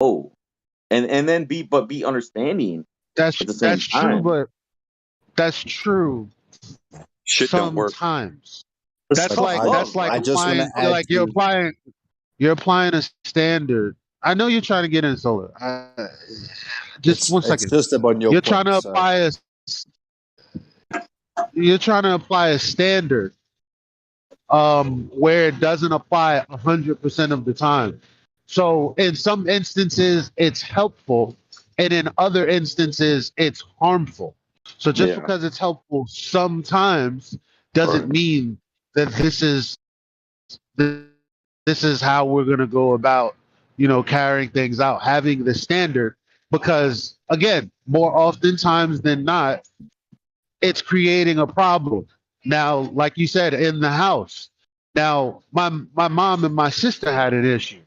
oh, and then be understanding That's at the same that's true, time. but that's true Shit don't work. sometimes. It's That's But tough like love, that's like I right? just want to applying add like to. you're applying a standard. I know you're trying to get in solar. Just one It's second. just about your You're trying point. to So apply a you're trying to apply a standard where it doesn't apply 100% of the time. So in some instances it's helpful, and in other instances it's harmful. So just Yeah, because it's helpful sometimes doesn't right. mean that this is how we're going to go about, carrying things out, having the standard, because again, more oftentimes than not, it's creating a problem. Now, like you said, in the house. Now, my mom and my sister had an issue.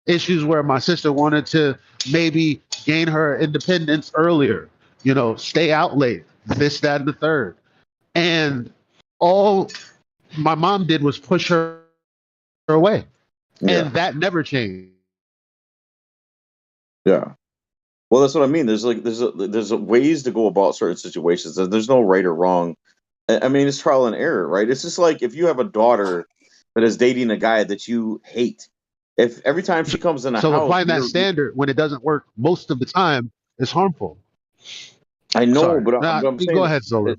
Issues where my sister wanted to maybe gain her independence earlier, stay out late, this, that, and the third. And all my mom did was push her away. Yeah, And that never changed. yeah. Well, that's what I mean. There's ways to go about certain situations, and there's no right or wrong. I mean, it's trial and error, right? It's just like if you have a daughter that is dating a guy that you hate, if every time she comes in a So house, applying that standard when it doesn't work most of the time is harmful. I know, Sorry. but Now, I'm you go saying, ahead, Zola.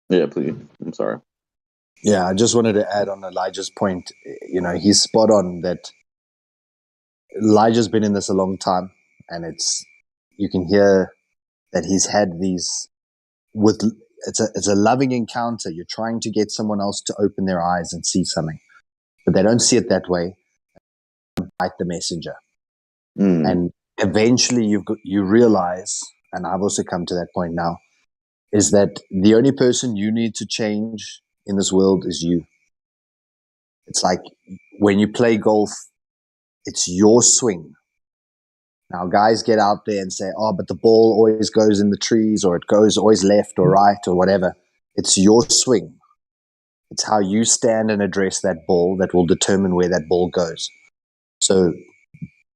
yeah, please. I'm sorry. yeah, I just wanted to add on Elijah's point. He's spot on that Elijah's been in this a long time, and you can hear that he's had these with. It's a loving encounter. You're trying to get someone else to open their eyes and see something, but they don't see it that way. Like the messenger, Mm, and eventually you realize, and I've also come to that point now, is that the only person you need to change in this world is you. It's like when you play golf, it's your swing. Now, guys get out there and say, oh, but the ball always goes in the trees, or it goes always left or right or whatever. It's your swing. It's how you stand and address that ball that will determine where that ball goes. So,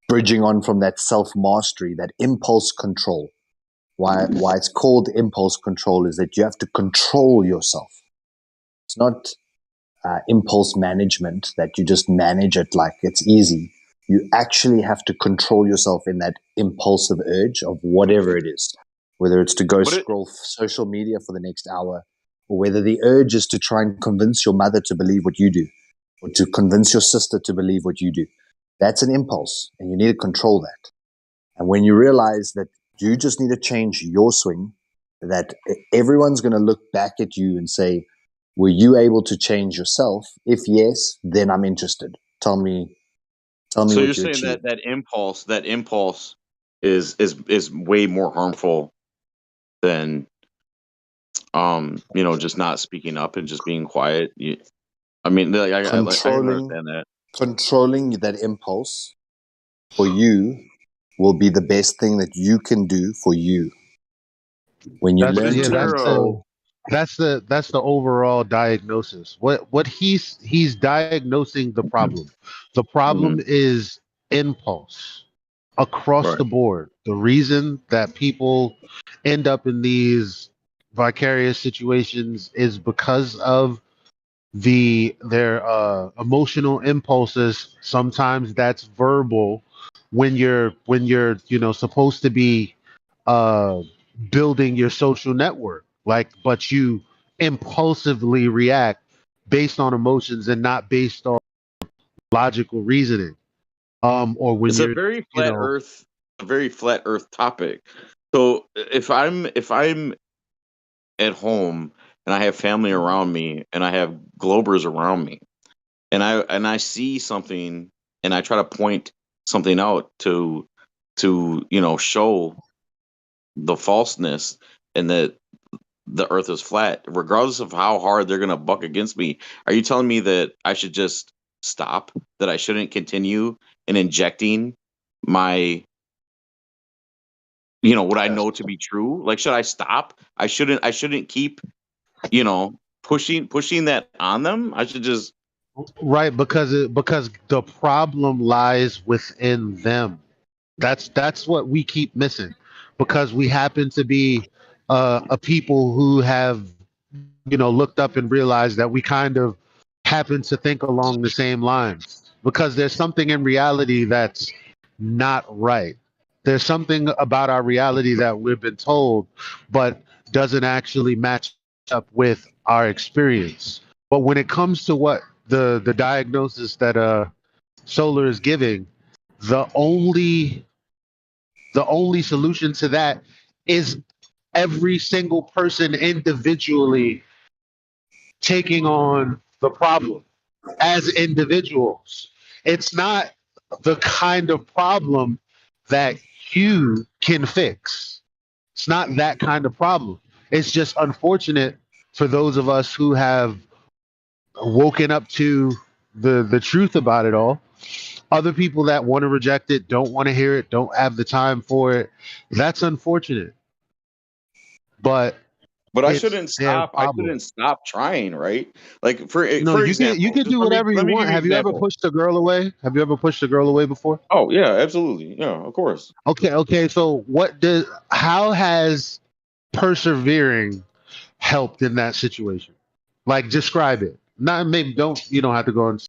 bridging on from that self mastery, that impulse control, why it's called impulse control is that you have to control yourself. It's not impulse management that you just manage it like it's easy. You actually have to control yourself in that impulsive urge of whatever it is, whether it's to go What it scroll social media for the next hour, or whether the urge is to try and convince your mother to believe what you do, or to convince your sister to believe what you do. That's an impulse, and you need to control that. And when you realize that you just need to change your swing, that everyone's going to look back at you and say, were you able to change yourself? If yes, then I'm interested. Tell me so you're what you saying achieved. that impulse is way more harmful than just not speaking up and just being quiet. I mean, like, I Controlling understand that. controlling that impulse for you will be the best thing that you can do for you. When you That's But the learn yeah, isn't to there control, that's the overall diagnosis. What he's diagnosing the problem. The hmm problem is impulse across right. the board. The reason that people end up in these vicarious situations is because of their emotional impulses. Sometimes that's verbal when you're supposed to be uh building your social network, like, but you impulsively react based on emotions and not based on logical reasoning, or when It's a you're very you flat know Earth, a very flat Earth topic. So if I'm at home and I have family around me and I have Globers around me and I see something and I try to point something out to show the falseness and that the earth is flat, regardless of how hard they're going to buck against me. Are you telling me that I should just stop, that I shouldn't continue in injecting my what I yes, know to be true? Like, should I stop? I shouldn't keep pushing that on them. I should just right, because the problem lies within them. That's what we keep missing, because we happen to be a people who have, looked up and realized that we kind of happen to think along the same lines, because there's something in reality that's not right. There's something about our reality that we've been told, but doesn't actually match up with our experience. But when it comes to what the diagnosis that Solar is giving, the only the only solution to that is every single person individually taking on the problem as individuals. It's not the kind of problem that you can fix. It's not that kind of problem. It's just unfortunate for those of us who have woken up to the truth about it all. Other people that want to reject it, don't want to hear it, don't have the time for it. That's unfortunate, but But I it's shouldn't their stop. I problem. shouldn't stop trying, right? Like for You example, can just do let me whatever you let me give want. you an Have you ever example. pushed a girl away? Have you ever pushed a girl away before? Oh yeah, absolutely. Yeah, of course. Okay. So how has persevering helped in that situation? Like, describe it. Not maybe don't you don't have to go into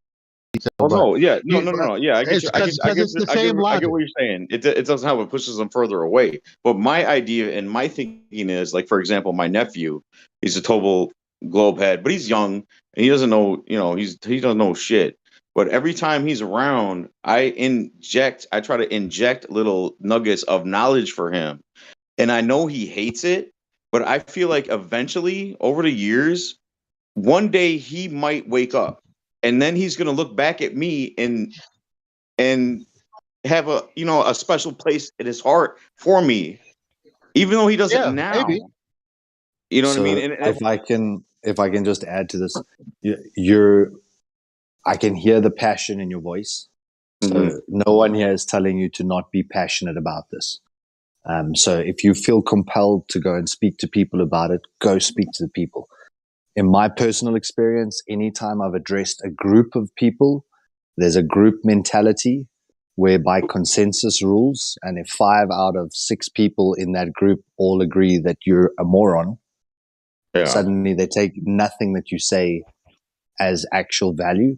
detail, Oh but no, yeah, no, you, no, no, no. Yeah, I get it's you. I get, I because get, it's the I get, same I get logic. what you're saying. It doesn't help. It pushes them further away. But my idea and my thinking is, like, for example, my nephew, he's a total globe head, but he's young and he doesn't know. He doesn't know shit. But every time he's around, I try to inject little nuggets of knowledge for him, and I know he hates it. But I feel like eventually, over the years, one day he might wake up, and then he's going to look back at me and have a special place in his heart for me, even though he doesn't Yeah, maybe. now. You know what I mean? So if I can just add to this, you're I can hear the passion in your voice. Mhm. So no one here is telling you to not be passionate about this. So if you feel compelled to go and speak to people about it, go speak to the people. In my personal experience, anytime I've addressed a group of people, there's a group mentality whereby consensus rules. And if 5 out of 6 people in that group all agree that you're a moron, Yeah. suddenly they take nothing that you say as actual value.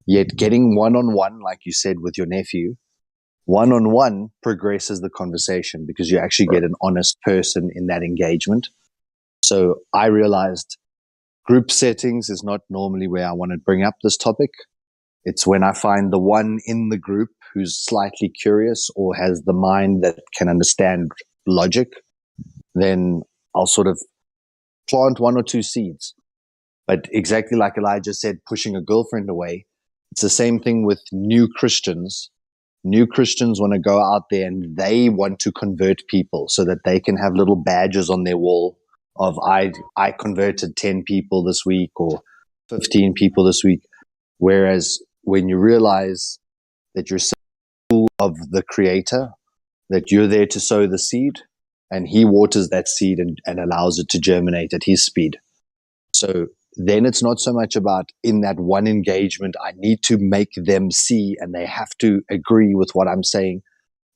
Yet getting one on one, like you said with your nephew, one on one progresses the conversation because you actually Right. get an honest person in that engagement. So I realized group settings is not normally where I want to bring up this topic. It's when I find the one in the group who's slightly curious or has the mind that can understand logic, then I'll sort of plant 1 or 2 seeds. But exactly like Elijah said, pushing a girlfriend away, it's the same thing with new Christians. New Christians want to go out there and they want to convert people so that they can have little badges on their wall of I converted 10 people this week or 15 people this week. Whereas when you realize that you're of the creator, that you're there to sow the seed and he waters that seed and allows it to germinate at his speed. So then it's not so much about in that one engagement, I need to make them see and they have to agree with what I'm saying.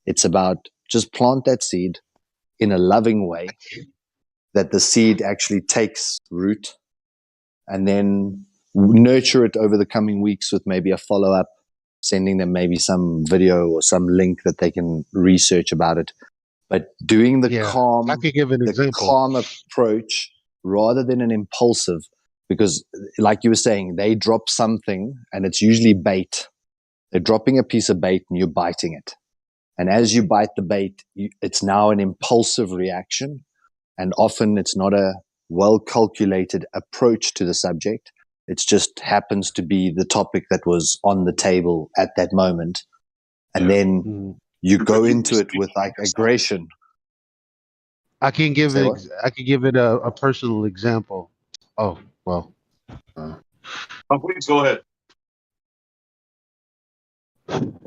It's about just plant that seed in a loving way that the seed actually takes root and then nurture it over the coming weeks with maybe a follow up, sending them maybe some video or some link that they can research about it. But doing Yeah, I could give an the example. calm approach rather than an impulsive, because like you were saying, they drop something and it's usually bait. They're dropping a piece of bait and you're biting it. And as you bite the bait, it's now an impulsive reaction. And often it's not a well calculated approach to the subject. It just happens to be the topic that was on the table at that moment. And Yeah. then Mhm. you go into it with like aggression. Say what? I can give it a personal example. Oh well. Uh, Oh, please go ahead.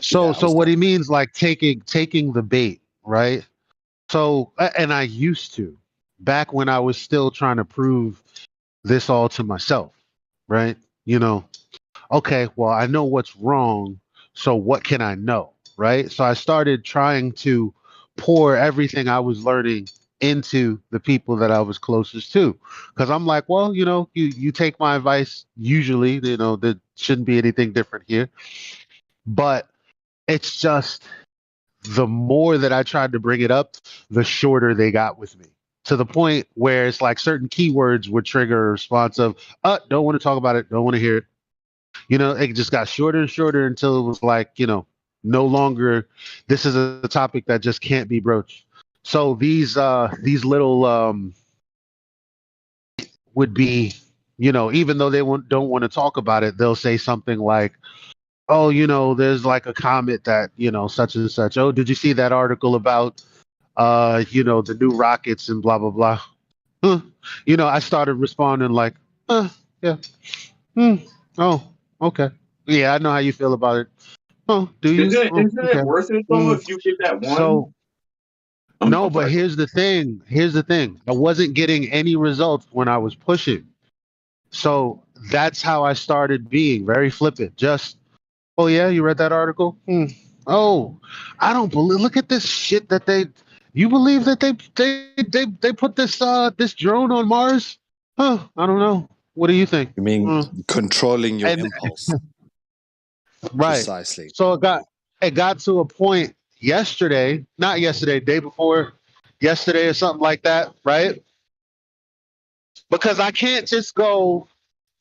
so Yeah, I so was what done. he means, like taking the bait, right? So and I used to, back when I was still trying to prove this all to myself, right? Okay, well, I know what's wrong, so what can I know? right? So I started trying to pour everything I was learning into the people that I was closest to, because I'm like, well, you take my advice. Usually, there shouldn't be anything different here, but it's just the more that I tried to bring it up, the shorter they got with me. To the point where it's like certain keywords would trigger a response of, don't want to talk about it, don't want to hear it. It just got shorter and shorter until it was like, no longer, this is a topic that just can't be broached. So these little would be, even though they don't want to talk about it, they'll say something like, oh, there's like a comment that, such and such. Oh, did you see that article about the new rockets and blah blah blah? Huh. I started responding like, yeah. Hmm. Oh, okay. Yeah, I know how you feel about it. Oh, do you? Oh, Isn't okay. it worth it though if you get that one? So no, I'm but sorry. here's the thing. Here's the thing. I wasn't getting any results when I was pushing. So that's how I started being very flippant. Just, oh yeah, you read that article? Oh, I don't believe. Look at this shit that they. You believe that they put this drone on Mars? Huh? I don't know. What do you think? You mean controlling your And impulse? right. Precisely. So it got to a point yesterday, not yesterday, day before yesterday or something like that, right? Because I can't just go,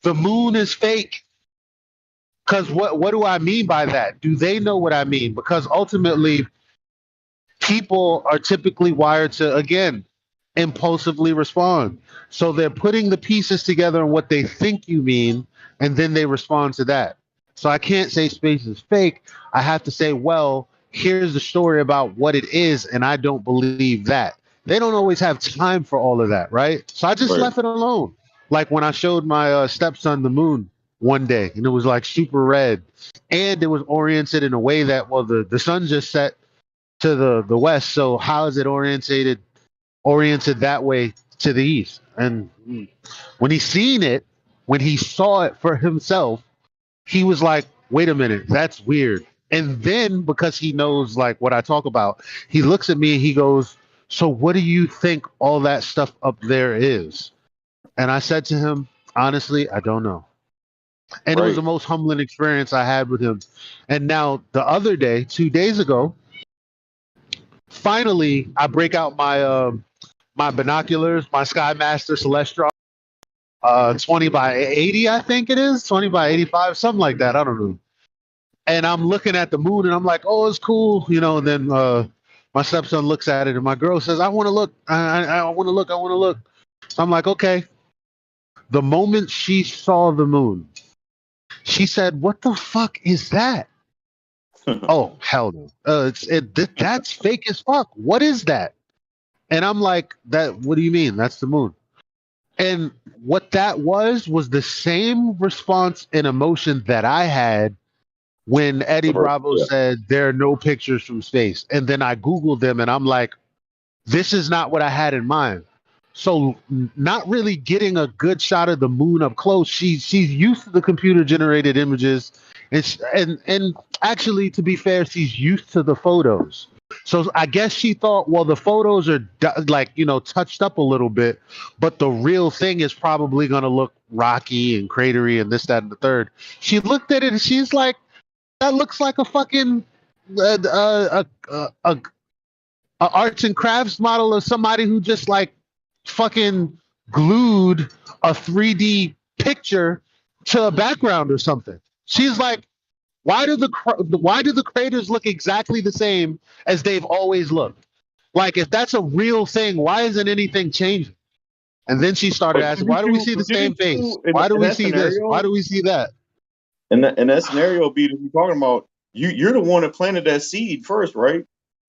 the moon is fake. Because what do I mean by that? Do they know what I mean? Because ultimately, people are typically wired to, again, impulsively respond. So they're putting the pieces together on what they think you mean, and then they respond to that. So I can't say space is fake. I have to say, well, here's the story about what it is, and I don't believe that. They don't always have time for all of that, right? So I just Right. left it alone. Like when I showed my stepson the moon one day, and it was like super red, and it was oriented in a way that, well, the sun just set to the west. So how is it oriented that way to the east? And when when he saw it for himself, he was like, "Wait a minute, that's weird." And then because he knows like what I talk about, he looks at me and he goes, "So what do you think all that stuff up there is?" And I said to him, "Honestly, I don't know." And it was the Right. most humbling experience I had with him. And now the other day, 2 days ago, finally I break out my binoculars, my Skymaster Celestial, 20 by 80, I think it is 20 by 85, something like that. I don't know. And I'm looking at the moon, and I'm like, oh, it's cool, And then my stepson looks at it, and my girl says, I want to look, I want to look, I want to look. So I'm like, okay. The moment she saw the moon, she said, "What the fuck is that?" Oh, hell no. That's fake as fuck. What is that? And I'm like, that. What do you mean? That's the moon. And what that was the same response and emotion that I had when Eddie Bravo Yeah. said there are no pictures from space. And then I Googled them and I'm like, this is not what I had in mind. So not really getting a good shot of the moon up close. She's used to the computer generated images, and actually, to be fair, she's used to the photos. So I guess she thought, well, the photos are like touched up a little bit, but the real thing is probably going to look rocky and cratery and this, that, and the third. She looked at it and she's like, that looks like a fucking a arts and crafts model of somebody who just like fucking glued a 3D picture to a background or something. She's like, why do the craters look exactly the same as they've always looked? Like, if that's a real thing, why isn't anything changing? And then she started But asking, why do we see the same face? Why do in we that see this? Why scenario, do we see that? in that scenario, be that you're talking about, you're the one that planted that seed first, right?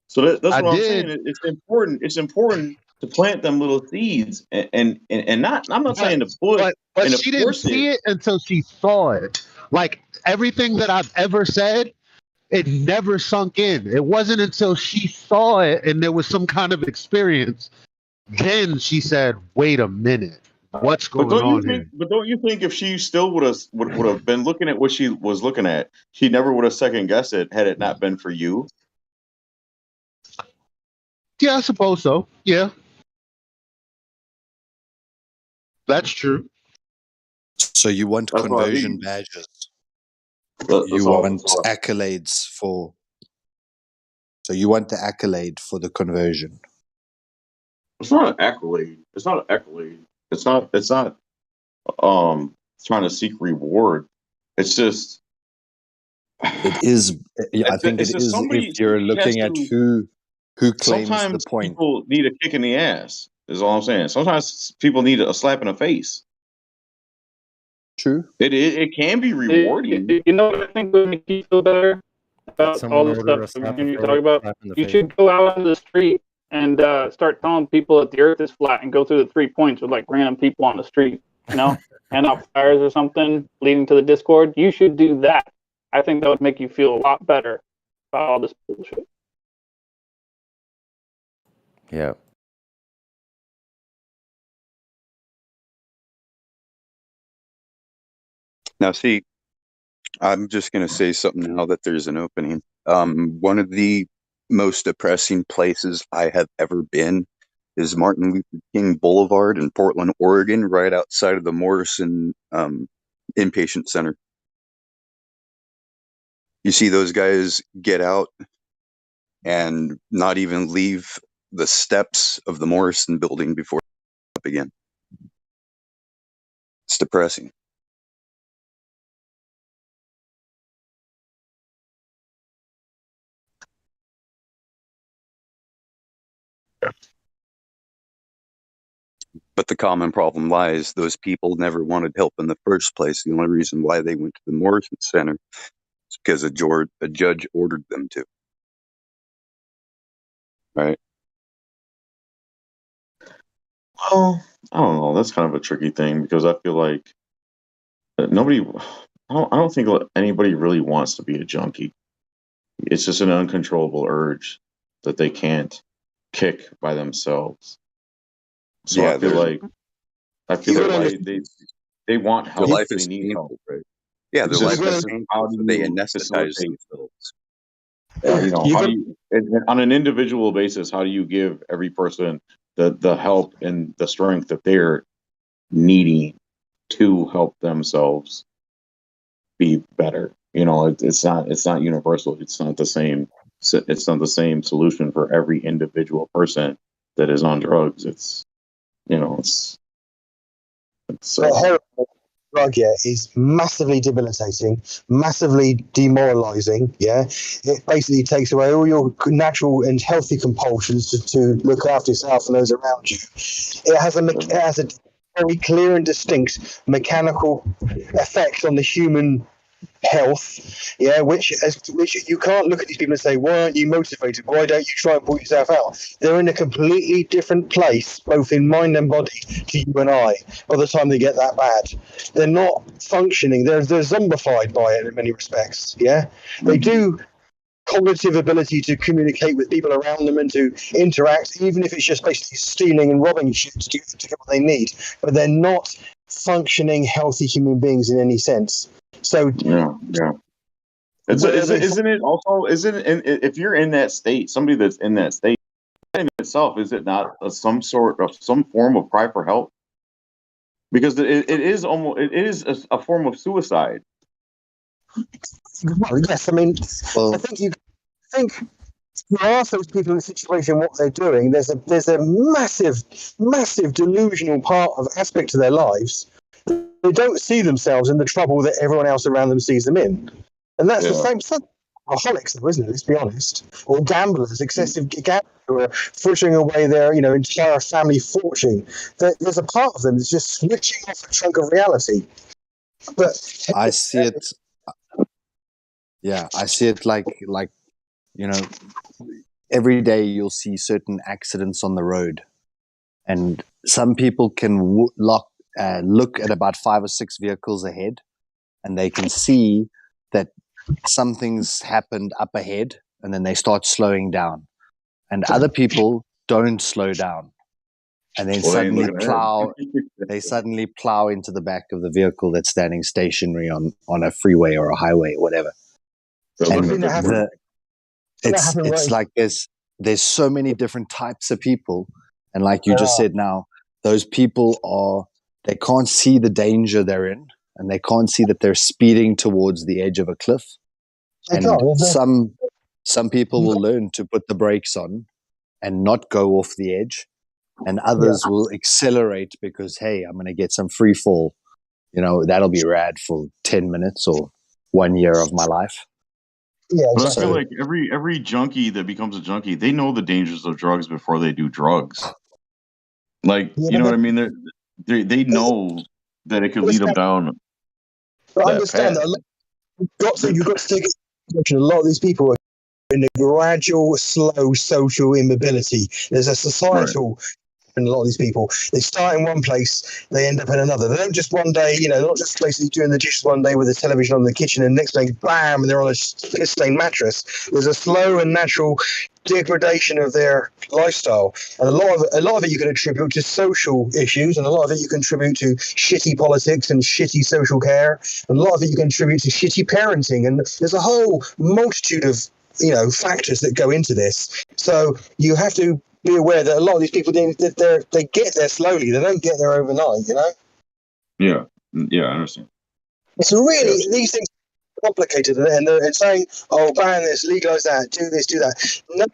So that's I what I'm saying. did. It's important. It's important to plant them little seeds, and not. I'm not But saying to push but and to she didn't force it. see it until she saw it. Like everything that I've ever said, it never sunk in. It wasn't until she saw it and there was some kind of experience. Then she said, wait a minute. What's But going on here? don't you think if she still would have been looking at what she was looking at, she never would have second guessed it had it not been for you? Yeah, I suppose so. Yeah, that's true. So you want That's what I conversion mean. badges. That's You all. want accolades for. So you want the accolade for the conversion. It's not an accolade. It's not an accolade. It's not. It's not. Trying to seek reward. It's just. It is. I think it It's just is if somebody you're has looking at to. who claims the Sometimes point. people need a kick in the ass. Is all I'm saying. Sometimes people need a slap in the face. True. It can be rewarding. You know what I think would make you feel better about someone all the order a stuff slap you or talk about? slap in the You face. should go out on the street and start telling people that the Earth is flat and go through the 3 points with like random people on the street. You know, hand out flyers or something leading to the Discord. You should do that. I think that would make you feel a lot better about all this bullshit. Yeah. Now, see, I'm just going to say something now that there's an opening. One of the most depressing places I have ever been is Martin Luther King Boulevard in Portland, Oregon, right outside of the Morrison Inpatient Center. You see those guys get out and not even leave the steps of the Morrison building before up again. It's depressing. But the common problem lies, those people never wanted help in the first place. The only reason why they went to the Morrison Center is because a judge ordered them to. Right? Well, I don't know. That's kind of a tricky thing because I feel like nobody. I don't think anybody really wants to be a junkie. It's just an uncontrollable urge that they can't kick by themselves. So Yeah, I feel You like gotta they want their help. life They is need help. painful, right? Yeah, their It's life just is how painful, do so they you anesthetize facilitate? themselves. How do you on an individual basis? How do you give every person the help and the strength that they're needing to help themselves be better? It's not universal. It's not the same. It's not the same solution for every individual person that is on drugs. It's you know it's But heroin drug, yeah, is massively debilitating, massively demoralizing. Yeah, it basically takes away all your natural and healthy compulsions to look after yourself and those around you. It has a very clear and distinct mechanical effect on the human health, yeah, which you can't look at these people and say, why aren't you motivated? Why don't you try and pull yourself out? They're in a completely different place, both in mind and body, to you and I. By the time they get that bad, they're not functioning. They're zombified by it in many respects. Yeah, they do cognitive ability to communicate with people around them and to interact, even if it's just basically stealing and robbing shit to get what they need. But they're not functioning healthy human beings in any sense. So yeah. Isn't it also if you're in that state, somebody that's in that state in itself, is it not some form of cry for help? Because it is a form of suicide. Well, yes, I mean, Well, I think you ask those people in the situation what they're doing. There's a massive delusional part of aspect to their lives. They don't see themselves in the trouble that everyone else around them sees them in, and that's the same thing. Alcoholics, though, isn't it? Let's be honest. Or gamblers, excessive gamblers who are frittering away their entire family fortune. There's a part of them that's just switching off a chunk of reality. But I see it. Yeah, I see it like every day you'll see certain accidents on the road, and some people can look at about 5 or 6 vehicles ahead, and they can see that something's happened up ahead, and then they start slowing down. And other people don't slow down, and then Well, they ain't suddenly looking plow. ahead. They suddenly plow into the back of the vehicle that's standing stationary on a freeway or a highway or whatever. They're And looking at Seen that their happen. phone. Right. it's like there's so many different types of people, and like you just said now, those people they can't see the danger they're in, and they can't see that they're speeding towards the edge of a cliff. They And can't. some people will learn to put the brakes on and not go off the edge, and others will accelerate because, hey, I'm going to get some free fall. That'll be rad for 10 minutes or 1 year of my life. Yeah, But I exactly. feel like every junkie that becomes a junkie, they know the dangers of drugs before they do drugs. Like, Yeah, you know but what I mean? They know that it could lead them down but that understand path. that you've got to take into consideration a lot of these people are in a gradual, slow social immobility. There's a Right. societal. And a lot of these people, they start in one place, they end up in another. They don't just one day, they're not just basically doing the dishes one day with the television on in the kitchen, and next day, bam, they're on a piss-stained mattress. There's a slow and natural degradation of their lifestyle, and a lot of it you can attribute to social issues, and a lot of it you can attribute to shitty politics and shitty social care, and a lot of it you can attribute to shitty parenting, and there's a whole multitude of factors that go into this. So you have to be aware that a lot of these people they get there slowly. They don't get there overnight. Yeah. Yeah, I understand. It's really these things are complicated, and saying, "Oh, ban this, legalize that, do this, do that." No,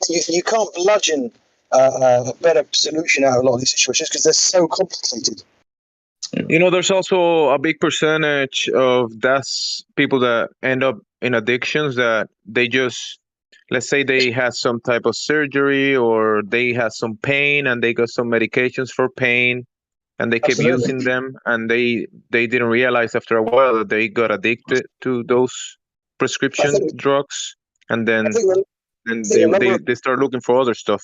you can't bludgeon a better solution out of a lot of these situations because they're so complicated. There's also a big percentage of people that end up in addictions that they just, let's say they had some type of surgery or they had some pain and they got some medications for pain and they kept Absolutely. using them, and they didn't realize after a while that they got addicted to those prescription drugs, and I then think the number of they start looking for other stuff.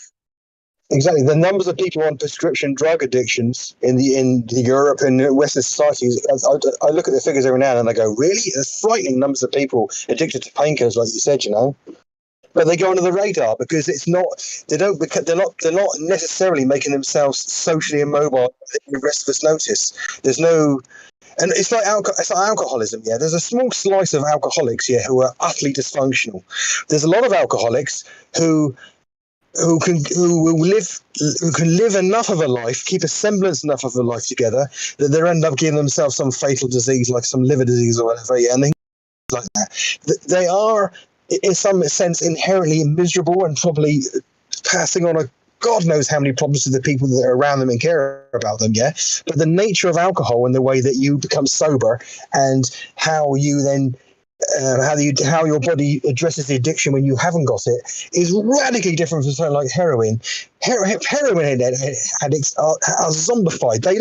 Exactly. The numbers of people on prescription drug addictions in the Europe and Western societies, I look at the figures every now and then and I go, really? There's frightening numbers of people addicted to painkillers, like you said, But they go under the radar because they're not necessarily making themselves socially immobile that the rest of us notice. There's no, and it's like alcoholism. Yeah, there's a small slice of alcoholics here who are utterly dysfunctional. There's a lot of alcoholics who can live enough of a life, keep a semblance enough of a life together that they end up giving themselves some fatal disease like some liver disease or whatever, and things like that. They are, in some sense, inherently miserable and probably passing on God knows how many problems to the people that are around them and care about them, yeah? But the nature of alcohol and the way that you become sober and how you then how your body addresses the addiction when you haven't got it is radically different from something like heroin. Heroin addicts are zombified. They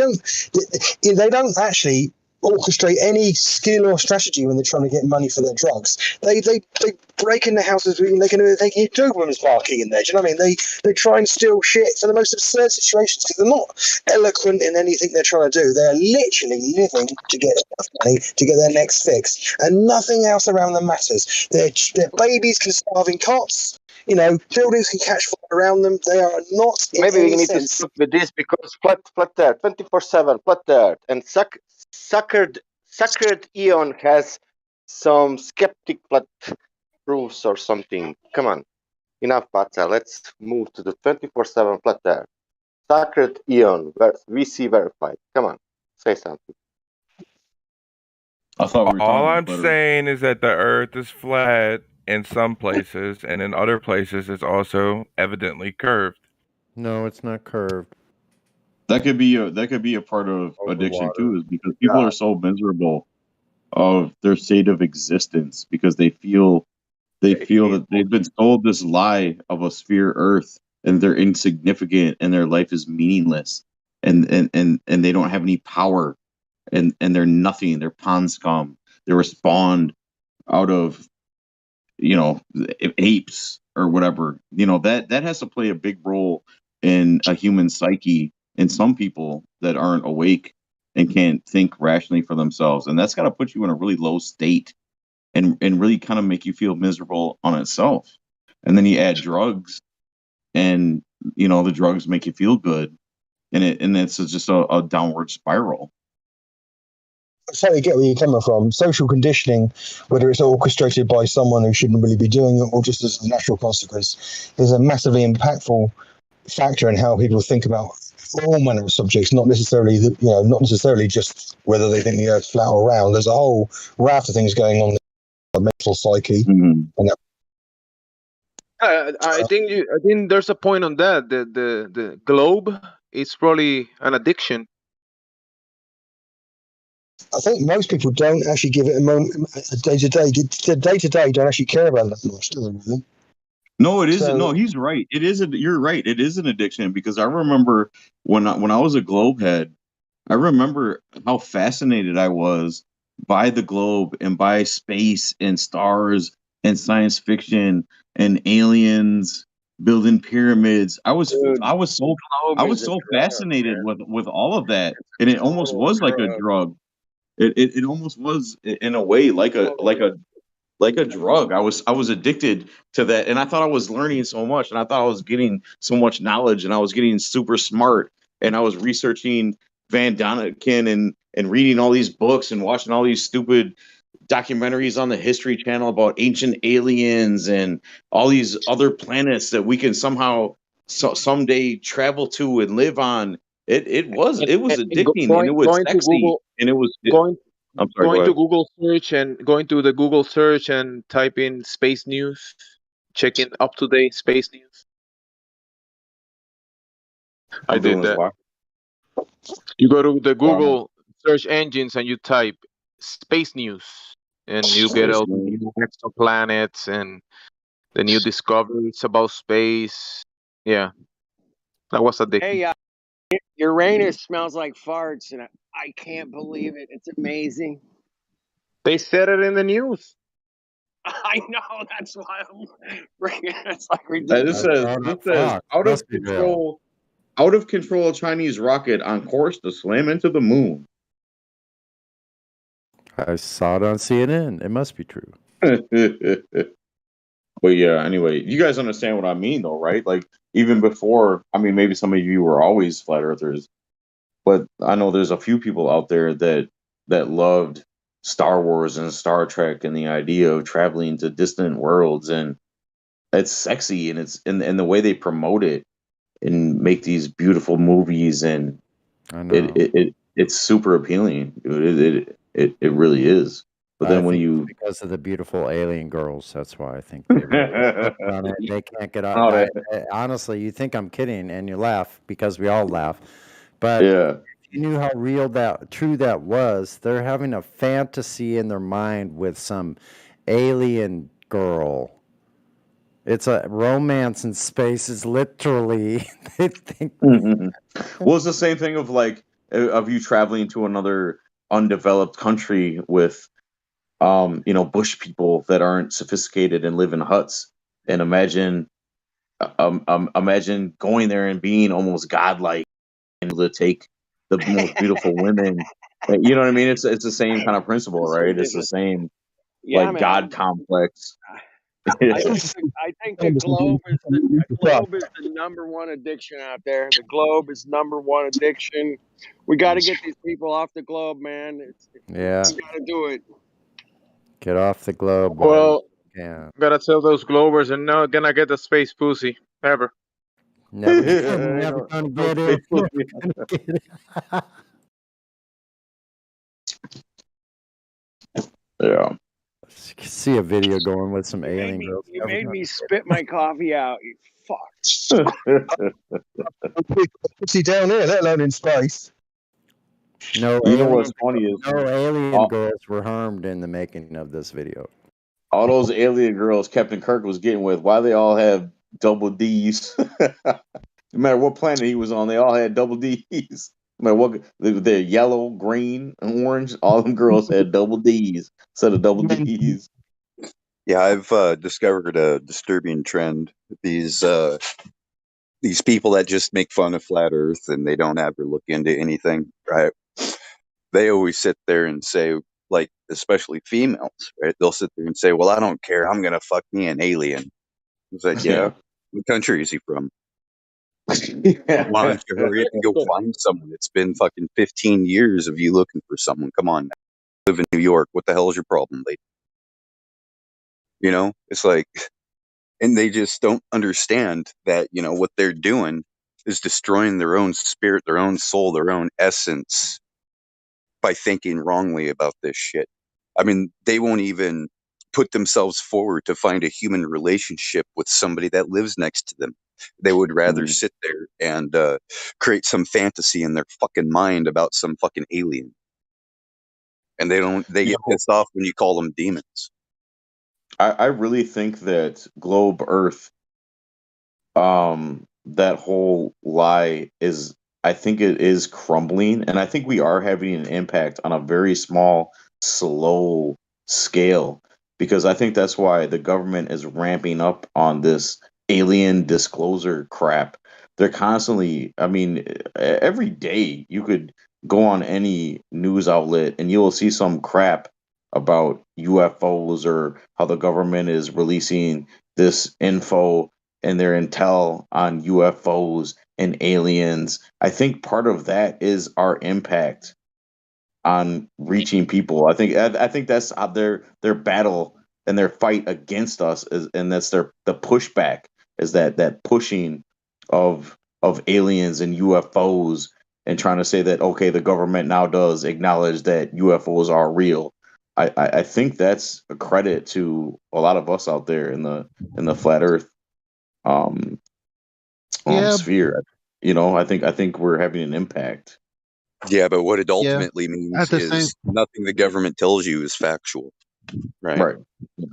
don't actually orchestrate any skill or strategy when they're trying to get money for their drugs. They break into houses. They can hear Dobermans barking in there. Do you know what I mean? They try and steal shit for the most absurd situations because they're not eloquent in anything they're trying to do. They're literally living to get money to get their next fix, and nothing else around them matters. Their babies can starve in cots. Buildings can catch fire around them. They are not. Maybe we need to stop with this because flat Earth, 24/7 flat Earth, and sacred Eon has some skeptic flat proofs or something. Come on, enough, Pata. Let's move to the 24/7 flat Earth. Sacred Eon, VC verified. Come on, say something. I thought we were All talking I'm about saying is that the Earth is flat in some places, and in other places, it's also evidently curved. No, it's not curved. that could be a part of Over addiction water. too, is because people are so miserable of their state of existence because they feel that they've been sold this lie of a sphere Earth and they're insignificant and their life is meaningless and they don't have any power and they're nothing. They're pond scum. They were spawned out of apes or whatever. That has to play a big role in a human psyche in some people that aren't awake and can't think rationally for themselves, and that's got to put you in a really low state and really kind of make you feel miserable on itself. And then you add drugs and the drugs make you feel good, and it's just a downward spiral. I totally get where you're coming from. Social conditioning, whether it's orchestrated by someone who shouldn't really be doing it or just as a natural consequence, is a massively impactful factor in how people think about all manner of subjects, not necessarily not necessarily just whether they think the Earth's flat or round. There's a whole raft of things going on in the mental psyche, Mm-hmm. and that, I think there's a point on that. The globe is probably an addiction. I think most people don't actually give it a moment, a day to day. Don't actually care about it that much, do they? Really? No, it isn't. So, No, he's right. It is. You're right. It is an addiction because I remember when I was a globe head, I remember how fascinated I was by the globe and by space and stars and science fiction and aliens building pyramids. Dude, I was so globe I is was a so drug, fascinated man. with all of that, and it almost Total was like a drug. drug. It almost was in a way like a drug. I was addicted to that, and I thought I was learning so much, and I thought I was getting so much knowledge, and I was getting super smart, and I was researching Van Doniken and reading all these books and watching all these stupid documentaries on the History Channel about ancient aliens and all these other planets that we can somehow someday travel to and live on. It was And addicting, and it was going to sexy, Google, and it was. going I'm sorry. Go going to ahead. Google search and going to the Google search and type in space news, checking up to date space news. I I'm doing did this. that. Why? You go to the Um, Google search engines and you type space news, and you get Space all the News. new exoplanets and the new discoveries about space. Yeah, that was addicting. Hey, Uranus smells like farts, and I can't believe it. It's amazing. They said it in the news. I know. That's why I'm. It's like This ridiculous. says Oh, this no, says fuck. Must be real. out of control Chinese rocket on course to slam into the moon. I saw it on CNN. It must be true. But yeah, anyway, you guys understand what I mean, though, right? Like even before, I mean, maybe some of you were always flat earthers, but I know there's a few people out there that loved Star Wars and Star Trek and the idea of traveling to distant worlds, and it's sexy, and and the way they promote it and make these beautiful movies, and I know. it's super appealing. It really is. But I then when think it's you because of the beautiful alien girls. That's why I think they really hooked on it. They can't get out. Oh, that- Honestly, you think I'm kidding, and you laugh because we all laugh. But yeah. if you knew how true that was, they're having a fantasy in their mind with some alien girl. It's a romance in space. Is literally they think. Well, it's the same thing of like of you traveling to another undeveloped country with bush people that aren't sophisticated and live in huts, and imagine going there and being almost godlike and able to take the most beautiful women. You know what I mean? It's the same kind of principle, It's right? It's the ridiculous. same Yeah, like man. God complex. I think the globe is the number one addiction out there. The globe is number one addiction. We got to get these people off the globe, man. Yeah, We got to do it. get off the globe. Well, Yeah, gotta tell those Globers they're not gonna get the space pussy ever. never, I never know. gonna No get it. Facebook. Never gonna get it. Yeah. See a video going with some alien girls. You Never made gonna me get spit my coffee out. You fuck. see down there, let alone in space. it. No You know alien. what's funny is No alien all, girls were harmed in the making of this video. all those alien girls Captain Kirk was getting with, why they all have double D's? No matter what planet he was on, they all had double D's. No matter what, they're yellow, green, and orange. All them girls had double D's instead of double D's. Yeah, I've discovered a disturbing trend. These people that just make fun of flat Earth and they don't ever look into anything, right? They always sit there and say, like, especially females, right? They'll sit there and say, "Well, I don't care. I'm gonna fuck me an alien." It's like, yeah, What country is he from? Yeah. Why don't you hurry up and go find someone? It's been fucking 15 years of you looking for someone. Come on, now. You live in New York. What the hell is your problem, lady? You know, it's like, and they just don't understand that, you know, what they're doing is destroying their own spirit, their own soul, their own essence by thinking wrongly about this shit. I mean, they won't even put themselves forward to find a human relationship with somebody that lives next to them. They would rather sit there and create some fantasy in their fucking mind about some fucking alien. And they get pissed off when you call them demons. I really think that Globe Earth, that whole lie is, I think it is crumbling, and I think we are having an impact on a very small, slow scale, because I think that's why the government is ramping up on this alien disclosure crap. They're constantly, I mean, every day you could go on any news outlet and you will see some crap about UFOs or how the government is releasing this info and their intel on UFOs and aliens. I think part of that is our impact on reaching people. I think that's their battle and their fight against us is, and that's the pushback is that pushing of aliens and UFOs and trying to say that okay, the government now does acknowledge that UFOs are real. I think that's a credit to a lot of us out there in the flat Earth um Yeah, sphere. You know, I think we're having an impact. Yeah, but what it yeah. ultimately At means the same, is nothing the government tells you is factual, right? Right.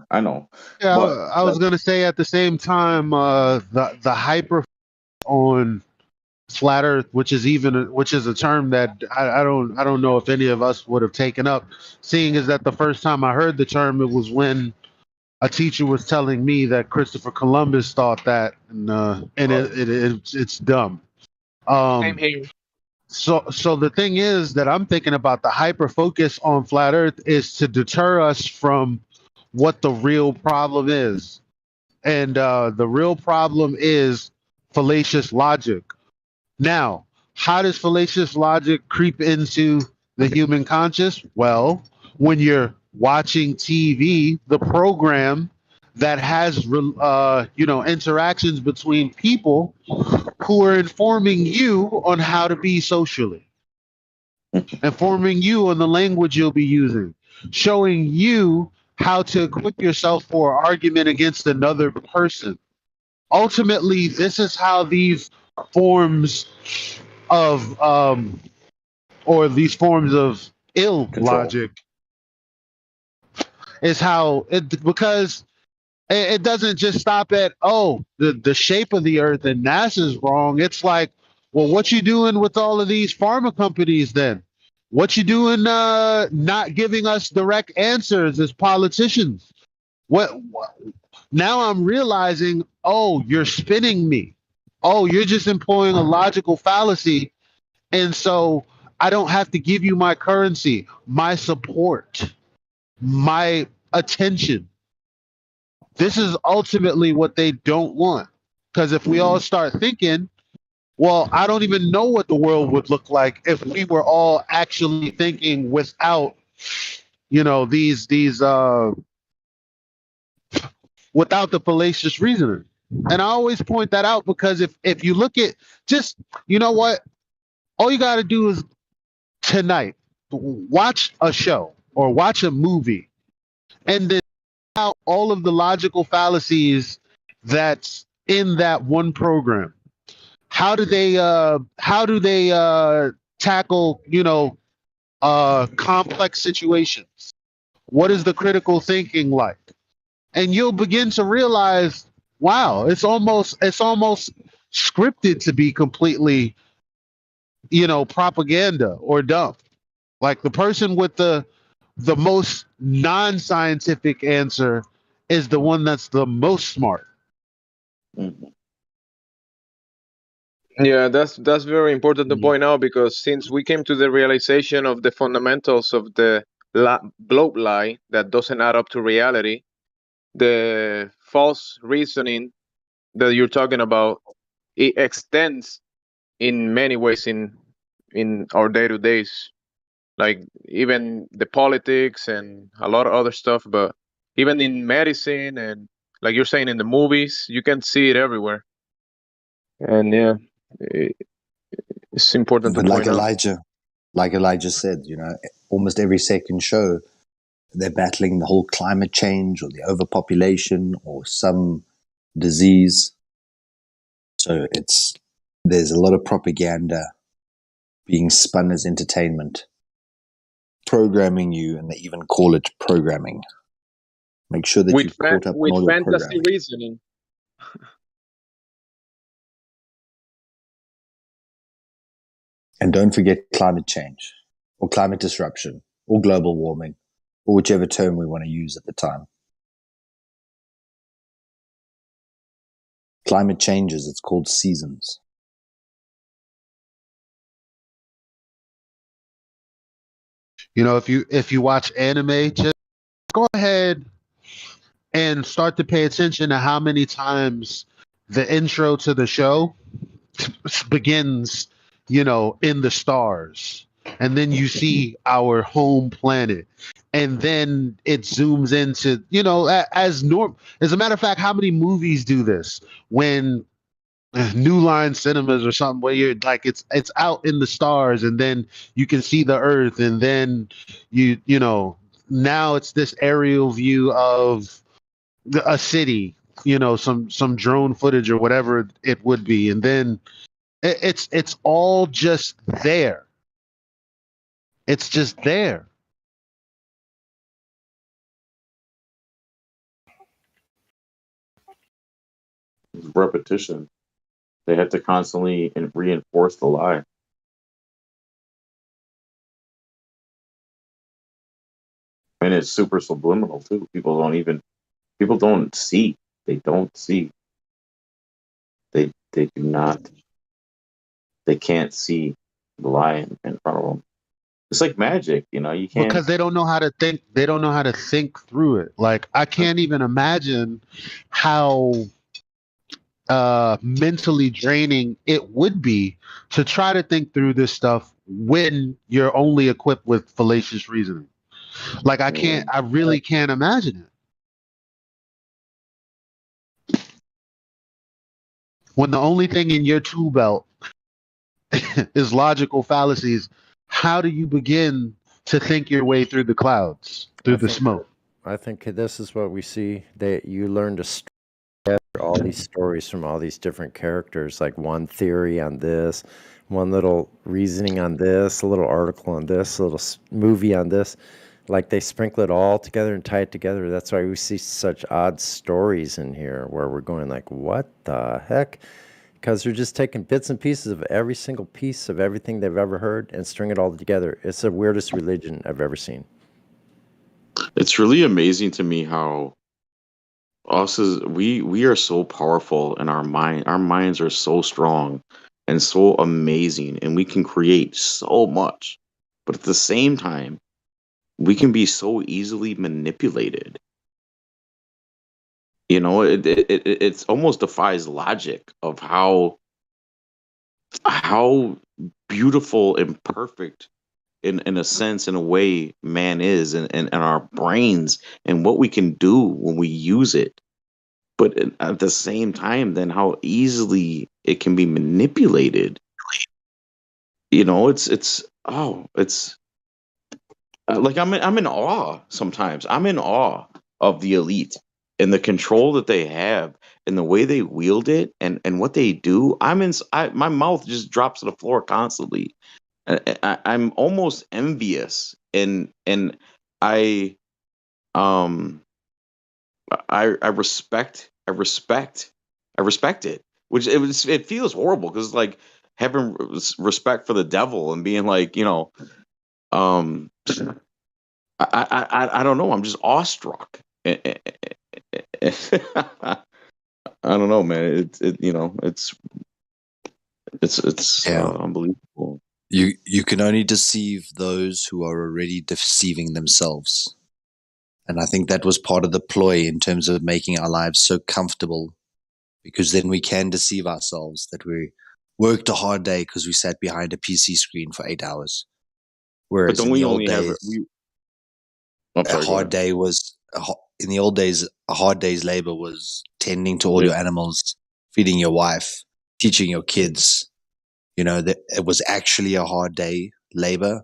I know. yeah, But I was gonna say at the same time, the hyper on flat Earth, which is a term that I don't know if any of us would have taken up, seeing is that the first time I heard the term, it was when a teacher was telling me that Christopher Columbus thought that, and it's dumb. Same Um, here. so the thing is that I'm thinking about the hyper focus on flat Earth is to deter us from what the real problem is, and the real problem is fallacious logic. Now, how does fallacious logic creep into the human conscious? Well, when you're watching TV, the program that has interactions between people who are informing you on how to be socially, informing you on the language you'll be using, showing you how to equip yourself for an argument against another person. Ultimately, this is how these forms of or these forms of ill control. logic is how it, because it doesn't just stop at the shape of the earth and NASA's wrong. It's like, well, what you doing with all of these pharma companies then? What you doing not giving us direct answers as politicians? What now I'm realizing, oh, you're spinning me. Oh, you're just employing a logical fallacy. And so I don't have to give you my currency, my support, my attention. This is ultimately what they don't want. Because if we all start thinking, well, I don't even know what the world would look like if we were all actually thinking without, these without the fallacious reasoning. And I always point that out because if you look at just, you know what, all you got to do is tonight watch a show or watch a movie and then out all of the logical fallacies that's in that one program. How do they tackle complex situations? What is the critical thinking like? And you'll begin to realize, wow, it's almost scripted to be completely propaganda or dumb. Like the person with the most non-scientific answer is the one that's the most smart. Mhm. Yeah, that's very important to point out because since we came to the realization of the fundamentals of the globe lie that doesn't add up to reality, the false reasoning that you're talking about, it extends in many ways in our day to days, like even the politics and a lot of other stuff. But even in medicine and, like you're saying, in the movies, you can see it everywhere. And yeah, it, it's important to But point out. like Elijah said, almost every second show, they're battling the whole climate change or the overpopulation or some disease. So there's a lot of propaganda being spun as entertainment, programming you, and they even call it programming. Make sure that you've caught up on all your fantasy programming. reasoning. And don't forget climate change or climate disruption or global warming or whichever term we want to use at the time. Climate changes, it's called seasons. If you watch anime, just go ahead and start to pay attention to how many times the intro to the show begins, in the stars. And then you see our home planet. And then it zooms into, as a matter of fact, how many movies do this? When New Line Cinemas or something where you're like it's out in the stars and then you can see the earth and then now it's this aerial view of a city, some drone footage or whatever it would be, and then it's all just there. It's just there. Repetition. They have to constantly reinforce the lie. And it's super subliminal too. People don't see. They don't see. They do not. They can't see the lie in front of them. It's like magic, you can't. Because they don't know how to think. They don't know how to think through it. Like I can't even imagine how mentally draining it would be to try to think through this stuff when you're only equipped with fallacious reasoning. Like I really can't imagine it. When the only thing in your tool belt is logical fallacies, how do you begin to think your way through the clouds, through the smoke? I think this is what we see. You learn to string together all these stories from all these different characters, like one theory on this, one little reasoning on this, a little article on this, a little movie on this. Like they sprinkle it all together and tie it together. That's why we see such odd stories in here where we're going like, what the heck? Because they're just taking bits and pieces of every single piece of everything they've ever heard and string it all together. It's the weirdest religion I've ever seen. It's really amazing to me how we are so powerful in our mind. Our minds are so strong and so amazing, and we can create so much. But at the same time, we can be so easily manipulated. It's almost defies logic of how beautiful and perfect in a sense, in a way, man is, and our brains and what we can do when we use it. But at the same time, then how easily it can be manipulated. It's like I'm in awe sometimes. I'm in awe of the elite and the control that they have and the way they wield it and what they do. My mouth just drops to the floor constantly. I'm almost envious, and I I respect it, which it feels horrible because like having respect for the devil and being like um I don't know, I'm just awestruck. I don't know, man. It's unbelievable. You can only deceive those who are already deceiving themselves. And I think that was part of the ploy in terms of making our lives so comfortable, because then we can deceive ourselves that we worked a hard day because we sat behind a PC screen for 8 hours. But Whereas don't in we the old only have days, I'm a sorry, go hard ahead. day was in the old days. A hard day's labor was tending to all Yeah. your animals, feeding your wife, teaching your kids. You know, that it was actually a hard day labor.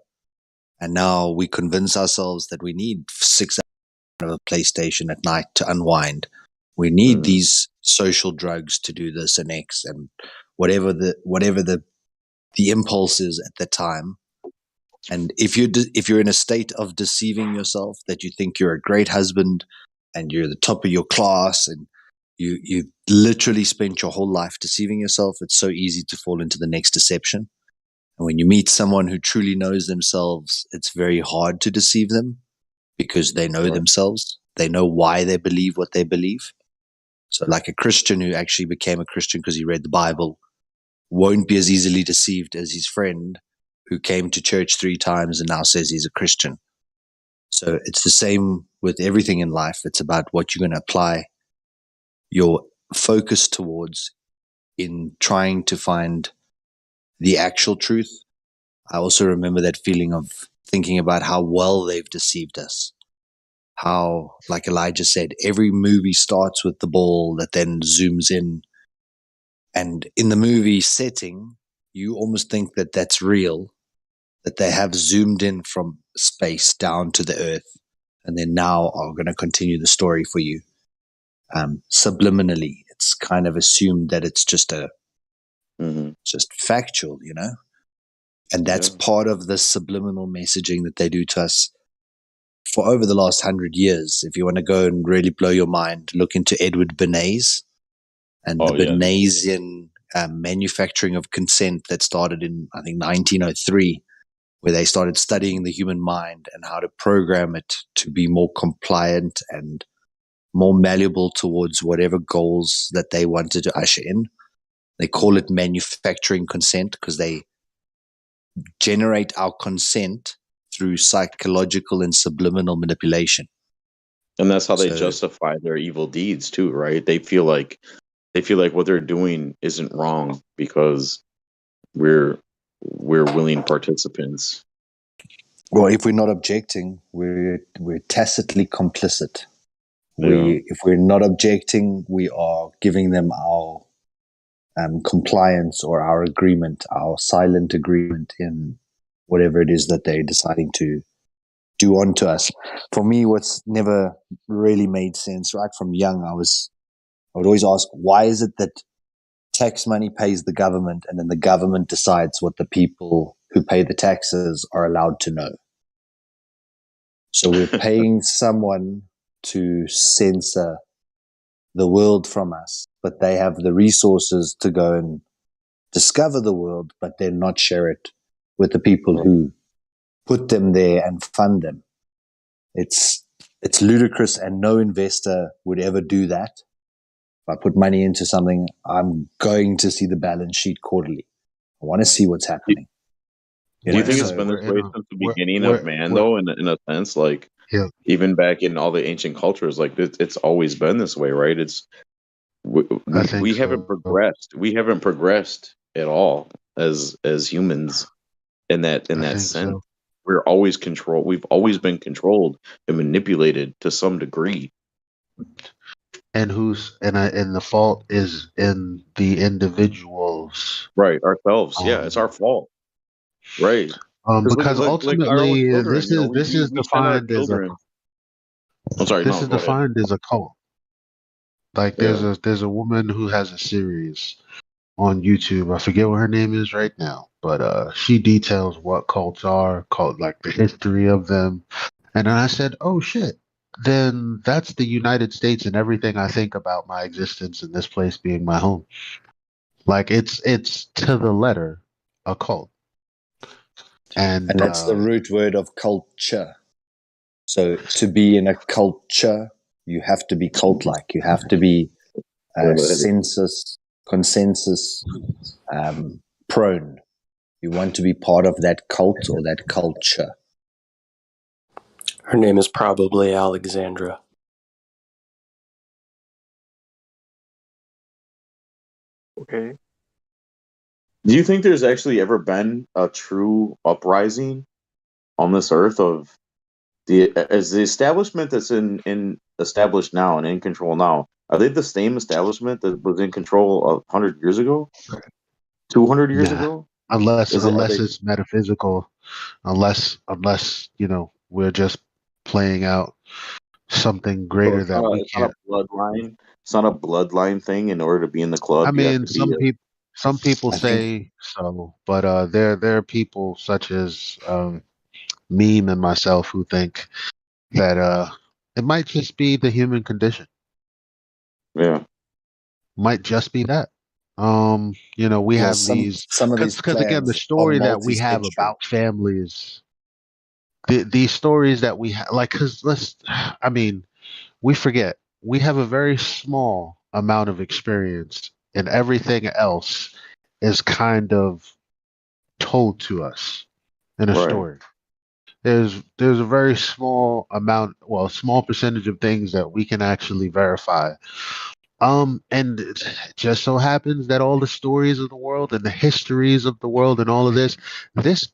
And now we convince ourselves that we need 6 hours of a PlayStation at night to unwind. We need these social drugs to do this and X and whatever the impulse is at the time. And if you're in a state of deceiving yourself that you think you're a great husband and you're the top of your class and you literally spent your whole life deceiving yourself, it's so easy to fall into the next deception. And when you meet someone who truly knows themselves, it's very hard to deceive them because they know themselves. They know why they believe what they believe. So like a Christian who actually became a Christian because he read the Bible won't be as easily deceived as his friend who came to church 3 times and now says he's a Christian. So it's the same with everything in life. It's about what you're going to apply your focus towards in trying to find the actual truth. I also remember that feeling of thinking about how well they've deceived us. How, like Elijah said, every movie starts with the ball that then zooms in. And in the movie setting, you almost think that that's real, that they have zoomed in from space down to the earth and then now are going to continue the story for you. Subliminally, it's kind of assumed that it's just just factual, you know? And that's part of the subliminal messaging that they do to us for over the last 100 years. If you want to go and really blow your mind, look into Edward Bernays and the Bernaysian manufacturing of consent that started in, I think, 1903, where they started studying the human mind and how to program it to be more compliant and more malleable towards whatever goals that they wanted to usher in. They call it manufacturing consent because they generate our consent through psychological and subliminal manipulation. And that's how they justify their evil deeds too, right? They feel like what they're doing isn't wrong because we're willing participants. Well, if we're not objecting, we're tacitly complicit. If we're not objecting, we are giving them our compliance or our agreement, our silent agreement in whatever it is that they're deciding to do onto us. For me, what's never really made sense, right from young, I would always ask, why is it that tax money pays the government and then the government decides what the people who pay the taxes are allowed to know? So we're paying someone to censor the world from us, but they have the resources to go and discover the world, but then not share it with the people who put them there and fund them. It's ludicrous, and no investor would ever do that. If I put money into something, I'm going to see the balance sheet quarterly. I want to see what's happening. Do you think it's been this way since the beginning of man, though, in a sense? Like, even back in all the ancient cultures, like it's always been this way, right? We haven't progressed. We haven't progressed at all as humans in that sense. So. We're always controlled. We've always been controlled and manipulated to some degree. And the fault is in the individuals, right? Ourselves. Yeah, it's our fault, right? Because ultimately, this is defined as a. I'm sorry. This is defined as a cult. Like there's a woman who has a series on YouTube. I forget what her name is right now, but she details what cults are, called like the history of them. And then I said, "Oh shit." Then that's the United States and everything I think about my existence in this place being my home. Like it's to the letter a cult. And that's the root word of culture. So to be in a culture, you have to be cult-like. You have to be consensus prone. You want to be part of that cult or that culture. Her name is probably Alexandra. Okay. Do you think there's actually ever been a true uprising on this earth of the establishment that's in established now and in control now? Are they the same establishment that was in control 100 years ago, 200 years Nah, ago? unless Is it? Are unless they? it's metaphysical, unless we're just playing out something So greater that we it's not can't. a bloodline. It's not a bloodline thing. In order to be in the I club, you have mean, to be. some people I think say so, but there are people such as Meme and myself who think that it might just be the human condition. Yeah. Might just be that. We well, have these some of these because again, the plans are story that we have multi-spectral. about families, these stories that we have, like, because I mean, we forget we have a very small amount of experience, and everything else is kind of told to us in a Right. story. There's a very small amount, well, small percentage of things that we can actually verify. And it just so happens that all the stories of the world and the histories of the world and all of this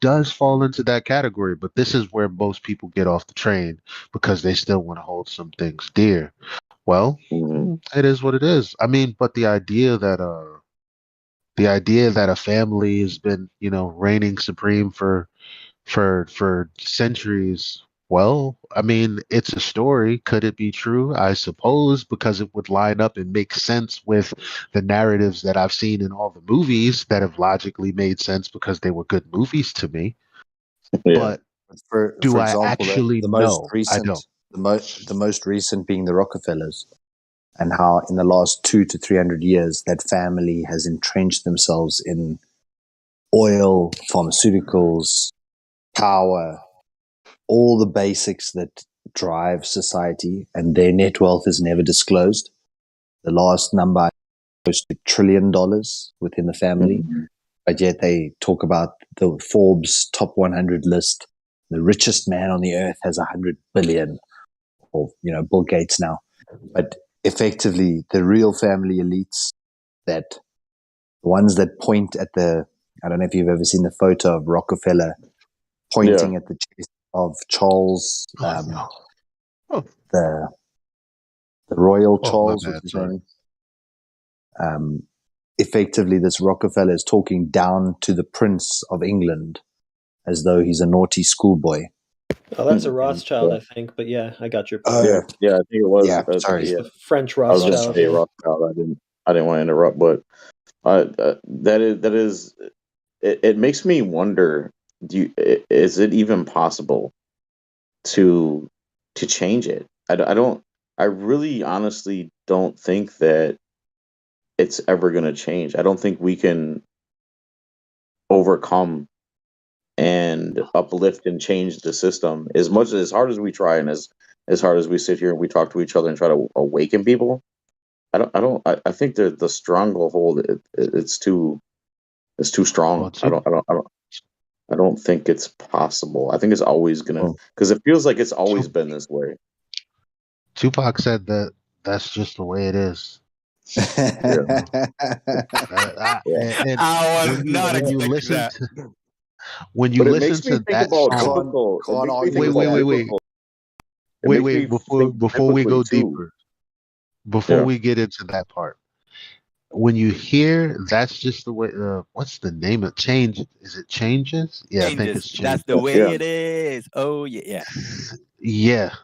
does fall into that category. But this is where most people get off the train because they still want to hold some things dear. Well, Mhm. it is what it is. I mean, but the idea that a family has been, reigning supreme for centuries. Well, I mean, it's a story. Could it be true? I suppose because it would line up and make sense with the narratives that I've seen in all the movies that have logically made sense because they were good movies to me. Yeah. But For do I example, actually the most know? I recent don't. the most recent being the Rockefellers, and how in the last 200 to 300 years that family has entrenched themselves in oil, pharmaceuticals, power, all the basics that drive society, and their net wealth is never disclosed. The last number close to $1 trillion within the family, Mhm. but yet they talk about the Forbes top 100 list. The richest man on the earth has 100 billion, or Bill Gates now. But effectively, the real family elites, that the ones that point at the, I don't know if you've ever seen the photo of Rockefeller Yeah. pointing at the chest of Charles, Oh, the Royal oh, my Charles, what's bad. his Sorry. name? Effectively, this Rockefeller is talking down to the Prince of England as though he's a naughty schoolboy. Oh, that's a Mhm. Rothschild, Yeah. I think. But yeah, I got your point. Yeah. Yeah. I think it was. Yeah, sorry. It's Yeah. the French I was going to Rothschild. say Yeah. Rothschild. I didn't want to interrupt, but that is. It makes me wonder. Is it even possible to change it? I don't. I really, honestly, don't think that it's ever going to change. I don't think we can overcome and uplift and change the system as hard as we try and as hard as we sit here and we talk to each other and try to awaken people. I think the stronghold it's too Well, strong. I don't think it's possible. I think it's always gonna, because it feels like it's always been this way. Tupac said that that's just the way it is. Yeah. Yeah. And I was when you not when you expecting listen that. to when you But it listen makes me to think that about song, biblical. It Can't makes me argue think wait, with wait, about wait, that. wait, biblical. It wait, makes wait, me think before we biblically go too. deeper, before Yeah. we get into that part, when you hear that's just the way. What's the name of change? Is it changes? Yeah, I think Changes. it's That's change. the way Yeah. it is. Oh yeah. Yeah.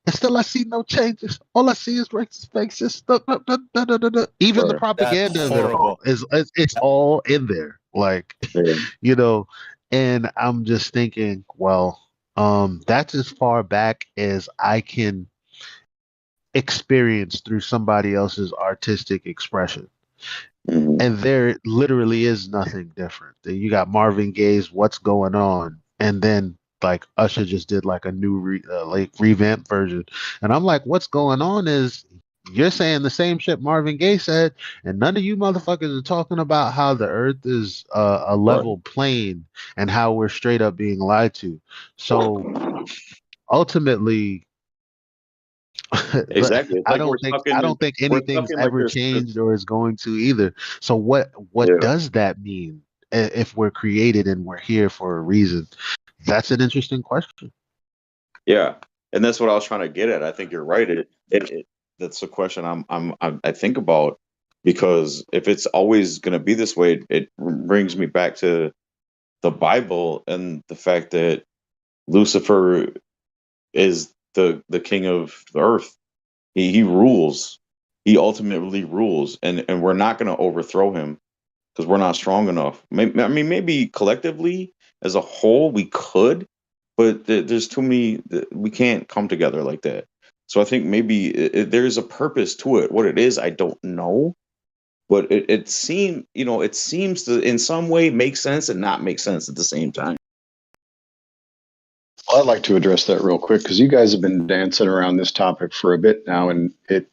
And still, I see no changes. All I see is racist faces. Even the Right. That's propaganda of it all horrible. is it's all in there. Like, Yeah. you know, and I'm just thinking, well, that's as far back as I can experience through somebody else's artistic expression. Mhm. And there literally is nothing different. You got Marvin Gaye's "What's Going On," and then like Usher just did like a new like revamped version, and I'm like, "What's going on?" Is you're saying the same shit Marvin Gaye said, and none of you motherfuckers are talking about how the Earth is a Right. level plane and how we're straight up being lied to. So ultimately, But Exactly. It's like we're stuck I in don't think we're stuck anything's in like ever this. changed or is going to either. So what Yeah. does that mean if we're created and we're here for a reason? That's an interesting question. Yeah, and that's what I was trying to get at. I think you're right. It that's the question I think about, because if it's always going to be this way, it brings me back to the Bible and the fact that Lucifer is the king of the earth. He rules. He ultimately rules, and we're not going to overthrow him because we're not strong enough. I mean, maybe collectively as a whole we could, but there's too many. We can't come together like that. So I think maybe there's a purpose to it. What it is, I don't know, but it seems to in some way make sense and not make sense at the same time. Well, I'd like to address that real quick because you guys have been dancing around this topic for a bit now, and it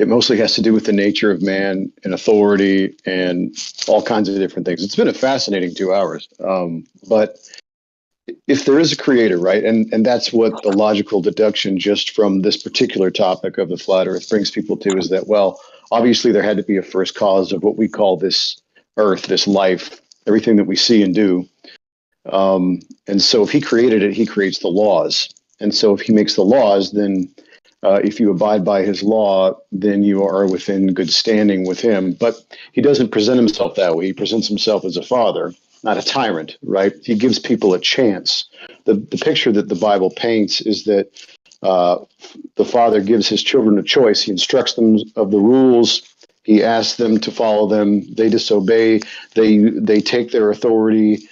mostly has to do with the nature of man and authority and all kinds of different things. It's been a fascinating 2 hours. But if there is a creator, right, and that's what the logical deduction just from this particular topic of the flat earth brings people to, is that, well, obviously there had to be a first cause of what we call this earth, this life, everything that we see and do. And so if he created it, he creates the laws. And so if he makes the laws, then if you abide by his law, then you are within good standing with him. But he doesn't present himself that way. He presents himself as a father, not a tyrant, right? He gives people a chance. The picture that the Bible paints is that the father gives his children a choice. He instructs them of the rules. He asks them to follow them. They disobey. They take their authority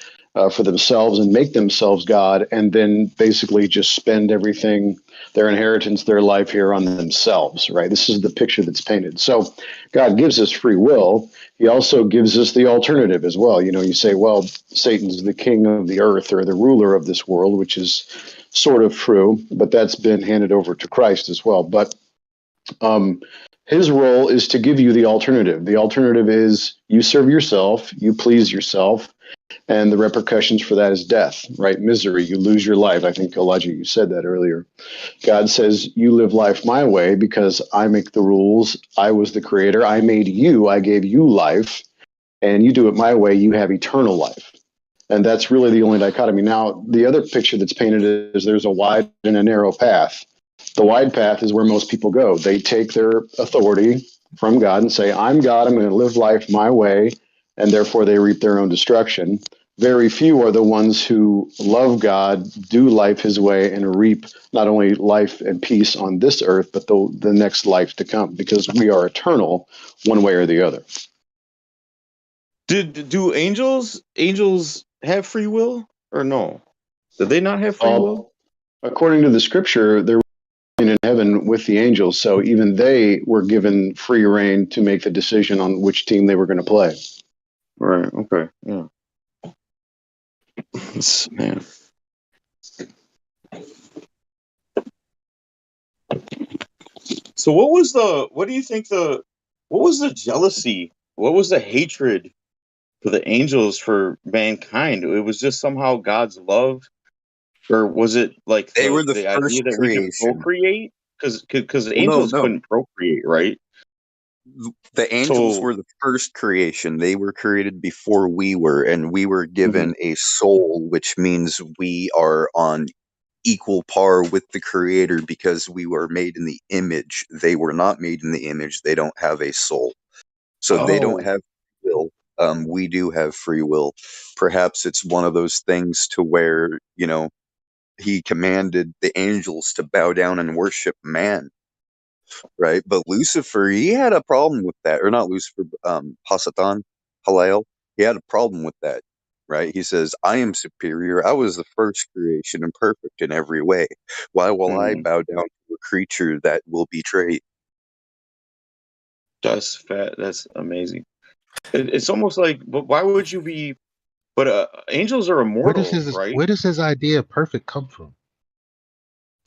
for themselves and make themselves God, and then basically just spend everything, their inheritance, their life here on themselves, right? This is the picture that's painted. So God gives us free will. He also gives us the alternative as well. You know, you say, well, Satan's the king of the earth or the ruler of this world, which is sort of true, but that's been handed over to Christ as well. But his role is to give you the alternative. The alternative is you serve yourself, you please yourself, and the repercussions for that is death, right? Misery. You lose your life. I think, Elijah, you said that earlier. God says, you live life my way because I make the rules. I was the creator. I made you. I gave you life. And you do it my way. You have eternal life. And that's really the only dichotomy. Now, the other picture that's painted is there's a wide and a narrow path. The wide path is where most people go. They take their authority from God and say, I'm God. I'm going to live life my way. And therefore, they reap their own destruction. Very few are the ones who love God, do life his way, and reap not only life and peace on this earth, but the next life to come, because we are eternal one way or the other. Do angels have free will or no? Do they not have free will? According to the scripture, they're in heaven with the angels, so even they were given free reign to make the decision on which team they were going to play. Right. Okay. Yeah. Man. So what do you think what was the jealousy? What was the hatred for the angels for mankind? It was just somehow God's love, or was it like They were the idea first that we could creation. procreate? Because Well, no, angels no. couldn't procreate, right? The angels So were the first creation. They were created before we were, and we were given a soul, which means we are on equal par with the creator because we were made in the image. They were not made in the image. They don't have a soul. So they don't oh have free will. We do have free will. Perhaps it's one of those things to where, he commanded the angels to bow down and worship man, right? But Lucifer, he had a problem with that, or not Lucifer, Hasatan, Halal. He had a problem with that, right? He says, I am superior. I was the first creation and perfect in every way. Why will I bow down to a creature that will betray? that's fat. That's amazing. It's almost like, but why would you be? But angels are immortal, right? Where does his idea of perfect come from?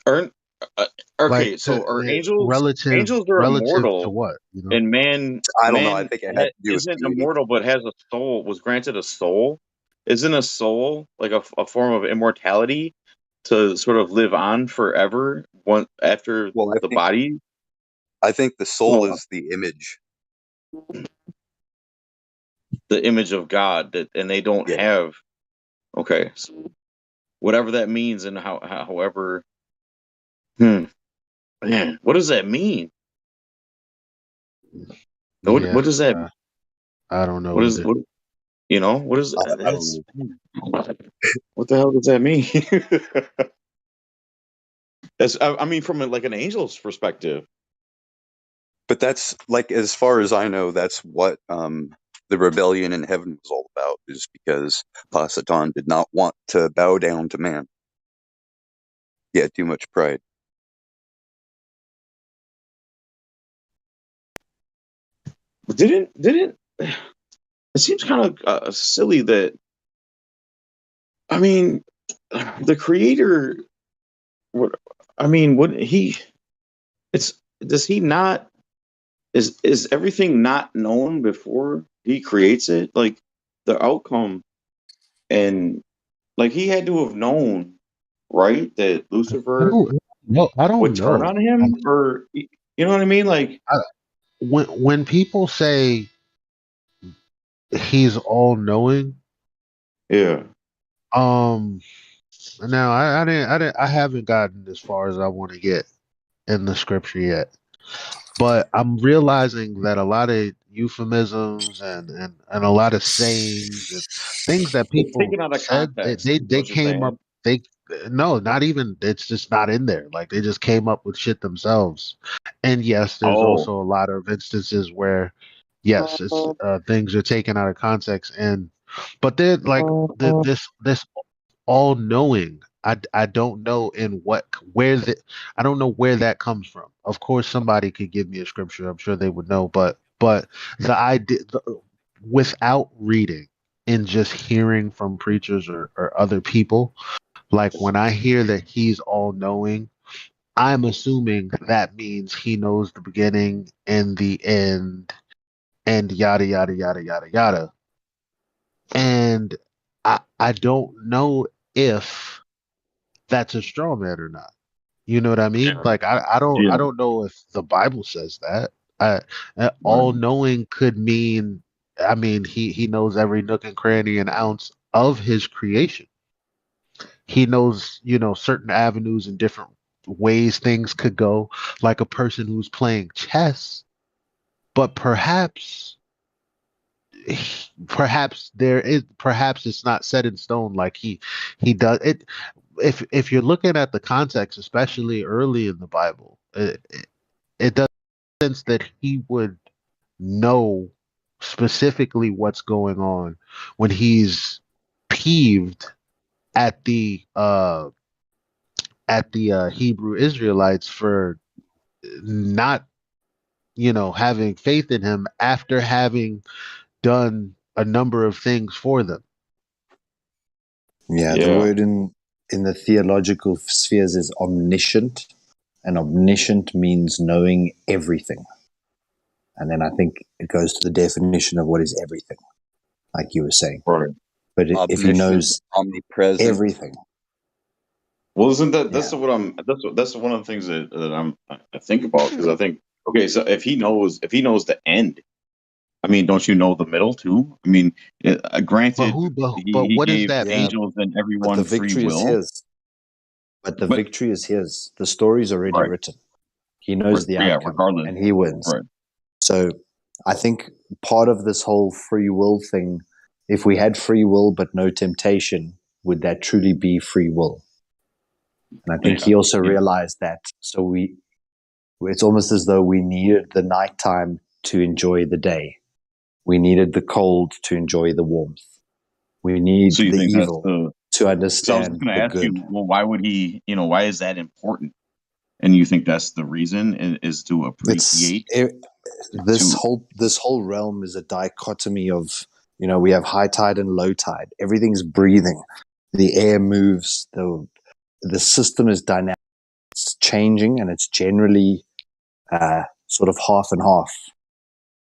Aren't Like okay? So are angels? relative Angels are to immortal, what? You know? and man I don't know. I man think it had to do with isn't beauty. immortal, but has a soul. Was granted a soul. Isn't a soul like a form of immortality? to sort of live on forever one after Well, the body? I think the soul Well, is the image. the image of God that, and they don't Yeah. have. Okay, so whatever that means, and however, man, what does that mean? Yeah, What does that? I don't know What is either. what? What is I that's? don't know. What the hell does that mean? That's, I mean, from like an angel's perspective. But that's like, as far as I know, that's what the rebellion in heaven was all about, is because Pasatan did not want to bow down to man. He had too much pride. Didn't it seems kind of silly that, I mean, the creator, what, I mean, would he, it's, does he not, is everything not known before he creates it? Like the outcome, and like he had to have known, right, that Lucifer I don't would turn know. on him, or you know what I mean? Like, When people say he's all knowing, yeah, um, now I haven't gotten as far as I want to get in the scripture yet. But I'm realizing that a lot of euphemisms and a lot of sayings and things that it's people taken out of said, context, is they what you're came up, saying. they no, not even, it's just not in there. Like they just came up with shit themselves. And yes, there's Oh, also a lot of instances where yes, it's things are taken out of context, and but they're like this all knowing. I don't know in what, where the, I don't know where that comes from. Of course, somebody could give me a scripture. I'm sure they would know, but the idea, without reading and just hearing from preachers or other people, like when I hear that he's all knowing, I'm assuming that means he knows the beginning and the end and yada yada yada yada yada. And I don't know if that's a straw man or not. You know what I mean? Like I yeah, don't know if the Bible says that. I, right. all knowing could mean, I mean, he knows every nook and cranny and ounce of his creation. He knows, certain avenues and different ways things could go, like a person who's playing chess. But perhaps there is, perhaps it's not set in stone, like he does it. If you're looking at the context, especially early in the Bible, it does sense that he would know specifically what's going on when he's peeved at the Hebrew Israelites for not, having faith in him after having done a number of things for them. Yeah, the Yeah, word in the theological spheres is omniscient, and omniscient means knowing everything. And then I think it goes to the definition of what is everything, like you were saying. right. But if he Omniscient, knows omnipresent. everything, Well, isn't that yeah, that's one of the things that I think about, because I think, okay, so if he knows the end, I mean, don't you know the middle too? I mean, But granted, who? But he what does gave that yeah, mean? angels and but the everyone free victory is will, his. But the but victory is his. The story's already right, written. He knows the yeah, outcome, regardless, and he wins. right, So I think part of this whole free will thing, if we had free will but no temptation, would that truly be free will? And I think yeah, he also yeah. realized that. So it's almost as though we needed the nighttime to enjoy the day. We needed the cold to enjoy the warmth. We need So you the think that's evil the? to So I was just understand going to the ask you, good. well, why would he? Why is that important? And you think that's the reason, is to It's appreciate, to this whole realm is a dichotomy of, we have high tide and low tide. Everything's breathing. The air moves. The system is dynamic. It's changing, and it's generally sort of half and half.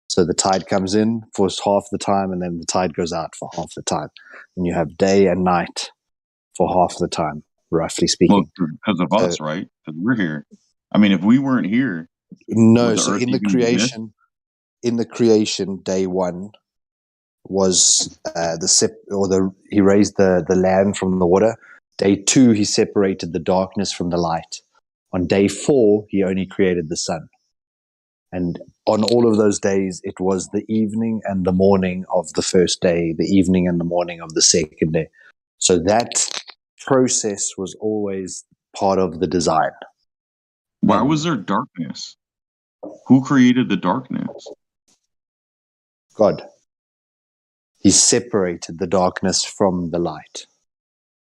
So the tide comes in for half the time, and then the tide goes out for half the time. And you have day and night for half the time. roughly Well, speaking. because of So us, right? Because we're here. I mean, if we weren't here, no, would the so Earth even exist? in the creation, day one was he raised the land from the water. Day two, he separated the darkness from the light. On day four, he only created the sun. And on all of those days, it was the evening and the morning of the first day, the evening and the morning of the second day. So that process was always part of the design. Why was there darkness? Who created the darkness? God. He separated the darkness from the light.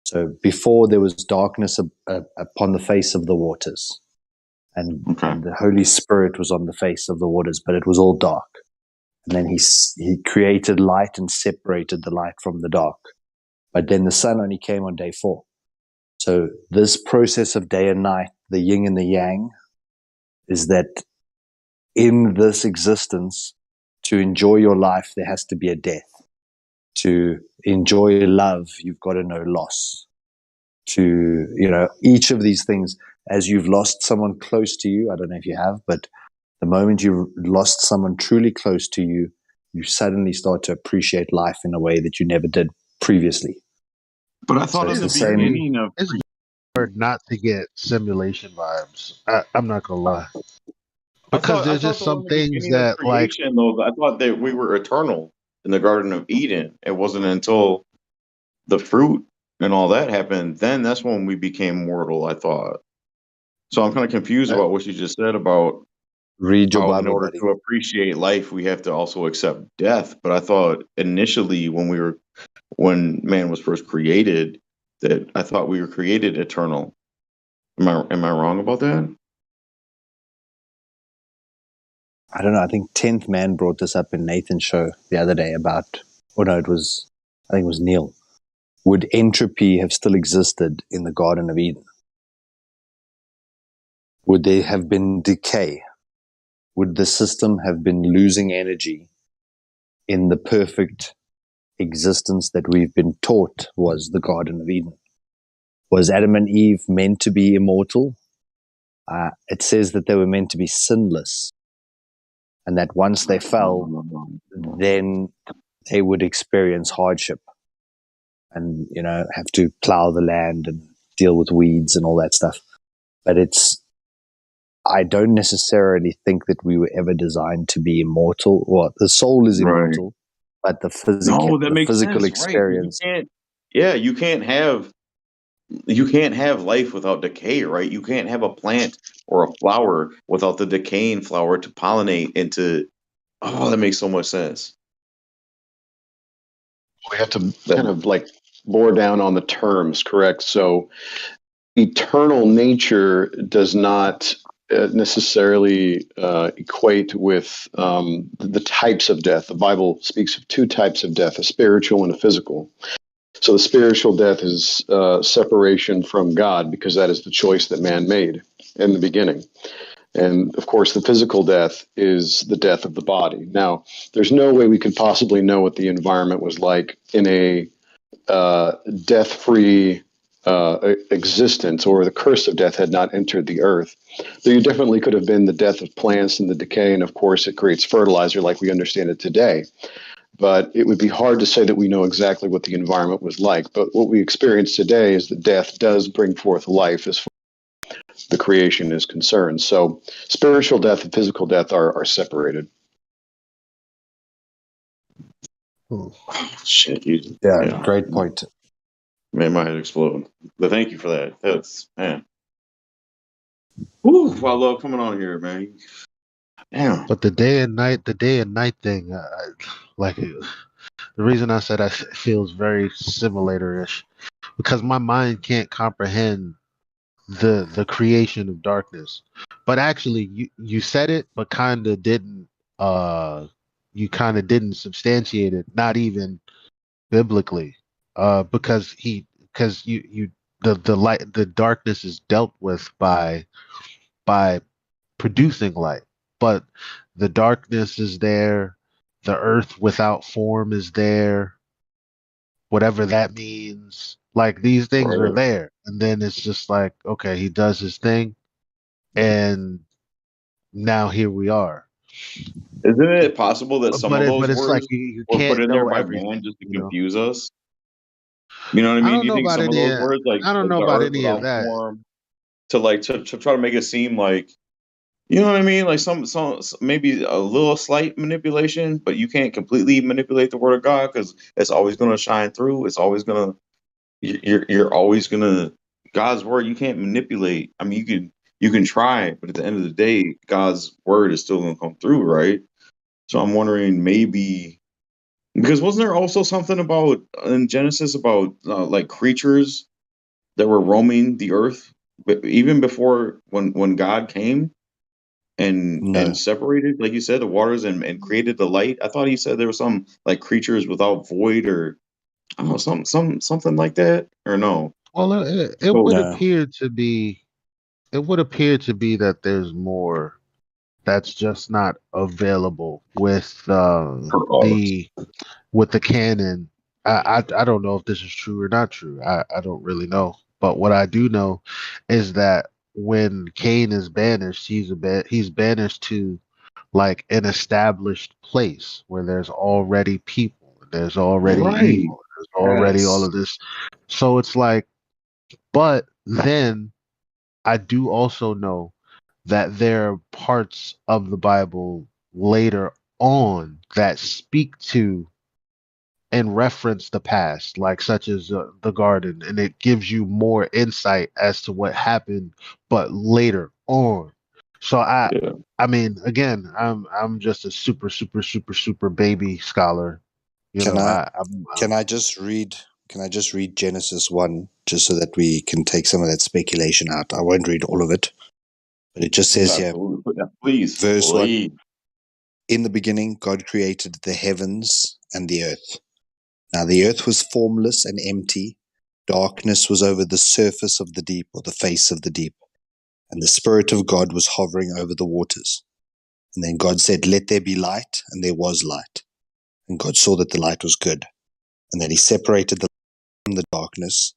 So before there was darkness upon the face of the waters, and the Holy Spirit was on the face of the waters, but it was all dark. And then he created light and separated the light from the dark. But then the sun only came on day four. So this process of day and night, the yin and the yang, is that in this existence, to enjoy your life, there has to be a death. To enjoy love, you've got to know loss. To, each of these things, as you've lost someone close to you, I don't know if you have, but the moment you've lost someone truly close to you, you suddenly start to appreciate life in a way that you never did previously. But I thought So in the it's beginning of it's hard not to get simulation vibes. I'm not gonna lie, because I there's thought just though in some the things beginning of that like creation though, I thought that we were eternal in the Garden of Eden. It wasn't until the fruit and all that happened, then that's when we became mortal, I thought. So I'm kind of confused about what you just said about read your how in Bible, order buddy. to appreciate life we have to also accept death. But I thought initially when man was first created, that I thought we were created eternal. Am I wrong about that? I don't know. I think 10th Man brought this up in Nathan's show the other day I think it was Neil. Would entropy have still existed in the Garden of Eden? Would there have been decay? Would the system have been losing energy in the perfect existence that we've been taught was the Garden of Eden? Was Adam and Eve meant to be immortal? It says that they were meant to be sinless, and that once they fell, then they would experience hardship and, have to plow the land and deal with weeds and all that stuff. But I don't necessarily think that we were ever designed to be immortal. Well, the soul is Right. immortal, but the No, that makes physical sense, right? 'Cause experience. you can't have life without decay, right? You can't have a plant or a flower without the decaying flower to pollinate into. Oh, that makes so much sense. We have to kind of like bore down on the terms, correct? So eternal nature does not necessarily equate with the types of death. The Bible speaks of two types of death, a spiritual and a physical. So the spiritual death is separation from God, because that is the choice that man made in the beginning. And of course, the physical death is the death of the body. Now, there's no way we could possibly know what the environment was like in a death-free existence, or the curse of death had not entered the earth. There definitely could have been the death of plants and the decay, and of course, it creates fertilizer like we understand it today. But it would be hard to say that we know exactly what the environment was like. But what we experience today is that death does bring forth life as far as the creation is concerned. So spiritual death and physical death are separated. Oh, shit, Yeah, great point. Man, my head explode. But thank you for that. That's, man. Woo, I love coming on here, man. Damn. But the day and night thing, the reason I said it feels very simulator-ish, because my mind can't comprehend the creation of darkness. But actually, you said it, but kind of didn't. You kind of didn't substantiate it, not even biblically, because you the light, the darkness is dealt with by producing light, but the darkness is there, the earth without form is there, whatever that means. Like these things are Right. there. and then it's just like, okay, he does his thing, and now here we are. Isn't it possible that some of But those it's like words you were put can't in there know by everything, man just to you know. confuse us? You know what I I mean? don't Do you know think about some of any. those words, I don't like know the about earth any of without that. form, to try to make it seem like, you know what I mean? Like maybe a little slight manipulation, but you can't completely manipulate the word of God because it's always going to shine through. It's always going to you're always going to God's word. You can't manipulate. I mean, you can try, but at the end of the day, God's word is still going to come through, right? So I'm wondering maybe because wasn't there also something about in Genesis about like creatures that were roaming the earth, but even before when God came and No. separated, like you said, the waters and created the light. I thought he said there were some like creatures without void or I don't know something like that or no. Well, it So would No. appear to be. It would appear to be that there's more that's just not available the with the canon. I don't know if this is true or not true. I don't really know. But what I do know is that when Cain is banished, he's banished to like an established place where there's already people, there's already right, evil, there's already all Yes. of this. So it's like, but then I do also know that there are parts of the Bible later on that speak to and reference the past, like such as the garden, and it gives you more insight as to what happened, but later on. So yeah, I mean, again, I'm just a super baby scholar. You Can know, I I'm can I just read Genesis 1 just so that we can take some of that speculation out? I won't read all of it. But it just says here, absolutely. Put that, please, verse 1, please. in the beginning God created the heavens and the earth. Now the earth was formless and empty. Darkness was over the surface of the deep, or the face of the deep. And the Spirit of God was hovering over the waters. And then God said, let there be light, and there was light. And God saw that the light was good. And then he separated the light from the darkness.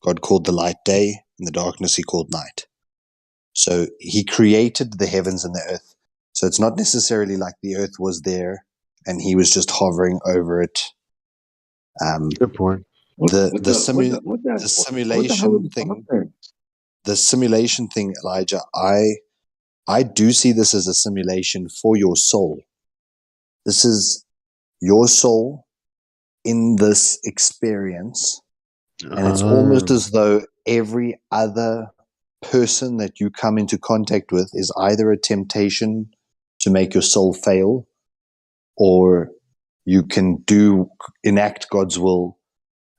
God called the light day, and the darkness he called night. So he created the heavens and the earth. So it's not necessarily like the earth was there and he was just hovering over it. good point. The What the hell simulation is thing, talking? Elijah, I do see this as a simulation for your soul. This is your soul in this experience. And it's almost Um, as though every other person that you come into contact with is either a temptation to make your soul fail, or you can enact God's will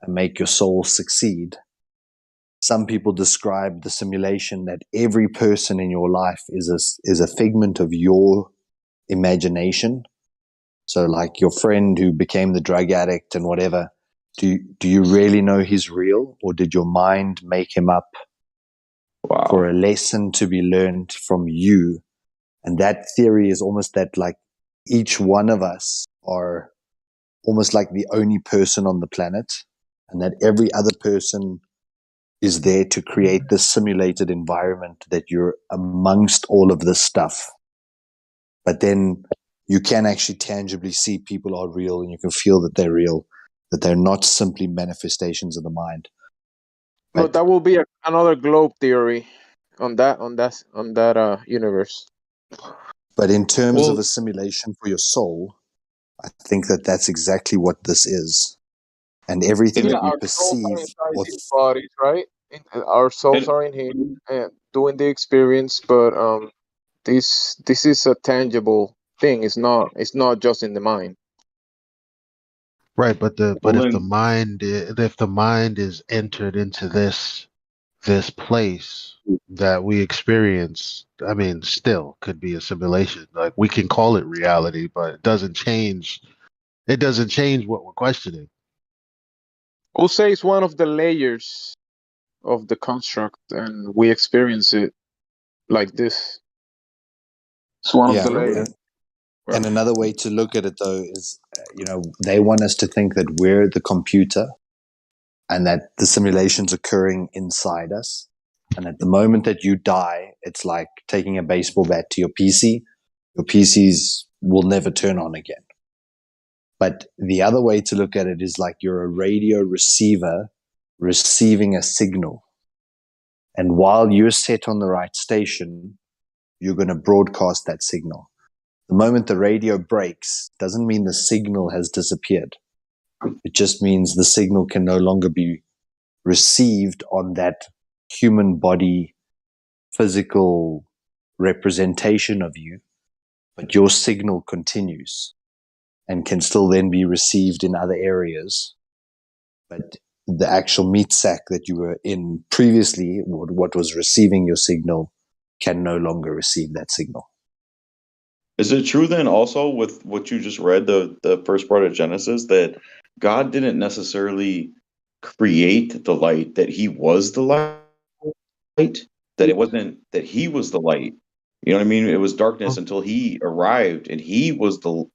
and make your soul succeed. Some people describe the simulation that every person in your life is a figment of your imagination. So like your friend who became the drug addict and whatever, do you really know he's real, or did your mind make him up for Wow. a lesson to be learned from you? And that theory is almost that like each one of us are almost like the only person on the planet, and that every other person is there to create this simulated environment that you're amongst all of this stuff. But then you can actually tangibly see people are real, and you can feel that they're real, that they're not simply manifestations of the mind. But that will be another globe theory on that universe. But in terms of well, a simulation for your soul, I think that that's exactly what this is. And everything Yeah, that we our souls are perceive, inside or these bodies, right? Our souls And are in here and doing the experience, but this is a tangible thing. It's not just in the mind. right, but well then, if the mind is entered into this place that we experience, I mean, still could be a simulation. Like we can call it reality, but it doesn't change what we're questioning. We'll say it's one of the layers of the construct, and we experience it like this. It's one of yeah. the layers. And another way to look at it, though, is, they want us to think that we're the computer and that the simulation's occurring inside us. And at the moment that you die, it's like taking a baseball bat to your PC. Your PCs will never turn on again. But the other way to look at it is like you're a radio receiver receiving a signal. And while you're set on the right station, you're going to broadcast that signal. The moment the radio breaks doesn't mean the signal has disappeared. It just means the signal can no longer be received on that human body physical representation of you, but your signal continues and can still then be received in other areas. But the actual meat sack that you were in previously, what was receiving your signal, can no longer receive that signal. Is it true then also with what you just read, the first part of Genesis, that God didn't necessarily create the light, that he was the light, that it wasn't that he was the light. You know what I mean? It was darkness until he arrived and he's the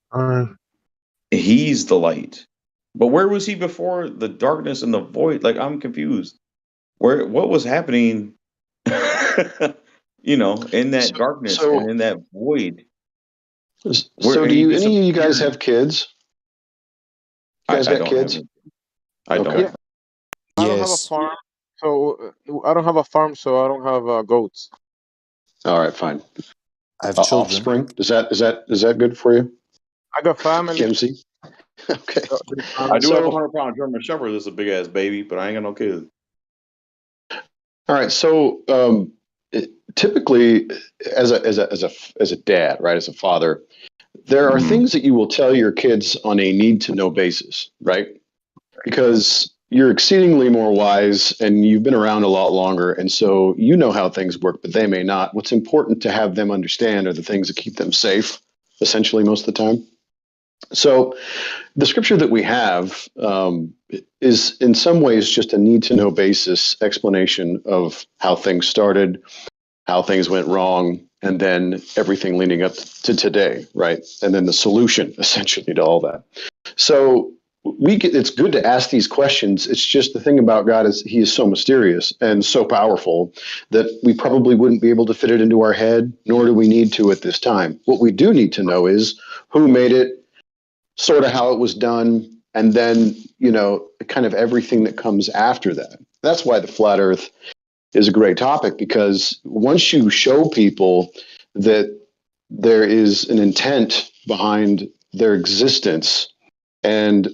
light. But where was he before the darkness and the void? Like, I'm confused. What was happening, in that darkness and in that void? So, do you any of you guys have kids? You guys got don't kids? have I don't. Okay. Yeah. I don't have a farm, so I don't have a farm, so I don't have goats. All right, fine. I have children. Offspring. Is that good for you? I got family. MC. Okay. I do have a 100-pound German Shepherd. That's a big ass baby, but I ain't got no kids. All right. So typically, as a dad, right, as a father, there are things that you will tell your kids on a need to know basis, right? Because you're exceedingly more wise and you've been around a lot longer, and so you know how things work, but they may not. What's important to have them understand are the things that keep them safe, essentially, most of the time. So the scripture that we have is in some ways just a need to know basis explanation of how things started, how things went wrong, and then everything leading up to today, right? And then the solution essentially to all that. So it's good to ask these questions. It's just the thing about God is he is so mysterious and so powerful that we probably wouldn't be able to fit it into our head, nor do we need to at this time. What we do need to know is who made it, sort of how it was done, and then, kind of everything that comes after that. That's why the flat earth is a great topic, because once you show people that there is an intent behind their existence and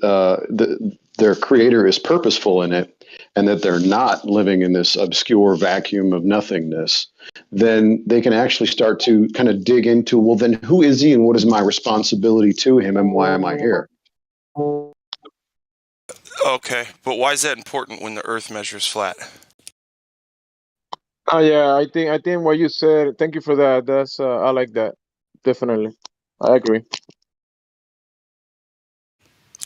their creator is purposeful in it, and that they're not living in this obscure vacuum of nothingness, then they can actually start to kind of dig into, well, then who is he and what is my responsibility to him and why am I here? Okay, but why is that important when the Earth measures flat? Oh yeah, I think what you said. Thank you for that. That's I like that. Definitely, I agree.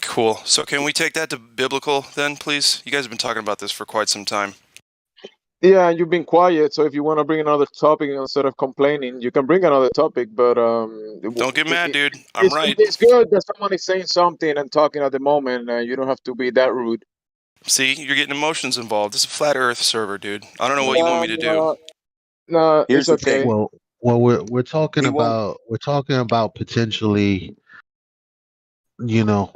Cool. So can we take that to biblical then, please? You guys have been talking about this for quite some time. Yeah, you've been quiet, so if you want to bring another topic instead of complaining, you can bring another topic. But don't get mad, dude. I'm right. It's good that someone is saying something and talking at the moment. You don't have to be that rude. See, you're getting emotions involved. This is a flat Earth server, dude. I don't know what you want me to do. No, Here's it's the okay. thing. Well, we're talking about potentially,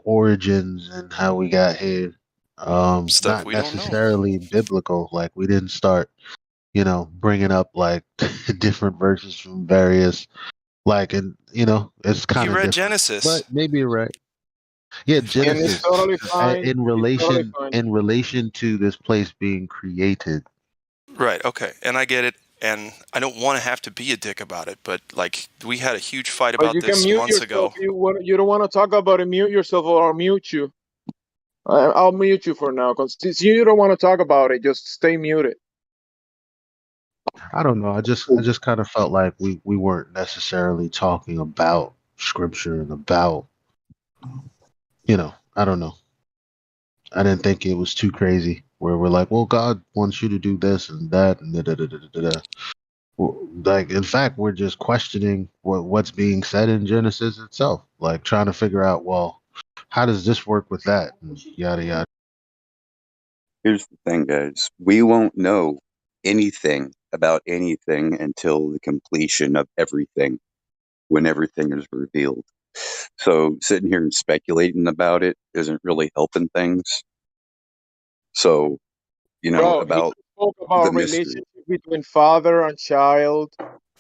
origins and how we got here. Stuff Not we don't know. necessarily biblical. Like we didn't start, bringing up like different verses from various, and it's kind of You read different. Genesis, but maybe you're right. Yeah, And Genesis. it's totally fine. In relation to this place being created. right? Okay, and I get it, and I don't want to have to be a dick about it, but like we had a huge fight But about you can this mute months yourself. ago. You don't want to talk about it. Mute yourself, or I'll mute you. I'll mute you for now, because since you don't want to talk about it, just stay muted. I don't know. I just kind of felt like we weren't necessarily talking about scripture and about, I don't know. I didn't think it was too crazy where we're like, well, God wants you to do this and that and da da da da da da. Well, like, in fact, we're just questioning what's being said in Genesis itself, like trying to figure out, well, how does this work with that, and yada yada. Here's the thing, guys. We won't know anything about anything until the completion of everything, when everything is revealed. So sitting here and speculating about it isn't really helping things. So, Bro, he about spoke the about mystery. relationship between father and child,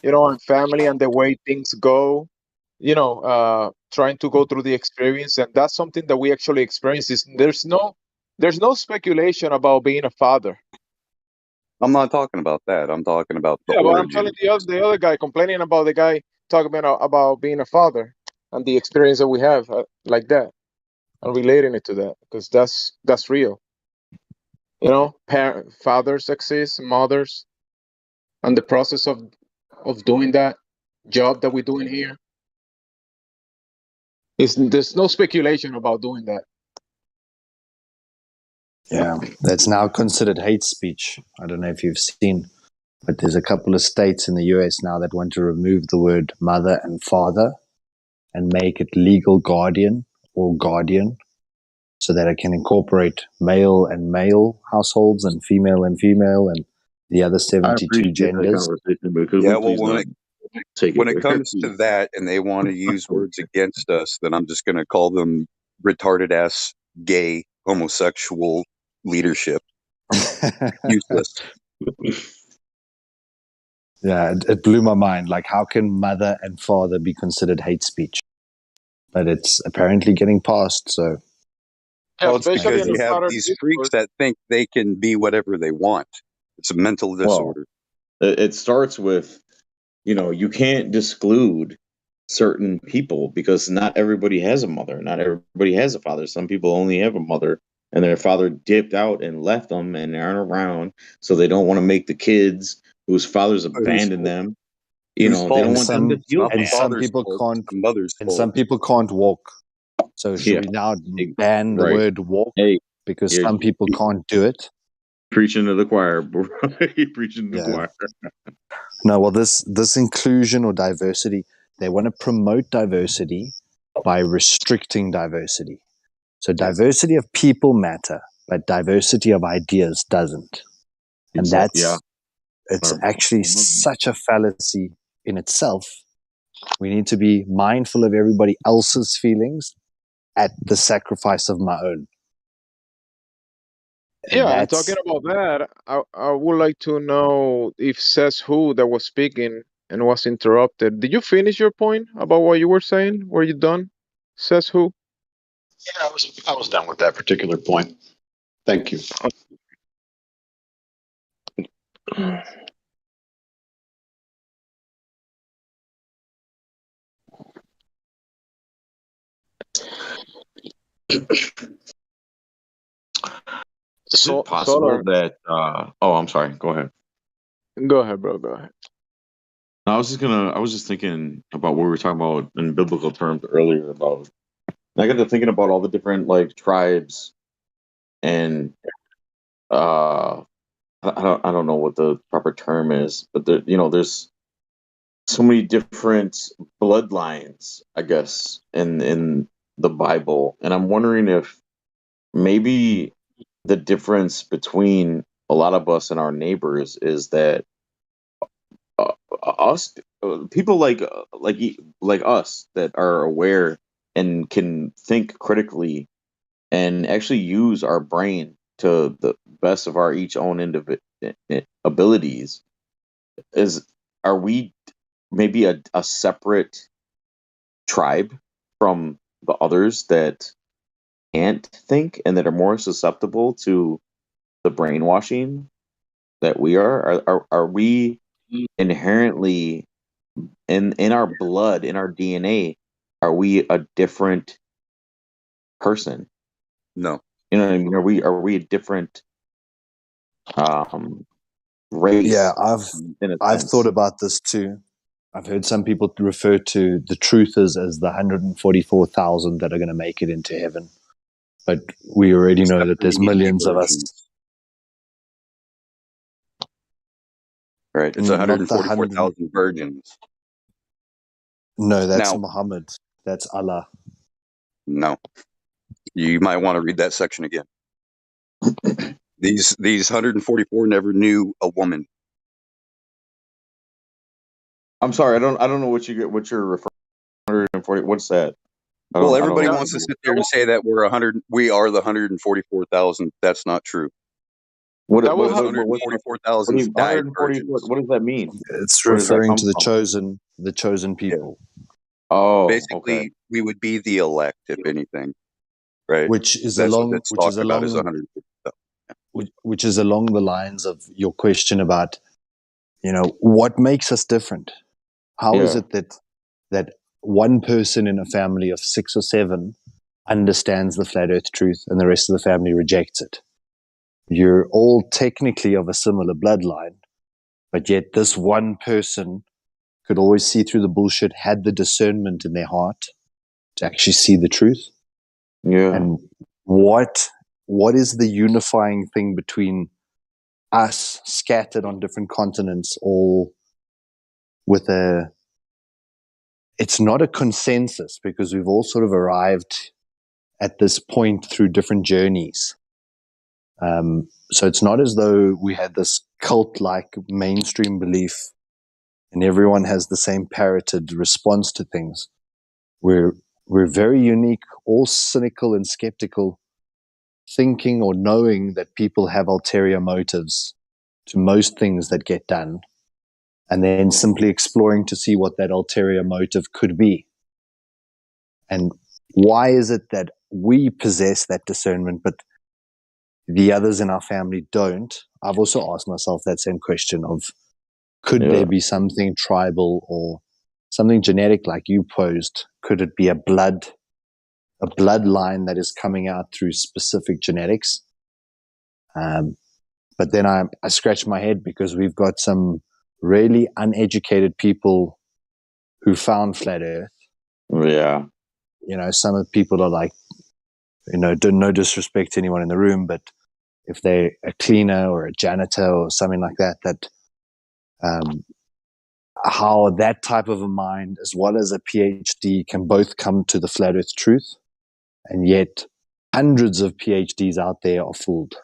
and family and the way things go. Trying to go through the experience, and that's something that we actually experience. There's no speculation about being a father. I'm not talking about that. I'm talking about the Yeah, but I'm origin. telling the other guy complaining about the guy talking about being a father and the experience that we have like that and relating it to that because that's real. Fathers exist, mothers, and the process of doing that job that we're doing here is there's no speculation about doing that. Yeah, that's now considered hate speech. I don't know if you've seen, but there's a couple of states in the US now that want to remove the word mother and father and make it legal guardian or guardian so that it can incorporate male and male households and female and the other I 72 appreciate that genders. conversation, but could Yeah, we well, please not take it when it there? comes to that and they want to use words against us, then I'm just going to call them retarded ass gay homosexual leadership. Useless. Yeah, it blew my mind. Like, how can mother and father be considered hate speech? But it's apparently getting passed. So, Yeah, Well, it's especially because in the you have modern these freaks discourse. that think they can be whatever they want. It's a mental Well, disorder. it starts with, you can't exclude certain people because not everybody has a mother, not everybody has a father. Some people only have a mother, and their father dipped out and left them, and they aren't around, so they don't want to make the kids whose fathers Whose abandoned fault? them. Whose They fault don't and want is it? them to some It's feel not the and bad. some father's people fault. It's can't the mother's and fault. some people can't walk. So, should Yeah, we now ban the right. word walk Hey, because you're some people can't do it? preaching to the choir, bro. You're preaching to the Yeah. choir. No, well, this inclusion or diversity, they want to promote diversity by restricting diversity. So Yeah. diversity of people matter, but diversity of ideas doesn't. And Yeah. it's actually such a fallacy in itself. We need to be mindful of everybody else's feelings at the sacrifice of my own. And Yeah, and talking that's about that, I would like to know if says who that was speaking and was interrupted. Did you finish your point about what you were saying? Were you done? Says who? Yeah, I was done with that particular point. Thank you. Is it Solar. possible that I'm sorry, go ahead. Go ahead, bro. Go ahead. I was just thinking about what we were talking about in biblical terms earlier about, and I got to thinking about all the different like tribes and I don't know what the proper term is, but there's so many different bloodlines, I guess, in the Bible, and I'm wondering if maybe the difference between a lot of us and our neighbors is that us people like us that are aware and can think critically and actually use our brain to the best of our each own abilities is are we maybe a separate tribe from the others that can't think and that are more susceptible to the brainwashing that we are? Are we inherently in our blood, in our DNA, are we a different person? No. You know what I mean? Are we a different yeah, race in a I've thought sense? about this too. I've heard some people refer to the truthers as the 144,000 that are going to make it into heaven. But we already know Except that for there's the indie millions of us. versions. Right. It's Not the 100. 144,000 virgins. No, that's Now, Muhammad. That's Allah. no. You might want to read that section again. These 144 never knew a woman. I'm sorry, I don't know what you're referring to. 140. What's that? Well, I everybody don't wants to know. sit there and say that we're 100. We are the 144,000. That's not true. What That what was what, how, what, what, what 144,000 do you, died 144? virgins. What does that mean? It's Where does that referring come to the from? chosen Yeah. people, Oh, okay. Basically, we would be the elect, if anything, right? which is That's what along that's talked about is 100. which is along the lines of your question about, what makes us different. How is Yeah. it that one person in a family of 6 or 7 understands the flat earth truth and the rest of the family rejects it? You're all technically of a similar bloodline, but yet this one person could always see through the bullshit, had the discernment in their heart to actually see the truth. Yeah. And what is the unifying thing between us scattered on different continents, all with it's not a consensus, because we've all sort of arrived at this point through different journeys. So it's not as though we had this cult-like mainstream belief and everyone has the same parroted response to things. We're very unique, all cynical and skeptical, thinking or knowing that people have ulterior motives to most things that get done, and then simply exploring to see what that ulterior motive could be. And why is it that we possess that discernment, but the others in our family don't? I've also asked myself that same question of, could there be something tribal or something genetic like you posed? Could it be a bloodline that is coming out through specific genetics? But then I scratch my head, because we've got some really uneducated people who found flat earth. Yeah. Some of the people are like, no disrespect to anyone in the room, but if they're a cleaner or a janitor or something like that, how that type of a mind, as well as a PhD, can both come to the flat earth truth, and yet hundreds of PhDs out there are fooled.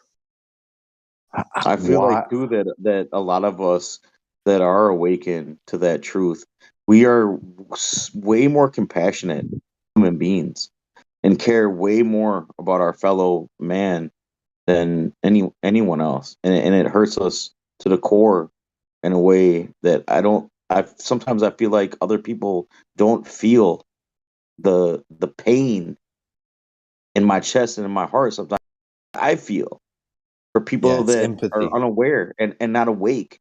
I feel Why? like too that a lot of us that are awakened to that truth, we are way more compassionate human beings and care way more about our fellow man than anyone else, and it hurts us to the core in a way that I sometimes I feel like other people don't feel the pain in my chest and in my heart. Sometimes I feel for Yeah, people it's that are empathy. unaware and not awake,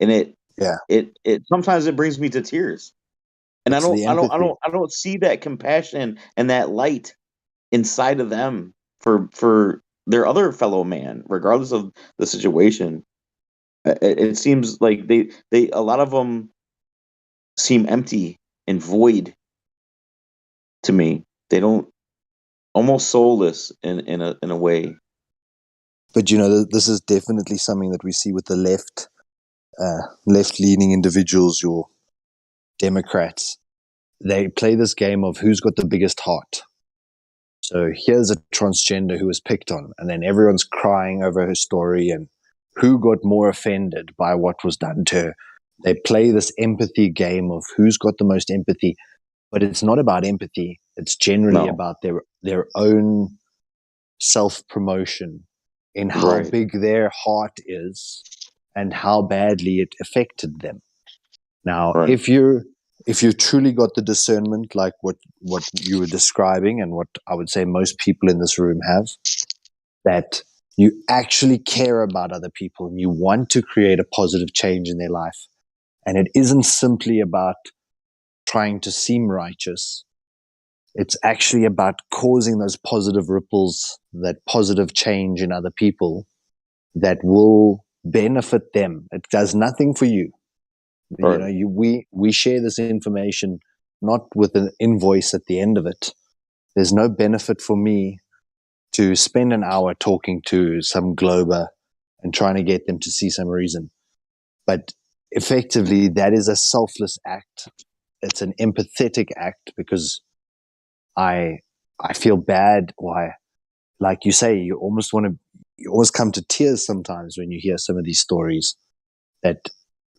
and Yeah, it sometimes it brings me to tears, and it's the empathy. I don't see that compassion and that light inside of them for their other fellow man, regardless of the situation. It seems like they a lot of them seem empty and void to me. They don't, almost soulless in a way. But this is definitely something that we see with the left-leaning individuals, your Democrats. They play this game of who's got the biggest heart. So here's a transgender who was picked on, and then everyone's crying over her story and who got more offended by what was done to her. They play this empathy game of who's got the most empathy, but it's not about empathy. It's generally No. about their own self-promotion in how Right. big their heart is and how badly it affected them. Now, Right. if you truly got the discernment like what you were describing, and what I would say most people in this room have, that you actually care about other people and you want to create a positive change in their life, and it isn't simply about trying to seem righteous, it's actually about causing those positive ripples, that positive change in other people that will benefit them. It does nothing for you. Right. We share this information not with an invoice at the end of it. There's no benefit for me to spend an hour talking to some glober and trying to get them to see some reason. But effectively, that is a selfless act. It's an empathetic act, because I feel bad. Why? Like you say, you almost want to you always come to tears sometimes when you hear some of these stories that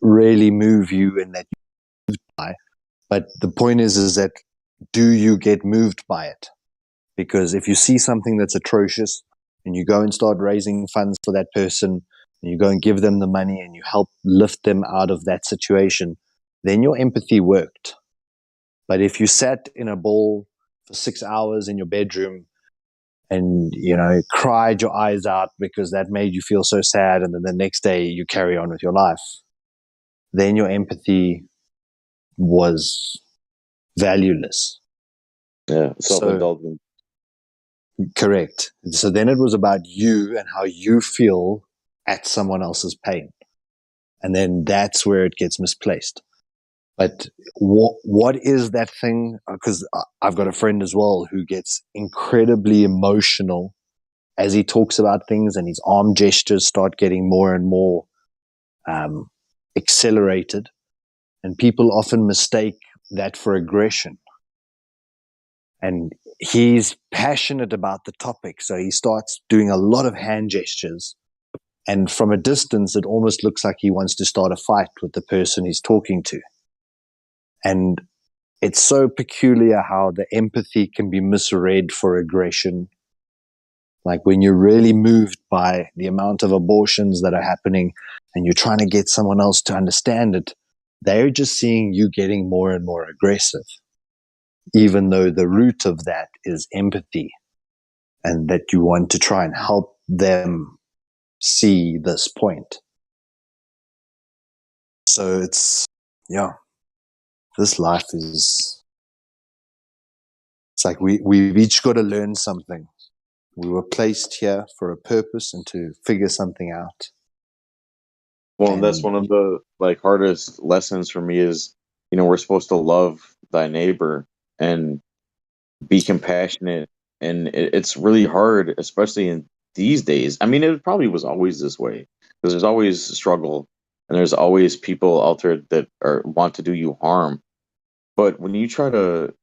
really move you and that you moved by. But the point is that do you get moved by it? Because if you see something that's atrocious and you go and start raising funds for that person and you go and give them the money and you help lift them out of that situation, then your empathy worked. But if you sat in a ball for 6 hours in your bedroom and, cried your eyes out because that made you feel so sad, and then the next day you carry on with your life, then your empathy was valueless. Yeah, self-indulgent. Correct. So then it was about you and how you feel at someone else's pain. And then that's where it gets misplaced. But what is that thing? Because I've got a friend as well who gets incredibly emotional as he talks about things, and his arm gestures start getting more and more accelerated. And people often mistake that for aggression. And he's passionate about the topic, so he starts doing a lot of hand gestures. And from a distance, it almost looks like he wants to start a fight with the person he's talking to. And it's so peculiar how the empathy can be misread for aggression. Like when you're really moved by the amount of abortions that are happening and you're trying to get someone else to understand it, they're just seeing you getting more and more aggressive, even though the root of that is empathy and that you want to try and help them see this point. So this life is, it's like we've each got to learn something. We were placed here for a purpose and to figure something out. Well, and that's one of the hardest lessons for me is, we're supposed to love thy neighbor and be compassionate. And it's really hard, especially in these days. I mean, it probably was always this way because there's always struggle and there's always people out there that want to do you harm. But when you try to,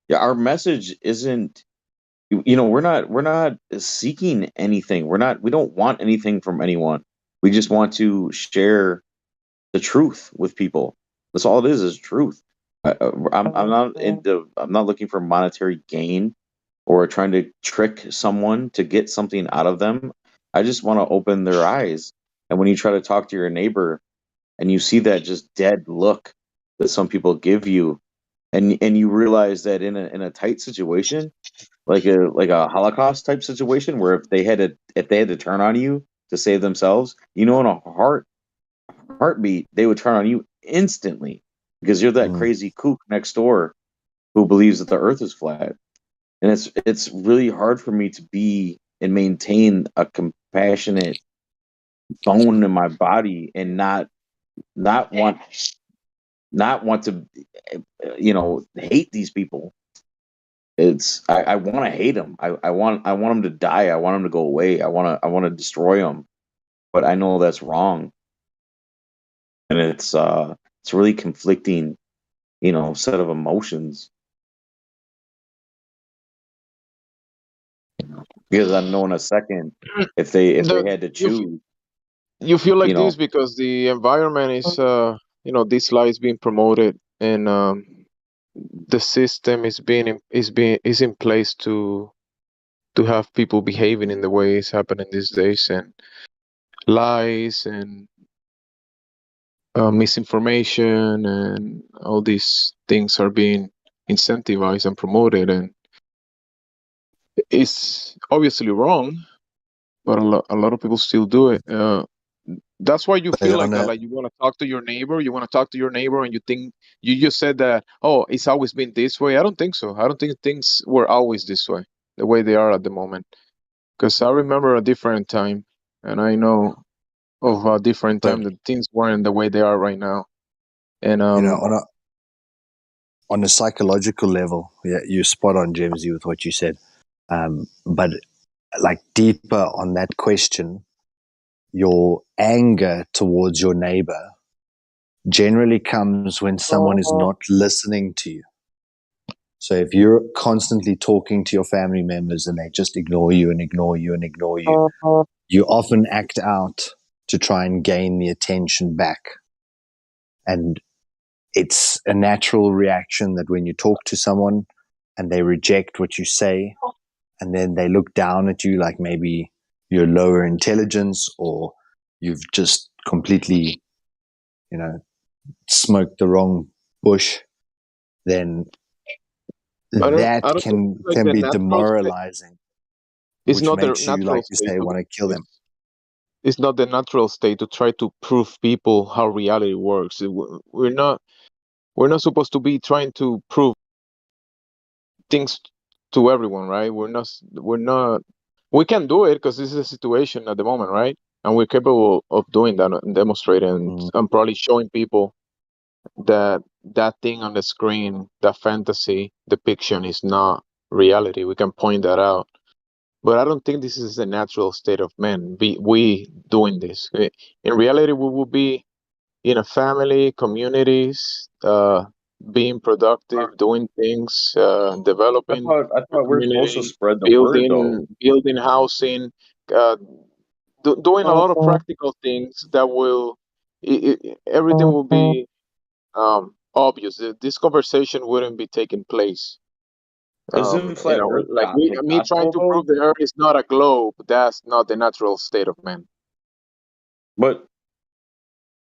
yeah, our message isn't, we're not seeking anything. We don't want anything from anyone. We just want to share the truth with people. That's all it is truth. I'm not looking for monetary gain or trying to trick someone to get something out of them. I just want to open their eyes. And when you try to talk to your neighbor and you see that just dead look that some people give you, and you realize that in a tight situation, like a Holocaust type situation, where if they had to turn on you to save themselves, in a heartbeat, they would turn on you instantly because you're that crazy kook next door who believes that the earth is flat. And it's really hard for me to be and maintain a compassionate bone in my body and not want to hate these people. I want to hate them. I want them to die. I want them to go away. I want to destroy them. But I know that's wrong. And it's really conflicting, set of emotions. Because I know in a second, if they had to choose, you feel like you know, this because the environment is this lie is being promoted, and the system is in place to have people behaving in the way it's happening these days, and lies and misinformation and all these things are being incentivized and promoted, and it's obviously wrong, but a lot of people still do it. That's why you feel like that, like you want to talk to your neighbor, and you think you just said that, oh, it's always been this way. I don't think so. I don't think things were always this way, the way they are at the moment. Because I remember a different time, and I know of a different time that things weren't the way they are right now. And on a psychological level, yeah, you're spot on, Jamesy, with what you said. But like deeper on that question, your anger towards your neighbor generally comes when someone is not listening to you. So if you're constantly talking to your family members and they just ignore you and ignore you and ignore you, you often act out to try and gain the attention back. And it's a natural reaction that when you talk to someone and they reject what you say, and then they look down at you like maybe you're lower intelligence or you've just completely, smoked the wrong bush, then I that don't think can it's like can the be natural state. demoralizing, It's which not the makes you, natural like you state say, to. want to kill them. It's not the natural state to try to prove people how reality works. We're not supposed to be trying to prove things to everyone, right? We're not. We can do it because this is a situation at the moment, right? And we're capable of doing that and demonstrating and probably showing people that that thing on the screen, that fantasy depiction, is not reality. We can point that out. But I don't think this is the natural state of men. We doing this. In reality, we will be in a family, communities, being productive, doing things, developing a I thought we're supposed to community, spread the word though. building housing, uh, doing a lot of practical things that will. Everything will be obvious. This conversation wouldn't be taking place. Isn't flat Earth Like like me trying gospel to prove though? the Earth is not a globe. That's not the natural state of man. But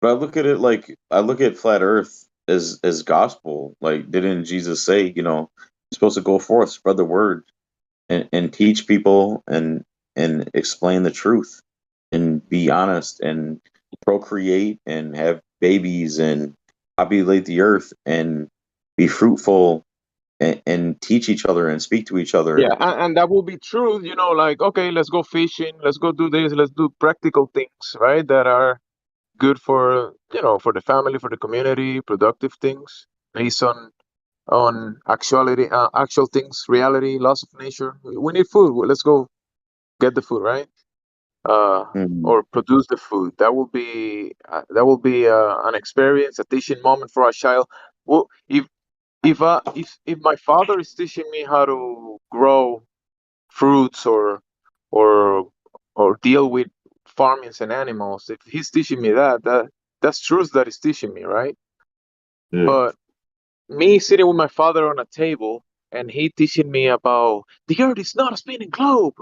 I look at it like I look at flat Earth as gospel. Like, didn't Jesus say, you're supposed to go forth, spread the word, and teach people and explain the truth and be honest and procreate and have babies and populate the earth and be fruitful and teach each other and speak to each Yeah, other. and that will be true. Like, okay, let's go fishing, let's go do this, let's do practical things, right? That are good for for the family, for the community, productive things based on actual things, reality, loss of nature. We need food. Well, let's go get the food, right? Mhm. Or produce the food. That will be an experience, a teaching moment for a child. Well, if my father is teaching me how to grow fruits or or deal with farmings and animals, if he's teaching me that's truth that he's teaching me, right? Yeah. But me sitting with my father on a table and he teaching me about the earth is not a spinning globe,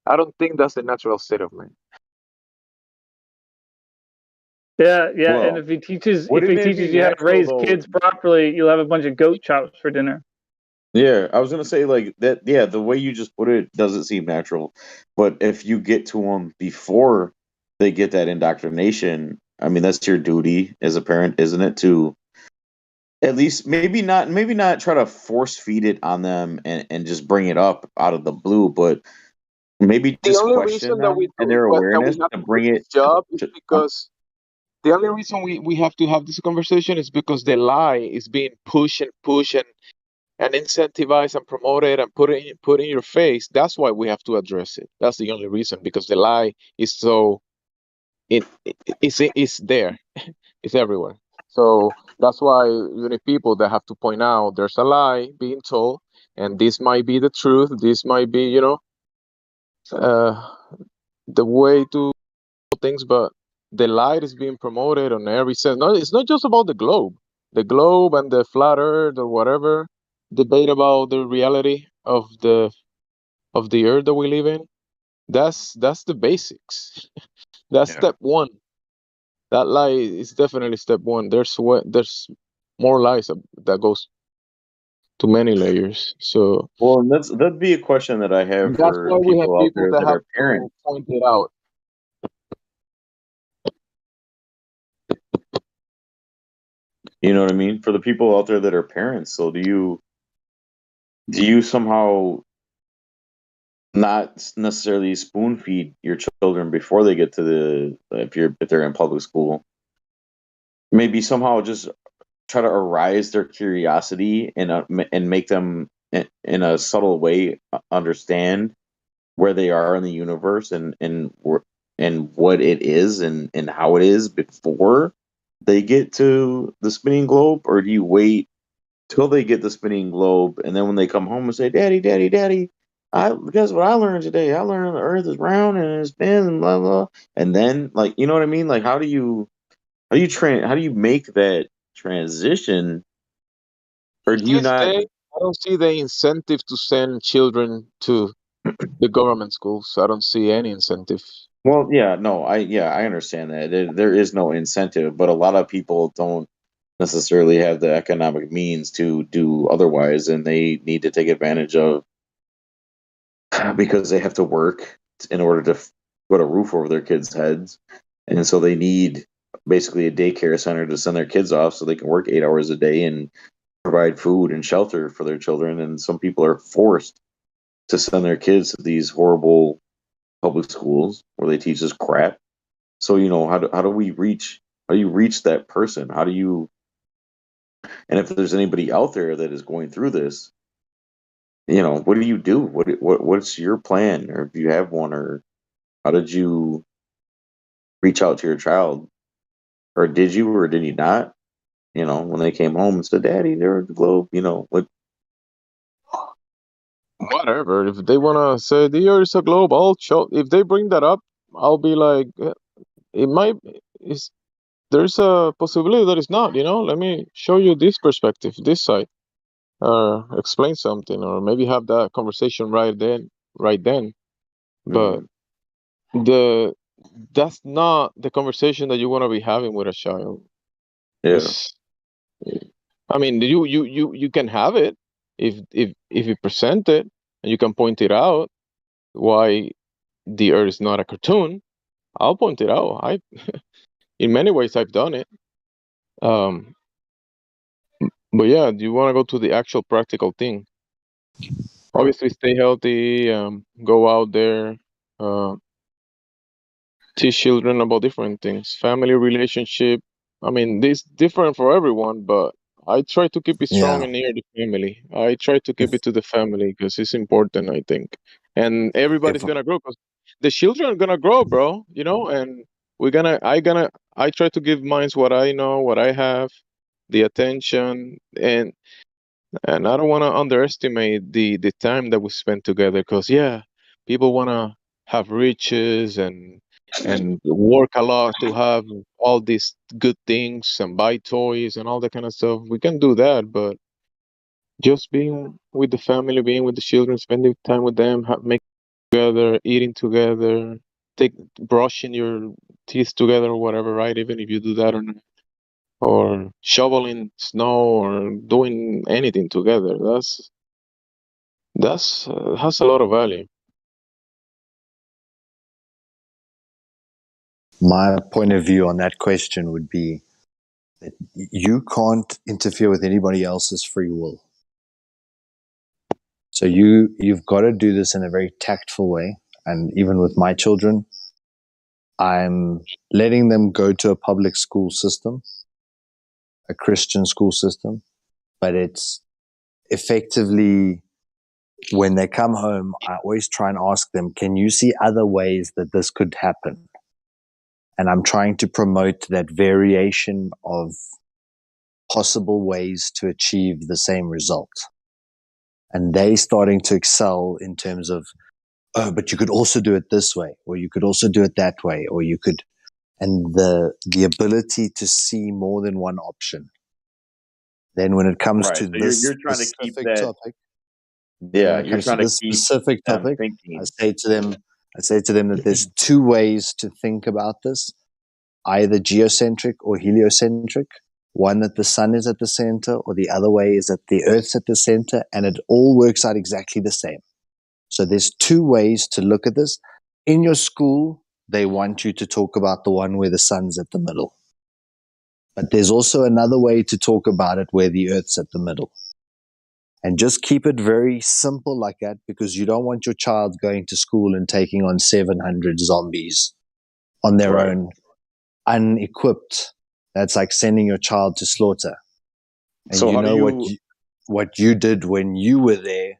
I don't think that's the natural state of man. Yeah, yeah. And Well, if he teaches wouldn't it be you how to natural raise though? kids properly, you'll have a bunch of goat chops for dinner. Yeah, I was gonna say like that. Yeah, the way you just put it doesn't seem natural, but if you get to them before they get that indoctrination, I mean that's your duty as a parent, isn't it? To at least maybe not try to force feed it on them and just bring it up out of the blue, but maybe The just only question reason that we them and their that we awareness have to to do bring it this job is to because the only reason we have to have this conversation is because the lie is being pushed and incentivized and promoted and put in your face. That's why we have to address it. That's the only reason, because the lie is so it's there. It's everywhere. So that's why you need people that have to point out there's a lie being told, and this might be the truth. This might be, uh, the way to do things, but the light is being promoted on every sense. No, it's not just about the globe and the flat Earth or whatever debate about the reality of the Earth that we live in. That's the basics. That's yeah. step one. That lie is definitely step one. There's more lies that goes to many layers. So Well, and that'd be a question that I have that's for why we have people out people there that that have are to parents. point it out. You know what I mean? For the people out there that are parents. So do you somehow not necessarily spoon feed your children before they get to if they're in public school? Maybe somehow just try to arise their curiosity and make them in a subtle way understand where they are in the universe and what it is and how it is before they get to the spinning globe, or do you wait till they get the spinning globe, and then when they come home and say, "Daddy, Daddy, Daddy, guess what I learned today? I learned the Earth is round and it spins and blah blah." And then, like, you know what I mean? Like, how do you make that transition, or do you Yes, not? I don't see the incentive to send children to the government schools. I don't see any incentive. Well, yeah, no, I understand that there is no incentive, but a lot of people don't necessarily have the economic means to do otherwise, and they need to take advantage of because they have to work in order to put a roof over their kids' heads, and so they need basically a daycare center to send their kids off so they can work 8 hours a day and provide food and shelter for their children. And some people are forced to send their kids to these horrible public schools where they teach this crap. So how do we reach? How do you reach that person? How do you? And if there's anybody out there that is going through this, what do you do? What's your plan, or if you have one, or how did you reach out to your child, or did you, or did you not? When they came home and said, "Daddy, there's the globe," what? Whatever. If they wanna say the Earth is a globe, I'll show. If they bring that up, I'll be like, it might. Is there's a possibility that it's not. Let me show you this perspective, this side, or explain something, or maybe have that conversation right then, right then. But the that's not the conversation that you want to be having with a child. Yeah. I mean, you can have it if you present it and you can point it out why the Earth is not a cartoon. I'll point it out. In many ways, I've done it. Um, but yeah, do you want to go to the actual practical thing? Obviously, stay healthy. Go out there. Uh, teach children about different things. Family relationship. I mean, this different for everyone, but I try to keep it strong Yeah. and near the family. I try to keep it to the family because it's important, I think. And everybody's gonna grow because the children are gonna grow, bro. And I try to give minds what I know, what I have, the attention, and I don't want to underestimate the time that we spend together. Because yeah, people want to have riches and work a lot to have all these good things and buy toys and all that kind of stuff. We can do that, but just being with the family, being with the children, spending time with them, making together, eating together, brushing your teeth together or whatever, right? Even if you do that or shoveling snow or doing anything together, that's has a lot of value. My point of view on that question would be that you can't interfere with anybody else's free will. So you've got to do this in a very tactful way. And even with my children, I'm letting them go to a public school system, a Christian school system, but it's effectively when they come home, I always try and ask them, can you see other ways that this could happen? And I'm trying to promote that variation of possible ways to achieve the same result. And they starting to excel in terms of, oh, but you could also do it this way, or you could also do it that way, or you could, and the ability to see more than one option. Then when it comes to So this you're trying to keep specific that. topic, Yeah, when it you're comes to trying to this keep specific them topic, thinking. I say to them that there's two ways to think about this, either geocentric or heliocentric. One that the sun is at the center, or the other way is that the earth's at the center, and it all works out exactly the same. So there's two ways to look at this. In your school, they want you to talk about the one where the sun's at the middle. But there's also another way to talk about it where the earth's at the middle. And just keep it very simple like that, because you don't want your child going to school and taking on 700 zombies on their own, unequipped. That's like sending your child to slaughter. And So you how do know you? what you did when you were there,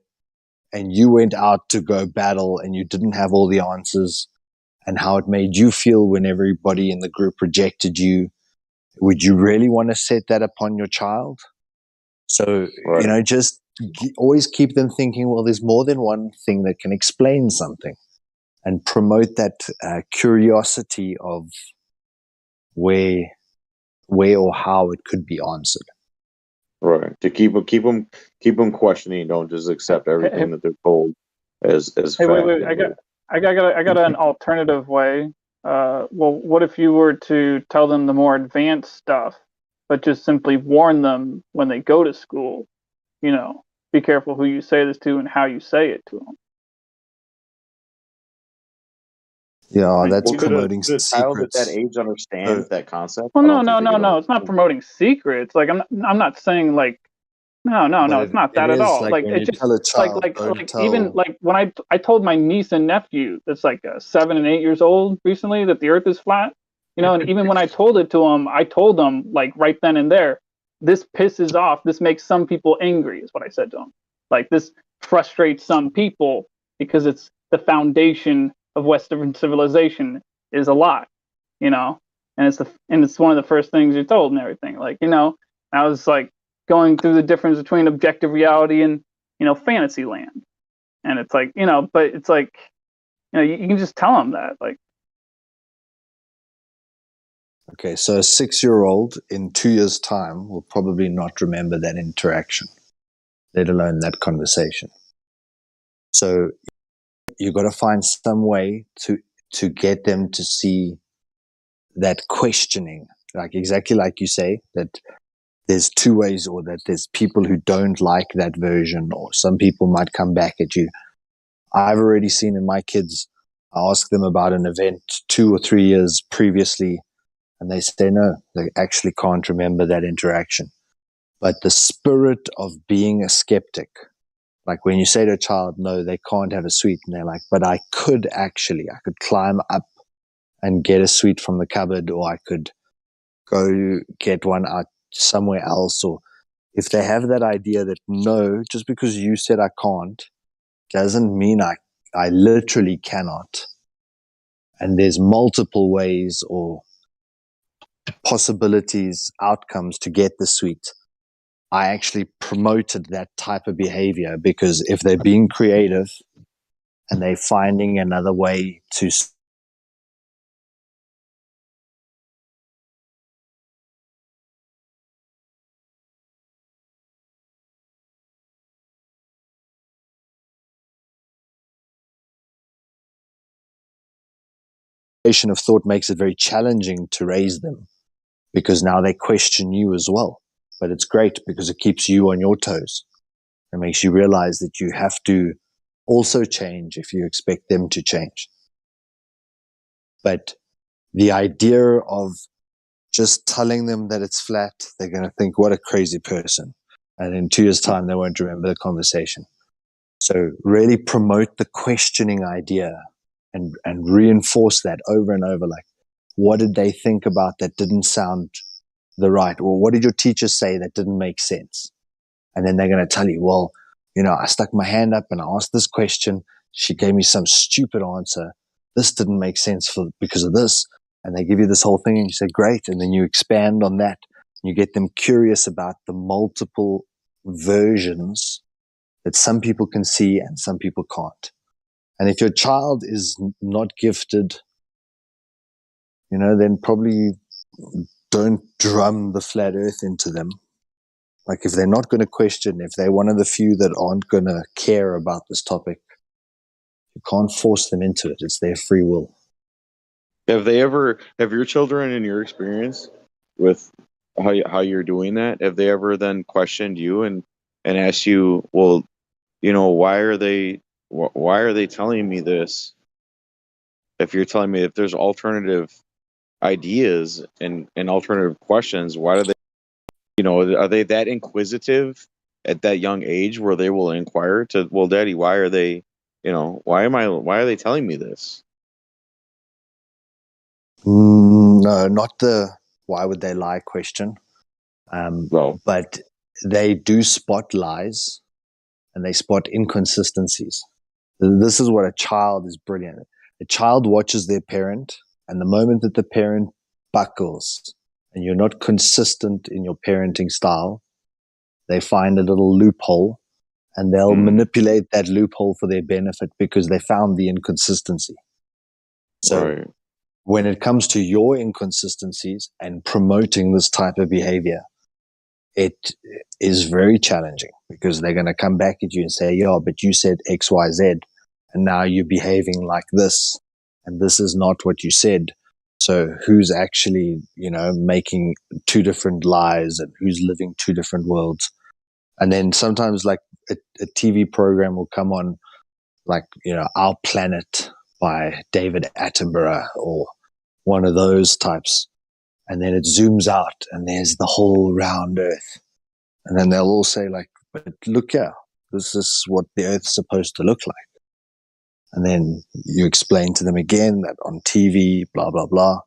and you went out to go battle and you didn't have all the answers, and how it made you feel when everybody in the group rejected you. Would you really want to set that upon your child? So, Right. just always keep them thinking, well, there's more than one thing that can explain something, and promote that curiosity of where or how it could be answered. Right. To keep them questioning. Don't just accept Hey, everything that they're told as hey, wait, fact. wait. I got an alternative way. Well, what if you were to tell them the more advanced stuff, but just simply warn them when they go to school? You know, be careful who you say this to and how you say it to them. Yeah, Right. that's Well, promoting could a child at that secrets. age understand that concept? Well, I no, don't think no, they no, could no. It's not understand. promoting secrets. Like I'm not saying like no, no, But no. It's not it that at is all. like Like when it you just tell a child, don't like even tell. like when I told my niece and nephew that's like 7 and 8 years old recently that the Earth is flat. You know, and even when I told it to them, I told them like right then and there, this pisses off. This makes some people angry. Is what I said to them. Like this frustrates some people because it's the foundation of Western civilization is a lie. You know, and it's one of the first things you're told and everything. Like I was like going through the difference between objective reality and fantasy land, and it's like but it's like you can just tell them that like Okay, so a 6-year-old in 2 years' time will probably not remember that interaction, let alone that conversation. So you got to find some way to get them to see that questioning, like exactly like you say, that there's two ways, or that there's people who don't like that version, or some people might come back at you. I've already seen in my kids, I ask them about an event 2 or 3 years previously, and they say no, they actually can't remember that interaction. But the spirit of being a skeptic, like when you say to a child, no, they can't have a sweet, and they're like, but I could climb up and get a sweet from the cupboard, or I could go get one out somewhere else. Or if they have that idea that no, just because you said I can't doesn't mean I literally cannot. And there's multiple ways or possibilities, outcomes to get the sweet. I actually promoted that type of behavior, because if they're being creative and they're finding another way to of thought makes it very challenging to raise them, because now they question you as well. But it's great because it keeps you on your toes. It makes you realize that you have to also change if you expect them to change. But the idea of just telling them that it's flat, they're going to think, what a crazy person. And in 2 years' time, they won't remember the conversation. So really promote the questioning idea and reinforce that over and over. Like, what did they think about that didn't sound the right? Or what did your teacher say that didn't make sense? And then they're going to tell you, well, I stuck my hand up and I asked this question. She gave me some stupid answer. This didn't make sense because of this. And they give you this whole thing and you say, great. And then you expand on that. You get them curious about the multiple versions that some people can see and some people can't. And if your child is not gifted, then probably don't drum the flat earth into them. Like, if they're not going to question, if they're one of the few that aren't going to care about this topic, you can't force them into it. It's their free will. Have your children, in your experience with how you're doing that, have they ever then questioned you and asked you, well, why are they telling me this? If you're telling me if there's alternative ideas and alternative questions, why do they, are they that inquisitive at that young age where they will inquire to, well, Daddy, why are they, why are they telling me this? No, not the why would they lie question. No. But they do spot lies and they spot inconsistencies. This is what a child is brilliant. A child watches their parent, and the moment that the parent buckles and you're not consistent in your parenting style, they find a little loophole and they'll manipulate that loophole for their benefit because they found the inconsistency. So Right. when it comes to your inconsistencies and promoting this type of behavior, it is very challenging because they're going to come back at you and say, yeah, but you said X, Y, Z, and now you're behaving like this, and this is not what you said. So who's actually, making two different lies and who's living two different worlds? And then sometimes like a TV program will come on, like, Our Planet by David Attenborough or one of those types. And then it zooms out and there's the whole round earth. And then they'll all say like, but look here, this is what the earth's supposed to look like. And then you explain to them again that on TV, blah, blah, blah.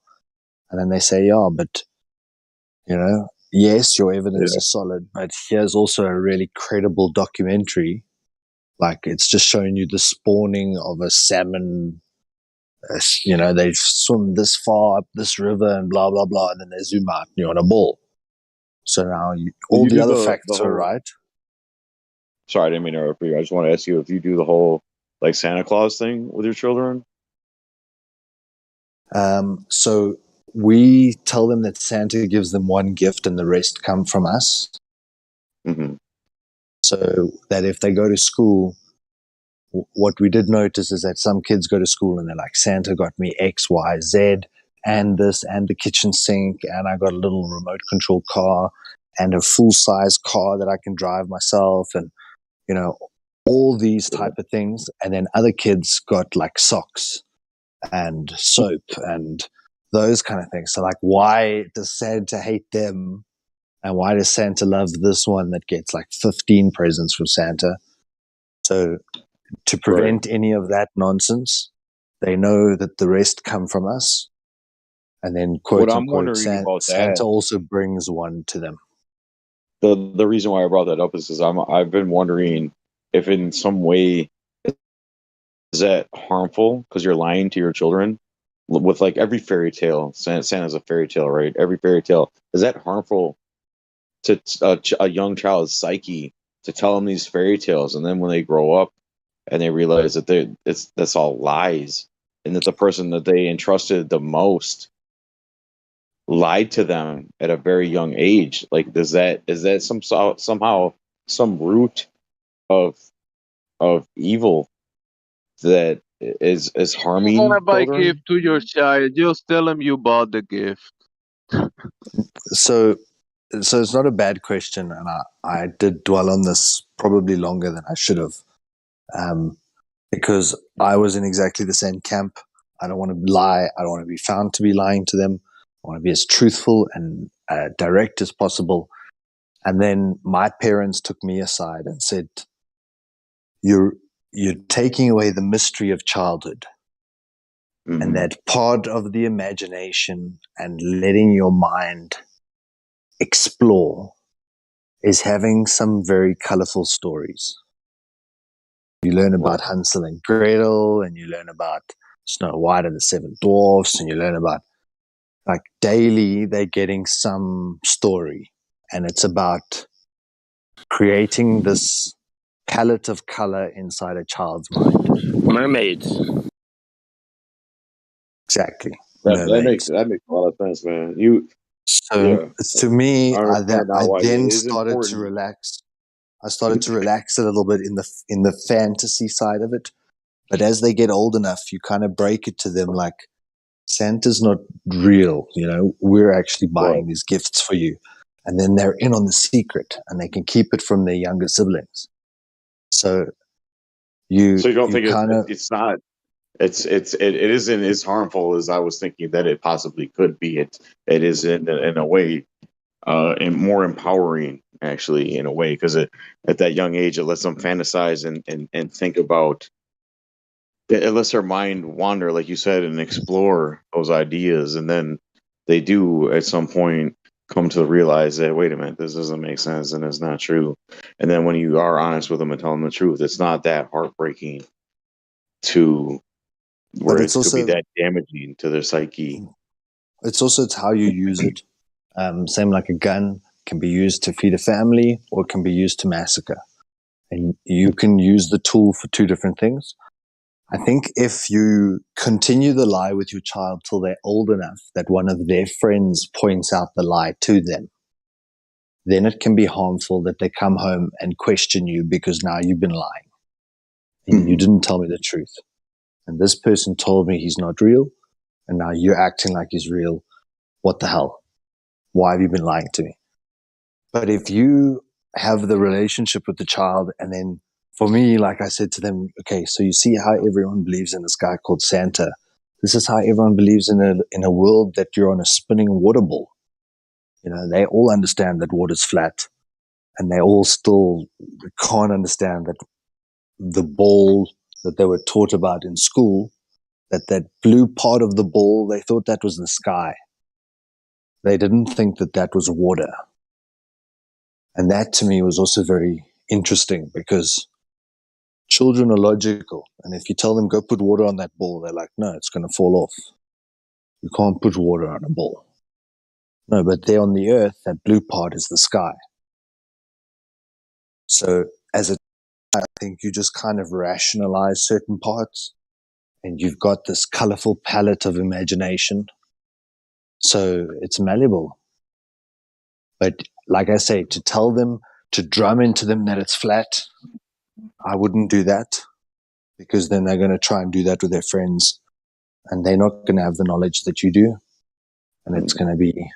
And then they say, yeah, but, yes, your evidence is solid, but here's also a really credible documentary. Like it's just showing you the spawning of a salmon. They've swum this far up this river and blah, blah, blah. And then they zoom out and you're on a ball. So now all the other facts are right. Sorry, I didn't mean to interrupt you. I just want to ask you if you do the whole like Santa Claus thing with your children. So we tell them that Santa gives them one gift and the rest come from us. Mm-hmm. So that if they go to school, what we did notice is that some kids go to school and they're like, Santa got me X, Y, Z, and this, and the kitchen sink, and I got a little remote control car, and a full-size car that I can drive myself, and, all these type of things. And then other kids got like socks and soap and those kind of things. So like, why does Santa hate them? And why does Santa love this one that gets like 15 presents from Santa? So to prevent any of that nonsense, they know that the rest come from us. And then, quote unquote, Santa also brings one to them. The reason why I brought that up is because I've been wondering if in some way is that harmful because you're lying to your children with like every fairy tale. Santa's a fairy tale, right? Every fairy tale, is that harmful to a young child's psyche to tell them these fairy tales, and then when they grow up and they realize that that's all lies, and that the person that they entrusted the most lied to them at a very young age? Like, is that somehow some root of evil that is harming You're gonna buy children? gift to your child. Just tell him you bought the gift. So it's not a bad question, and I did dwell on this probably longer than I should have, because I was in exactly the same camp. I don't want to lie. I don't want to be found to be lying to them. I want to be as truthful and direct as possible. And then my parents took me aside and said, "You're taking away the mystery of childhood." And that part of the imagination and letting your mind explore is having some very colorful stories. You learn about Hansel and Gretel, and you learn about Snow White and the Seven Dwarfs, and you learn about, like, daily they're getting some story, and it's about creating this palette of color inside a child's mind. Mermaids. Exactly. That makes a lot of sense, man. So to me, I understand now I why then it is started to important. relax. I started to relax a little bit in the fantasy side of it. But as they get old enough, you kind of break it to them like, Santa's not real. We're actually buying these gifts for you. And then they're in on the secret and they can keep it from their younger siblings. So you don't think kind of, it's not it isn't as harmful as I was thinking that it possibly could be. It is in a way and more empowering, actually, in a way, because at that young age it lets them fantasize and think about, it lets their mind wander, like you said, and explore those ideas, and then they do at some point come to realize that, wait a minute, this doesn't make sense and it's not true. And then when you are honest with them and tell them the truth, it's not that heartbreaking to where but it could be that damaging to their psyche. it's how you use it. Same like a gun. can be used to feed a family, or it can be used to massacre. And you can use the tool for two different things. I think if you continue the lie with your child till they're old enough that one of their friends points out the lie to them, then it can be harmful that they come home and question you because now you've been lying. And you didn't tell me the truth. And this person told me he's not real, and now you're acting like he's real. What the hell? Why have you been lying to me? But if you have the relationship with the child, and then for me, like I said to them, okay, so you see how everyone believes in this guy called Santa. This is how everyone believes in a world that you're on a spinning water ball. You know, they all understand that water's flat, and they all still can't understand that the ball that they were taught about in school, that blue part of the ball, they thought that was the sky. They didn't think that that was water. And that to me was also very interesting because children are logical. And if you tell them, go put water on that ball, they're like, no, it's going to fall off. You can't put water on a ball. No, but there on the earth, that blue part is the sky. So as a child, I think you just kind of rationalize certain parts, and you've got this colorful palette of imagination. So it's malleable. But like I say, to tell them, to drum into them that it's flat, I wouldn't do that, because then they're going to try and do that with their friends, and they're not going to have the knowledge that you do. And it's going to be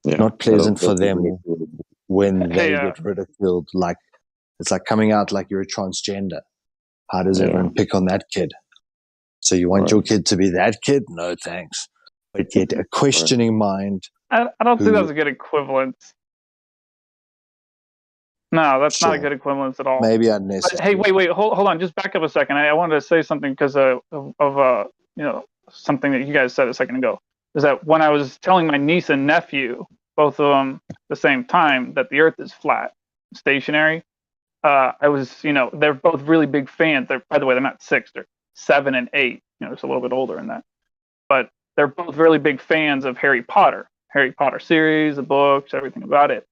not pleasant for them when they get ridiculed. Like, it's like coming out like you're a transgender. How does everyone pick on that kid? So you want your kid to be that kid? No, thanks. But yet a questioning mind. I don't think that's a good equivalence. No, that's not a good equivalence at all. Maybe unnecessary. But, hey, wait, hold on. Just back up a second. I wanted to say something because of something that you guys said a second ago. Is that when I was telling my niece and nephew, both of them at the same time, that the Earth is flat, stationary. I was, they're both really big fans. By the way, they're not 6; they're 7 and 8. Just a little bit older than that. But they're both really big fans of Harry Potter series, the books, everything about it.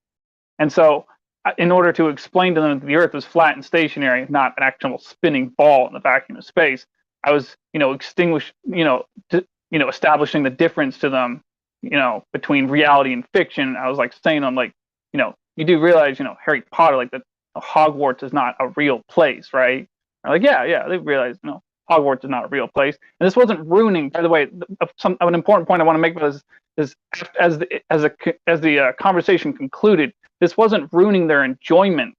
And so, in order to explain to them that the Earth was flat and stationary, not an actual spinning ball in the vacuum of space, I was, establishing the difference to them, between reality and fiction. I was like saying, you do realize, Harry Potter, like that Hogwarts is not a real place, right? I'm like, yeah, they realize, Hogwarts is not a real place. And this wasn't ruining, by the way, an important point I want to make is as the conversation concluded, this wasn't ruining their enjoyment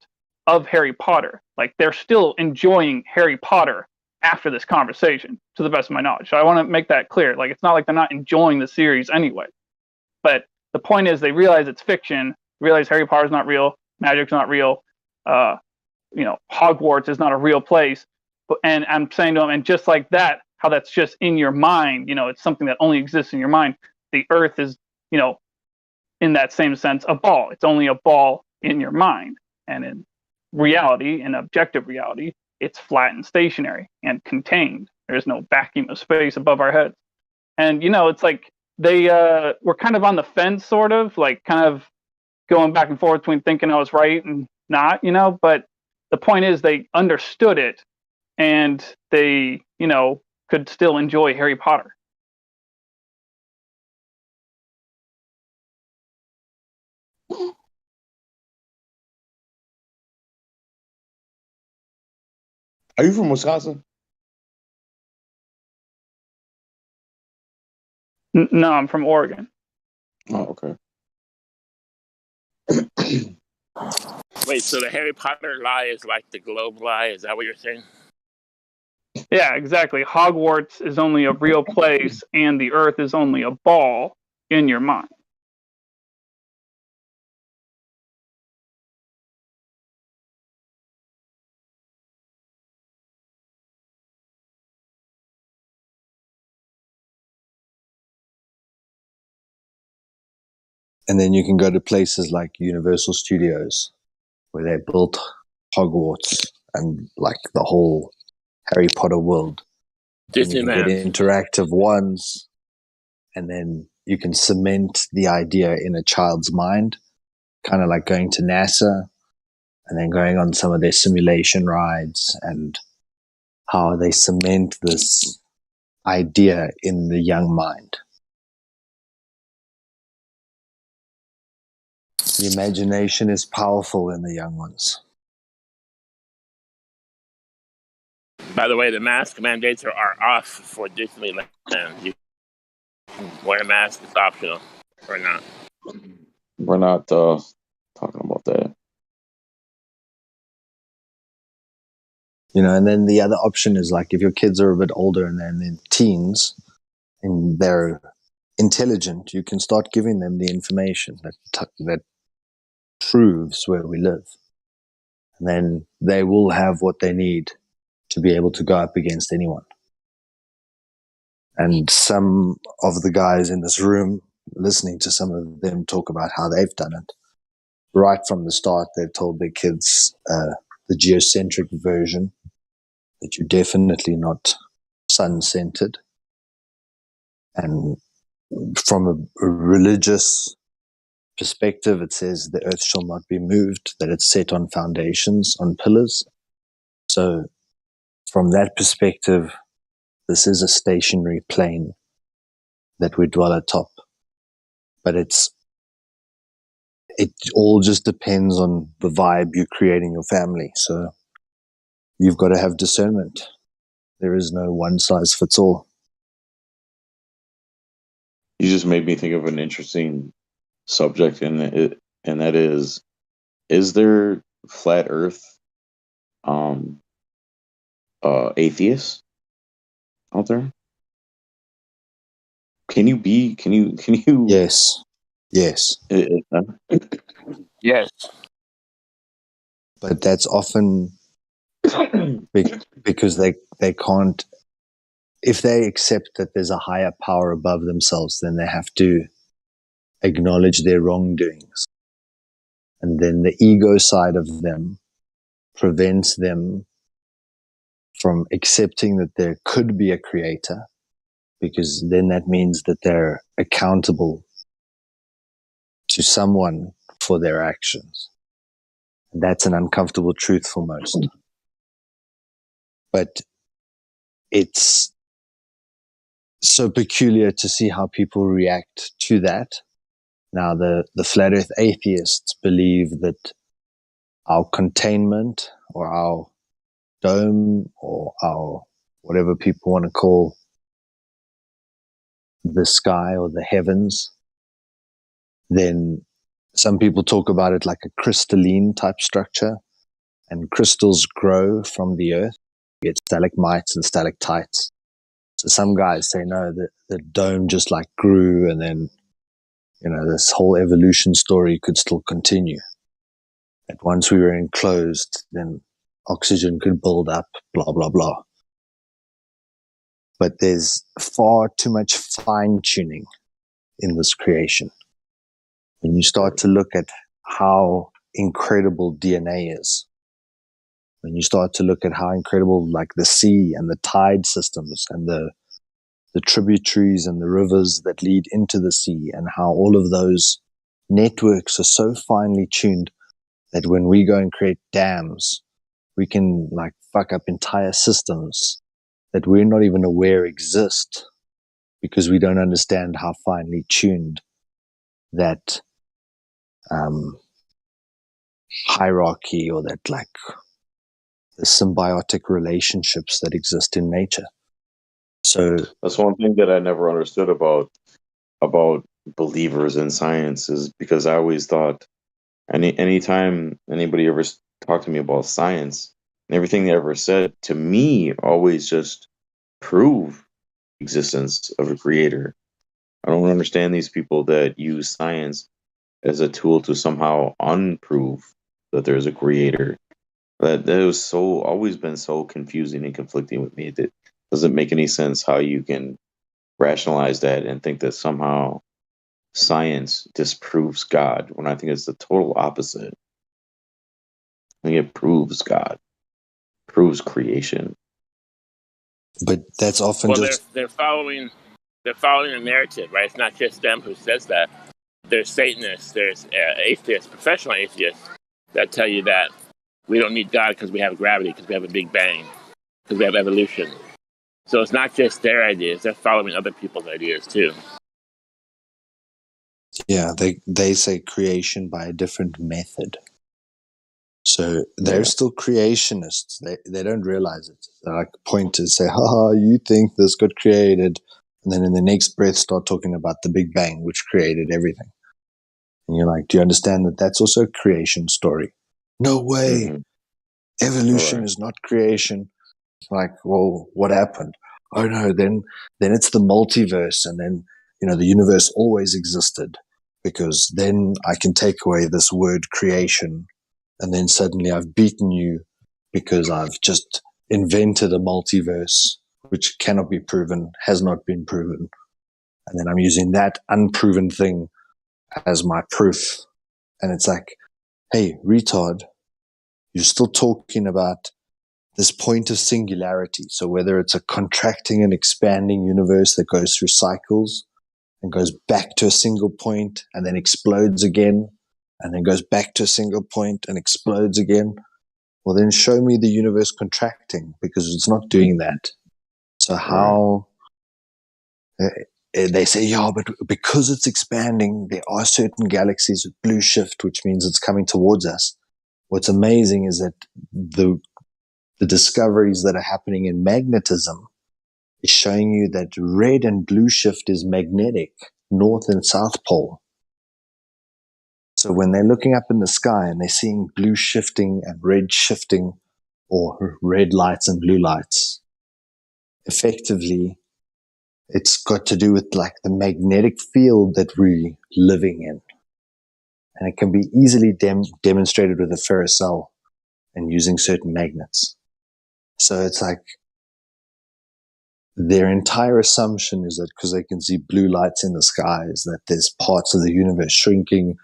of Harry Potter. Like, they're still enjoying Harry Potter after this conversation, to the best of my knowledge. So I want to make that clear. Like, it's not like they're not enjoying the series anyway. But the point is, they realize it's fiction, realize Harry Potter's not real, magic's not real, Hogwarts is not a real place. And I'm saying to them, and just like that, how that's just in your mind, it's something that only exists in your mind. The Earth is, in that same sense, a ball. It's only a ball in your mind. And in reality, in objective reality, it's flat and stationary and contained. There's no vacuum of space above our heads. And, it's like they were kind of on the fence, sort of, like kind of going back and forth between thinking I was right and not, but the point is they understood it, and they, could still enjoy Harry Potter. Are you from Wisconsin? No, I'm from Oregon. Oh, okay. Wait, so the Harry Potter lie is like the globe lie? Is that what you're saying? Yeah, exactly. Hogwarts is only a real place, and the Earth is only a ball in your mind. And then you can go to places like Universal Studios, where they built Hogwarts and like the whole Harry Potter world. And you can get interactive ones, and then you can cement the idea in a child's mind. kind of like going to NASA and then going on some of their simulation rides and how they cement this idea in the young mind. The imagination is powerful in the young ones. By the way, the mask mandates are off for Disneyland. You can wear a mask; it's optional or not. We're not talking about that. You know, and then the other option is like if your kids are a bit older and they're in their teens and they're intelligent, you can start giving them the information that proves where we live. And then they will have what they need to be able to go up against anyone. And some of the guys in this room, listening to some of them talk about how they've done it, right from the start, they've told their kids the geocentric version, that you're definitely not sun-centered. And from a religious perspective, it says the earth shall not be moved, that it's set on foundations, on pillars. So from that perspective, this is a stationary plane that we dwell atop. But it all just depends on the vibe you create in your family. So you've got to have discernment. There is no one size fits all. You just made me think of an interesting subject, and that is there flat Earth atheists out there? Can you Yes. Yes. But that's often because they can't, if they accept that there's a higher power above themselves, then they have to acknowledge their wrongdoings. And then the ego side of them prevents them from accepting that there could be a creator, because then that means that they're accountable to someone for their actions. And that's an uncomfortable truth for most. But it's so peculiar to see how people react to that. Now, the flat earth atheists believe that our containment or our dome or our whatever people want to call the sky or the heavens, then some people talk about it like a crystalline type structure, and crystals grow from the earth. You get stalagmites and stalactites. So some guys say, no, the dome just like grew, and then, you know, this whole evolution story could still continue. That once we were enclosed, then oxygen could build up, blah, blah, blah. But there's far too much fine tuning in this creation. When you start to look at how incredible DNA is, when you start to look at how incredible like the sea and the tide systems and the tributaries and the rivers that lead into the sea, and how all of those networks are so finely tuned that when we go and create dams, we can like fuck up entire systems that we're not even aware exist, because we don't understand how finely tuned that hierarchy or that like the symbiotic relationships that exist in nature. So that's one thing that I never understood about believers in science, is because I always thought anytime anybody ever talked to me about science, and everything they ever said to me always just prove existence of a creator. I don't understand these people that use science as a tool to somehow unprove that there's a creator. That was so always been so confusing and conflicting with me. That doesn't make any sense how you can rationalize that and think that somehow science disproves God, when I think it's the total opposite. I think it proves God, proves creation. But that's often they're following a narrative, right? It's not just them who says that. there's Satanists, there's atheists, professional atheists that tell you that we don't need God because we have gravity, because we have a Big Bang, because we have evolution. So it's not just their ideas; they're following other people's ideas too. Yeah, they say creation by a different method. So they're still creationists. They don't realize it. They like point to say, "Ha, you think this got created," and then in the next breath start talking about the Big Bang, which created everything. And you're like, "Do you understand that that's also a creation story?" No way. Evolution is not creation. It's like, well, what happened? Oh no, then it's the multiverse, and then the universe always existed, because then I can take away this word creation, and then suddenly I've beaten you because I've just invented a multiverse which cannot be proven, has not been proven, and then I'm using that unproven thing as my proof. And it's like, hey, retard, you're still talking about this point of singularity. So whether it's a contracting and expanding universe that goes through cycles and goes back to a single point and then explodes again, and then goes back to a single point and explodes again, well, then show me the universe contracting, because it's not doing that. So how they say, yeah, but because it's expanding, there are certain galaxies with blue shift, which means it's coming towards us. What's amazing is that the discoveries that are happening in magnetism is showing you that red and blue shift is magnetic, north and south pole. So when they're looking up in the sky and they're seeing blue shifting and red shifting, or red lights and blue lights, effectively, it's got to do with like the magnetic field that we're living in. And it can be easily demonstrated with a ferrocell and using certain magnets. So it's like their entire assumption is that because they can see blue lights in the sky, is that there's parts of the universe shrinking,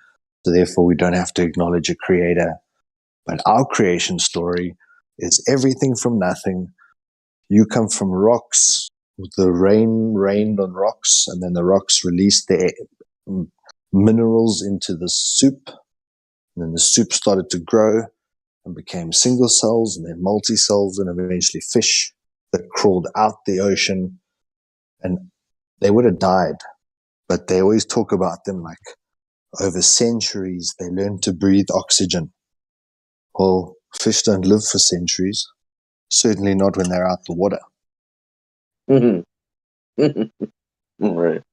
so therefore we don't have to acknowledge a creator. But our creation story is everything from nothing. You come from rocks, the rain rained on rocks, and then the rocks released their minerals into the soup, and then the soup started to grow and became single cells, and then multi-cells, and eventually fish that crawled out the ocean. And they would have died, but they always talk about them like over centuries they learned to breathe oxygen. Well, fish don't live for centuries, certainly not when they're out the water. Right.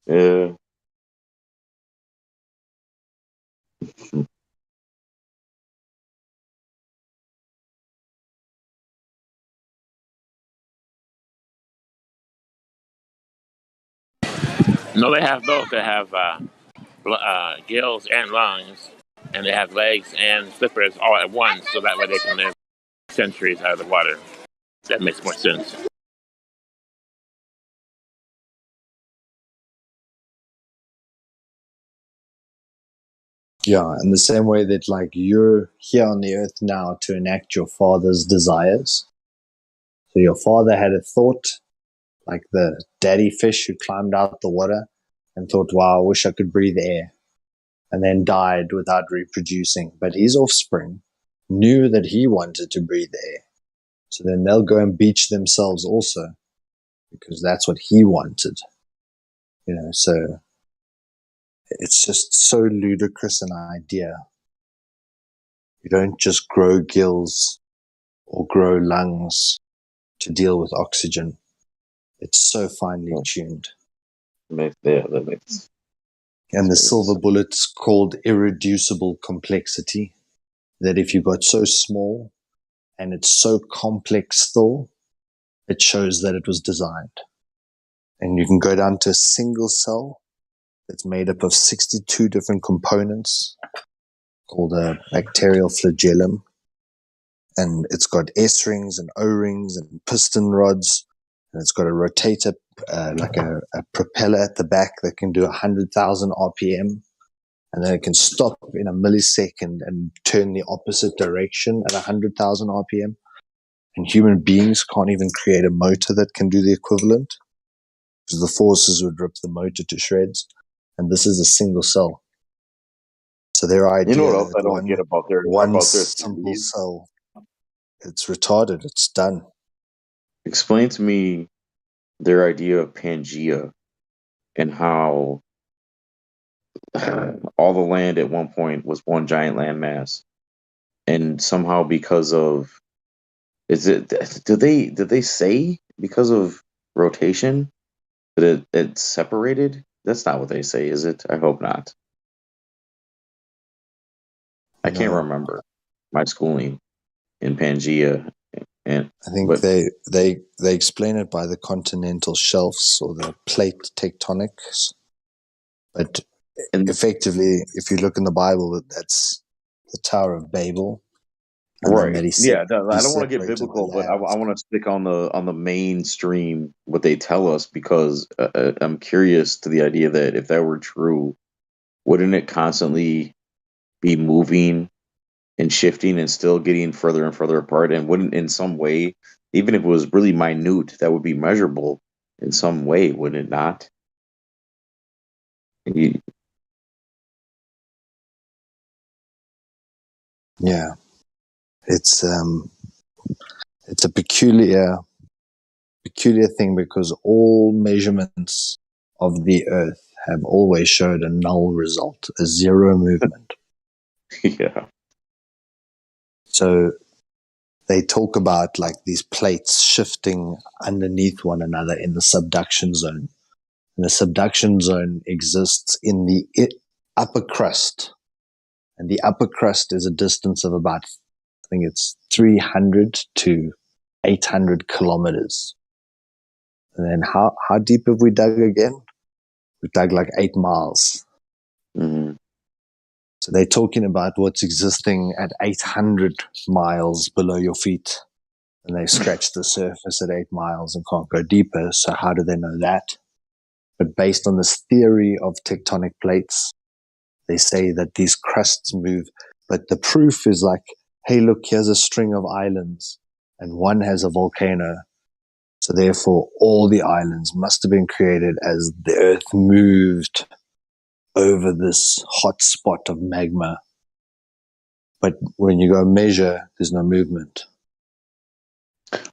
Yeah. No, they have both. They have gills and lungs, and they have legs and flippers all at once, so that way they can live centuries out of the water. That makes more sense. Yeah, in the same way that like you're here on the earth now to enact your father's desires. So your father had a thought, like the daddy fish who climbed out the water and thought, wow, I wish I could breathe air, and then died without reproducing. But his offspring knew that he wanted to breathe air. So then they'll go and beach themselves also, because that's what he wanted. So it's just so ludicrous an idea. You don't just grow gills or grow lungs to deal with oxygen. It's so finely tuned. That makes. And the silver bullet's called irreducible complexity. That if you got so small and it's so complex still, it shows that it was designed. And you can go down to a single cell that's made up of 62 different components called a bacterial flagellum. And it's got S rings and O rings and piston rods. And it's got a rotator, like a propeller at the back that can do 100,000 RPM. And then it can stop in a millisecond and turn the opposite direction at 100,000 RPM. And human beings can't even create a motor that can do the equivalent. because the forces would rip the motor to shreds. And this is a single cell. So their idea You know what else that I don't get about one their simple theories? cell, it's retarded. It's done. Explain to me their idea of Pangea and how all the land at one point was one giant landmass, and somehow because of did they say because of rotation that it separated? That's not what they say, is it? I hope not. I can't No. remember my schooling in Pangea, and I think but they explain it by the continental shelves or the plate tectonics. But effectively, if you look in the Bible, that's the Tower of Babel, and then that right, yeah. I don't want to get separated the biblical, but I lands. want to stick on the mainstream what they tell us, because I'm curious to the idea that if that were true, wouldn't it constantly be moving and shifting and still getting further and further apart? And wouldn't, in some way, even if it was really minute, that would be measurable in some way, wouldn't it not? You, Yeah, it's a peculiar thing because all measurements of the Earth have always showed a null result, a zero movement. yeah. So they talk about like these plates shifting underneath one another in the subduction zone. And the subduction zone exists in the upper crust. And the upper crust is a distance of about, I think it's 300 to 800 kilometers. And then how deep have we dug again? We dug like 8 miles. Mm-hmm. So they're talking about what's existing at 800 miles below your feet. And they scratched the surface at 8 miles and can't go deeper. So how do they know that? But based on this theory of tectonic plates, they say that these crusts move. But the proof is like, hey, look, here's a string of islands and one has a volcano. So therefore, all the islands must have been created as the earth moved over this hot spot of magma. But when you go measure, there's no movement.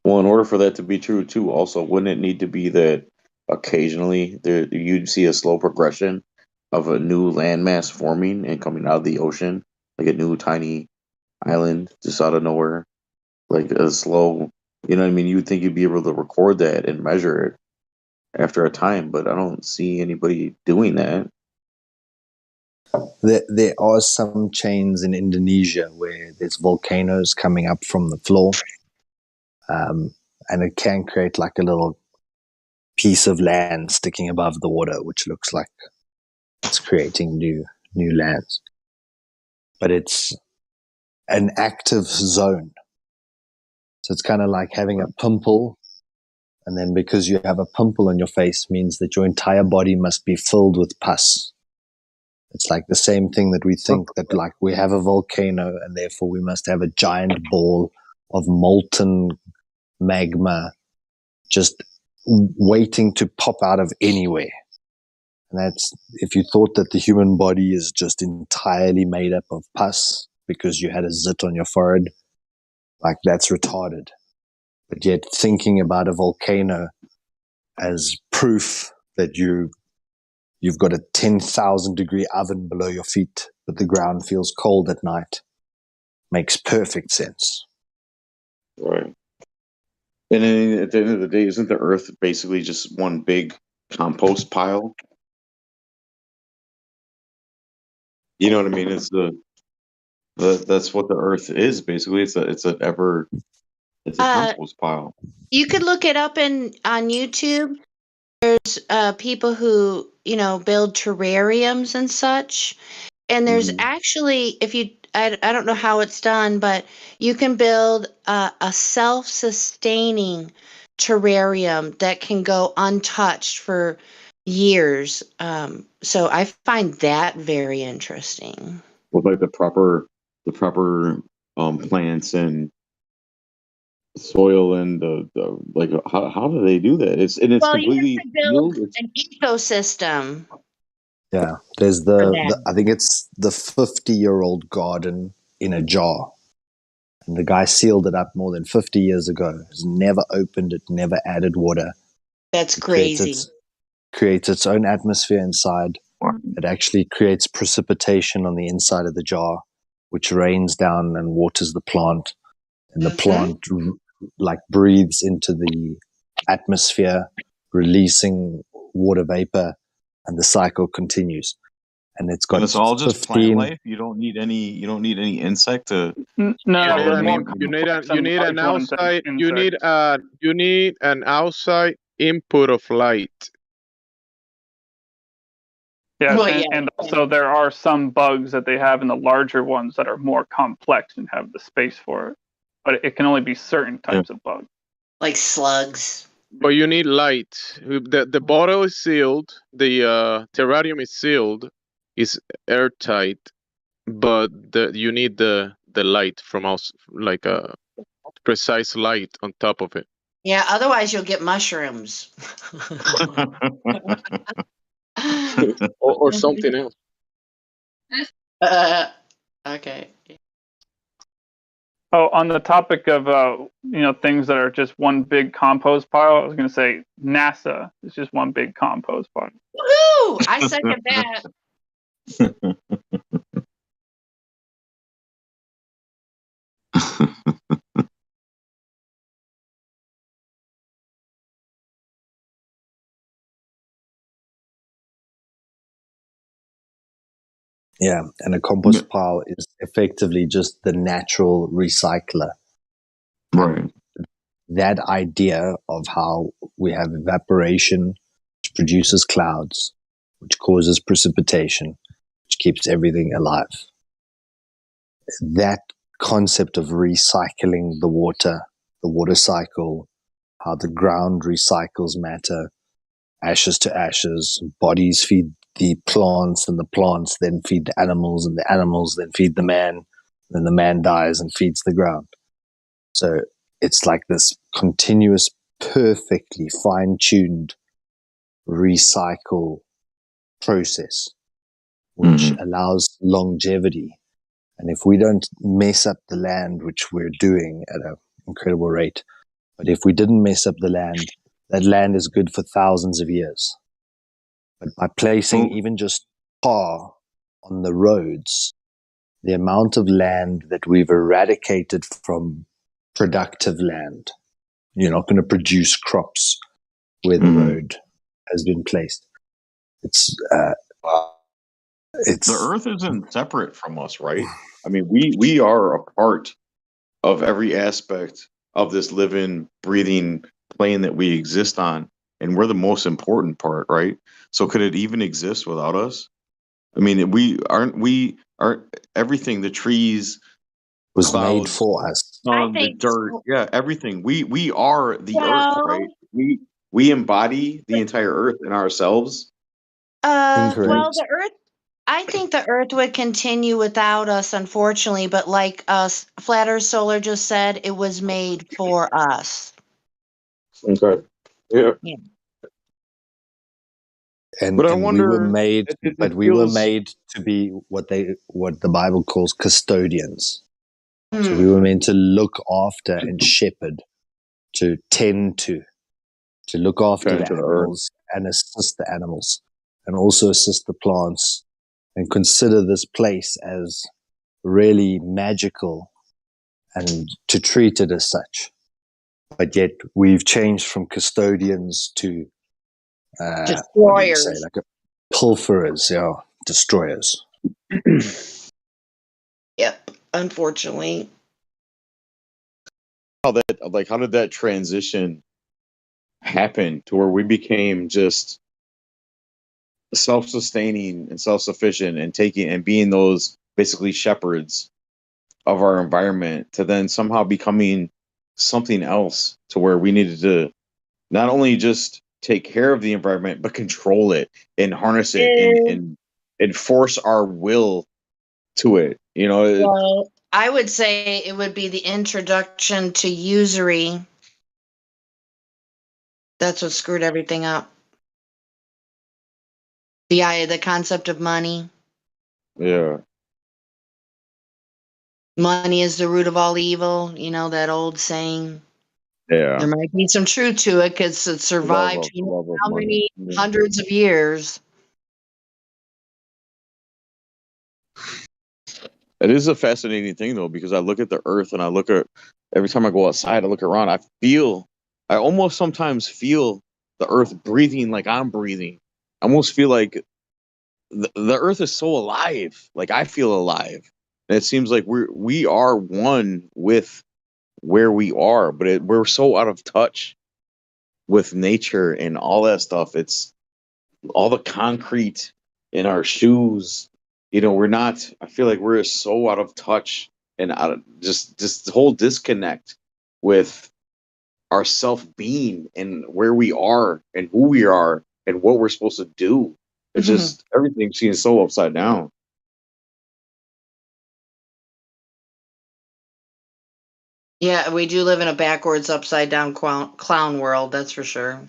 Well, in order for that to be true too, also, wouldn't it need to be that occasionally you'd see a slow progression of a new landmass forming and coming out of the ocean, like a new tiny island just out of nowhere, like a slow, you know what I mean? You'd think you'd be able to record that and measure it after a time, but I don't see anybody doing that. There are some chains in Indonesia where there's volcanoes coming up from the floor. And it can create like a little piece of land sticking above the water, which looks like it's creating new lands. But it's an active zone. So it's kind of like having a pimple. And then because you have a pimple on your face means that your entire body must be filled with pus. It's like the same thing that we think that like we have a volcano and therefore we must have a giant ball of molten magma just waiting to pop out of anywhere. And that's, if you thought that the human body is just entirely made up of pus because you had a zit on your forehead, like that's retarded. But yet thinking about a volcano as proof that you've got a 10,000 degree oven below your feet, but the ground feels cold at night makes perfect sense. Right. And then at the end of the day, isn't the Earth basically just one big compost pile? You know what I mean? It's that's what the Earth is basically. It's a compost pile. You could look it up on YouTube. There's people who build terrariums and such, and there's actually, if you I don't know how it's done, but you can build a self-sustaining terrarium that can go untouched for years. So I find that very interesting. With like the proper plants and soil and the like. How do they do that? It's Well, you have completely to build sealed. an ecosystem Yeah, there's for the them. I think it's the 50-year-old garden in a jar. And the guy sealed it up more than 50 years ago. Has never opened it, never added water. That's It crazy. creates its own atmosphere inside. It actually creates precipitation on the inside of the jar, which rains down and waters the plant. And the plant like breathes into the atmosphere, releasing water vapor, and the cycle continues. And it's And got it's all just plant 15. life. You don't need any. You don't need any insect to. No, You know what I there's more mean? complex You and need live an ones than outside. insects. You need an outside input of light. Yeah, Well, and, yeah. and also there are some bugs that they have in the larger ones that are more complex and have the space for it. But it can only be certain types of bugs. Like slugs. But you need light. The bottle is sealed. The terrarium is sealed. It's airtight. But you need the light from us, like a precise light on top of it. Yeah, otherwise you'll get mushrooms. or something else. Okay. Oh, on the topic of things that are just one big compost pile, I was going to say NASA is just one big compost pile. Woo! I second that. Yeah, and a compost pile is effectively just the natural recycler. Right. That idea of how we have evaporation, which produces clouds, which causes precipitation, which keeps everything alive. That concept of recycling the water cycle, how the ground recycles matter, ashes to ashes, bodies feed the plants, and the plants then feed the animals, and the animals then feed the man, then the man dies and feeds the ground. So it's like this continuous, perfectly fine-tuned recycle process, which allows longevity. And if we don't mess up the land, which we're doing at an incredible rate, but if we didn't mess up the land, that land is good for thousands of years. But by placing even just tar on the roads, the amount of land that we've eradicated from productive land, you're not going to produce crops where the road has been placed. It's the earth isn't separate from us, right? I mean, we are a part of every aspect of this living, breathing plane that we exist on, and we're the most important part, right? So could it even exist without us? I mean, we aren't everything, the trees, was made clouds, for us. sun, the dirt, yeah, everything. We are the earth, right? Well, We embody the entire earth in ourselves. well, the Earth. I think the Earth would continue without us, unfortunately. But like Flat Earth Solar just said, it was made for us. Okay. Yeah. Yeah. And, But I and we wonder, were made, it we were feels made to be what the Bible calls custodians. So Hmm. we were meant to look after and shepherd, to tend to look after tend the to the earth. animals and assist the animals, and also assist the plants, and consider this place as really magical, and to treat it as such. But yet we've changed from custodians to what do you say, Destroyers. like pilferers, yeah, destroyers. Yep. Unfortunately. How did that transition happen to where we became just self-sustaining and self-sufficient and taking and being those basically shepherds of our environment, to then somehow becoming something else, to where we needed to not only just take care of the environment but control it and harness it and force our will to it, you know? Well, I would say it would be the introduction to usury. That's what screwed everything up. The concept of money. Yeah. Money is the root of all evil. You know that old saying. Yeah. There might be some truth to it because it survived Love of how money. many Yeah. hundreds of years. It is a fascinating thing though, because I look at the earth and I look at every time I go outside, I look around, I almost sometimes feel the earth breathing like I'm breathing. I almost feel like the earth is so alive. Like I feel alive. And it seems like we are one with where we are, but we're so out of touch with nature and all that stuff. It's all the concrete in our shoes. You know, we're not. I feel like we're so out of touch and out of just the whole disconnect with our self being and where we are and who we are and what we're supposed to do. It's just everything seems so upside down. Yeah, we do live in a backwards, upside down clown world. That's for sure.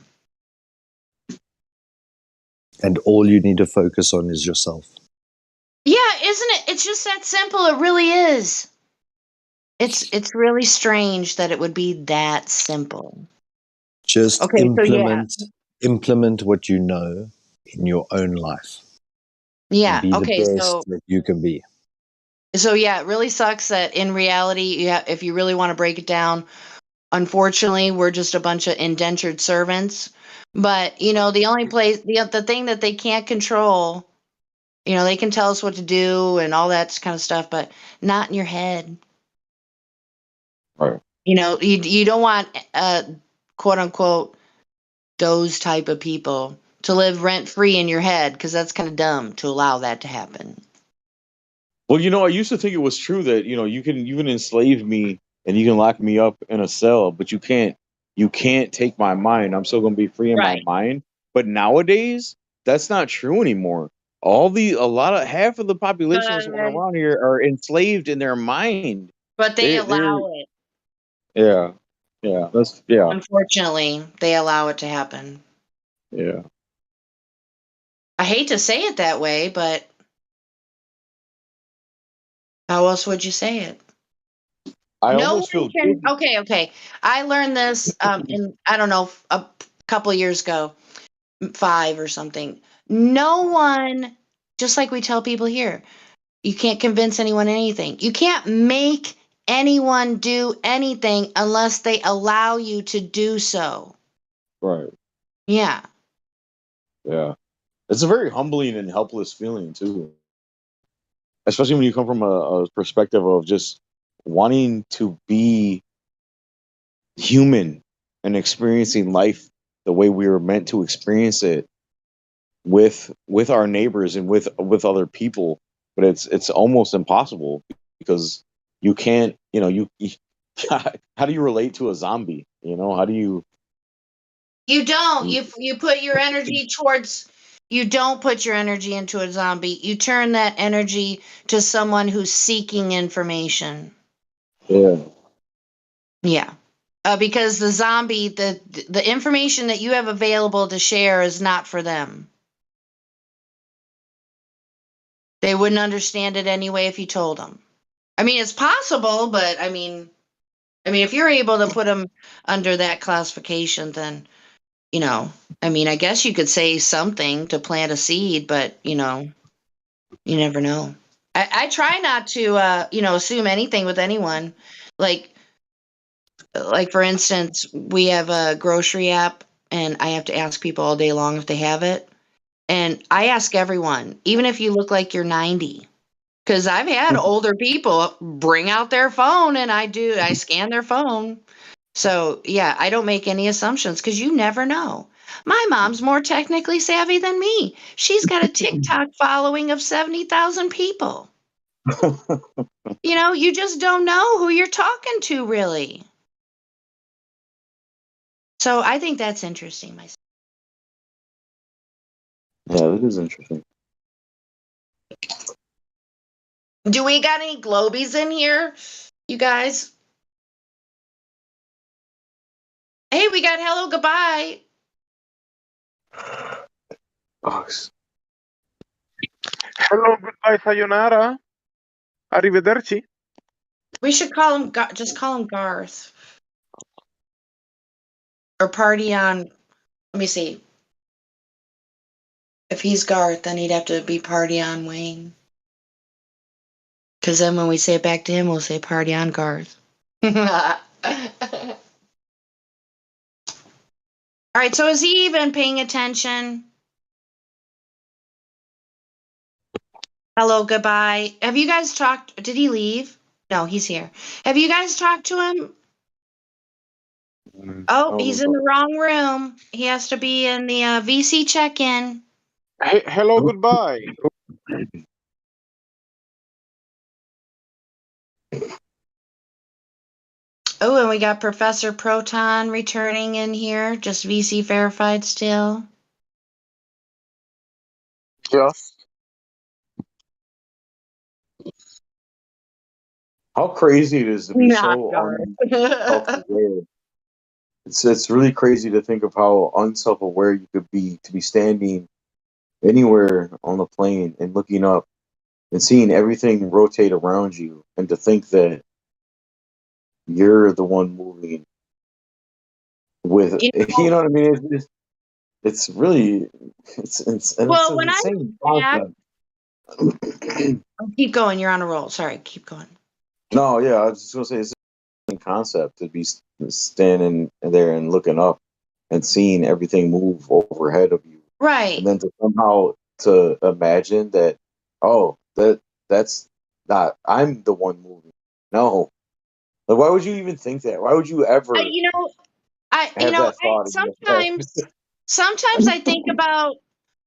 And all you need to focus on is yourself. Yeah, isn't it? It's just that simple. It really is. It's really strange that it would be that simple. Just Okay, so yeah. implement what you know in your own life. Yeah, And be the okay, best that you can be. So yeah, it really sucks that in reality, if you really want to break it down, unfortunately, we're just a bunch of indentured servants. But the only place, the thing that they can't control, they can tell us what to do and all that kind of stuff, but not in your head. Right. You don't want quote unquote those type of people to live rent free in your head because that's kind of dumb to allow that to happen. Well, I used to think it was true that you can enslave me and you can lock me up in a cell, but you can't take my mind. I'm still going to be free in my mind. But nowadays, that's not true anymore. Half of the population that's going around here are enslaved in their mind. But they allow it. Yeah, yeah. Unfortunately, they allow it to happen. Yeah. I hate to say it that way, but how else would you say it? I No almost one feel can. Okay. I learned this in I don't know a couple of years ago, 5 or something. No one, just like we tell people here, you can't convince anyone anything. You can't make anyone do anything unless they allow you to do so. right. Yeah. Yeah. It's a very humbling and helpless feeling too, especially when you come from a perspective of just wanting to be human and experiencing life the way we were meant to experience it with our neighbors and with other people. But it's almost impossible because you can't. You how do you relate to a zombie? How do you? You don't. You put your energy towards. You don't put your energy into a zombie. You turn that energy to someone who's seeking information. Yeah. Yeah. Because the zombie, the information that you have available to share is not for them. They wouldn't understand it anyway if you told them. I mean, it's possible, but I mean, if you're able to put them under that classification, then I guess you could say something to plant a seed, but you never know. I try not to, assume anything with anyone. Like, for instance, we have a grocery app, and I have to ask people all day long if they have it. And I ask everyone, even if you look like you're 90, because I've had older people bring out their phone, and I scan their phone. So yeah, I don't make any assumptions because you never know. My mom's more technically savvy than me. She's got a TikTok following of 70,000 people. You just don't know who you're talking to, really. So I think that's interesting myself. Yeah, that is interesting. Do we got any globies in here, you guys? Hey, we got hello, goodbye. Hello, goodbye, sayonara. Arrivederci. We should call him, just call him Garth. Or Party on, let me see. If he's Garth, then he'd have to be Party on Wayne. Because then when we say it back to him, we'll say Party on Garth. All right, so is he even paying attention? Hello, goodbye. Have you guys talked? Did he leave? No, he's here. Have you guys talked to him? Oh, he's in the wrong room. He has to be in the VC check-in. Hey, hello, goodbye. Oh, and we got Professor Proton returning in here, just VC verified still. Just. How crazy it is to be Not so Garth. unself-aware. It's really crazy to think of how unself-aware you could be to be standing anywhere on the plane and looking up and seeing everything rotate around you, and to think that you're the one moving with You you know what I mean? It's really it's an Well, when I insane look back, concept. oh, keep going. You're on a roll. Sorry, keep going. No, yeah, I was just gonna say it's an concept to be standing there and looking up and seeing everything move overhead of you, Right. and then to somehow to imagine that, oh, that's not, I'm the one moving. No, like, why would you even think that? Why would you ever have that thought in your head? Sometimes I think about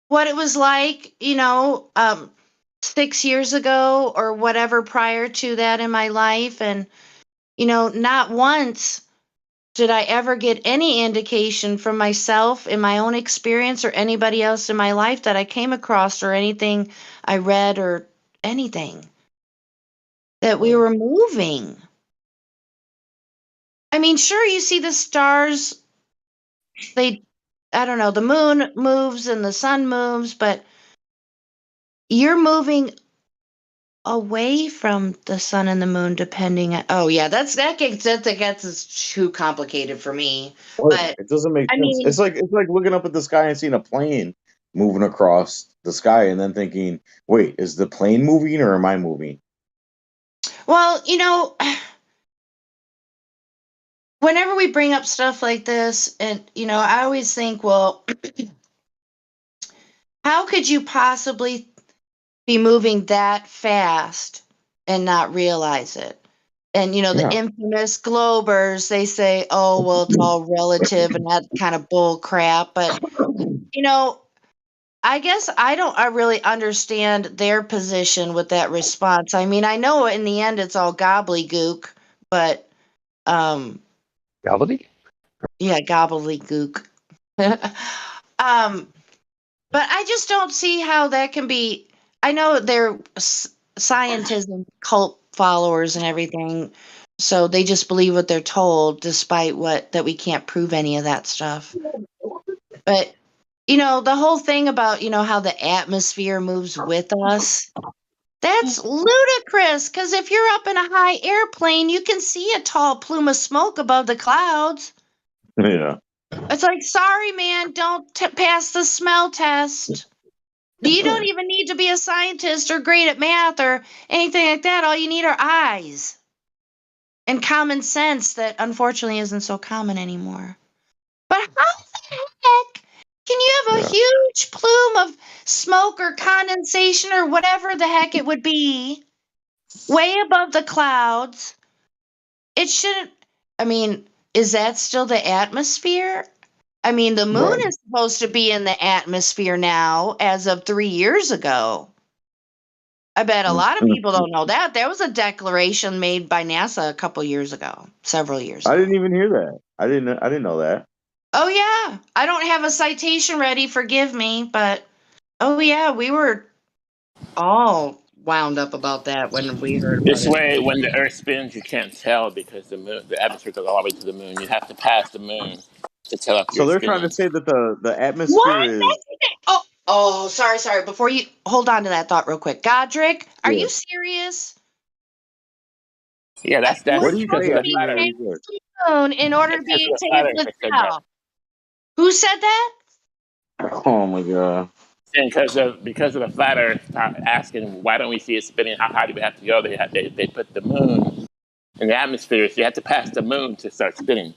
what it was like, 6 years ago or whatever prior to that in my life, and not once did I ever get any indication from myself in my own experience or anybody else in my life that I came across or anything I read or anything that we were moving. I mean, sure, you see the stars, I don't know, the moon moves and the sun moves, but you're moving away from the sun and the moon depending on, oh yeah, that gets too complicated for me. But It doesn't make I sense. mean, It's like looking up at the sky and seeing a plane moving across the sky, and then thinking, wait, is the plane moving or am I moving? well, whenever we bring up stuff like this, and I always think, well, how could you possibly be moving that fast and not realize it? And the Yeah. infamous globers, they say, oh, well, it's all relative and that kind of bull crap. But I guess I really understand their position with that response. I mean, I know in the end it's all gobbledygook, but Gobbledygook? yeah, gobbledygook. But I just don't see how that can be. I know they're scientism cult followers and everything, so they just believe what they're told, despite that we can't prove any of that stuff. But the whole thing about how the atmosphere moves with us. That's ludicrous, because if you're up in a high airplane, you can see a tall plume of smoke above the clouds. Yeah. It's like, sorry, man, don't pass the smell test. You don't even need to be a scientist or great at math or anything like that. All you need are eyes and common sense that unfortunately isn't so common anymore. But how the heck can you have a huge plume of smoke or condensation or whatever the heck it would be way above the clouds? It shouldn't. I mean, is that still the atmosphere? I mean, the moon Right. is supposed to be in the atmosphere now as of 3 years ago. I bet a lot of people don't know that. There was a declaration made by NASA a couple years ago, several years I ago. didn't even hear that. I didn't know that. Oh, yeah. I don't have a citation ready, forgive me, but oh, yeah, we were all wound up about that when we heard about This it. way, when the Earth spins, you can't tell because the atmosphere goes all the way to the moon. You have to pass the moon to tell if So you're they're trying spinning. to say that the atmosphere What? is Oh, sorry. Before you hold on to that thought real quick, Godric, are yeah. you serious? Yeah, that's We're What that's do you because supposed of say? to I the be didn't flat hear what Earth. you facing said. the moon in order to Because of be the to flat get Earth, good I said that. health. Who said that? Oh my god. And because of the flat Earth, asking why don't we see it spinning? How high do we have to go? They put the moon in the atmosphere, so you have to pass the moon to start spinning.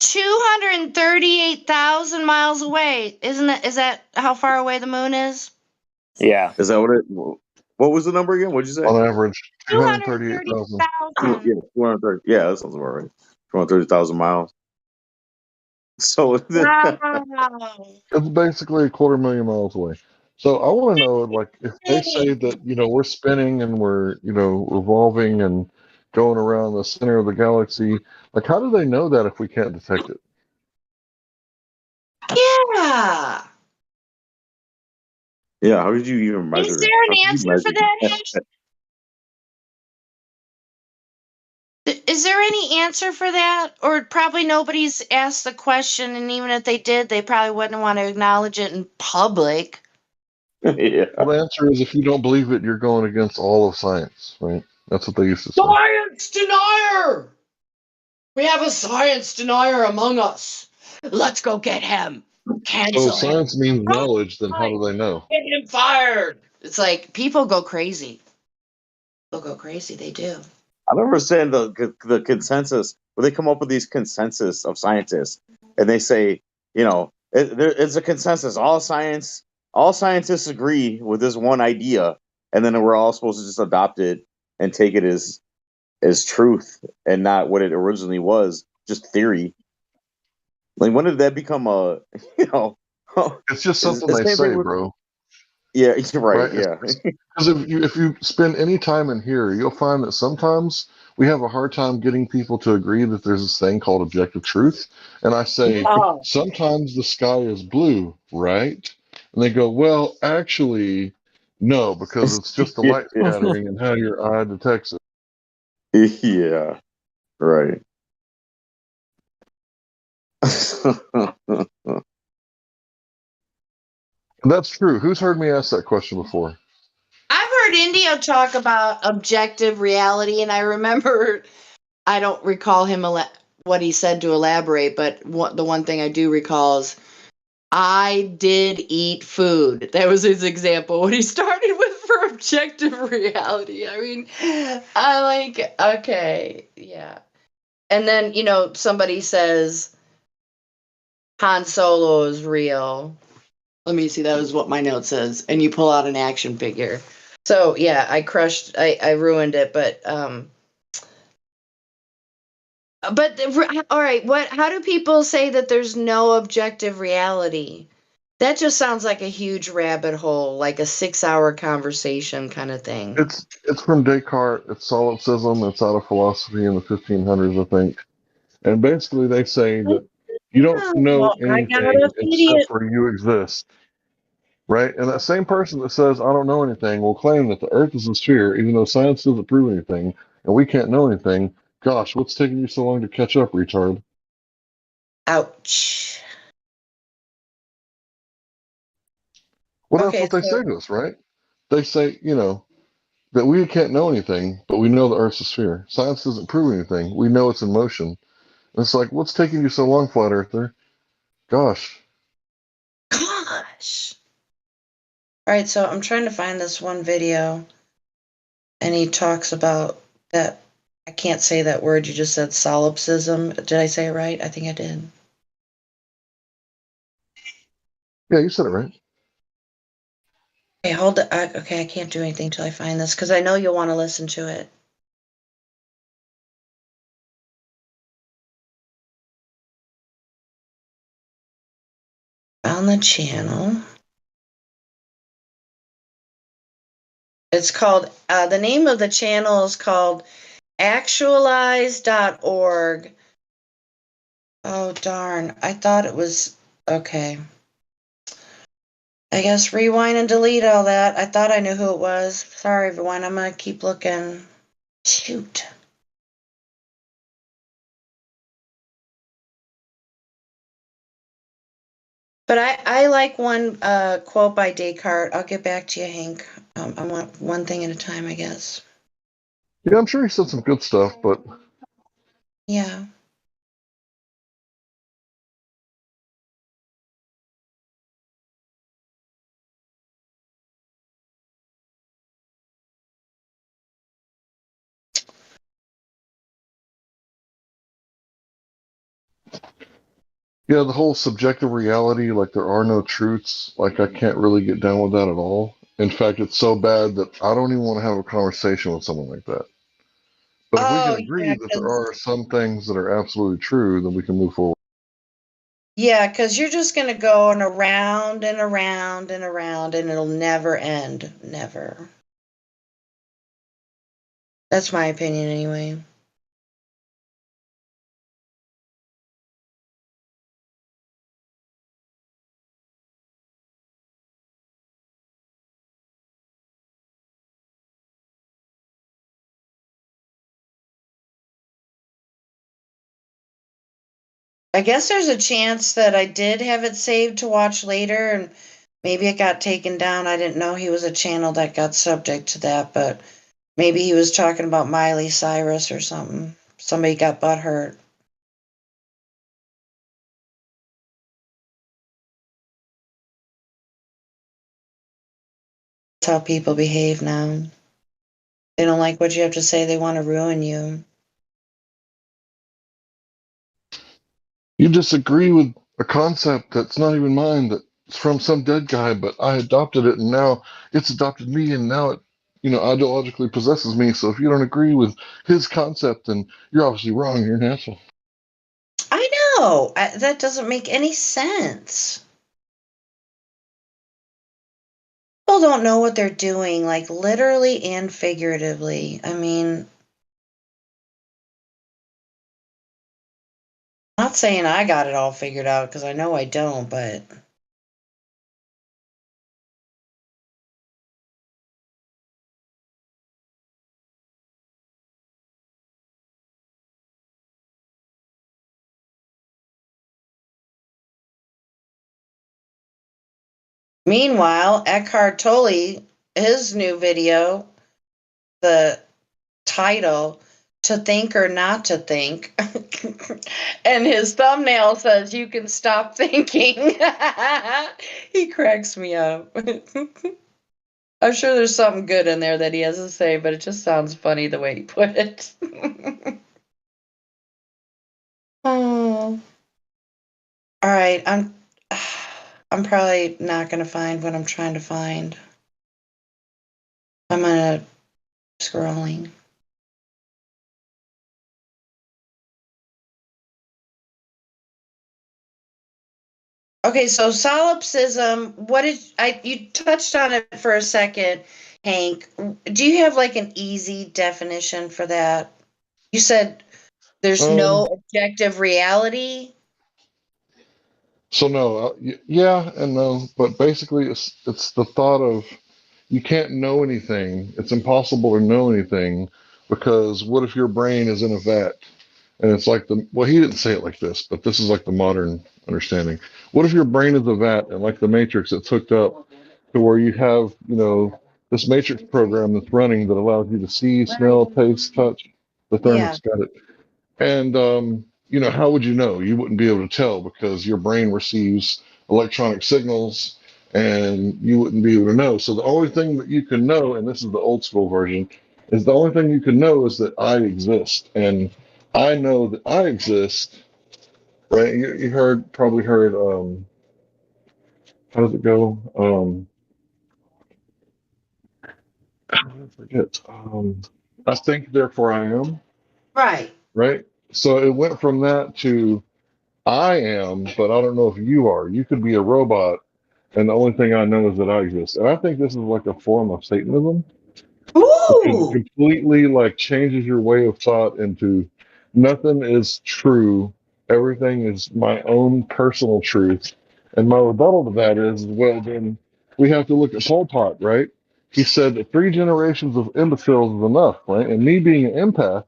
238,000 miles away. Is that how far away the moon is? Yeah. Is that what it? What was the number again? What'd you say? On average, 238,000. 230,000. Yeah, 230. Yeah, that sounds about right. 230,000 miles. So Wow. It's basically a 250,000 miles away. So I want to know, like, if they say that, we're spinning and we're, revolving and going around the center of the galaxy, like, how do they know that if we can't detect it? Yeah. yeah, how did you even Is measure it? there How an did you answer for that, measure Ash? Is there any answer for that? Or probably nobody's asked the question, and even if they did, they probably wouldn't want to acknowledge it in public. yeah. Well, the answer is if you don't believe it, you're going against all of science, right? That's what they used to say. Science denier! We have a science denier among us. Let's go get him. So Cancel if him. science means knowledge, then how do they know? Get him fired. It's like people go crazy. People go crazy. They do. I remember saying the consensus where they come up with these consensus of scientists, and they say, it's a consensus. All scientists agree with this one idea, and then we're all supposed to just adopt it and take it as truth and not what it originally was, just theory. Like, when did that become a, you know? It's just something It's they same thing say, with, bro. yeah, you're right, Right? yeah. Because if you spend any time in here, you'll find that sometimes we have a hard time getting people to agree that there's this thing called objective truth. And I say, Wow. sometimes the sky is blue, right? And they go, well, actually, no, because it's just the light scattering and how your eye detects it. Yeah, right. And that's true. Who's heard me ask that question before? I've heard Indio talk about objective reality, and I remember, I don't recall him what he said to elaborate, but the one thing I do recall is I did eat food. That was his example. What he started with for objective reality. I mean, I like, okay, yeah. And then, somebody says Han Solo is real. Let me see, that was what my note says. And you pull out an action figure. So yeah, I ruined it, but all right, how do people say that there's no objective reality? That just sounds like a huge rabbit hole, like a 6-hour conversation kind of thing. It's from Descartes. It's solipsism. It's out of philosophy in the 1500s, I think. And basically, they say that you don't know Oh, I got anything a video. except for you exist, right? And that same person that says, I don't know anything, will claim that the earth is a sphere, even though science doesn't prove anything, and we can't know anything. Gosh, what's taking you so long to catch up, retard? Ouch. Well, that's Okay, what they so say to us, right? They say, that we can't know anything, but we know the earth's a sphere. Science doesn't prove anything. We know it's in motion. And it's like, what's taking you so long, flat earther? Gosh. gosh. All right, so I'm trying to find this one video, and he talks about that. I can't say that word. You just said solipsism. Did I say it right? I think I did. Yeah, you said it right. Okay, hold it. Okay, I can't do anything till I find this because I know you'll want to listen to it. Found the channel. It's called, the name of the channel is called actualize.org. Oh, darn. I thought it was, okay. I guess rewind and delete all that. I thought I knew who it was. Sorry, everyone. I'm going to keep looking. Shoot. But I like one quote by Descartes. I'll get back to you, Hank. I want one thing at a time, I guess. Yeah, I'm sure he said some good stuff, but Yeah. yeah, the whole subjective reality, like there are no truths, like I can't really get down with that at all. In fact, it's so bad that I don't even want to have a conversation with someone like that. But if we can Oh, agree yeah, that there are some things that are absolutely true, then we can move forward. yeah, because you're just going to go on around and around and around, and it'll never end. Never. That's my opinion, anyway. I guess there's a chance that I did have it saved to watch later, and maybe it got taken down. I didn't know he was a channel that got subject to that, but maybe he was talking about Miley Cyrus or something. Somebody got butthurt. That's how people behave now. They don't like what you have to say, they want to ruin you. You disagree with a concept that's not even mine, that's from some dead guy, but I adopted it, and now it's adopted me, and now it, ideologically possesses me. So if you don't agree with his concept, then you're obviously wrong. You're an asshole. I know. That doesn't make any sense. People don't know what they're doing, like literally and figuratively. I mean, I'm not saying I got it all figured out because I know I don't, but meanwhile, Eckhart Tolle, his new video, the title, To Think or Not to Think, and his thumbnail says, You can stop thinking. He cracks me up. I'm sure there's something good in there that he has to say, but it just sounds funny the way he put it. Oh. All right, I'm probably not gonna find what I'm trying to find. I'm gonna scrolling. Okay, so solipsism, what is you touched on it for a second, Hank. Do you have like an easy definition for that? You said there's Um, no objective reality. so no, yeah and no, but basically it's the thought of you can't know anything. It's impossible to know anything because what if your brain is in a vat? And it's like well, he didn't say it like this, but this is like the modern understanding. What if your brain is a vat and like the matrix, it's hooked up to where you have, this matrix program that's running that allows you to see, smell, taste, touch. The Yeah. thermos got it. And, how would you know? You wouldn't be able to tell because your brain receives electronic signals and you wouldn't be able to know. So the only thing that you can know, and this is the old school version, is the only thing you can know is that I exist. And I know that I exist, right? You probably heard, how does it go? I forget. I think, therefore I am, Right. right? So it went from that to I am, but I don't know if you are. You could be a robot, and the only thing I know is that I exist. And I think this is like a form of Satanism because it Ooh. completely like changes your way of thought into nothing is true. Everything is my own personal truth. And my rebuttal to that is, well, then we have to look at Pol Pot, right? He said that 3 generations of imbeciles is enough, right? And me being an empath,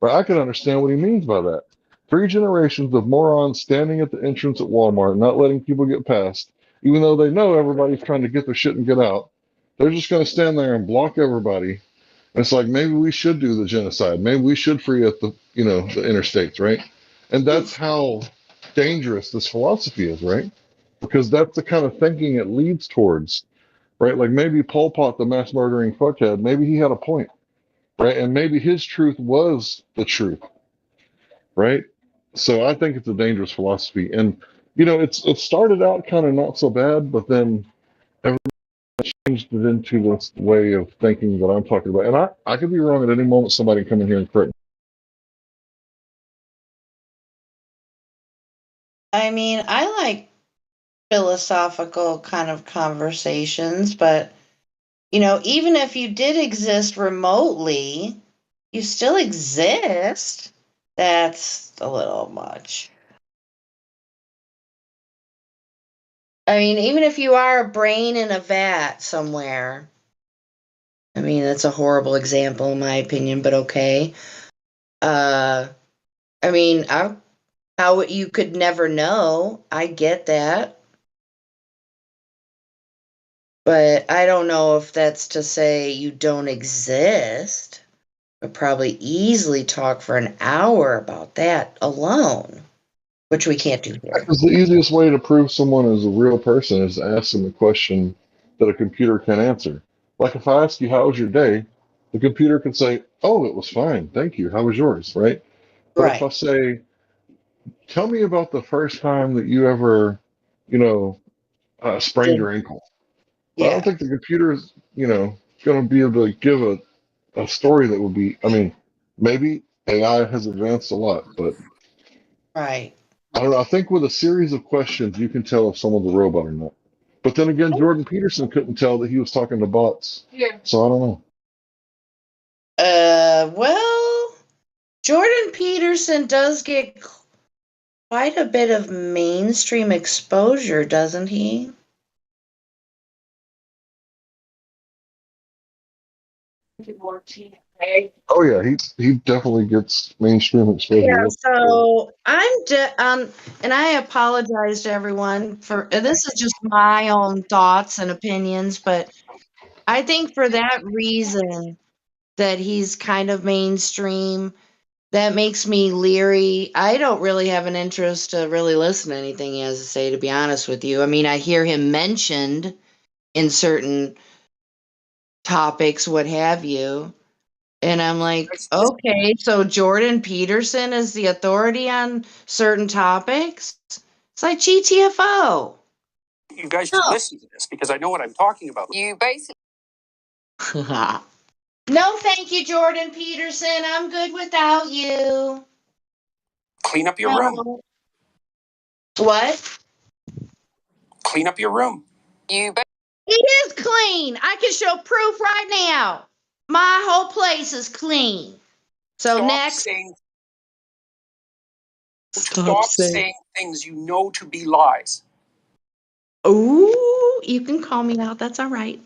right, I can understand what he means by that. 3 generations of morons standing at the entrance at Walmart, not letting people get past, even though they know everybody's trying to get their shit and get out. They're just going to stand there and block everybody. And it's like, maybe we should do the genocide. Maybe we should free up the, the interstates, right? And that's how dangerous this philosophy is, right? Because that's the kind of thinking it leads towards, right? Like maybe Pol Pot, the mass murdering fuckhead, maybe he had a point, right? And maybe his truth was the truth, right? So I think it's a dangerous philosophy. And, it started out kind of not so bad, but then everyone changed it into this way of thinking that I'm talking about. And I could be wrong at any moment. Somebody can come in here and correct me. I mean, I like philosophical kind of conversations, but even if you did exist remotely, you still exist. That's a little much. I mean, even if you are a brain in a vat somewhere, I mean, that's a horrible example in my opinion, but okay. I mean, how you could never know. I get that. But I don't know if that's to say you don't exist. We'd probably easily talk for an hour about that alone, which we can't do here. Because the easiest way to prove someone is a real person is to ask them a question that a computer can answer. Like if I ask you, how was your day? The computer can say, oh, it was fine. Thank you. How was yours? Right? But if I Right. say, tell me about the first time that you ever, sprained your ankle. I don't Yeah. think the computer is, going to be able to give a story that would be, I mean, maybe AI has advanced a lot, but Right. I don't know. I think with a series of questions, you can tell if someone's a robot or not. But then again, Jordan Peterson couldn't tell that he was talking to bots. Yeah. So I don't know. Well, Jordan Peterson does get quite a bit of mainstream exposure, doesn't he? Oh yeah, he definitely gets mainstream Yeah, exposure. so and I apologize to everyone for this is just my own thoughts and opinions, but I think for that reason that he's kind of mainstream, that makes me leery. I don't really have an interest to really listen to anything he has to say, to be honest with you. I mean, I hear him mentioned in certain topics, what have you. And I'm like, okay, so Jordan Peterson is the authority on certain topics? It's like GTFO. You guys should listen to this because I know what I'm talking about. You basically. No, thank you, Jordan Peterson. I'm good without you. Clean up your room. What? Clean up your room. You. It is clean. I can show proof right now. My whole place is clean. So next. Stop saying things you know to be lies. Ooh, you can call me out. That's all right.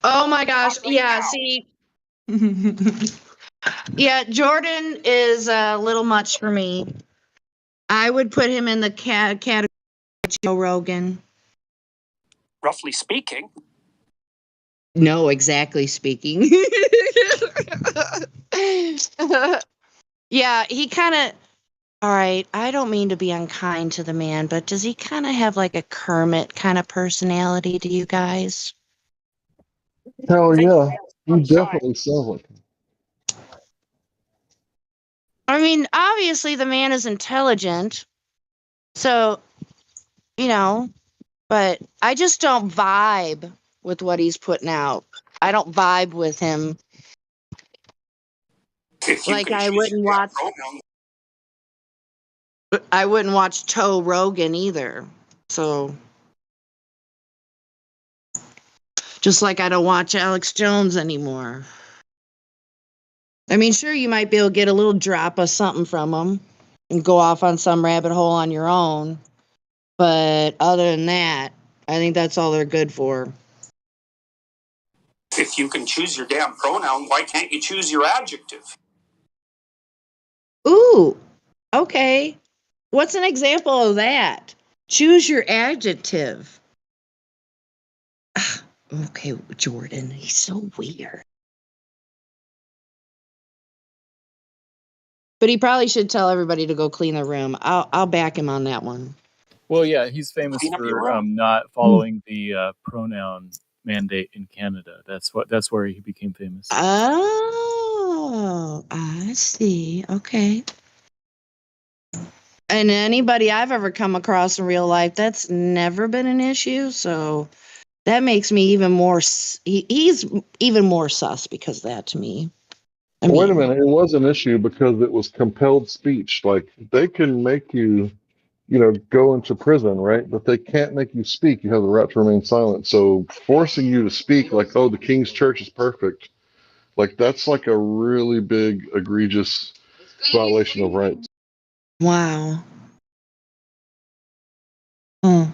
Oh my gosh. Yeah, see. Yeah, Jordan is a little much for me. I would put him in the category of Joe Rogan. Roughly speaking. No, exactly speaking. Yeah, he kind of. All right, I don't mean to be unkind to the man, but does he kind of have like a Kermit kind of personality to you guys? Hell yeah, he definitely sounds like him. I mean, obviously the man is intelligent, so but I just don't vibe with what he's putting out. I don't vibe with him. Like I wouldn't watch Toe Rogan either. So just like I don't watch Alex Jones anymore. I mean, sure, you might be able to get a little drop of something from him and go off on some rabbit hole on your own. But other than that, I think that's all they're good for. If you can choose your damn pronoun, why can't you choose your adjective? Ooh, okay. What's an example of that? Choose your adjective. Okay, Jordan, he's so weird. But he probably should tell everybody to go clean their room. I'll back him on that one. Well, yeah, he's famous Clean up your for room. not following the pronoun mandate in Canada. That's where he became famous. Oh, I see. Okay. And anybody I've ever come across in real life, that's never been an issue. So that makes me even more. He's even more sus because of that to me. Well, wait a minute. It was an issue because it was compelled speech. Like they can make you, go into prison, right? But they can't make you speak. You have the right to remain silent. So forcing you to speak, like, oh, the King's Church is perfect, like that's like a really big, egregious violation of rights. Wow. Hmm.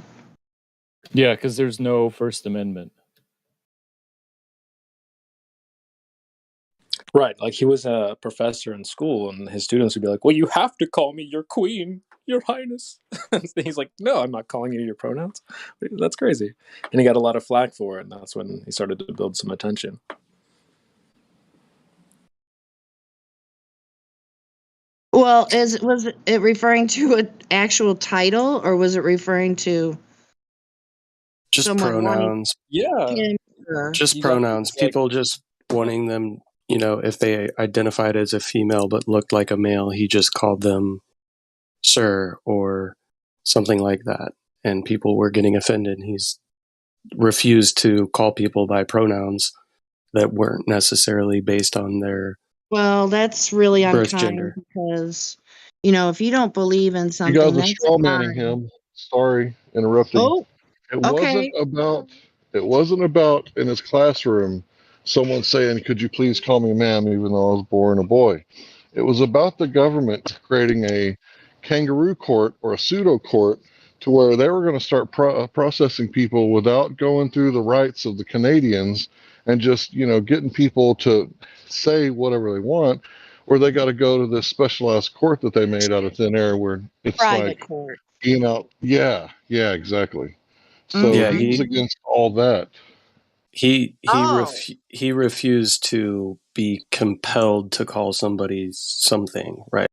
Yeah, because there's no First Amendment. Right, like he was a professor in school, and his students would be like, "Well, you have to call me your queen, your highness." And he's like, "No, I'm not calling you your pronouns." That's crazy, and he got a lot of flack for it, and that's when he started to build some attention. Well, was it referring to an actual title, or was it referring to Just someone wanting pronouns. Yeah, him? Or, Just pronouns. People just wanting them, if they identified as a female but looked like a male, he just called them sir or something like that. And people were getting offended. He's refused to call people by pronouns that weren't necessarily based on their well, that's really birth unkind gender. because, if you don't believe in You something, guys are that's straw manning fine. him. Sorry, interrupting. Oh, It okay. wasn't about in his classroom someone saying, "Could you please call me ma'am," even though I was born a boy. It was about the government creating a kangaroo court or a pseudo court to where they were going to start processing people without going through the rights of the Canadians and just, getting people to say whatever they want, or they got to go to this specialized court that they made out of thin air where it's Private like, court. yeah, exactly. So Yeah, he was Mhm. against all that. he Oh, he refused to be compelled to call somebody something, right?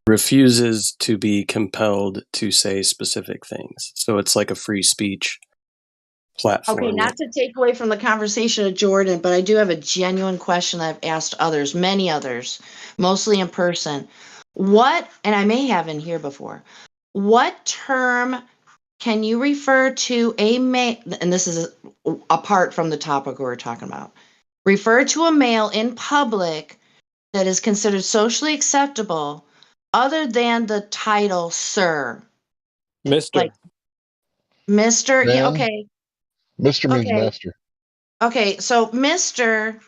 Refuses to be compelled to say specific things. So it's like a free speech okay. platform. Not to take away from the conversation of Jordan, but I do have a genuine question that I've asked others, many others, mostly in person. And I may have in here before, what term can you refer to a male, and this is apart from the topic we're talking about, refer to a male in public that is considered socially acceptable other than the title sir? Mister. Like Mr. Yeah, Man, okay. Mr. means Okay. master. Okay, so Mr.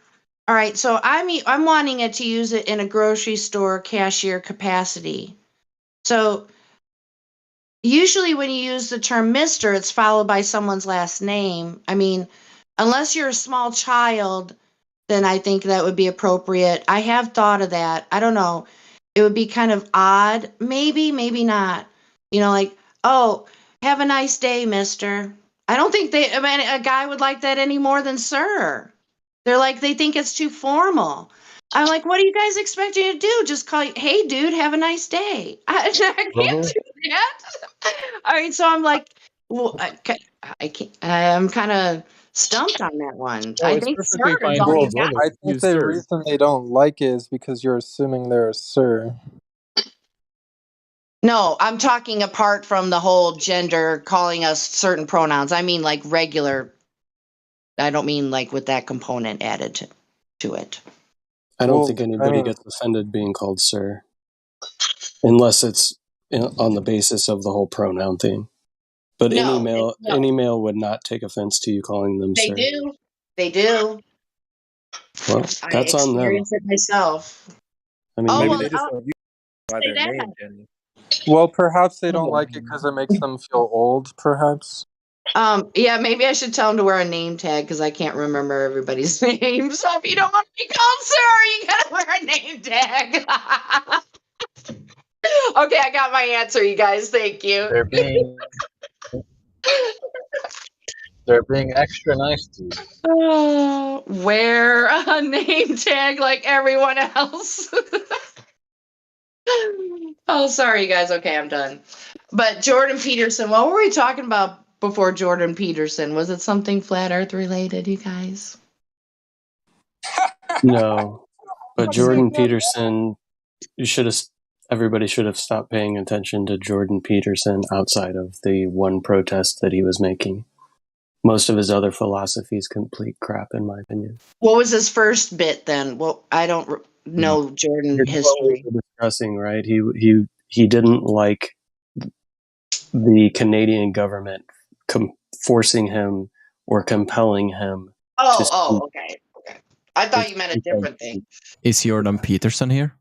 All right, so I'm wanting it to use it in a grocery store cashier capacity. So usually when you use the term Mr., it's followed by someone's last name. I mean, unless you're a small child, then I think that would be appropriate. I have thought of that. I don't know. It would be kind of odd. Maybe, maybe not. Like, oh, have a nice day, mister. I don't think I mean, a guy would like that any more than sir. They think it's too formal. I'm like, what do you guys expect you to do? Just call you, hey, dude, have a nice day. I can't Brother, do that. I mean, so I'm like, well, I can't, I'm kind of stumped on that one. Oh, I it's think perfectly sir is fine all for you Well, got. brother I to think use the sir. reason they don't like it is because you're assuming they're a sir. No, I'm talking apart from the whole gender calling us certain pronouns. I mean like regular. I don't mean like with that component added to it. I don't think Well, I anybody mean, gets offended being called sir, unless it's on the basis of the whole pronoun thing. But any No, male, no, any male would not take offense to you calling them they sir. do. They do. Well, I that's on them. experienced it myself. I mean, Oh Maybe well, they just I'll don't use by say their that. name, Jenny. Well, perhaps they don't like it because it makes them feel old. Perhaps. Yeah, maybe I should tell him to wear a name tag because I can't remember everybody's name. So if you don't want to be called sir, you gotta wear a name tag. Okay, I got my answer, you guys. Thank you. They're being extra nice to you. Wear a name tag like everyone else. Oh, sorry, you guys. Okay, I'm done. But Jordan Peterson, what were we talking about before Jordan Peterson? Was it something flat Earth related, you guys? No, but Jordan Peterson, you should have. Everybody should have stopped paying attention to Jordan Peterson outside of the one protest that he was making. Most of his other philosophy is complete crap, in my opinion. What was his first bit then? Well, I don't know Jordan It's what we history. were discussing, right? He didn't like the Canadian government forcing him or compelling him to speak. Okay. I thought you meant a different thing. Is Jordan Peterson here?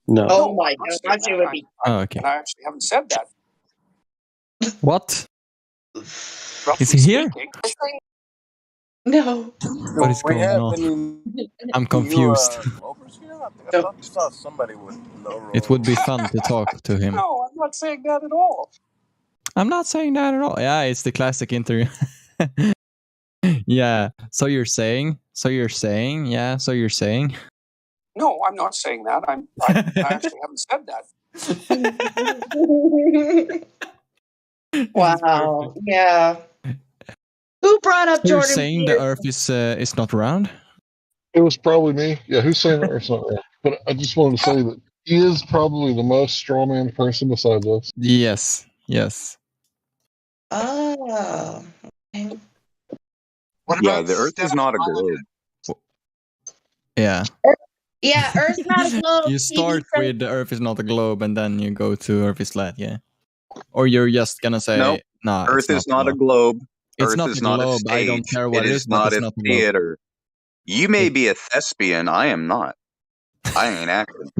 No. Oh my gosh, it would be. Oh, okay. And I actually haven't said that. What? Roughly Is he here? speaking. No. What is going on? I'm confused. I thought you saw somebody with no role. It would be fun to talk to him. No, I'm not saying that at all. I'm not saying that at all. Yeah, it's the classic interview. Yeah. So you're saying? No, I'm not saying that. I actually haven't said that. Wow. Yeah. Who brought up So you're Jordan saying the Peterson? Earth is not round? It was probably me. Yeah, who's saying that Earth's not round? But I just wanted to say that he is probably the most strawman person besides us. Yes. Oh. Okay. Yeah, the Earth is not a globe. Yeah. Yeah, Earth's not a globe. You start with the Earth is not a globe, and then you go to Earth is flat. Yeah. Or you're just gonna say, Nope. nah, Earth is not a globe. It's Earth not is a not a globe. stage. I don't care what it it is is, but not it's a not a globe. theater. You may be a thespian. I am not. I ain't acting.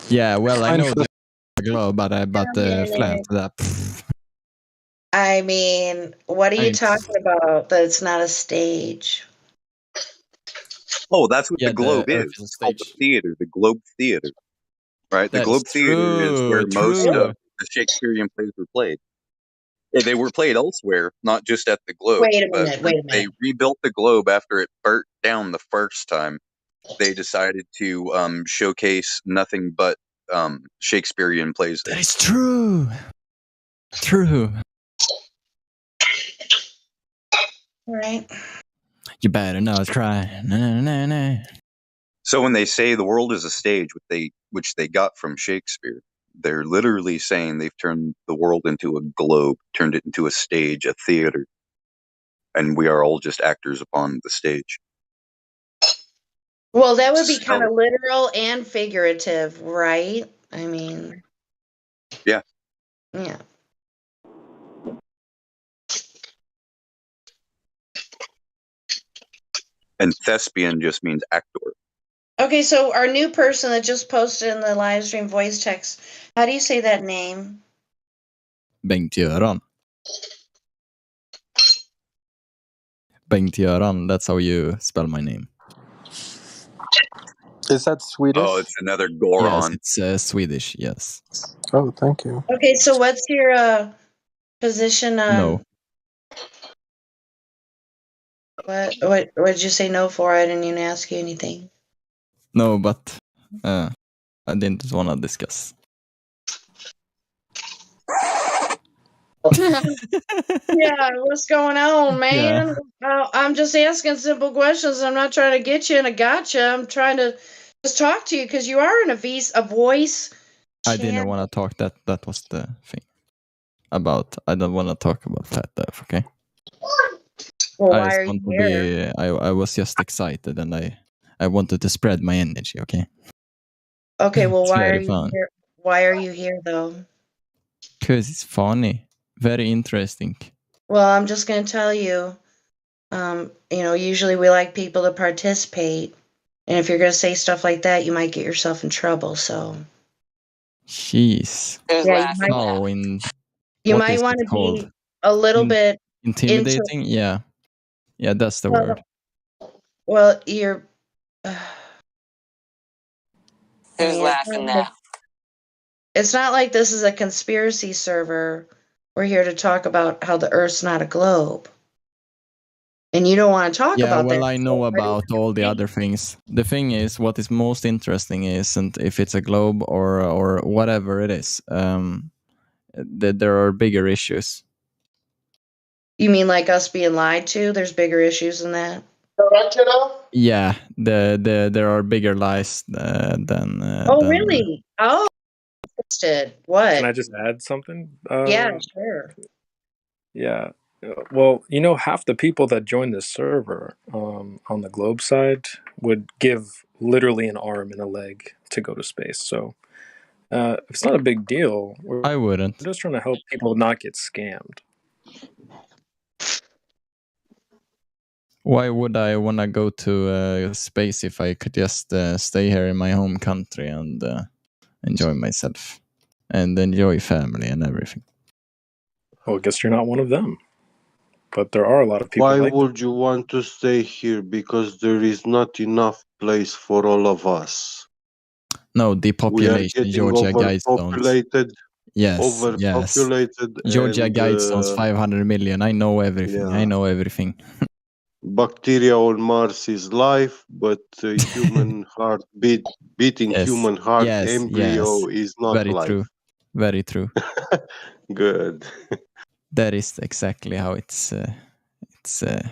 Yeah, well, I know the globe, but flat. That. I mean, what are you talking about? That it's not a stage. Oh, that's what Yeah, the globe the is. Earth is a It's called the stage. theater, the Globe Theater. Right? The That Globe is Theater is where most true. of the Shakespearean plays were played. Yeah, they were played elsewhere, not just at the Globe. Wait a But minute. when they rebuilt the Globe after it burnt down the first time, they decided to showcase nothing but Shakespearean plays there. That is true. True. All right. You better not try. No. So when they say the world is a stage, which they got from Shakespeare, they're literally saying they've turned the world into a globe, turned it into a stage, a theater, and we are all just actors upon the stage. Well, that would be kind of So- literal and figurative, right? I mean, Yeah. yeah. And thespian just means actor. Okay, so our new person that just posted in the live stream voice text, how do you say that name? Bengt-Göran. Bengt-Göran, that's how you spell my name. Is that Swedish? Oh, it's another Goron. Yes, it's Swedish, yes. Oh, thank you. Okay, so what's your position? No. What did you say no for? I didn't even ask you anything. No, but I didn't want to discuss. Yeah, what's going on, man? I'm just asking simple questions. I'm not trying to get you in a gotcha. I'm trying to just talk to you because you are in a voice. I didn't want to talk. That was the thing. I don't want to talk about flat Earth, okay? Well, I why just are you want to here? I was just excited and I wanted to spread my energy, okay? Okay, well, It's why are very you fun. here? Why are you here, though? Because it's funny. Very interesting. Well, I'm just going to tell you, usually we like people to participate. And if you're going to say stuff like that, you might get yourself in trouble, so. Jeez. Yeah, How in you what might is want it to called? be a little bit Intimidating? Yeah. Yeah, that's the word. Well, you're. Who's laughing now? It's not like this is a conspiracy server. We're here to talk about how the Earth's not a globe. And you don't want to talk Yeah, about well, that. I know about all the other things. The thing is, what is most interesting isn't if it's a globe or whatever it is. That there are bigger issues. You mean like us being lied to? There's bigger issues than that. Yeah, there are bigger lies than. Oh, than really? Oh, interested. What? Can I just add something? Yeah, sure. Yeah. Well, half the people that join this server on the globe side would give literally an arm and a leg to go to space. So it's not a big deal. I wouldn't. We're just trying to help people not get scammed. Why would I want to go to space if I could just stay here in my home country and enjoy myself and enjoy family and everything? Well, I guess you're not one of them. But there are a lot of people Why like would you want to stay here? Because there is not enough place for all of us. No, We are depopulation, getting Georgia Guidestones. overpopulated. Yes, Overpopulated. Georgia and, Guidestones, 500 million. I know everything. yeah. I know everything. Bacteria on Mars is life, but human heart beating Yes, human heart yes, embryo yes. is not Very life. true. Very true. Good. That is exactly how it's said.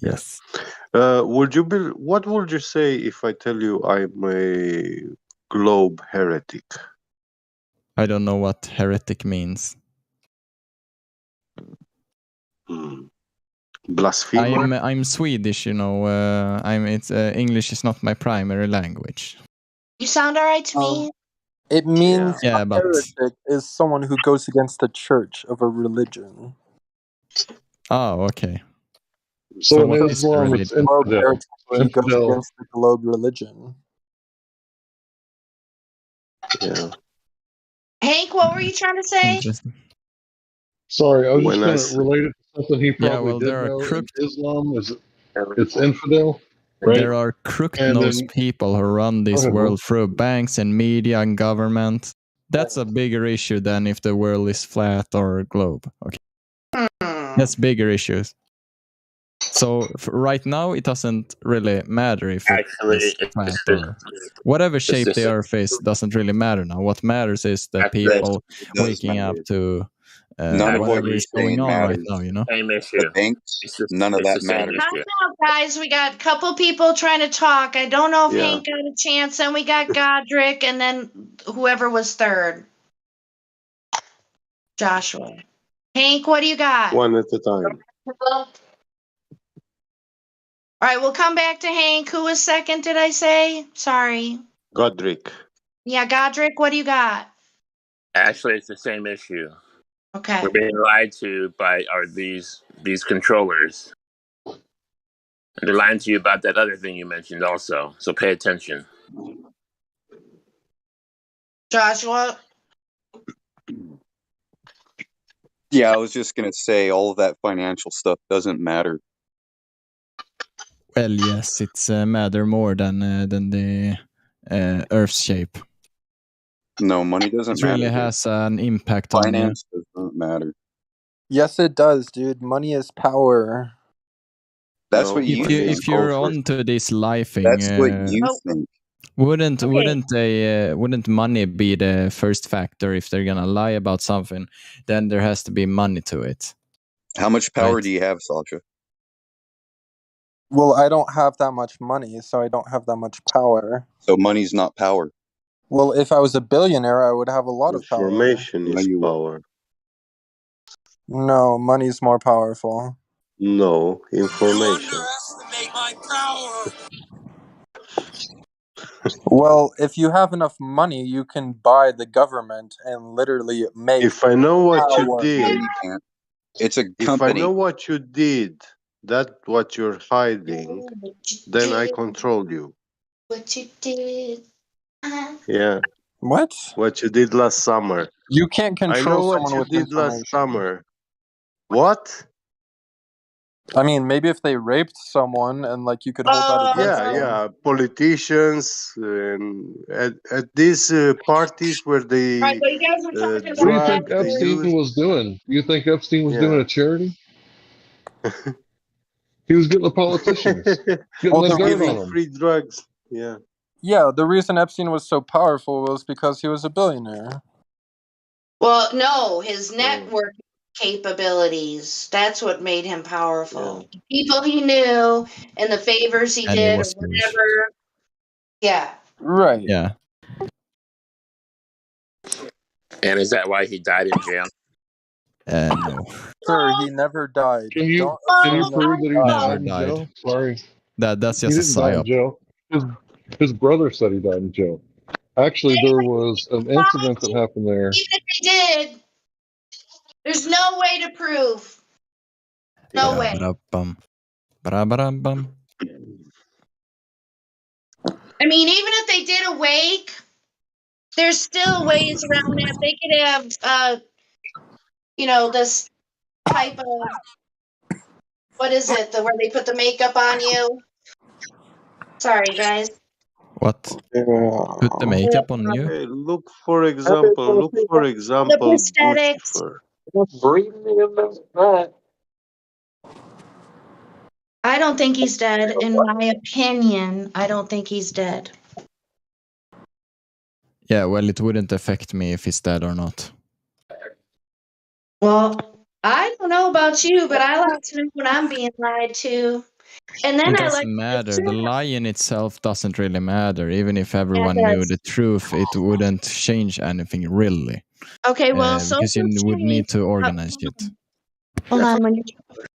Yes. What would you say if I tell you I'm a globe heretic? I don't know what heretic means. Blasphemer? I'm Swedish, it's English is not my primary language. You sound all right to me. It means Yeah, a but heretic is someone who goes against the church of a religion. oh, okay. So in what is Islam, religion? it's infidel. So He goes infidel. against the globe religion. Yeah. Hank, what were you trying to say? Interesting. Sorry, I was When just I going s- to relate it to something he Yeah, probably well, did there are know. In crooked. Islam, it's infidel, right? There are crooked And nosed then people who run this Okay. world through banks and media and government. That's a bigger issue than if the world is flat or globe. Okay, that's bigger issues. So right now, it doesn't really matter if it Actually, is it's flat just or whatever shape just the a- Earth is. Doesn't really matter now. What matters is the Actually, people It does waking up matter. to None of what whatever you're is going saying on right matters. now. same issue. The banks, It's just none of it's that the same matters. issue. Time out, guys. We got a couple people trying to talk. I don't know if Yeah. Hank got a chance. And we got Godric, and then whoever was third. Joshua. Hank, what do you got? One at a time. All right, we'll come back to Hank. Who was second, did I say? Sorry. Godric. Yeah, Godric, what do you got? Actually, it's the same issue. Okay. We're being lied to by these controllers. And they're lying to you about that other thing you mentioned also. So pay attention. Joshua? Yeah, I was just gonna say all of that financial stuff doesn't matter. Well, yes, it's matter more than the Earth's shape. No, money doesn't It matter. really dude. has an impact on you. Finance does not matter. Yes, it does, dude. Money is power. That's No, what you money is If you're comfort. onto this life thing, That's what you think. wouldn't Okay. wouldn't money be the first factor if they're gonna lie about something? Then there has to be money to it. How much power Right. do you have, Sasha? Well, I don't have that much money, so I don't have that much power. So money's not power. Well, if I was a billionaire, I would have a lot of power. Information No, is you won't. power. No, money's more powerful. No, information. Underestimate my power. Well, if you have enough money, you can buy the government and literally make If I know what you power. No, did, you can't. It's a if I company. know what you did, that what you're hiding, then I control you. What you did. Yeah. What? What you did last summer. You can't I control know what someone you with did last information. summer. What? I mean, maybe if they raped someone and like you could hold that against them. Yeah. Politicians and at these parties where they Right, but you guys were talking What do you about think drug, they Epstein use. was doing? You think Epstein was doing Yeah. a charity? He was getting the politicians, getting Well, the the dirt Giving on reason, them. free drugs. Yeah. yeah, the reason Epstein was so powerful was because he was a billionaire. Well, no, his Oh, network capabilities. That's what made him yeah. powerful. The people he knew and the favors he And he did or was rich. whatever. Yeah. Right. Yeah. And is that why he died in jail? No. Sir, he never died. Can you Don't can you assume that prove he that he died. Never died in died. jail? Sorry, That's he just a didn't die in psyop. jail. His brother said he died in jail. Actually, there was an incident that happened there. Even if they did, there's no way to prove. No way. Ba-da-ba-da-bum. Ba-da-ba-da-bum. I mean, even if they did a wake, there's still ways around that. They could have, this type of, what is it? Where they put the makeup on you. Sorry, guys. What? Put the makeup on you? Hey, look for example, The Gucci prosthetics. for. I don't think he's dead. In my opinion, I don't think he's dead. Yeah, well, it wouldn't affect me if he's dead or not. Well, I don't know about you, but I like to know when I'm being lied to. And then It I like doesn't matter. The lie in itself doesn't really matter. Even if everyone it knew does. the truth, it wouldn't change anything really. Okay, well, Because social you would need change. to organize it. Hold on.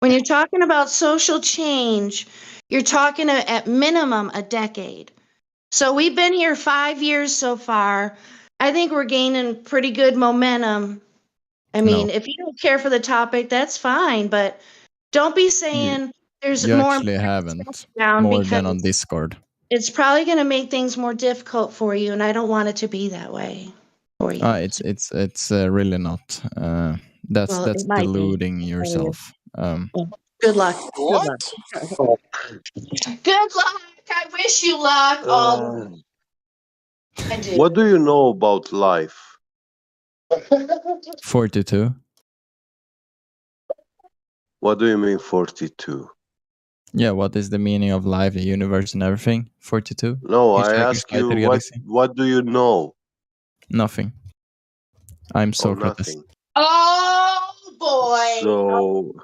When you're talking about social change, you're talking at minimum a decade. So we've been here 5 years so far. I think we're gaining pretty good momentum. I mean, No. if you don't care for the topic, that's fine, but don't be saying there's You more actually important haven't. stuff down More because than on Discord. it's probably going to make things more difficult for you, and I don't want it to be that way for you. It's really not. That's Well, it might be. deluding yourself. Good luck. What? Good luck. I wish you luck. I do. What do you know about life? 42. What do you mean 42? Yeah, what is the meaning of life, the universe, and everything? 42. No, I Hitchhiker's ask Guide you to the what Galaxy? what do you know? Nothing. I'm Oh, Socrates. nothing. Oh boy. So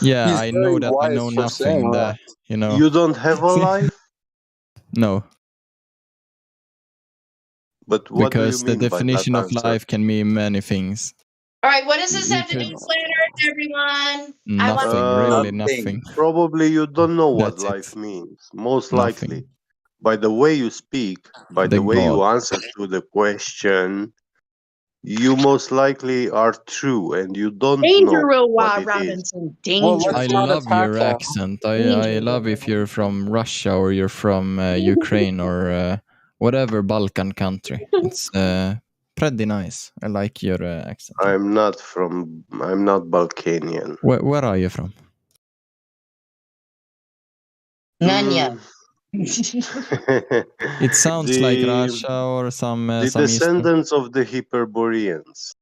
Yeah, He's I very know that I wise know for saying nothing. that. you don't have a life? No, But what do you because the mean by that definition of answer? life can mean many things. All right, what does this You have to do could with flat Earth, everyone? I want nothing, really nothing. Probably you don't know what That's life it. means. Most Nothing. likely. By the way you speak, by The the way you God. answer to the question, you most likely are true and you don't Danger, know Will what it is. Robinson. Well, Danger. let's I not love attack your him. accent. I love if you're from Russia or you're from Ukraine or whatever Balkan country. It's pretty nice. I like your accent. I'm not Balkanian. Where are you from? None yet. It sounds like Russia or some the Eastern. descendants of the Hyperboreans.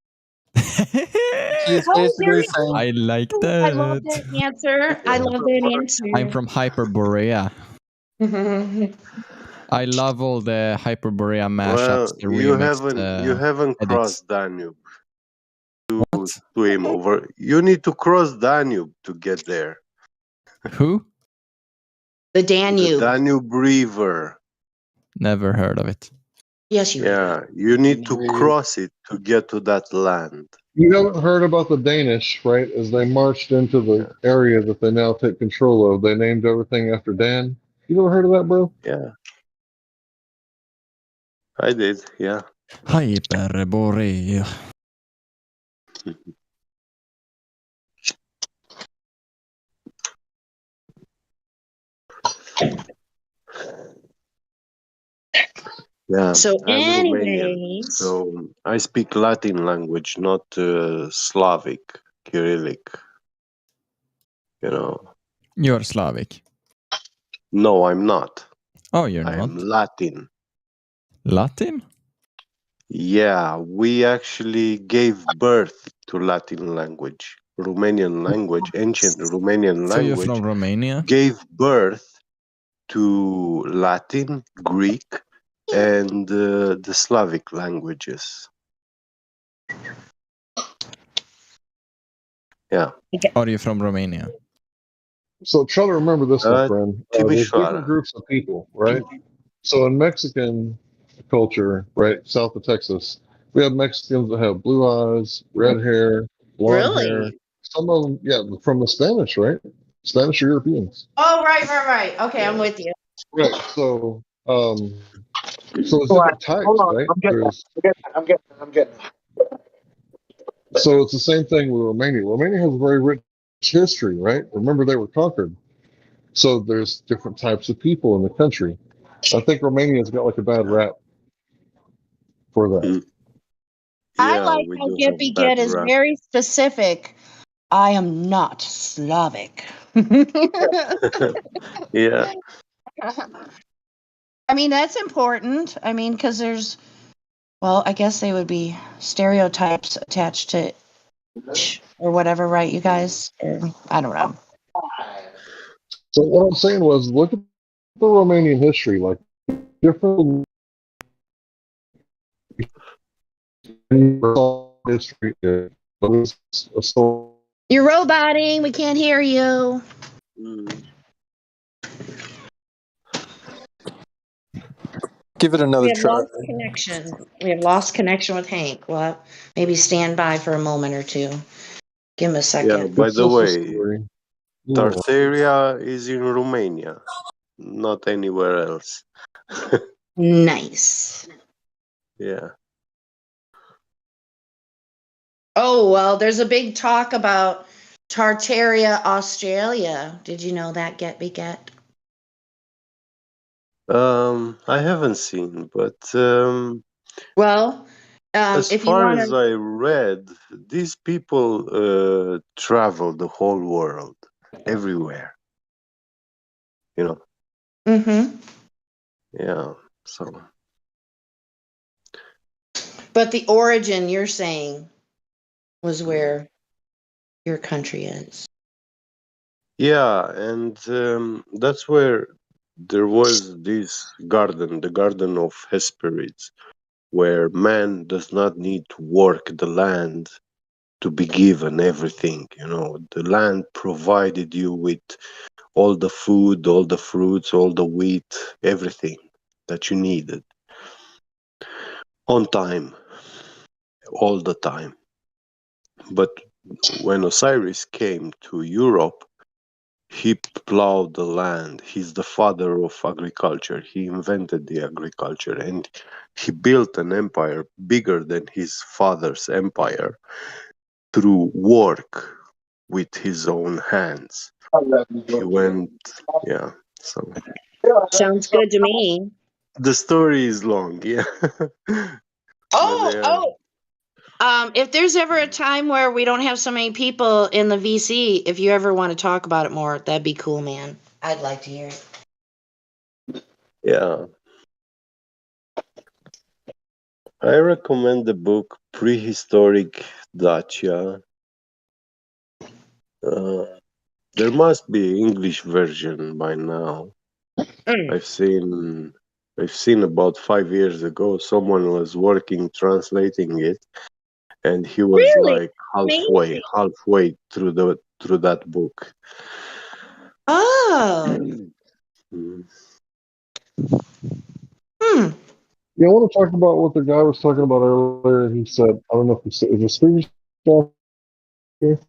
He's basically saying, I like I love that. that answer. I love that answer. I'm from Hyperborea. I love all the Hyperborea mashups, Well, the you remixed haven't edits. crossed Danube to swim over. You need to cross Danube to get there. Who? The Danube. The Danube River. Never heard of it. Yes, you Yeah, you need to cross it to get to that land. You haven't heard about the Danish, right? As they marched into the area that they now take control of, they named everything after Dan. You never heard of that, bro? Yeah. I did, yeah. Hyperborea. Yeah, So, I'm Romanian, anyways, so I speak Latin language, not Slavic, Cyrillic. You know. You're Slavic. No, I'm not. Oh, you're I'm not. Latin. Latin? Yeah, we actually gave birth to Latin language. Romanian language, ancient Romanian So you're language, from Romania? gave birth to Latin, Greek, and the Slavic languages. Yeah. Are you from Romania? So try to remember this, my friend. There's different Timișoara. groups of people, right? So in Mexican culture, right, south of Texas, we have Mexicans that have blue eyes, red hair, blonde hair. really? Some of them, yeah, from the Spanish, right? Spanish or Europeans. Oh, right. Okay, I'm with you. Right. So there's Hold different types, on, right? I'm getting that. There's I'm getting that. so it's the same thing with Romania. Romania has a very rich history, right? Remember they were conquered. So there's different types of people in the country. I think Romania's got like a bad rap for that. I Yeah, like we how do Get have bad Get is rap. very specific. I am not Slavic. Yeah. I mean, that's important. I mean, because there's, well, I guess they would be stereotypes attached to or whatever, right, you guys? Or, I don't know. So what I'm saying was, look at the Romanian history, like different history. But it's a story. You're roboting. We can't hear you. Give it We another have try. lost connection. We have lost connection with Hank. Well, maybe stand by for a moment or two. Give him a Yeah, second. by It's the just a way, story. Yeah. Tartaria is in Romania, not anywhere else. Nice. Yeah. Oh, well, there's a big talk about Tartaria, Australia. Did you know that, Get Beget? I haven't seen, but Well, as if you far want as to. I read, these people travel the whole world, everywhere. You know. Mm-hmm. Yeah. So. But the origin, you're saying, was where your country is. Yeah, and that's where there was this garden, the Garden of Hesperides, where man does not need to work the land to be given everything. You know, the land provided you with all the food, all the fruits, all the wheat, everything that you needed on time, all the time. But when Osiris came to Europe, he plowed the land. He's the father of agriculture. He invented the agriculture and he built an empire bigger than his father's empire through work with his own hands. He went, yeah. So Sounds good to me. the story is long, yeah. If there's ever a time where we don't have so many people in the VC, if you ever want to talk about it more, that'd be cool, man. I'd like to hear it. Yeah. I recommend the book Prehistoric Dacia. There must be English version by now. I've seen about 5 years ago someone was working translating it, and he was Really? like Amazing. halfway through that book. Oh. Mhm. Yeah, I want to talk about what the guy was talking about earlier. He said, I don't know if he said, is it Swedish stuff here?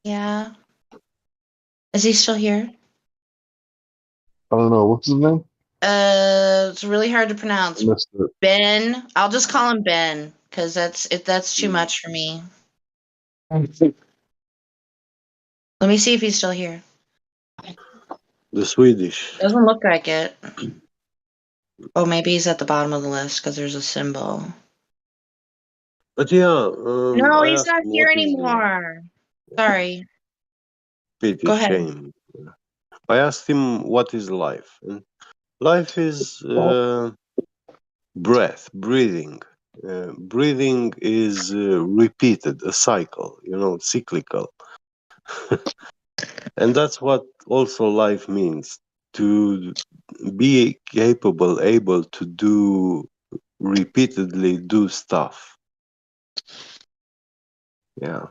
Yeah. Is he still here? I don't know. What's his name? It's really hard to pronounce. I missed it. Ben. I'll just call him Ben because that's too much for me. Let me see if he's still here. The Swedish. Doesn't look like it. Oh, maybe he's at the bottom of the list because there's a symbol. But yeah, No, I he's asked not him here what is anymore. Sorry. pity, Go ahead. shame. I asked him what is life, and life is breath, breathing. Breathing is repeated, a cycle, cyclical. And that's what also life means, to be capable, able to repeatedly do stuff. Yeah.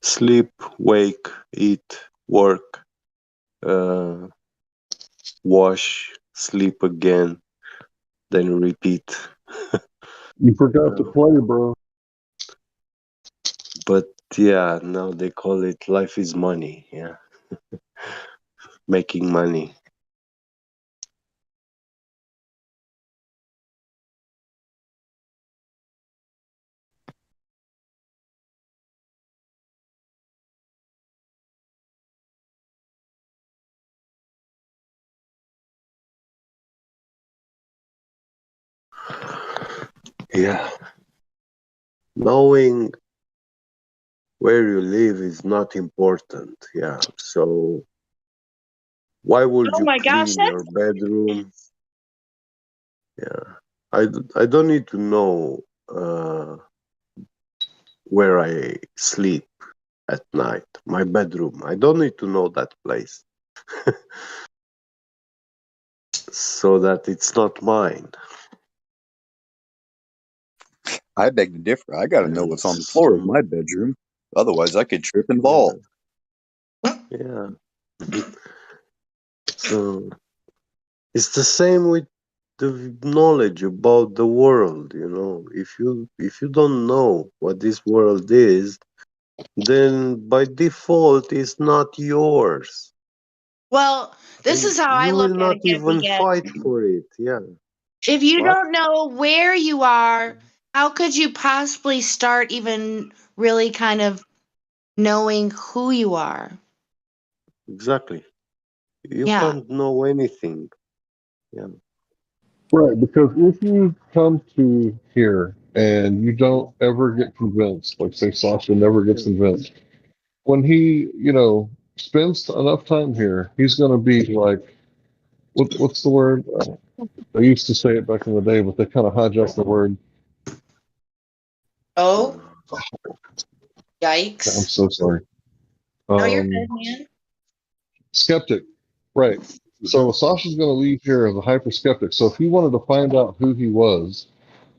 Sleep, wake, eat, work, wash, sleep again, then repeat. You forgot to play, bro. But yeah, now they call it life is money. Yeah. Making money. Yeah. Knowing where you live is not important. Yeah. So why would Oh you my gosh, clean your that's bedroom? Yeah. I don't need to know where I sleep at night. My bedroom. I don't need to know that place. So that it's not mine. I beg to differ. I got to know And what's on the floor of my bedroom. Otherwise, I could trip and fall. yeah. So it's the same with the knowledge about the world. If you don't know what this world is, then by default it's not yours. well, this And is how I you will look at not it, even Get. fight for it. Yeah. If you What? don't know where you are, how could you possibly start even really kind of knowing who you are? Exactly. You Yeah. can't know anything. Yeah. Right, because if you come to here and you don't ever get convinced, like say Sasha never gets convinced, when he, spends enough time here, he's going to be like, what's the word? They used to say it back in the day, but they kind of hijacked the word. Oh, I'm yikes. so sorry. No, you're good, man. Skeptic, right. So Sasha's going to leave here as a hyper skeptic. So if he wanted to find out who he was,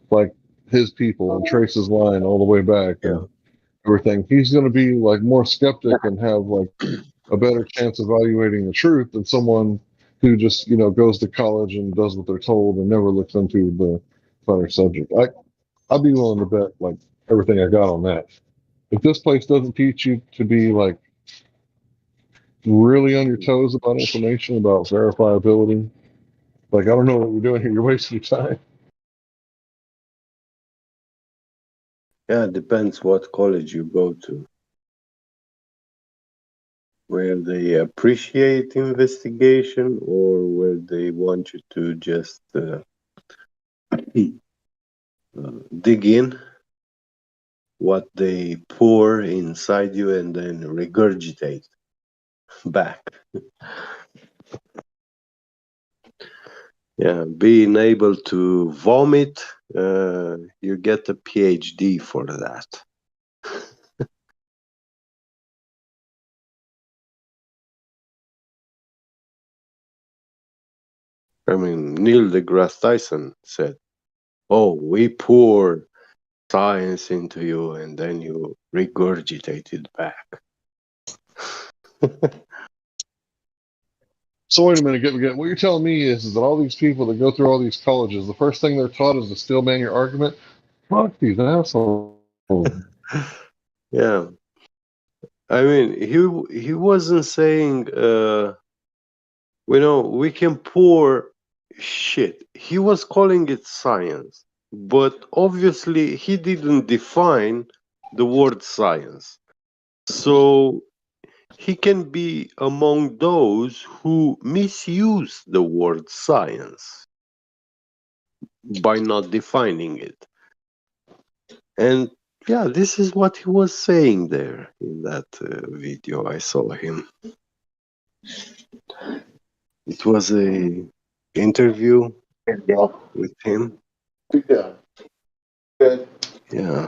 like his people, and trace his line all the way back and everything, he's going to be like more skeptic and have like a better chance of evaluating the truth than someone who just goes to college and does what they're told and never looks into the finer subject. I'd be willing to bet like everything I got on that. If this place doesn't teach you to be like really on your toes about information about verifiability, like I don't know what you're doing here. You're wasting your time. Yeah, it depends what college you go to. Where they appreciate investigation or where they want you to just dig in what they pour inside you and then regurgitate back. Yeah, being able to vomit, you get a PhD for that. I mean, Neil deGrasse Tyson said, "Oh, we pour science into you and then you regurgitate it back." So wait a minute, get what you're telling me is that all these people that go through all these colleges, the first thing they're taught is to steel man your argument. Fuck these assholes. Yeah, I mean, he wasn't saying, we can pour shit. He was calling it science, but obviously he didn't define the word science. So he can be among those who misuse the word science by not defining it. And yeah, this is what he was saying there in that video. I saw him. It was a interview with him. Yeah. Good. Yeah.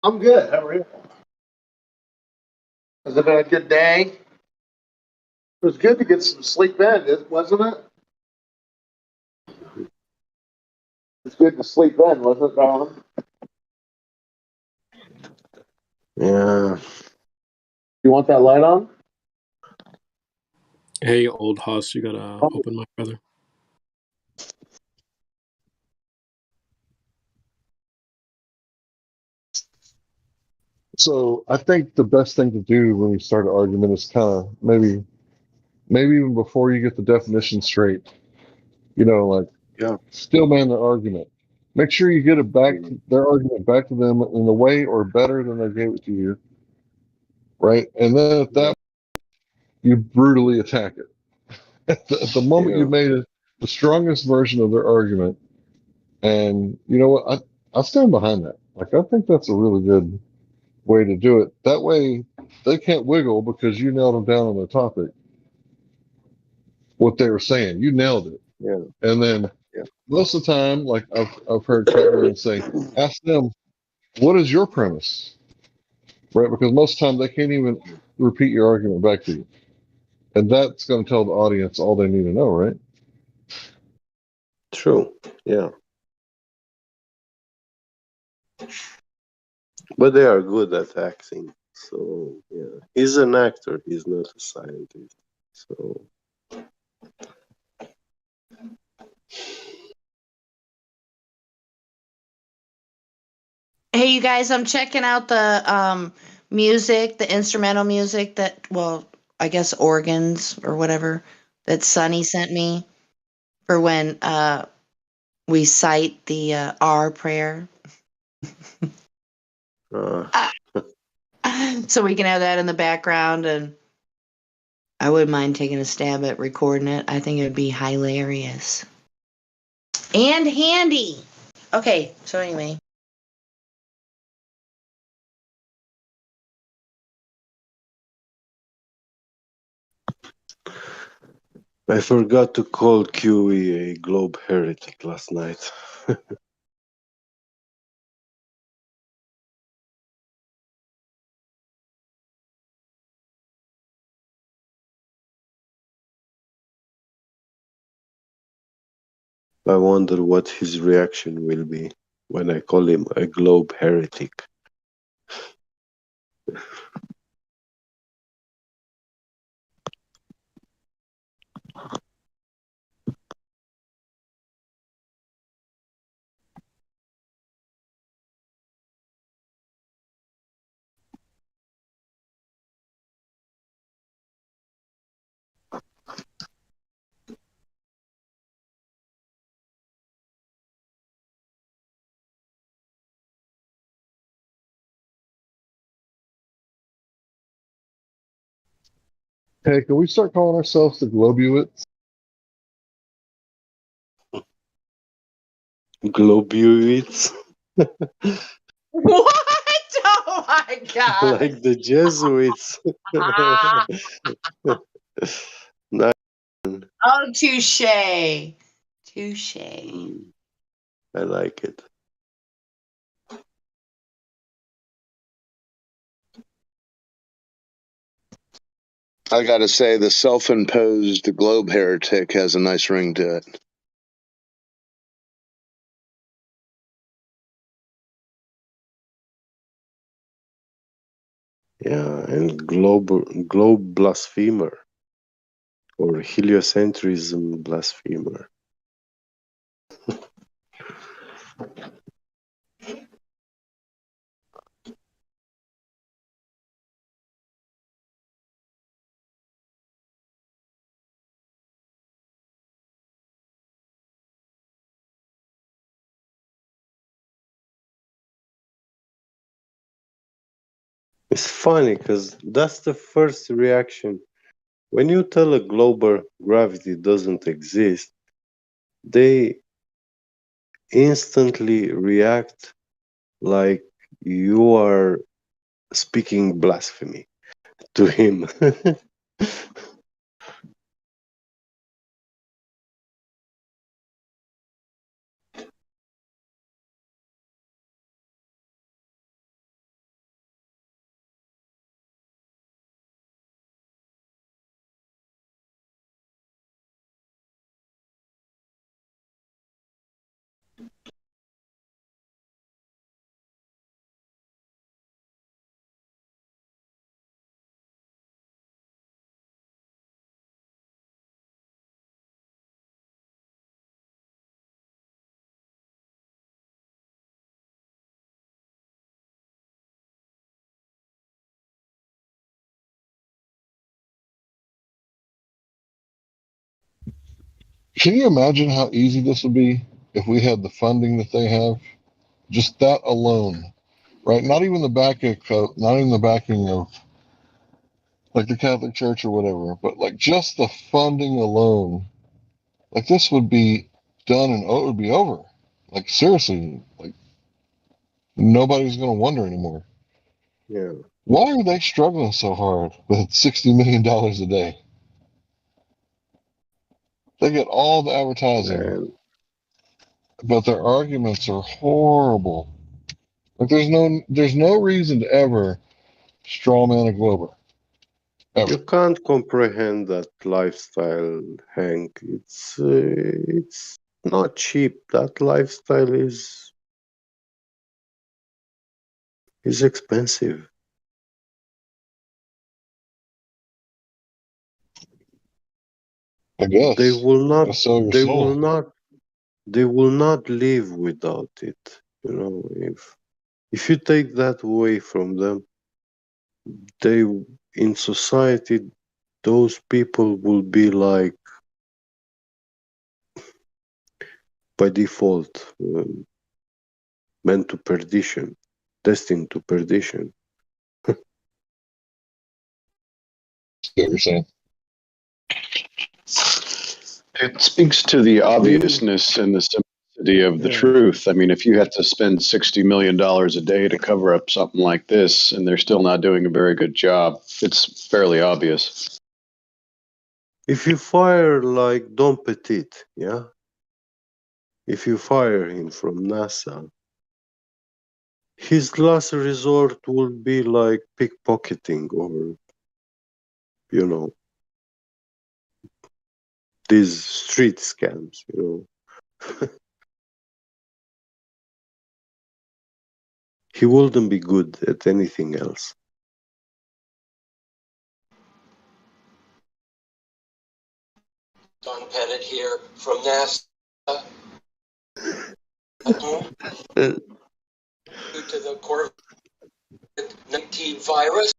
I'm good. How are you? Has it been a good day? It was good to get some sleep in, wasn't it? It's good to sleep in, wasn't it, Don? Yeah. You want that light on? Hey, old hoss, you gotta open my brother. So I think the best thing to do when you start an argument is kind of maybe even before you get the definition straight, like Yeah. still man the argument. Make sure you get it back their argument back to them in a way or better than they gave it to you, right? And then at that you brutally attack it. At the moment you Yeah. made it the strongest version of their argument, and you know what? I stand behind that. Like I think that's a really good way to do it. That way they can't wiggle because you nailed them down on the topic. What they were saying, you nailed it. Yeah. And then Yeah. most of the time, like I've heard Cutler say, ask them, what is your premise? Right? Because most of the time they can't even repeat your argument back to you. And that's going to tell the audience all they need to know, right? True. Yeah. But they are good at acting. So yeah. He's an actor, he's not a scientist. So Hey, you guys, I'm checking out the music, the instrumental music that, well, I guess organs or whatever that Sunny sent me for when we cite the R prayer. So we can have that in the background, and I wouldn't mind taking a stab at recording it. I think it would be hilarious and handy. Okay, so anyway. I forgot to call QE a globe heretic last night. I wonder what his reaction will be when I call him a globe heretic. Hey, can we start calling ourselves the Globuites? Globuites? What? Oh my god! Like the Jesuits. Nice. Oh, touche. Touche. I like it. I got to say, the self-imposed globe heretic has a nice ring to it. Yeah, and globe blasphemer or heliocentrism blasphemer. It's funny because that's the first reaction. When you tell a global gravity doesn't exist, they instantly react like you are speaking blasphemy to him. Can you imagine how easy this would be if we had the funding that they have? Just that alone, right? Not even the not even the backing of like the Catholic Church or whatever, but like just the funding alone. Like this would be done and it would be over. Like seriously, like nobody's gonna wonder anymore. Yeah. Why are they struggling so hard with $60 million a day? They get all the advertising, And but their arguments are horrible. Like there's no reason to ever strawman a Glober. Ever. you can't comprehend that lifestyle, Hank. It's not cheap. That lifestyle is expensive. I They guess. will not. Gotta sell your They will soul. not. They will not live without it. You know, if you take that away from them, they in society, those people will be like by default meant to perdition, destined to perdition. See what you're saying? It speaks to the You, obviousness and the simplicity of the yeah. truth. I mean, if you have to spend $60 million a day to cover up something like this and they're still not doing a very good job, it's fairly obvious. If you fire like Don Petit, yeah, if you fire him from NASA, his last resort will be like pickpocketing or, you know, these street scams, you know. He wouldn't be good at anything else. Don Pettit here from NASA. Due to the COVID-19 virus.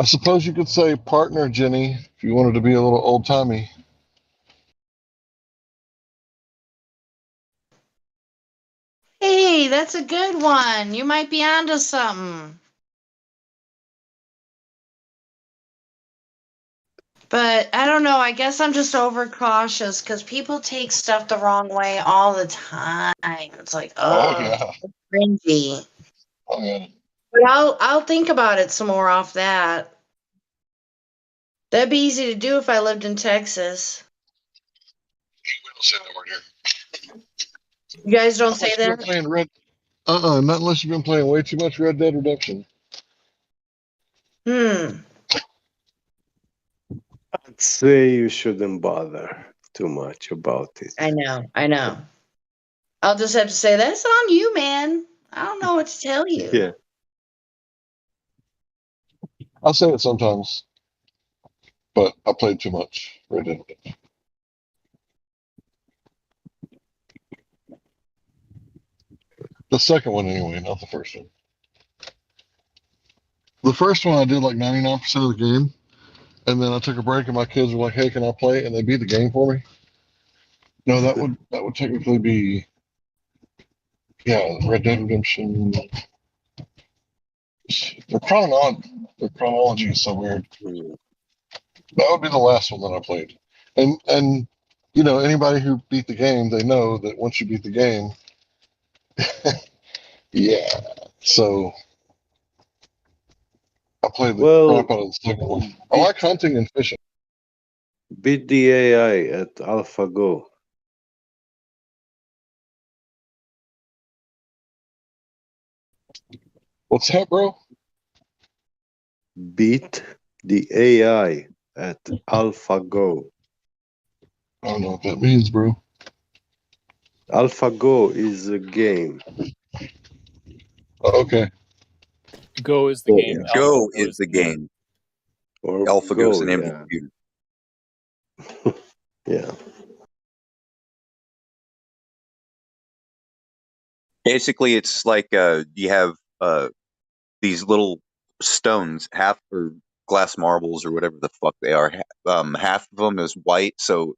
I suppose you could say partner, Jenny, if you wanted to be a little old timey. Hey, that's a good one. You might be onto something. But I don't know. I guess I'm just overcautious because people take stuff the wrong way all the time. It's like, Oh oh, yeah. cringy. Oh yeah. But I'll think about it some more off that. That'd be easy to do if I lived in Texas. We don't say that word here. You guys don't Not say unless you've been that? playing Red. Not unless you've been playing way too much Red Dead Redemption. Hmm. I'd say you shouldn't bother too much about it. I know. I know. I'll just have to say that's on you, man. I don't know what to tell you. Yeah. I'll say it sometimes, but I played too much Red Dead Redemption. The second one, anyway, not the first one. The first one I did like 99% of the game, and then I took a break, and my kids were like, "Hey, can I play?" And they beat the game for me. No, that would technically be, yeah, Red Dead Redemption. Their chronology is so weird. That would be the last one that I played. And anybody who beat the game, they know that once you beat the game, yeah. So I played the crap Well, out of the second one. I like hunting and fishing. beat the AI at AlphaGo. What's that, bro? Beat the AI at AlphaGo. I don't know what that means, bro. AlphaGo is a game. Oh, okay. Go is the game. Go AlphaGo is is the the game. game. Or AlphaGo is Go, the name of the yeah. computer. Yeah. Basically, it's like you have these little stones, half or glass marbles or whatever the fuck they are. Half of them is white, so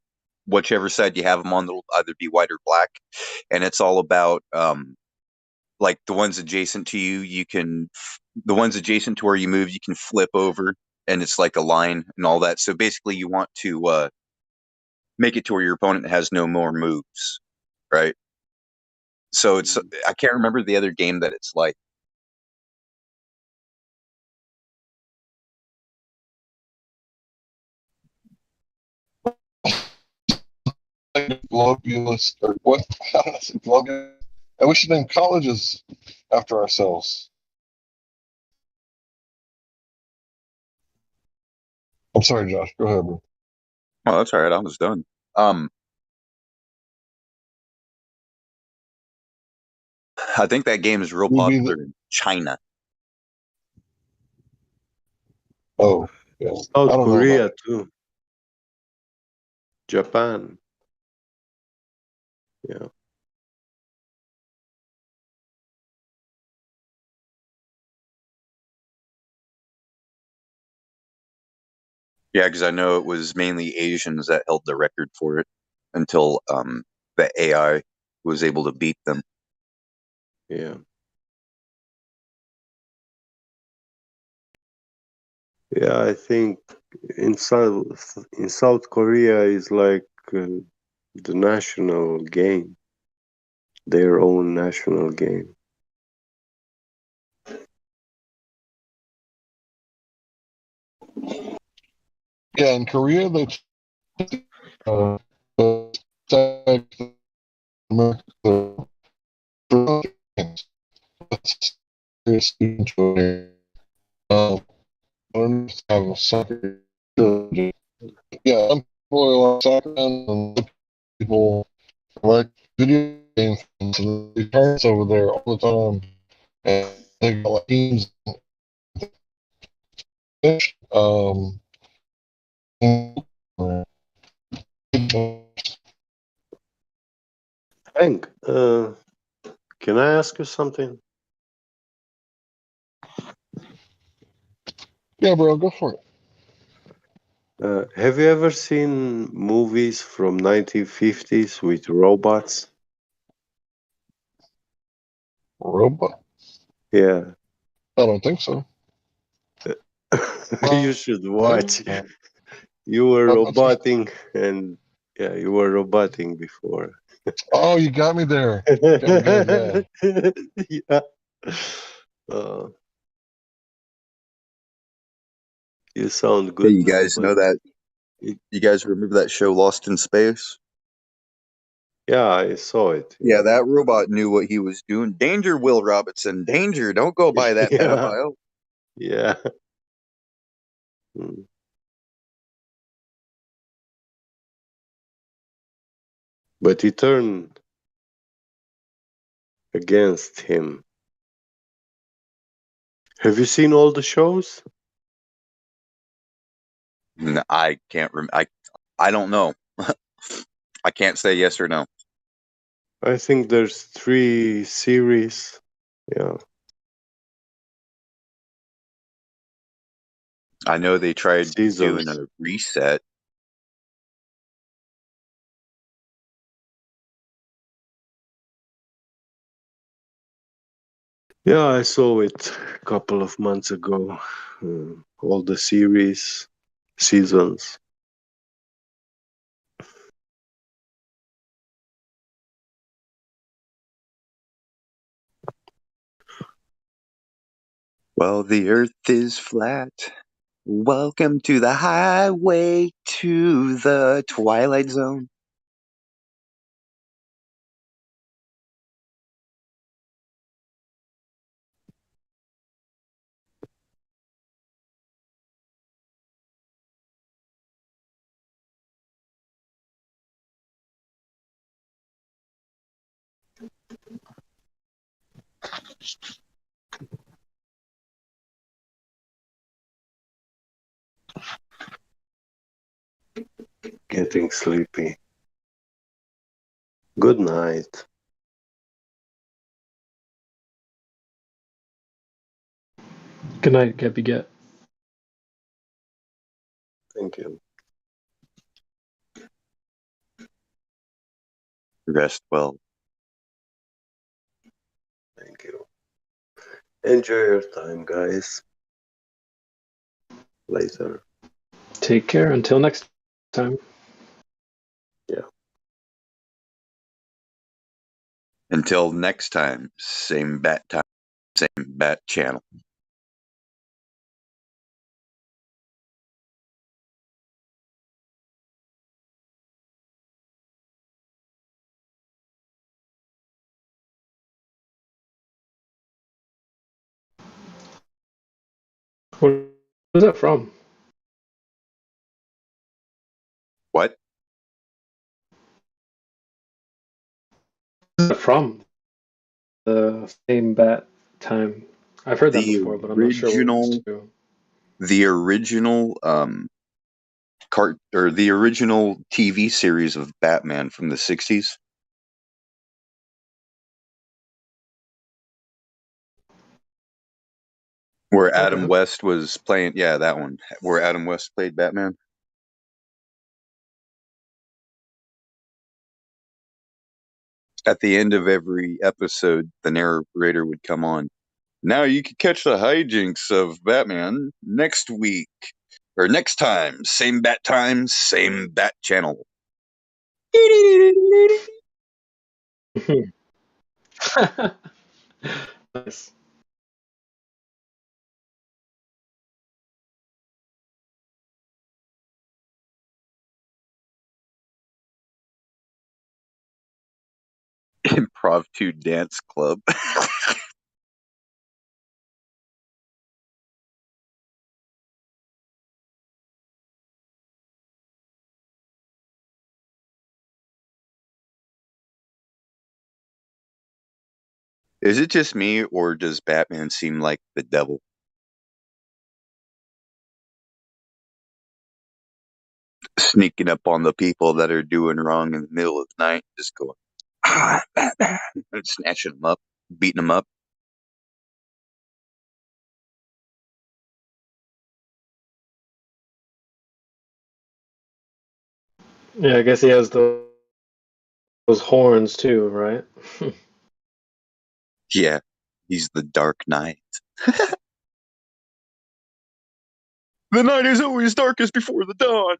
whichever side you have them on, they'll either be white or black. And it's all about like the ones adjacent to you. The ones adjacent to where you move, you can flip over, and it's like a line and all that. So basically, you want to make it to where your opponent has no more moves, right? So it's I can't remember the other game that it's like. Globulus, or what? How did I say globulus? And we should name colleges after ourselves. I'm sorry, Josh. Go ahead, bro. Oh, that's all right. I was done. I think that game is real popular in China. Oh, yeah. I South don't know about Korea it. too. Japan. Yeah. Yeah, because I know it was mainly Asians that held the record for it until the AI was able to beat them. Yeah. Yeah, I think in South Korea is like the national game, their own national game. Yeah, in Korea, they uh, have a soccer. Yeah, I'm really like soccer and people like video games and they turn over there all the time and they got like teams. Um, Hank, can I ask you something? Yeah, bro, go for it. Have you ever seen movies from 1950s with robots? Robot? Yeah, I don't think so. you should watch. Yeah. You were That's just, roboting, and yeah, you were roboting before. oh, you got me there. Got me good. Yeah. Yeah. Uh, you sound Hey, good you now, guys but know that? You guys remember that show Lost in Space? yeah, I saw it. Yeah, that robot knew what he was doing. Danger, Will Robinson. Danger. Don't go by that Yeah, pedophile. yeah. Mm. But he turned against him. Have you seen all the shows? I can't I don't know. I can't say yes or no. I think there's 3 series. Yeah. I know they tried doing Seasons. a reset. Yeah, I saw it a couple of months ago. All the seasons. Well, the earth is flat. Welcome to the highway to the Twilight Zone. Getting sleepy. Good night. Good night, Get Beget. Thank you. Rest well. Thank you. Enjoy your time, guys. Later. Take care. Until next time. Yeah. Until next time, same bat time, same bat channel. What is that from? What? Where's that from? The same bat time. I've heard that The before, but I'm not sure what it was to. original the original TV series of Batman from the 60s. Where Adam Okay. West was playing, yeah, that one, where Adam West played Batman. At the end of every episode, the narrator would come on. Now you can catch the hijinks of Batman next week or next time. Same bat time, same bat channel. Nice. Impromptu dance club. Is it just me, or does Batman seem like the devil? Sneaking up on the people that are doing wrong in the middle of the night, just going, Batman, and snatching them up, beating them up. Yeah, I guess he has those horns too, right? Yeah, he's the Dark Knight. The night is always darkest before the dawn.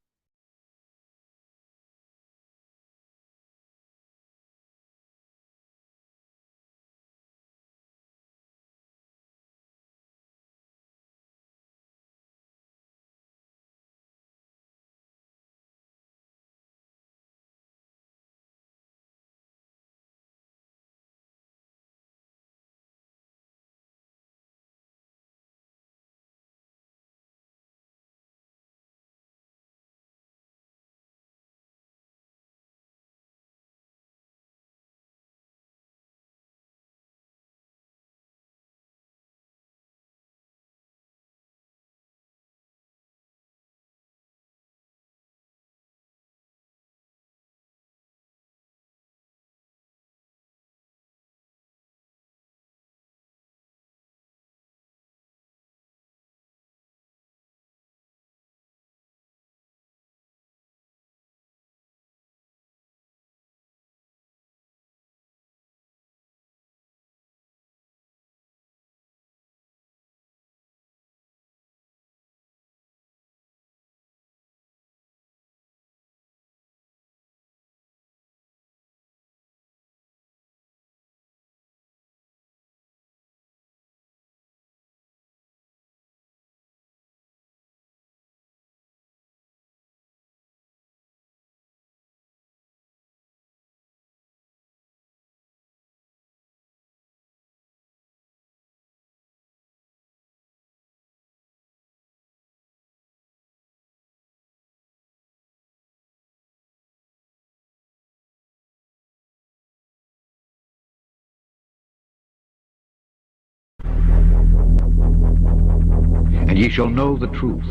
And ye shall know the truth,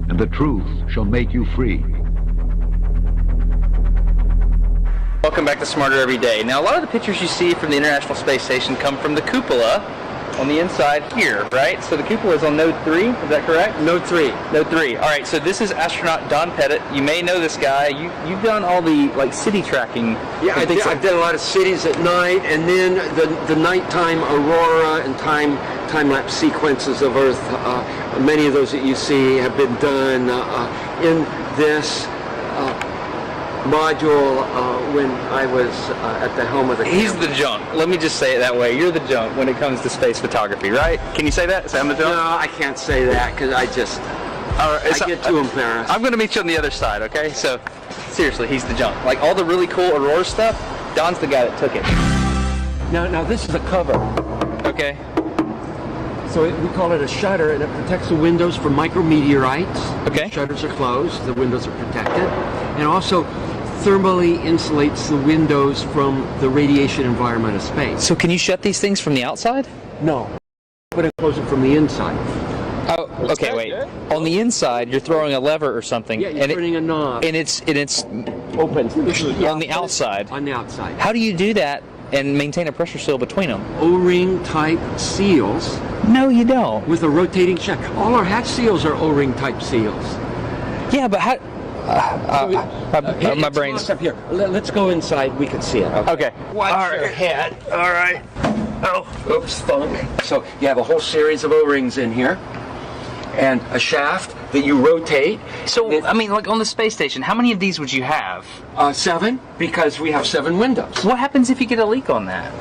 and the truth shall make you free. Welcome back to Smarter Every Day. Now, a lot of the pictures you see from the International Space Station come from the cupola on the inside here, right? So the cupola is on node 3, is that correct? Node 3. Node 3. All right, so this is astronaut Don Pettit. You may know this guy. You've done all the city tracking. Yeah, I've done a lot of cities at night, and then the nighttime aurora and time-lapse sequences of Earth. Many of those that you see have been done in this module when I was at the helm of the He's camera. the junk. Let me just say it that way. You're the junk when it comes to space photography, right? Can you say that? Say I'm the junk? No, I can't say that because I get too embarrassed. I'm going to meet you on the other side, okay? So, seriously, he's the junk. Like, all the really cool aurora stuff, Don's the guy that took it. Now this is a cover. Okay. So we call it a shutter, and it protects the windows from micrometeorites. Okay. The shutters are closed, the windows are protected, and also thermally insulates the windows from the radiation environment of space. So can you shut these things from the outside? No, but it closes it from the inside. Oh, okay, wait. On the inside, you're throwing a lever or something. Yeah, you're turning a knob. And it's open. On the outside. On the outside. How do you do that and maintain a pressure seal between them? O-ring type seals. No, you don't. With a rotating shaft. All our hatch seals are O-ring type seals. Yeah, but how? My brain's up here. Let's go inside. We can see it. Okay. Watch your head. All right. Oh, oops, funk. So you have a whole series of O-rings in here, and a shaft that you rotate. So I mean, like on the space station, how many of these would you have? 7, because we have 7 windows. What happens if you get a leak on that?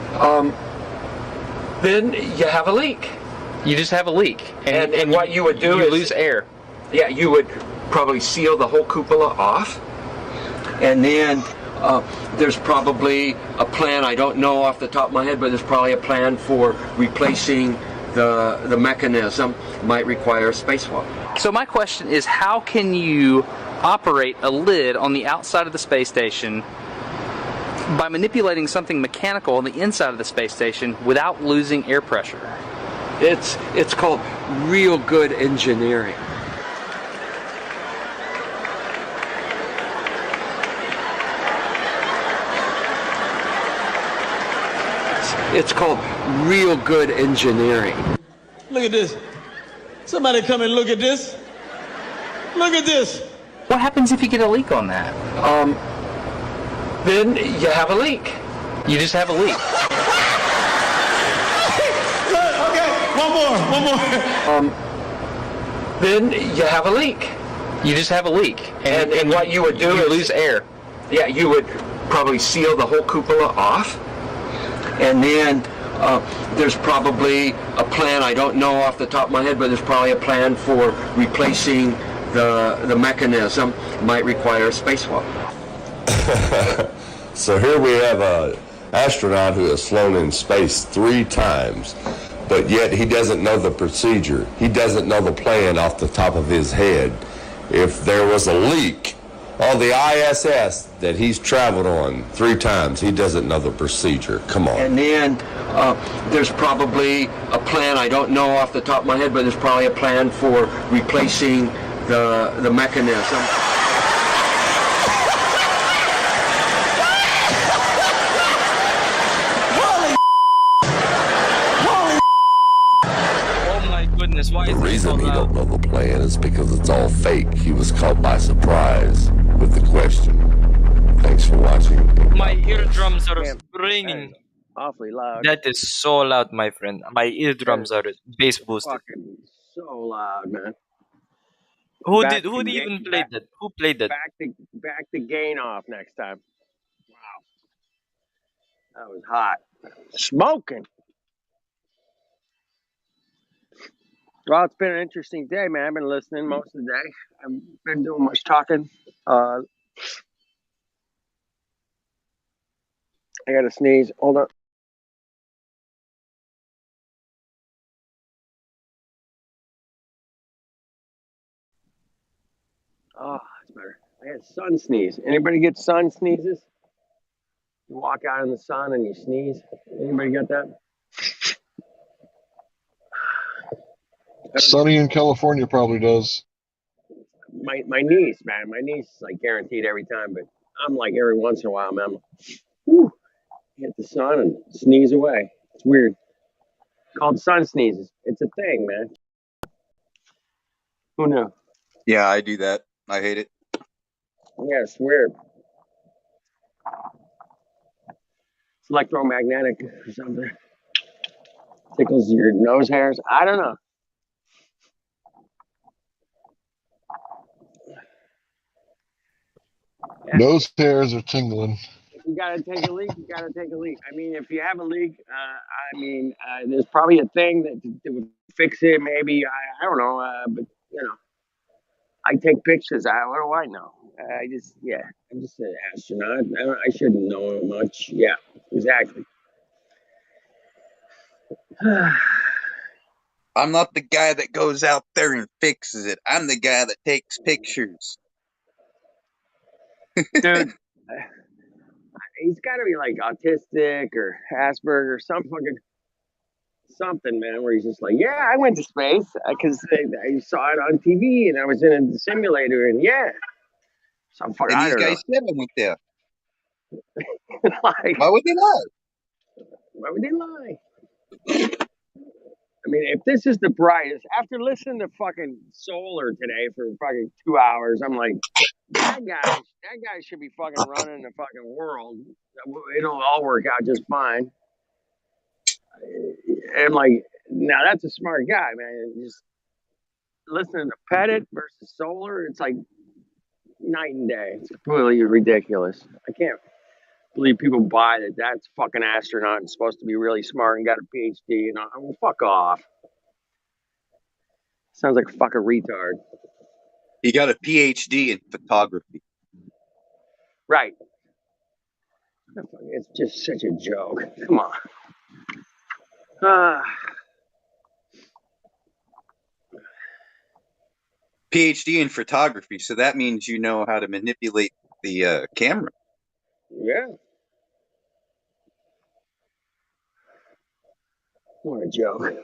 Then you have a leak. You just have a leak, and what you would do is lose air. Yeah, you would probably seal the whole cupola off, and then there's probably a plan. I don't know off the top of my head, but there's probably a plan for replacing the mechanism. Might require a spacewalk. So my question is, how can you operate a lid on the outside of the space station by manipulating something mechanical on the inside of the space station without losing air pressure? It's called real good engineering. It's called real good engineering. Look at this. Somebody come and look at this. Look at this. What happens if you get a leak on that? Then you have a leak. You just have a leak. Okay, one more. Then you have a leak. You just have a leak. And what you would do you is lose air. Yeah, you would probably seal the whole cupola off, and then there's probably a plan. I don't know off the top of my head, but there's probably a plan for replacing the mechanism. Might require a spacewalk. So here we have a astronaut who has flown in space 3 times, but yet he doesn't know the procedure. He doesn't know the plan off the top of his head. If there was a leak on the ISS that he's traveled on 3 times, he doesn't know the procedure. Come on. And then there's probably a plan. I don't know off the top of my head, but there's probably a plan for replacing the mechanism. The reason he don't know the plan is because it's all fake. He was caught by surprise with the question. Thanks for watching. My eardrums are ringing. Awfully loud. That is so loud, my friend. My eardrums are bass boosted. Fucking so loud, man. Who even played that? Who played that? Back the gain off next time. Wow. That was hot. Smoking. Well, it's been an interesting day, man. I've been listening most of the day. I've been doing much talking. I gotta sneeze. Hold on. Oh, that's better. I had sun sneeze. Anybody get sun sneezes? You walk out in the sun and you sneeze. Anybody got that? Sunny in California probably does. My niece, man. My niece is like guaranteed every time, but I'm like every once in a while, man. Whew, hit the sun and sneeze away. It's weird. It's called sun sneezes. It's a thing, man. Who knew? Yeah, I do that. I hate it. Yeah, it's weird. It's electromagnetic or something. Tickles your nose hairs. I don't know. Nose hairs are tingling. If you gotta take a leak, you gotta take a leak. I mean, if you have a leak, there's probably a thing that would fix it. Maybe I don't know, but you know, I take pictures. What do I know? I'm just an astronaut. I shouldn't know much. Yeah, exactly. I'm not the guy that goes out there and fixes it. I'm the guy that takes pictures. Dude, he's got to be like autistic or Asperger or something, man, where he's just like, yeah, I went to space because I saw it on TV and I was in a simulator and yeah. Some fuck, And I these don't guys said I went there. like, why would they lie? Why would they lie? I mean, if this is the brightest, after listening to fucking Solar today for fucking 2 hours, I'm like, that guy should be fucking running the fucking world. It'll all work out just fine. And like, now that's a smart guy, man. Just listening to Pettit versus Solar, it's like night and day. It's completely ridiculous. I can't believe people buy that that's fucking astronaut and supposed to be really smart and got a PhD. And well, fuck off. Sounds like a fucking retard. He got a PhD in photography. Right. It's just such a joke. Come on. PhD in photography, so that means you know how to manipulate the camera. Yeah. What a joke.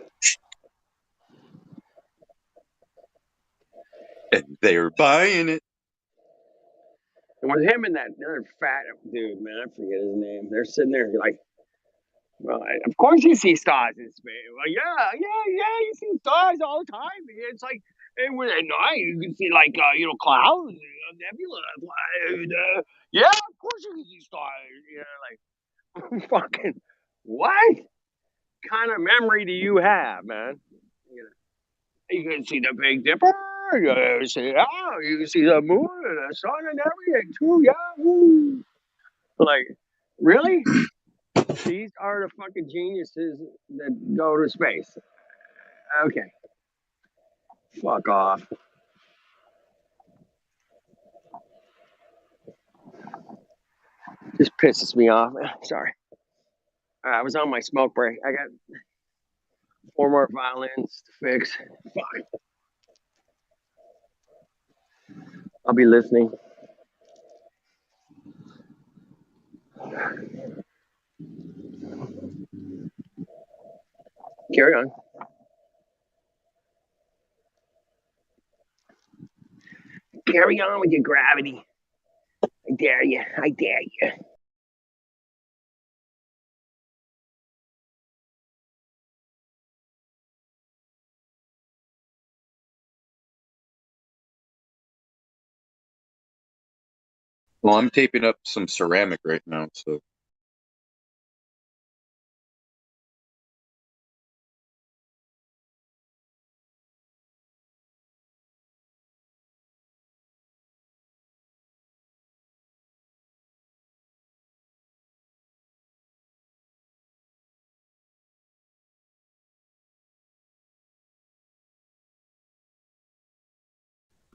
And they're buying it. And with him and that other fat dude, man, I forget his name. They're sitting there like, well, of course you see stars in space. Well, yeah, you see stars all the time. It's like And when at night you can see like clouds, nebula. Yeah, of course you can see stars. Like fucking what kind of memory do you have, man? You can see the Big Dipper. You can see you can see the moon and the sun and everything too. Yeah, woo. Like really? These are the fucking geniuses that go to space. Okay, fuck off. Just pisses me off. Sorry. I was on my smoke break. I got 4 more violins to fix. Fuck. I'll be listening. Carry on. Carry on with your gravity. I dare you. I dare you. Well, I'm taping up some ceramic right now, so.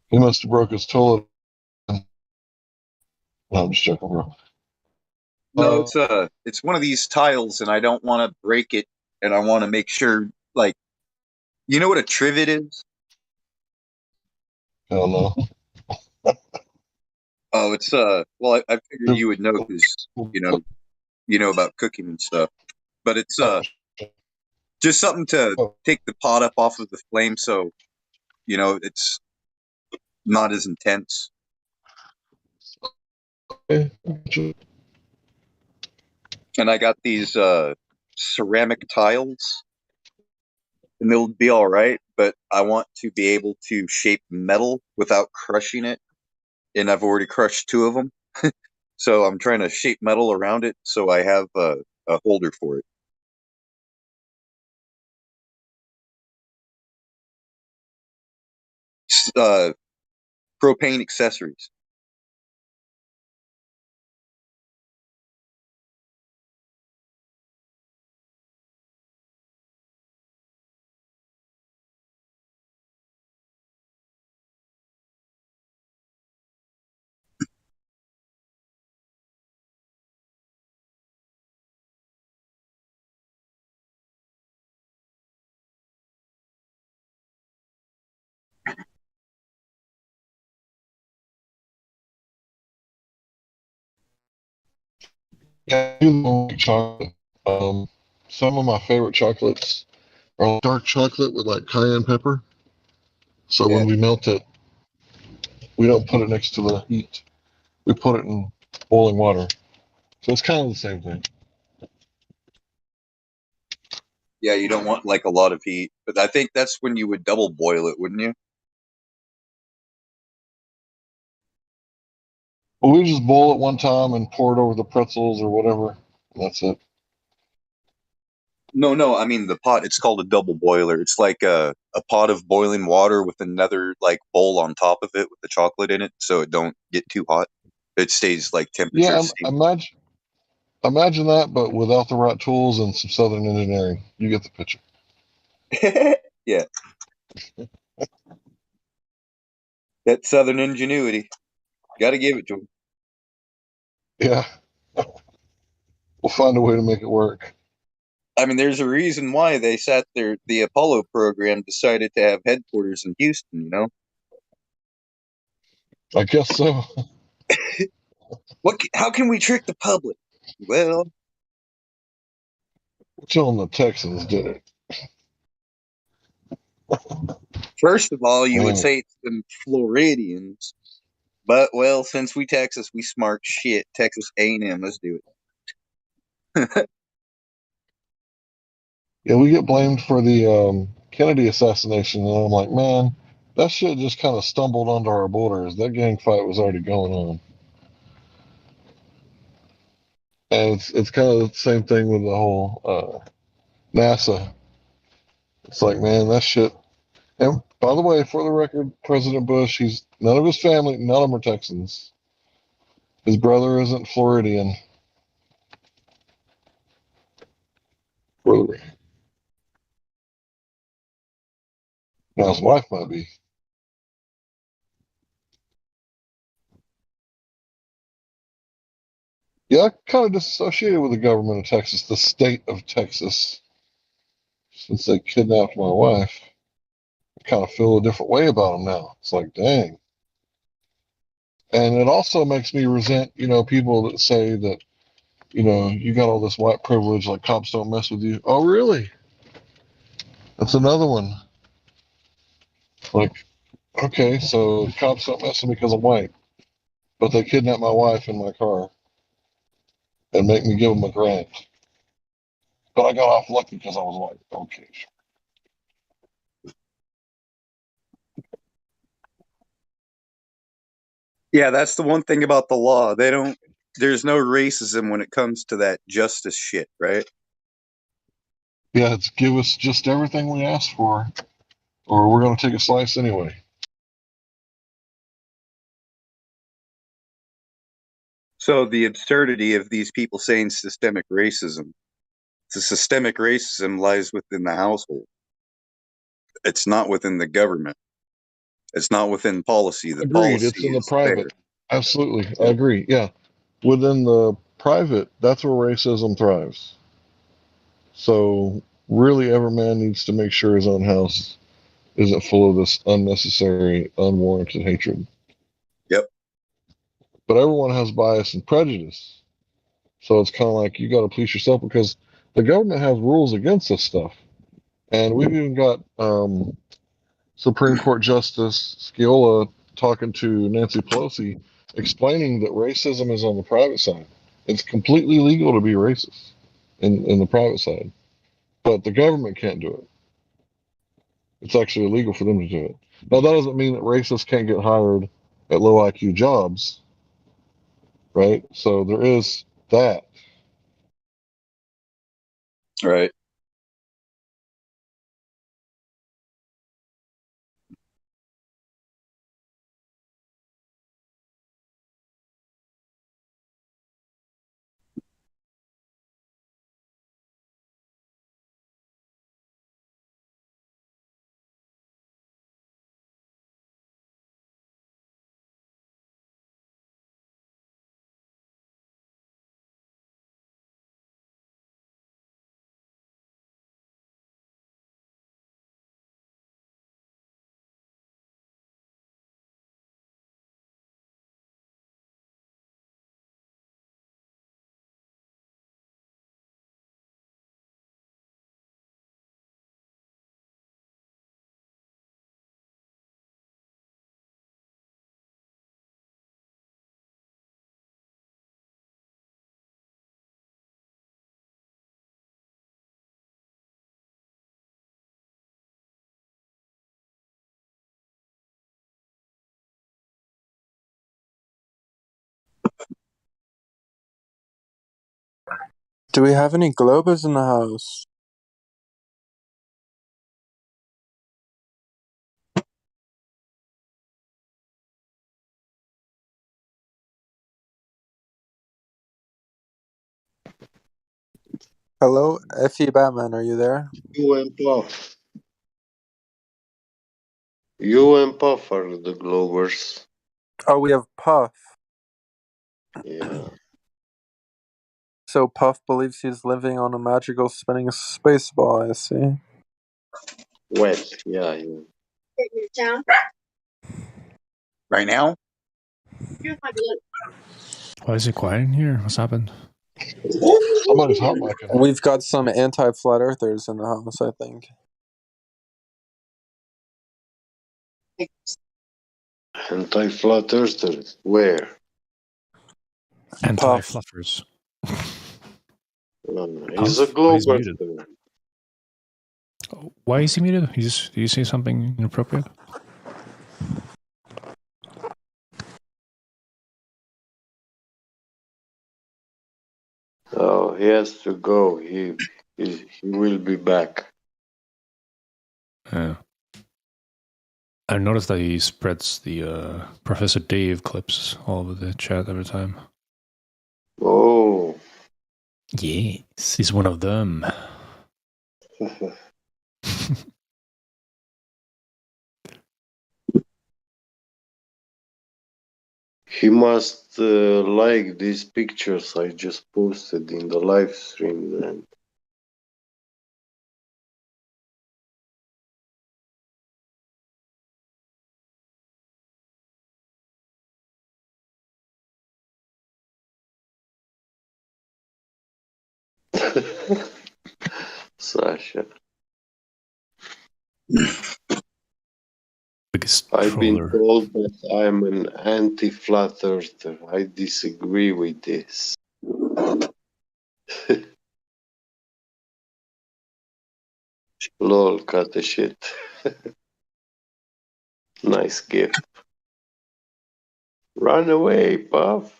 He must have broke his toilet. No, I'm just joking, bro. No, it's one of these tiles, and I don't want to break it, and I want to make sure, like, you know what a trivet is? Hell no. Oh, it's well, I figured you would know because you know about cooking and stuff. But it's just something to take the pot up off of the flame, so it's not as intense. And I got these ceramic tiles, and they'll be all right. But I want to be able to shape metal without crushing it, and I've already crushed 2 of them. So I'm trying to shape metal around it, so I have a holder for it. Propane accessories. Yeah, I do like chocolate. Some of my favorite chocolates are dark chocolate with like cayenne pepper. So when we melt it, we don't put it next to the heat. We put it in boiling water. So it's kind of the same thing. Yeah, you don't want like a lot of heat, but I think that's when you would double boil it, wouldn't you? Well, we just boil it one time and pour it over the pretzels or whatever. And that's it. No, I mean the pot. It's called a double boiler. It's like a pot of boiling water with another like bowl on top of it with the chocolate in it, so it don't get too hot. It stays like temperature Yeah, stable. imagine that, but without the right tools and some southern engineering. You get the picture. Yeah, that southern ingenuity. Got to give it to them. Yeah, we'll find a way to make it work. I mean, there's a reason why they sat there. The Apollo program decided to have headquarters in Houston. I guess so. How can we trick the public? Well, We'll tell them the Texans did it. first of all, you would say it's the Floridians, but well, since we Texas, we smart shit. Texas A&M, let's do it. Yeah, we get blamed for the Kennedy assassination, and I'm like, man, That shit just kind of stumbled onto our borders. That gang fight was already going on. And it's kind of the same thing with the whole NASA. It's like, man, that shit. And by the way, for the record, President Bush, he's none of his family, none of them are Texans. His brother isn't Floridian. For the record. Now his wife might be. Yeah, I kind of disassociated with the government of Texas, the state of Texas, since they kidnapped my wife. I kind of feel a different way about them now. It's like, dang. And it also makes me resent, people that say that, you got all this white privilege, like cops don't mess with you. Oh, really? That's another one. Like, okay, so cops don't mess with me because I'm white, but they kidnap my wife in my car and make me give them a grant. But I got off lucky because I was white. Okay. Yeah, that's the one thing about the law. There's no racism when it comes to that justice shit, right? Yeah, it's give us just everything we asked for, or we're going to take a slice anyway. So the absurdity of these people saying systemic racism. The systemic racism lies within the household. It's not within the government. It's not within policy. The Agreed. policy It's in the is there. private. Absolutely. I agree. Yeah. Within the private, that's where racism thrives. So really every man needs to make sure his own house isn't full of this unnecessary, unwarranted hatred. Yep. But everyone has bias and prejudice. So it's kind of like you got to police yourself because the government has rules against this stuff. And we've even got Supreme Court Justice Scalia talking to Nancy Pelosi, explaining that racism is on the private side. It's completely legal to be racist in the private side, but the government can't do it. It's actually illegal for them to do it. Now, that doesn't mean that racists can't get hired at low IQ jobs, right? So there is that. Right. Do we have any Globers in the house? Hello, Effie Batman, are you there? You and Puff. You and Puff are the Glovers. Oh, we have Puff. Yeah. So Puff believes he's living on a magical spinning space ball, I see. Wet. Yeah. Right now? Why is it quiet in here? What's happened? Somebody's hot micing. We've got some anti-flat earthers in the house, I think. Anti-flat earthers. Where? Anti-fluffers. He's a Puff, he's Glober. muted. Why is he muted? Did you say something inappropriate? Oh, he has to go. He will be back. Yeah. I noticed that he spreads the Professor Dave clips all over the chat every time. Oh. Yes, he's one of them. He must like these pictures I just posted in the live stream then. Sasha. Biggest I've been troller. told that I'm an anti-flat earther. I disagree with this. Lol, cut the shit. Nice gift. Run away, Puff.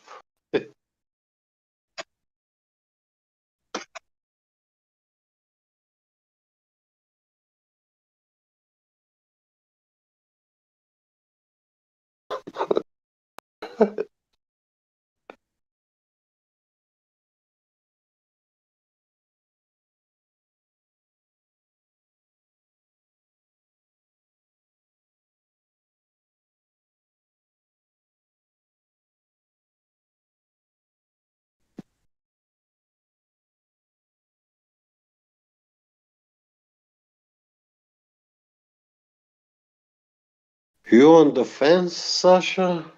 You on the fence, Sasha?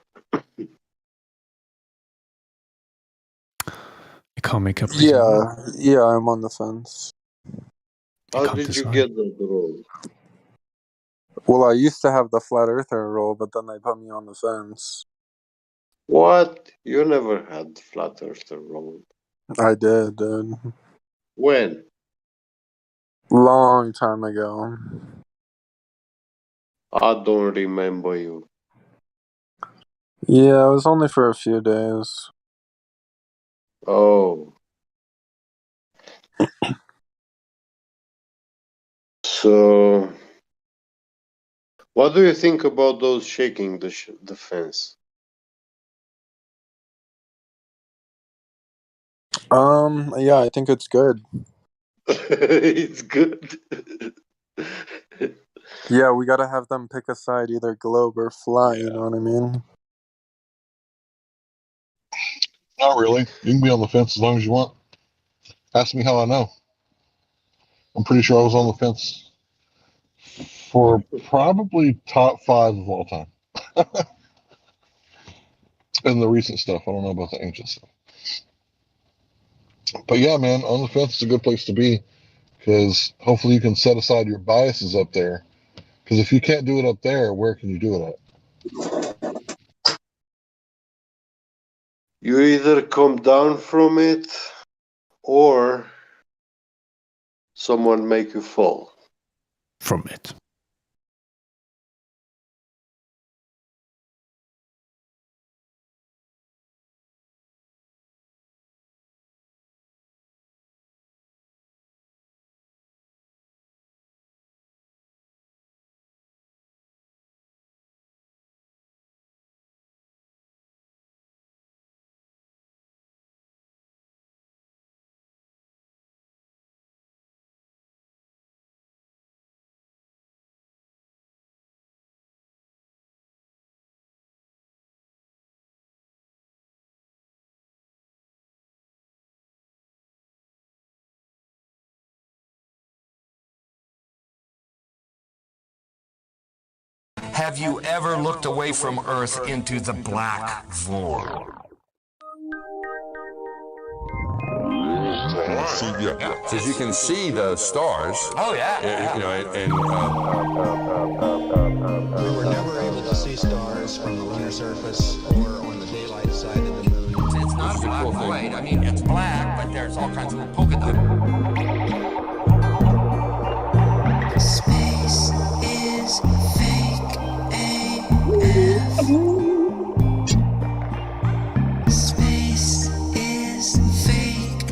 You can't make up these Yeah, yeah, I'm on the fence. How did you get that role? Well, I used to have the flat earther role, but then they put me on the fence. What? You never had the flat earther role. I did, dude. When? Long time ago. I don't remember you. Yeah, it was only for a few days. Oh. So, what do you think about those shaking the fence? Yeah, I think it's good. It's good. Yeah, we gotta have them pick a side, either globe or fly, you know what I mean? Not really. You can be on the fence as long as you want. Ask me how I know. I'm pretty sure I was on the fence for probably top 5 of all time. In the recent stuff. I don't know about the ancient stuff. But yeah, man, on the fence is a good place to be because hopefully you can set aside your biases up there. Because if you can't do it up there, where can you do it at? You either come down from it or someone make you fall from it. Have you ever looked away from Earth into the black void? Because you can see the stars. Oh, yeah. You know, and we were never able to see stars from the lunar surface or on the daylight side of the moon. It's not black and white. I mean, it's black, but there's all kinds of polka dots. Space is fake AF. Space is fake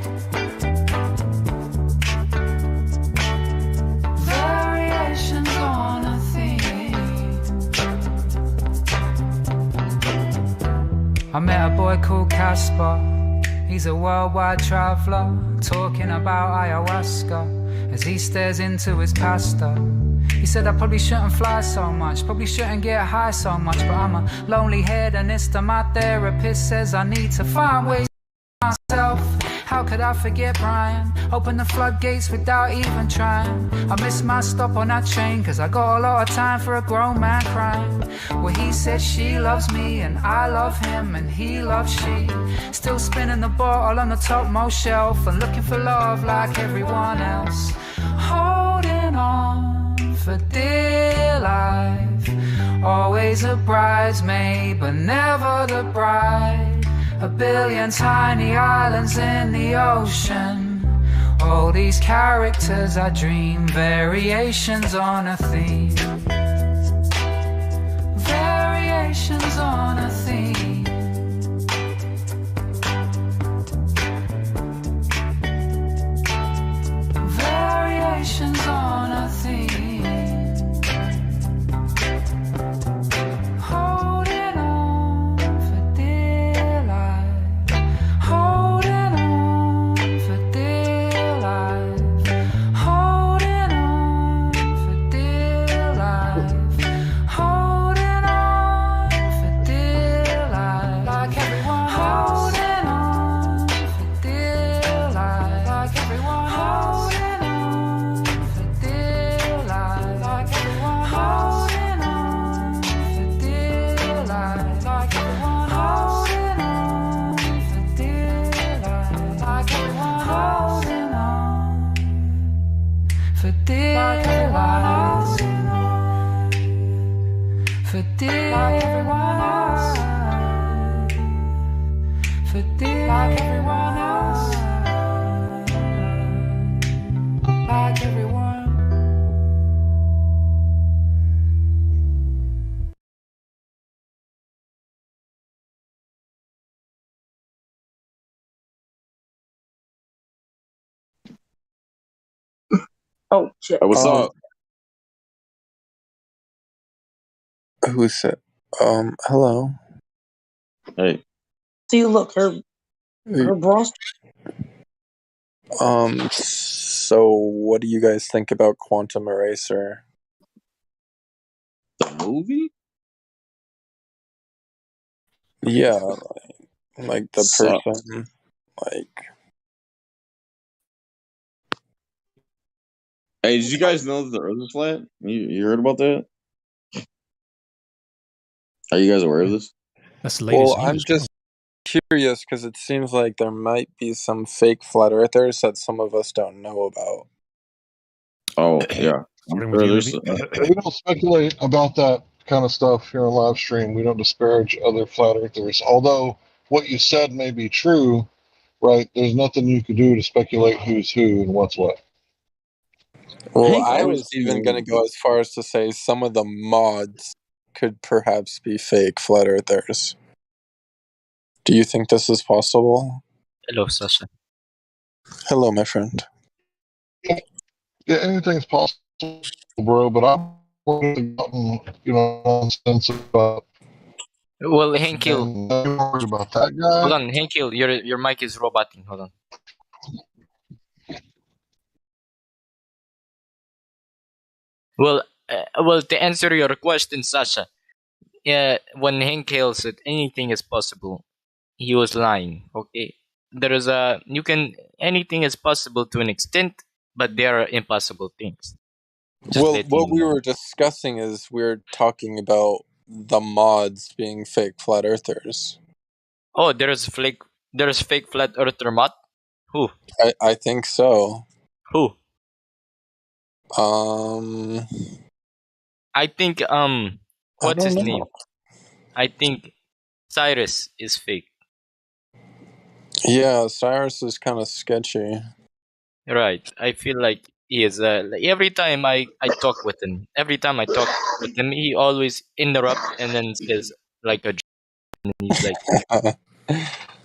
I met a boy called Casper. He's a worldwide traveler, talking about ayahuasca as he stares into his pasta. He said I probably shouldn't fly so much, probably shouldn't get high so much, but I'm a lonely hedonist and my therapist says I need to find ways myself. How could I forget Brian? Open the floodgates without even trying. I missed my stop on that train cause I got a lot of time for a grown man crying. Well, he said she loves me and I love him and he loves she. Still spinning the bottle on the topmost shelf and looking for love like everyone else. Holding on for dear life. Always a bridesmaid but never the bride. A billion tiny islands in the ocean. All these characters I dream, variations on a theme. Variations on a theme. Variations on a theme. Holding on for dear life. Holding on for dear life. Holding on for dear life. Holding on for dear life. Like everyone holding on for dear life. Like everyone holding on for dear life. Like everyone holding on for dear life. Like everyone holding on for dear life. Like everyone holding on for dear life. For dear like everyone else. For dear like everyone else. Like everyone. Oh shit. Hey, what's up? Who's it? Hello. Hey. See, look, her bros. So what do you guys think about Quantum Eraser? The movie? Yeah, like the Sucked. person, like. Hey, did you guys know that the Earth is flat? You heard about that? Are you guys aware of this? That's the latest Well, I'm news. just curious because it seems like there might be some fake flat earthers that some of us don't know about. Oh yeah, Starting with you, there's. We don't speculate about that kind of stuff here on live stream. We don't disparage other flat earthers. Although what you said may be true, right? There's nothing you could do to speculate who's who and what's what. Well, Hank I always was even going to go as far as to say some of the mods could perhaps be fake flat earthers. Do you think this is possible? Hello, Sasha. Hello, my friend. Yeah, anything's possible, bro. But I'm gotten, nonsense about. Well, Henkil. Worried about that guy. Hold on, Henkil. Your mic is roboting. Hold on. Well, to answer your question, Sasha, when Henkil said anything is possible, he was lying. Okay, anything is possible to an extent, but there are impossible things. Well, what we were discussing is we're talking about the mods being fake flat earthers. Oh, there's fake flat earther mod? Who? I think so. Who? I think what's his name? I think Cyrus is fake. Yeah, Cyrus is kind of sketchy. Right. I feel like he is. Every time I talk with him, he always interrupt and then says like a, and he's like,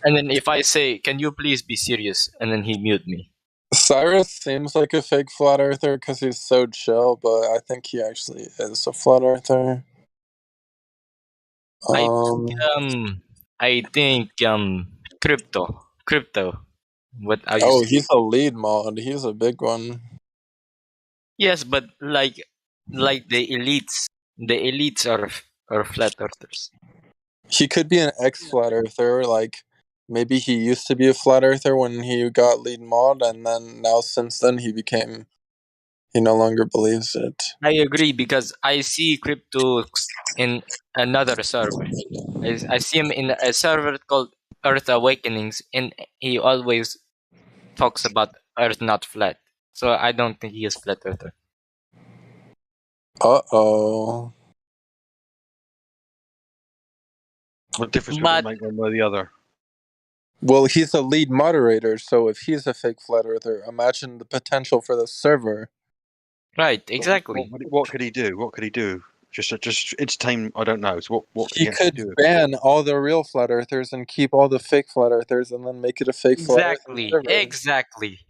and then if I say, "Can you please be serious?" and then he mute me. Cyrus seems like a fake flat earther because he's so chill, but I think he actually is a flat earther. I think crypto. What I Oh, used. he's a lead mod. He's a big one. Yes, but like the elites are flat earthers. He could be an ex-flat earther. Like maybe he used to be a flat earther when he got lead mod, and then now since then he no longer believes it. I agree because I see crypto in another server. I see him in a server called Earth Awakenings, and he always talks about Earth not flat. So I don't think he is flat earther. Uh-oh. What difference would But it make one way or the other? Well, he's a lead moderator, so if he's a fake flat earther, imagine the potential for the server. right, exactly. What could he do? What could he do? Just entertain. I don't know. So what could He he actually could do? ban all the real flat earthers and keep all the fake flat earthers and then make it a fake flat earther server. Exactly.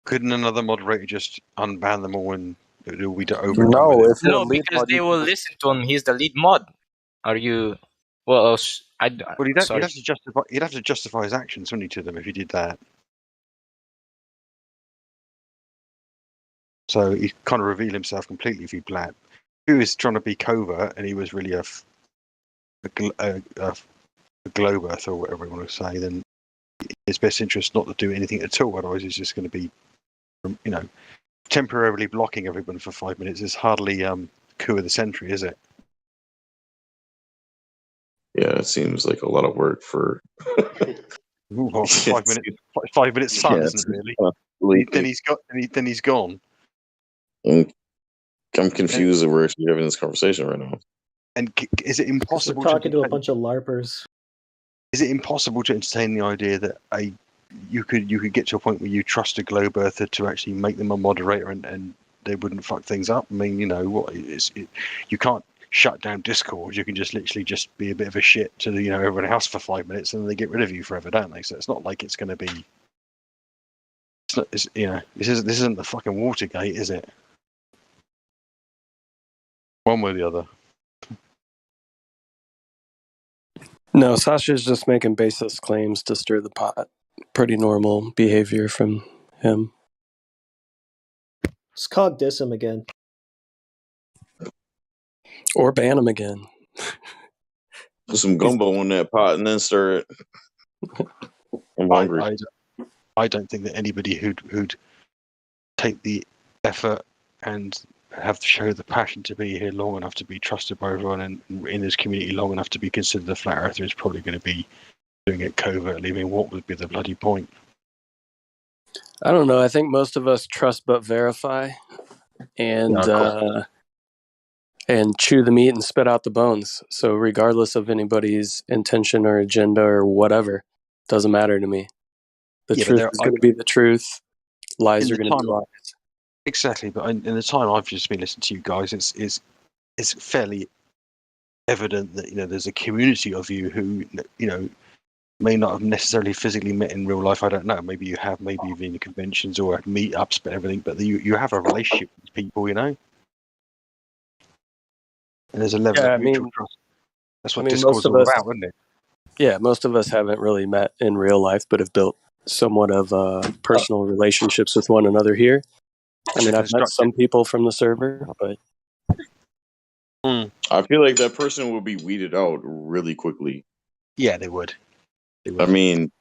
Couldn't another moderator just unban them all and it will be over and done No, with it? if you're a No, lead because mod, they you will can listen to him. He's the lead mod. Are you? Well, Well, he'd sorry. have to justify. He'd have to justify his actions, wouldn't he, to them if he did that? So he kind of reveal himself completely if he black. If he was trying to be covert and he was really a globe earth or whatever you want to say, then his best interest not to do anything at all. Otherwise, he's just going to be, temporarily blocking everyone for 5 minutes. Is hardly coup of the century, is it? Yeah, it seems like a lot of work for. Well, 5 minutes. 5 minutes fun, isn't it? Really? Then he's got. Then he's gone. I'm confused that we're actually having this conversation right now. And is it impossible We're talking to a bunch of LARPers? Is it impossible to entertain the idea that you could get to a point where you trust a globe earther to actually make them a moderator and they wouldn't fuck things up? I mean, you can't shut down Discord. You can just literally just be a bit of a shit to everyone else for 5 minutes and then they get rid of you forever, don't they? So it's not like it's going to be. This isn't the fucking Watergate, is it? One way or the other. No, Sasha's just making baseless claims to stir the pot. Pretty normal behavior from him. Just cog diss him again. Or ban him again. Put some gumbo in that pot and then stir it. I'm hungry. I don't think that anybody who'd take the effort and have to show the passion to be here long enough to be trusted by everyone and in this community long enough to be considered a flat earther is probably going to be doing it covertly. I mean, what would be the bloody point? I don't know. I think most of us trust but verify, and chew the meat and spit out the bones. So regardless of anybody's intention or agenda or whatever, doesn't matter to me. The truth is going to be the truth. Lies are going to be lies. Exactly, but in the time I've just been listening to you guys, it's fairly evident that there's a community of you who may not have necessarily physically met in real life. I don't know. Maybe you have. Maybe you've been to conventions or at meetups, but everything. But you have a relationship with people, and there's a level of mutual trust. That's what Discord's all about, isn't it? Yeah, most of us haven't really met in real life, but have built somewhat of personal relationships with one another here. I mean, I've met some people from the server, but I feel like that person will be weeded out really quickly. Yeah, they would. I mean,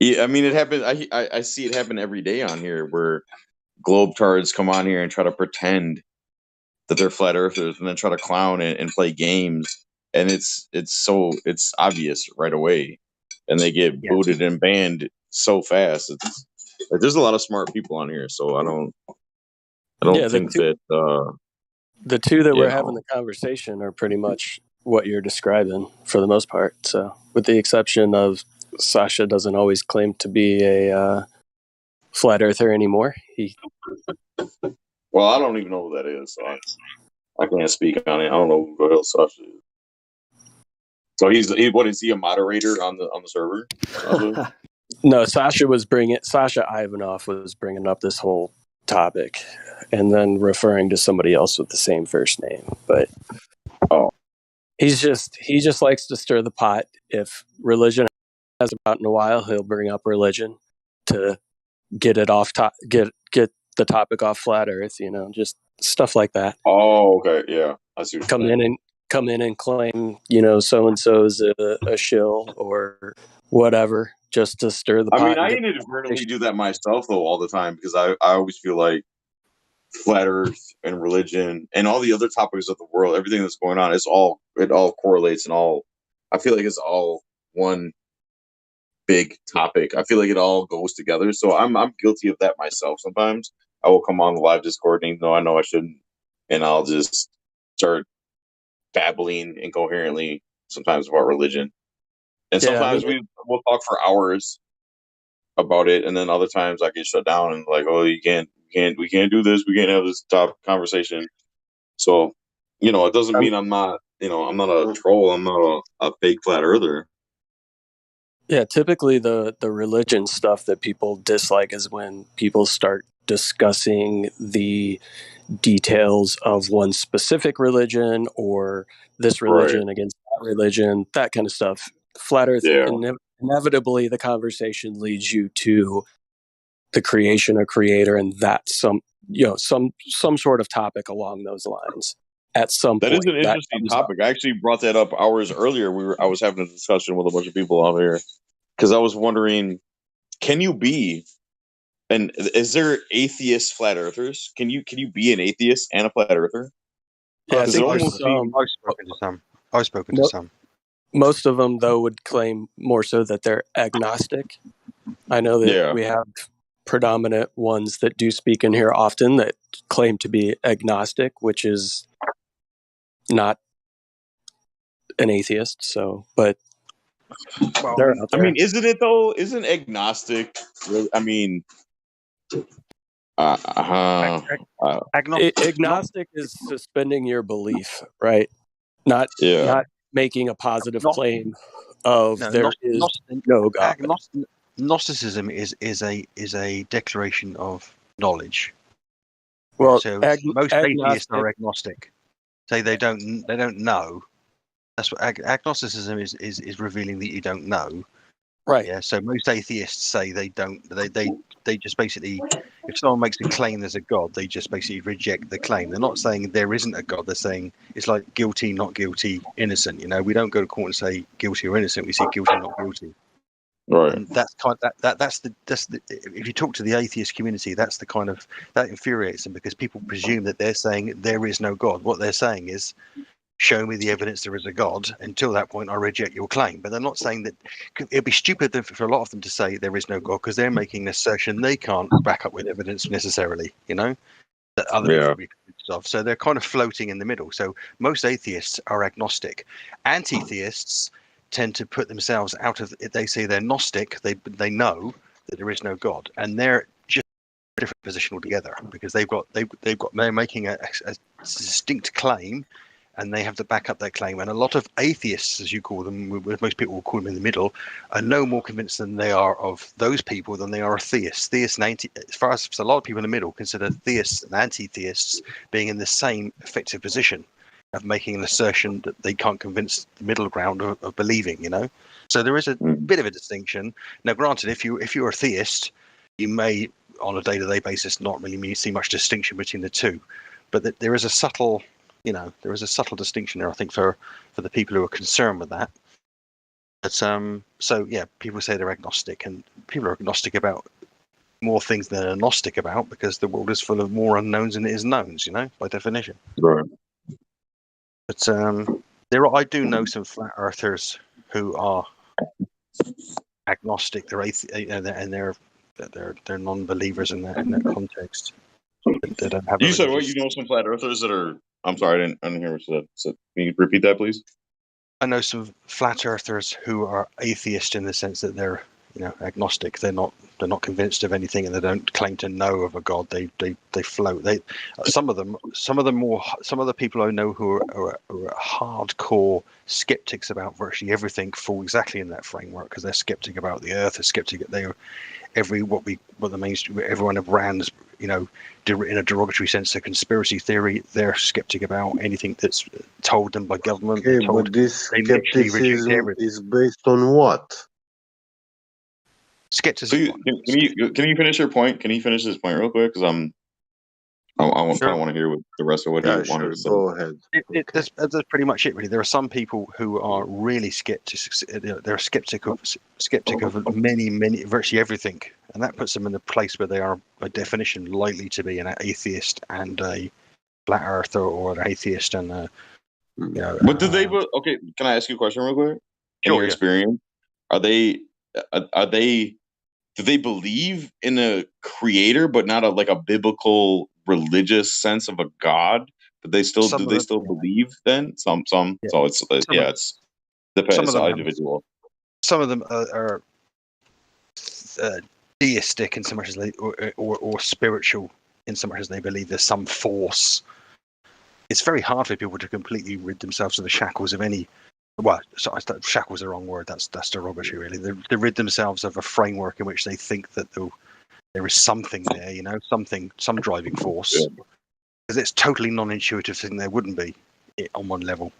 it happens. I see it happen every day on here where globetards come on here and try to pretend that they're flat earthers and then try to clown and play games, and it's obvious right away, and they get booted and banned so fast. It's like there's a lot of smart people on here, so I don't think that the two that we're having the conversation are pretty much what you're describing for the most part. So, with the exception of Sasha doesn't always claim to be a flat earther anymore. Well, I don't even know who that is, so I can't speak on it. I don't know who else Sasha is. So what is he, a moderator on the server? No, Sasha Ivanov was bringing up this whole topic and then referring to somebody else with the same first name. But he just likes to stir the pot. If religion hasn't out in a while, he'll bring up religion to get it off get the topic off flat Earth. Just stuff like that. Oh, okay, yeah, I see what Come you're saying. in and claim so and so's a shill or whatever, just to stir the I mean, pot and I get. inadvertently do that myself though all the time because I always feel like flat Earth and religion and all the other topics of the world, everything that's going on, it all correlates and all. I feel like it's all one big topic. I feel like it all goes together. So I'm guilty of that myself. Sometimes I will come on the live Discord, even though I know I shouldn't, and I'll just start babbling incoherently sometimes about religion. And Yeah, I mean, sometimes we'll talk for hours about it, and then other times I get shut down and like, oh, we can't do this. We can't have this top conversation. So, it doesn't mean I'm not a troll. I'm not a fake flat earther. Yeah, typically the religion stuff that people dislike is when people start discussing the details of one specific religion or this Right. religion against that religion, that kind of stuff. Flat Earth, Yeah. inevitably the conversation leads you to the creation or creator, and that's some sort of topic along those lines at some That point. is an That interesting comes up. topic. I actually brought that up hours earlier. I was having a discussion with a bunch of people out here because I was wondering, can you be and is there atheist flat earthers? Can you be an atheist and a flat earther? Yeah, I Because it think there's almost seems I've spoken to some. I've spoken to some. Most of them, though, would claim more so that they're agnostic. I know that Yeah. we have predominant ones that do speak in here often that claim to be agnostic, which is not an atheist. So, but they're out I there. mean, isn't it though? Isn't agnostic? I mean, Agnostic is suspending your belief, right? Not making a positive claim of there is no God. Gnosticism is a declaration of knowledge. Well, so most atheists are agnostic. Say they don't know. That's what agnosticism is revealing that you don't know. Right. Yeah. So most atheists say they don't. They just basically, if someone makes a claim there's a God, they just basically reject the claim. They're not saying there isn't a God. They're saying it's like guilty, not guilty, innocent. We don't go to court and say guilty or innocent. We say guilty, not guilty. Right. And that's that's the if you talk to the atheist community, that's the kind of that infuriates them because people presume that they're saying there is no God. What they're saying is, show me the evidence there is a God. Until that point, I reject your claim. But they're not saying that. It'd be stupid for a lot of them to say there is no God because they're making an assertion they can't back up with evidence necessarily. That other people will be convinced of. So they're kind of floating in the middle. So most atheists are agnostic. Anti-theists tend to put themselves out of. They say they're Gnostic. They know that there is no God, and they're just a different position altogether because they're making a distinct claim. And they have to back up their claim. And a lot of atheists, as you call them, most people will call them in the middle, are no more convinced than they are of those people than they are of theists. Theists and as far as a lot of people in the middle consider theists and anti-theists being in the same effective position of making an assertion that they can't convince the middle ground of believing. So there is a bit of a distinction. Now, granted, if you're a theist, you may, on a day-to-day basis, not really see much distinction between the two, but there is a subtle. There is a subtle distinction there, I think, for the people who are concerned with that. But so yeah, people say they're agnostic, and people are agnostic about more things than they're Gnostic about because the world is full of more unknowns than it is knowns, by definition. Right. But I do know some flat earthers who are agnostic. They're and they're non-believers in that context. They don't have. You said what? You know some flat earthers that are. I'm sorry, I didn't hear what you said. So can you repeat that, please? I know some flat earthers who are atheist in the sense that they're, agnostic. They're not convinced of anything, and they don't claim to know of a God. They float. Some of the people I know who are hardcore skeptics about virtually everything fall exactly in that framework because they're skeptic about the Earth. They're skeptic. They are what the mainstream, everyone brands in a derogatory sense, a conspiracy theory. They're skeptic about anything that's told them by government. Okay, They're told but this they literally reject skepticism everything. is based on what? Skepticism. Can you finish your point? Can you finish this point real quick? Because I kind of want to hear what the rest of what he wanted to say. Go ahead. That's pretty much it, really. There are some people who are really skeptic. They're skeptic of virtually everything, and that puts them in a place where they are, by definition, likely to be an atheist and a flat earther, or an atheist and a, But do they? Okay, can I ask you a question real quick? In your experience, are they? Do they believe in a creator, but not a biblical religious sense of a god? But they still do they still believe then? Some. So it's it's depends. It's all individual. Some of them are deistic in so much as they, or spiritual in so much as they believe there's some force. It's very hard for people to completely rid themselves of the shackles of any. Well, sorry, shackles are the wrong word. That's derogatory, really. They rid themselves of a framework in which they think that there is something there, some driving force. Because it's totally non-intuitive thing there wouldn't be on one level.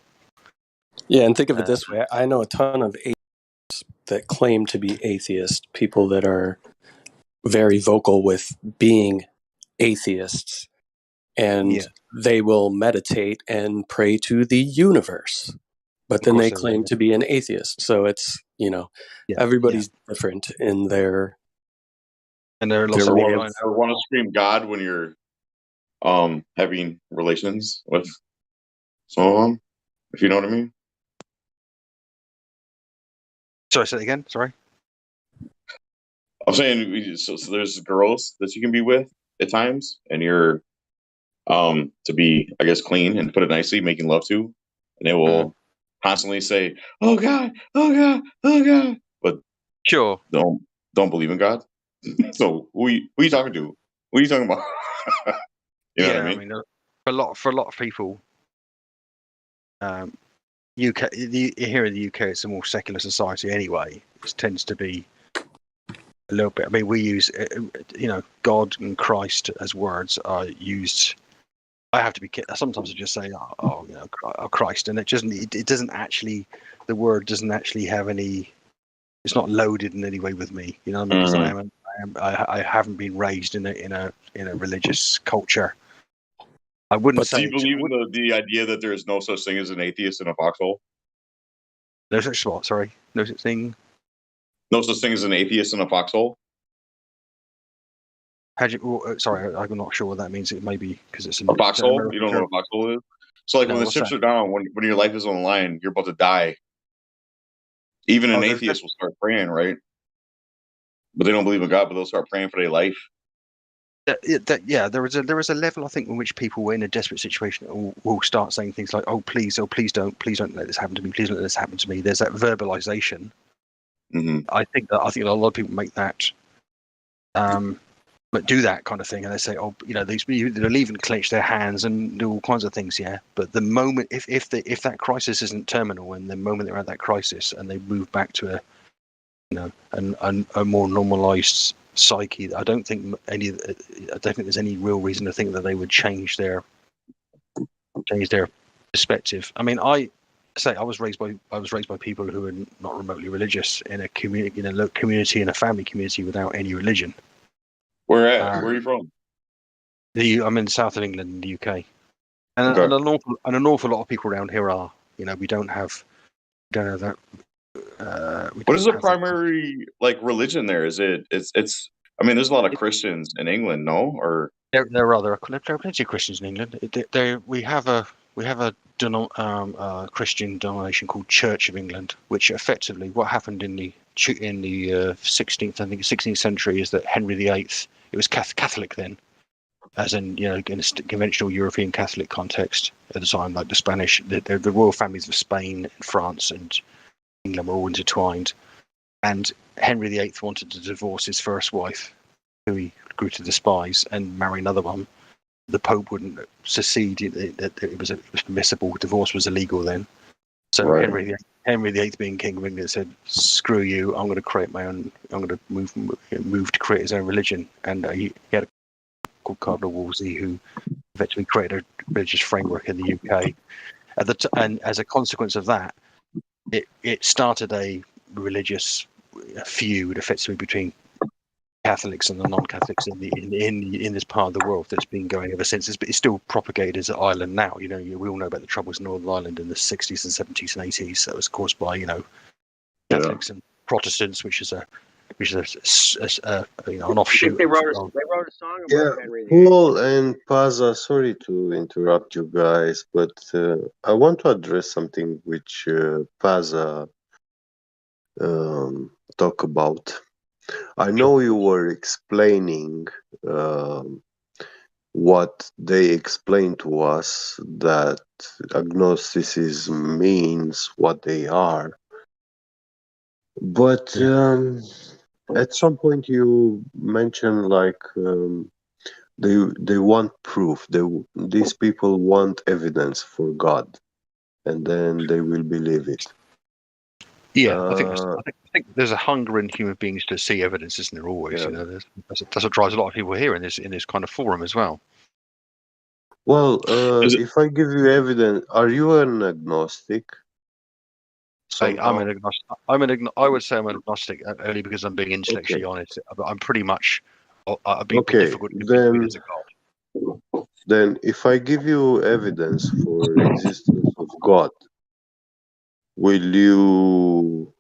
Yeah, and think of it this way. I know a ton of atheists that claim to be atheists, people that are very vocal with being atheists, and they will meditate and pray to the universe. But then they claim to be an atheist. So it's, everybody's different in their... And they're want to scream God when you're having relations with some of them, if you know what I mean. Sorry, say it again. Sorry. I'm saying so there's girls that you can be with at times, and you're to be, I guess, clean and put it nicely, making love to, and they will constantly say, "Oh God, oh God, oh God," but don't believe in God. So who are you talking to? What are you talking about? You know what I mean? For a lot of people, UK here in the UK, it's a more secular society anyway. It tends to be a little bit. I mean, we use God and Christ as words are used. I have to be kidding. Sometimes I just say, Christ, and it doesn't actually. The word doesn't actually have any. It's not loaded in any way with me. You know what I mean? Because I haven't been raised in a religious culture. I wouldn't say. Do you believe in the idea that there is no such thing as an atheist in a foxhole? No such what? Sorry, no such thing. No such thing as an atheist in a foxhole. Sorry, I'm not sure what that means. It may be because it's a foxhole. You don't know what a foxhole is? So, like, when the chips are down, when your life is on the line, you're about to die. Even an atheist will start praying, right? But they don't believe in God, but they'll start praying for their life. There is a level, I think, in which people in a desperate situation will start saying things like, "Oh, please don't let this happen to me. Please don't let this happen to me." There's that verbalization. Mm-hmm. I think a lot of people make that, but do that kind of thing, and they say, "Oh, they'll even clench their hands and do all kinds of things." Yeah, but the moment if that crisis isn't terminal, and the moment they're at that crisis and they move back to a more normalized psyche, I don't think there's any real reason to think that they would change their perspective. I mean, I was raised by people who are not remotely religious in a community, in a family community without any religion. Where at? Where are you from? I'm in the south of England, in the UK, and an awful lot of people around here are. We don't have that. What is the primary religion there? Is it's? I mean, there's a lot of Christians in England, no? Or there are plenty of Christians in England. We have a Christian denomination called Church of England, which effectively what happened in the 16th century is that Henry VIII, it was Catholic then, as in in a conventional European Catholic context at the time, like the Spanish, the royal families of Spain and France and England were all intertwined, and Henry VIII wanted to divorce his first wife, who he grew to despise, and marry another one. The Pope wouldn't secede; it was permissible. Divorce was illegal then. So right. Henry VIII, being King of England, said, "Screw you! I'm going to create my own. I'm going to move to create his own religion." And he had called Cardinal Wolsey, who eventually created a religious framework in the UK. And as a consequence of that, it started a religious feud effectively between Catholics and the non-Catholics in this part of the world that's been going ever since. It's still propagated as Ireland now. You know, we all know about the troubles in Northern Ireland in the 60s and 70s and 80s. That was caused by Catholics and Protestants, which is an offshoot. They wrote a song about Yeah, Henry VIII. Paul and Paza, sorry to interrupt you guys, but I want to address something which Paza talk about. I know you were explaining what they explained to us, that agnosticism means what they are. But at some point you mentioned like they want proof. These people want evidence for God, and then they will believe it. Yeah, I think there's a hunger in human beings to see evidence, isn't there? Always, Yeah. you know, that's what drives a lot of people here in this kind of forum as well. Well, if I give you evidence, are you an agnostic? I'm an agnostic. I would say I'm an agnostic only because I'm being intellectually honest. But I'm pretty much. I'd be difficult to convince as a god. Then, if I give you evidence for existence of God, will you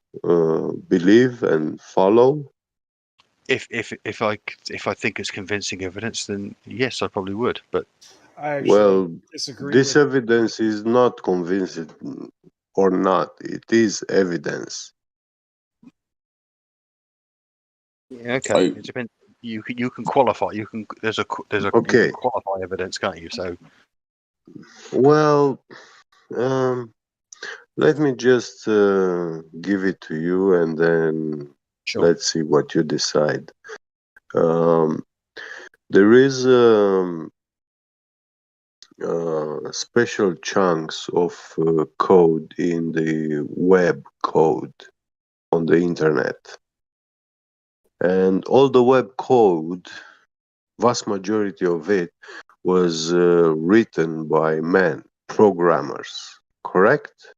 believe and follow? If I think it's convincing evidence, then yes, I probably would. But I actually well, disagree this with evidence is not convincing or not. It is evidence. yeah, okay, it depends. You can qualify. You can Okay. You can qualify evidence, can't you? So Well, let me just give it to you, and then let's see what you decide. There is special chunks of code in the web code on the internet, and all the web code, vast majority of it, was written by men, programmers. Correct?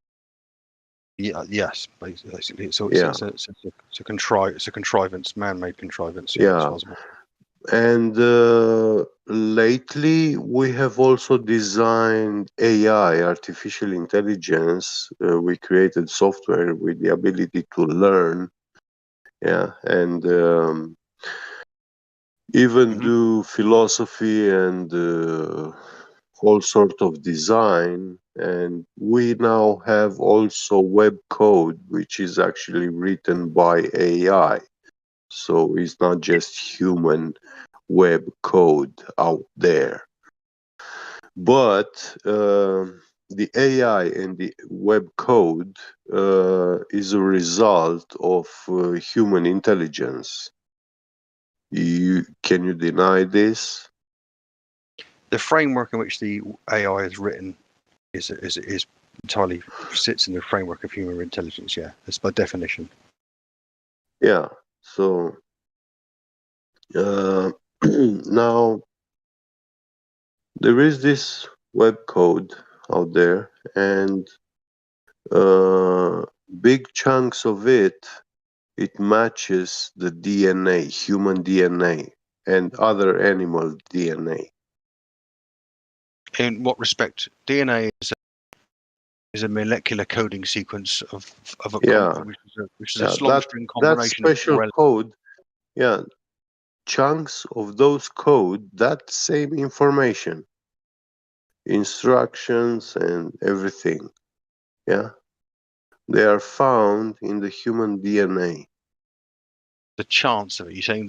yeah, yes, basically. So Yeah. it's a contrivance, man-made contrivance. Yeah. As far as I'm And lately, we have also designed AI, artificial intelligence. We created software with the ability to learn, yeah, and even do philosophy and all sort of design. And we now have also web code, which is actually written by AI. So it's not just human web code out there. But the AI and the web code is a result of human intelligence. Can you deny this? The framework in which the AI is written is entirely sits in the framework of human intelligence. Yeah, that's by definition. Yeah. So now there is this web code out there, and big chunks of it matches the DNA, human DNA, and other animal DNA. In what respect? DNA is a molecular coding sequence of a which is a long string that combination of special code, yeah, chunks of those code, that same information, instructions and everything, yeah, they are found in the human DNA. The chance of it. You're saying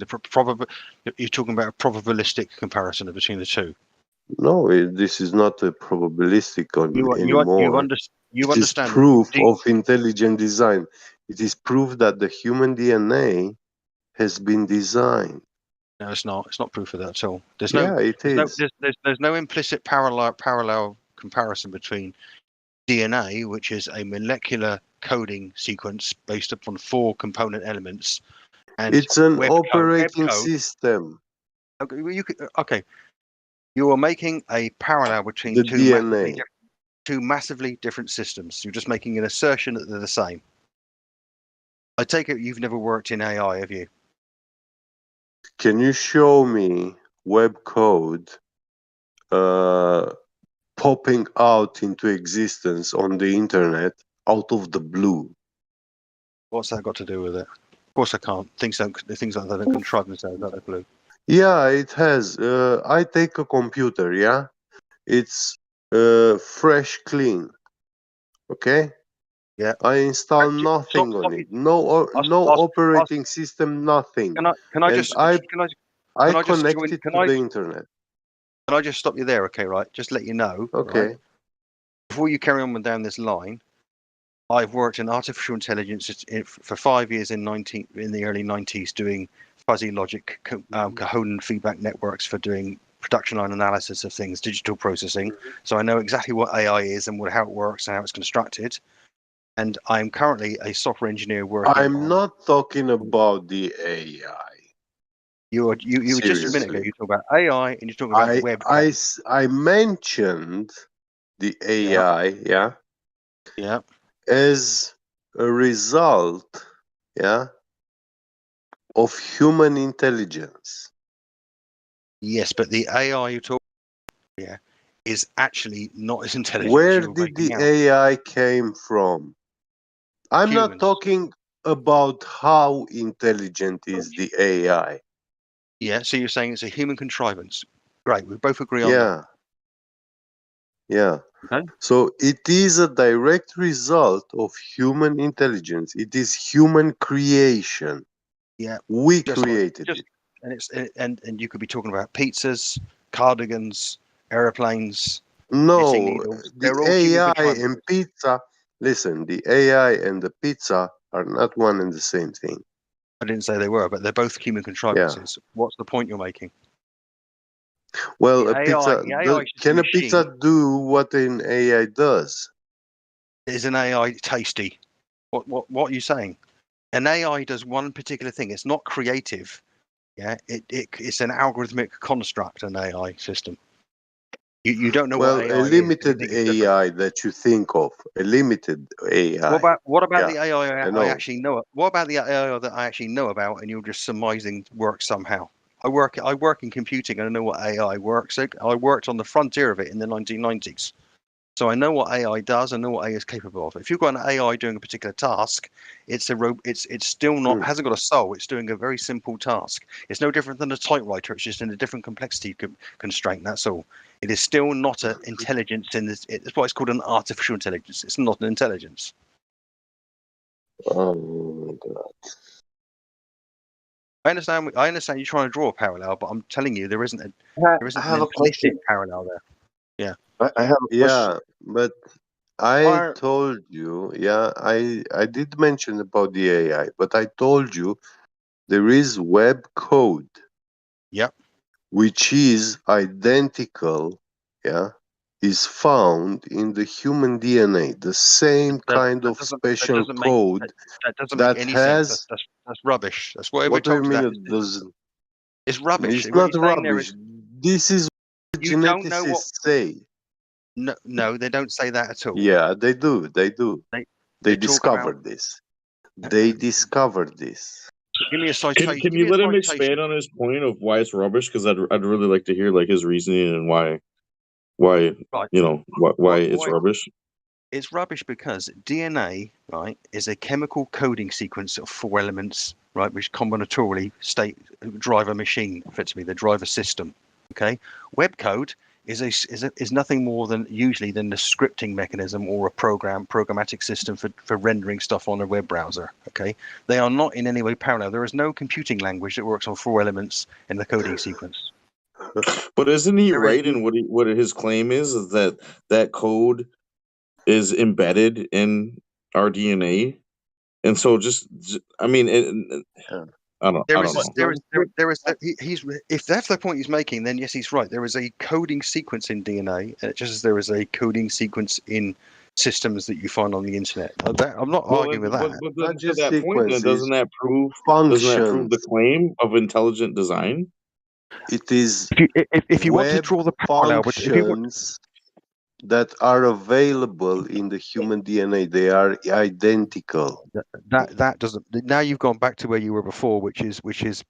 you're talking about a probabilistic comparison between the two. No, this is not a probabilistic anymore. You It is understand proof of intelligent design. It is proof that the human DNA has been designed. No, it's not. It's not proof of that at all. There's no implicit parallel comparison between DNA, which is a molecular coding sequence based upon 4 component elements, and It's an web operating code. system. Okay, You are making a parallel between The DNA. two massively different systems. You're just making an assertion that they're the same. I take it you've never worked in AI, have you? Can you show me web code popping out into existence on the internet out of the blue? What's that got to do with it? Of course I can't. Things like that don't contrive themselves out of the blue. Yeah, it has. I take a computer, yeah? It's fresh, clean. Okay? Yeah. I install nothing on it. No operating system, nothing. Can I And just I can I just connect join, it to the internet. Can I just stop you there, okay, right? Just let you know, Okay. right? Before you carry on down this line, I've worked in artificial intelligence for 5 years in the early 90s doing fuzzy logic, coherent feedback networks for doing production line analysis of things, digital processing. So I know exactly what AI is and how it works and how it's constructed. And I'm currently a software engineer working I'm not talking about the AI. You were just a minute ago. You talk about AI and you're talking about web. I mentioned the AI, yeah, yeah, as a result, yeah, of human intelligence. Yes, but the AI you talk, is actually not as intelligent as Where you're did making the out. AI came from? I'm not Humans. talking about how intelligent is the AI. Yeah, so you're saying it's a human contrivance. Great, we both agree on Yeah. Yeah. Okay. So it is a direct result of human intelligence. It is human creation. Yeah. We created it. And it's and you could be talking about pizzas, cardigans, aeroplanes, knitting No, needles. the They're all human AI contrivances. and pizza, listen, the AI and the pizza are not one and the same thing. I didn't say they were, but they're both human contrivances. What's the point you're making? Well, The a pizza, AI is can a a pizza machine. do what an AI does? Is an AI tasty? What are you saying? An AI does one particular thing. It's not creative. Yeah, it's an algorithmic construct, an AI system. You don't know what Well, a AI is because you limited think it's different. AI that you think of, a limited AI. What about Yeah, the AI I I know. actually know? What about the AI that I actually know about, and you're just surmising works somehow? I work in computing, and I know what AI works. I worked on the frontier of it in the 1990s. So I know what AI does. I know what AI is capable of. If you've got an AI doing a particular task, it's still not hasn't got a soul. It's doing a very simple task. It's no different than a typewriter. It's just in a different complexity constraint. That's all. It is still not an intelligence in this. It's why it's called an artificial intelligence. It's not an intelligence. Oh my God. I understand. I understand you're trying to draw a parallel, but I'm telling you there isn't I an have a implicit question. parallel there. Yeah. I have a question. Yeah, but I told you, yeah, I did mention about the AI, but I told you there is web code. Yep. Which is identical, yeah, is found in the human DNA, the same kind of special code that doesn't make that any sense. has. That's rubbish. That's whatever What do you told you mean that. it doesn't? It's rubbish. It's What not you're saying there rubbish. is This is what you don't know what. geneticists say. No, they don't say that at all. Yeah, they do. They do. They talk about. discovered this. They discovered this. Give me a citation. Can you let him expand on his point of why it's rubbish? Because I'd really like to hear like his reasoning and why Right. why it's rubbish. It's rubbish because DNA, right, is a chemical coding sequence of 4 elements, right, which combinatorially drive a machine, effectively, they drive a system. Okay, web code is nothing more than usually than the scripting mechanism or a programmatic system for rendering stuff on a web browser. Okay, they are not in any way parallel. There is no computing language that works on 4 elements in the coding sequence. But isn't he right in what his claim is that that code is embedded in our DNA, and so I mean, I don't know. He's if that's the point he's making, then yes, he's right. There is a coding sequence in DNA, just as there is a coding sequence in systems that you find on the internet. I'm not arguing with that. But to that point, then doesn't that prove functions. the claim of intelligent design? It is If you want to web draw the parallel, but if you want, functions that are available in the human DNA. They are identical. that doesn't. Now you've gone back to where you were before, which is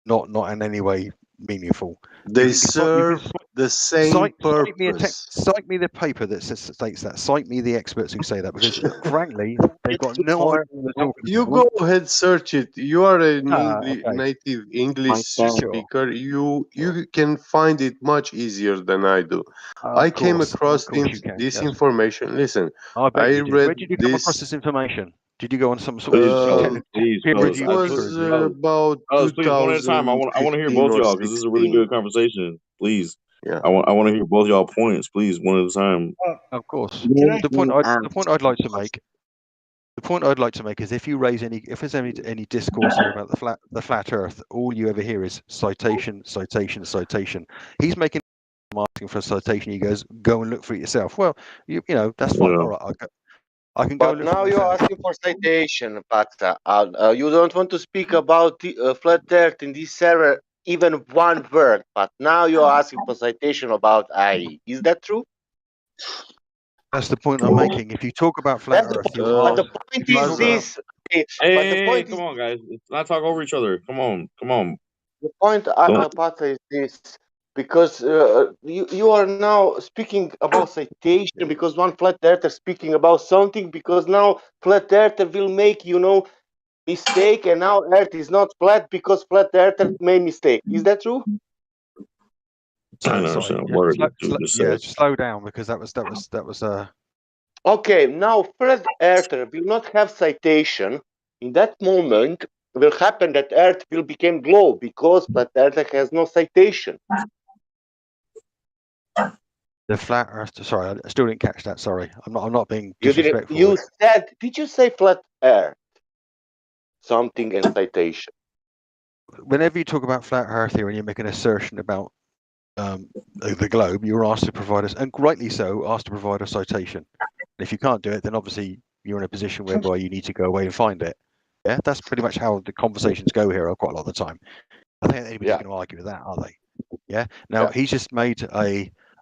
not in any way meaningful. They serve the same purpose. Cite me the paper that states that. Cite me the experts who say that, because frankly, they've got no idea what they're talking You about. go ahead, search it. You are a Okay. native English Sure. speaker. You can find it much easier than I do. I came across this information. Listen, I bet I you did. Where read did you come across this. this information? Did you go on some sort of Please, peer fellas, It review was paper? about please, one at a time. I want to hear 2015 both of or y'all because this is a really 16. good conversation. Please, Yeah. I want to hear both y'all points. Please, one at a time. Of course. Can The point I'd like to make. The point I'd like to make is if there's any discourse here about the flat Earth, all you ever hear is citation, citation, citation. He's making asking for a citation. He goes, go and look for it yourself. Well, you know that's fine. All right, I can go and But look for now it you're myself. asking for citation, Paxa. You don't want to speak about the, flat Earth in this server even one word. But now you're asking for citation about IE. Is that true? That's the point I'm making. If you talk about flat That's the Earth, point. you But are. the point If you is talk about this. Okay, Hey, but the point come is on, guys. Let's not talk over each other. Come on, come on. the point, Don't. Paxa, is this. Because you are now speaking about citation because one flat earther speaking about something because now flat earther will make mistake and now earth is not flat because flat earther made mistake. Is that true? I don't understand a word that you just said. slow down, because that was Okay, now flat earther will not have citation. In that moment will happen that earth will become globe because flat earther has no citation. the flat Earth. Sorry, I still didn't catch that. Sorry, I'm not being You did disrespectful. you said, did you say flat earth? Something and citation. Whenever you talk about flat Earth here and you make an assertion about the globe, you're asked to provide us, and rightly so, asked to provide a citation. And if you can't do it, then obviously you're in a position whereby you need to go away and find it. Yeah, that's pretty much how the conversations go here quite a lot of the time. I think anybody's going to argue with that, are they? Yeah. Now he's just made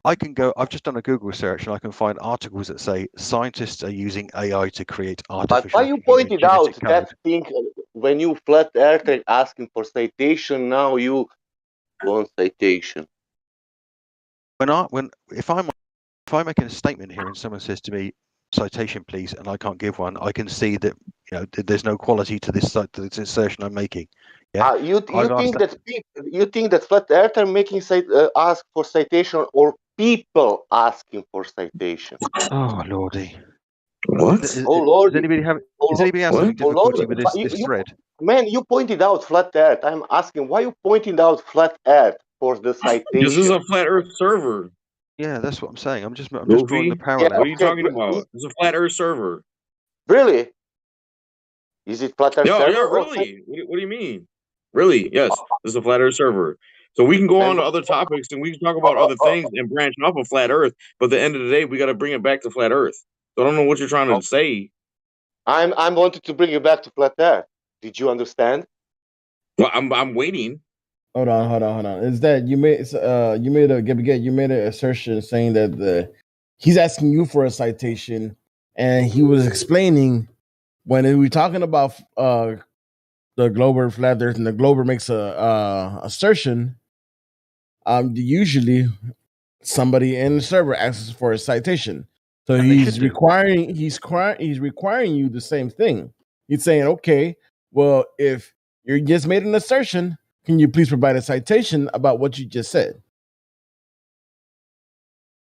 I've just done a Google search and I can find articles that say scientists are using AI to create But artificial why you pointed out genetic code. that thing when you flat earther asking for citation, now you want citation. If I'm making a statement here and someone says to me, citation please, and I can't give one, I can see that there's no quality to this assertion I'm making. Yeah. You think that flat earther making ask for citation or people asking for citation? Oh lordy. What? Oh lord! Does anybody have any difficulty with this thread? Man, you pointed out flat earth. I'm asking why you pointing out flat earth for the citation. This is a flat Earth server. Yeah, that's what I'm saying. I'm just drawing Goofy. the parallel. What are you talking about? It's a flat Earth server. Really? Is it flat earth Yeah, server? really. What do you mean? Really? Yes, this is a flat Earth server. So we can go on to other topics and we can talk about other things and branch off of flat Earth. But at the end of the day, we got to bring it back to flat Earth. So I don't know what you're trying to say. I'm wanted to bring you back to flat earth. Did you understand? Well, I'm waiting. Hold on. Is that you made an assertion saying that he's asking you for a citation, and he was explaining when we were talking about the Glober flat Earth, and the Glober makes a assertion. Usually somebody in the server asks for a citation, so And he's requiring you the same thing. He's saying, okay, well, if you just made an assertion, can you please provide a citation about what you just said?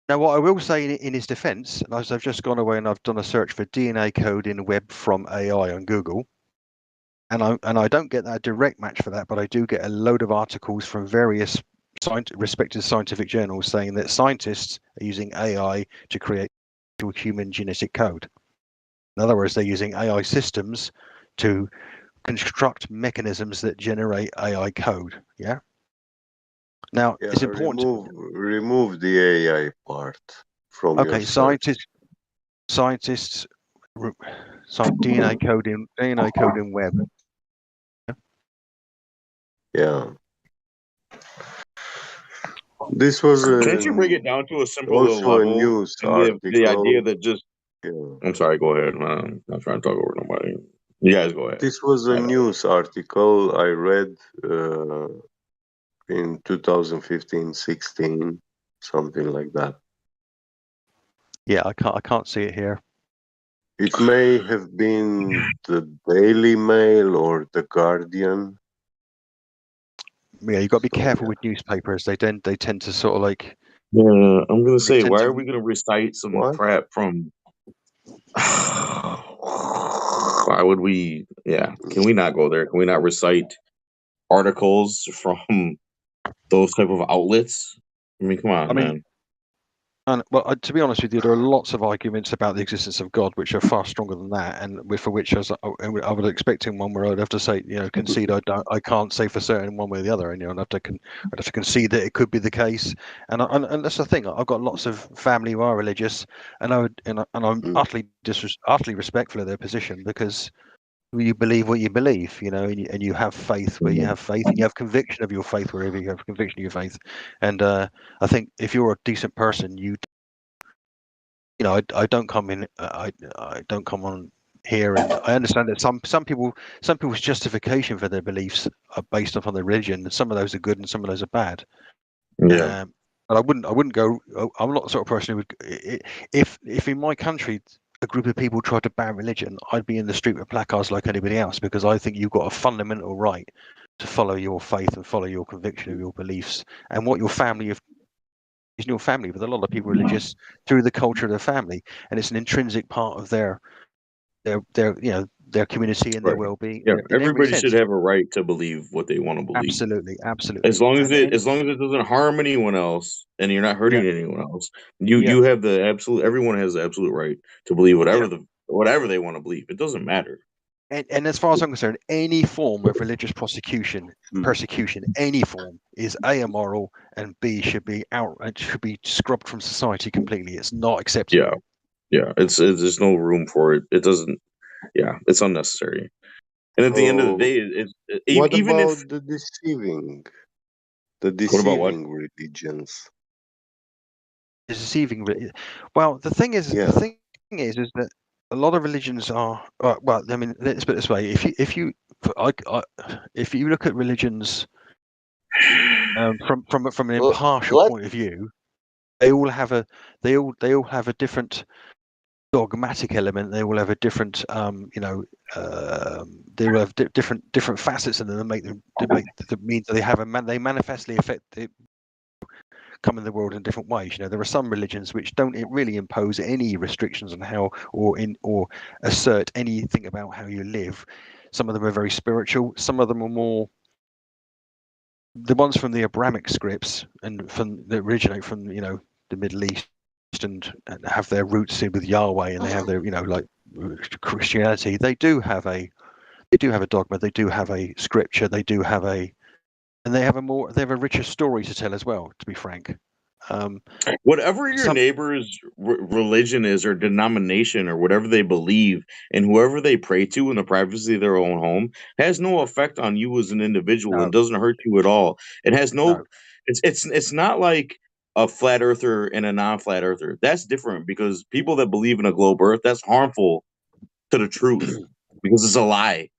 Now, what I will say in his defense, as I've just gone away and I've done a search for DNA code in web from AI on Google, and I don't get that direct match for that, but I do get a load of articles from various respected scientific journals saying that scientists are using AI to create human genetic code. In other words, they're using AI systems to construct mechanisms that generate AI code. Yeah. Now it's important. Remove the AI part from your scientists DNA code in web. Yeah. This was Can't you bring it down to a simpler also a level news and give the idea article. that just? Yeah. I'm sorry. Go ahead. I'm not trying to talk over nobody. You guys go ahead. This was a I know. news article I read in 2015-16, something like that. Yeah, I can't see it here. It may have been the Daily Mail or the Guardian. Yeah, you got to be So, careful yeah. with newspapers. They tend to sort of like. Yeah, I'm gonna they say, tend why to- are we gonna recite some What? crap from? Why would we? Yeah, can we not go there? Can we not recite articles from those type of outlets? I mean, come I on, mean, man. and well, to be honest with you, there are lots of arguments about the existence of God which are far stronger than that, and for which I would expect in one where I'd have to say, concede I can't say for certain one way or the other, and I'd have to concede that it could be the case, and that's the thing. I've got lots of family who are religious, and I'm utterly respectful of their position because you believe what you believe, and you have faith where you have faith, and you have conviction of your faith wherever you have conviction of your faith, and I think if you're a decent person, I don't come in. I don't come on here, and I understand that some people's justification for their beliefs are based upon their religion, and some of those are good and some of those are bad. Yeah. But I wouldn't go. I'm not the sort of person who would. If in my country a group of people tried to ban religion, I'd be in the street with placards like anybody else because I think you've got a fundamental right to follow your faith and follow your conviction of your beliefs and what your family is in your family. But a lot of people are religious through the culture of their family, and it's an intrinsic part of their community and their Right. well-being Yeah. in every Everybody should sense. have a right to believe what they want to believe. Absolutely. As long as And as long as it doesn't harm anyone else and you're not yeah, hurting anyone else, yeah, you have the absolute. Everyone has the absolute right to believe yeah. whatever they want to believe. It doesn't matter. And as far as I'm concerned, any form of religious persecution, any form is A, immoral, and B, should be scrubbed from society completely. It's not acceptable. Yeah. Yeah. It's there's no room for it. It doesn't. Yeah. It's unnecessary. And at the end of the So, day, what even if about the what about what? deceiving religions? Deceiving. Well, the thing is Yeah. that a lot of religions are well. I mean, let's put it this way: if you look at religions from an impartial Let point of view, they all have a different dogmatic element. They all have a different they will have different facets in them that make them that means that they manifestly affect come in the world in different ways. There are some religions which don't really impose any restrictions on how or assert anything about how you live. Some of them are very spiritual. Some of them are more the ones from the Abrahamic scripts and that originate from the Middle East and have their roots in with Yahweh, and they have their like Christianity. They do have a dogma. They do have a scripture. They have a richer story to tell as well. To be frank. Whatever your neighbor's religion is or denomination or whatever they believe and whoever they pray to in the privacy of their own home has no effect on you as an individual and doesn't hurt you at all. It has no. It's not like a flat earther and a non-flat earther. That's different because people that believe in a globe earth, that's harmful to the truth because it's a lie.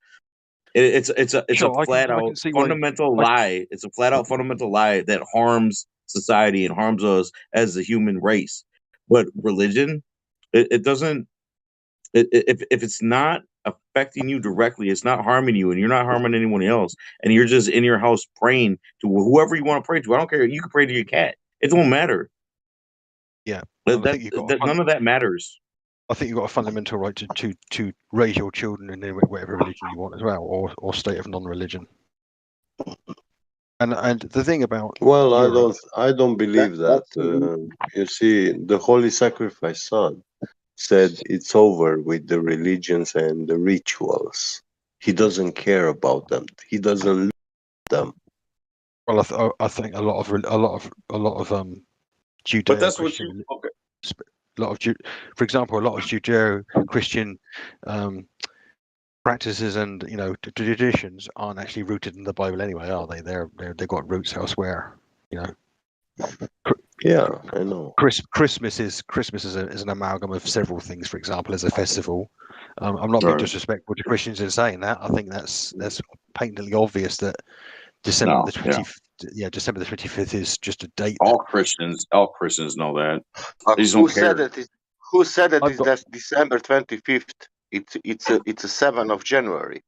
It's a flat I out can see why. fundamental lie. It's a flat out fundamental lie that harms society and harms us as a human race. But religion, it doesn't. If it's not affecting you directly, it's not harming you, and you're not harming anyone else, and you're just in your house praying to whoever you want to pray to. I don't care. You can pray to your cat. It don't matter. Yeah, That, I think you've got that none of that matters. I think you've got a fundamental right to raise your children in whatever religion you want as well, or state of non-religion. And the thing about Europe, I don't believe that. You see, the Holy Sacrifice Son said it's over with the religions and the rituals. He doesn't care about them. He doesn't love them. well, I think a lot of But that's what you. Judeo-Christian, Okay. for example, a lot of Judeo-Christian practices and traditions aren't actually rooted in the Bible anyway, are they? They've got roots elsewhere. Yeah, I know. Christmas is an amalgam of several things. For example, as a festival, I'm not being Right. disrespectful to Christians in saying that. I think that's patently obvious that December No, the 20th, December the 25th is just a date that all Christians know that. They just Who don't said care. that? Who said that I've is got. that December 25th? It's a 7th of January.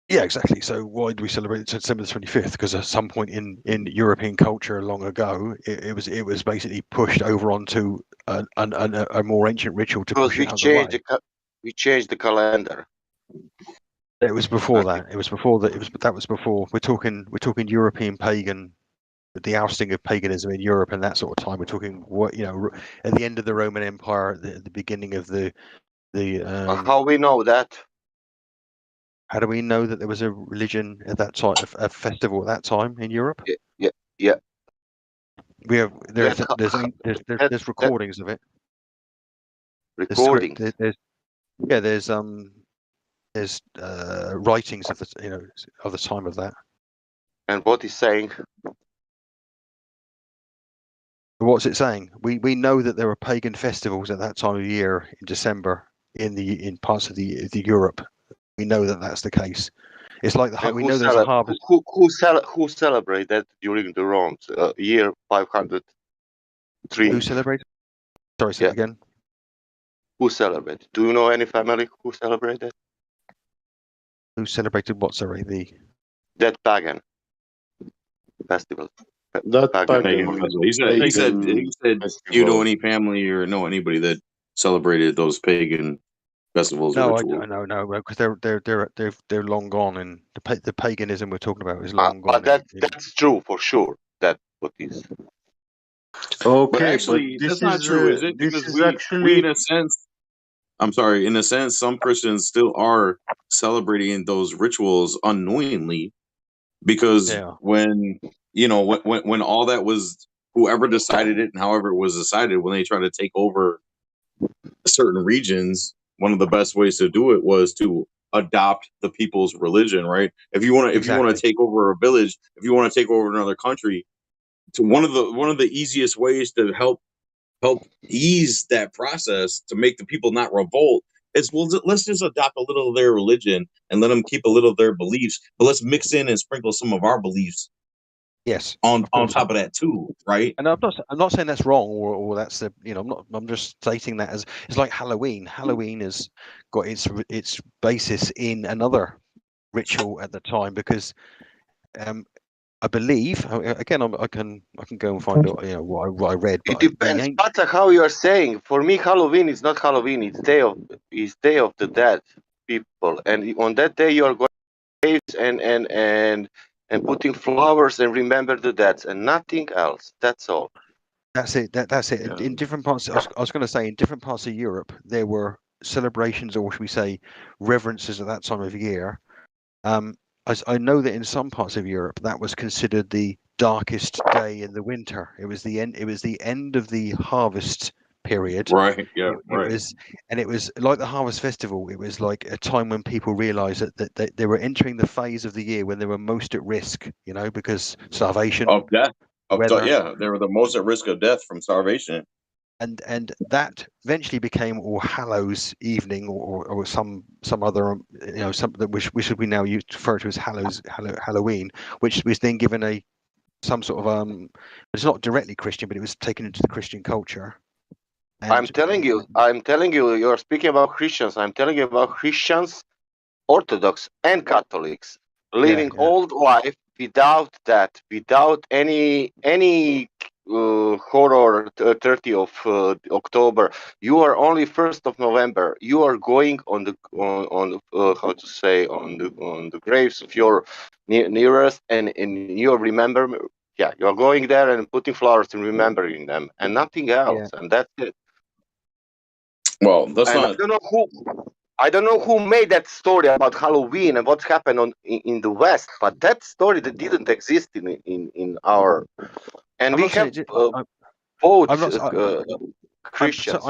Yeah, exactly. So why do we celebrate December the 25th? Because at some point in European culture long ago, it was basically pushed over onto a more ancient ritual to Because push it out of the way. we changed the calendar. It was before that. It was before that. That was before. We're talking European pagan, the ousting of paganism in Europe and that sort of time. We're talking at the end of the Roman Empire, the beginning of the. How we know that? How do we know that there was a religion at that time, a festival at that time in Europe? Yeah. We have there's That recordings of it. recordings. There's writings of the time of that. And what is saying? What's it saying? We know that there were pagan festivals at that time of year in December in parts of the Europe. We know that that's the case. It's like we know there's a harvest. Who celebrate that during the Romans year 503? Who celebrates? Sorry, say it again. Who celebrated? Do you know any family who celebrated? Who celebrated what? Sorry, that pagan festival. That Pagan festival. He said, do you know any family or know anybody that celebrated those pagan festivals or rituals? No, because they're long gone, and the paganism we're talking about is long gone. That's true for sure. That's what is. Okay, but actually, that's not true, is it? Because we in a sense, I'm sorry, in a sense, some Christians still are celebrating those rituals unknowingly, because when all that was, whoever decided it and however it was decided, when they tried to take over certain regions, one of the best ways to do it was to adopt the people's religion, right? If you want to take over a village, if you want to take over another country, to one of the easiest ways to help ease that process, to make the people not revolt, is, well, let's just adopt a little of their religion and let them keep a little of their beliefs, but let's mix in and sprinkle some of our beliefs on top of that too, right? And I'm not saying that's wrong or that's I'm just stating that as it's like Halloween. Halloween has got its basis in another ritual at the time, because I believe, again, I can go and find out what I read. It depends, Patrick, how you are saying. For me, Halloween is not Halloween. It's Day of the Dead people, and on that day you are going to graves and putting flowers and remember the dead and nothing else. That's all. That's it. That's it. Yeah. In different parts, I was going to say, in different parts of Europe, there were celebrations, or should we say, reverences at that time of year. I know that in some parts of Europe, that was considered the darkest day in the winter. It was the end. It was the end of the harvest period. Right. Yeah. It was like the harvest festival. It was like a time when people realised that they were entering the phase of the year when they were most at risk. Because starvation, of death, weather. Yeah, they were the most at risk of death from starvation. And that eventually became All Hallows Evening, or some other something which we now refer to as Halloween, which was then given some sort of it's not directly Christian, but it was taken into the Christian culture. And I'm telling you, you're speaking about Christians. I'm telling you about Christians, Orthodox and Catholics living old life without that, without any horror 30th of October. You are only 1st of November. You are going on the how to say, on the graves of your nearest, and you remember. Yeah, you are going there and putting flowers and remembering them, and nothing else, and that's it. Well, that's and not. I don't know who made that story about Halloween and what happened in the West, but that story that didn't exist in our. And we have both Christians,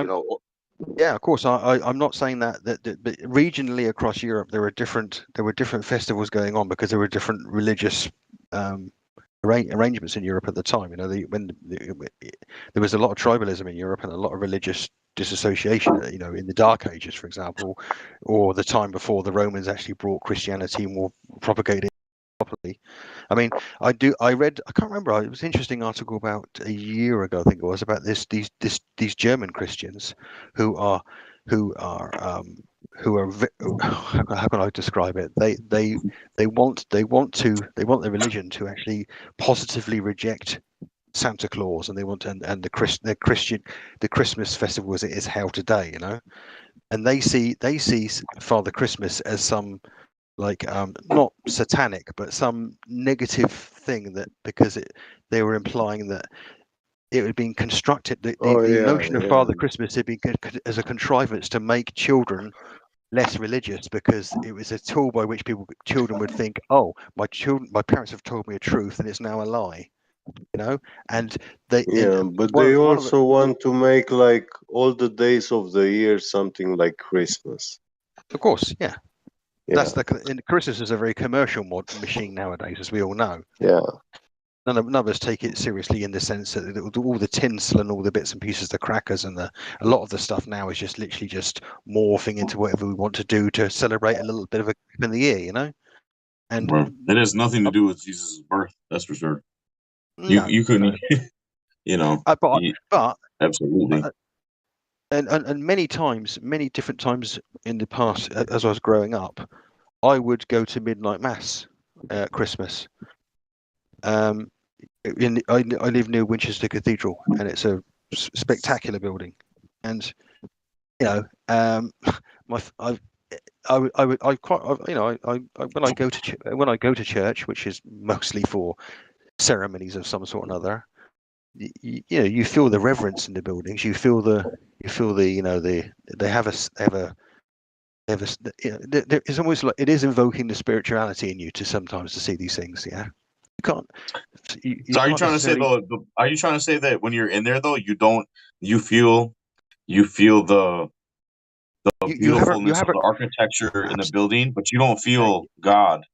Yeah, of course. I'm not saying that but regionally across Europe there were different festivals going on, because there were different religious arrangements in Europe at the time. You know, there was a lot of tribalism in Europe and a lot of religious disassociation. You know, in the Dark Ages, for example, or the time before the Romans actually brought Christianity more propagated properly. I mean, I read, I can't remember. It was an interesting article about a year ago, I think it was, about these German Christians who are how can I describe it? They want their religion to actually positively reject Santa Claus, and they want and the Christmas festival as it is held today, you know, and they see Father Christmas as some like not satanic but some negative thing, that because they were implying that it had been constructed, the notion of Father Christmas had been as a contrivance to make children less religious, because it was a tool by which children would think, oh, my parents have told me a truth and it's now a lie, you know. And but they also want to make like all the days of the year something like Christmas. Of course, yeah. That's Christmas is a very commercial machine nowadays, as we all know. Yeah. None of us take it seriously in the sense that all the tinsel and all the bits and pieces, the crackers and a lot of the stuff now is just literally just morphing into whatever we want to do to celebrate a little bit of a gap in the year, you know. And it has nothing to do with Jesus' birth. That's for sure. No, you couldn't, you know. But absolutely. And many different times in the past, as I was growing up, I would go to midnight mass at Christmas. I live near Winchester Cathedral, and it's a spectacular building. And you know, when I go to church, which is mostly for ceremonies of some sort or another, you know, you feel the reverence in the buildings. You feel the you know, they have a you know, it's almost like it is invoking the spirituality in you to sometimes to see these things. Yeah, you can't. So are you trying to say though? Are you trying to say that when you're in there though, you feel the beautifulness of the architecture in the building, but you don't feel God?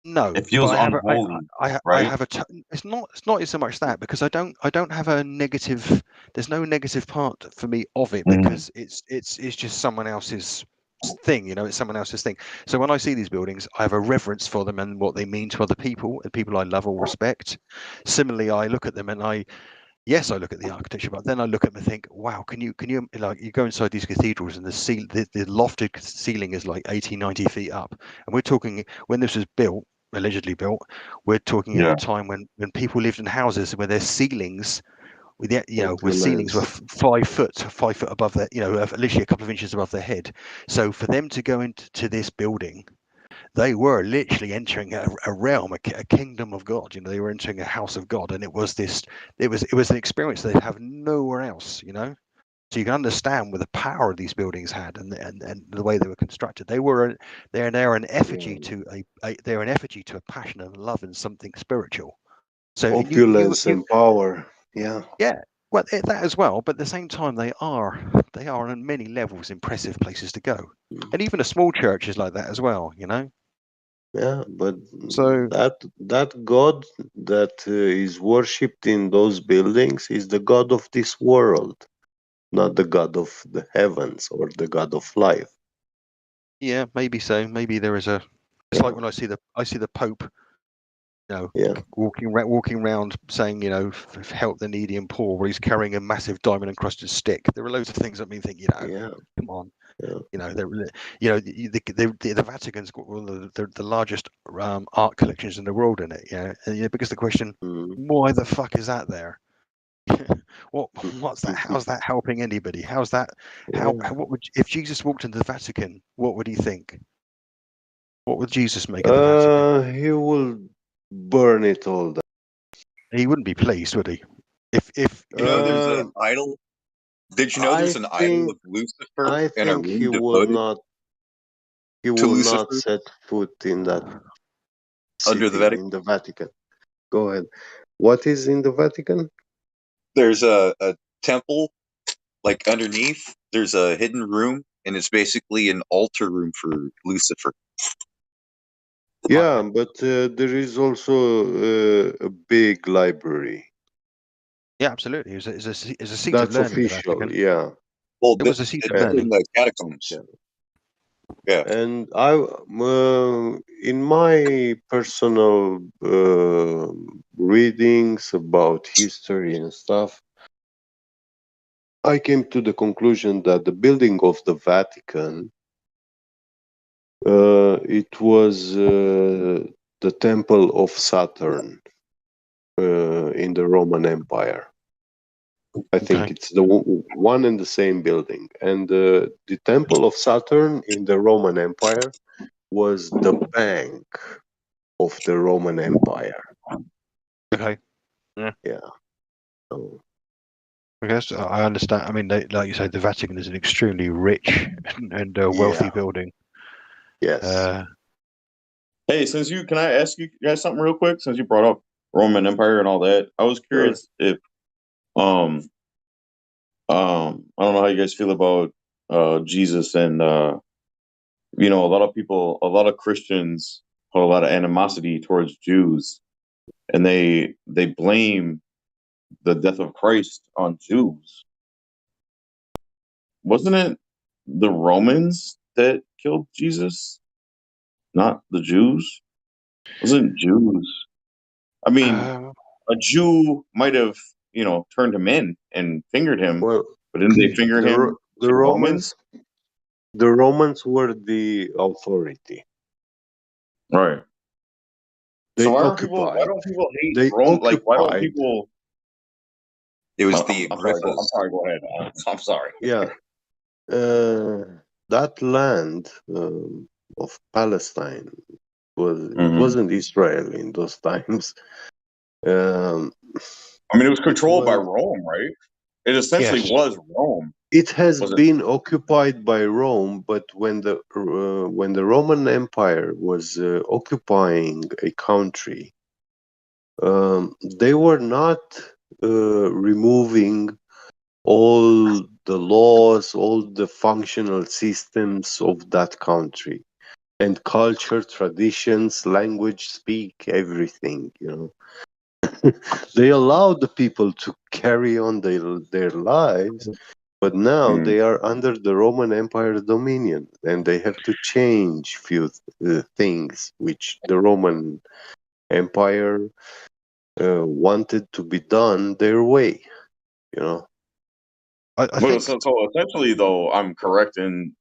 No, it feels unholy, I right? have it's not so much that, because I don't have a negative. There's no negative part for me of it, because it's just someone else's thing, you know. It's someone else's thing. So when I see these buildings, I have a reverence for them and what they mean to other people and people I love or respect. Similarly, I look at them and I look at the architecture, but then I look at them and think, wow, can you like, you go inside these cathedrals and the lofted ceiling is like 80, 90 feet up, and we're talking when this was built, allegedly built, we're talking at a time when people lived in houses where their ceilings, where ceilings were 5 foot above their, literally a couple of inches above their head. So for them to go into this building, they were literally entering a realm, a kingdom of God. You know, they were entering a house of God, and it was an experience they'd have nowhere else. You know, so you can understand where the power these buildings had, and the way they were constructed. They're an effigy to a passion and love and something spiritual. So opulence and power. Yeah. Yeah. Well, that as well, but at the same time, they are on many levels impressive places to go, and even a small church is like that as well. You know. Yeah, but So that God that is worshipped in those buildings is the God of this world, not the God of the heavens or the God of life. yeah, maybe so. Maybe there is a. It's like when I see the Pope, walking around saying, help the needy and poor, where he's carrying a massive diamond encrusted stick. There are loads of things that me think, come on. The Vatican's got one of the largest art collections in the world in it. And because the question, why the fuck is that there? What's that? How's that helping anybody? How's that? What would, if Jesus walked into the Vatican, what would he think? What would Jesus make of the Vatican? He will burn it all down. He wouldn't be pleased, would he? If there's an idol. Did you know there's an idol of Lucifer I in a think room he will devoted not. He to will Lucifer not set foot in that under the city, Vatican? in the Vatican. Go ahead. What is in the Vatican? There's a temple, like underneath. There's a hidden room, and it's basically an altar room for Lucifer. Yeah, but there is also a big library. Yeah, absolutely. It's a seat of That's learning, the official. Vatican. Yeah. Well, It was a seat of it's in learning. the catacombs. Yeah. Yeah. And in my personal readings about history and stuff, I came to the conclusion that the building of the Vatican, it was the temple of Saturn in the Roman Empire. I think it's the one and the same building. And the temple of Saturn in the Roman Empire was the bank of the Roman Empire. Okay. Yeah. Yeah. So, I guess I understand. I mean, like you say, the Vatican is an extremely rich and wealthy yeah. building. Yes. Hey, can I ask you guys something real quick? Since you brought up Roman Empire and all that, I was curious if I don't know how you guys feel about Jesus and you know, a lot of Christians have a lot of animosity towards Jews, and they blame the death of Christ on Jews. Wasn't it the Romans that killed Jesus, not the Jews? Wasn't Jews? I mean, a Jew might have, you know, turned him in and fingered him, Well, but didn't they finger him the the Romans? Romans were the authority. Right. They So occupied. why don't people hate They Rome? Like, why don't occupied. people? It was I'm sorry. I'm sorry. Go ahead. I'm sorry. Yeah. That land of Palestine it wasn't Israel in those times. I mean, it was It controlled by was. Rome, right? It essentially was Rome. It has Was it? been occupied by Rome, but when the Roman Empire was occupying a country, they were not removing all the laws, all the functional systems of that country, and culture, traditions, language, speak, everything. You know, they allowed the people to carry on their lives, but now they are under the Roman Empire dominion, and they have to change few things which the Roman Empire wanted to be done their way. You know. Well, so essentially, though, I'm correct in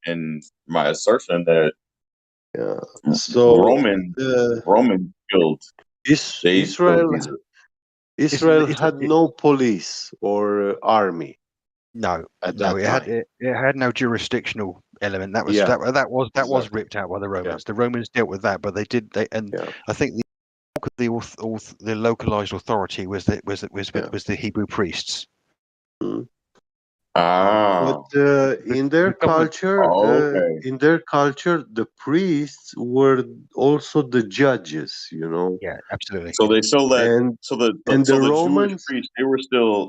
my assertion that So Roman killed. They killed Jesus. Israel had no police or army. No, at no, that time. it had no jurisdictional element. That was Yeah, that was exactly. ripped out by the Romans. The Romans dealt with that, but I think the localized authority was the Hebrew priests. But in their culture, the priests were also the judges. You know. Yeah, absolutely. So they still let And the Jewish Romans. priests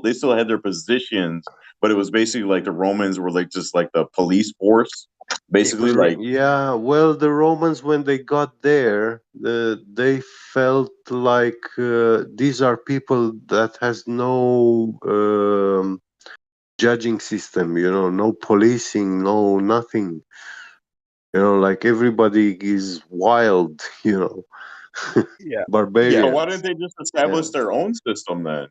they still had their positions, but it was basically like the Romans were like just like the police force, basically like Yeah, well, the Romans, when they got there, they felt like these are people that has no judging system, you know, no policing, no nothing. You know, like everybody is wild, you know, yeah, barbarians. So why didn't they just establish their own system then?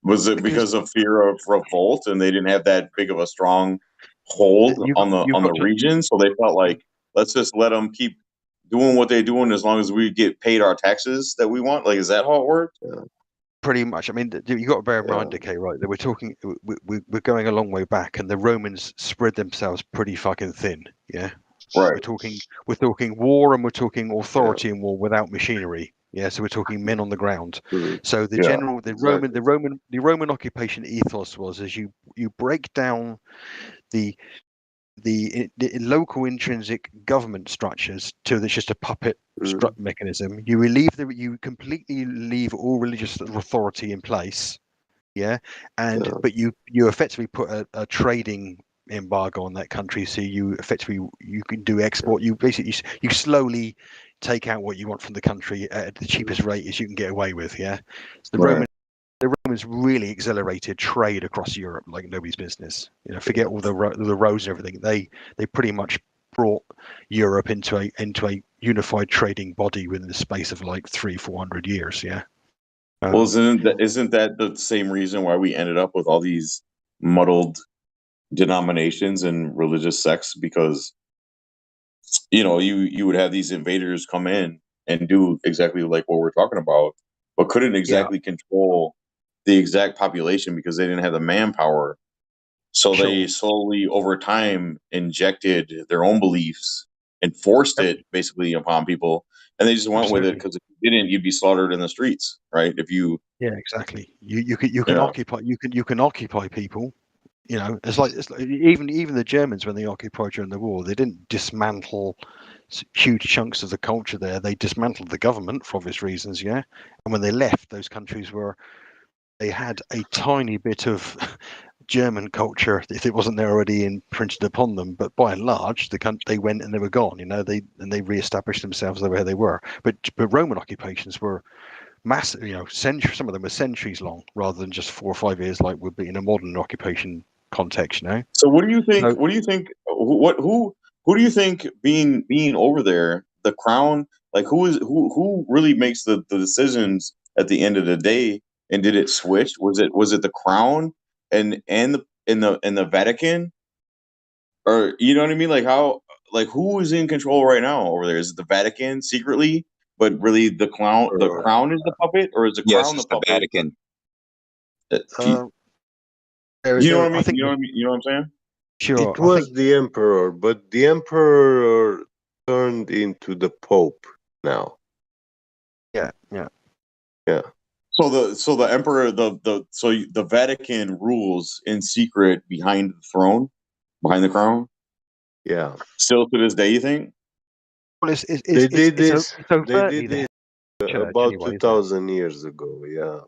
Was it because of fear of revolt and they didn't have that big of a strong hold on the region? So they felt like, let's just let them keep doing what they're doing as long as we get paid our taxes that we want. Like, is that how it worked? Pretty much. I mean, you got to bear in mind, okay, right? That we're talking, we're going a long way back, and the Romans spread themselves pretty fucking thin. Yeah, right. We're talking war, and we're talking authority and war without machinery. Yeah, so we're talking men on the ground. So the Roman occupation ethos was as you break down the local intrinsic government structures to that's just a puppet mechanism. You completely leave all religious authority in place, but you effectively put a trading embargo on that country, so you effectively you can do export. You basically you slowly take out what you want from the country at the cheapest rate as you can get away with. Yeah, so Right. the Romans really accelerated trade across Europe like nobody's business. You know, forget all the roads and everything. They pretty much brought Europe into a unified trading body within the space of like 300-400 years. Yeah. Well, isn't that the same reason why we ended up with all these muddled denominations and religious sects? Because you would have these invaders come in and do exactly like what we're talking about, but couldn't exactly control the exact population because they didn't have the manpower. So they slowly, over time, injected their own beliefs and forced it basically upon people, and they just went with it because if you didn't, you'd be slaughtered in the streets, right? If you, Yeah, exactly. You can occupy you can occupy people. You know, it's like even the Germans when they occupied during the war, they didn't dismantle huge chunks of the culture there. They dismantled the government for obvious reasons, yeah. And when they left, those countries they had a tiny bit of German culture if it wasn't there already imprinted upon them. But by and large, they went and they were gone. You know, they re-established themselves where they were. But Roman occupations were massive. You know, centuries. Some of them were centuries long, rather than just 4 or 5 years like would be in a modern occupation context. You know. So what do you think? What do you think? Who do you think being over there, the crown? Like who really makes the decisions at the end of the day? And did it switch? Was it the crown and the Vatican, or you know what I mean? Like who is in control right now over there? Is it the Vatican secretly, but really the crown is the puppet, or is the Yes, crown it's the the puppet? Vatican. You know what I mean? You know what I'm saying? Sure. It was the emperor, but the emperor turned into the pope now. Yeah. Yeah. So the emperor, the Vatican rules in secret behind the throne, behind the crown. Yeah. Still to this day, you think? Well, They did this. They overtly did the this church about anyway, isn't it? 2,000 years ago. Yeah.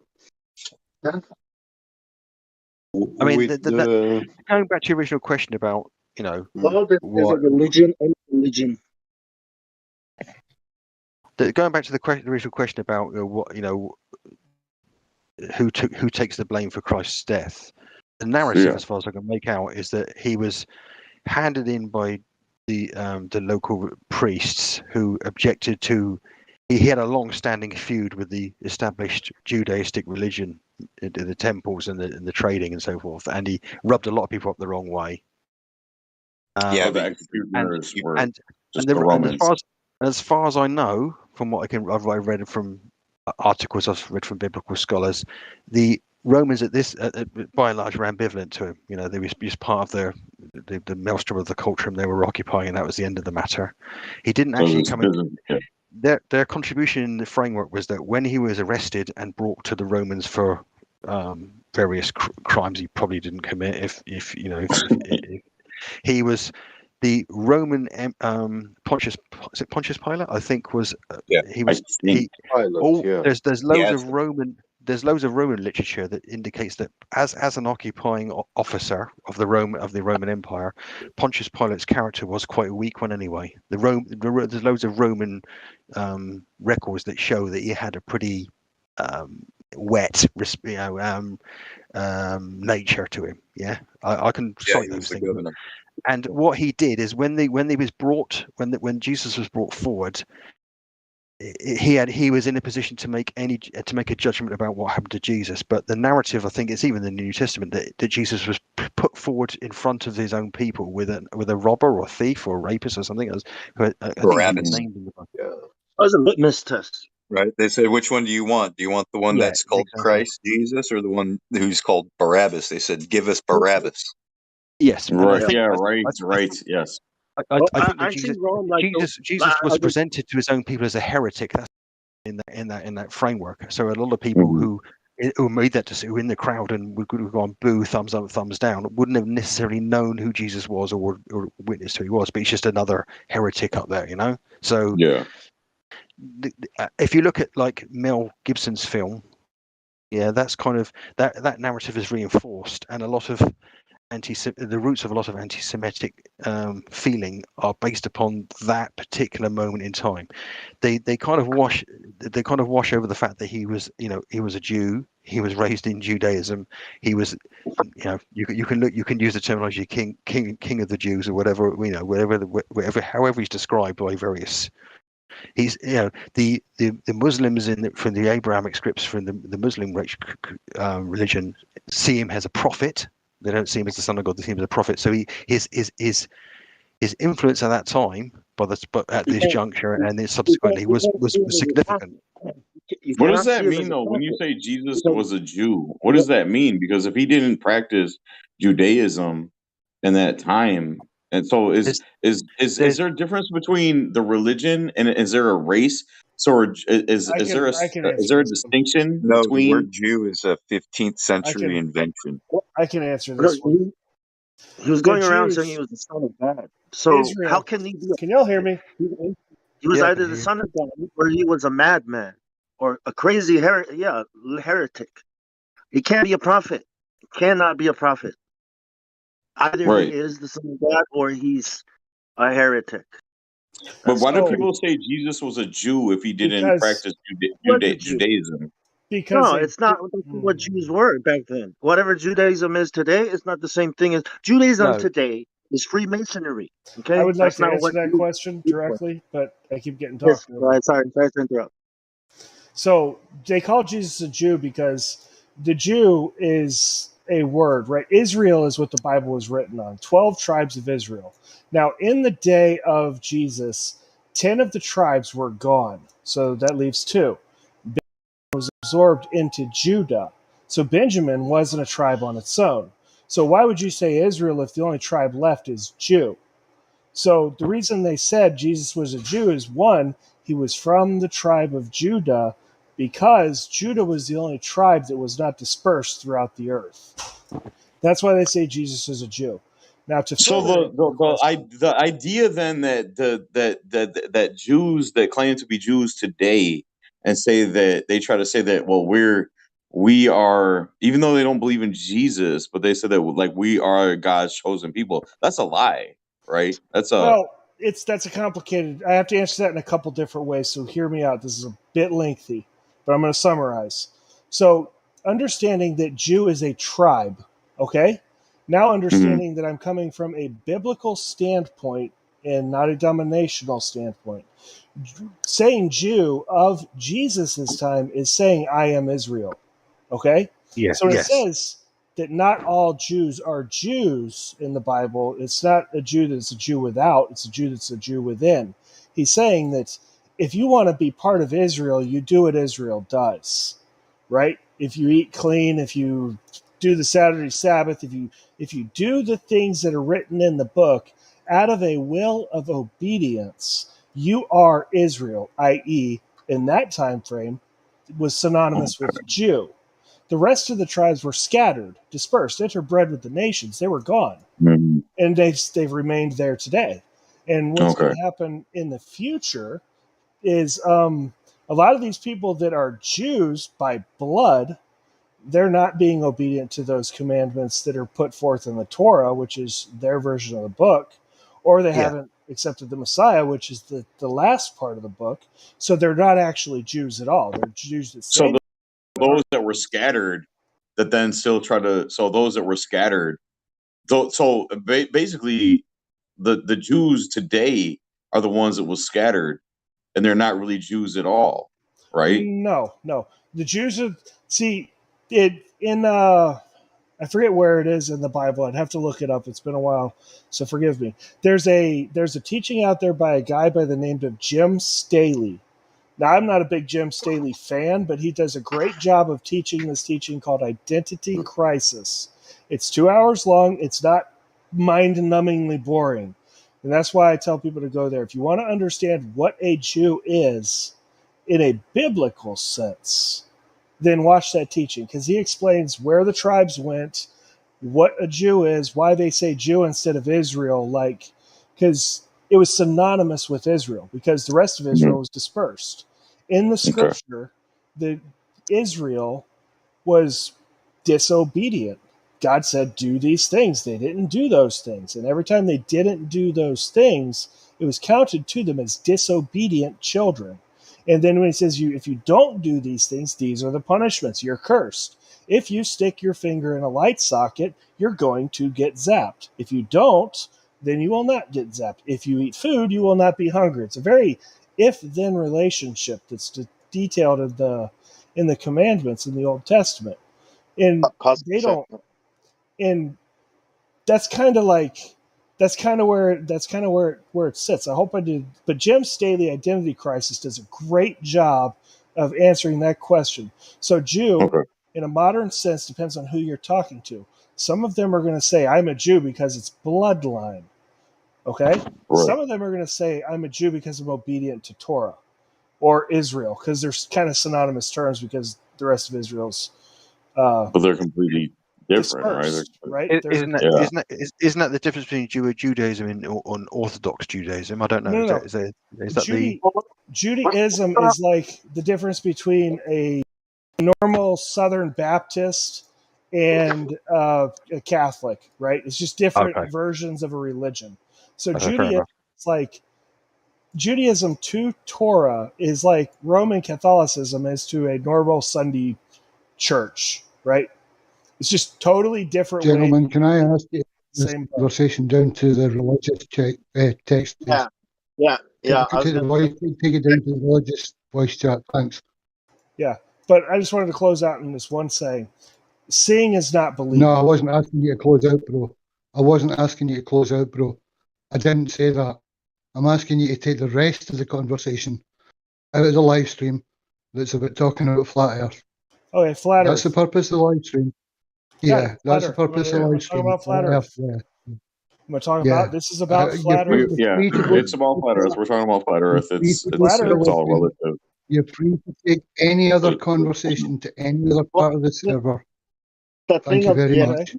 I mean, With the going back to your original question about Well, there's a what religion and religion. going back to the original question about what who takes the blame for Christ's death. The narrative, as far as I can make out, is that he was handed in by the local priests who objected to. He had a long-standing feud with the established Judaistic religion, the temples and the trading and so forth, and he rubbed a lot of people up the wrong way. Yeah, the executioners were just and the Romans. as far as I know, from what I've read from articles I've read from biblical scholars, the Romans by and large were ambivalent to him. You know, they were just part of the maelstrom of the culture and they were occupying, and that was the end of the matter. He didn't actually come in. Their contribution in the framework was that when he was arrested and brought to the Romans for various crimes he probably didn't commit, if he was the Roman Pontius Pilate, I think was he was Pilate, there's loads of Roman literature that indicates that as an occupying officer of the Roman Empire, Pontius Pilate's character was quite a weak one anyway. There's loads of Roman records that show that he had a pretty wet nature to him. Yeah, I can cite those things. And what he did is when Jesus was brought forward, he was in a position to make a judgment about what happened to Jesus. But the narrative, I think it's even in the New Testament, that Jesus was put forward in front of his own people with a robber or a thief or a rapist or something. I think Barabbas. named in the book. Yeah. That was a litmus test. Right? They said, which one do you want? Do you want the one that's called Christ Jesus or the one who's called Barabbas? They said, give us Barabbas. Yes. Right. Yes. I think that Jesus was presented to his own people as a heretic. That's in that framework. So a lot of people who made that decision, who were in the crowd and would go on boo, thumbs up, thumbs down, wouldn't have necessarily known who Jesus was or witnessed who he was. But he's just another heretic up there, you know. So yeah. If you look at like Mel Gibson's film, yeah, that's kind of that narrative is reinforced, and a lot of the roots of a lot of anti-Semitic feeling are based upon that particular moment in time. They kind of wash over the fact that he was a Jew. He was raised in Judaism. He was, you can use the terminology king of the Jews or whatever, whatever however he's described by various. He's the Muslims from the Abrahamic scripts from the Muslim religion see him as a prophet. They don't see him as the son of God. They see him as a prophet. So his influence at that time, but at this juncture and then subsequently was significant. What does that mean though? When you say Jesus was a Jew, what does that mean? Because if he didn't practice Judaism in that time, and so is there a difference between the religion and is there a race? So is there a distinction No, the between? word Jew is a 15th century invention. I can answer this one. He was going around saying he was the son of God. So Israel. how can he be? Can y'all hear me? He was either the son of God or he was a madman or a crazy heretic. He can't be a prophet. He cannot be a prophet. Either he is the son of God or he's a heretic. But why do people say Jesus was a Jew if he didn't practice Judaism? No, it's not what Jews were back then. Whatever Judaism is today, it's not the same thing as Judaism today is Freemasonry. Okay, I would like That's to not answer what that Jews question were. directly, but I keep getting Yes, talked over. sorry to interrupt. So they call Jesus a Jew because the Jew is a word, right? Israel is what the Bible was written on, 12 tribes of Israel. Now, in the day of Jesus, 10 of the tribes were gone. So that leaves 2. Benjamin was absorbed into Judah. So Benjamin wasn't a tribe on its own. So why would you say Israel if the only tribe left is Jew? So the reason they said Jesus was a Jew is, one, he was from the tribe of Judah because Judah was the only tribe that was not dispersed throughout the earth. That's why they say Jesus is a Jew. Now, to So the idea then that Jews that claim to be Jews today and say that they try to say that we are, even though they don't believe in Jesus, but they said that like we are God's chosen people. That's a lie, right? That's a complicated. I have to answer that in a couple different ways. So hear me out. This is a bit lengthy, but I'm going to summarize. So understanding that Jew is a tribe, okay? Now understanding that I'm coming from a biblical standpoint and not a denominational standpoint. Saying Jew of Jesus's time is saying I am Israel, okay? Yeah. So it says that not all Jews are Jews in the Bible. It's not a Jew that's a Jew without, it's a Jew that's a Jew within. He's saying that if you want to be part of Israel, you do what Israel does, right? If you eat clean, if you do the Saturday Sabbath, if you do the things that are written in the book out of a will of obedience, you are Israel, i.e., in that time frame, was synonymous with Jew. The rest of the tribes were scattered, dispersed, interbred with the nations. They were gone. And they've remained there today. And what's going to happen in the future is a lot of these people that are Jews by blood, they're not being obedient to those commandments that are put forth in the Torah, which is their version of the book, or they haven't accepted the Messiah, which is the last part of the book. So they're not actually Jews at all. They're Jews that say those that were scattered that then still try to. So those that were scattered. So basically, the Jews today are the ones that was scattered, and they're not really Jews at all, right? No. The Jews are I forget where it is in the Bible. I'd have to look it up. It's been a while, so forgive me. There's a teaching out there by a guy by the name of Jim Staley. Now, I'm not a big Jim Staley fan, but he does a great job of teaching this teaching called Identity Crisis. It's 2 hours long. It's not mind-numbingly boring. And that's why I tell people to go there. If you want to understand what a Jew is in a biblical sense, then watch that teaching, because he explains where the tribes went, what a Jew is, why they say Jew instead of Israel, because it was synonymous with Israel, because the rest of Israel was dispersed. In the scripture, the Israel was disobedient. God said, do these things. They didn't do those things. And every time they didn't do those things, it was counted to them as disobedient children. And then when he says, if you don't do these things, these are the punishments. You're cursed. If you stick your finger in a light socket, you're going to get zapped. If you don't, then you will not get zapped. If you eat food, you will not be hungry. It's a very if-then relationship that's detailed in the commandments in the Old Testament. And they don't, and that's kind of where it sits. I hope I did. But Jim Staley, Identity Crisis, does a great job of answering that question. So Jew, in a modern sense, depends on who you're talking to. Some of them are going to say, I'm a Jew because it's bloodline. Okay? Right. Some of them are going to say, I'm a Jew because I'm obedient to Torah or Israel, because they're kind of synonymous terms because the rest of Israel's but they're completely different, right? Isn't that the difference between Judaism and Orthodox Judaism? I don't know. No. Is that Judaism is like the difference between a normal Southern Baptist and a Catholic, right? It's just different versions of a religion. So Judaism is like Judaism to Torah is like Roman Catholicism is to a normal Sunday church, right? It's just totally different. Gentlemen, can I ask you this conversation down to the religious text? Yeah. Take it down to the religious voice chat. Thanks. Yeah, but I just wanted to close out in this one saying, seeing is not believing. No, I wasn't asking you to close out, bro. I didn't say that. I'm asking you to take the rest of the conversation out of the live stream that's about talking about flat earth. Okay, flat earth. That's the purpose of the live stream. Yeah, that's the purpose of the live stream. About flat earth. We're talking about this is about flat earth. It's about flat earth. We're talking about flat earth. It's all relative. You're free to take any other conversation to any other part of the server. Thank you very much.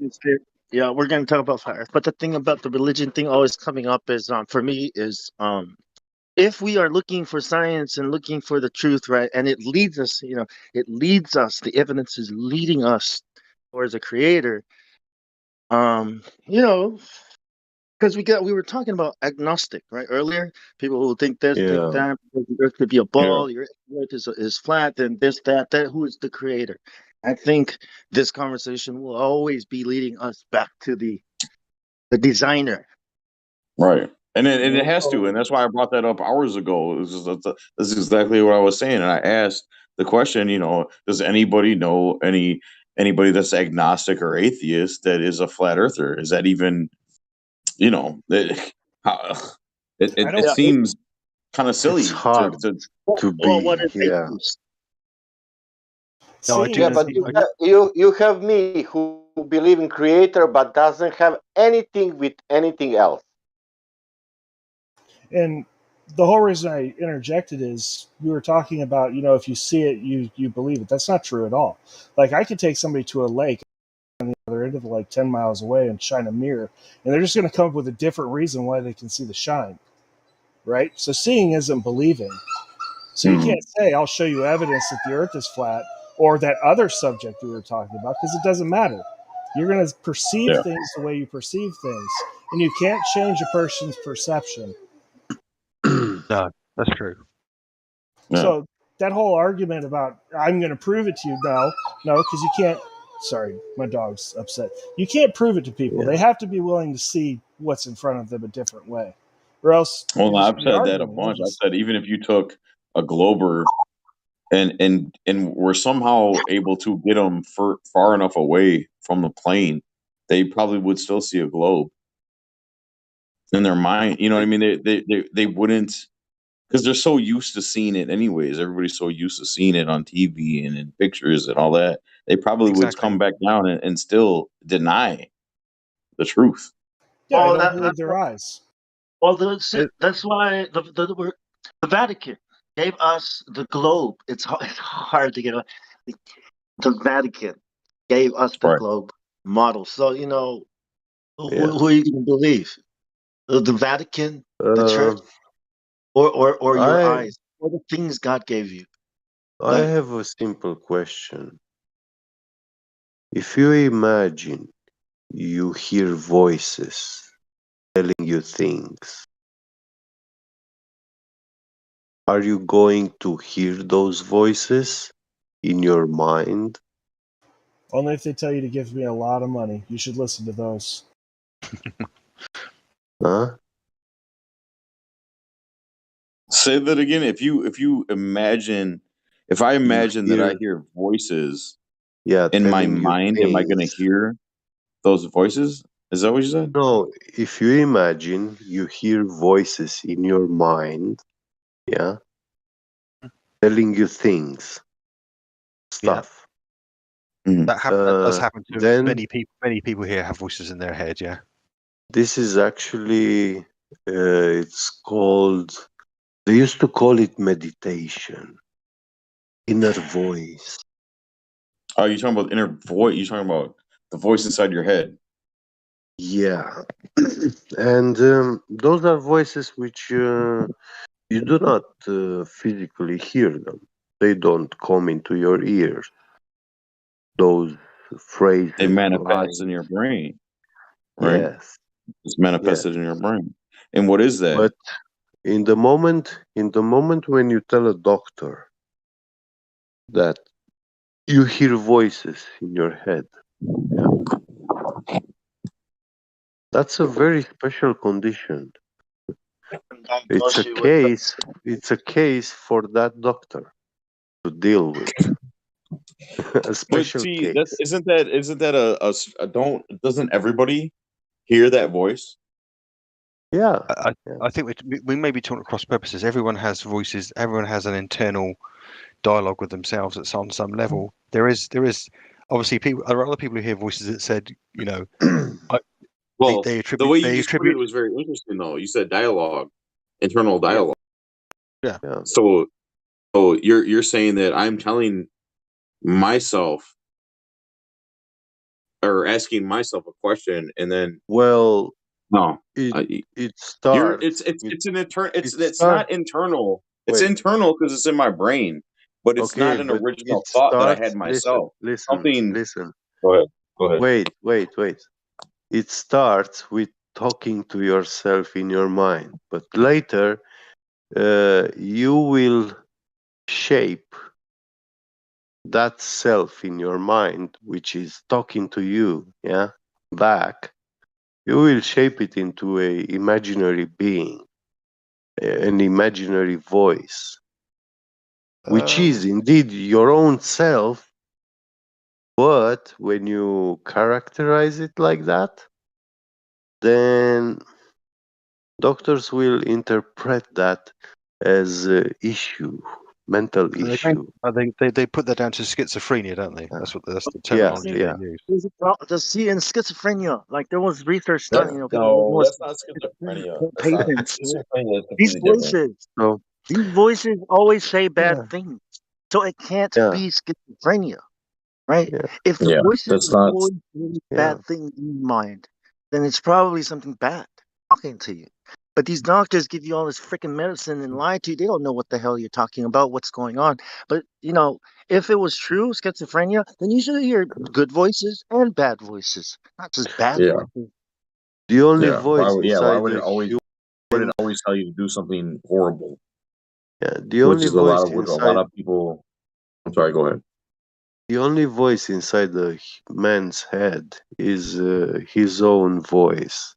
Yeah, we're going to talk about flat earth. But the thing about the religion thing always coming up is, for me, is if we are looking for science and looking for the truth, right, and it leads us, the evidence is leading us towards a creator, because we were talking about agnostic, right, earlier. People who think this, think that, the earth could be a ball, the earth is flat, then this, that, who is the creator? I think this conversation will always be leading us back to the designer. Right. And it has to, and that's why I brought that up hours ago. This is exactly what I was saying. And I asked the question, does anybody know anybody that's agnostic or atheist that is a flat earther? Is that even, it seems kind of silly to be. But you have me who believe in creator but doesn't have anything with anything else. And the whole reason I interjected is we were talking about, if you see it, you believe it. That's not true at all. Like, I could take somebody to a lake on the other end of the lake 10 miles away and shine a mirror, and they're just going to come up with a different reason why they can see the shine, right? So seeing isn't believing. So you can't say, I'll show you evidence that the earth is flat or that other subject we were talking about, because it doesn't matter. You're going to perceive things the way you perceive things, and you can't change a person's perception. No, that's true. So that whole argument about I'm going to prove it to you, no, because you can't. Sorry, my dog's upset. You can't prove it to people. They have to be willing to see what's in front of them a different way, or else. Well, I've said that a bunch. I've said even if you took a glober and were somehow able to get them far enough away from the plane, they probably would still see a globe in their mind. You know what I mean? They wouldn't, because they're so used to seeing it anyways. Everybody's so used to seeing it on TV and in pictures and all that. They probably would come back down and still deny the truth. Yeah, they don't believe their eyes. Well, that's why the Vatican gave us the globe. It's hard to get. The Vatican gave us the globe model. So who are you going to believe? The Vatican, the church, or your eyes, or the things God gave you? I have a simple question. If you imagine you hear voices telling you things. Are you going to hear those voices in your mind? Only if they tell you to give me a lot of money. You should listen to those. Huh? Say that again. If you imagine, if I You imagine that I hear, hear voices yeah, in my telling you mind, am I going to things. hear those voices? Is that what you said? No, if you imagine you hear voices in your mind, yeah, telling you things, Yeah, stuff. Mhm. that does happen to Then many people. Many people here have voices in their head. Yeah. this is actually, it's called, they used to call it meditation, inner voice. Oh, you're talking about inner voice. You're talking about the voice inside your head. Yeah. And those are voices which you do not physically hear them. They don't come into your ears. Those They phrases, manifest in lines. your brain, right? Yes, It's yes. manifested in your brain. And what is that? But in the moment when you tell a doctor that you hear voices in your head, yeah, that's a very special condition. It's a case. It's a case for that doctor to deal with. A But special see, that case. isn't that a don't doesn't everybody hear that voice? Yeah. I think we may be talking at cross purposes. Everyone has voices. Everyone has an internal dialogue with themselves at some level. There is obviously people. There are other people who hear voices that said, Well, they the attribute way you they just put it attribute. was very interesting, though. You said dialogue, internal Yeah. dialogue. Yeah. Yeah. So you're saying that I'm telling myself or asking myself a question, and then Well, no, it I, it you're starts it's with it's an internal. it It's start. not internal. It's Wait. internal because it's in my brain, but it's Okay, not an but it original thought that I had starts. Listen, myself. listen, Something. listen. Go ahead. Go ahead. Wait. It starts with talking to yourself in your mind, but later you will shape that self in your mind, which is talking to you, yeah, back. You will shape it into a imaginary being, an imaginary voice, which is indeed your own self. But when you characterize it like that, then doctors will interpret that as issue, mental issue. They put that down to schizophrenia, don't they? That's the Yeah, terminology they yeah. use. Just see in schizophrenia, like there was research That done, people no, was that's not schizophrenia. That's not patients. schizophrenia. Is These completely different. voices, So these voices always say bad yeah, things, so it can't yeah, be schizophrenia, right? yeah, If the Yeah, voices that's are not. always saying yeah. bad things in your mind, then it's probably something bad talking to you. But these doctors give you all this freaking medicine and lie to you. They don't know what the hell you're talking about, what's going on. But if it was true schizophrenia, then you should hear good voices and bad voices, not just bad Yeah, voices. The only yeah. Why voice would yeah? Why inside would it the always? Would it human, always tell you to do something horrible? yeah, the Which only is a lot voice of what a lot inside, of people. I'm sorry. Go ahead. the only voice inside the man's head is his own voice.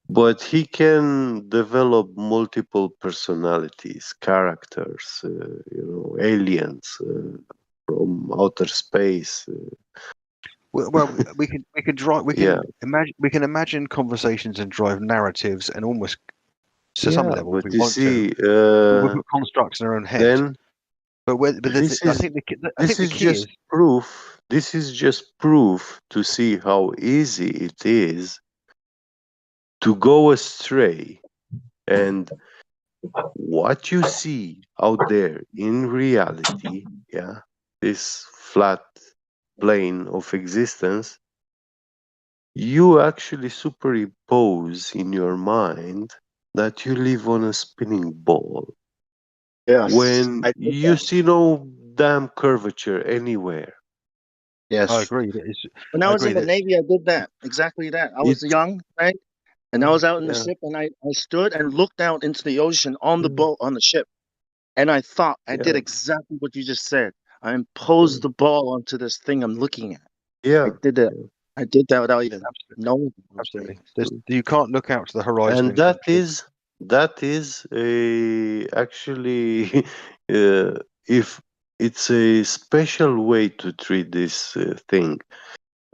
But he can develop multiple personalities, characters, aliens from outer space. Well, we can drive. Yeah, We can imagine conversations and drive narratives, and almost to some yeah. level, if But we you want to, see, we put constructs in our own head. then But this I is think I this think the is key is just proof. This is just proof to see how easy it is to go astray, and what you see out there in reality, yeah, this flat plane of existence, you actually superimpose in your mind that you live on a spinning ball Yes, when I think you that. see no damn curvature anywhere. I Yes. agree. When I I was in agree the that Navy, I did that. Exactly that. I was It. young, right? And I was out in the Yeah. ship, and I stood and looked out into the ocean on the boat on the ship, and I thought I did Yeah. exactly what you just said. I imposed the ball onto this thing I'm looking at. I Yeah. did that. Yeah. I did that without even absolutely, knowing I was doing absolutely. it. You can't look out to the horizon And and control. that is a actually if it's a special way to treat this thing.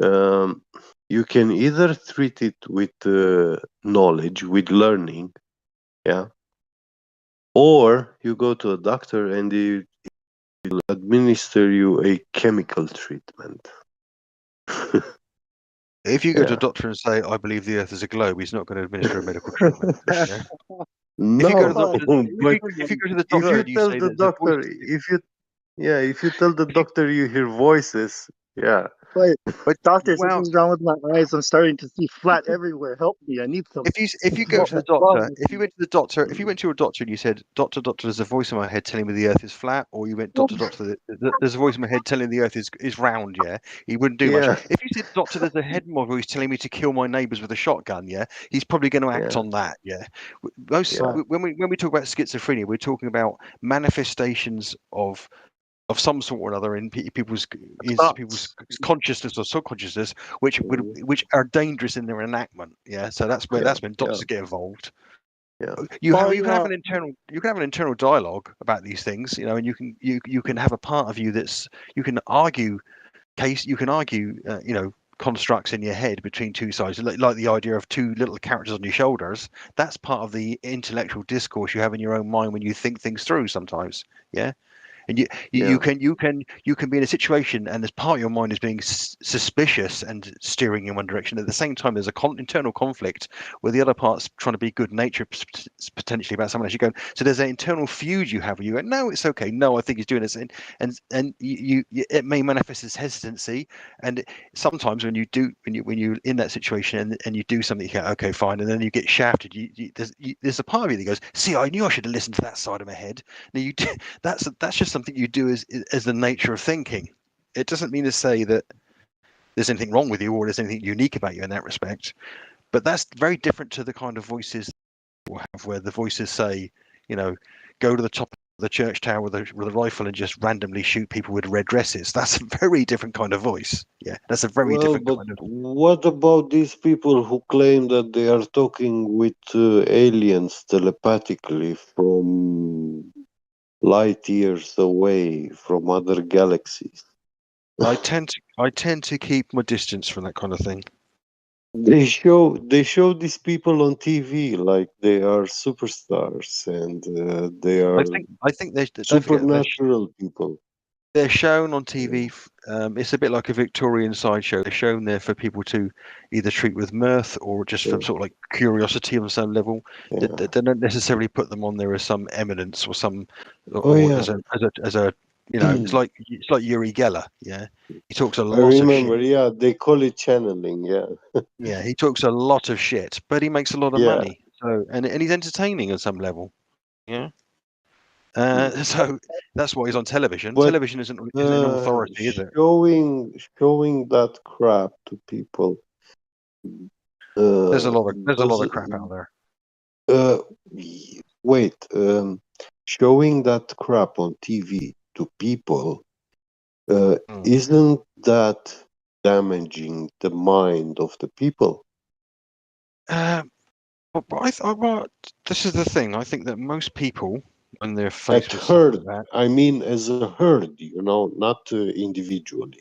Um, you can either treat it with knowledge, with learning, yeah, or you go to a doctor and he will administer you a chemical treatment. If you go to a Yeah. doctor and say, "I believe the Earth is a globe," he's not going to administer a medical treatment. Yeah. If you go to the No, doctor, but if you go to the if doctor you and you tell say the that the voice, doctor, if you tell the doctor you hear voices, yeah. Wait, but doctor, well, something's wrong with my eyes. I'm starting to see flat everywhere. Help me. I need some. if you go to the doctor, if you went to the doctor, if you went to your doctor and you said, "Doctor, there's a voice in my head telling me the Earth is flat," or you went, "Doctor, there's a voice in my head telling the Earth is round," yeah, he wouldn't do much. Yeah, If you said, "Doctor, there's a head model who's telling me to kill my neighbours with a shotgun," yeah, he's probably going to act yeah, on that, yeah. Most yeah, when we talk about schizophrenia, we're talking about manifestations of some sort or another in people's Thoughts. consciousness or subconsciousness, mm, which are dangerous in their enactment. Yeah, so yeah, that's when yeah, doctors get involved. yeah, Following You can have an internal dialogue about these things, you know, and you can have a part of you that's you can argue you know, constructs in your head between two sides, like the idea of two little characters on your shoulders. That's part of the intellectual discourse you have in your own mind when you think things through sometimes. Yeah, and yeah, you can be in a situation and as part of your mind is being suspicious and steering in one direction. At the same time, there's a internal conflict where the other part's trying to be good natured potentially about someone else. You go, so there's an internal feud you have where you go, no, it's okay, no, I think he's doing this, and it may manifest as hesitancy. And sometimes when you're in that situation and you do something, you go, okay, fine, and then you get shafted. There's a part of you that goes, see, I knew I should have listened to that side of my head. Now you do, that's just something you do as the nature of thinking. It doesn't mean to say that there's anything wrong with you or there's anything unique about you in that respect. But that's very different to the kind of voices we'll have where the voices say, you know, go to the top of the church tower with a rifle and just randomly shoot people with red dresses. That's a very different kind of voice. Yeah, that's a very Well, different but kind of. what about these people who claim that they are talking with aliens telepathically from light years away from other galaxies? I tend to keep my distance from that kind of thing. They show these people on TV like they are superstars and they are I think they don't forget that supernatural people. they're shown on TV. It's a bit like a Victorian sideshow. They're shown there for people to either treat with mirth or just Yeah, from sort of like curiosity on some level. yeah. They don't necessarily put them on there as some eminence or Oh or yeah. as a you know it's like Uri Geller. Yeah, he talks a I lot of shit. remember. Yeah, they call it channeling. Yeah, Yeah, he talks a lot of shit, but he makes a lot of yeah. money. So and he's entertaining on some level. Yeah. Mm. So that's why he's on television. But Television isn't an authority, is it? showing that crap to people. Uh, There's a lot does of crap out there. uh wait. Showing that crap on TV to people. Isn't that damaging the mind of the people? Well, this is the thing. I think that most people, when they're At faced with stuff like herd, that, I mean, as a herd, not individually.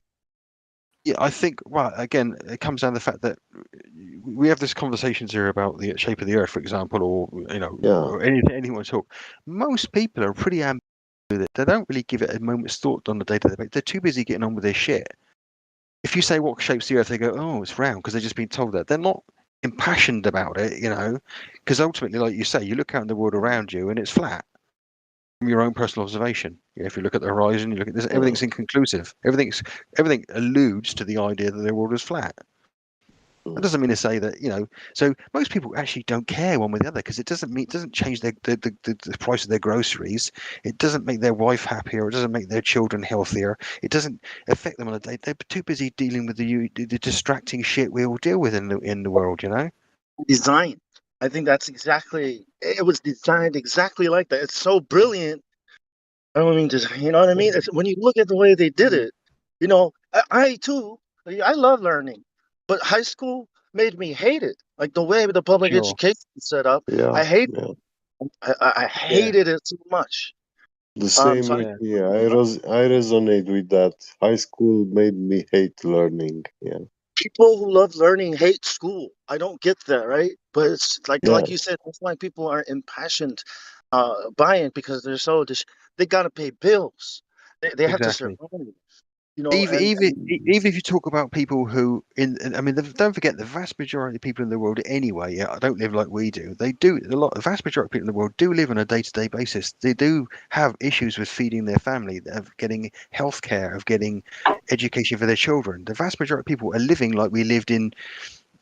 yeah, I think. Well, again, it comes down to the fact that we have this conversations here about the shape of the Earth, for example, or Yeah, or anyone talk. Most people are pretty ambiguous with it. They don't really give it a moment's thought on the day-to-day basis. They're too busy getting on with their shit. If you say what shapes the Earth, they go, "Oh, it's round," because they've just been told that. They're not impassioned about it, because ultimately, like you say, you look out in the world around you and it's flat from your own personal observation. Yeah, if you look at the horizon, you look at this, yeah. everything's inconclusive. Everything alludes to the idea that the world is flat. That doesn't mean to say that, so most people actually don't care one way or the other, because it doesn't change the price of their groceries. It doesn't make their wife happier. It doesn't make their children healthier. It doesn't affect them on a day. They're too busy dealing with the distracting shit we all deal with in the world, Design. I think that's exactly. It was designed exactly like that. It's so brilliant. I don't mean to, you know what I mean? It's, when you look at the way they did it, I too, I love learning, but high school made me hate it. Like the way the public Sure. education is set up, Yeah, I hate yeah. it. I Yeah. hated it so much. The same So with me. I resonate with that. High school made me hate learning. Yeah. people who love learning hate school. I don't get that, right? But it's Yeah. like you said, that's why people are impassioned by it, because they're so they got to pay bills. They have to survive. Exactly. Even if you talk about people who, I mean, don't forget the vast majority of people in the world anyway. Yeah, don't live like we do. They do the vast majority of people in the world do live on a day-to-day basis. They do have issues with feeding their family, of getting health care, of getting education for their children. The vast majority of people are living like we lived in,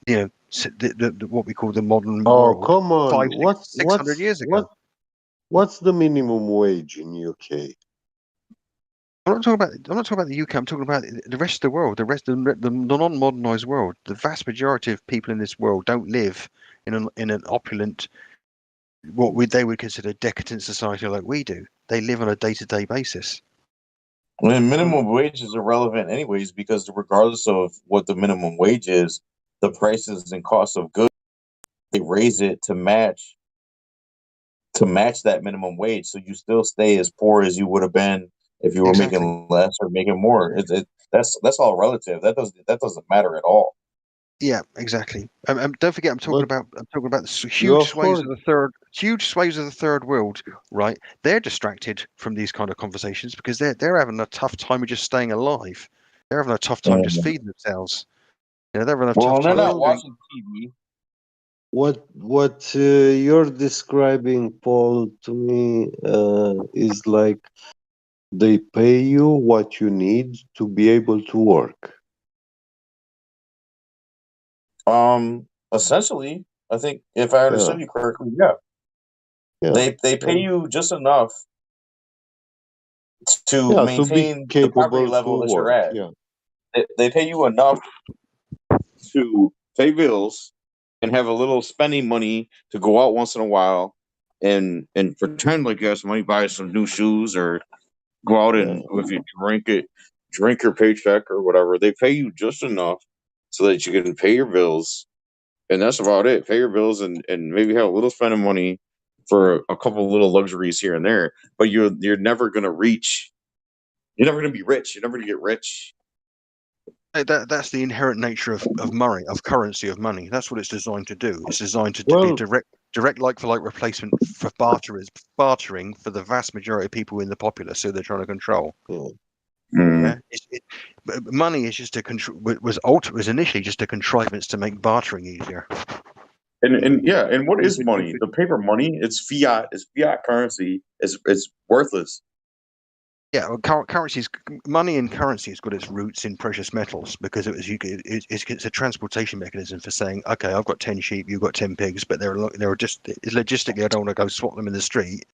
what we call the modern Oh, world come on. 500, 600 years ago. What's the minimum wage in UK? I'm not talking about the UK. I'm talking about the rest of the world, the non-modernized world. The vast majority of people in this world don't live in an opulent, they would consider decadent society like we do. They live on a day-to-day basis. And minimum wage is irrelevant anyways, because regardless of what the minimum wage is, the prices and costs of goods, they raise it to match that minimum wage. So you still stay as poor as you would have been if you were Exactly. making less or making more. That's all relative. That doesn't matter at all. Yeah, exactly. Don't forget, I'm talking about the You huge have swathes heard. of the third world, right? They're distracted from these kind of conversations because they're having a tough time with just staying alive. They're having a tough time just feeding themselves. They're having a tough Well, they're time. not Well, watching TV. what you're describing, Paul, to me is like they pay you what you need to be able to work. Essentially, I think if I Yeah. understood you correctly, yeah. Yeah. They pay you just enough to Yeah, to be maintain the poverty capable to level that you're work. at. Yeah. They pay you enough to pay bills and have a little spending money to go out once in a while and pretend like you have some money, buy some new shoes, or go out and if you drink your paycheck or whatever. They pay you just enough so that you can pay your bills, and that's about it. Pay your bills and maybe have a little spending money for a couple of little luxuries here and there. But you're never gonna reach. You're never gonna be rich. You're never gonna get rich. That's the inherent nature of money, of currency, of money. That's what it's designed to do. It's designed to be a Well, direct like-for-like replacement for bartering for the vast majority of people in the populace who they're trying to control. Yeah, money is just a control. Was initially just a contrivance to make bartering easier. And what is money? The paper money? It's fiat. It's fiat currency. It's worthless. Yeah, well, money and currency has got its roots in precious metals because it's a transportation mechanism for saying, okay, I've got 10 sheep, you've got 10 pigs, but they're just logistically, I don't want to go swap them in the street.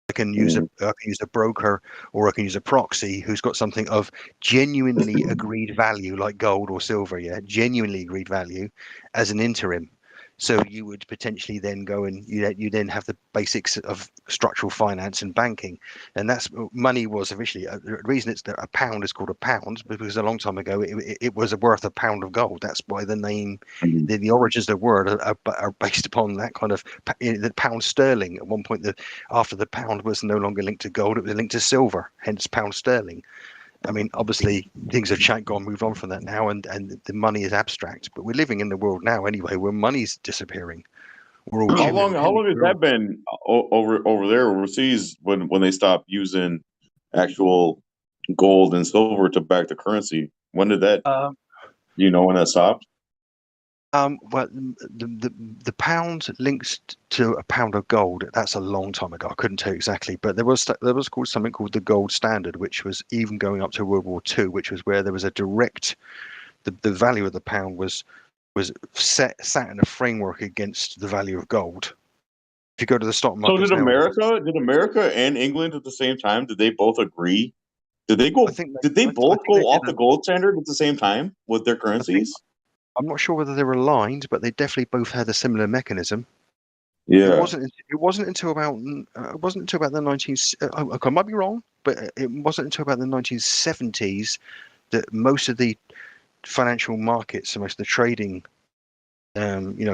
I can use a broker, or I can use a proxy who's got something of genuinely agreed value, like gold or silver. Yeah, genuinely agreed value, as an interim. So you would potentially then go and you then have the basics of structural finance and banking, and that's money was officially the reason a pound is called a pound, because a long time ago it was worth a pound of gold. That's why the name, the origins of the word are based upon that kind of the pound sterling. At one point, after the pound was no longer linked to gold, it was linked to silver, hence pound sterling. I mean, obviously, things have moved on from that now, and the money is abstract. But we're living in the world now anyway, where money's disappearing. We're all How long has that been over there overseas when they stopped using actual gold and silver to back the currency? When did that? When that stopped? Well, the pound links to a pound of gold. That's a long time ago. I couldn't tell you exactly, but there was something called the gold standard, which was even going up to World War II, which was where there was a direct. The value of the pound was was sat in a framework against the value of gold. If you go to the stock So markets did nowadays, America and England at the same time? Did they both agree? Did they go? I think Did they I both think go they off did. the gold standard at the same time with their I think currencies? I'm not sure whether they were aligned, but they definitely both had a similar mechanism. Yeah. It wasn't until about the 19. I might be wrong, but it wasn't until about the 1970s that most of the financial markets, most of the trading,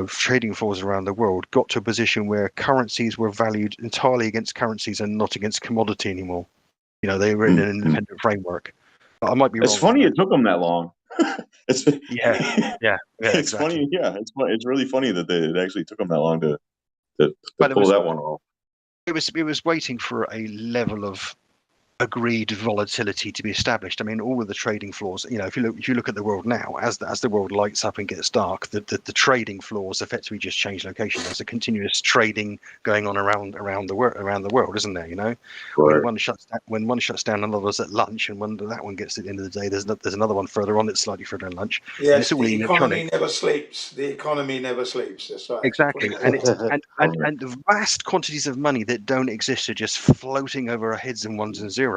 trading floors around the world got to a position where currencies were valued entirely against currencies and not against commodity anymore. They were in an independent framework. But I might be wrong. It's funny it took them that long. It's yeah, it's exactly. funny. Yeah, it's really funny that it actually took them that long to But pull that one off. It was waiting for a level of agreed volatility to be established. I mean, all of the trading floors. If you look at the world now, as the world lights up and gets dark, the trading floors effectively just change location. There's a continuous trading going on around the world, isn't there? When Right. one shuts down, another's at lunch, and when that one gets to the end of the day, there's another one further on that's slightly further at lunch. And Yes, it's all the electronic. economy never sleeps. The economy never sleeps. That's right. Exactly, and it's and the vast quantities of money that don't exist are just floating over our heads in ones and zeros.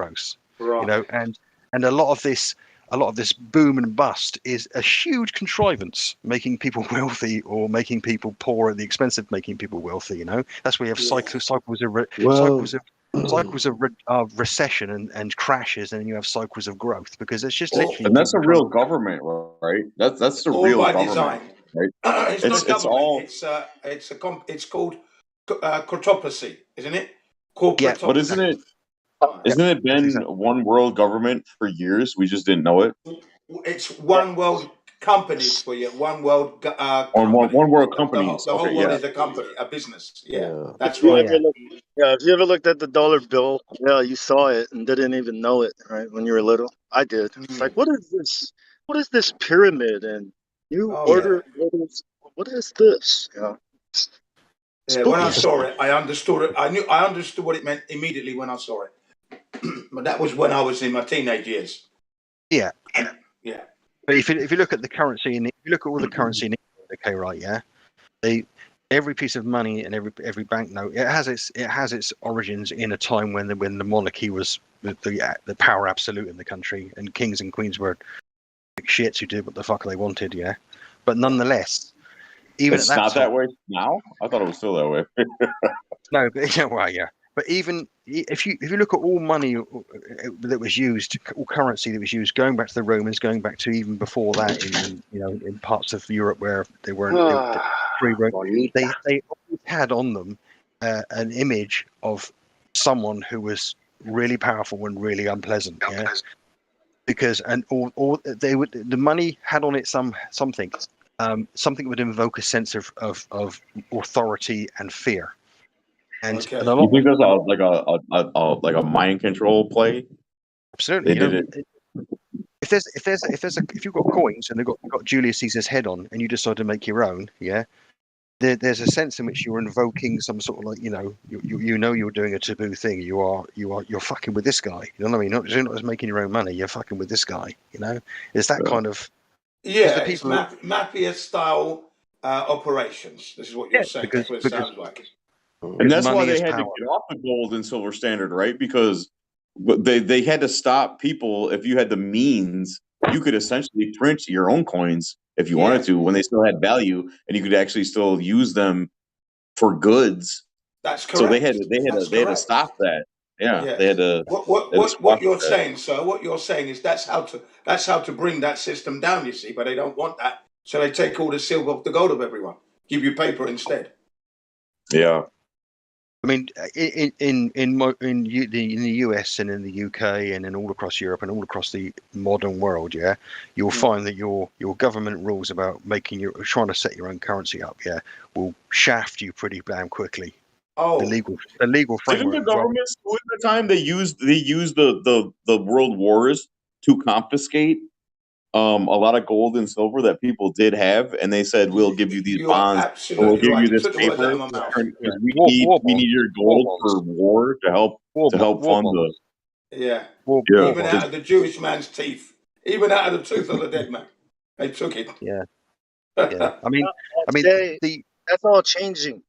Right. And a lot of this boom and bust is a huge contrivance, making people wealthy or making people poor at the expense of making people wealthy. That's where you have cycles of recession and crashes, and then you have cycles of growth, because it's just literally. And that's a real government, right? That's the All real by government, design. right? It's not It's government. all. It's called cortoplasy, isn't it? Yeah, but isn't it been exactly. one world government for years? We just didn't know it. It's one world companies for you. One world Or company. one world The companies. whole Okay, world yeah. is a company, a business. Yeah, If that's you right. if you ever looked at the dollar bill, you saw it and didn't even know it, right? When you were little, I did. It's like, what is this? What is this pyramid? And you Oh, order what is this? Yeah, Spooky. when I saw it, I understood it. I understood what it meant immediately when I saw it. But that was when I was in my teenage years. Yeah. Yeah. But if you look at the currency, and if you look at all the currency in England, okay, right, yeah, every piece of money and every banknote, it has its origins in a time when the monarchy was the power absolute in the country, and kings and queens were shits who did what the fuck they wanted, yeah. But nonetheless, even It's at that not time, that way now. I thought it was still that way. no, yeah. But even if you look at all money that was used, all currency that was used, going back to the Romans, going back to even before that, in parts of Europe where they weren't free, they always had on them an image of someone who was really powerful and really unpleasant. Yeah, because the money had on it something that would invoke a sense of authority and fear. And a lot You think that's like a mind control play? Absolutely. They did it. If you've got coins and they've got Julius Caesar's head on, and you decide to make your own, yeah, there's a sense in which you're invoking some sort of you're doing a taboo thing. You're fucking with this guy. You know what I mean? Not just making your own money. You're fucking with this guy. It's that kind of. Yeah, the it's people, mafia style operations. This is what you're saying. That's what it sounds like. And that's why money they is had to power. get off the gold and silver standard, right? Because they had to stop people. If you had the means, you could essentially print your own coins if you wanted to, when they still had value, and you could actually still use them for goods. That's correct. So they had to stop that. Yeah, they had to. What you're saying, sir? What you're saying is that's how to bring that system down. You see, but they don't want that, so they take all the silver off the gold of everyone, give you paper instead. Yeah. I mean, in the US and in the UK and in all across Europe and all across the modern world, yeah, you'll find that your government rules about trying to set your own currency up, yeah, will shaft you pretty damn quickly. Oh, the legal framework. Didn't the government school at the time they used the world wars to confiscate a lot of gold and silver that people did have, and they said we'll give you these you are bonds, or we'll absolutely give right. you You this took the words out paper of my mouth. because we need your gold for war to help fund the. Yeah. Yeah. Even out of the Jewish man's teeth, even out of the tooth of the dead man, they took it. Yeah. Yeah, I mean, that's all changing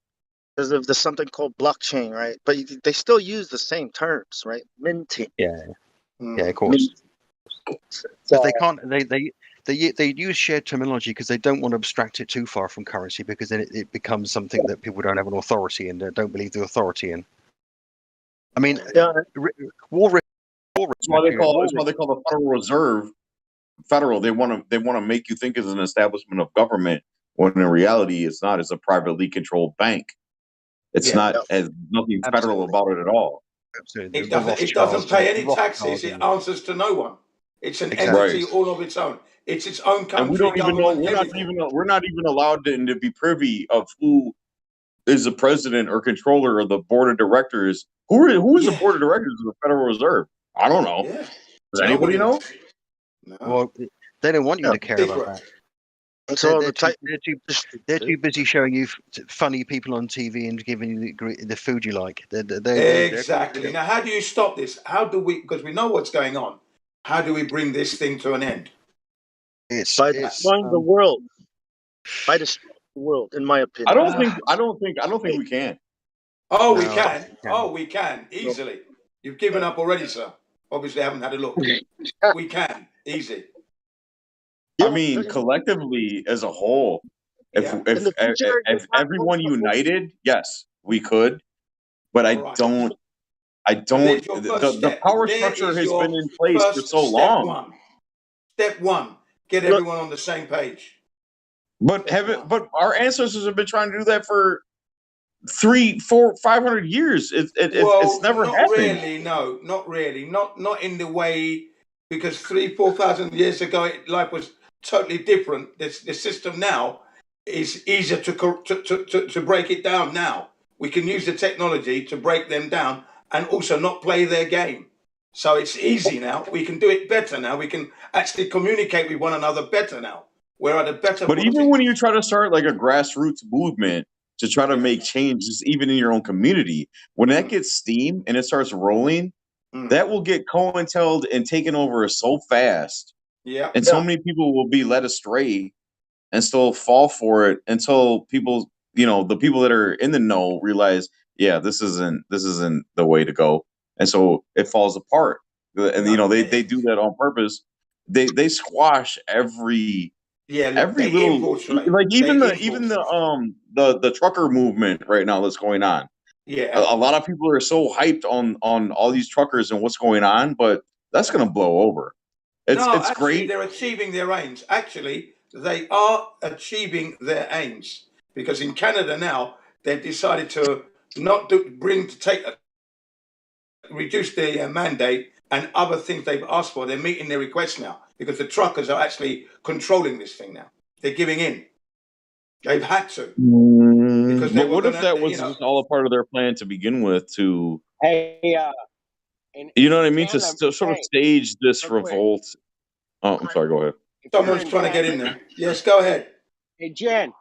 because of the something called blockchain, right? But they still use the same terms, right? Minting. yeah, Mm. of course. So, Because they can't, they use shared terminology because they don't want to abstract it too far from currency, because then it becomes something that people don't have an authority in, don't believe the authority in. I mean, war risk. That's why they call the Federal Reserve federal. They want to make you think it's an establishment of government when in reality it's not. It's a privately controlled bank. It's not as nothing federal about it at all. Absolutely. It doesn't pay any taxes. It answers to no one. It's an entity all of its own. It's its own country, And we don't even know. government. We're not even allowed to be privy of who is the president or controller of the board of directors. Who is the board of directors of the Federal Reserve? I don't know. Yeah. Does anybody know? No. Well, they don't want you to care about that. They're too busy showing you funny people on TV and giving you the food you like. Exactly. Now, how do you stop this? How do we? Because we know what's going on. How do we bring this thing to an end? By destroying the world. By destroying the world, in my opinion. I don't think we can. Oh, we can. Oh, we can easily. You've given up already, sir. Obviously, I haven't had a look. We can easy. I mean, collectively as a whole, if everyone united, yes, we could. But I don't. The power structure has been in place for so long. Step one, get everyone on the same page. But our ancestors have been trying to do that for 300, 400, 500 years. It's never happened. Really, no, not really. Not in the way, because 3,000-4,000 years ago, life was totally different. The system now is easier to break it down now. We can use the technology to break them down and also not play their game. So it's easy now. We can do it better now. We can actually communicate with one another better now. We're at a better But even when you try to start like a grassroots movement to try to make changes, even in your own community, when that gets steam and it starts rolling, that will get COINTEL'd and taken over so fast. Yeah. And so many people will be led astray and still fall for it until people, the people that are in the know realize, yeah, this isn't the way to go. And so it falls apart. And they do that on purpose. They squash every little, like even the trucker movement right now that's going on. Yeah. A lot of people are so hyped on all these truckers and what's going on, but that's going to blow over. It's great. They're achieving their aims. Actually, they are achieving their aims, because in Canada now they've decided to reduce the mandate and other things they've asked for. They're meeting their requests now because the truckers are actually controlling this thing now. They're giving in. They've had to. But what if that was just all a part of their plan to begin with? You know what I mean? Canada, To sort of stage this revolt. Oh, I'm sorry. Go ahead. Someone's trying to get in there. Yes, go ahead. Hey, Jen,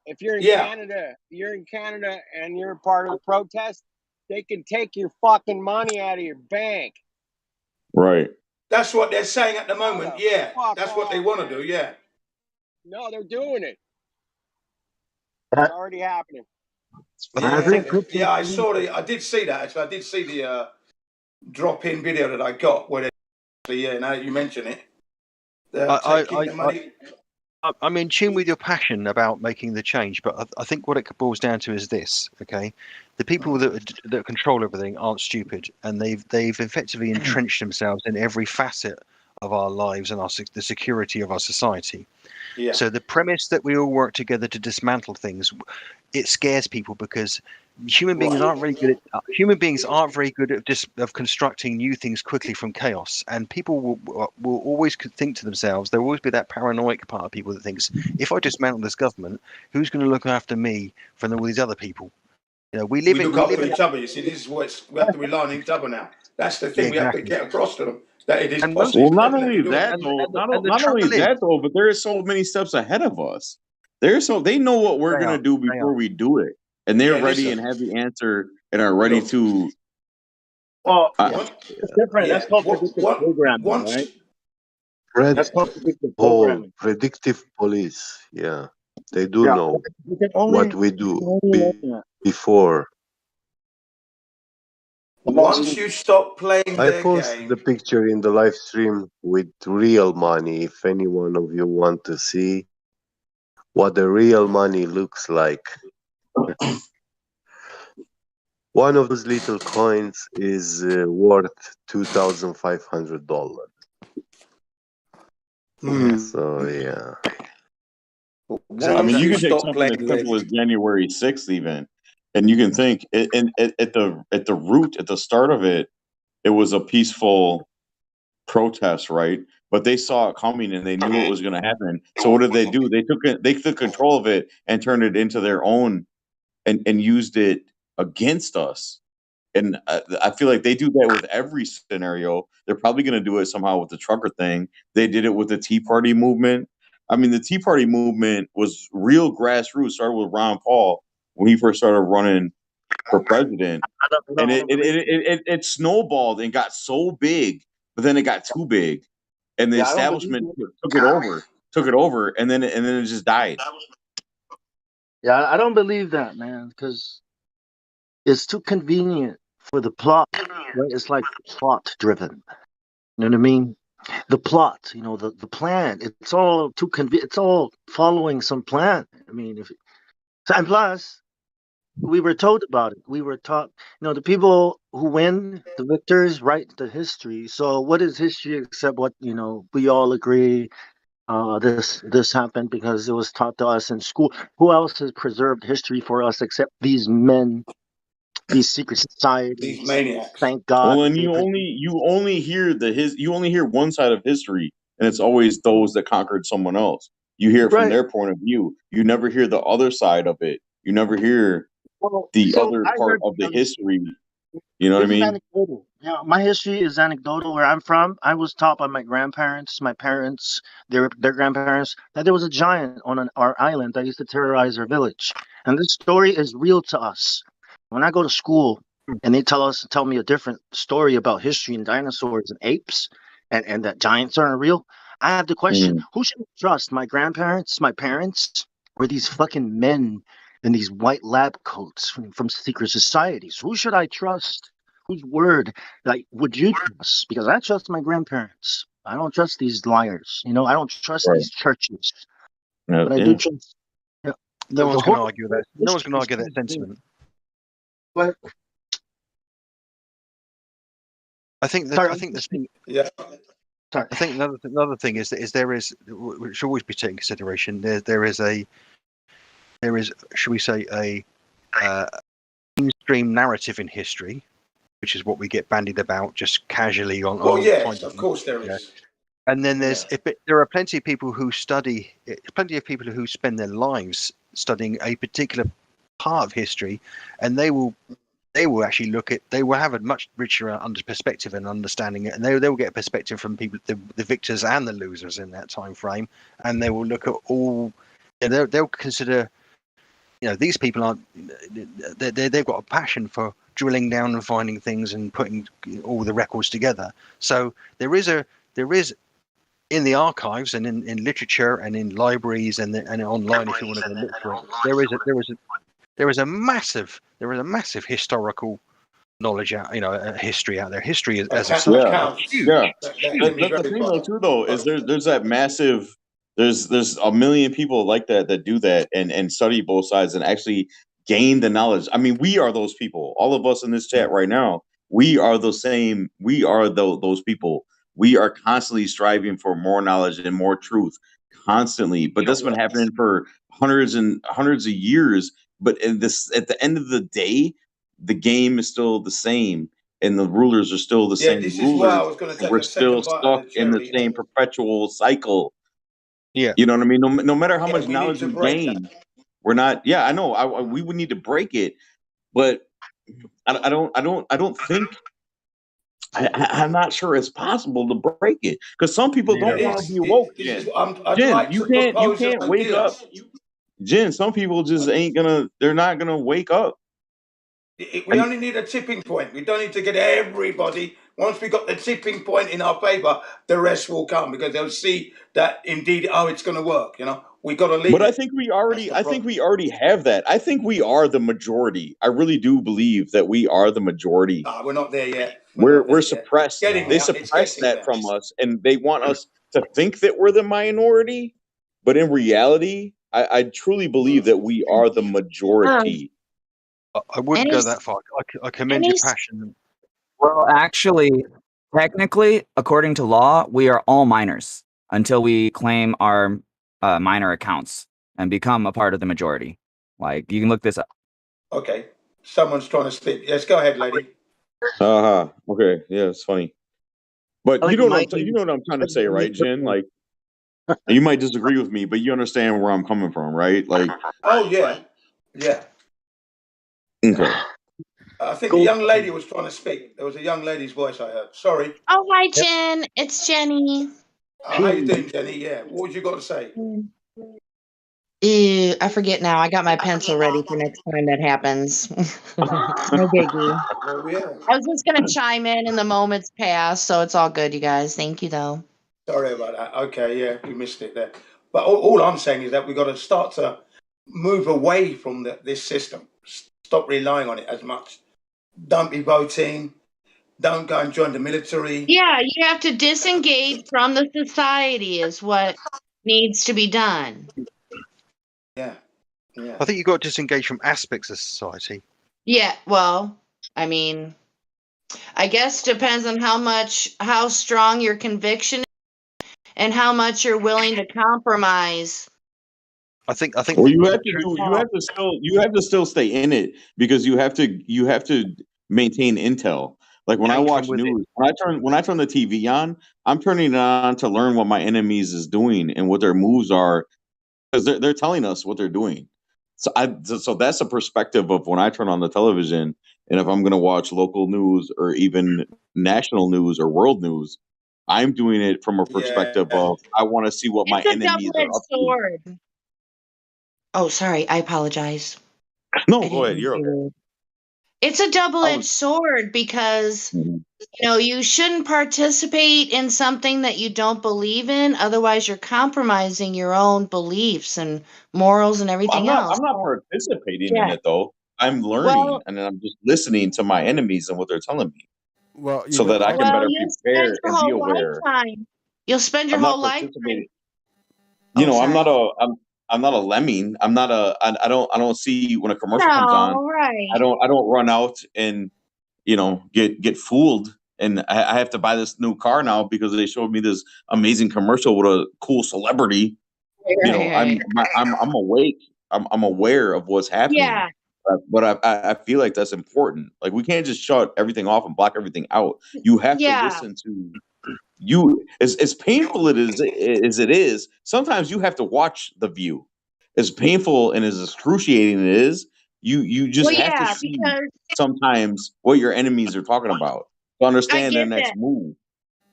if you're in Canada and you're part of the protest, they can take your fucking money out of your bank. Right. That's what they're saying at the moment. Yeah, that's what they want to do. Yeah. No, they're doing it. It's already happening. Yeah, I did see that. Actually, I did see the drop-in video that I got where now that you mention it, they're taking the money. I'm in tune with your passion about making the change, but I think what it boils down to is this: okay, the people that control everything aren't stupid, and they've effectively entrenched themselves in every facet of our lives and the security of our society. Yeah. So the premise that we all work together to dismantle things, it scares people because human beings aren't very good at constructing new things quickly from chaos, and people will always think to themselves, there will always be that paranoid part of people that thinks, if I dismantle this government, who's going to look after me from all these other people? We look after each other. You see, this is we have to rely on each other now. That's the thing we have to get across to them, that it is possible. Well, not only that though, but there are so many steps ahead of us. They know what we're going to do before we do it. And they're ready and have the answer and are ready to. Well, it's different. That's called predictive programming, right? That's called predictive programming. Predictive police. Yeah. They do Yeah, know we can only, what we we do can only imagine it. before. Once you stop playing I their post the game, picture in the live stream with real money if any one of you want to see what the real money looks like. One of those little coins is worth $2,500. So yeah. I once mean, you you can take stop something playing as their simple as January 6th, even, and you can think at the root, at the start of it, it was a peaceful protest, right? But they saw it coming and they knew it was going to happen. So what did they do? They took control of it and turned it into their own and used it against us. And I feel like they do that with every scenario. They're probably going to do it somehow with the trucker thing. They did it with the Tea Party movement. I mean, the Tea Party movement was real grassroots. Started with Ron Paul when he first started running for president, and it snowballed and got so big, but then it got too big, and the Yeah, I don't believe establishment it. took it over, and then it just died. Yeah, I don't believe that, man, because it's too convenient for the plot. Right? It's like plot driven. You know what I mean? The plot, the plan. It's all too It's all following some plan. I mean, and plus, we were told about it. We were taught, the people who win, the victors, write the history. So, what is history except what we all agree? This happened because it was taught to us in school. Who else has preserved history for us except these men, these secret these societies? maniacs. Thank God Well, that and they. you only hear you only hear one side of history, and it's always those that conquered someone else. You hear it from Right. their point of view. You never hear the other side of it. You never hear Well, the so other I part heard of the history. You know what I this is mean? anecdotal. My history is anecdotal. Where I'm from, I was taught by my grandparents, my parents, their grandparents, that there was a giant on our island that used to terrorize our village, and this story is real to us. When I go to school and they tell me a different story about history and dinosaurs and apes, and that giants aren't real, I have to question Mm. who should I trust, my grandparents, my parents, or these fucking men in these white lab coats from secret societies. Who should I trust? Whose word would you trust? Because I trust my grandparents. I don't trust these liars. I don't trust Right. these churches. Yeah. But I do Yeah. trust No the one's going to whole argue that. No one's going to argue that sentiment. But I think that. I think the thing. Yeah. sorry. I think another thing is there is, which should always be taken into consideration. There is should we say a mainstream narrative in history, which is what we get bandied about just casually on. Well, yes, fine, of course there yeah. is. And then there are plenty of people who plenty of people who spend their lives studying a particular part of history, and they will actually they will have a much richer perspective and understanding it, and they will get a perspective from people, the victors and the losers in that time frame, and they will look at all. They'll consider, these people aren't. They've got a passion for drilling down and finding things and putting all the records together. So there is in the archives and in literature and in libraries and online, if you want to go look for it, there is a massive historical knowledge history out there. History as a such is Accounts. huge. Yeah. That can be That's the very thing though fun. too though, is there's that massive there's a million people like that do that and study both sides and actually gain the knowledge. I mean, we are those people. All of us in this chat right now, we are the same. We are those people. We are constantly striving for more knowledge and more truth constantly. But that's been happening for hundreds and hundreds of years. But at the end of the day, the game is still the same and the rulers are still the Yeah, same this is why I rulers, was going to and take we're a still second bite of stuck the in the cherry. same perpetual cycle. Yeah. You know what I mean? No matter how Yeah, much we need knowledge to we break that. gain, we're not. Yeah, I know. We would need to break it, but I don't think. I'm not sure it's possible to break it because some people don't It want to is. be woke. This is. Jen, I'd Jen, like you to can't propose an wake idea. up. Jen, some people just ain't gonna. They're not gonna wake up. We only need a tipping point. We don't need to get everybody. Once we got the tipping point in our favour, the rest will come because they'll see that indeed, it's going to work. We got to leave But it. I think we already have that. I think we are the majority. I really do believe that we are the majority. We're not there yet. We're suppressed. Getting They there. It's suppress getting that there. from us, and they want us to think that we're the minority. But in reality, I truly believe that we are the majority. I wouldn't go that far. I commend your passion. Well, actually, technically, according to law, we are all minors until we claim our minor accounts and become a part of the majority. Like, you can look this up. Okay. Someone's trying to speak. Yes, go ahead, lady. Okay. Yeah, it's funny. But I you like know what Mike. you know what I'm trying to say, right, Jen? Like, you might disagree with me, but you understand where I'm coming from, right? Like, Oh yeah, yeah. okay. I think the young lady was trying to speak. There was a young lady's voice I heard. Sorry. Oh, hi, Jen. It's Jenny. How you doing, Jenny? Yeah. What you got to say? Ew, I forget now. I got my pencil ready for next time that happens. No biggie. Well, yeah. I was just going to chime in the moments past, so it's all good, you guys. Thank you, though. Sorry about that. Okay, yeah, we missed it there. But all I'm saying is that we've got to start to move away from this system. Stop relying on it as much. Don't be voting. Don't go and join the military. Yeah, you have to disengage from the society is what needs to be done. Yeah. Yeah. I think you've got to disengage from aspects of society. Yeah, well, I mean, I guess depends on how strong your conviction is and how much you're willing to compromise. I think. Well, you have to still stay in it because you have to maintain intel. Like when I watch news, when I turn the TV on, I'm turning it on to learn what my enemies is doing and what their moves are because they're telling us what they're doing. So that's a perspective of when I turn on the television, and if I'm going to watch local news or even national news or world news, I'm doing it from a perspective of I want to see what my It's a enemies are double-edged up to. sword. Oh, sorry. I apologize. No, go ahead. You're okay. It's a double-edged sword because, you shouldn't participate in something that you don't believe in. Otherwise, you're compromising your own beliefs and morals and everything else. I'm not participating in Yeah. it though. I'm learning and I'm just listening to my enemies and what they're telling me. Well, so that I can better you'll spend prepare your and be whole aware. lifetime. You'll spend your I'm not whole lifetime. participating. Oh, I'm sorry. not a lemming. I don't see when a commercial comes on. No, right. I don't run out and get fooled. And I have to buy this new car now because they showed me this amazing commercial with a cool celebrity. Right. I'm awake. I'm aware of what's happening. Yeah. But I feel like that's important. Like we can't just shut everything off and block everything out. You have to listen to you. As painful as it is, sometimes you have to watch The View. As painful and as excruciating it is, you just have to see sometimes what your enemies are talking about to understand their next move.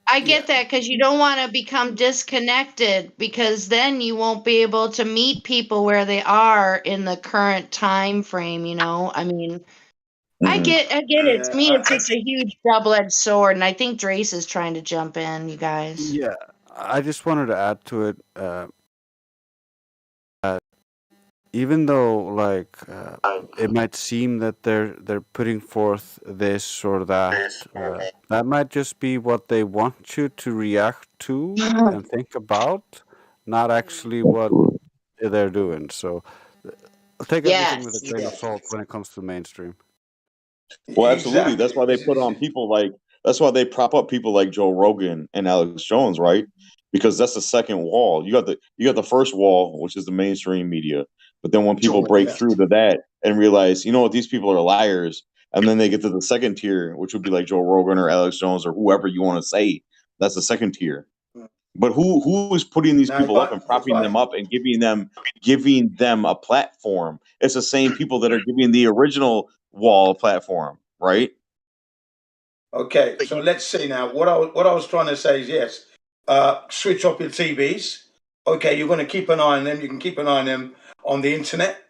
I get that because you don't want to become disconnected because then you won't be able to meet people where they are in the current time frame. I mean, I get it. To me, it's just a huge double-edged sword, and I think Drace is trying to jump in. You guys. Yeah, I just wanted to add to it. Even though, it might seem that they're putting forth this or that, that might just be what they want you to react to and think about, not actually what they're doing. So, take everything with a grain of salt when it comes to mainstream. Well, absolutely. That's why they put on people like. That's why they prop up people like Joe Rogan and Alex Jones, right? Because that's the second wall. You got the first wall, which is the mainstream media. But then when people break through to that and realize, these people are liars, and then they get to the second tier, which would be like Joe Rogan or Alex Jones or whoever you want to say, that's the second tier. But who is putting these people up and propping them up and giving them a platform? It's the same people that are giving the original wall a platform, right? Okay, so let's see now. What I was trying to say is yes. Switch off your TVs. Okay, you're going to keep an eye on them. You can keep an eye on them on the internet.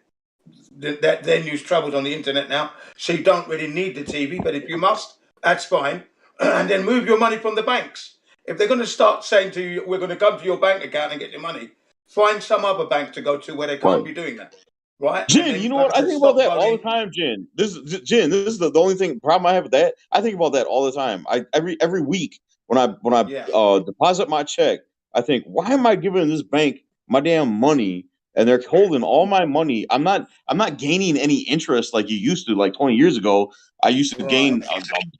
Their news travels on the internet now, so you don't really need the TV. But if you must, that's fine. And then move your money from the banks. If they're going to start saying to you, "We're going to come to your bank account and get your money," find some other bank to go to where they can't be doing that, right? And Jen, then, you know like what? I said, think about stop that all the voting. time, Jen. This is the only problem I have with that. I think about that all the time. Every week when I Yeah. deposit my check, I think, why am I giving this bank my damn money and they're holding all my money? I'm not gaining any interest like you used to, like 20 years ago. I used to gain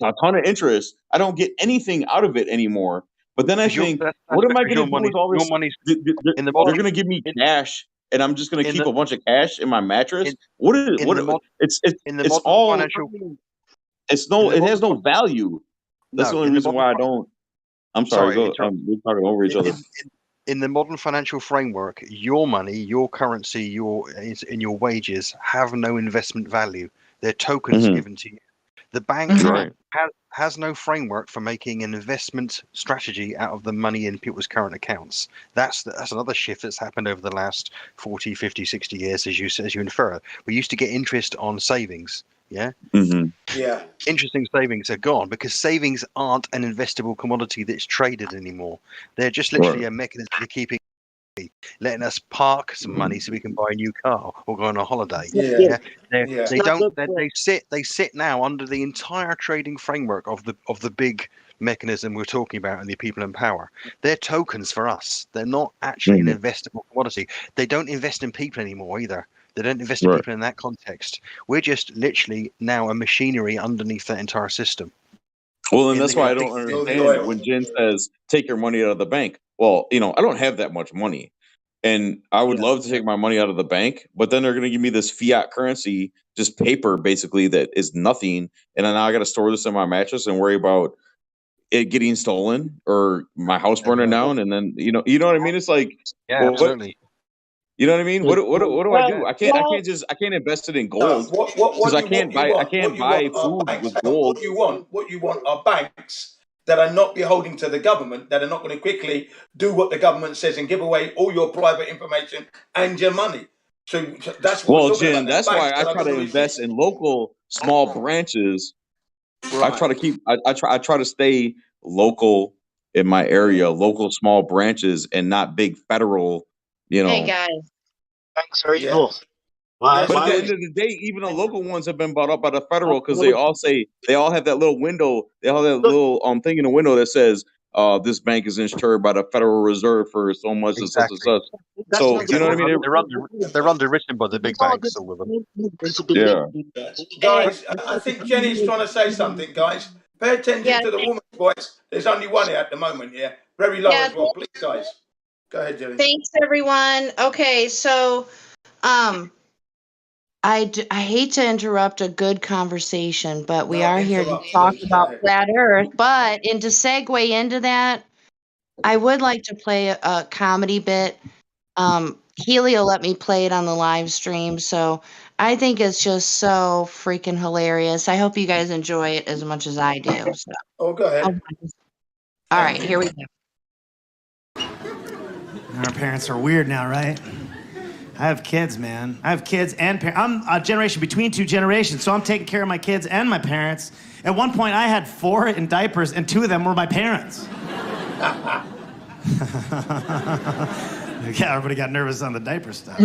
a ton of interest. I don't get anything out of it anymore. But then I think, what am I going to do with all this? They're going to give me cash, and I'm just going to keep a bunch of cash in my mattress. What is what? It's all. It has no value. That's the only reason why I don't. I'm sorry. Go. We're talking over each other. In the modern financial framework, your money, your currency, your wages have no investment value. They're tokens given to you. The bank has no framework for making an investment strategy out of the money in people's current accounts. That's another shift that's happened over the last 40, 50, 60 years, as you infer. We used to get interest on savings. Yeah. Yeah. Interesting savings are gone because savings aren't an investable commodity that's traded anymore. They're just literally a mechanism for keeping, letting us park some money so we can buy a new car or go on a holiday. Yeah. They sit now under the entire trading framework of the big mechanism we're talking about and the people in power. They're tokens for us. They're not actually an investable commodity. They don't invest in people anymore either. They don't invest in people in that context. We're just literally now a machinery underneath that entire system. Well, and that's why I don't understand when Jen says take your money out of the bank. Well, I don't have that much money, and I would love to take my money out of the bank, but then they're going to give me this fiat currency, just paper, basically, that is nothing, and then now I got to store this in my mattress and worry about it getting stolen or my house burning down, and then you know what I mean. It's like, absolutely. You know what I mean? What do I do? I can't invest it in gold because I can't buy food with gold. What you want are banks that are not beholden to the government, that are not going to quickly do what the government says and give away all your private information and your money. So that's what we're talking Jen, about. that's why I try to invest in local small branches. I try to keep. I try to stay local in my area, local small branches, and not big federal. Hey guys, banks are evil. Why? But at the end of the day, even the local ones have been bought up by the federal because they all have that little window. They all have that little thing in the window that says this bank is insured by the Federal Reserve for so much and such and such. So you know what I mean? They're underwritten by the big banks. All of them. Yeah. Guys, I think Jenny's trying to say something. Guys, pay attention to the woman's voice. There's only one here at the moment. Yeah, very low as well. Please, guys. Go ahead, Jenny. Thanks, everyone. Okay, so, I hate to interrupt a good conversation, but we are here to talk about flat Earth. But to segue into that, I would like to play a comedy bit. Helio let me play it on the live stream, so I think it's just so freaking hilarious. I hope you guys enjoy it as much as I do. So. Oh, go ahead. All right, here we go. Our parents are weird now, right? I have kids, man. I have kids and parents. I'm a generation between two generations, so I'm taking care of my kids and my parents. At one point, I had 4 in diapers, and 2 of them were my parents. Yeah, everybody got nervous on the diaper stuff.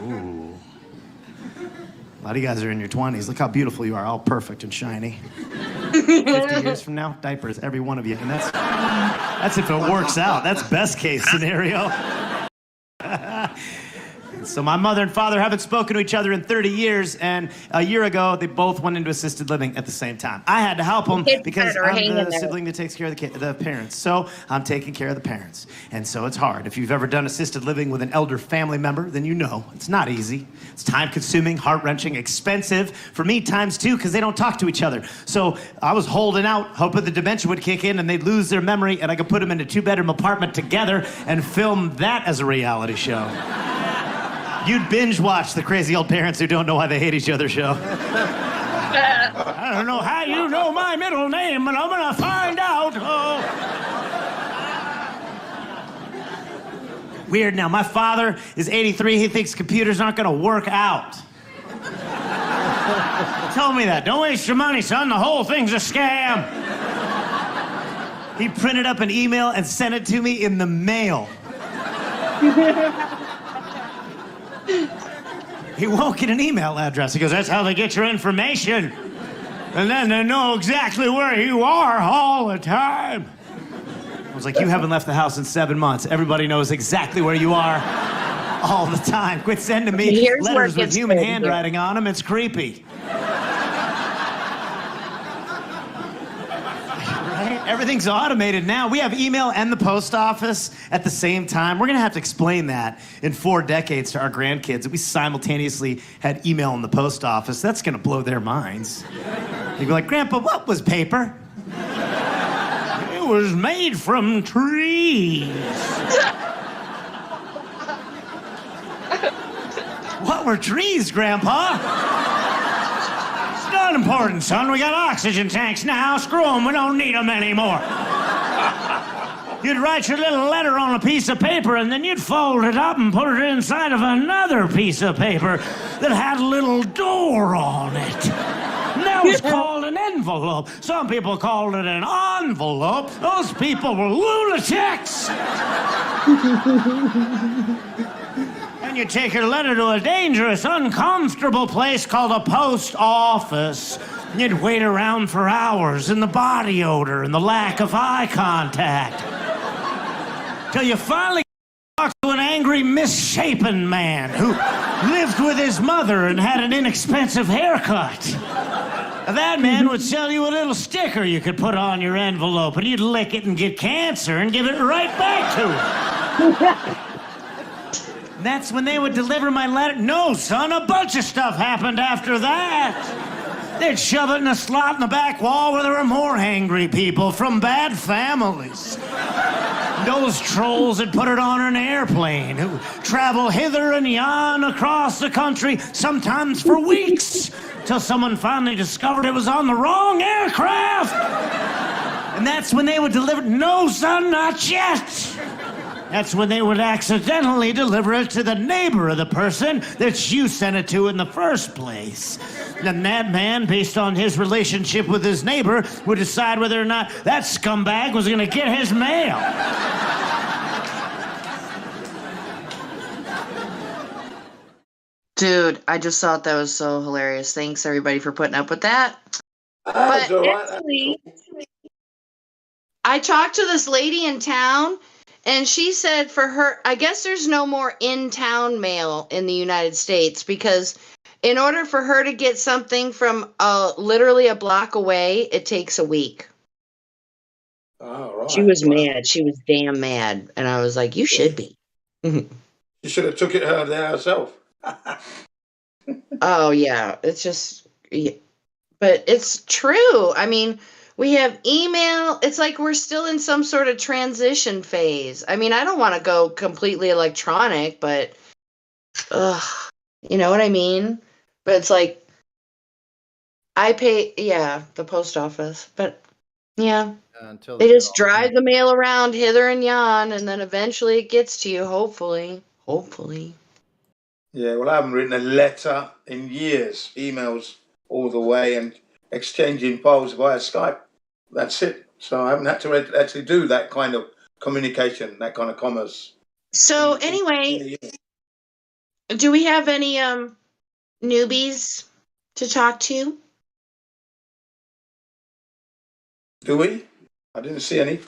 Ooh. A lot of you guys are in your 20s. Look how beautiful you are, all perfect and shiny. 50 years from now, diapers, every one of you. And that's if it works out. That's best case scenario. So my mother and father haven't spoken to each other in 30 years, and a year ago, they both went into assisted living at the same time. I had to help them because I'm the sibling that takes care of the parents. So I'm taking care of the parents. And so it's hard. If you've ever done assisted living with an elder family member, then you know it's not easy. It's time-consuming, heart-wrenching, expensive. For me, times 2, because they don't talk to each other. So I was holding out, hoping the dementia would kick in and they'd lose their memory, and I could put them in a 2-bedroom apartment together and film that as a reality show. You'd binge watch the crazy old parents who don't know why they hate each other show. I don't know how you know my middle name, but I'm gonna find out. Oh. Weird now. My father is 83. He thinks computers aren't gonna work out. Tell me that. Don't waste your money, son. The whole thing's a scam. He printed up an email and sent it to me in the mail. He won't get an email address. He goes, that's how they get your information. And then they know exactly where you are all the time. I was like, you haven't left the house in 7 months. Everybody knows exactly where you are all the time. Quit sending me Here's where it letters with gets human crazy. handwriting on them. It's creepy. Right? Everything's automated now. We have email and the post office at the same time. We're going to have to explain that in 4 decades to our grandkids, that we simultaneously had email and the post office. That's going to blow their minds. They'd be like, Grandpa, what was paper? It was made from trees. What were trees, Grandpa? It's not important, son. We got oxygen tanks now. Screw them. We don't need them anymore. You'd write your little letter on a piece of paper, and then you'd fold it up and put it inside of another piece of paper that had a little door on it. And that was called an envelope. Some people called it an envelope. Those people were lunatics. And you take your letter to a dangerous, uncomfortable place called a post office. You'd wait around for hours in the body odor and the lack of eye contact. Till you finally talked to an angry, misshapen man who lived with his mother and had an inexpensive haircut. That man would sell you a little sticker you could put on your envelope, and you'd lick it and get cancer and give it right back to him. That's when they would deliver my letter. No, son, a bunch of stuff happened after that. They'd shove it in a slot in the back wall where there were more angry people from bad families. Those trolls had put it on an airplane who travel hither and yon across the country, sometimes for weeks, till someone finally discovered it was on the wrong aircraft. And that's when they would deliver. No, son, not yet. That's when they would accidentally deliver it to the neighbor of the person that you sent it to in the first place. And that man, based on his relationship with his neighbor, would decide whether or not that scumbag was going to get his mail. Dude, I just thought that was so hilarious. Thanks, everybody, for putting up with that. But actually, I talked to this lady in town, and she said for her, I guess there's no more in-town mail in the United States, because in order for her to get something from literally a block away, it takes a week. Oh, right. She was mad. She was damn mad. And I was like, you should be. You should have took it her there herself. Oh, yeah. It's just, yeah. But it's true. I mean, we have email. It's like we're still in some sort of transition phase. I mean, I don't want to go completely electronic, but, you know what I mean? But it's like, I pay, yeah, the post office. But, yeah. Until they just drive the mail around hither and yon, and then eventually it gets to you, hopefully. Hopefully. Yeah, well, I haven't written a letter in years. Emails all the way and exchanging files via Skype. That's it. So I haven't had to actually do that kind of communication, that kind of commerce. So anyway, do we have any newbies to talk to? Do we? I didn't see any.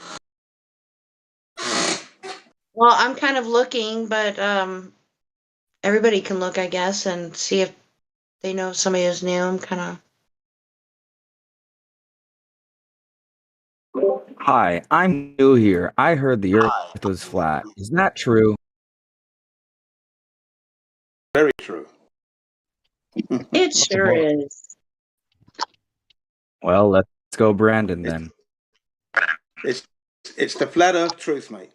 Well, I'm kind of looking, but everybody can look, I guess, and see if they know somebody who's new. I'm kind of... Hi, I'm new here. I heard the earth was flat. Is that true? Very true. It sure is. Well, let's go Brandon then. It's the flat earth truth, mate.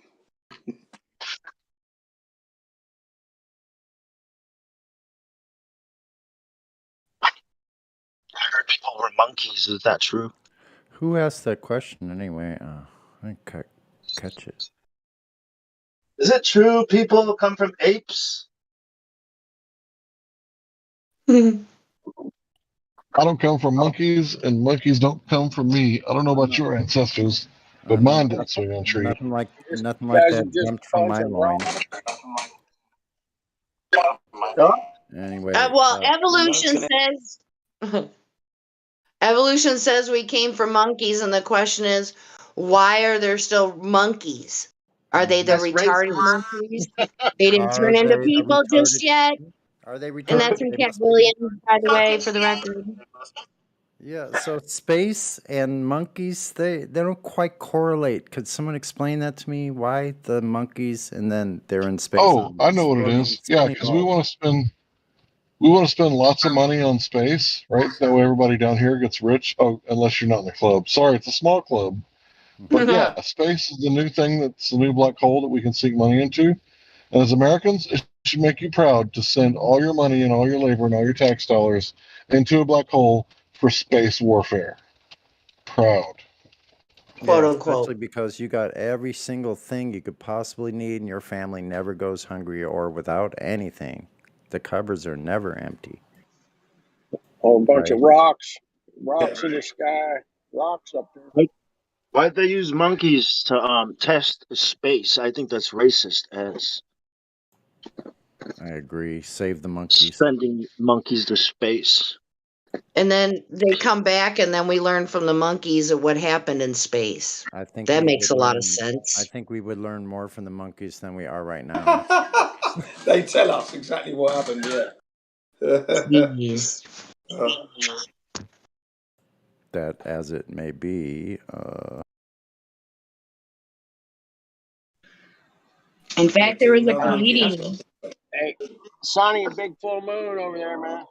I heard people were monkeys. Is that true? Who asked that question anyway? I didn't catch it. Is it true people come from apes? I don't come from monkeys, and monkeys don't come from me. I don't know about your ancestors, but mine didn't swing on trees. Nothing like that jumped from my loins. Anyway, Well, evolution says we came from monkeys, and the question is, why are there still monkeys? Are they the That's retarded racist. monkeys? They didn't are turn into they the people just retarded? yet. Are they And retarded? that's from They Cat must be. Williams, by the way, for the record. Yeah, so space and monkeys, they don't quite correlate. Could someone explain that to me? Why the monkeys and then they're in space? Oh, I know what it is. Yeah, because we want to spend lots of money on space, right? That way everybody down here gets rich. Oh, unless you're not in the club. Sorry, it's a small club. But yeah, space is the new thing. That's the new black hole that we can sink money into. And as Americans, it should make you proud to send all your money and all your labor and all your tax dollars into a black hole for space warfare. Proud. Quote Yeah, unquote. especially because you got every single thing you could possibly need, and your family never goes hungry or without anything. The cupboards are never empty. Oh, a bunch Right. of rocks in the sky, rocks up there. Why'd they use monkeys to test space? I think that's racist as I agree. Save the monkeys. sending monkeys to space. And then they come back, and then we learn from the monkeys of what happened in space. I think That we makes would a lot learn. of sense. I think we would learn more from the monkeys than we are right now. They tell us exactly what happened. Yeah. Jeez. That, as it may be. In fact, there was a comedian. Hey, Sonny, a big full moon over there, man.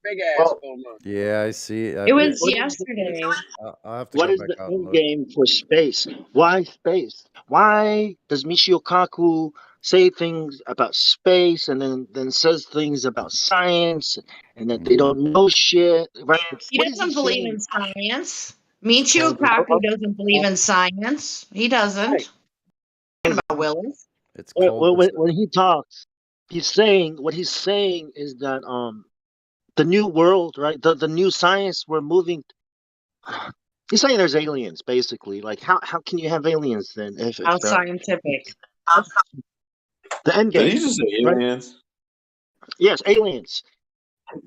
Big ass full moon. Yeah, I see. It was yesterday. I'll have to What go is back the out and end look. game for space? Why space? Why does Michio Kaku say things about space and then says things about science and that they don't know shit? Right? He What is he doesn't believe saying? in science. Michio Kaku doesn't believe in science. He doesn't. Talking about Willis. It's cold. When he talks, what he's saying is that the new world, right? The new science we're moving. He's saying there's aliens, basically. Like, how can you have aliens then? If How they're scientific. the end Did game? he just say right? aliens? Yes, aliens.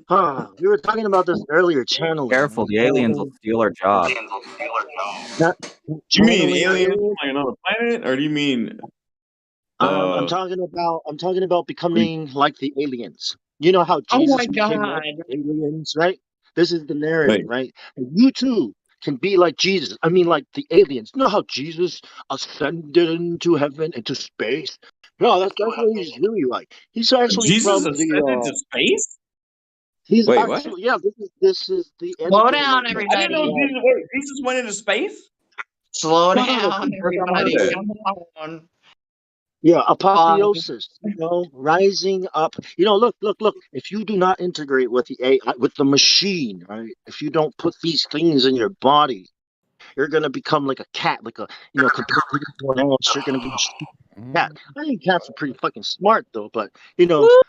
We were talking about this earlier. Channeling. Careful, the aliens will steal our job. Not Do you mean channeling aliens from aliens. like another planet, or do you mean? I'm talking about becoming like the aliens. You know how Oh Jesus my became like God. the aliens, right? This is the narrative, Wait. right? And you too can be like Jesus. I mean, like the aliens. You know how Jesus ascended into heaven, into space? No, that's what he's really like. He's actually Jesus from ascended the. to space? He's Wait, what? actually This is the end Slow game of down, I didn't know everybody. Jesus went into space. Slow No, down, First time I heard everybody. that. Come on. Yeah, apotheosis, rising up. Look. If you do not integrate with the AI, with the machine, right? If you don't put these things in your body, you're gonna become like a cat, like compared to everyone else, you're gonna be a stupid cat. I think cats are pretty fucking smart though, but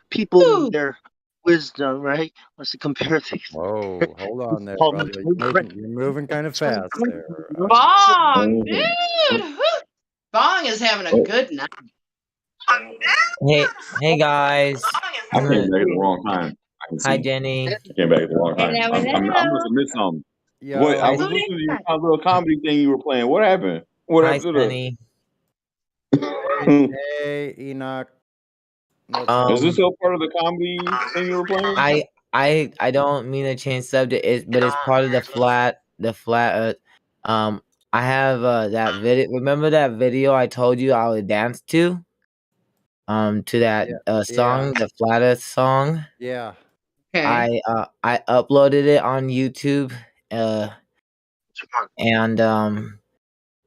people in their wisdom, right? Let's compare things. Whoa, hold on there, Call brother. me You're moving kind of fast there. Bong, dude. Bong is having a good night. Hey guys. I came back at the wrong time. I can Hi see. Jenny. I came back at the wrong time. I must have missed something. What? I Hi, was listening to your little comedy thing you were playing. What happened? What hi happened to Sunny. Hey, Enoch. Is this all part of the comedy thing you were playing? I don't mean to change subject, but it's part of the flat earth. I have that video. Remember that video I told you I would dance to? To that song, the flat earth song. Yeah. Okay. I uploaded it on YouTube. And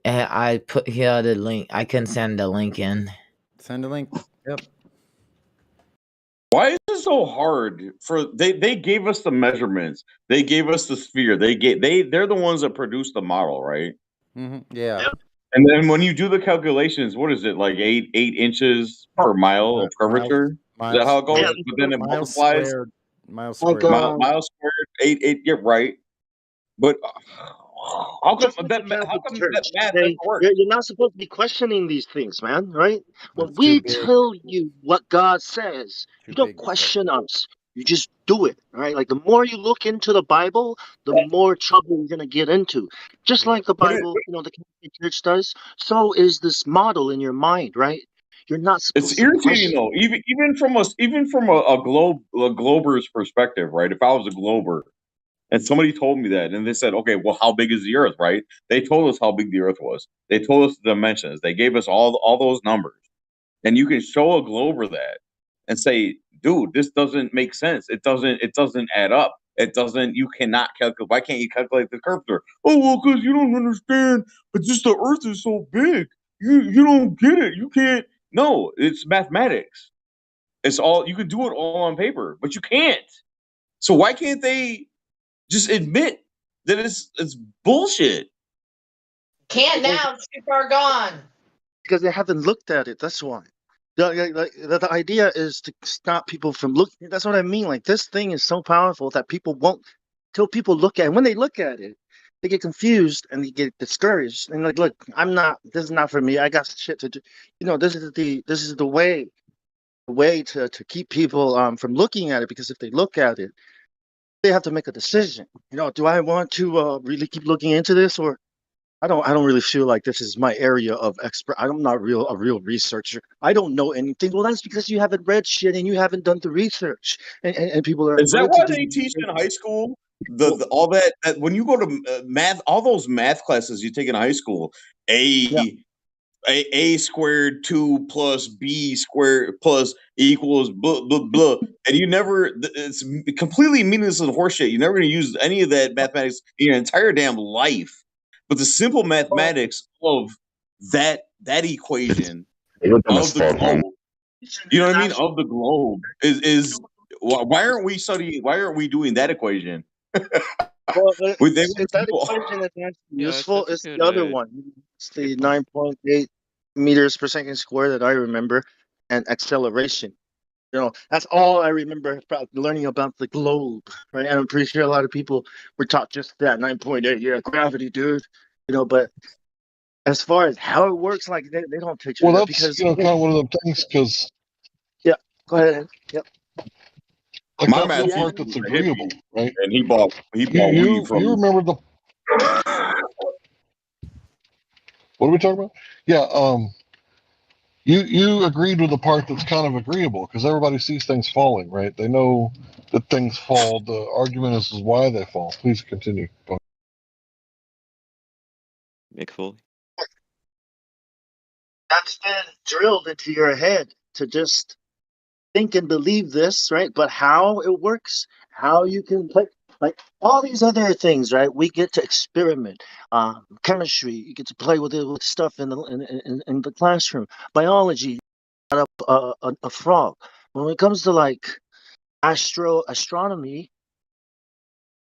I put here the link. I can send the link in. Send a link. Yep. Why is it so hard for they gave us the measurements. They gave us the sphere. They're the ones that produced the model, right? Yeah. And then when you do the calculations, what is it, like 8 inches per mile of curvature? Is that how it goes? But then it miles multiplies. squared. Miles squared. Mile squared, 8. You're right. But How come Just like that? the How Catholic come that Church, math okay? doesn't work? You're not supposed to be questioning these things, man, right? When That's too we big. tell you what God says, Too you don't big to question. question us. You just do it, right? Like the more you look into the Bible, the more trouble you're gonna get into. Just like the But Bible, the Catholic Church does, so is this model in your mind, right? You're not it's supposed to irritating question. though. Even from a glober's perspective, right? If I was a glober and somebody told me that, and they said, "Okay, well, how big is the Earth?" Right? They told us how big the Earth was. They told us the dimensions. They gave us all those numbers. And you can show a glober that and say, "Dude, this doesn't make sense. It doesn't add up. It doesn't. You cannot calculate. Why can't you calculate the curvature?" Oh, well, because you don't understand. But just the Earth is so big. You don't get it. You can't. No, it's mathematics. It's all you can do it all on paper, but you can't. So why can't they just admit that it's bullshit? Can't now. It's too far gone. Because they haven't looked at it. That's why. The idea is to stop people from looking. That's what I mean. Like this thing is so powerful that people won't till people look at it. And when they look at it, they get confused and they get discouraged. And like, look, I'm not. This is not for me. I got shit to do. This is the way to keep people from looking at it. Because if they look at it, they have to make a decision. Do I want to really keep looking into this, or I don't really feel like this is my area of expert. I'm not a real researcher. I don't know anything. Well, that's because you haven't read shit and you haven't done the research. And people are Is that afraid to why do they teach in research. high school Well, all that when you go to math, all those math classes you take in high school, yeah. a squared 2 plus b squared plus equals blah blah blah, and you never it's completely meaningless and horseshit. You're never going to use any of that mathematics in your entire damn life. But the simple Well, mathematics of that equation Look on of his the phone, globe, home. you know what I mean, of the globe is why aren't we studying? Why aren't we doing that equation? well, They if want that people. equation is actually Yeah, useful, that's a it's the good other one. It's the good point. 9.8 meters per second square that I remember, and acceleration. That's all I remember about learning about the globe, right? And I'm pretty sure a lot of people were taught just that 9.8. Yeah, gravity, dude. But as far as how it works, like they don't teach you Well, that that's because kind of one of the things because yeah. Go ahead. Yep. like My that's the math Yeah. part teacher that's was a hippie, agreeable, right? and he You bought weed you from you me. remember what are we talking about? Yeah, you agreed with the part that's kind of agreeable because everybody sees things falling, right? They know that things fall. The argument is why they fall. Please continue. Mick Foley. That's been drilled into your head to just think and believe this, right? But how it works, how you can play, like all these other things, right? We get to experiment. Chemistry, you get to play with it with stuff in the classroom. Biology, a frog. When it comes to like astronomy,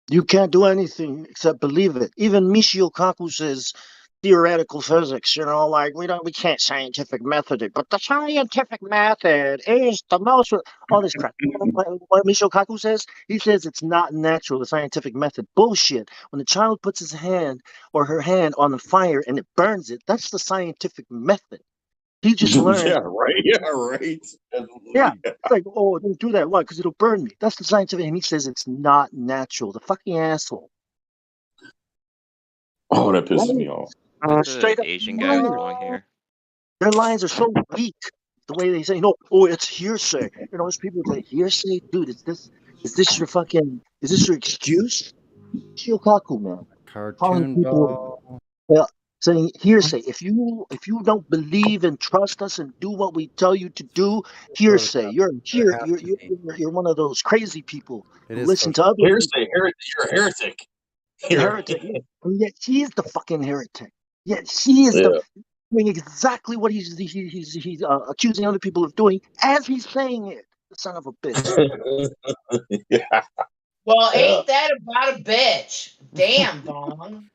you can't do anything except believe it. Even Michio Kaku says theoretical physics, like we can't scientific method it, but the scientific method is the most all this crap. What Michio Kaku says, he says it's not natural, the scientific method. Bullshit. When the child puts his hand or her hand on the fire and it burns it, that's the scientific method. He just learned. Yeah, right. Yeah, right. Yeah. Absolutely. It's like, oh, don't do that. Why? Because it'll burn me. That's the scientific. And he says it's not natural. The fucking asshole. Oh, that pisses me Right. off. The Straight up Asian guy with lying. long hair. Their lines are so weak. The way they say, oh, it's hearsay. There's people that hearsay, dude. Is this your excuse? Shiokaku, man. Calling Cartoon people, doll. saying hearsay. If you don't believe and trust us and do what we tell you to do, hearsay. Photoshop. You're It here. has You're to you're be. you're you're one of those crazy people It who is listen to Photoshop. other Hearsay, people. you're a heretic. You're a You're, heretic. Yeah. And yet she is the fucking heretic. Yet she is yeah. doing exactly what he's accusing other people of doing as he's saying it. The son of a bitch. Yeah. Well, Yeah. ain't that about a bitch? Damn, Vaughn.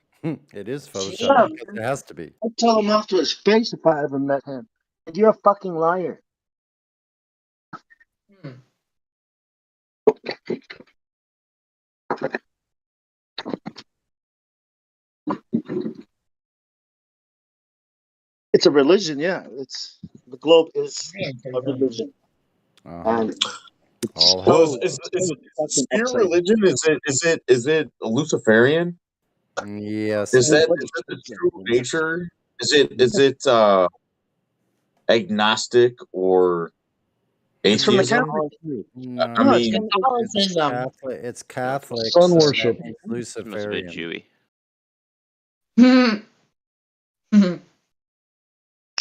It is Photoshop Yeah, Jeez. because it has to be. I'd tell him off to his face if I ever met him. And you're a fucking liar. Hmm. It's a religion, yeah. It's the globe is a religion, and it's Well, so is fucking spear upside down. religion? Is it Luciferian? Yes. Is that What is is that the Christian? true nature? Is it agnostic or It's from the atheism? Catholic Church. No, I No, it's mean, from it's Catholicism. Catholic. It's Catholic, Sun so that worship. means It must have been Luciferian. Jewy.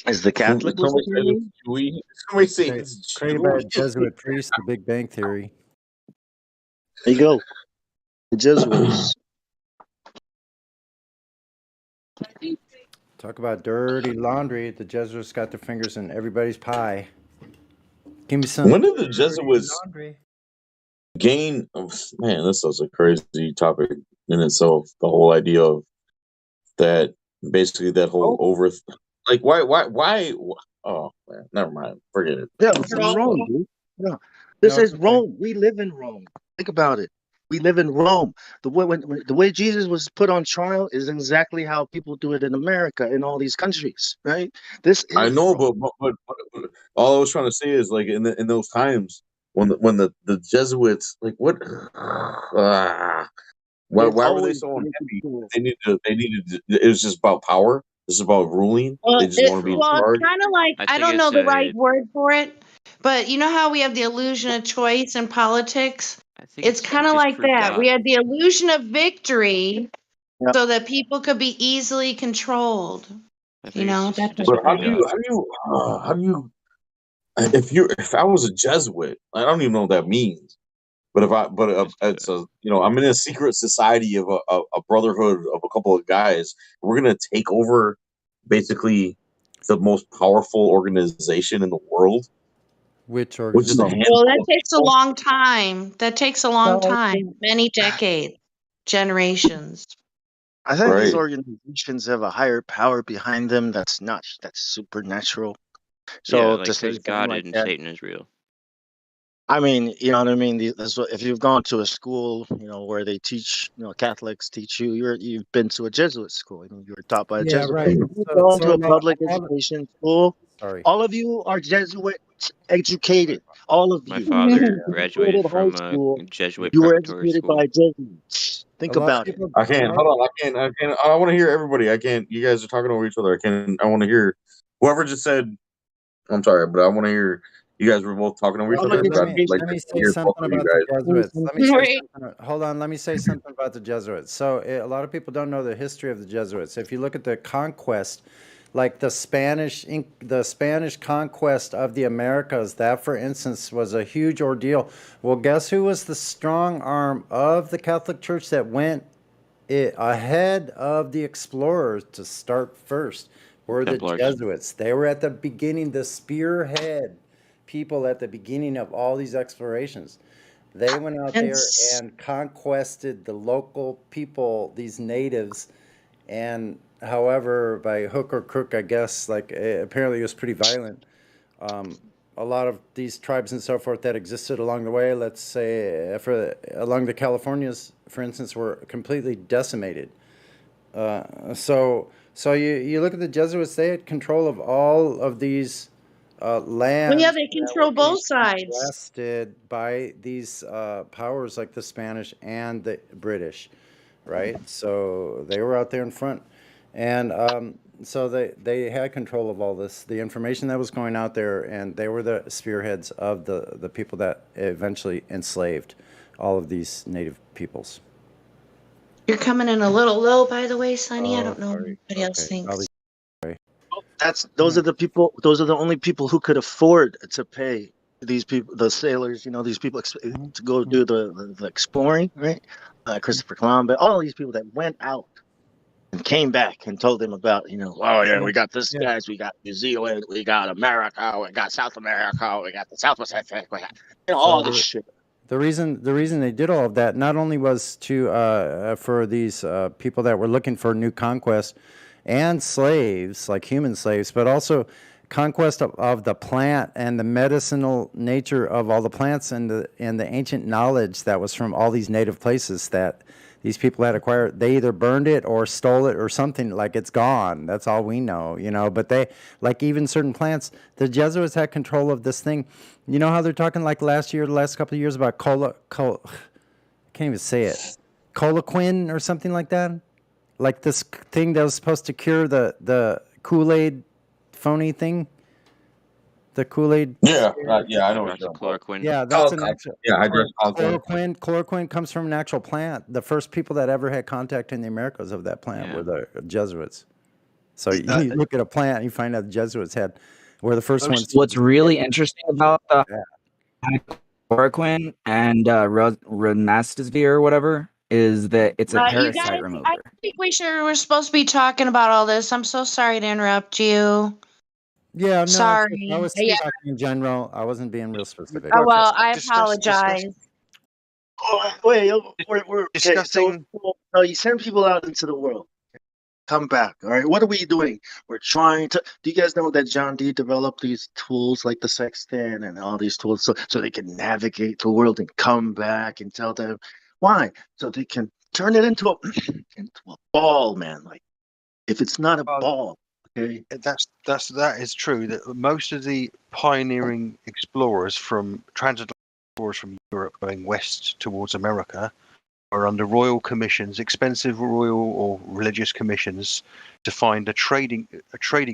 Is the Catholic somebody say it's Luciferian? Jewy. Somebody say it's Created by a Jewy. Jesuit priest, The Big Bang Theory. There you go. The Jesuits. Talk about dirty laundry. The Jesuits got their fingers in everybody's pie. Give me some When did the dirty Jesuits laundry. gain? Oh, man, this is a crazy topic in itself. The whole idea of that, basically, that whole like, why? Oh man, never mind. Forget it. Yeah, it's in Rome, dude. Yeah. This No, it's is okay. Rome. We live in Rome. Think about it. We live in Rome. The way Jesus was put on trial is exactly how people do it in America, in all these countries, right? This I is know, Rome. but all I was trying to say is, like, in those times when the Jesuits, like, what? It's Why were they always so been unhappy? control. It was just about power. This is about ruling. They just want to be in Well, it's charge. kind of like, I I think don't know it's the right a. word for it, but you know how we have the illusion of choice in politics? I think It's it's to kind of like disprove that. We God. had the illusion of victory Yeah. so that people could be easily controlled. I You think it's know, just to that's But what how disprove do it you is. God. if I was a Jesuit, I don't even know what that means. But Just it's a, I'm in a secret society of a brotherhood of a couple of guys. We're gonna take over basically the most powerful organization in the world, Which which is a organization? Well, handful that of takes a people. long time. That takes a long No, time, many decades, generations. I think these Right. organizations have a higher power behind them that's supernatural. Yeah, So to like say there's something God like and that, Satan is real. I mean, you know what I mean. If you've gone to a school, where they teach, Catholics teach you, you've been to a Jesuit school. I mean, you were taught by a Yeah, Jesuit. right. If you've gone So to a a public lot of, education school, sorry. all of you are Jesuit educated. All of My you. If father you graduated graduated high from a school, Jesuit you were preparatory educated school. by Jesuits. A Think lot of about it. people. I A can't. lot Hold on. I can't. I want to hear everybody. I can't. You guys are talking over each other. I want to hear whoever just said. I'm sorry, but I want to hear. You guys were both talking over each Public other. Let But me I'd like let to me say hear both something of you about the guys. Jesuits. Let me say Right. something. Hold on. Let me say something about the Jesuits. So a lot of people don't know the history of the Jesuits. If you look at the conquest, like the Spanish conquest of the Americas, that, for instance, was a huge ordeal. Well, guess who was the strong arm of the Catholic Church that went ahead of the explorers to start first? Were the Templars. Jesuits. They were at the beginning, the spearhead people at the beginning of all these explorations. They went out And there and conquested the local people, these natives, and however, by hook or crook, I guess, like apparently it was pretty violent. A lot of these tribes and so forth that existed along the way, let's say along the Californias, for instance, were completely decimated. So you look at the Jesuits; they had control of all of these well, yeah, lands they that were control being both sides. conquested by these powers like the Spanish and the British, right? So they were out there in front, and so they had control of all this, the information that was going out there, and they were the spearheads of the people that eventually enslaved all of these native peoples. You're coming in a little low, by the way, Sonny. I Oh, don't know what sorry. anybody else Okay, thinks. sorry. Those are the people. Those are the only people who could afford to pay these people, the sailors. These people to go do the exploring, right? Christopher Columbus, all these people that went out and came back and told them about, oh yeah, we got this Yeah. guys, we got New Zealand, we got America, we got South America, we got the South Pacific, we got all So this shit. the reason they did all of that not only was to for these people that were looking for new conquest and slaves, like human slaves, but also conquest of the plant and the medicinal nature of all the plants and the ancient knowledge that was from all these native places that These people had acquired, they either burned it or stole it or something, like it's gone. That's all we know, you know. But they, like even certain plants, the Jesuits had control of this thing. You know how they're talking like last couple of years about I can't even say it. Coloquin or something like that? Like this thing that was supposed to cure the Kool-Aid phony thing? The Kool-Aid. Yeah, yeah, I know what you're talking about. Hydroxychloroquine. Yeah, that's an Okay. actual. Yeah, hydroxychloroquine. Chloroquine comes from an actual plant. The first people that ever had contact in the Americas of that plant were the Jesuits. So you look at a plant and you find out the Jesuits were the first ones. What's really interesting about chloroquine and Remdesivir or whatever is that it's a You parasite guys, remover. I think we're supposed to be talking about all this. I'm so sorry to interrupt you. Yeah, no, sorry. I was talking in general. I wasn't being real specific. Oh, well, I apologize. Oh, wait, we're discussing. Okay, so you send people out into the world. Come back, all right? What are we doing? We're trying to. Do you guys know that John D developed these tools like the sextant and all these tools so they can navigate the world and come back and tell them why? So they can turn it into a ball, man. Like if it's not a ball, okay. That is true. That most of the pioneering explorers transatlantic explorers from Europe going west towards America are under royal commissions, expensive royal or religious commissions, to find a trading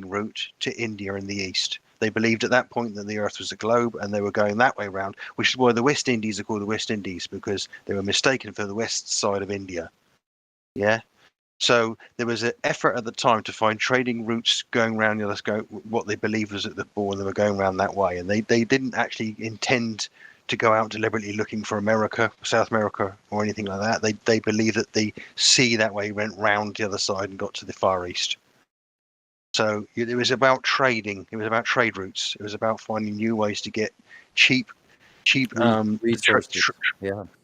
route to India in the east. They believed at that point that the Earth was a globe, and they were going that way around, which is why the West Indies are called the West Indies, because they were mistaken for the west side of India. Yeah. So there was an effort at the time to find trading routes going around what they believed was at the ball, and they were going around that way. And they didn't actually intend to go out deliberately looking for America, South America, or anything like that. They believed that the sea that way went round the other side and got to the Far East. So it was about trading. It was about trade routes. It was about finding new ways to get cheap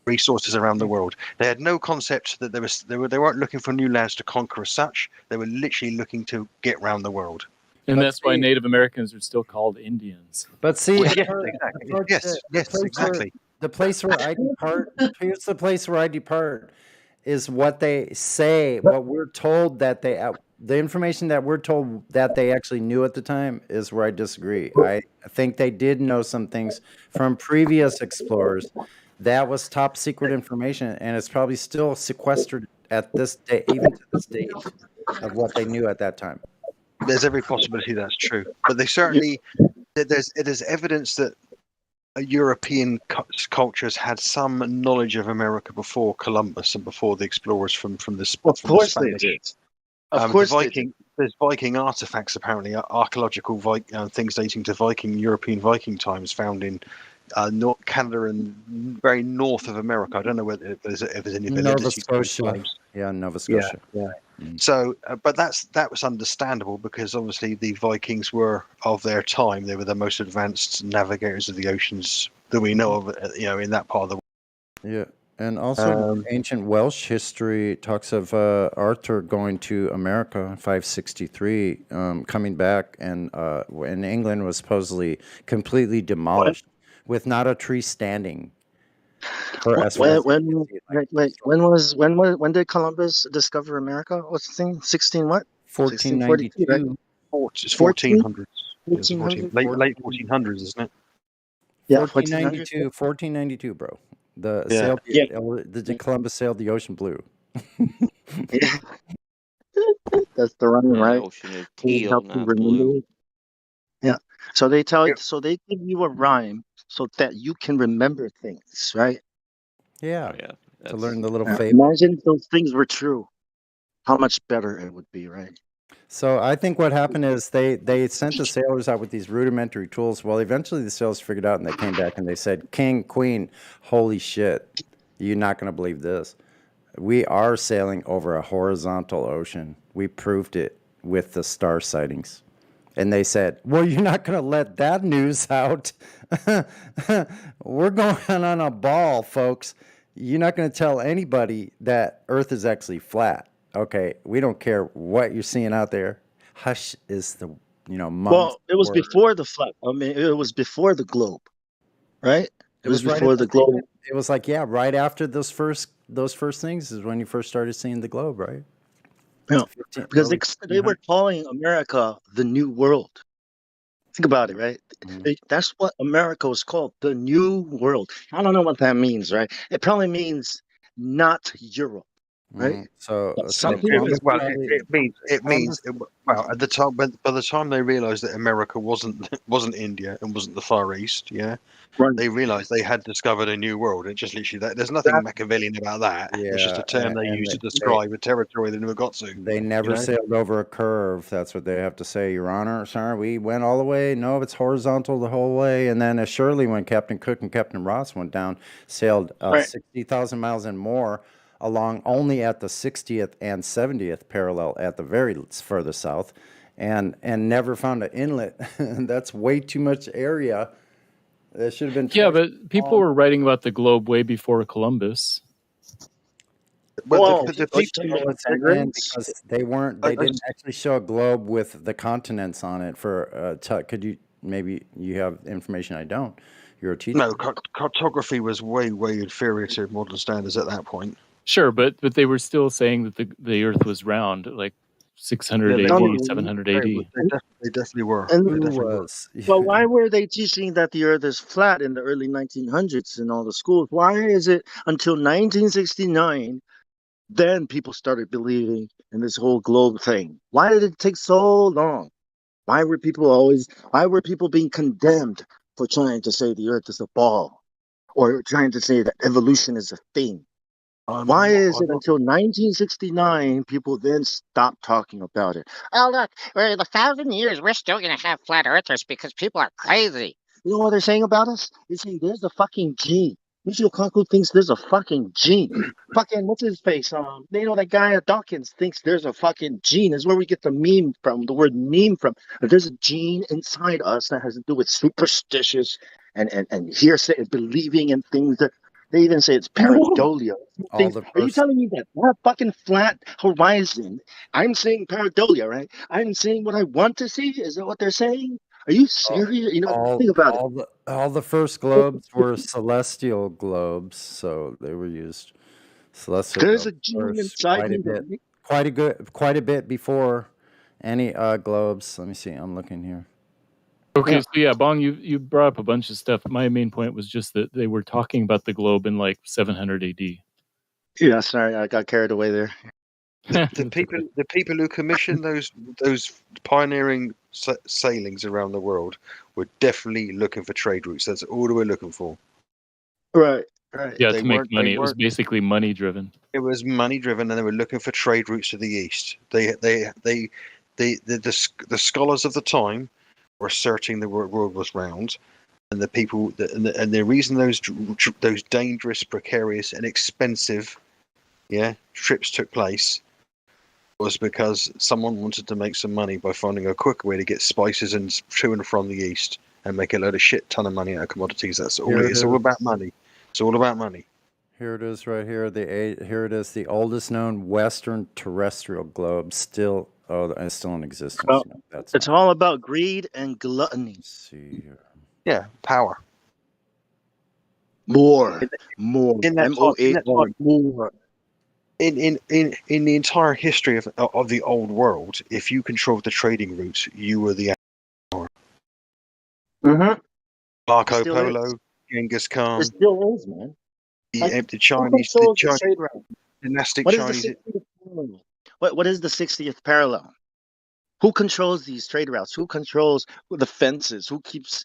resources around the world. They had no concept that they weren't looking for new lands to conquer as such. They were literally looking to get around the world. And that's why Native Americans are still called Indians. But see, exactly. The place where I depart. Here's the place where I depart is what they say. What we're told that the information that we're told that they actually knew at the time is where I disagree. I think they did know some things from previous explorers. That was top secret information, and it's probably still sequestered at this day, even to this date, of what they knew at that time. There's every possibility that's true, but they certainly it is evidence that European cultures had some knowledge of America before Columbus and before the explorers from the Spanish. Of course they did. Of course they did. There's Viking artifacts, apparently archaeological things dating to European Viking times, found in North Canada and very north of America. I don't know whether there's any Nova Scotia. Yeah, Nova Scotia. Yeah. So, but that was understandable because obviously the Vikings were of their time. They were the most advanced navigators of the oceans that we know of, in that part of the world. Yeah, and also ancient Welsh history talks of Arthur going to America in 563, coming back, and when England was supposedly completely demolished with not a tree standing. When did Columbus discover America? What's the thing? 1492. Right? It's 1400s. Late 1400s, isn't it? Yeah, 1492, bro. The Columbus sailed the ocean blue. That's the run, right? The ocean is teal, not blue. Yeah. So they give you a rhyme so that you can remember things, right? Yeah. To learn the little fable. Imagine if those things were true. How much better it would be, right? So I think what happened is they sent the sailors out with these rudimentary tools. Well, eventually the sailors figured out, and they came back and they said, "King, Queen, holy shit, you're not going to believe this. We are sailing over a horizontal ocean. We proved it with the star sightings." And they said, "Well, you're not going to let that news out. We're going on a ball, folks. You're not going to tell anybody that Earth is actually flat. Okay, we don't care what you're seeing out there. Hush is the, Well, it was before the flat. I mean, it was before the globe, right? It was before the globe. it was like, yeah, right after those first things is when you first started seeing the globe, right? Yeah, because Early they were calling America the New World. Think about it, right? That's what America was called, the New World. I don't know what that means, right? It probably means not Europe, right? So Something was Well, probably it means well at the time, by the time they realised that America wasn't India and wasn't the Far East, yeah, right. they realised they had discovered a new world. It just literally that there's nothing Machiavellian about that. It's just yeah, a term they and used to they describe a territory they never got to. they You never know, sailed over a curve. That's what they have to say, Your Honor. Sir, we went all the way. No, it's horizontal the whole way. And then surely when Captain Cook and Captain Ross went down, sailed Right. 60,000 miles and more along only at the 60th and 70th parallel at the very further south, and never found an inlet. That's way too much area. That should have been Yeah, twice. but people were writing about the globe way before Columbus. but Well, the are you people. talking about That's again penguins? because they didn't actually show a globe with the continents on it. For could you maybe you have information I don't? You're a teacher. No, cartography was way inferior to modern standards at that point. Sure, but they were still saying that the Earth was round, like 600 Yeah, they AD, were. 700 They, AD. they definitely were. And They definitely were. well, why were they teaching that the Earth is flat in the early 1900s in all the schools? Why is it until 1969 then people started believing in this whole globe thing? Why did it take so long? Why were people being condemned for trying to say the Earth is a ball or trying to say that evolution is a thing? Why is it until 1969 people then stopped talking about it? Oh, look, for 1,000 years, we're still going to have flat earthers because people are crazy. You know what they're saying about us? They're saying there's a fucking gene. Michio Kaku thinks there's a fucking gene. Fucking, what's his face? That guy at Dawkins thinks there's a fucking gene. Is where we get the meme from, the word meme from. There's a gene inside us that has to do with superstitious and hearsay and believing in things that they even say it's pareidolia. All Things. the Are you telling me that fucking flat horizon? I'm saying pareidolia, right? I'm saying what I want to see. Is that what they're saying? Are you serious? Think about it. All the first globes were celestial globes, so they were used celestial There's a globes gene first, inside me, right? quite a bit before any globes. Let me see. I'm looking here. Okay, so yeah, Bong, you brought up a bunch of stuff. My main point was just that they were talking about the globe in like 700 AD. Yeah, sorry, I got carried away there. The people who commissioned those pioneering sailings around the world were definitely looking for trade routes. That's all they were looking for. Right. Yeah, They to make weren't. money. They It was weren't. basically money driven. It was money driven, and they were looking for trade routes to the east. The scholars of the time were asserting the world was round, and the people and the reason those dangerous, precarious, and expensive trips took place was because someone wanted to make some money by finding a quick way to get spices and to and from the east and make a load of shit ton of money out of commodities. That's all. It's all about money. It's all about money. Here it is, right here. Here it is, the oldest known Western terrestrial globe, still still in existence. Well, No, that's it's all about greed and gluttony. Let's see here. Yeah, power. More. In that MOAR. time, More. in the entire history of the old world, if you controlled the trading routes, you were the power. Mm-hmm. Marco Still Polo, is. Genghis It Khan, still is, man. the Chinese, Who controls the trade route? dynastic What is the Chinese. 60th parallel? What is the 60th parallel? Who controls these trade routes? Who controls the fences? Who keeps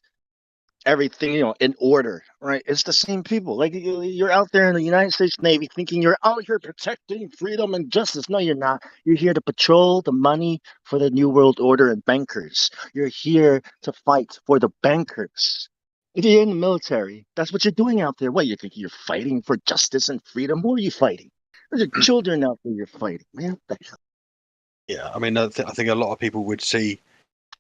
everything in order, right? It's the same people. Like you're out there in the United States Navy thinking you're out here protecting freedom and justice. No, you're not. You're here to patrol the money for the New World Order and bankers. You're here to fight for the bankers. If you're in the military, that's what you're doing out there. What, you think you're fighting for justice and freedom? Who are you fighting? There's children out there you're fighting, man. What the hell? Yeah, I mean, I think a lot of people would see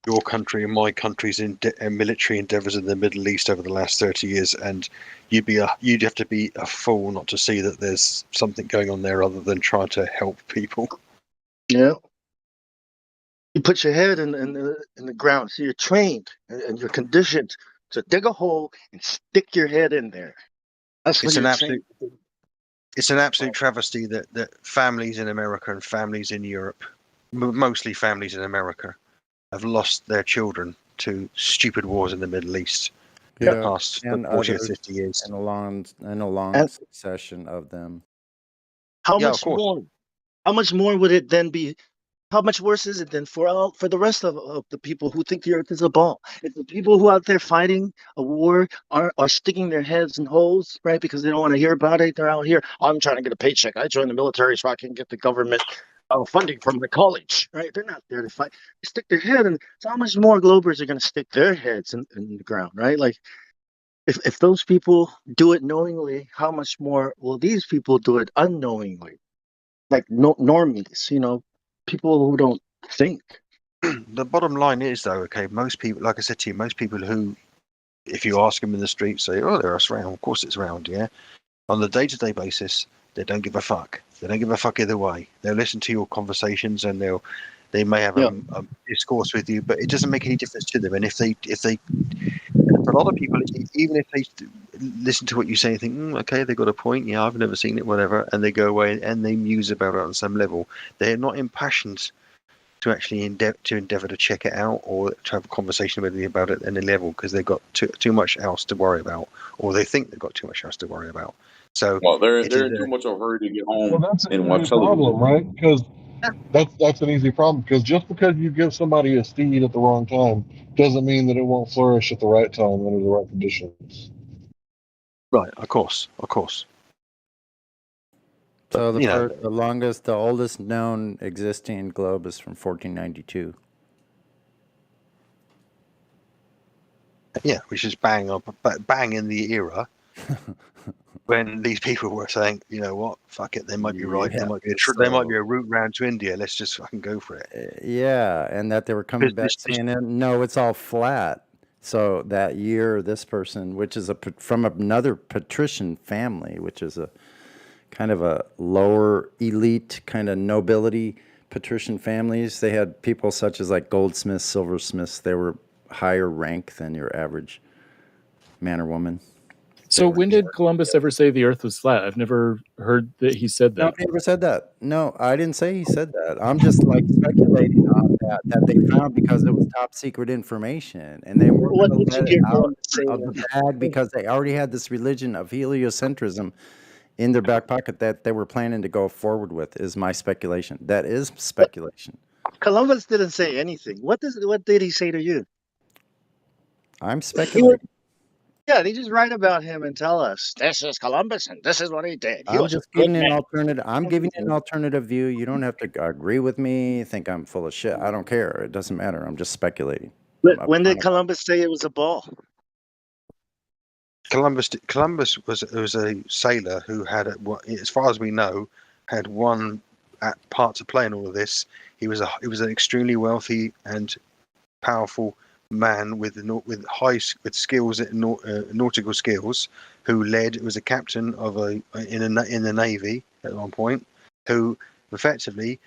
your country and my country's military endeavors in the Middle East over the last 30 years, and you'd have to be a fool not to see that there's something going on there other than trying to help people. Yeah. You put your head in the ground, so you're trained and you're conditioned to dig a hole and stick your head in there. That's what It's an you're saying. absolute. It's an absolute travesty that families in America and families in Europe, mostly families in America, have lost their children to stupid wars in the Middle East in the past and 40 or others, 50 years. and a long And succession of them. how Yeah, of much course. more? How much more would it then be? How much worse is it then for the rest of the people who think the earth is a ball? If the people who out there fighting a war are sticking their heads in holes, right, because they don't want to hear about it, they're out here. I'm trying to get a paycheck. I joined the military so I can get the government funding from my college, right? They're not there to fight. They stick their head in. So how much more Globers are going to stick their heads in the ground, right? Like if those people do it knowingly, how much more will these people do it unknowingly? Like no normies, people who don't think. The bottom line is, though, okay, most people, like I said to you, most people who, if you ask them in the street, say, oh, they're round. Of course it's round, yeah. On the day-to-day basis, they don't give a fuck. They don't give a fuck either way. They'll listen to your conversations and they may have a discourse with you, but it doesn't make any difference to them. And if they for a lot of people, even if they listen to what you say and think, okay, they got a point, yeah, I've never seen it, whatever, and they go away and they muse about it on some level, they're not impassioned to actually endeavor to check it out or to have a conversation with you about it at any level because they've got too much else to worry about, or they think they've got too much else to worry about. So, well, they're in too much of a hurry to get home Well, that's and an watch easy television. problem, right? Because that's an easy problem. Because just because you give somebody a seed at the wrong time doesn't mean that it won't flourish at the right time under the right conditions. Right, of course. So But, the oldest known existing globe is from 1492. Yeah, which is bang in the era when these people were saying, you know what, fuck it, they might be right. There might be a route round to India. Let's just fucking go for it. Yeah, and that they were coming back saying, no, it's all flat. So that year, this person, which is from another patrician family, which is a kind of a lower elite kind of nobility patrician families, they had people such as like goldsmiths, silversmiths. They were higher rank than your average man or woman. So when did Columbus ever say the earth was flat? I've never heard that he said that. No, he never said that. No, I didn't say he said that. I'm just like speculating on that they found because it was top secret information and they weren't What going did to you let hear it out Columbus say? of the bag because they already had this religion of heliocentrism in their back pocket that they were planning to go forward with, is my speculation. That is speculation. Columbus didn't say anything. What did he say to you? I'm speculating. Yeah, they just write about him and tell us this is Columbus and this is what he did. He I'm was a just good giving man. an alternative. I'm giving you an alternative view. You don't have to agree with me, think I'm full of shit. I don't care. It doesn't matter. I'm just speculating. When did Columbus say it was a ball? Columbus was a sailor who had, as far as we know, had one part to play in all of this. He was an extremely wealthy and powerful man with skills, nautical skills, who was a captain of in the navy at one point, who effectively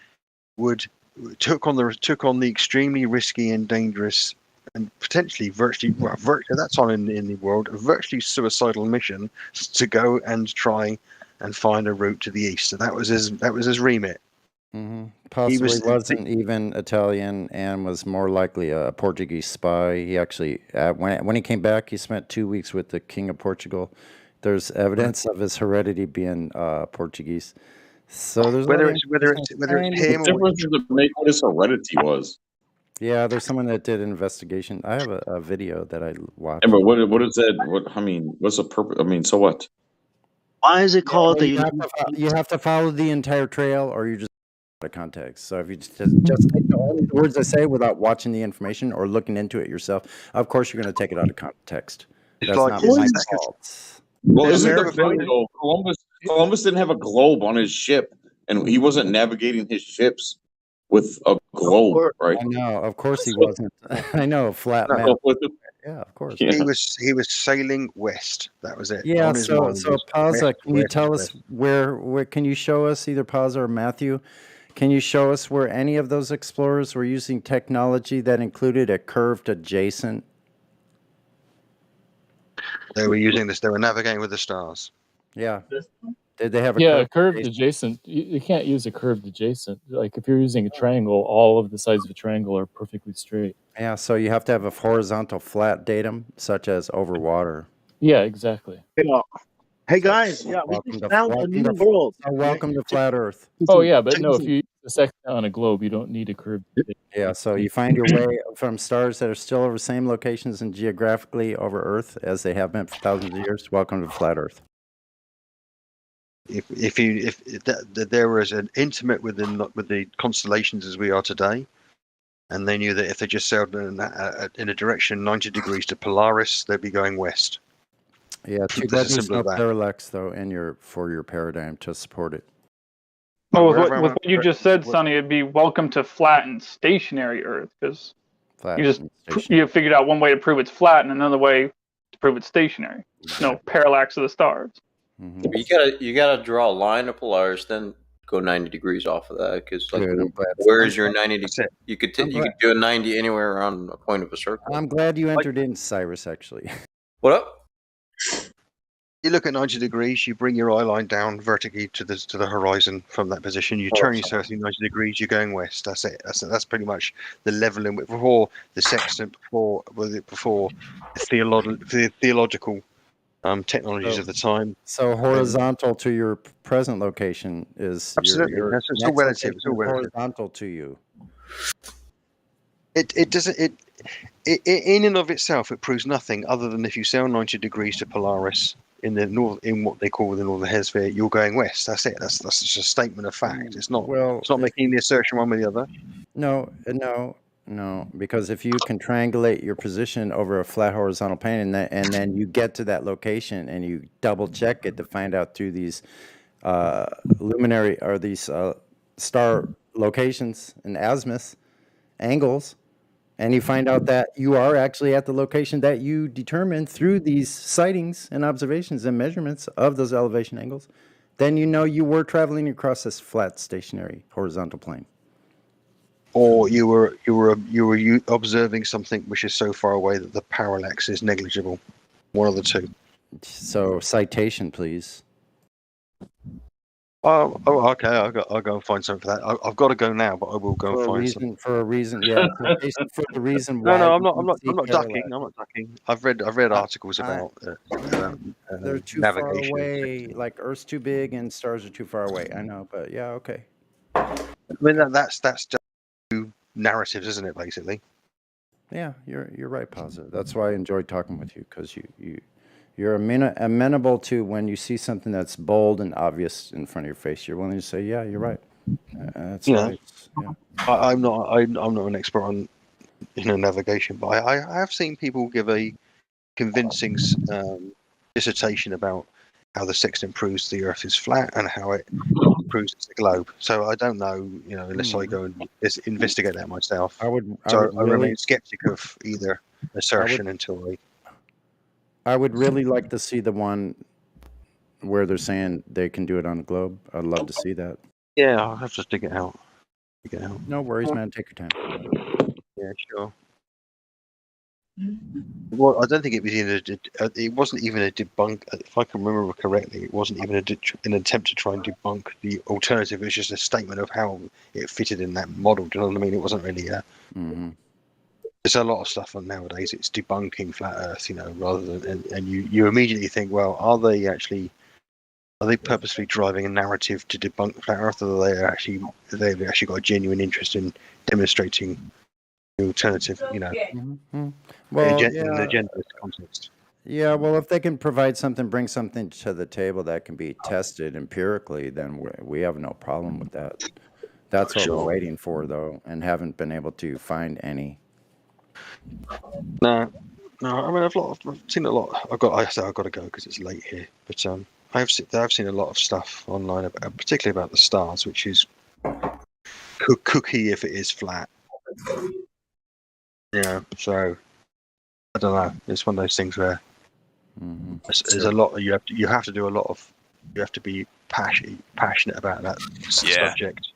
took on the extremely risky and dangerous and potentially virtually at that time in the world a virtually suicidal mission to go and try and find a route to the east. So that was his remit. Mm-hmm. Possibly wasn't even Italian and was more likely a Portuguese spy. He actually, when he came back, he spent 2 weeks with the King of Portugal. There's evidence of his heredity being Portuguese. So there's whether it's him or what his heredity was. Yeah, there's someone that did an investigation. I have a video that I watched. Yeah, but what is that? What's the purpose? I mean, so what? Why is it called you have to follow the entire trail, or you just out of context. So if you just take the only words I say without watching the information or looking into it yourself, of course you're going to take it out of context. That's not my fault. Well, isn't the thing though? Columbus didn't have a globe on his ship, and he wasn't navigating his ships with a globe, right? I know, of course he wasn't. I know, flat map. Yeah, of course. He was sailing west. That was it. Yeah. On his So mind was Pausa, can you west, tell west. us where? Can you show us, either Pausa or Matthew? Can you show us where any of those explorers were using technology that included a curved adjacent? They were using this. They were navigating with the stars. Yeah. Did they have a Yeah, curved curved adjacent. You can't use a curved adjacent. Like if you're using a triangle, all of the sides of a triangle are perfectly straight. Yeah, so you have to have a horizontal flat datum, such as over water. Yeah, exactly. Hey guys, yeah, we Welcome just to found a new world. welcome to flat Earth. Oh yeah, but no, if you use a section on a globe, you don't need a curved. Yeah, so you find your way from stars that are still over the same locations and geographically over Earth as they have been for thousands of years. Welcome to flat Earth. If there was an intimate with the constellations as we are today, and they knew that if they just sailed in a direction 90 degrees to Polaris, they'd be going west. Yeah, too bad there's no parallax though in your paradigm to support it. Well, with what you just said, Sonny, it'd be welcome to flat and stationary Earth, because you figured out one way to prove it's flat and another way to prove it's stationary. No parallax of the stars. Mm-hmm. You gotta draw a line of Polaris, then go 90 degrees off of that, because like Good, where is your 90 degree? You could do a 90 anywhere around a point of a circle. I'm glad you entered in, Cyrus. Actually, what up? You look at 90 degrees, you bring your eye line down vertically to the horizon from that position. You turn yourself 90 degrees, you're going west. That's it. That's pretty much the level in which before the sextant, before the theological technologies of the time. So horizontal to your present location is absolutely. It's all relative. It's all relative. Horizontal to you. It doesn't. In and of itself, it proves nothing other than if you sail 90 degrees to Polaris in the north, in what they call the northern hemisphere, you're going west. That's it. That's just a statement of fact. It's not. Well, it's not making the assertion one way or the other. No, because if you can triangulate your position over a flat horizontal plane, and then you get to that location and you double check it to find out through these luminary or these star locations and azimuth angles, and you find out that you are actually at the location that you determined through these sightings and observations and measurements of those elevation angles, then you know you were traveling across this flat stationary horizontal plane. Or you were observing something which is so far away that the parallax is negligible. One of the two. So citation, please. Oh, okay. I'll go and find something for that. I've got to go now, but I will go and find something. For a reason, yeah. For the reason why. No, I'm not ducking. I'm not ducking. I've read articles about they're too navigation. far away. Like Earth's too big and stars are too far away. I know, but yeah, okay. I mean that's just narratives, isn't it? Basically. Yeah, you're right, positive. That's why I enjoyed talking with you, because you're amenable to when you see something that's bold and obvious in front of your face. You're willing to say, "Yeah, you're right." That's right. Yeah. I'm not an expert on navigation, but I have seen people give a convincing dissertation about how the sextant proves the Earth is flat and how it proves it's a globe. So I don't know, unless I go and investigate that myself. I remain skeptic of either assertion until I would really like to see the one where they're saying they can do it on the globe. I'd love to see that. Yeah, I'll have to dig it out. No worries, man. Take your time. Yeah, sure. Well, I don't think it was it wasn't even a debunk. If I can remember correctly, it wasn't even an attempt to try and debunk the alternative. It was just a statement of how it fitted in that model. Do you know what I mean? It wasn't really a. Mm-hmm. There's a lot of stuff on nowadays. It's debunking flat Earth, rather than and you immediately think, well, are they purposely driving a narrative to debunk flat Earth, or they've actually got a genuine interest in demonstrating the alternative, Mm-hmm. Well, in the gender context. Yeah, well, if they can provide something, bring something to the table that can be tested empirically, then we have no problem with that. That's what we're waiting for, though, and haven't been able to find any. No. I mean, I've seen a lot. I've got to go because it's late here. But I've seen a lot of stuff online, particularly about the stars, which is cookie if it is flat. Yeah, so I don't know. It's one of those things where there's a lot. You have to do a lot of. You have to be passionate about that subject.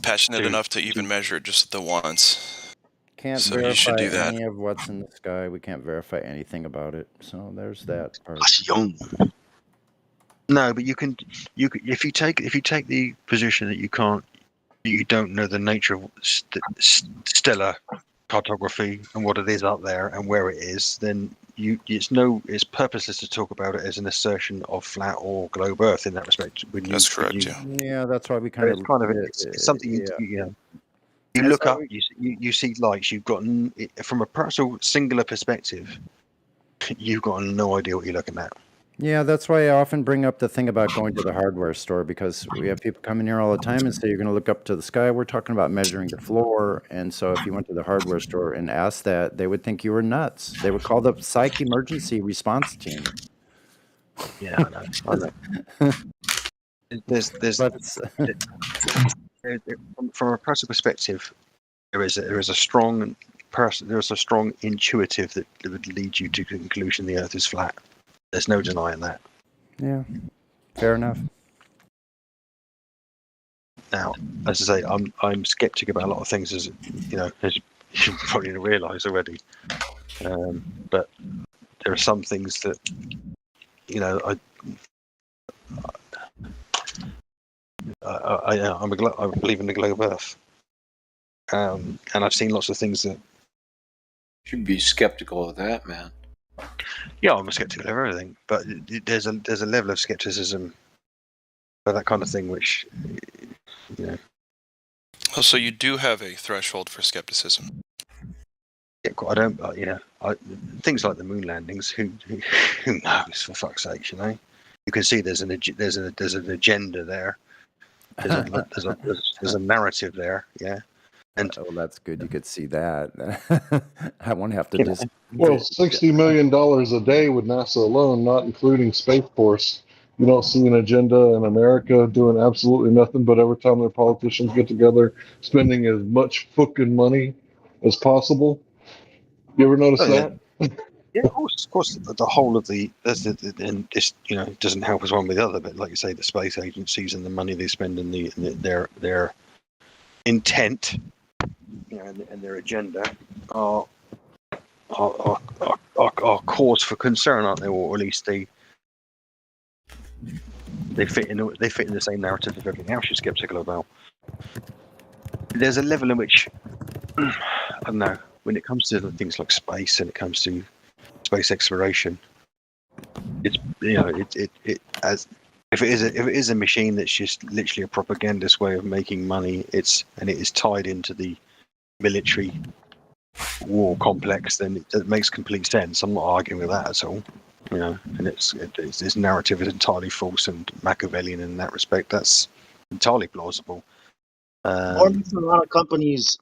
Passionate enough to even measure it just the once. Can't so verify you should do that. any of what's in the sky. We can't verify anything about it. So there's that part. No, but you can if you take the position that you don't know the nature of stellar cartography and what it is up there and where it is, then it's purposeless to talk about it as an assertion of flat or globe Earth in that respect. That's correct. Yeah, that's why we kind of. It's something you look up, you see lights. You've got from a personal singular perspective, you've got no idea what you're looking at. Yeah, that's why I often bring up the thing about going to the hardware store, because we have people come in here all the time and say you're going to look up to the sky. We're talking about measuring the floor. And so if you went to the hardware store and asked that, they would think you were nuts. They would call the psych emergency response team. Yeah, I know. There's from a personal perspective, there is a strong intuitive that would lead you to the conclusion the Earth is flat. There's no denying that. Yeah, fair enough. Now, as I say, I'm skeptic about a lot of things, as as you probably realise already. But there are some things that I believe in the globe Earth, and I've seen lots of things that. Should be skeptical of that, man. Yeah, I'm skeptical of everything, but there's a level of skepticism for that kind of thing, which Oh, so you do have a threshold for skepticism. Yeah, I don't. Things like the moon landings. Who knows? For fuck's sake, you can see there's an agenda there. There's a narrative there. Yeah. And that's good. You could see that. I won't have to Well, $60 million a day with NASA alone, not including Space Force. You don't see an agenda in America doing absolutely nothing, but every time their politicians get together, spending as much fucking money as possible. You ever notice that? Yeah, of course. The whole of and this, it doesn't help us one with the other. But like you say, the space agencies and the money they spend and their intent, and their agenda are cause for concern, aren't they? Or at least they fit in the same narrative of everything else you're skeptical about. There's a level in which I don't know, when it comes to things like space and it comes to space exploration, it's as if it is a machine that's just literally a propagandist way of making money, it is tied into the military war complex, then it makes complete sense. I'm not arguing with that at all. And this narrative is entirely false and Machiavellian in that respect. That's entirely plausible. Or makes a lot of companies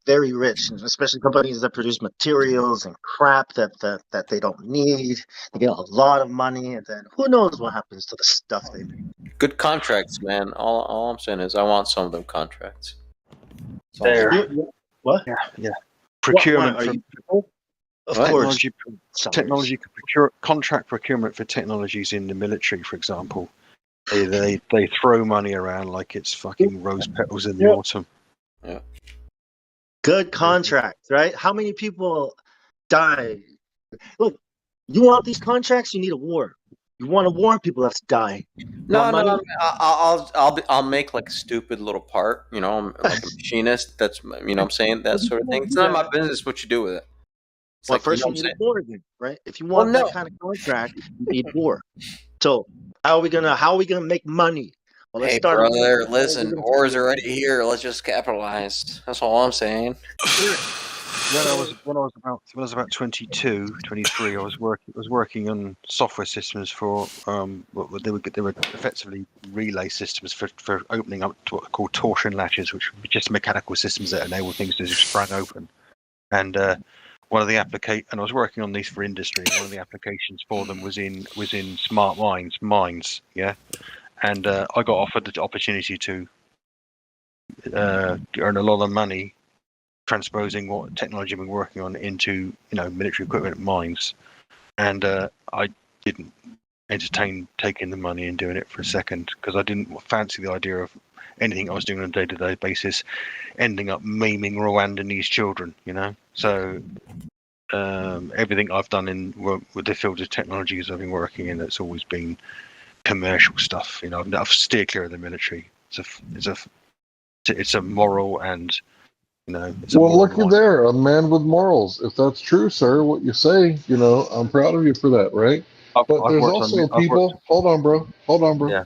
very rich, especially companies that produce materials and crap that they don't need. They get a lot of money, and then who knows what happens to the stuff they make. Good contracts, man. All I'm saying is I want some of them contracts. What? Yeah. Procurement. Of course. Technology contract procurement for technologies in the military, for example. They throw money around like it's fucking rose petals in the autumn. Yeah. Good contract, right? How many people die? Look, you want these contracts? You need a war. You want a war? People have to die. No. I'll make like a stupid little part. I'm like a machinist. That's I'm saying that sort of thing. It's none of my business what you do with it. Well, first you need a war again, right? If you want that kind of contract, you need war. So how are we gonna make money? Well, let's start. Brother, listen, war's already here. Let's just capitalize. That's all I'm saying. When I was about 22, 23, I was working on software systems for they were effectively relay systems for opening up to what are called torsion latches, which were just mechanical systems that enable things to just sprang open. And one of the and I was working on these for industry. One of the applications for them was in smart mines, yeah. And I got offered the opportunity to earn a lot of money transposing what technology I've been working on into military equipment mines, and I didn't entertain taking the money and doing it for a second because I didn't fancy the idea of anything I was doing on a day-to-day basis ending up maiming Rwandese children, So everything I've done with the field of technologies I've been working in, that's always been commercial stuff. I've steered clear of the military. It's a moral and it's a Well, moral looky line. there, a man with morals. If that's true, sir, what you say, I'm proud of you for that, right? But I've there's worked on. also I've worked. people. Hold on, bro. Hold on, bro. Yeah.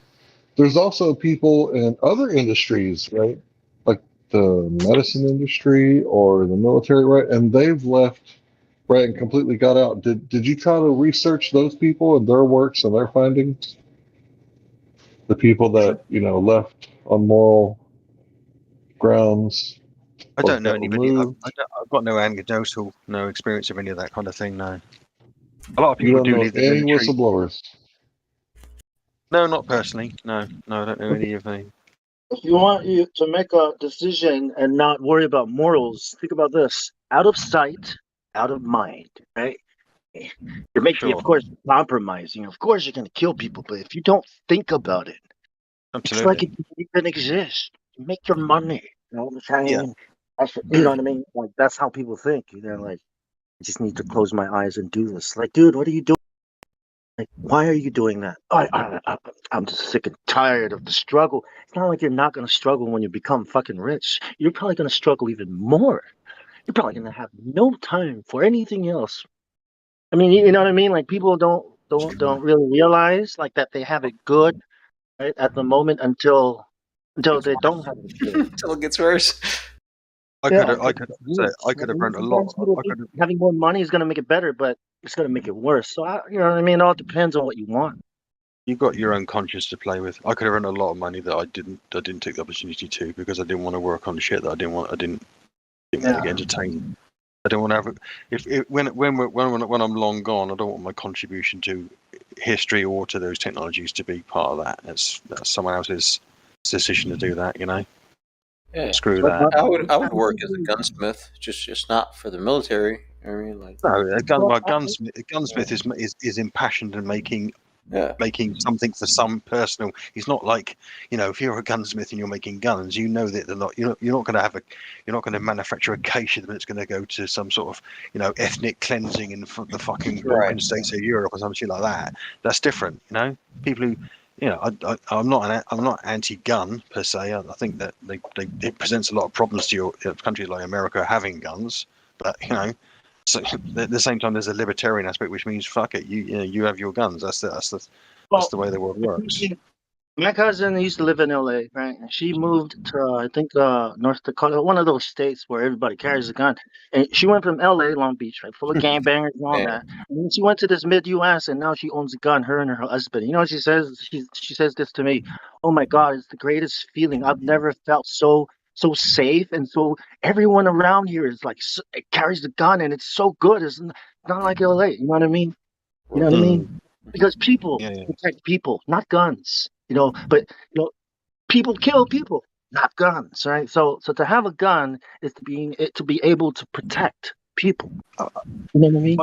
There's also people in other industries, right? Like the medicine industry or the military, right? And they've left, right, and completely got out. Did you try to research those people and their works and their findings? The people that left on moral grounds I or don't know got anybody. removed. I've got no anecdotal, no experience of any of that kind of thing. No. A lot of You people don't do know leave the any military. whistleblowers. No, not personally. No, I don't know any of them. If you want you to make a decision and not worry about morals, think about this: out of sight, out of mind. Right? You're making, of Sure. course, compromising. Of course, you're going to kill people, but if you don't think about it, it's like Absolutely. it doesn't even exist. You make your money. You know what I'm Yeah. saying? You know what I mean? Like that's how people think. They're like, I just need to close my eyes and do this. Like, dude, what are you doing? Like, why are you doing that? I'm just sick and tired of the struggle. It's not like you're not going to struggle when you become fucking rich. You're probably going to struggle even more. You're probably going to have no time for anything else. I mean, you know what I mean? Like people don't really realize like that they have it good right at the moment until they don't have it good. Until it gets worse. I Yeah, could have learned a lot. sometimes people think having more money is going to make it better, but it's going to make it worse. So you know what I mean? It all depends on what you want. You've got your own conscience to play with. I could have earned a lot of money that I didn't take the opportunity to because I didn't want to work on shit that I didn't want to get entertained. I don't want to have when I'm long gone, I don't want my contribution to history or to those technologies to be part of that. That's someone else's decision to do that, Yeah. Screw that. I would work as a gunsmith, just not for the military. I mean, like No, a gunsmith is impassioned and making something for some personal. He's not like if you're a gunsmith and you're making guns, that they're not. You're not going to manufacture a case of them. It's going to go to some sort of ethnic cleansing in the fucking Balkan states of Europe or something like that. That's different. People who. I'm not anti-gun per se. I think that it presents a lot of problems to your countries like America having guns, but so at the same time, there's a libertarian aspect, which means fuck it, you have your guns. That's the way the world works. My cousin used to live in LA, right? And she moved to, I think, North Dakota, one of those states where everybody carries a gun. And she went from LA, Long Beach, right, full of gangbangers and all that. And then she went to this mid-US, and now she owns a gun, her and her husband. You know what she says? She says this to me. Oh my God, it's the greatest feeling. I've never felt so safe, and so everyone around here is like it carries the gun, and it's so good. It's not like LA. You know what I mean? You know what I mean? Because people protect people, not guns. But people kill people, not guns, right? So to have a gun is to be able to protect people. You know what I mean?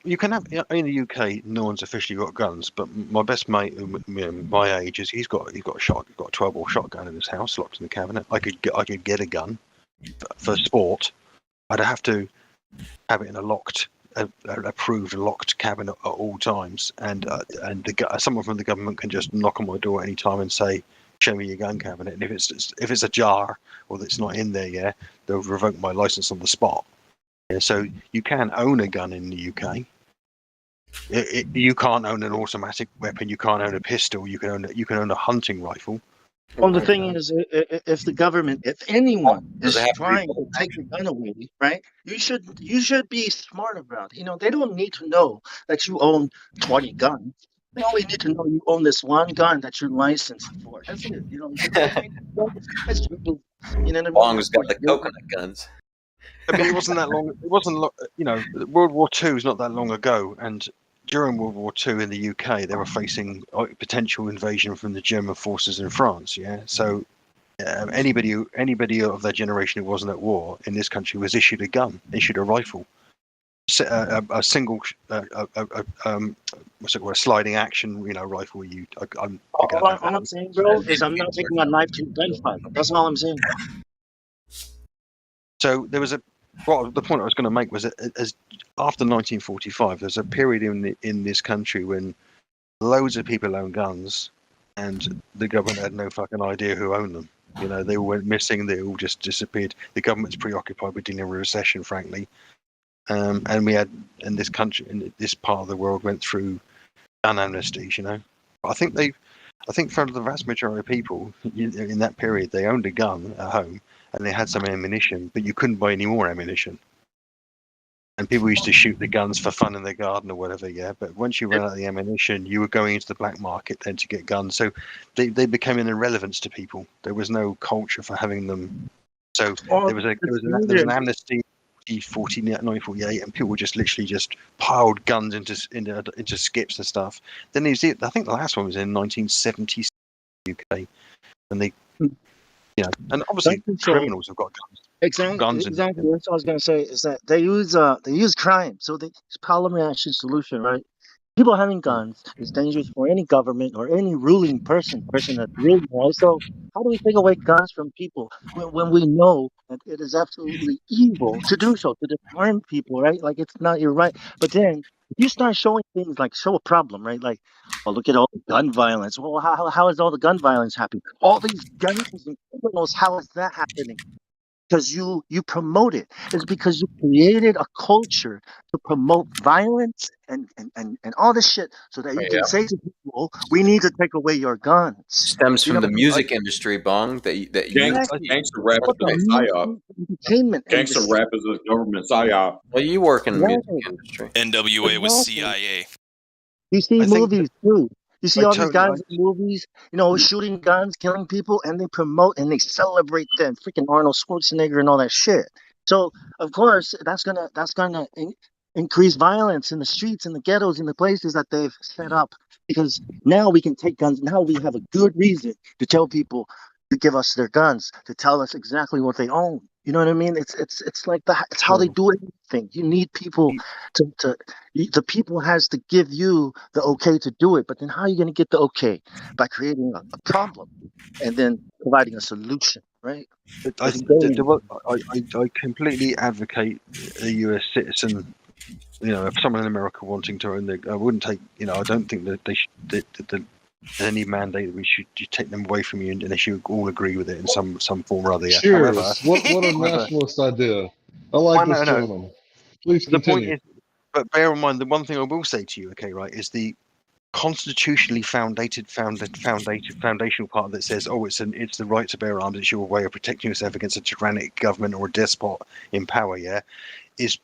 You can have in the UK. No one's officially got guns, but my best mate, my age, he's got a 12-bore shotgun in his house, locked in the cabinet. I could get a gun for sport. I'd have to have it in a approved locked cabinet at all times, and someone from the government can just knock on my door any time and say, "Show me your gun cabinet." And if it's ajar or it's not in there, they'll revoke my license on the spot. So you can own a gun in the UK. You can't own an automatic weapon. You can't own a pistol. You can own a hunting rifle. Well, the thing is, if the government, if anyone is trying to take your gun away, right? You should be smart about it. They don't need to know that you own 20 guns. They only need to know you own this one gun that you're licensed for. That's it. That's your business. You know what I mean? Long as got the coconut guns. I mean, it wasn't that long. It wasn't. World War II is not that long ago, and during World War II in the UK, they were facing potential invasion from the German forces in France. Yeah, so anybody of their generation who wasn't at war in this country was issued a gun, issued a rifle, a single, what's it called, a sliding action, rifle. All I'm saying, bro, is I'm not taking a knife to a gunfight. That's all I'm saying. So there was the point I was going to make was that as after 1945, there's a period in this country when loads of people own guns, and the government had no fucking idea who owned them. You know, they all went missing. They all just disappeared. The government's preoccupied with dealing with a recession, frankly. And we had, in this country, in this part of the world, went through gun amnesties. You know, I think for the vast majority of people in that period, they owned a gun at home and they had some ammunition, but you couldn't buy any more ammunition. And people used to shoot the guns for fun in their garden or whatever, yeah. But once you ran out of the ammunition, you were going into the black market then to get guns. So they became an irrelevance to people. There was no culture for having them. So there was an amnesty 1948, and people just literally just piled guns into skips and stuff. Then I think the last one was in 1970 UK, and they, and obviously criminals have got guns. Exactly. That's what I was gonna say. Is that they use crime, so it's problem reaction solution, right? People having guns is dangerous for any government or any ruling person that's ruling, right? So how do we take away guns from people when we know that it is absolutely evil to do so, to harm people, right? Like it's not your right. But then if you start showing things like show a problem, right? Like, oh, look at all the gun violence. Well, how is all the gun violence happening? All these guns and criminals, how is that happening? Because you promote it. It's because you created a culture to promote violence and all this shit so that you can say to people, we need to take away your guns. Stems from the music industry, Bong. Gangster rap is a psyop. Gangster rap is a government psyop. Well, you work in the music industry. NWA was CIA. You see movies too. You see all these guys in movies, shooting guns, killing people, and they promote and they celebrate them. Freaking Arnold Schwarzenegger and all that shit. So of course that's gonna increase violence in the streets, in the ghettos, in the places that they've set up. Because now we can take guns. Now we have a good reason to tell people to give us their guns, to tell us exactly what they own. You know what I mean? It's like that. It's how they do everything. You need people the people has to give you the okay to do it. But then how are you going to get the okay? By creating a problem and then providing a solution, right? I completely advocate a US citizen. If someone in America wanting to own their, I wouldn't take. I don't think that they should. That any mandate that we should take them away from you unless you all agree with it in some form or other. Yeah. Cheers. What a nationalist idea. I like this gentleman. Please continue. The point is, but bear in mind, the one thing I will say to you, okay, right, is the constitutionally foundational part that says, it's the right to bear arms, it's your way of protecting yourself against a tyrannic government or a despot in power, yeah, is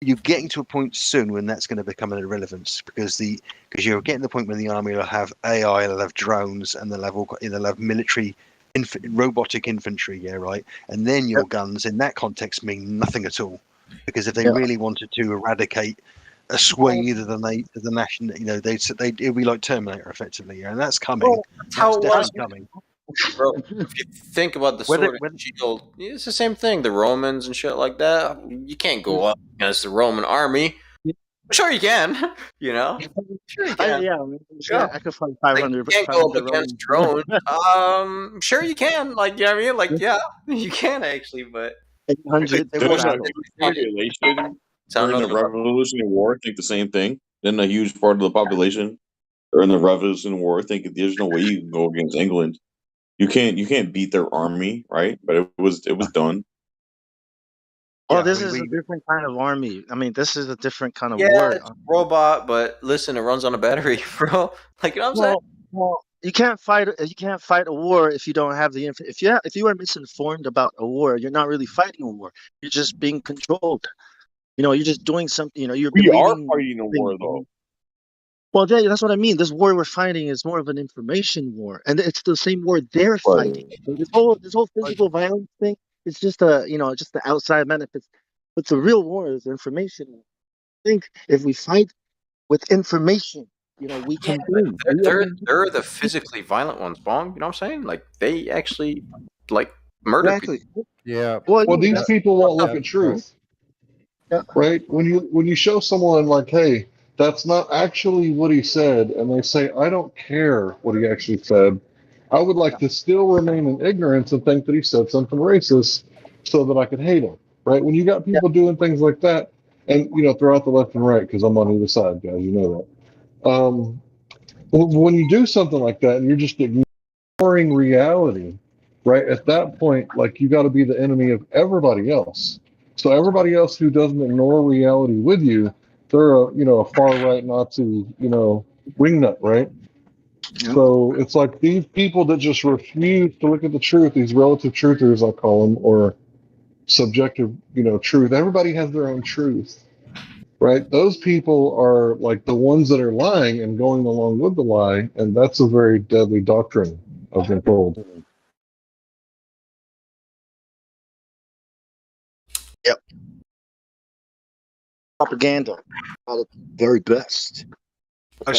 you're getting to a point soon when that's going to become an irrelevance because you're getting to the point when the army will have AI, they'll have drones, and they'll have military robotic infantry, yeah, right, and then your guns in that context mean nothing at all because if they really wanted to eradicate a swathe of the national, it'd be like Terminator effectively, yeah, and that's coming. That's definitely coming. Bro, if you think about the sword and shield, it's the same thing. The Romans and shit like that. You can't go up against the Roman army. Sure you can. Sure you can. I could fight 500. You can't go up against drones. Sure you can. Like, I mean, like, yeah, you can actually, but 800. There was a huge population during the Revolutionary War. Think the same thing. Then a huge part of the population during the Revolutionary War think there's no way you can go against England. You can't beat their army, right? But it was done. Well, this is a different kind of army. I mean, this is a different kind of war. Yeah, it's a robot, but listen, it runs on a battery, bro. Like, you know what I'm saying? Well, you can't fight a war if you don't have the if you are misinformed about a war, you're not really fighting a war. You're just being controlled. You're just doing something. We are fighting a war, though. Well, that's what I mean. This war we're fighting is more of an information war, and it's the same war they're fighting. So this whole physical violence thing, it's just just the outside benefits. But the real war is information. I think if we fight with information, we can win. They're the physically violent ones, Bong. You know what I'm saying? Like they actually murder people. Yeah. Well, these people won't look at truth, right? When you show someone like, hey, that's not actually what he said, and they say, I don't care what he actually said. I would like to still remain in ignorance and think that he said something racist so that I could hate him, right? When you got people doing things like that, and, throughout the left and right, because I'm on either side, guys, you know that. Well, when you do something like that and you're just ignoring reality, right? At that point, like you got to be the enemy of everybody else. So everybody else who doesn't ignore reality with you, they're a far right Nazi, wingnut, right? So it's like these people that just refuse to look at the truth, these relative truthers, I call them, or subjective, truth. Everybody has their own truth, right? Those people are like the ones that are lying and going along with the lie, and that's a very deadly doctrine, I've been told. Yep. Propaganda at the very best. About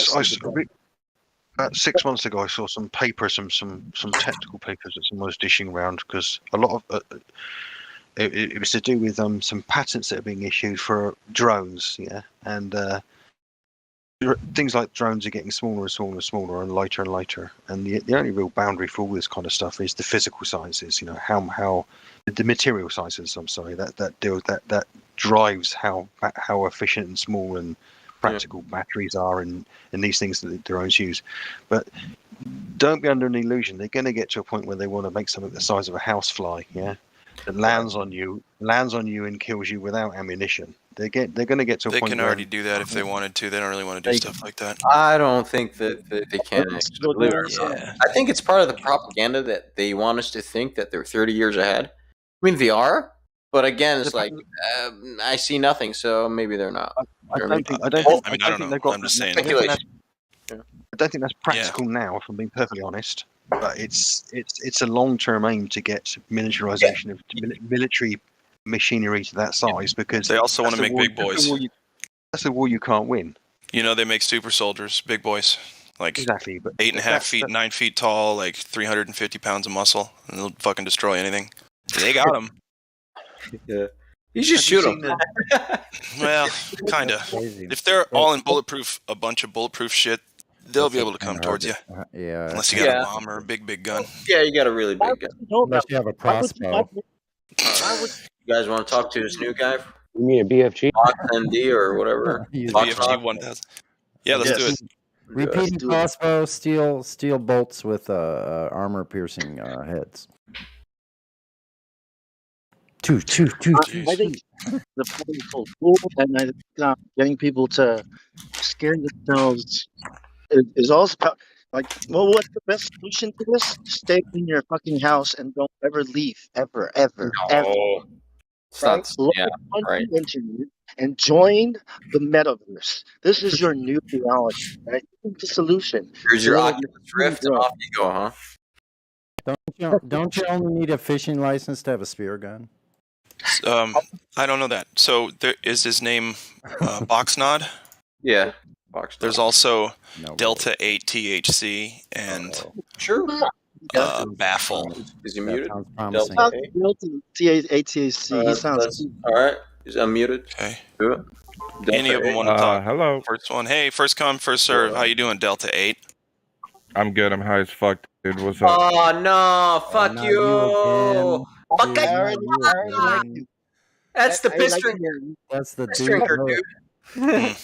6 months ago, I saw some papers, some technical papers that someone was dishing around because a lot of it was to do with some patents that are being issued for drones, yeah, and things like drones are getting smaller and smaller and smaller and lighter, and the only real boundary for all this kind of stuff is the physical sizes. How the material sizes. I'm sorry, that drives how efficient and small and practical batteries are and these things that the drones use. But don't be under an illusion. They're going to get to a point where they want to make something the size of a housefly, yeah, that lands on you and kills you without ammunition. They're going to get to a They point can where already do that if they wanted to. They don't really want to do stuff like that. I don't think that they can actually, believe it or not. I think it's part of the propaganda that they want us to think that they're 30 years ahead. I mean, they are, but again, it's like I see nothing, so maybe they're not. I don't think they've got. I'm just saying. Speculation. I don't think that's practical now, if I'm being perfectly honest. But it's a long-term aim to get miniaturization of military machinery to that size, because They also want to make big boys. That's a war you can't win. They make super soldiers, big boys, like exactly, but 8.5 feet, 9 feet tall, like 350 pounds of muscle, and they'll fucking destroy anything. They got them. Yeah. You just shoot them. Well, kind of. If they're all in a bunch of bulletproof shit, they'll be able to come towards you. Yeah. Unless you got a bomb or a big gun. Yeah, you got a really big gun. Unless you have a crossbow. You guys want to talk to this new guy? You mean a BFG? ND or whatever. BFG 1000. Yeah, let's do it. Repeating crossbow, steel bolts with armor piercing heads. I think the point is so cool, and I think getting people to scare themselves is also like, well, what's the best solution to this? Stay in your fucking house and don't ever leave, ever. Right? Look on the internet and join the metaverse. This is your new reality, right? This is the solution. Here's your Oculus Rift, and off you go, huh? Don't you only need a fishing license to have a spear gun? I don't know that. So there is his name Boxnod? Yeah. There's also Delta 8 THC and Baffle. Is he muted? Delta 8 THC. He sounds all right. He's unmuted. Okay. Do it. Any of them want to talk? Hello. First one. Hey, first come, first serve. How you doing, Delta 8? I'm good. I'm high as fuck, dude. What's up? Oh no! Fuck you! Fuck you! That's the piss drinker. That's the piss drinker, dude.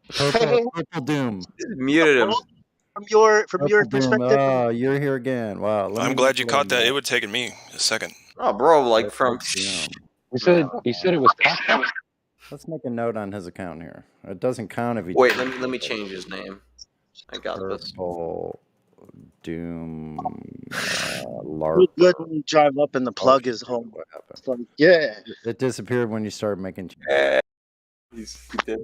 Purple Doom. Muted him. From your perspective. Oh, you're here again. Wow. I'm glad you caught that. It would have taken me a second. Oh, bro, like from. He said it was cocktail. Let's make a note on his account here. It doesn't count if he. Wait, let me change his name. I got this. Purple Doom. Good when you drive up and the plug is home. What happened? It's like, yeah. It disappeared when you started making. He did.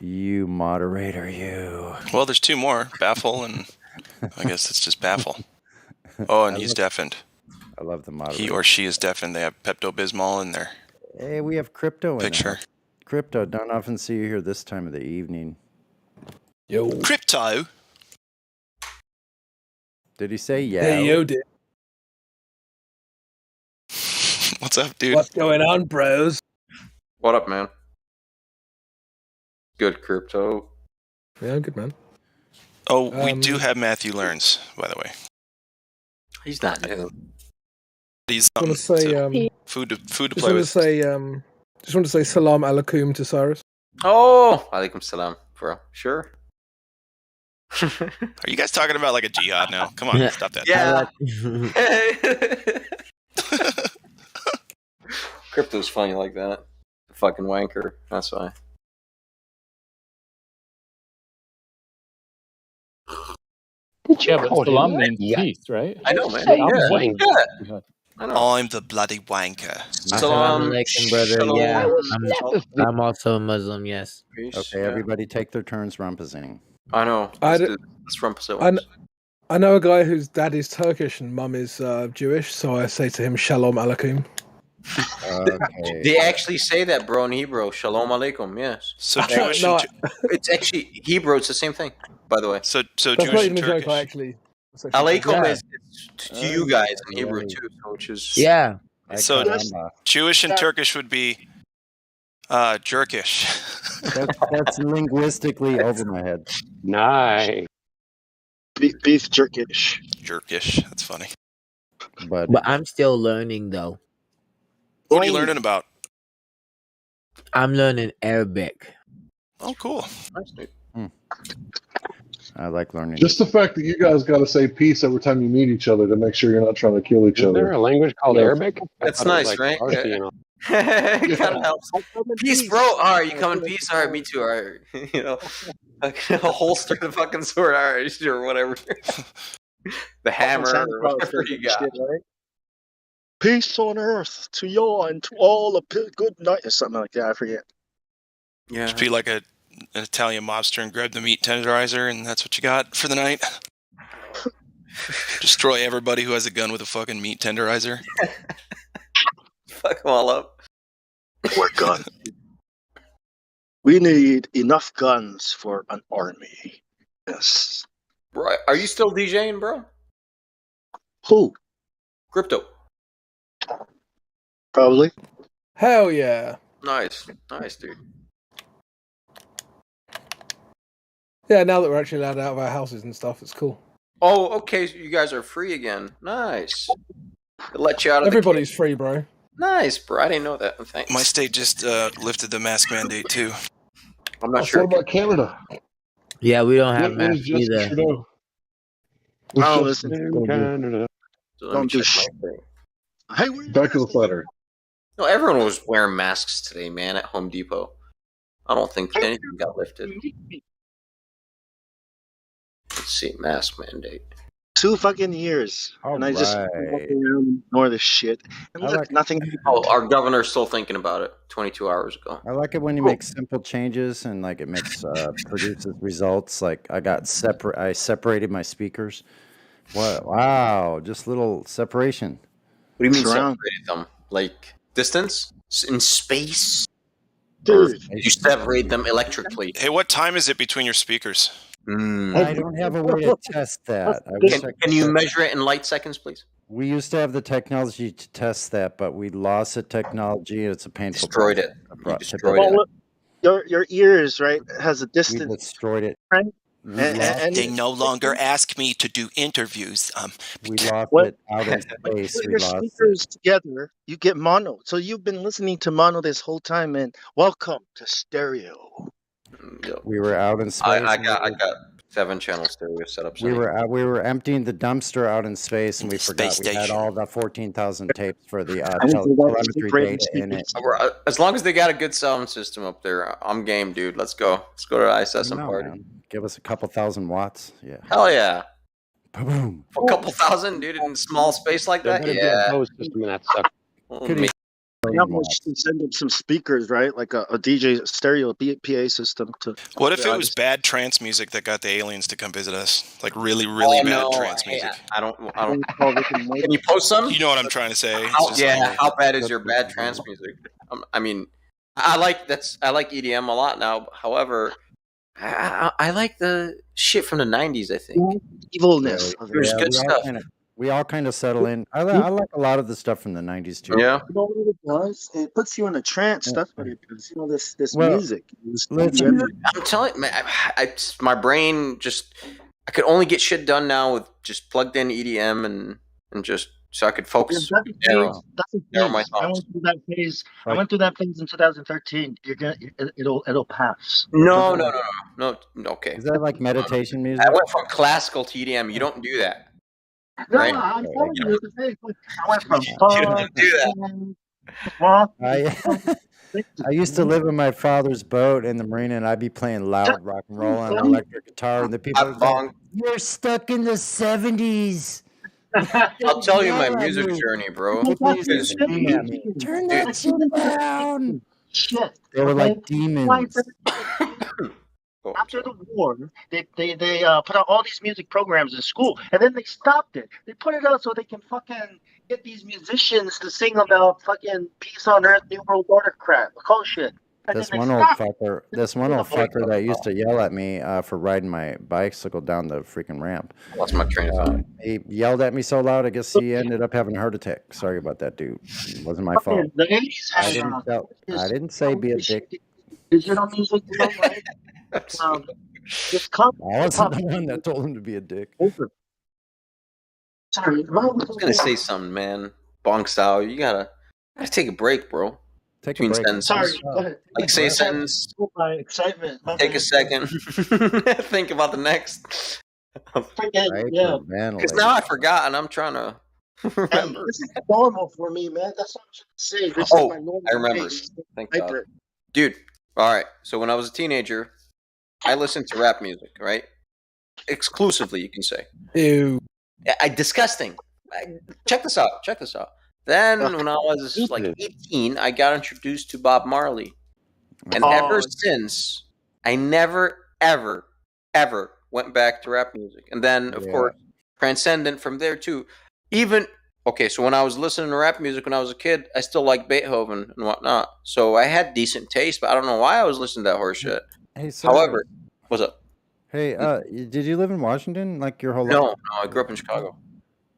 You moderator, you. Well, there's two more. Baffle and I guess it's just Baffle. Oh, and he's deafened. I love the moderator. He or she is deafened. They have Pepto-Bismol in their Hey, we have Crypto in picture. there. Crypto, don't often see you here this time of the evening. Yo. Crypto? Did he say yeah? Hey, yo, dude. What's up, dude? What's going on, bros? What up, man? Good, Crypto. Yeah, I'm good, man. Oh, we do have Matthew Learns, by the way. He's not new. He's I want to say food to just play want with. to say salam alaikum to Cyrus. Oh, alaikum salam, bro. Sure. Are you guys talking about like a jihad now? Come on, stop that. Yeah. Crypto's funny like that. Fucking wanker. That's why. Yeah, but salam means peace, right? I know, man. Hey, Yeah. I know. I'm the bloody wanker. Salam alaikum, brother. Yeah, I'm also a Muslim. Yes. Okay, everybody take their turns rumpuzzing. I know. Let's rumpus it. I know a guy whose dad is Turkish and mum is Jewish, so I say to him, Shalom Alaikum. Okay. They actually say that, bro, in Hebrew. Shalom Alaikum, yes. So Jewish and it's actually Hebrew. It's the same thing, by the way. So That's Jewish not and even a joke. Turkish. I actually. Alaikum Yeah. is to you guys in Hebrew too, so which is So Jewish and Turkish would be jerkish. That's linguistically over my head. Nice. Beef jerkish. Jerkish. That's funny. But I'm still learning though. What are you learning about? I'm learning Arabic. Oh, cool. Nice, dude. I like learning. Just the fact that you guys got to say peace every time you meet each other to make sure you're not trying to kill each other. Is there a language called Arabic? That's nice, right? It kind of helps. Peace, bro. All right, you come in peace. All right, me too. All right, you know, a holster the fucking sword. All right, sure, whatever. The hammer, or whatever you got. Peace on earth to you and to all a good night or something like that. I forget. Yeah. Just be like an Italian mobster and grab the meat tenderizer, and that's what you got for the night. Destroy everybody who has a gun with a fucking meat tenderizer. Fuck them all up. We're guns. We need enough guns for an army. Yes. Right. Are you still DJing, bro? Who? Crypto. Probably. Hell yeah. Nice, dude. Yeah, now that we're actually allowed out of our houses and stuff, it's cool. Oh, okay. So you guys are free again. Nice. They let you out of Everybody's free, bro. Nice, bro. I didn't know that. Thanks. My state just lifted the mask mandate too. I'm not sure. What about Canada? Yeah, we don't have What masks is Justin either. Trudeau? Oh, What's listen. Justin Canada? Don't do shit. Hey, where you Back to the flatter. No, everyone was wearing masks today, man, at Home Depot. I don't think anything got lifted. Let's see, mask mandate. 2 fucking years. And I just walk around and ignore this shit. And look, nothing. Oh, our governor's still thinking about it 22 hours ago. I like it when you make simple changes and like it makes produces results. Like I separated my speakers. What? Wow, just little separation. What do you mean Surround. separated them? Like distance? In space? Dude. Or you separate them electrically? Hey, what time is it between your speakers? I don't have a way to test that. I wish I could Can you test- measure it in light seconds, please? We used to have the technology to test that, but we lost the technology. It's a painful. Destroyed it. process. Destroyed Well, it. look, your ears, right, has a We distance. destroyed it. Right? And they no longer ask me to do interviews. We lost What? it out in space. Put We your lost it. speakers together, you get mono. So you've been listening to mono this whole time, and welcome to stereo. We were out in space. I and got we were- 7-channel stereo setup. We were emptying the dumpster out in space, and we forgot we had all the 14,000 tapes for the telemetry data in it. As long as they got a good sound system up there, I'm game, dude. Let's go. Let's go to ISS and No, party. man. Give us a couple thousand watts. Yeah. Hell yeah. Boom. A couple thousand, dude, in small space like that. Yeah. How much to send them some speakers, right? Like a DJ stereo PA system to. What if it was bad trance music that got the aliens to come visit us? Like really, really bad trance music. I don't. Can you post some? You know what I'm trying to say? It's How, just yeah. like- How bad is your bad trance music? I mean, I like EDM a lot now. However, I like the shit from the '90s. I think evilness. There's good stuff. We all kind of settle in. I like a lot of the stuff from the 90s too. Yeah. You know what it does? It puts you in a trance. That's what it does. You know this Well, music. I'm telling you, man, my brain just I could only get shit done now with just plugged in EDM and just so I could focus. That's a phase. That's a Narrow my phase. I thoughts. went through that phase. I went through that phase in 2013. It'll pass. No. Okay. Is that like meditation I music? went from classical to EDM. You don't do that, No, right? I'm telling You you, it's a phase. I went from don't do that. rock. I used to live in my father's boat in the marina, and I'd be playing loud rock and roll on an electric guitar, and the people would go, "You're stuck in the '70s." I'll tell you my Yell at music me. journey, bro. People used to scream at me, "Turn that shit down!" Shit. They were like demons. After the war, they put out all these music programs in school, and then they stopped it. They put it out so they can fucking get these musicians to sing about fucking peace on earth, new world order crap, bullshit. This one old fucker that used to yell at me for riding my bicycle down the freaking ramp. Lost my train of thought. He yelled at me so loud, I guess he ended up having a heart attack. Sorry about that, dude. It wasn't my fault. The 80s I had, didn't say be a dick. digital music, you know, right? This I wasn't the one that told him to be a dick. Sorry, I was gonna say something, man. Bonk style. You gotta take a break, bro. Take Between a break. sentences. Sorry, go ahead. Like say a sentence. My excitement. Take a second. Think about the next. Yeah. Because now I forgot, and I'm trying to remember. This is normal for me, man. That's what I'm trying to say. This is my normal I remember. pace. Thank God. Dude, all right. So when I was a teenager, I listened to rap music, right? Exclusively, you can say. Ew. Disgusting. Check this out. Then when I was like 18, I got introduced to Bob Marley. And ever since, I never, ever, ever went back to rap music. And then, of course, transcendent from there, too. So when I was listening to rap music when I was a kid, I still liked Beethoven and whatnot. So I had decent taste, but I don't know why I was listening to that horse shit. Hey, sorry. However, what's up? Hey, did you live in Washington like your whole life? No, I grew up in Chicago.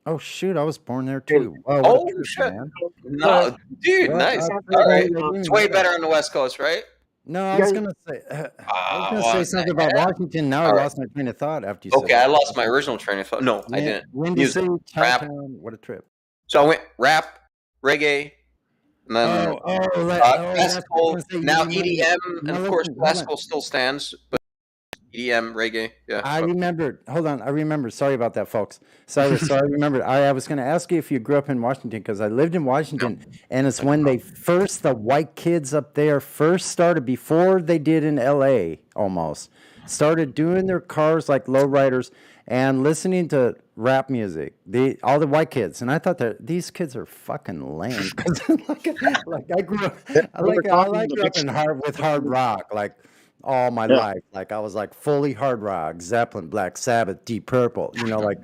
Oh shoot, I was born there too. Oh shit! Man. No, dude, Well, nice. I- All right, I- it's way better on the West Coast, right? No, I was gonna say something about Washington. Now I lost my train of thought after you said Okay, I lost my original train of thought. No, I didn't. Windy Music, City, rap. Chinatown, what a trip. So I went rap, reggae, and then classical. Now EDM, and of course classical still stands, but EDM, reggae. Yeah. I remembered. Hold on, I remembered. Sorry about that, folks. Sorry, I remembered. I was going to ask you if you grew up in Washington because I lived in Washington, and it's when the white kids up there first started before they did in L.A. almost started doing their cars like lowriders and listening to rap music. All the white kids, and I thought that these kids are fucking lame. like I grew up, I grew up with hard rock, like. All my life, like I was like fully hard rock, Zeppelin, Black Sabbath, Deep Purple, like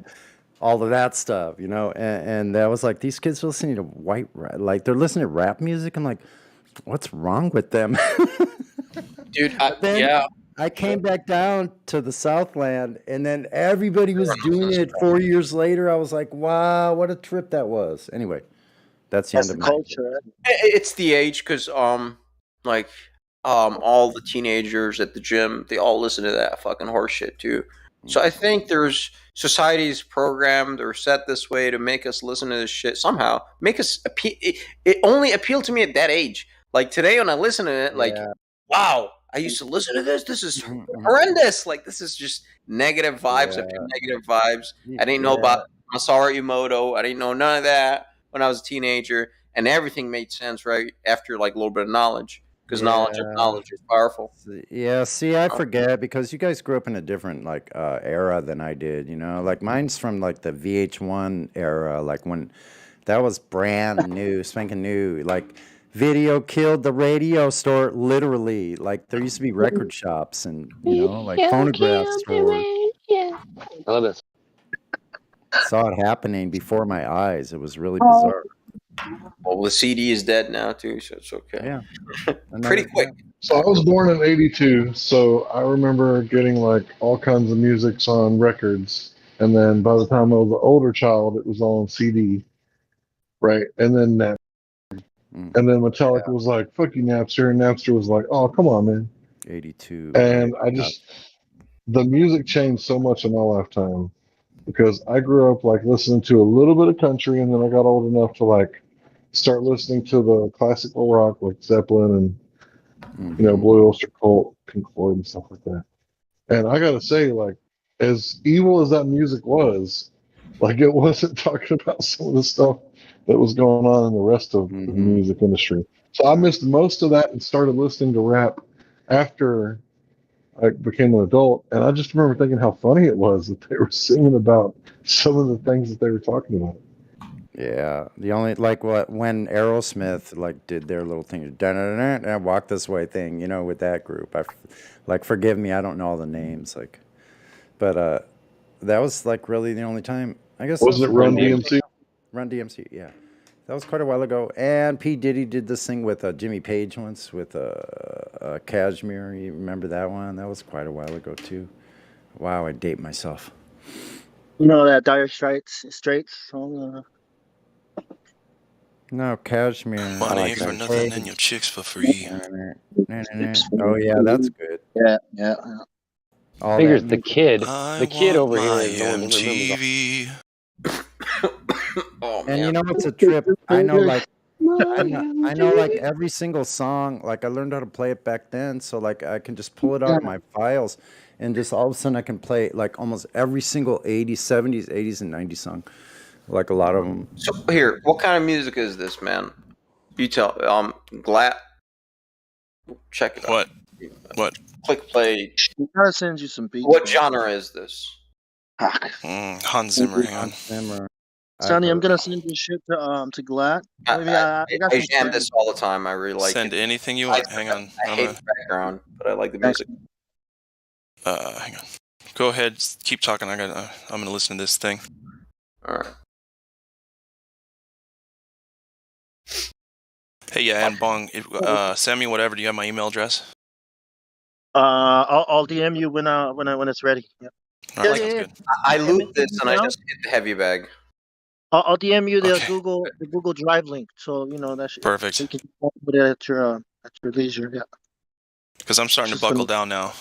all of that stuff, and I was like, these kids are listening to like they're listening to rap music. I'm like, what's wrong with them? Dude, I came back down to the Southland, and then everybody was doing it 4 years later. I was like, wow, what a trip that was. Anyway, that's the end of my culture. It's the age, because all the teenagers at the gym, they all listen to that fucking horse shit too. So I think there's society's programmed or set this way to make us listen to this shit somehow. Make us it only appealed to me at that age. Like today when I listen to it, like, wow, I used to listen to this. This is horrendous. Like this is just negative vibes after negative vibes. I didn't know about Masaru Emoto. I didn't know none of that when I was a teenager, and everything made sense right after like a little bit of knowledge. Because knowledge is powerful. Yeah, see, I forget because you guys grew up in a different era than I did. Like mine's from like the VH1 era, like when that was brand new, spanking new. Like video killed the radio store, literally. Like there used to be record shops and like phonograph stores. I love this. Saw it happening before my eyes. It was really bizarre. Well, the CD is dead now too, so it's okay. Yeah, pretty quick. So I was born in '82, so I remember getting like all kinds of musics on records, and then by the time I was an older child, it was all on CD, right? And then Metallica was like, "Fuck you, Napster," and Napster was like, "Oh, come on, man." 82. And the music changed so much in my lifetime. because I grew up like listening to a little bit of country, and then I got old enough to like start listening to the classical rock like Zeppelin and Blue Oyster Cult, Pink Floyd, and stuff like that. And I gotta say, like, as evil as that music was, like it wasn't talking about some of the stuff that was going on in the rest of the music industry. So I missed most of that and started listening to rap after I became an adult. And I just remember thinking how funny it was that they were singing about some of the things that they were talking about. Yeah, the only like when Aerosmith like did their little thing, walk this way thing, with that group. Like, forgive me, I don't know all the names, like, but that was like really the only time. I guess wasn't it Run DMC? Run DMC, yeah. That was quite a while ago. And P. Diddy did this thing with Jimmy Page once with Cashmere. You remember that one? That was quite a while ago too. Wow, I date myself. That Dire Straits song. No, Cashmere. Money for nothing and your chicks for free. Oh yeah, that's good. Yeah. Figures the kid over here is the one that MGV. Oh, and it's a trip. I know like every single song. Like I learned how to play it back then, so like I can just pull it out of my files, and just all of a sudden I can play like almost every single 80s, 70s, 80s, and 90s song. Like a lot of them. So here, what kind of music is this, man? You tell. Glad. Check it out. What? Click play. We gotta send you some beats. What genre is this? Hans Zimmer. Hang on. Sonny, I'm gonna send this shit to Glad. I jam this all the time. I really like Send it. anything you want. Hang on. I hate the background, but I like the music. Hang on. Go ahead. Keep talking. I'm gonna listen to this thing. All right. Hey, yeah, and Bong, send me whatever. Do you have my email address? I'll DM you when it's ready. Yeah. All right, sounds good. I loop this and I just hit the heavy bag. I'll DM you the Google Drive link, so that should Perfect. you can put it at your leisure. Yeah. Because I'm starting to buckle down now.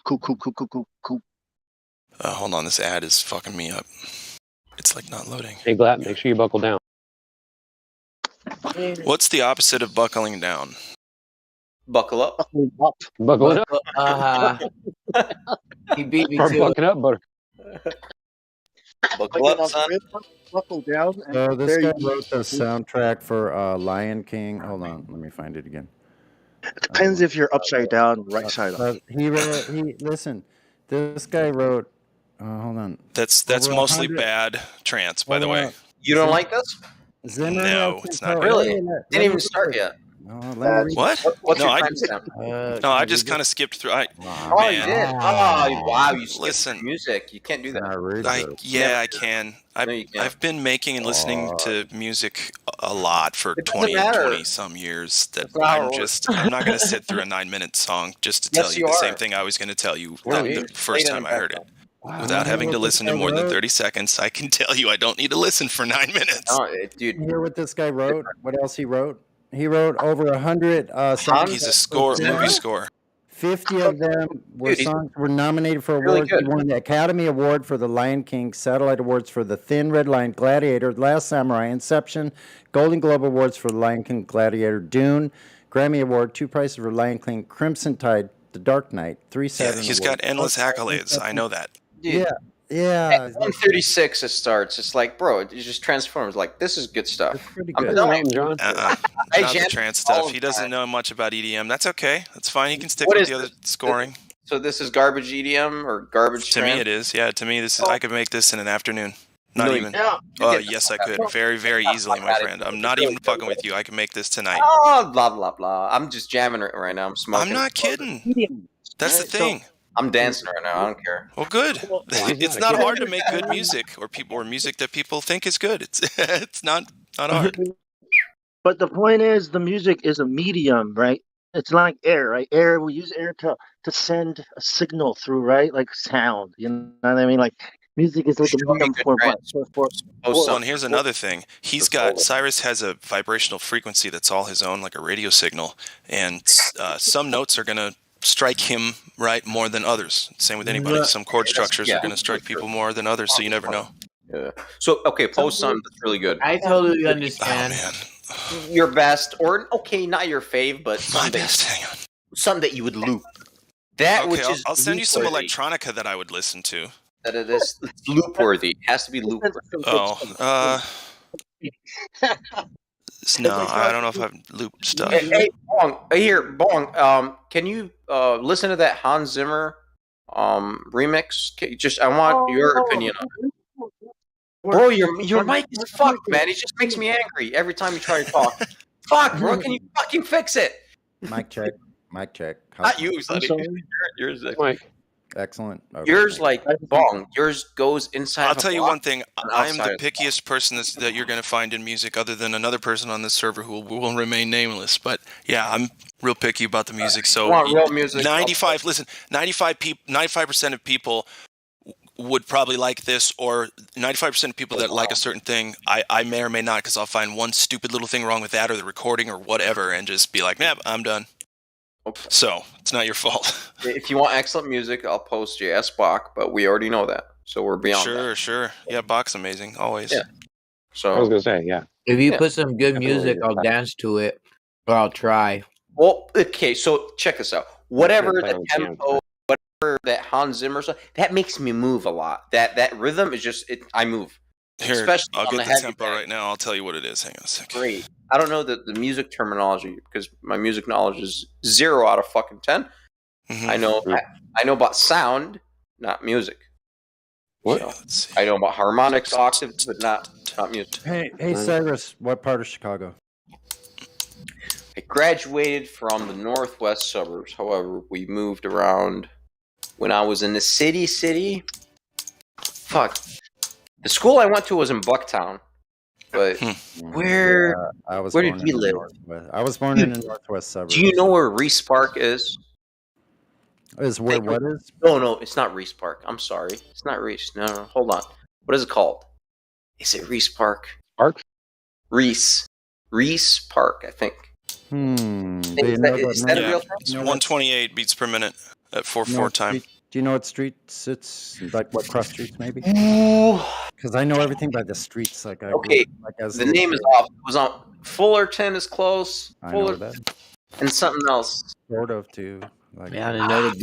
Cool. Hold on, this ad is fucking me up. It's like not loading. Hey, Glad, make sure you buckle down. What's the opposite of buckling down? Buckle up. Buckle up. He beat me Or too. bucking up, butter. Buckle up, son. Buckle down. So this guy wrote the soundtrack for Lion King. Hold on, let me find it again. It depends if you're upside down, right side up. Listen. This guy wrote. Hold on. That's mostly bad trance, by the way. You don't like this? Zimmer No, it's not really. good. Didn't even start yet. What? What's No, your I timestamp? No, I just kind of skipped through. Oh, you did. Oh, wow! You skipped Listen, music. You can't do that. I can. I've been making and listening to music a lot for 20 some years. That I'm not going to sit through a 9-minute song just to tell you the same thing I was going to tell you the first time I heard it. Without having to listen to more than 30 seconds, I can tell you I don't need to listen for 9 minutes. Oh, dude. You hear what this guy wrote? What else he wrote? He wrote over 100 songs. He's a movie score. 50 of them were nominated for awards. He won the Academy Award for The Lion King, Satellite Awards for The Thin Red Line, Gladiator, Last Samurai, Inception, Golden Globe Awards for The Lion King, Gladiator, Dune, Grammy Award, 2 prizes for Lion King, Crimson Tide, The Dark Knight, 3 Saturn Awards. He's got endless accolades. I know that. Dude, yeah. At 136 it starts. It's like, bro, it just transforms. Like, this is good stuff. It's pretty I'm good. telling you. Not the trance stuff. He doesn't know much about EDM. That's okay. That's fine. He can stick with the other scoring. So this is garbage EDM or garbage To me, it is. Yeah, to me, this is. I could make this in an afternoon. Not even. Yes, I could. Very, very easily, my friend. I'm not even fucking with you. I can make this tonight. Oh, blah, blah, blah. I'm just jamming it right now. I'm smoking. I'm not kidding. That's the thing. I'm dancing right now. I don't care. Well, good. It's not hard to make good music or music that people think is good. It's not hard. But the point is, the music is a medium, right? It's like air, right? Air, we use air to send a signal through, right? Like sound, you know what I mean? Like music is like a medium for and here's another thing. Cyrus has a vibrational frequency that's all his own, like a radio signal. And some notes are going to strike him right more than others. Same with anybody. Some chord structures are going to strike people more than others, so you never know. Yeah. So okay, post something that's really good. I totally understand. Oh man. Your best, or okay, not your fave, but something that you would loop. That okay, which is I'll send you some loop-worthy. electronica that I would listen to. That it is loop worthy. It has to be loop worthy. Oh, no, I don't know if I've looped stuff. Hey, Bong, here, Bong. Can you listen to that Hans Zimmer remix? I want your opinion on it. Bro, your mic is fucked, man. It just makes me angry every time you try to talk. Fuck, bro, can you fucking fix it? Mic check. Mic check. Not you, Sonny. Yours, Mike. Excellent. Okay, yours like Bong. Yours goes inside. I'll tell you one thing. I am the pickiest person that you're going to find in music, other than another person on this server who will remain nameless. But yeah, I'm real picky about the music. So real music. 95% of people would probably like this, or 95% of people that like a certain thing, I may or may not, because I'll find one stupid little thing wrong with that or the recording or whatever, and just be like, nah, I'm done. Okay. So it's not your fault. If you want excellent music, I'll post JS Bach, but we already know that, so we're beyond that. Sure. Yeah, Bach's amazing, always. Yeah. So I was gonna say, yeah. If you put some good music, I'll dance to it, or I'll try. Well, okay, so check this out. Whatever the tempo, whatever that Hans Zimmer stuff, that makes me move a lot. That rhythm is just I move. Here, Especially I'll on get the the tempo right now. I'll tell you what it is. Hang on a second. Great. I don't know the music terminology because my music knowledge is 0 out of fucking 10. Mm-hmm. I know about sound, not music. What? So, I know about harmonics, octaves, but not music. Hey, Cyrus, what part of Chicago? I graduated from the northwest suburbs. However, we moved around when I was in the city. Fuck. The school I went to was in Bucktown. But where did you live? I was born in the northwest suburbs. Do you know where Reese Park is? Is where what is? No, it's not Reese Park. I'm sorry. It's not Reese. No, hold on. What is it called? Is it Reese Park? Park? Reese Park, I think. Is that a real thing? It's 128 beats per minute at 4/4 time. Do you know what streets it's like? What cross streets maybe? Because I know everything by the streets. The name is off. It was on Fullerton is close. Fullerton and something else. Sort of too.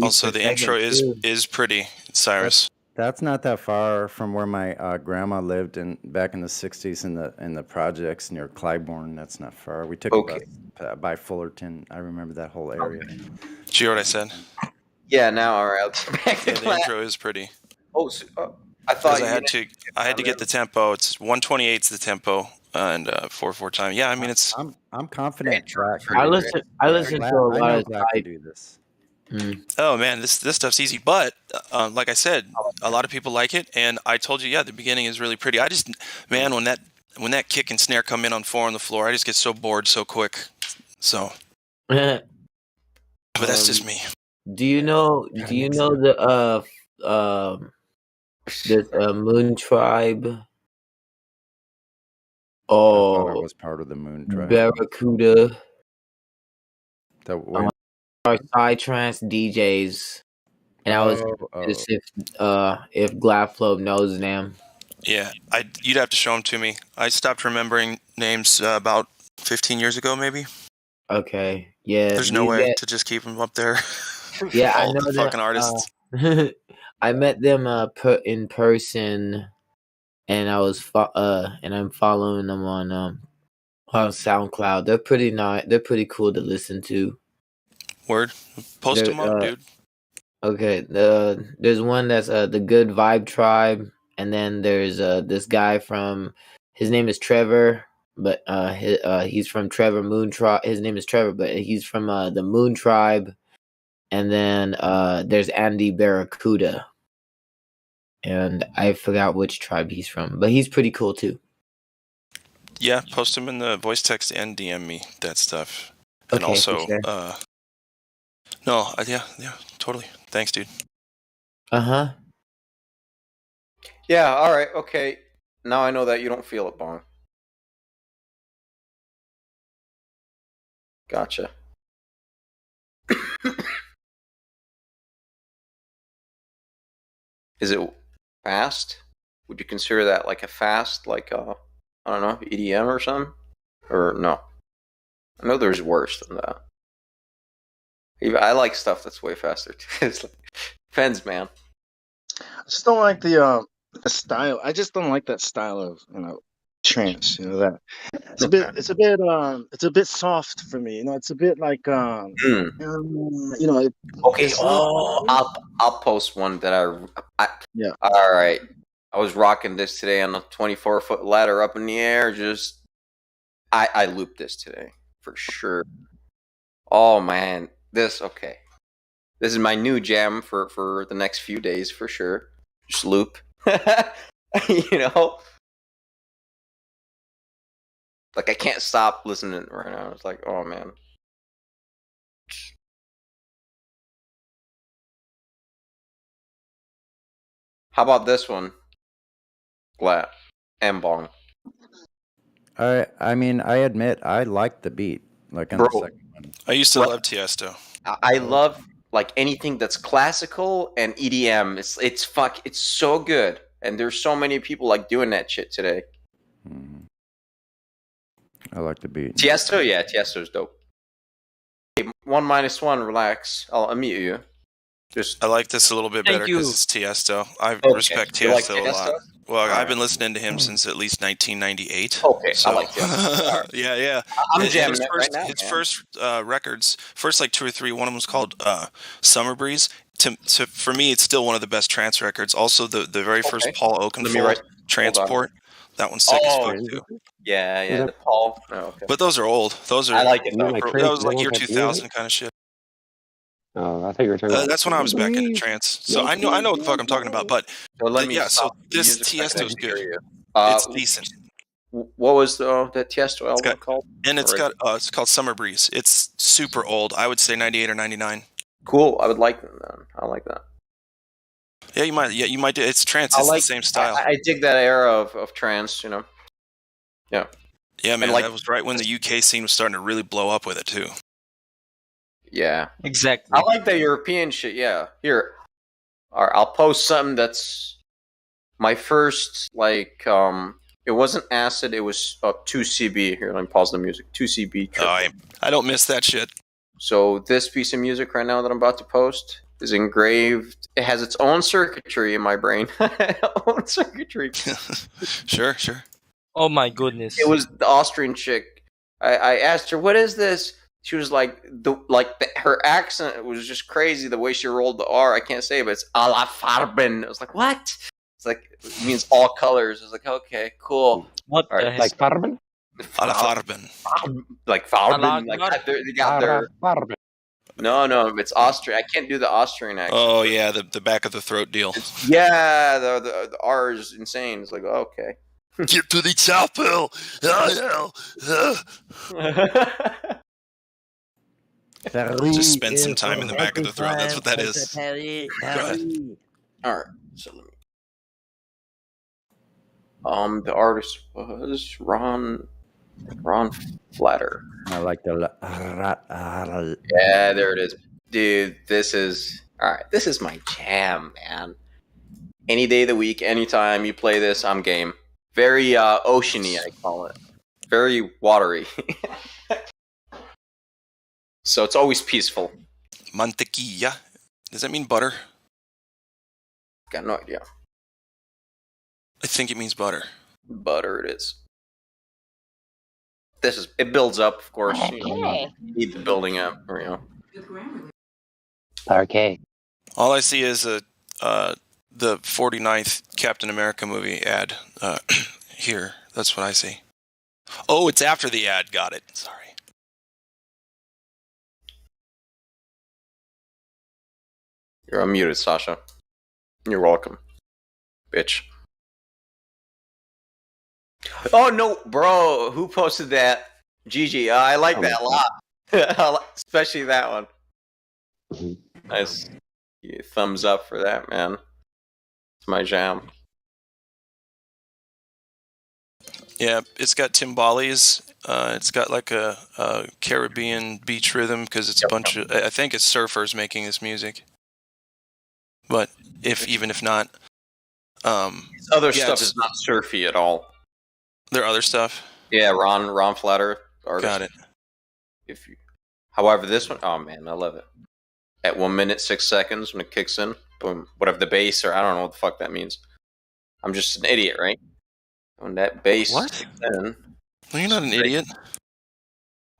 Also, the intro is pretty, Cyrus. That's not that far from where my grandma lived back in the '60s in the projects near Clybourne. That's not far. We took a bus by Fullerton. I remember that whole area. Did you hear what I said? Yeah, now all right. The intro is pretty. Oh, I thought I had to get the tempo. It's 128's the tempo and 4/4 time. Yeah, I mean it's. I'm confident. I listen to a lot of I can do this. Oh man, this stuff's easy. But like I said, a lot of people like it, and I told you, the beginning is really pretty. I just, man, when that kick and snare come in on 4 on the floor, I just get so bored so quick. So, but that's just me. Do you know the this Moon Tribe? Oh, I was part of the Moon Tribe. Barracuda. Our Psytrance DJs, and I was curious if Glaflow knows them. Yeah, you'd have to show them to me. I stopped remembering names about 15 years ago, maybe. Okay, yeah. There's no way to just keep them up there. Yeah, I all know the fucking artists. I met them in person, and I was and I'm following them on SoundCloud. They're pretty nice. They're pretty cool to listen to. Word, post them up, dude. Okay, there's one that's the Good Vibe Tribe, and then there's this guy his name is Trevor, but he's from Trevor Moon Tribe. His name is Trevor, but he's from the Moon Tribe, and then there's Andy Barracuda, and I forgot which tribe he's from, but he's pretty cool too. Yeah, post them in the voice text and DM me that stuff, and also No, yeah, totally. Thanks, dude. Uh-huh. Yeah, all right, okay. Now I know that you don't feel it, Bong. Gotcha. Is it fast? Would you consider that like a fast, like I don't know, EDM or something? Or no? I know there's worse than that. I like stuff that's way faster. It's like, depends, man. I just don't like the style. I just don't like that style of trance. That it's a bit soft for me. It's a bit like Okay. it's I'll post one that I yeah. All right. I was rocking this today on a 24-foot ladder up in the air. Just I looped this today for sure. Oh man, this is my new jam for the next few days for sure. Just loop. Like I can't stop listening right now. It's like, oh man. How about this one? Glat and Bong. I mean, I admit I like the beat. Like on the second one. I used to love Tiesto. I love like anything that's classical and EDM. It's so good, and there's so many people like doing that shit today. I like the beat. Tiesto's dope. Hey, 1-1, relax. I'll unmute you. I like this a little bit better because it's Tiesto. I respect You like Tiesto a lot. Well, I've been listening to him since at least 1998. Okay, so. I like Tiesto. Yeah. I'm jamming it right now. His first records, first like 2 or 3. One of them was called Summer Breeze. For me, it's still one of the best trance records. Also, the very first Paul Oakenfold Transport. That one's sick as fuck too. Yeah, the Paul. Oh, okay. But those are old. Those are. I like it. That was like year 2000 kind of shit. Oh, I think you were talking about. That's when I was back into trance. So I know what the fuck I'm talking about. But so this Tiesto's good. It's decent. What was that Tiesto album called? And it's called Summer Breeze. It's super old. I would say 98 or 99. Cool. I would like that. I like that. Yeah, you might. Yeah, you might do. It's trance. It's the same style. I dig that era of trance. Yeah. Yeah, man. That was right when the UK scene was starting to really blow up with it too. Yeah, exactly. I like that European shit. Yeah, here, I'll post something that's my first It wasn't acid. It was 2CB. Here, let me pause the music. 2CB. I don't miss that shit. So this piece of music right now that I'm about to post is engraved. It has its own circuitry in my brain. Own circuitry. Sure. Oh my goodness! It was the Austrian chick. I asked her, "What is this?" She was like, her accent was just crazy. The way she rolled the R, I can't say, but it's a la Farben. I was like, what? It's like, it means all colors. I was like, okay, cool. What the heck? Like Farben? A la Farben. Like Farben. They got their... Farben. No, it's Austrian. I can't do the Austrian accent. Oh, yeah, the back of the throat deal. The R is insane. It's like, okay. Get to the chapel. Just spend some time in the back of the throat. That's what that is. All right. So let me. The artist was Ron Flatter. I like the. Yeah, there it is, dude. This is all right. This is my jam, man. Any day of the week, anytime you play this, I'm game. Very oceany, I call it. Very watery. So it's always peaceful. Mantequilla. Does that mean butter? Got no idea. I think it means butter. Butter it is. It builds up, of course. You need the building up, Okay. All I see is the 49th Captain America movie ad here. That's what I see. Oh, it's after the ad. Got it. Sorry. You're unmuted, Sasha. You're welcome, bitch. Oh no, bro! Who posted that? GG. I like that a lot, especially that one. Nice. Thumbs up for that, man. It's my jam. Yeah, it's got timbales. It's got like a Caribbean beach rhythm because it's a bunch of. I think it's surfers making this music. But even if not, His other stuff is not surfy at all. Their other stuff? Yeah, Ron Flat Earth artist. Got it. However, this one, oh man, I love it. At 1 minute 6 seconds when it kicks in, boom, whatever the bass, or I don't know what the fuck that means. I'm just an idiot, right? When that bass kicks in. Well, you're not an idiot.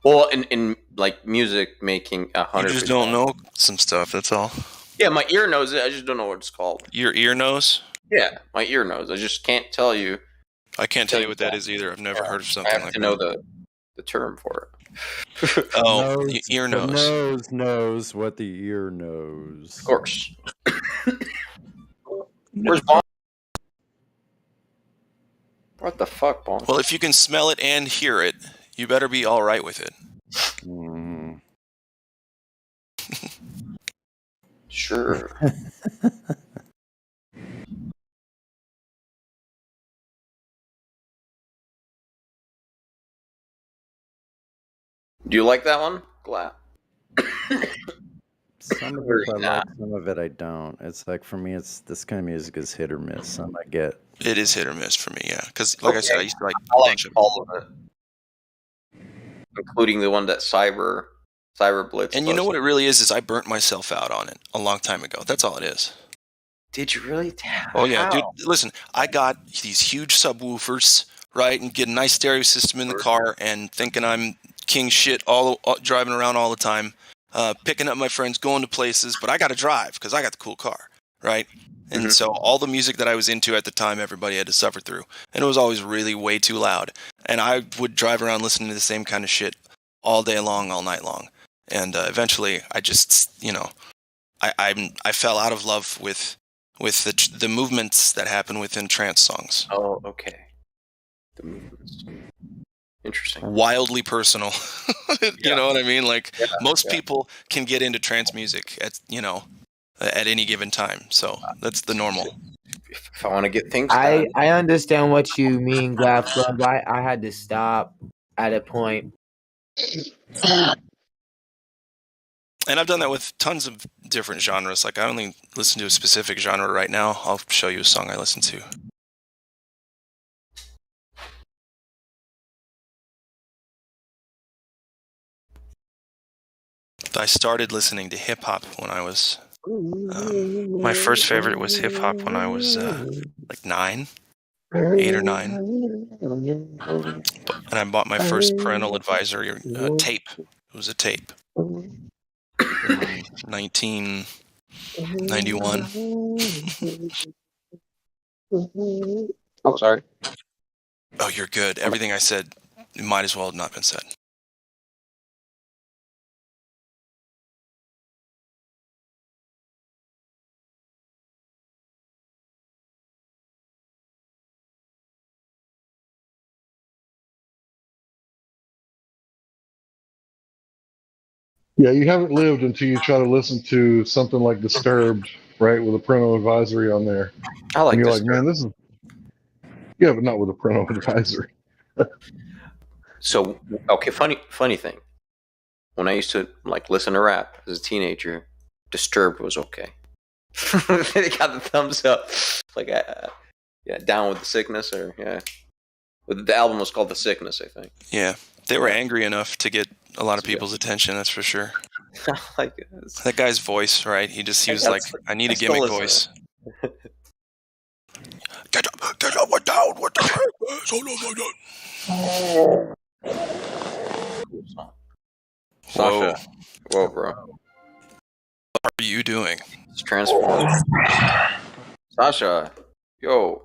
Well, in like music making, 100%. You just don't know some stuff. That's all. Yeah, my ear knows it. I just don't know what it's called. Your ear knows? Yeah, my ear knows. I just can't tell you. I can't tell you what that is either. I've never heard of something like that. I have to know the term for it. Oh, ear The nose. nose knows what the ear knows. Of course. Where's Bond? What the fuck, Bond? Well, if you can smell it and hear it, you better be all right with it. Sure. Do you like that one? Glad. Some of it I like, some of it I don't. It's like for me, it's this kind of music is hit or miss. Some I get. It is hit or miss for me, yeah. Because, like I said, I used to like I like all of it, including the one that Cyber Blitz. And you know what it really is I burnt myself out on it a long time ago. That's all it is. Did you really? Oh yeah, dude. Listen, I got these huge subwoofers, right, and get a nice stereo system in the car, and thinking I'm king shit, all driving around all the time, picking up my friends, going to places. But I got to drive because I got the cool car, right? And so all the music that I was into at the time, everybody had to suffer through, and it was always really way too loud. And I would drive around listening to the same kind of shit all day long, all night long. And eventually, I just, I fell out of love with the movements that happen within trance songs. Oh, okay. The movements. Interesting. Wildly personal. You know what I mean? Like most people can get into trance music at any given time. So that's the normal. If I want to get things done. I understand what you mean, Glad Club. I had to stop at a point. And I've done that with tons of different genres. Like I only listen to a specific genre right now. I'll show you a song I listen to. I started listening to hip hop when I was. My first favorite was hip hop when I was like 9, 8 or 9. And I bought my first parental advisory tape. It was a tape. 1991. Oh, sorry. Oh, you're good. Everything I said might as well have not been said. Yeah, you haven't lived until you try to listen to something like Disturbed, right, with a parental advisory on there. I like. And you're Disturbed. like, man, this is. Yeah, but not with a parental advisory. So okay, funny thing. When I used to like listen to rap as a teenager, Disturbed was okay. They got the thumbs up. Like Down with the Sickness, or the album was called The Sickness, I think. Yeah, they were angry enough to get a lot of people's attention. That's for sure. Like that guy's voice, right? He was like, I need a gimmick voice. Get up and down with the Sasha. Whoa, bro. What are you doing? It's transformed. Sasha, yo.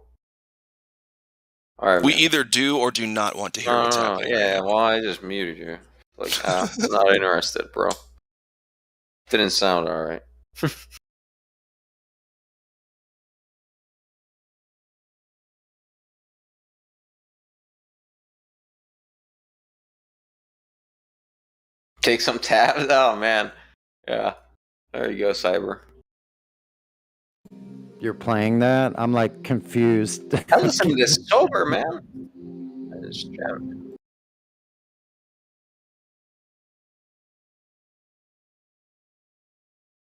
All right. We either do or do not want to hear what's happening. Yeah, well, I just muted you. Like, I'm not interested, bro. Didn't sound all right. Take some tabs. Oh man, yeah. There you go, Cyber. You're playing that? I'm like confused. I listen to this sober, man. I just jammed.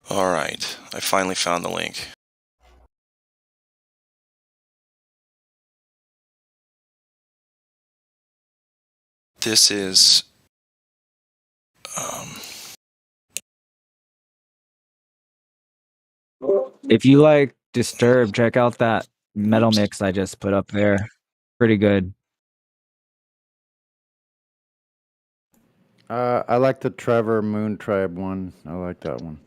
All right, I finally found the link. This is If you like Disturbed, check out that metal mix I just put up there. Pretty good. I like the Trevor Moon Tribe one. I like that one.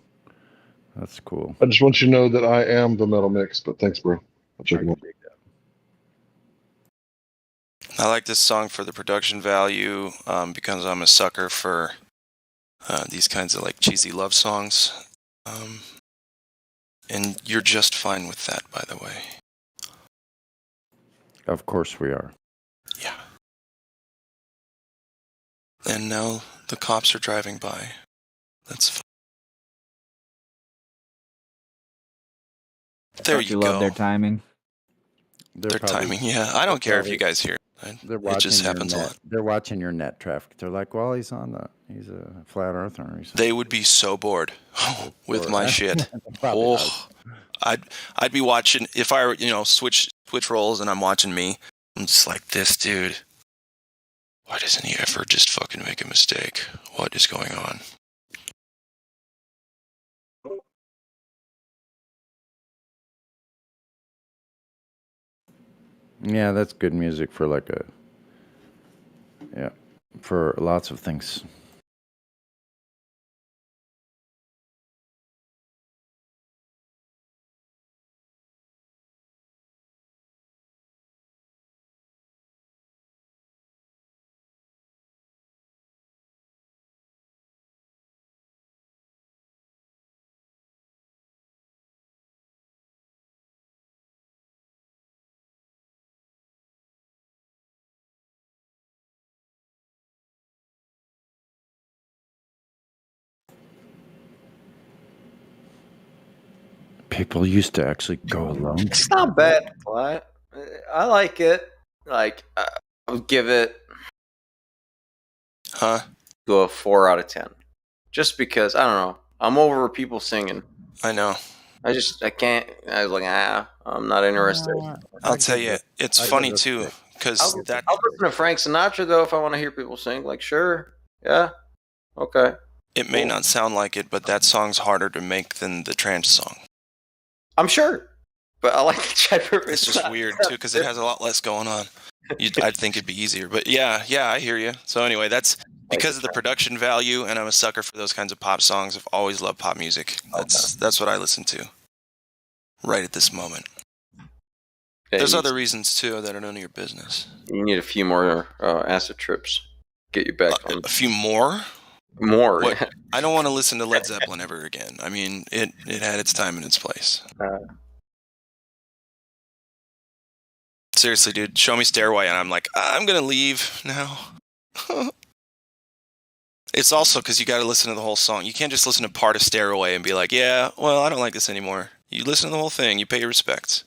That's cool. I just want you to know that I am the metal mix, but thanks, bro. I'll check it out. I like this song for the production value because I'm a sucker for these kinds of like cheesy love songs. And you're just fine with that, by the way. Of course we are. Yeah. And now the cops are driving by. That's fine. There you go. Love their timing. Their timing, yeah. I don't care if you guys hear it. It just happens a lot. They're watching your net traffic. They're like, well, he's a flat earther. Or something. They would be so bored with my shit. I'd be watching if I were, switch roles and I'm watching me. I'm just like, this dude. Why doesn't he ever just fucking make a mistake? What is going on? Yeah, that's good music for for lots of things. People used to actually go alone. It's not bad to play. I like it. Like I would give it to a 4 out of 10. Just because I don't know. I'm over people singing. I know. I can't. I was like, I'm not interested. I'll tell you, it's funny too because I'll listen to Frank Sinatra though if I want to hear people sing. Like, sure, yeah, okay. It may not sound like it, but that song's harder to make than the trance song. I'm sure, but I like the Trevor. It's just weird too because it has a lot less going on. I'd think it'd be easier, but yeah, I hear you. So anyway, that's because of the production value, and I'm a sucker for those kinds of pop songs. I've always loved pop music. That's what I listen to right at this moment. There's other reasons too that are none of your business. You need a few more acid trips. Get you back on. A few more? More. What? I don't want to listen to Led Zeppelin ever again. I mean, it had its time and its place. Seriously, dude, show me Stairway, and I'm like, I'm gonna leave now. It's also because you got to listen to the whole song. You can't just listen to part of Stairway and be like, yeah, well, I don't like this anymore. You listen to the whole thing. You pay your respects.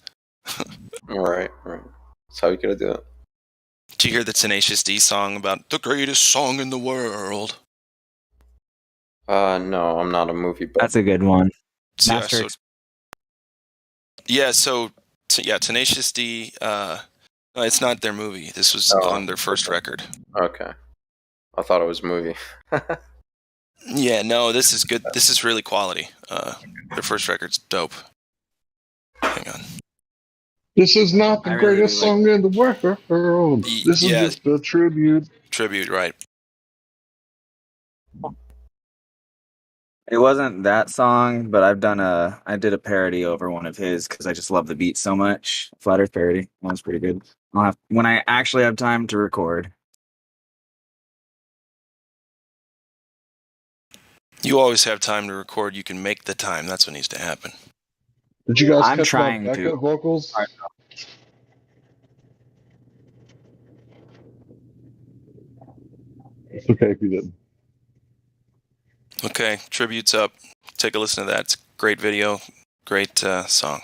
Right. That's how you gotta do it. Did you hear the Tenacious D song about the greatest song in the world? No, I'm not a movie buff. That's a good one. Tenacious D. No, it's not their movie. This was on their first record. Okay. I thought it was a movie. Yeah, no, this is good. This is really quality. Their first record's dope. Hang on. This is not the greatest song in the world. This is just a tribute. Tribute, right. It wasn't that song, but I did a parody over one of his because I just love the beat so much. Flat Earth parody. That was pretty good. When I actually have time to record. You always have time to record. You can make the time. That's what needs to happen. Did you guys I'm catch trying my backup vocals? It's okay if you didn't. Okay, tribute's up. Take a listen to that. It's a great video, great song.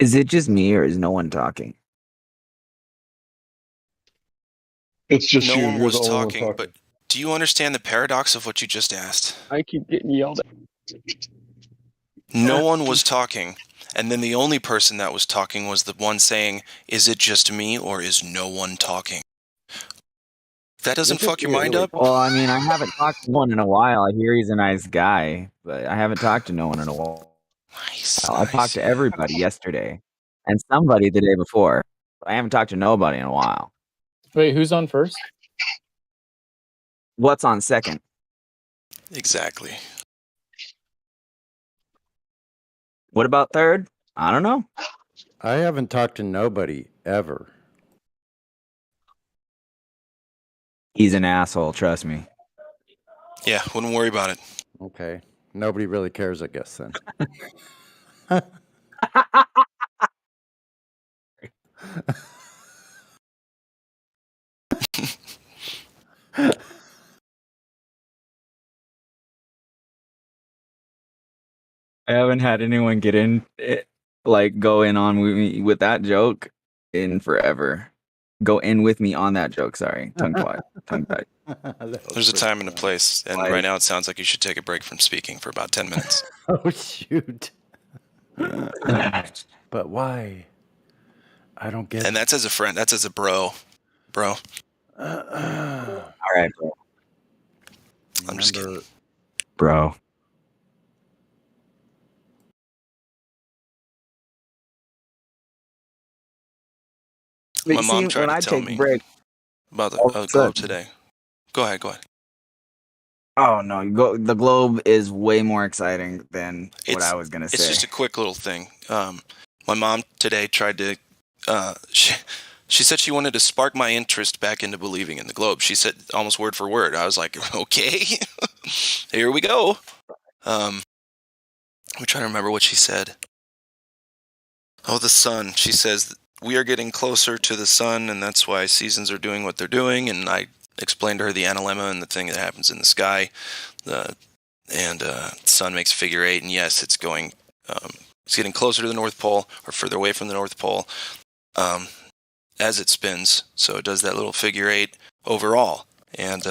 Is it just me or is no one talking? It's just no you. one You're was the only one talking, talking. but do you understand the paradox of what you just asked? I keep getting yelled at. No one was talking, and then the only person that was talking was the one saying, "Is it just me or is no one talking?" That doesn't fuck your mind up? Well, I mean, I haven't talked to one in a while. I hear he's a nice guy, but I haven't talked to no one in a while. Nice. I talked to everybody yesterday and somebody the day before, but I haven't talked to nobody in a while. Wait, who's on first? What's on second? Exactly. What about third? I don't know. I haven't talked to nobody ever. He's an asshole, trust me. Yeah, wouldn't worry about it. Okay. Nobody really cares, I guess, then. I haven't had anyone get in, like, go in on me with that joke in forever. Go in with me on that joke. Sorry, tongue tied. There's a time and a place, and right now it sounds like you should take a break from speaking for about 10 minutes. Oh, shoot. But why? I don't get And that's as a friend. That's as a bro. Bro. All right, bro. I'm just kidding. Bro. My mom tried to tell me about the globe today. Go ahead. Oh no, the globe is way more exciting than what I was gonna say. It's just a quick little thing. My mom today tried to. She said she wanted to spark my interest back into believing in the globe. She said almost word for word. I was like, okay, here we go. I'm trying to remember what she said. Oh, the sun. She says we are getting closer to the sun, and that's why seasons are doing what they're doing. And I explained to her the analemma and the thing that happens in the sky. The sun makes a figure eight, and yes, it's going. It's getting closer to the North Pole or further away from the North Pole as it spins. So it does that little figure eight overall. And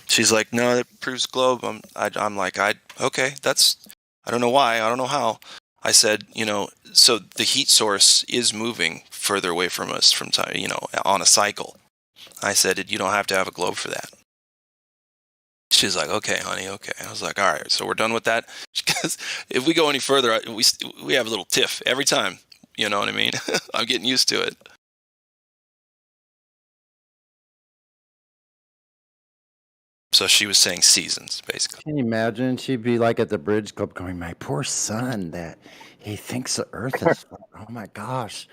she's like, "No, that proves globe." I'm like, okay, that's. I don't know why. I don't know how. I said, so the heat source is moving further away from us from time, on a cycle. I said, you don't have to have a globe for that. She's like, okay, honey, okay. I was like, all right, so we're done with that. Because if we go any further, we have a little tiff every time. You know what I mean? I'm getting used to it. So she was saying seasons, basically. Can you imagine? She'd be like at the bridge club going, my poor son, that he thinks the earth is flat. Oh my gosh.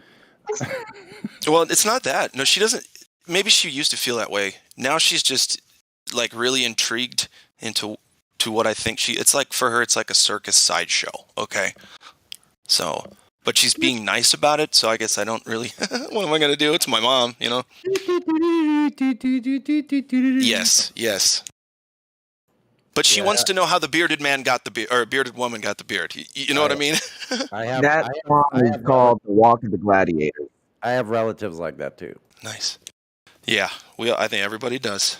Well, it's not that. No, she doesn't. Maybe she used to feel that way. Now she's just like really intrigued into what I think it's like for her. It's like a circus sideshow. Okay. So, but she's being nice about it. So I guess I don't really, what am I going to do? It's my mom, Yes. But she wants to know how the bearded man got the beard, or bearded woman got the beard. You know what I mean? That song is called "The Walk of the Gladiators." I have relatives like that too. Nice. Yeah, I think everybody does.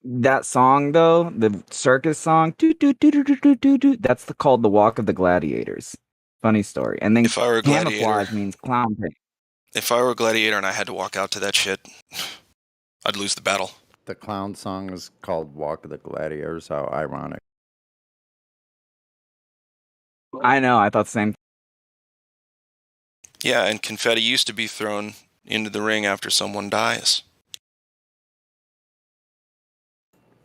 That song, though, the circus song, that's called "The Walk of the Gladiators." Funny story. And then if I were a camouflage means clown paint. If I were a gladiator and I had to walk out to that shit, I'd lose the battle. The clown song is called "Walk of the Gladiators." How ironic. I know. I thought the same. Yeah, and confetti used to be thrown into the ring after someone dies.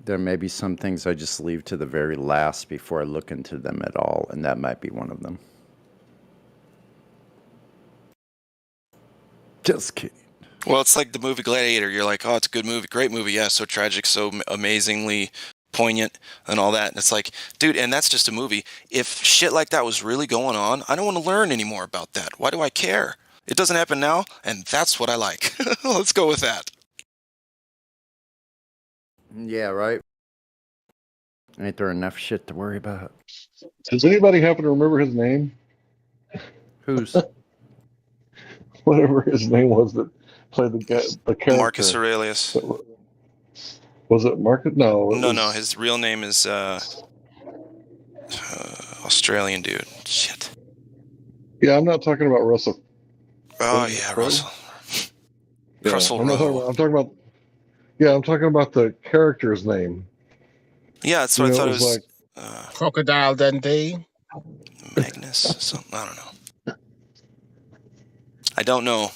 There may be some things I just leave to the very last before I look into them at all, and that might be one of them. Just kidding. Well, it's like the movie Gladiator. You're like, oh, it's a good movie, great movie. Yeah, so tragic, so amazingly poignant and all that. And it's like, dude, and that's just a movie. If shit like that was really going on, I don't want to learn any more about that. Why do I care? It doesn't happen now, and that's what I like. Let's go with that. Yeah, right. Ain't there enough shit to worry about? Does anybody happen to remember his name? Who's? Whatever his name was that played the character. Marcus Aurelius. Was it Marcus? No. No. His real name is Australian dude. Shit. Yeah, I'm not talking about Russell. Oh yeah, Russell. Yeah, I'm talking about. Yeah, I'm talking about the character's name. Yeah, that's what I thought it was. Like, Crocodile Dundee. Magnus. Something. I don't know. I don't know.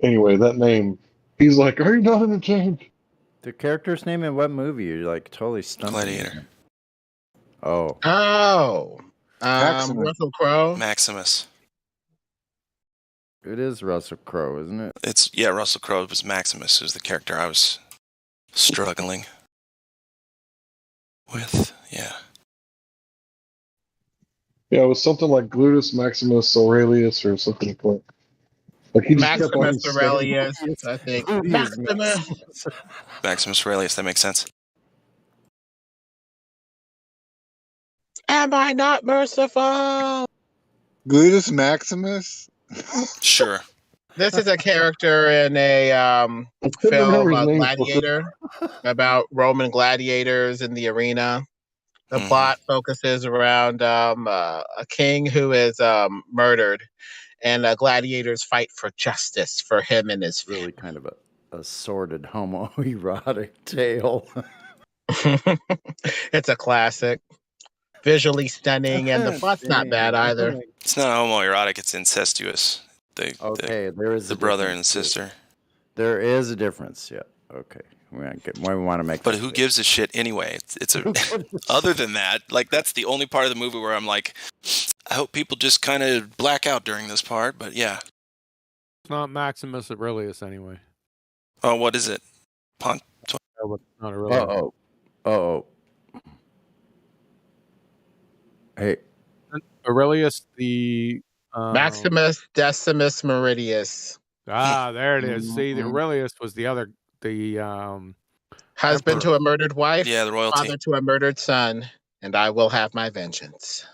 Anyway, that name. He's like, "Are you not in a change?" The character's name in what movie? You're like totally stumped. Gladiator. Oh. Russell Crowe. Maximus. It is Russell Crowe, isn't it? Russell Crowe was Maximus, who's the character I was struggling with. Yeah. Yeah, it was something like Glutus Maximus Aurelius or something like he just kept on Maximus Aurelius, I think. Maximus Aurelius, that makes sense. Am I not merciful? Glutus Maximus? Sure. This is a character in a film, Gladiator, about Roman gladiators in the arena. The plot focuses around a king who is murdered, and gladiators fight for justice for him and his family. Really kind of a sordid homoerotic tale. It's a classic. Visually stunning, and the plot's not bad either. It's not homoerotic, it's incestuous. There is the brother and sister. There is a difference, yeah. Okay. We want to make But who gives a shit anyway? It's a other than that, like that's the only part of the movie where I'm like, I hope people just kind of black out during this part, but yeah. It's not Maximus Aurelius anyway. Oh, what is it? Not Aurelius. Uh-oh. Hey. Aurelius the Maximus Decimus Meridius. There it is. See, the Aurelius was the husband to a murdered wife. Yeah, the royalty. Father to a murdered son, and I will have my vengeance.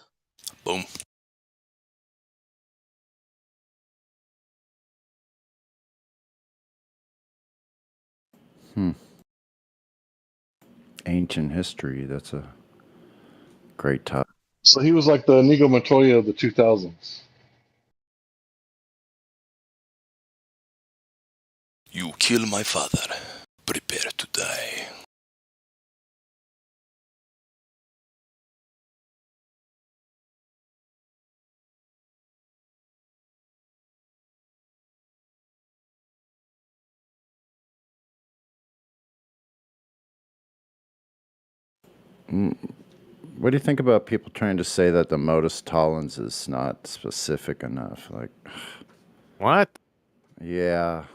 Boom. Ancient history. That's a great topic. So he was like the Inigo Montoya of the 2000s. You kill my father. Prepare to die. What do you think about people trying to say that the modus tollens is not specific enough? Like, what? Yeah.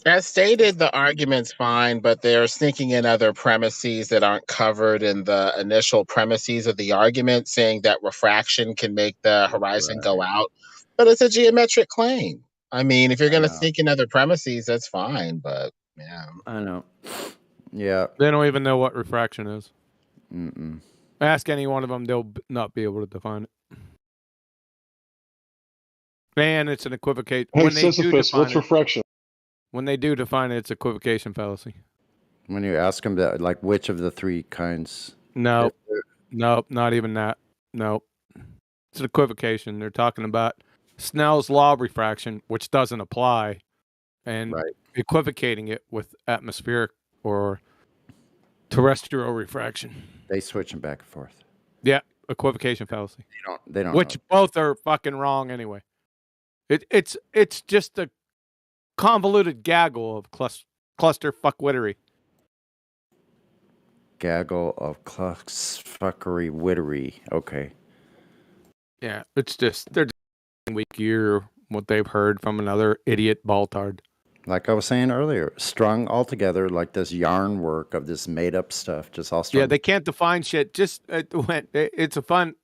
As stated, the argument's fine, but they're sneaking in other premises that aren't covered in the initial premises of the argument, saying that refraction can make the horizon go out. But it's a geometric claim. I mean, if you're going to sneak in other premises, that's fine, but yeah. I know. Yeah. They don't even know what refraction is. Mm-mm. Ask any one of them, they'll not be able to define it. And it's an equivocation. Hey, Sisyphus, what's refraction? When they do define it, it's equivocation fallacy. When you ask them that, like, which of the three kinds? No, not even that. No, it's an equivocation. They're talking about Snell's law of refraction, which doesn't apply, and equivocating it with atmospheric or terrestrial refraction. They switch them back and forth. Yeah, equivocation fallacy. They don't. Which both are fucking wrong anyway. It's just a convoluted gaggle of cluster fuckwittery. Gaggle of fuckery wittery. Okay. Yeah, it's just they're just weak gear what they've heard from another idiot baltard. Like I was saying earlier, strung all together like this yarn work of this made up stuff, just all strung. Yeah, they can't define shit. Just it's a fun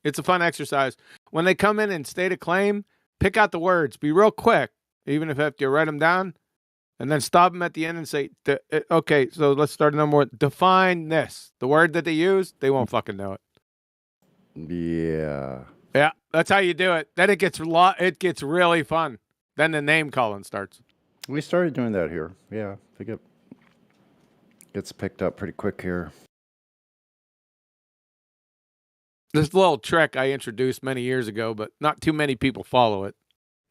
exercise. When they come in and state a claim, pick out the words. Be real quick, even if you have to write them down, and then stop them at the end and say, "Okay, so let's start a number one. Define this." The word that they use, they won't fucking know it. Yeah. Yeah, That's how you do it. Then it gets really fun. Then the name calling starts. We started doing that here. Yeah, I think it gets picked up pretty quick here. This little trick I introduced many years ago, but not too many people follow it.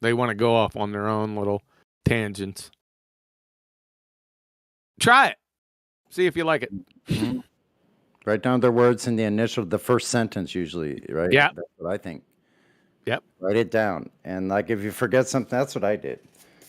They want to go off on their own little tangents. Try it. See if you like it. Mm-hmm. Write down their words in the first sentence usually, right? Yeah. That's what I think. Yep. Write it down. And like if you forget something, that's what I did.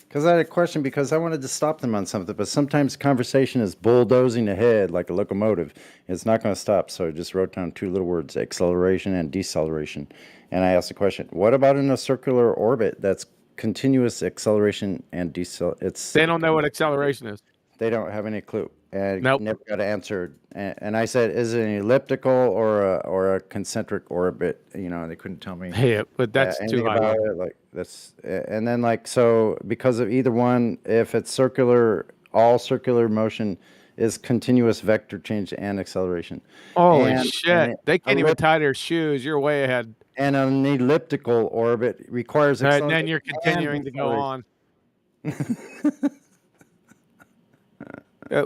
Because I had a question because I wanted to stop them on something, but sometimes conversation is bulldozing ahead like a locomotive. It's not going to stop. So I just wrote down 2 little words, acceleration and deceleration. And I asked the question, what about in a circular orbit that's continuous acceleration and deceleration? They don't know what acceleration is. They don't have any clue. And nope. Never got answered. And I said, is it an elliptical or a concentric orbit? You know, they couldn't tell me. Yeah, but that's too high. Like that's, and then like so because of either one, if it's circular, all circular motion is continuous vector change and acceleration. Holy shit! They can't even tie their shoes. You're way ahead. And an elliptical orbit requires acceleration. And then you're continuing to go on.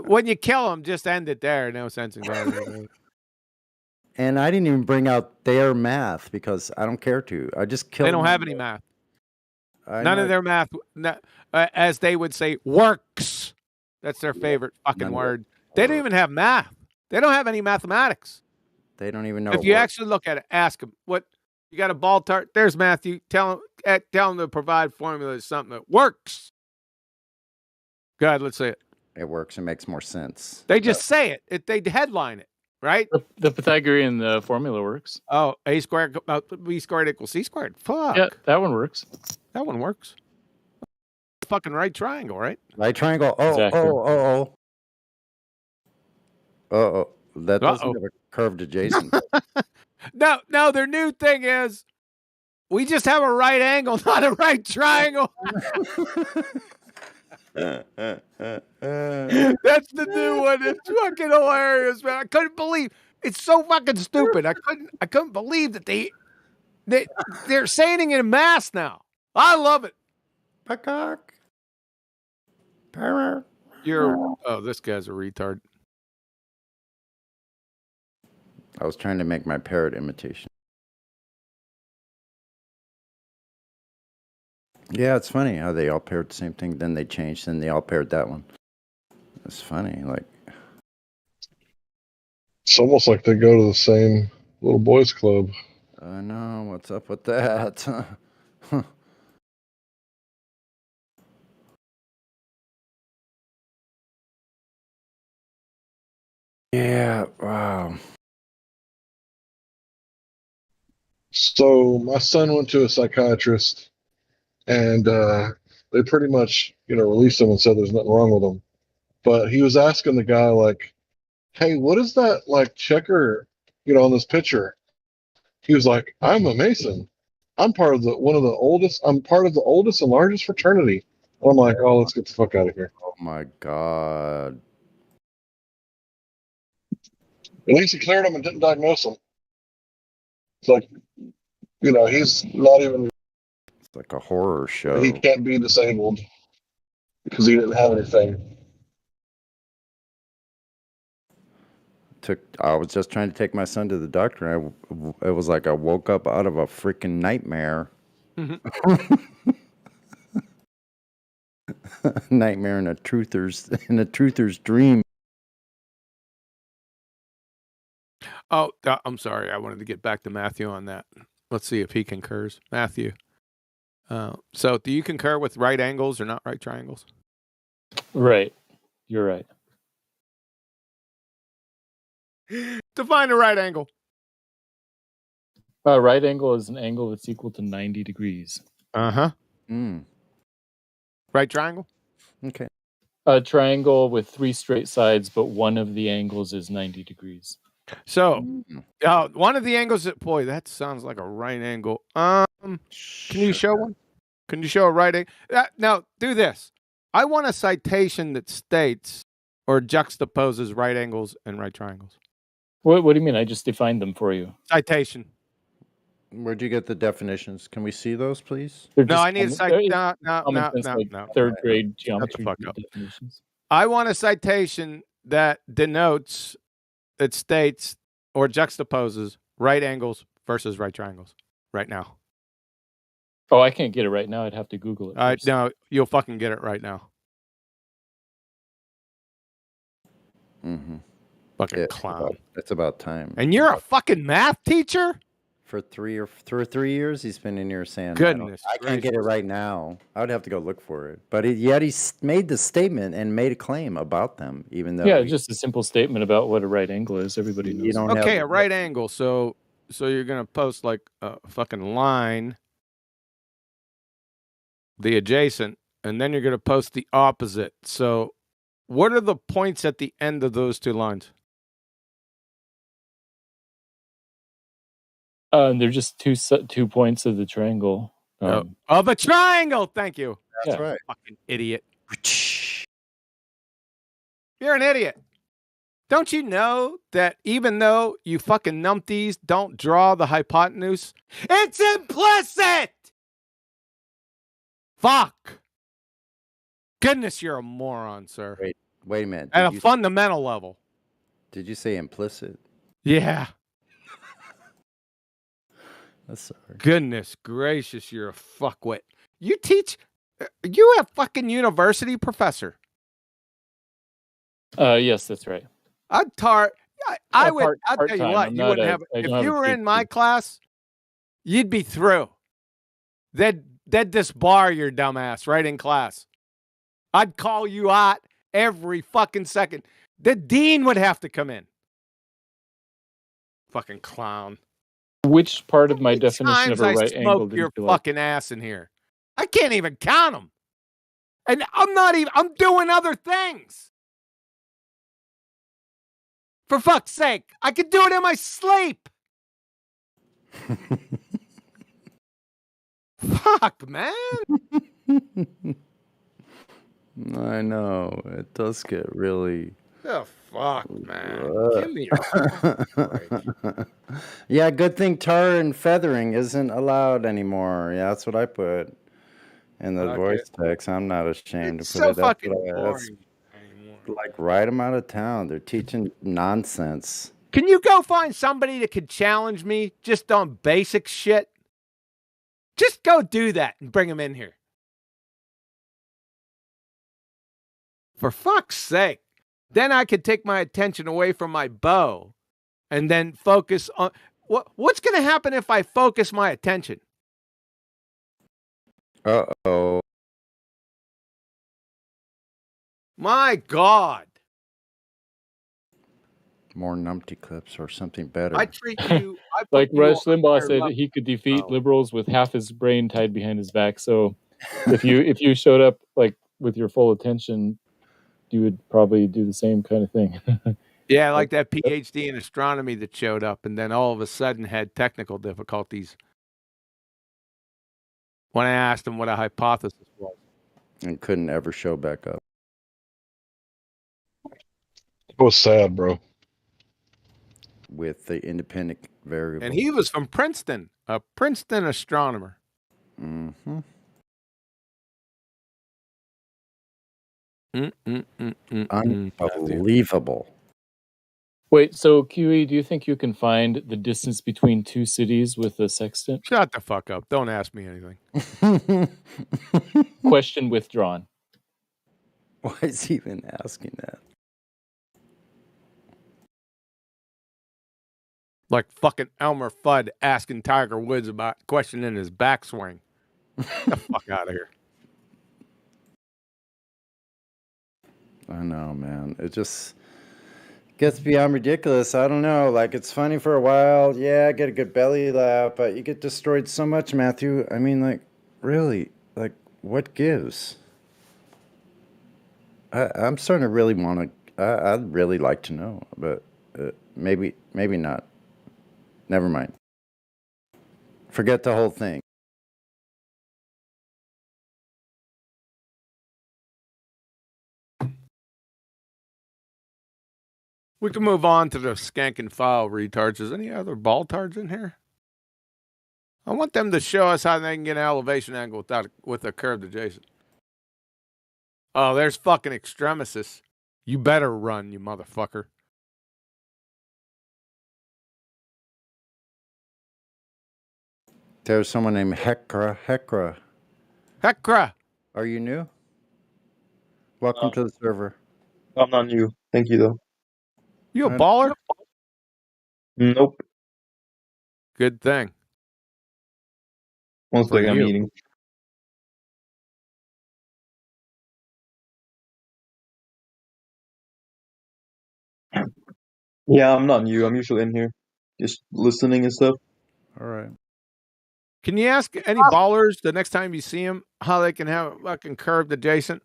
When you kill them, just end it there. No sense in going. And I didn't even bring out their math because I don't care to. I just kill. They don't have any math. None of their math, as they would say, works. That's their favorite fucking word. They don't even have math. They don't have any mathematics. They don't even know. If you actually look at it, ask them what you got a ball tart. There's Matthew. Tell them to provide formulas, something that works. Go ahead, let's say it. It works. It makes more sense. They just say it. They headline it, right? The Pythagorean formula works. Oh, a squared b squared equals c squared. Fuck. Yeah, that one works. That one works. Fucking right triangle, right? Right triangle. Oh, exactly. Oh. That doesn't have a curved adjacent. No, their new thing is we just have a right angle, not a right triangle. That's the new one. It's fucking hilarious, man. I couldn't believe it's so fucking stupid. I couldn't believe that they're saying it in mass now. I love it. Peacock. This guy's a retard. I was trying to make my parrot imitation. Yeah, it's funny how they all paired the same thing, then they changed, then they all paired that one. It's funny, like. It's almost like they go to the same little boys club. I know, what's up with that? Yeah, wow. So my son went to a psychiatrist, and they pretty much, released him and said there's nothing wrong with him. But he was asking the guy, like, hey, what is that, like, checker, on this picture? He was like, I'm a Mason. I'm part of the oldest and largest fraternity. And I'm like, oh, let's get the fuck out of here. Oh my God. At least he cleared him and didn't diagnose him. It's like, he's not even. It's like a horror show. He can't be disabled because he didn't have anything. I was just trying to take my son to the doctor. It was like I woke up out of a freaking nightmare. Nightmare in a truther's dream. Oh, I'm sorry. I wanted to get back to Matthew on that. Let's see if he concurs. Matthew. So do you concur with right angles or not right triangles? Right. You're right. Define a right angle. A right angle is an angle that's equal to 90 degrees. Uh-huh. Right triangle? Okay. A triangle with 3 straight sides, but one of the angles is 90 degrees. So, one of the angles boy, that sounds like a right angle. Can you show one? Can you show a right angle? Now, do this. I want a citation that states or juxtaposes right angles and right triangles. What do you mean? I just defined them for you. Citation. Where'd you get the definitions? Can we see those, please? They're No, just I need a common sense, like no. third grade Shut the geometry fuck up. definitions. I want a citation that denotes, that states or juxtaposes right angles versus right triangles right now. Oh, I can't get it right now. I'd have to Google it. First. No, you'll fucking get it right now. Mm-hmm. Fucking clown. It's about time. And you're a fucking math teacher? For 3 years, he's been in here saying, Goodness I can't get it right now. I would have to go look for it. But yet he made the statement and made a claim about them, even though... Yeah, just a simple statement about what a right angle is. Everybody knows. Okay, a right angle. So you're going to post like a fucking line, the adjacent, and then you're going to post the opposite. So what are the points at the end of those two lines? They're just two points of the triangle. Of a triangle. Thank you. That's right. Fucking idiot. You're an idiot. Don't you know that even though you fucking numpties don't draw the hypotenuse, it's implicit? Fuck. Goodness, you're a moron, sir. Wait a minute. At a fundamental level. Did you say implicit? Yeah. Sorry. Goodness gracious, you're a fuckwit. You teach, you a fucking university professor. Yes, that's right. I'll tell you what, you wouldn't have, if you were in my class, you'd be through. They'd disbar your dumb ass right in class. I'd call you out every fucking second. The dean would have to come in. Fucking clown. Which part of my definition of a right angle did your you like? fucking ass in here? I can't even count them. And I'm doing other things. For fuck's sake, I could do it in my sleep. Fuck, man. I know. It does get really... Oh, fuck, man. Give me a Yeah, good thing tar and feathering isn't allowed anymore. Yeah, that's what I put in the voice text. I'm not ashamed to put it. Fucking That's like right them out of town. They're teaching nonsense. Can you go find somebody that could challenge me just on basic shit? Just go do that and bring them in here. For fuck's sake. Then I could take my attention away from my bow and then focus on... What's going to happen if I focus my attention? Uh-oh. My God. More numpty clips or something better. I treat you... Like Rush Limbaugh said, he could defeat liberals with half his brain tied behind his back. So if you showed up like with your full attention, you would probably do the same kind of thing. Yeah, like that PhD in astronomy that showed up and then all of a sudden had technical difficulties when I asked him what a hypothesis was. And couldn't ever show back up. It was sad, bro. With the independent variable. And he was from Princeton, a Princeton astronomer. Mm-hmm. Unbelievable. Wait, so QE, do you think you can find the distance between two cities with a sextant? Shut the fuck up. Don't ask me anything. Question withdrawn. Why is he even asking that? Like fucking Elmer Fudd asking Tiger Woods about questioning his backswing. Get the fuck out of here. I know, man. It just gets beyond ridiculous. I don't know. Like, it's funny for a while. Yeah, I get a good belly laugh, but you get destroyed so much, Matthew. I mean, like, really? Like, what gives? I'm starting to really want to... I'd really like to know, but maybe not. Never mind. Forget the whole thing. We can move on to the skank and file retards. Is any other ball tards in here? I want them to show us how they can get an elevation angle with a curved adjacent. Oh, there's fucking extremists. You better run, you motherfucker. There's someone named Hekra. Hekra. Are you new? Welcome to the server. I'm not new. Thank you, though. You a baller? Nope. Good thing. One second, I'm eating. Yeah, I'm not new. I'm usually in here, just listening and stuff. All right. Can you ask any ballers the next time you see them how they can have a fucking curved adjacent?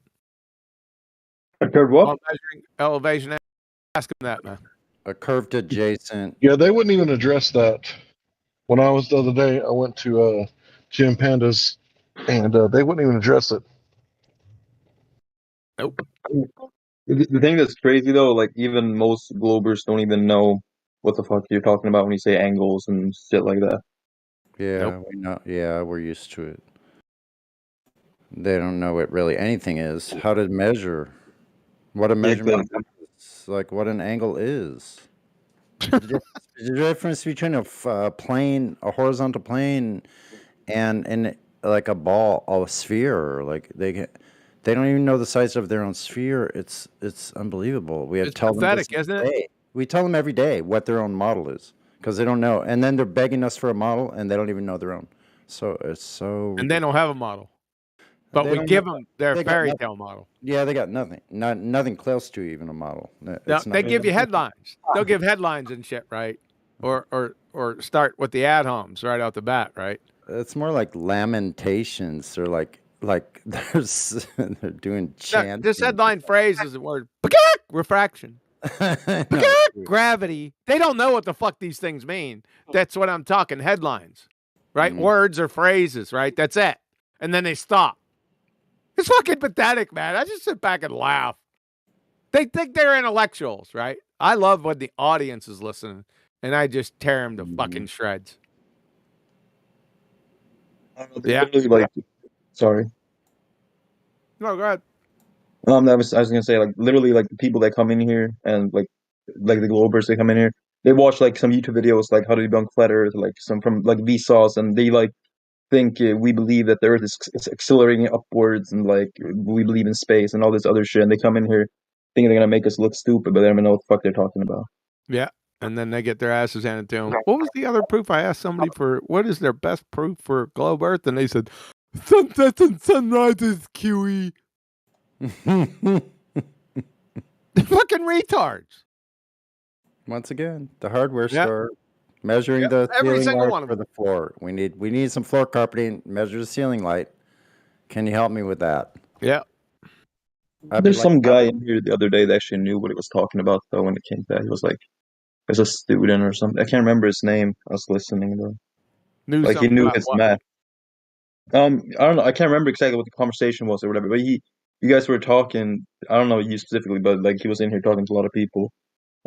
A curved what? While measuring elevation. Ask them that, man. A curved adjacent. Yeah, they wouldn't even address that. When I was the other day, I went to Jim Panda's, and they wouldn't even address it. Nope. The thing that's crazy though, like even most Globers don't even know what the fuck you're talking about when you say angles and shit like that. Yeah, we know. Yeah, we're used to it. They don't know what really anything is. How to measure. What a measurement is. Like what an angle is. The difference between a plane, a horizontal plane, and like a ball, a sphere. Like they don't even know the size of their own sphere. It's unbelievable. We have to tell pathetic, them isn't it? We tell them every day what their own model is because they don't know, and then they're begging us for a model, and they don't even know their own. So it's so. And they don't have a model, but we give them their fairy tale model. Yeah, they got nothing. Nothing close to even a model. They give you headlines. They'll give headlines and shit, right? Or start with the ad homs right out the bat, right? It's more like lamentations or like they're doing chanting. This headline phrase is the word refraction. Gravity. They don't know what the fuck these things mean. That's what I'm talking. Headlines, right? Words or phrases, right? That's it. And then they stop. It's fucking pathetic, man. I just sit back and laugh. They think they're intellectuals, right? I love when the audience is listening, and I just tear them to fucking shreds. Yeah. Like, sorry. No, go ahead. I was gonna say, like, literally, like the people that come in here and like the Globers that come in here, they watch like some YouTube videos like how to debunk flat Earth, like some from like Vsauce, and they like think we believe that the Earth is accelerating upwards, and like we believe in space and all this other shit. And they come in here thinking they're gonna make us look stupid, but they don't even know what the fuck they're talking about. Yeah, and then they get their asses handed to them. What was the other proof? I asked somebody for what is their best proof for globe Earth, and they said sunsets and sunrises, QE. They're fucking retards. Once again, the hardware store measuring the every ceiling single light one of for the floor. We need some floor carpeting. Measure the ceiling light. Can you help me with that? Yeah. There's some guy in here the other day that actually knew what he was talking about though when it came to that. He was like, as a student or something. I can't remember his name. I was listening though. Like he knew his math. I don't know. I can't remember exactly what the conversation was or whatever. But you guys were talking. I don't know you specifically, but like he was in here talking to a lot of people,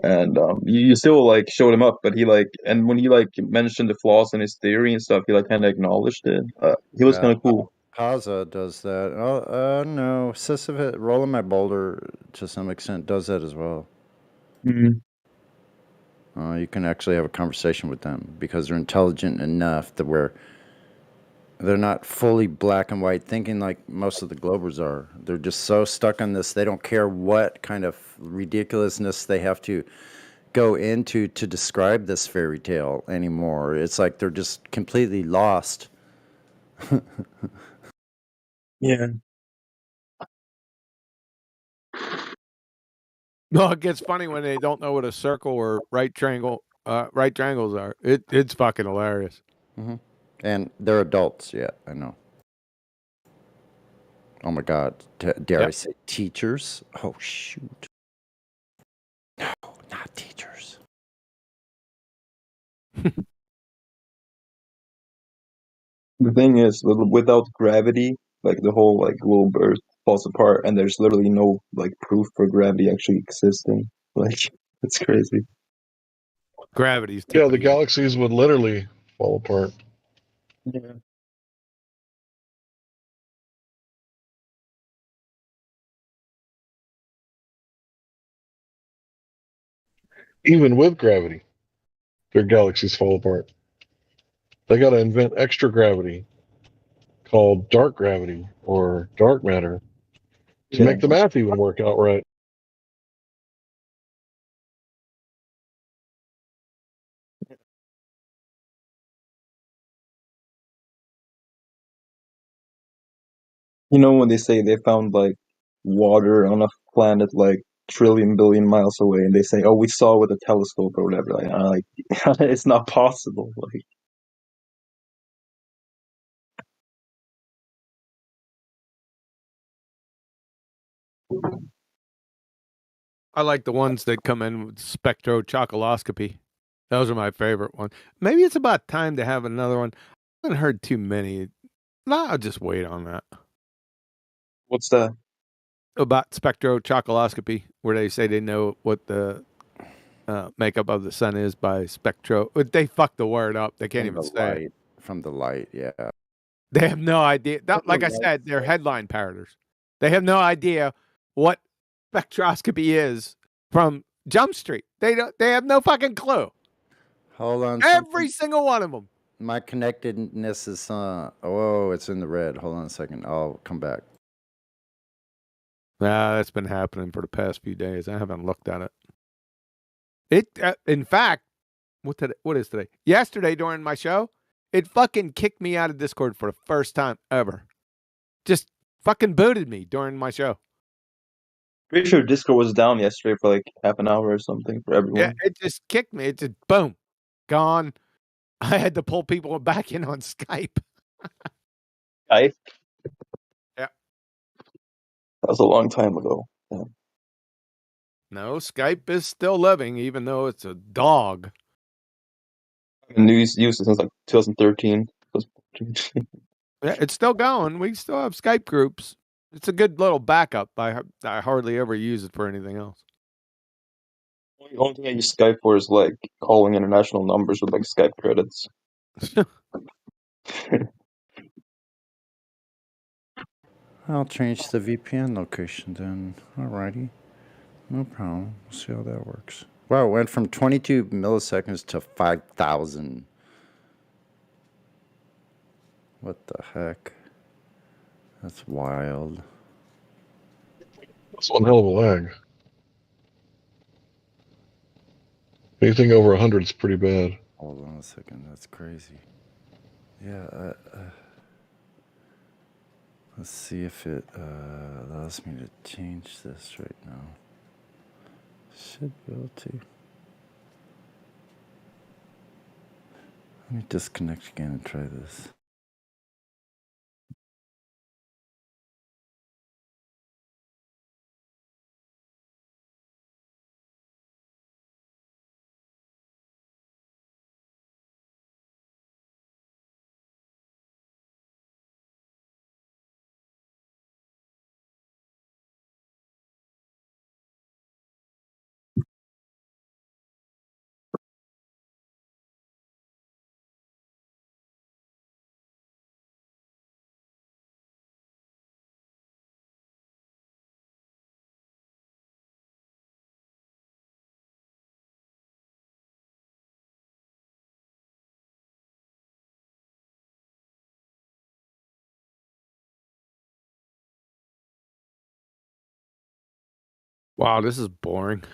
and you still like showed him up. But he like, and when he like mentioned the flaws in his theory and stuff, he like kind of acknowledged it. He was kind of cool. Kaza does that. Oh, no. Sisyphus, Rolling My Boulder, to some extent, does that as well. Mm-hmm. You can actually have a conversation with them because they're intelligent enough that they're not fully black and white thinking like most of the Globers are. They're just so stuck on this. They don't care what kind of ridiculousness they have to go into to describe this fairy tale anymore. It's like they're just completely lost. Yeah. No, it gets funny when they don't know what a circle or right triangles are. It's fucking hilarious. Mm-hmm. And they're adults, yeah, I know. Oh my God, dare I say teachers? Oh shoot. No, not teachers. The thing is, without gravity, like the whole like globe Earth falls apart, and there's literally no like proof for gravity actually existing. Like it's crazy. Gravity's the galaxies would literally fall apart. Yeah. Even with gravity, their galaxies fall apart. They got to invent extra gravity called dark gravity or dark matter to make the math even work out right. You know when they say they found like water on a planet like trillion billion miles away, and they say, "Oh, we saw it with a telescope or whatever." Like it's not possible. Like I like the ones that come in with spectrochocoloscopy. Those are my favorite ones. Maybe it's about time to have another one. I haven't heard too many. No, I'll just wait on that. What's that? About spectrochocoloscopy, where they say they know what the makeup of the sun is by spectro. They fuck the word up. They can't even say it. From the light, yeah. They have no idea. Like I said, they're headline parroters. They have no idea what spectroscopy is from Jump Street. They have no fucking clue. Hold on. Every single one of them. My connectedness is oh, it's in the red. Hold on a second. I'll come back. That's been happening for the past few days. I haven't looked at it. In fact, what is today? Yesterday during my show, it fucking kicked me out of Discord for the first time ever. Just fucking booted me during my show. Pretty sure Discord was down yesterday for like half an hour or something for everyone. Yeah, it just kicked me. It just boom, gone. I had to pull people back in on Skype. Skype? Yeah. That was a long time ago. Yeah. No, Skype is still living, even though it's a dog. And used it since like 2013. Yeah, it's still going. We still have Skype groups. It's a good little backup. I hardly ever use it for anything else. The only thing I use Skype for is like calling international numbers with like Skype credits. I'll change the VPN location then. Alrighty. No problem. We'll see how that works. Wow, it went from 22 milliseconds to 5,000. What the heck? That's wild. That's one hell of a lag. Anything over 100 is pretty bad. Hold on a second. That's crazy. Yeah. Let's see if it allows me to change this right now. Should be able to. Let me disconnect again and try this. Wow, this is boring.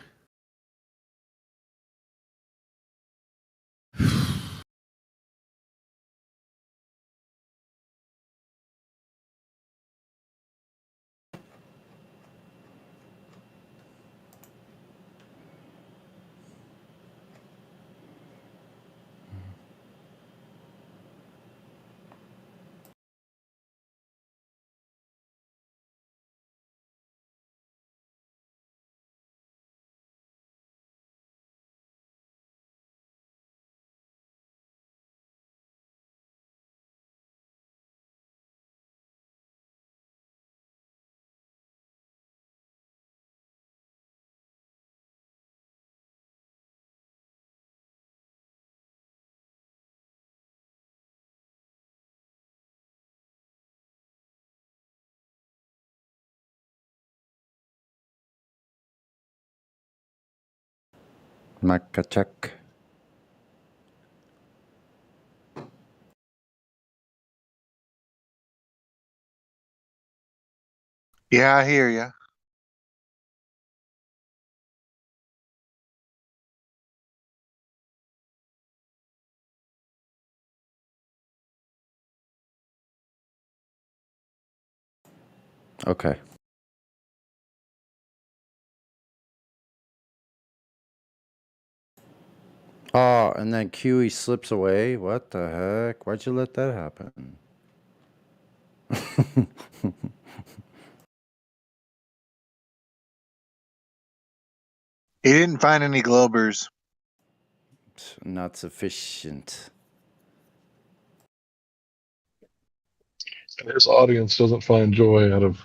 Makachak. Yeah, I hear you. Okay. Oh, and then Q, he slips away. What the heck? Why'd you let that happen? He didn't find any Globers. Not sufficient. And his audience doesn't find joy out of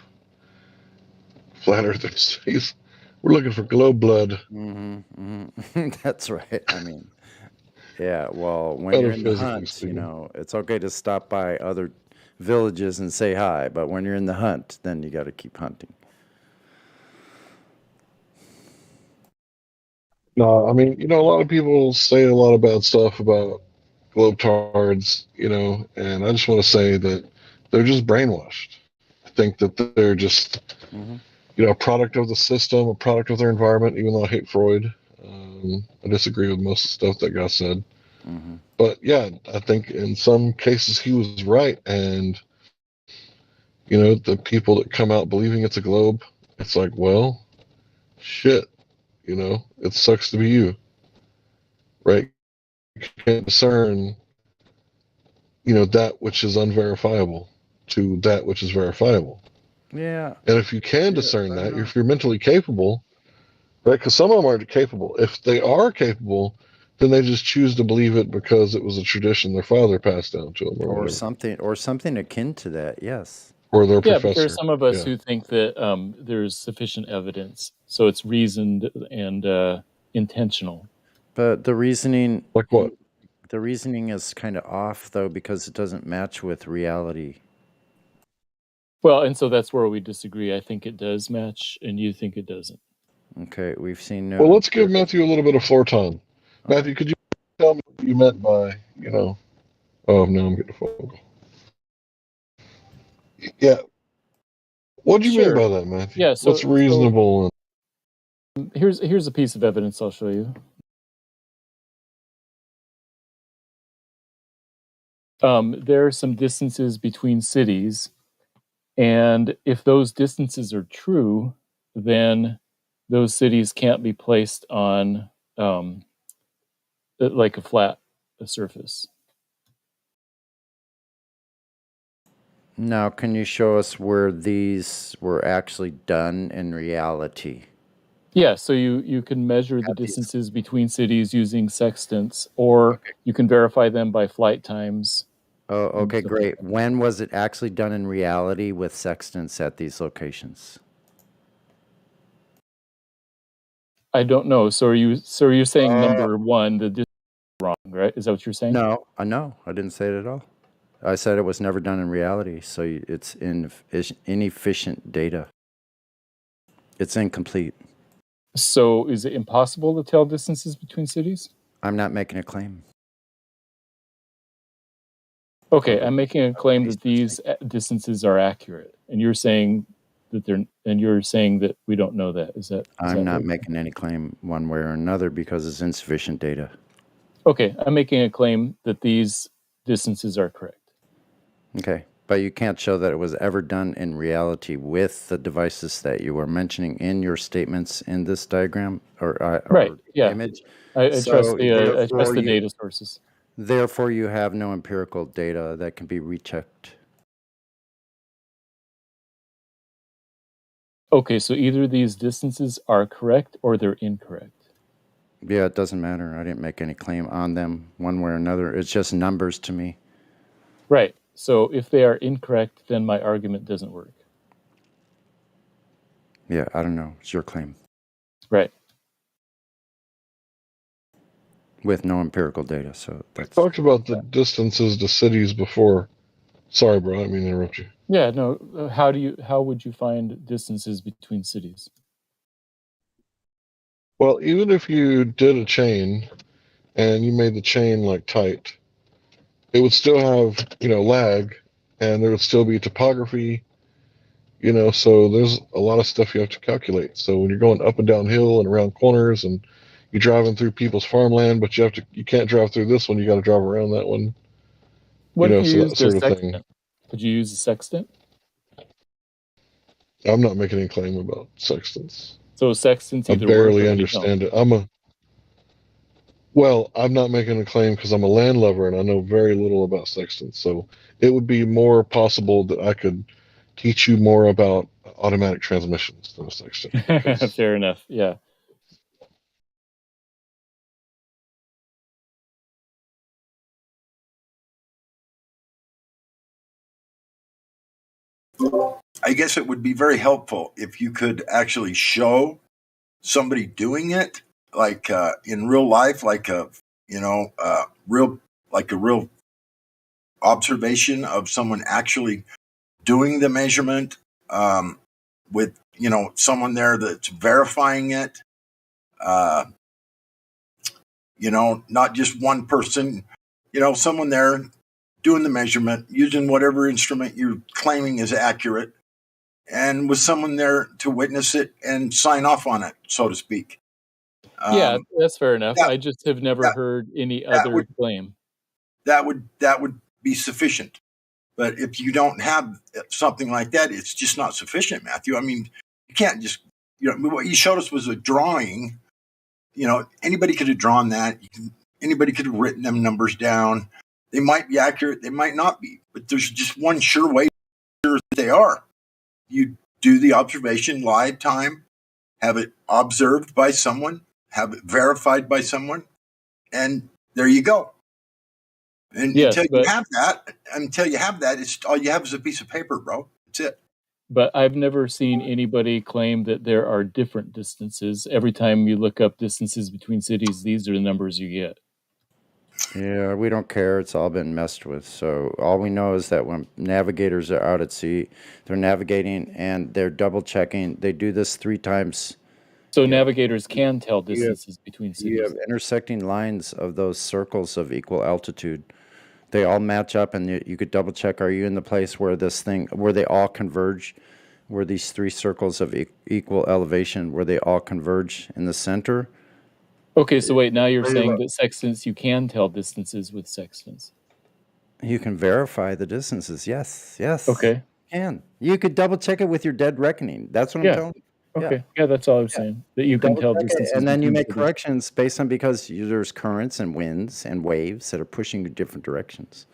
flat earthers. We're looking for globe blood. That's right. I mean, yeah, well, when you're in the Metaphysically hunt, speaking. it's okay to stop by other villages and say hi, but when you're in the hunt, then you got to keep hunting. No, I mean, a lot of people say a lot of bad stuff about globetards, and I just want to say that they're just brainwashed. I think that they're just, a product of the system, a product of their environment, even though I hate Freud. I disagree with most of the stuff that got said. But yeah, I think in some cases he was right. And, the people that come out believing it's a globe, it's like, well, shit, it sucks to be you, right? You can't discern, that which is unverifiable to that which is verifiable. Yeah. And if you can discern that, if you're mentally capable, right? Because some of them aren't capable. If they are capable, then they just choose to believe it because it was a tradition their father passed down to them, Or whatever. something akin to that, yes. Or their Yeah, but there are professor. some of us Yeah. who think that there's sufficient evidence, so it's reasoned and intentional. But the reasoning, like what? The reasoning is kind of off though because it doesn't match with reality. Well, and so that's where we disagree. I think it does match, and you think it doesn't. Okay, we've seen no. Well, let's give Matthew a little bit of floor time. Matthew, could you tell me what you meant by, Oh, now I'm getting a phone call. Yeah. What do you mean by that, Matthew? Yeah. So what's reasonable? Here's a piece of evidence I'll show you. There are some distances between cities, and if those distances are true, then those cities can't be placed on like a flat surface. Now, can you show us where these were actually done in reality? Yeah, so you can measure the distances between cities using sextants, or you can verify them by flight times. Oh, okay, great. When was it actually done in reality with sextants at these locations? I don't know. So are you saying number one, the distance is wrong, right? Is that what you're saying? No, I didn't say it at all. I said it was never done in reality, so it's inefficient data. It's incomplete. So is it impossible to tell distances between cities? I'm not making a claim. Okay, I'm making a claim that these distances are accurate, and you're saying that we don't know that. Is that? I'm not making any claim one way or another because it's insufficient data. Okay, I'm making a claim that these distances are correct. Okay, but you can't show that it was ever done in reality with the devices that you were mentioning in your statements in this diagram or image. I trust the data sources. Therefore, you have no empirical data that can be rechecked. Okay, so either these distances are correct or they're incorrect. Yeah, it doesn't matter. I didn't make any claim on them one way or another. It's just numbers to me. Right. So if they are incorrect, then my argument doesn't work. Yeah, I don't know. It's your claim. Right. With no empirical data, so that's... We talked about the distances to cities before. Sorry, bro, I didn't mean to interrupt you. Yeah, no. How would you find distances between cities? Well, even if you did a chain and you made the chain like tight, it would still have, lag, and there would still be topography, so there's a lot of stuff you have to calculate. So when you're going up and down hill and around corners and you're driving through people's farmland, but you can't drive through this one, you got to drive around that one. What if you so that used their sort of sextant? thing. Could you use a sextant? I'm not making any claim about sextants. So sextants I either barely work or understand it. I'm not making a claim because I'm a landlubber and I know very little about sextants. So it would be more possible that I could teach you more about automatic transmissions than a sextant. don't. Fair enough. Yeah. I guess it would be very helpful if you could actually show somebody doing it, like in real life, like a real observation of someone actually doing the measurement, with someone there that's verifying it. Not just one person. Someone there doing the measurement using whatever instrument you're claiming is accurate, and with someone there to witness it and sign off on it, so to speak. Yeah, that's fair enough. I just have never heard any other claim. That would be sufficient. But if you don't have something like that, it's just not sufficient, Matthew. I mean, you can't just, what you showed us was a drawing. Anybody could have drawn that. Anybody could have written them numbers down. They might be accurate. They might not be. But there's just one sure way that they are. You do the observation live time, have it observed by someone, have it verified by someone, and there you go. And until you have that, it's all you have is a piece of paper, bro. That's it. But I've never seen anybody claim that there are different distances. Every time you look up distances between cities, these are the numbers you get. Yeah, we don't care. It's all been messed with. So all we know is that when navigators are out at sea, they're navigating and they're double checking. They do this 3 times. So navigators can tell distances between cities. You have intersecting lines of those circles of equal altitude. They all match up, and you could double check, are you in the place where they all converge, where these 3 circles of equal elevation, where they all converge in the center? Okay, so wait, now you're saying that sextants, you can tell distances with sextants. You can verify the distances, yes. Okay. You could double check it with your dead reckoning. That's what I'm telling you. Okay, yeah, that's all I'm saying. That you can tell distances. And then you make corrections based on, because there's currents and winds and waves that are pushing you different directions,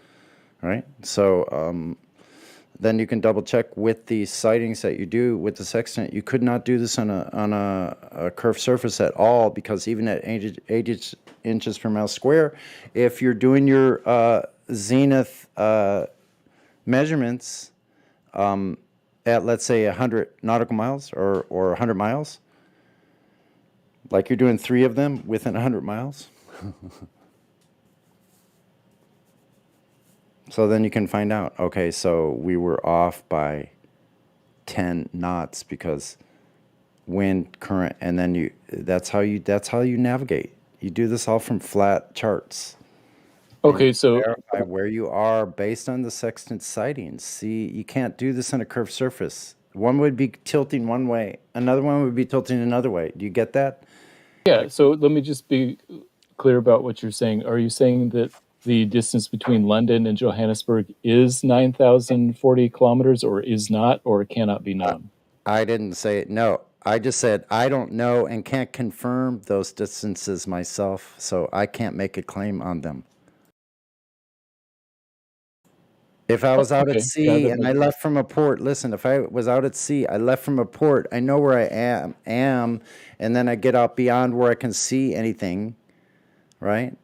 right? So then you can double check with the sightings that you do with the sextant. You could not do this on a curved surface at all, because even at 8 inches per mile square, if you're doing your zenith measurements at, let's say, 100 nautical miles or 100 miles, like you're doing 3 of them within 100 miles. So then you can find out, okay, so we were off by 10 knots because wind, current, and then that's how you navigate. You do this all from flat charts. Okay, so verify where you are based on the sextant sightings. See, you can't do this on a curved surface. One would be tilting one way, another one would be tilting another way. Do you get that? Yeah, so let me just be clear about what you're saying. Are you saying that the distance between London and Johannesburg is 9,040 kilometers, or is not, or cannot be known? I didn't say it. No, I just said I don't know and can't confirm those distances myself, so I can't make a claim on them. If I was out at sea and I left from a port, listen, if I was out at sea, I left from a port, I know where I am, and then I get out beyond where I can see anything, right?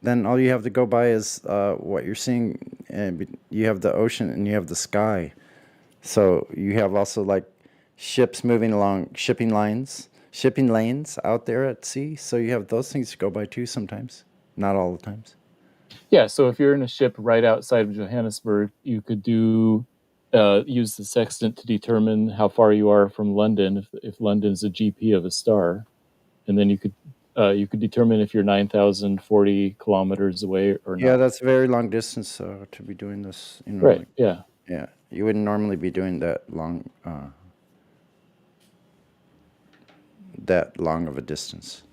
Then all you have to go by is what you're seeing, and you have the ocean and you have the sky. So you have also like ships moving along, shipping lanes out there at sea. So you have those things to go by too sometimes, not all the times. Yeah, so if you're in a ship right outside of Johannesburg, you could use the sextant to determine how far you are from London, if London is a GP of a star. and then you could determine if you're 9,040 kilometers away or not. Yeah, that's a very long distance to be doing this. You know, Right. like, Yeah. yeah. You wouldn't normally be doing that long of a distance.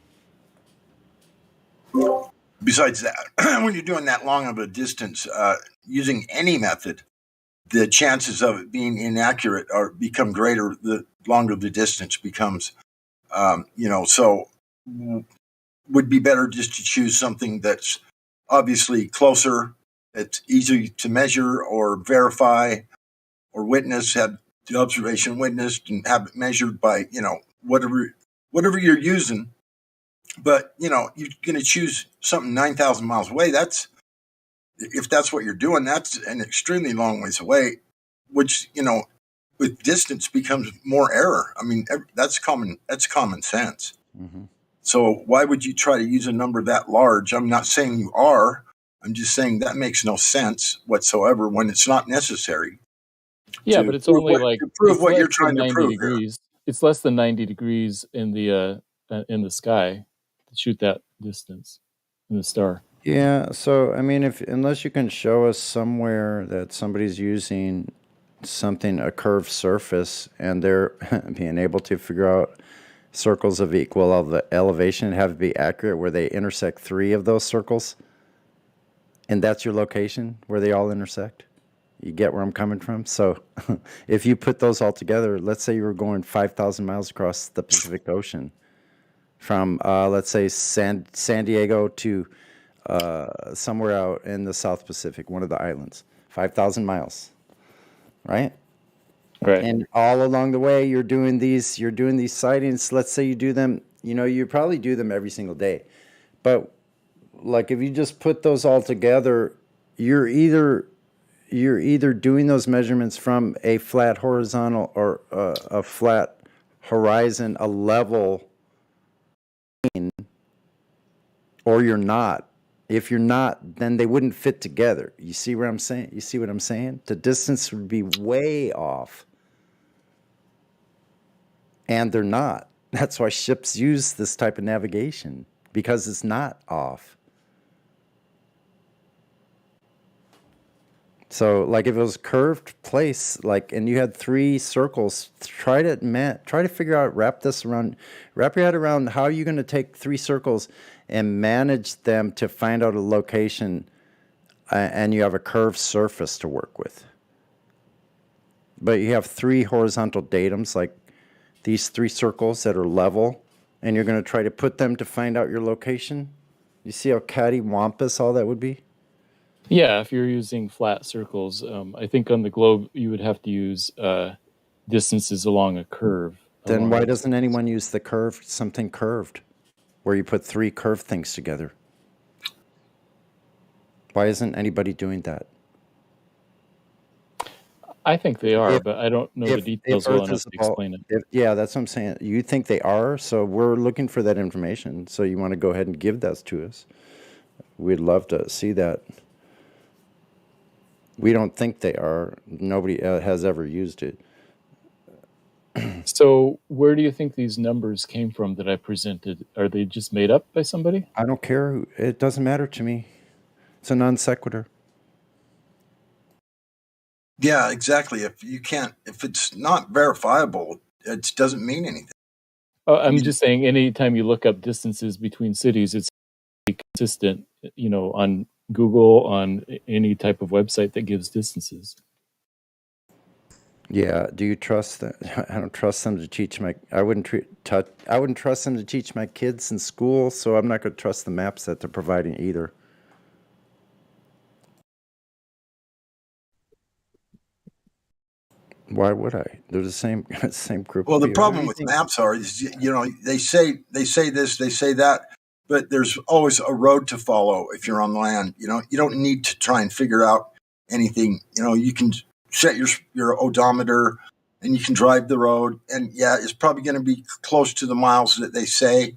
Besides that, when you're doing that long of a distance, using any method, the chances of it being inaccurate become greater the longer the distance becomes. So would be better just to choose something that's obviously closer, it's easy to measure or verify or witness, have the observation witnessed and have it measured by, whatever you're using. But, you're going to choose something 9,000 miles away. If that's what you're doing, that's an extremely long ways away, which, with distance becomes more error. I mean, that's common sense. Mm-hmm. So why would you try to use a number that large? I'm not saying you are. I'm just saying that makes no sense whatsoever when it's not necessary. Yeah, but it's only to prove what you're trying to prove degrees. It's less than 90 degrees in the sky to shoot that distance in the star. Yeah, so I mean, unless you can show us somewhere that somebody's using a curved surface, and they're being able to figure out circles of equal elevation have to be accurate, where they intersect 3 of those circles, and that's your location where they all intersect. You get where I'm coming from? So if you put those all together, let's say you were going 5,000 miles across the Pacific Ocean from, let's say, San Diego to somewhere out in the South Pacific, one of the islands, 5,000 miles, right? Right. And all along the way, you're doing these sightings. Let's say you do them, you probably do them every single day. But like if you just put those all together, you're either doing those measurements from a flat horizontal or a flat horizon, a level, or you're not. If you're not, then they wouldn't fit together. You see what I'm saying? You see what I'm saying? The distance would be way off. And they're not. That's why ships use this type of navigation, because it's not off. So, like, if it was a curved place, and you had 3 circles, try to figure out, wrap your head around how you're going to take 3 circles and manage them to find out a location, and you have a curved surface to work with. But you have 3 horizontal datums, like these 3 circles that are level, and you're going to try to put them to find out your location. You see how cattywampus all that would be? Yeah, if you're using flat circles, I think on the globe you would have to use distances along a curve. Then why doesn't anyone use something curved, where you put 3 curved things together? Why isn't anybody doing that? I think they are, but I don't know the details well enough to explain it. Yeah, that's what I'm saying. You think they are, so we're looking for that information. So you want to go ahead and give that to us. We'd love to see that. We don't think they are. Nobody has ever used it. So where do you think these numbers came from that I presented? Are they just made up by somebody? I don't care. It doesn't matter to me. It's a non sequitur. Yeah, exactly. If it's not verifiable, it doesn't mean anything. I'm just saying, anytime you look up distances between cities, it's consistent, on Google, on any type of website that gives distances. Yeah. Do you trust that? I don't trust them to teach I wouldn't trust them to teach my kids in school, so I'm not going to trust the maps that they're providing either. Why would I? They're the same group. Well, of the people. problem with maps is, they say this, they say that, but there's always a road to follow if you're on land. You don't need to try and figure out anything. You can set your odometer and you can drive the road, and yeah, it's probably going to be close to the miles that they say,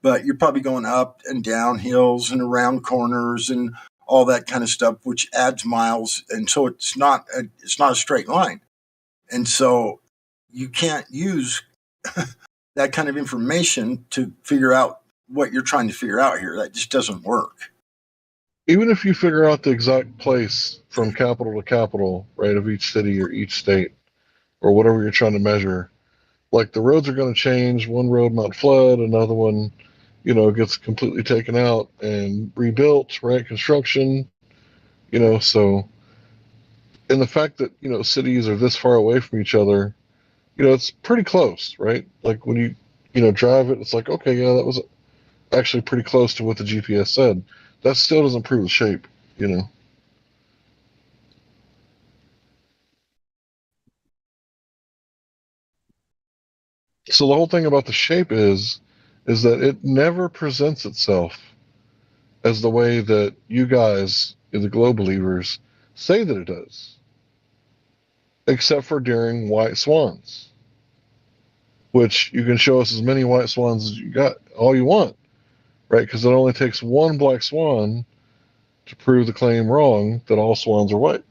but you're probably going up and down hills and around corners and all that kind of stuff, which adds miles, and so it's not a straight line. And so you can't use that kind of information to figure out what you're trying to figure out here. That just doesn't work. Even if you figure out the exact place from capital to capital, right, of each city or each state or whatever you're trying to measure, like the roads are going to change. One road might flood, another one, gets completely taken out and rebuilt, right? Construction, so, and the fact that, cities are this far away from each other, it's pretty close, right? Like when you drive it, it's like, okay, yeah, that was actually pretty close to what the GPS said. That still doesn't prove the shape, So the whole thing about the shape is that it never presents itself as the way that you guys, the globe believers, say that it does, except for during white swans, which you can show us as many white swans as you got, all you want, right? Because it only takes one black swan to prove the claim wrong that all swans are white.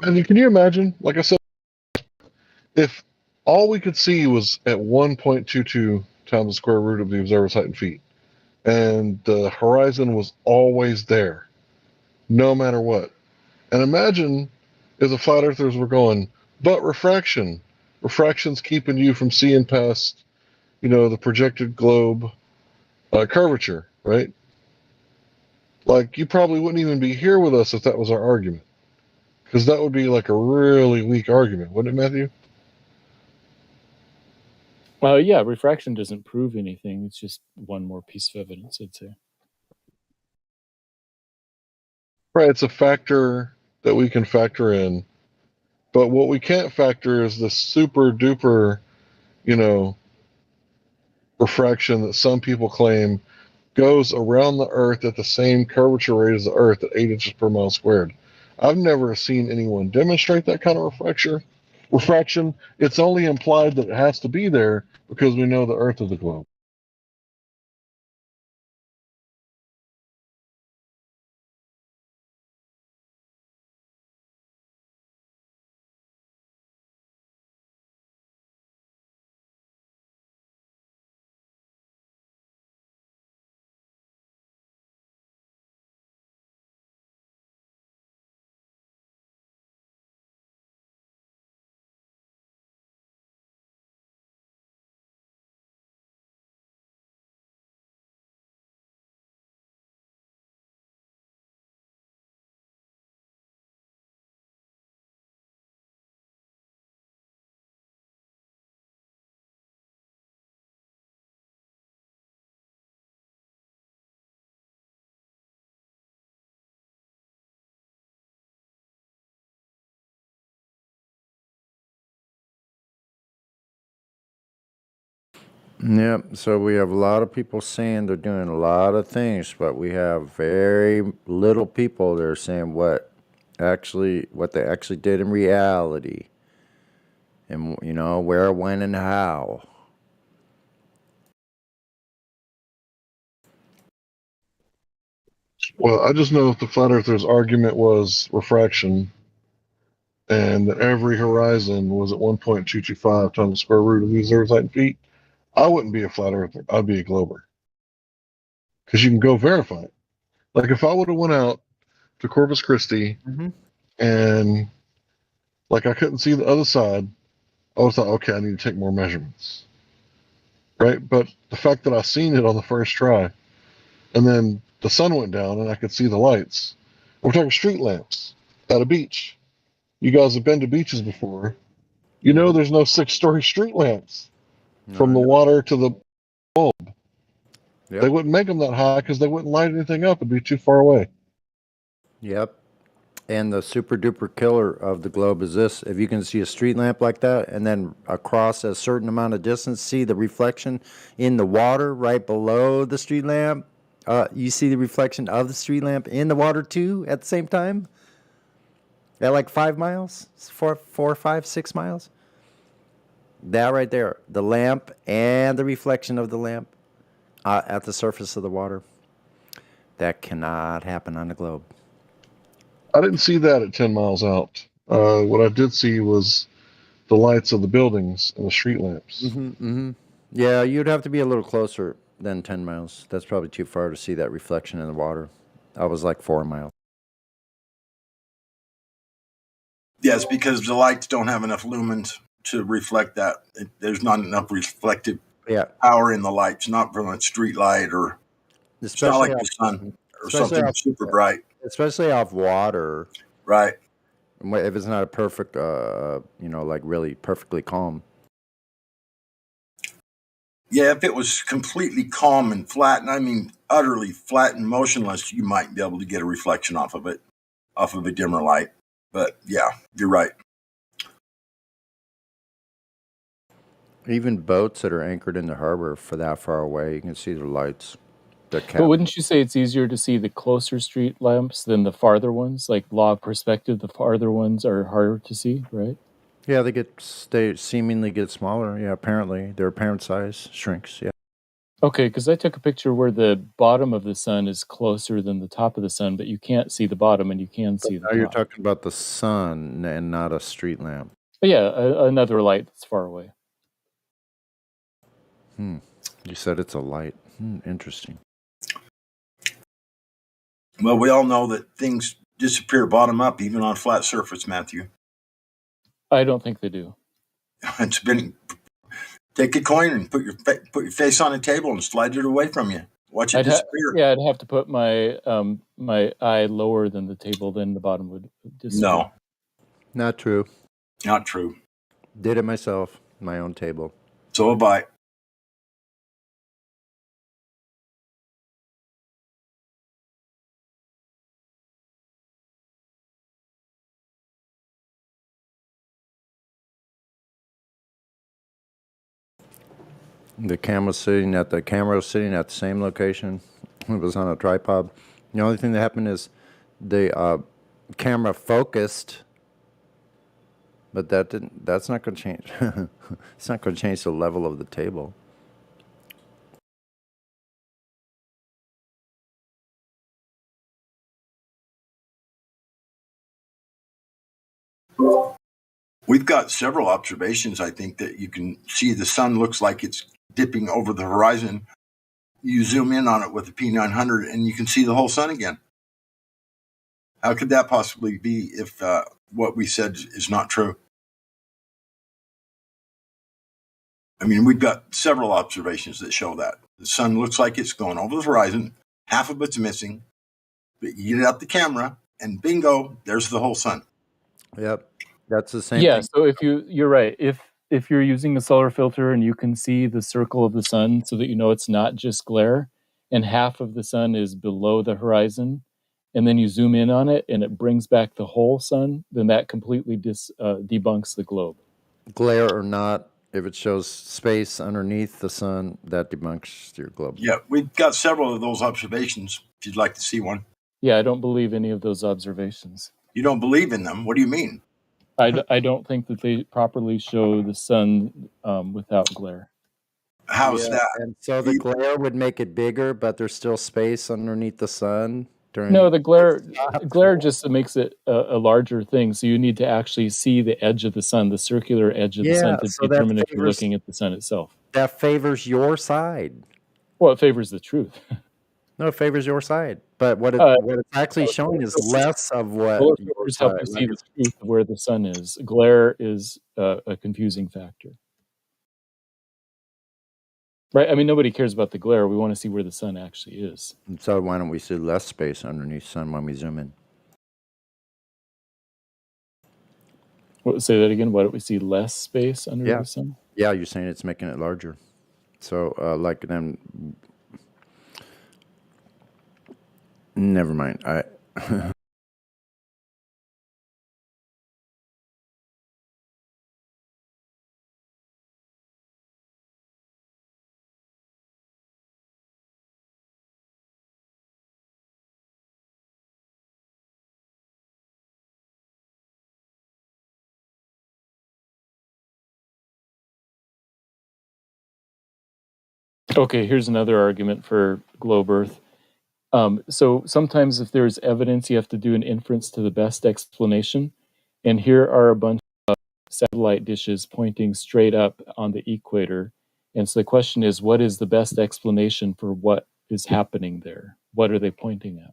And can you imagine, like I said, if all we could see was at 1.22 times the square root of the observer's height in feet, and the horizon was always there, no matter what. And imagine if the flat earthers were going, but refraction's keeping you from seeing past, the projected globe curvature, right? Like, you probably wouldn't even be here with us if that was our argument, because that would be like a really weak argument, wouldn't it, Matthew? Yeah, refraction doesn't prove anything. It's just one more piece of evidence, I'd say. Right, it's a factor that we can factor in. But what we can't factor is the super duper, refraction that some people claim goes around the Earth at the same curvature rate as the Earth at 8 inches per mile squared. I've never seen anyone demonstrate that kind of refraction. It's only implied that it has to be there because we know the Earth is a globe. Yep. So we have a lot of people saying they're doing a lot of things, but we have very little people that are saying what they actually did in reality, and where, when, and how. Well, I just know if the flat earthers' argument was refraction and that every horizon was at 1.225 times the square root of the observer's height in feet, I wouldn't be a flat earther. I'd be a glober. Because you can go verify it. Like if I would have went out to Corpus Christi and like I couldn't see the other side, I would have thought, okay, I need to take more measurements. Right? But the fact that I seen it on the first try, and then the sun went down and I could see the lights. We're talking street lamps at a beach. You guys have been to beaches before. You know there's no 6-story street lamps from the water to the bulb. Yep. They wouldn't make them that high because they wouldn't light anything up. It'd be too far away. Yep. And the super duper killer of the globe is this: if you can see a street lamp like that, and then across a certain amount of distance, see the reflection in the water right below the street lamp, you see the reflection of the street lamp in the water too at the same time. At like 5 miles, 4, 5, 6 miles. That right there, the lamp and the reflection of the lamp at the surface of the water. That cannot happen on the globe. I didn't see that at 10 miles out. What I did see was the lights of the buildings and the street lamps. Yeah, you'd have to be a little closer than 10 miles. That's probably too far to see that reflection in the water. I was like 4 miles. Yes, because the lights don't have enough lumens to reflect that. There's not enough reflective power in the lights, not from a street light or it's not like the sun or something super bright. Especially off water. Right. If it's not a perfect, like really perfectly calm. Yeah, if it was completely calm and flat, and I mean utterly flat and motionless, you might be able to get a reflection off of it, off of a dimmer light. But yeah, you're right. Even boats that are anchored in the harbor for that far away, you can see the lights. But wouldn't you say it's easier to see the closer street lamps than the farther ones? Like law of perspective, the farther ones are harder to see, right? Yeah, they seemingly get smaller. Yeah, apparently their apparent size shrinks. Yeah. Okay, because I took a picture where the bottom of the sun is closer than the top of the sun, but you can't see the bottom and you can see the Now top. you're talking about the sun and not a street lamp. But yeah, another light that's far away. You said it's a light. Interesting. Well, we all know that things disappear bottom up, even on flat surface, Matthew. I don't think they do. It's been take a coin and put your face on a table and slide it away from you. Watch it disappear. I'd have to put my my eye lower than the table, then the bottom would disappear. No, not true. Not true. Did it myself, my own table. So have I. The camera was sitting at the same location. It was on a tripod. The only thing that happened is the camera focused, but that's not going to change. It's not going to change the level of the table. We've got several observations, I think, that you can see the sun looks like it's dipping over the horizon. You zoom in on it with the P900 and you can see the whole sun again. How could that possibly be if what we said is not true? I mean, we've got several observations that show that. The sun looks like it's going over the horizon. Half of it's missing. But you get out the camera and bingo, there's the whole sun. Yep. That's the same Yeah, thing. so if you're right. If you're using a solar filter and you can see the circle of the sun so that you know it's not just glare, and half of the sun is below the horizon, and then you zoom in on it and it brings back the whole sun, then that completely debunks the globe. Glare or not, if it shows space underneath the sun, that debunks your globe. Yeah, we've got several of those observations, if you'd like to see one. Yeah, I don't believe any of those observations. You don't believe in them? What do you mean? I don't think that they properly show the sun without glare. How's that? And so the glare would make it bigger, but there's still space underneath the sun. No, the glare just makes it a larger thing. So you need to actually see the edge of the sun, the circular edge of the sun, to determine if you're looking at the sun itself. That favors your side. Well, it favors the truth. No, it favors your side. But what it's actually showing is less of what your help you side. see the truth of where the sun is. Glare is a confusing factor. Right? I mean, nobody cares about the glare. We want to see where the sun actually is. And so why don't we see less space underneath the sun when we zoom in? Say that again. Why don't we see less space under the sun? Yeah, you're saying it's making it larger. So, then... Never mind. Okay, here's another argument for globe Earth. So sometimes if there's evidence, you have to do an inference to the best explanation. And here are a bunch of satellite dishes pointing straight up on the equator. And so the question is, what is the best explanation for what is happening there? What are they pointing at?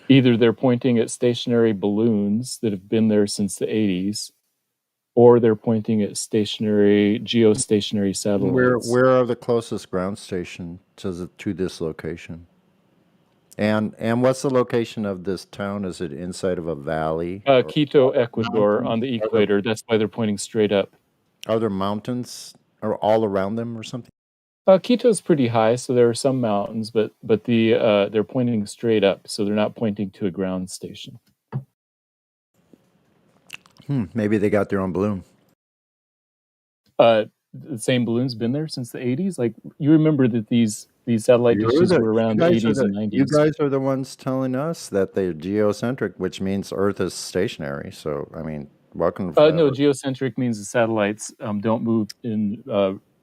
Either they're pointing at stationary balloons that have been there since the 80s, or they're pointing at geostationary satellites. Where are the closest ground station to this location? And what's the location of this town? Is it inside of a valley? Quito, Ecuador, on the equator. That's why they're pointing straight up. Are there mountains or all around them or something? Quito's pretty high, so there are some mountains, but they're pointing straight up, so they're not pointing to a ground station. Maybe they got their own balloon. The same balloon's been there since the 80s. Like, you remember that these satellite dishes were around the 80s and 90s. You guys are the ones telling us that they're geocentric, which means Earth is stationary. So, I mean, welcome. No, geocentric means the satellites don't move in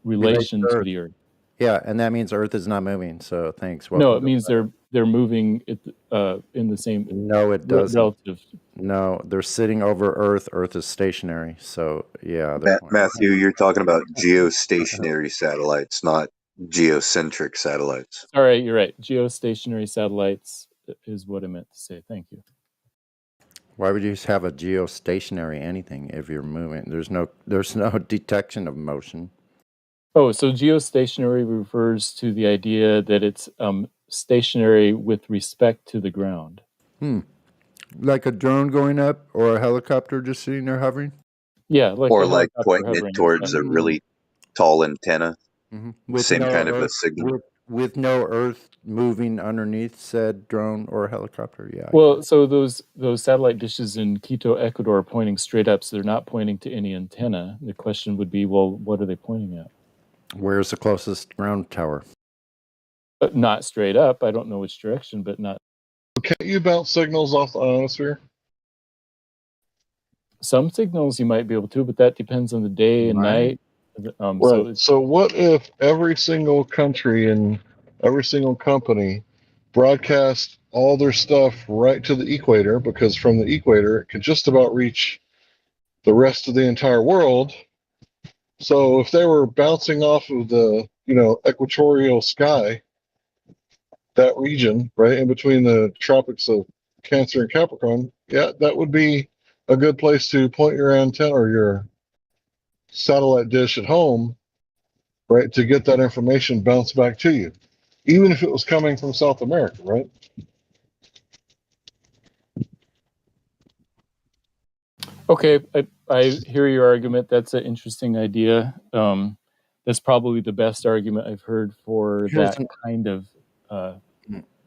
relation to the Earth. Yeah, and that means Earth is not moving. So, thanks. No, it means they're moving in the same. No, it doesn't. Relative. No, they're sitting over Earth. Earth is stationary. So, yeah. Matthew, you're talking about geostationary satellites, not geocentric satellites. All right, you're right. Geostationary satellites is what I meant to say. Thank you. Why would you just have a geostationary anything if you're moving? There's no detection of motion. Oh, so geostationary refers to the idea that it's stationary with respect to the ground. Like a drone going up or a helicopter just sitting there hovering? Yeah, like or like pointing it towards a really tall antenna. Same kind of a signal. With no Earth moving underneath said drone or helicopter. Yeah. Well, so those satellite dishes in Quito, Ecuador are pointing straight up, so they're not pointing to any antenna. The question would be, well, what are they pointing at? Where's the closest ground tower? Not straight up. I don't know which direction, but not. Can't you bounce signals off the ionosphere? Some signals you might be able to, but that depends on the day and night. Right. So what if every single country and every single company broadcast all their stuff right to the equator, because from the equator it could just about reach the rest of the entire world. So if they were bouncing off of the, equatorial sky, that region, right in between the tropics of Cancer and Capricorn, yeah, that would be a good place to point your antenna or your satellite dish at home, right, to get that information bounced back to you, even if it was coming from South America, right? Okay, I hear your argument. That's an interesting idea. That's probably the best argument I've heard for that kind of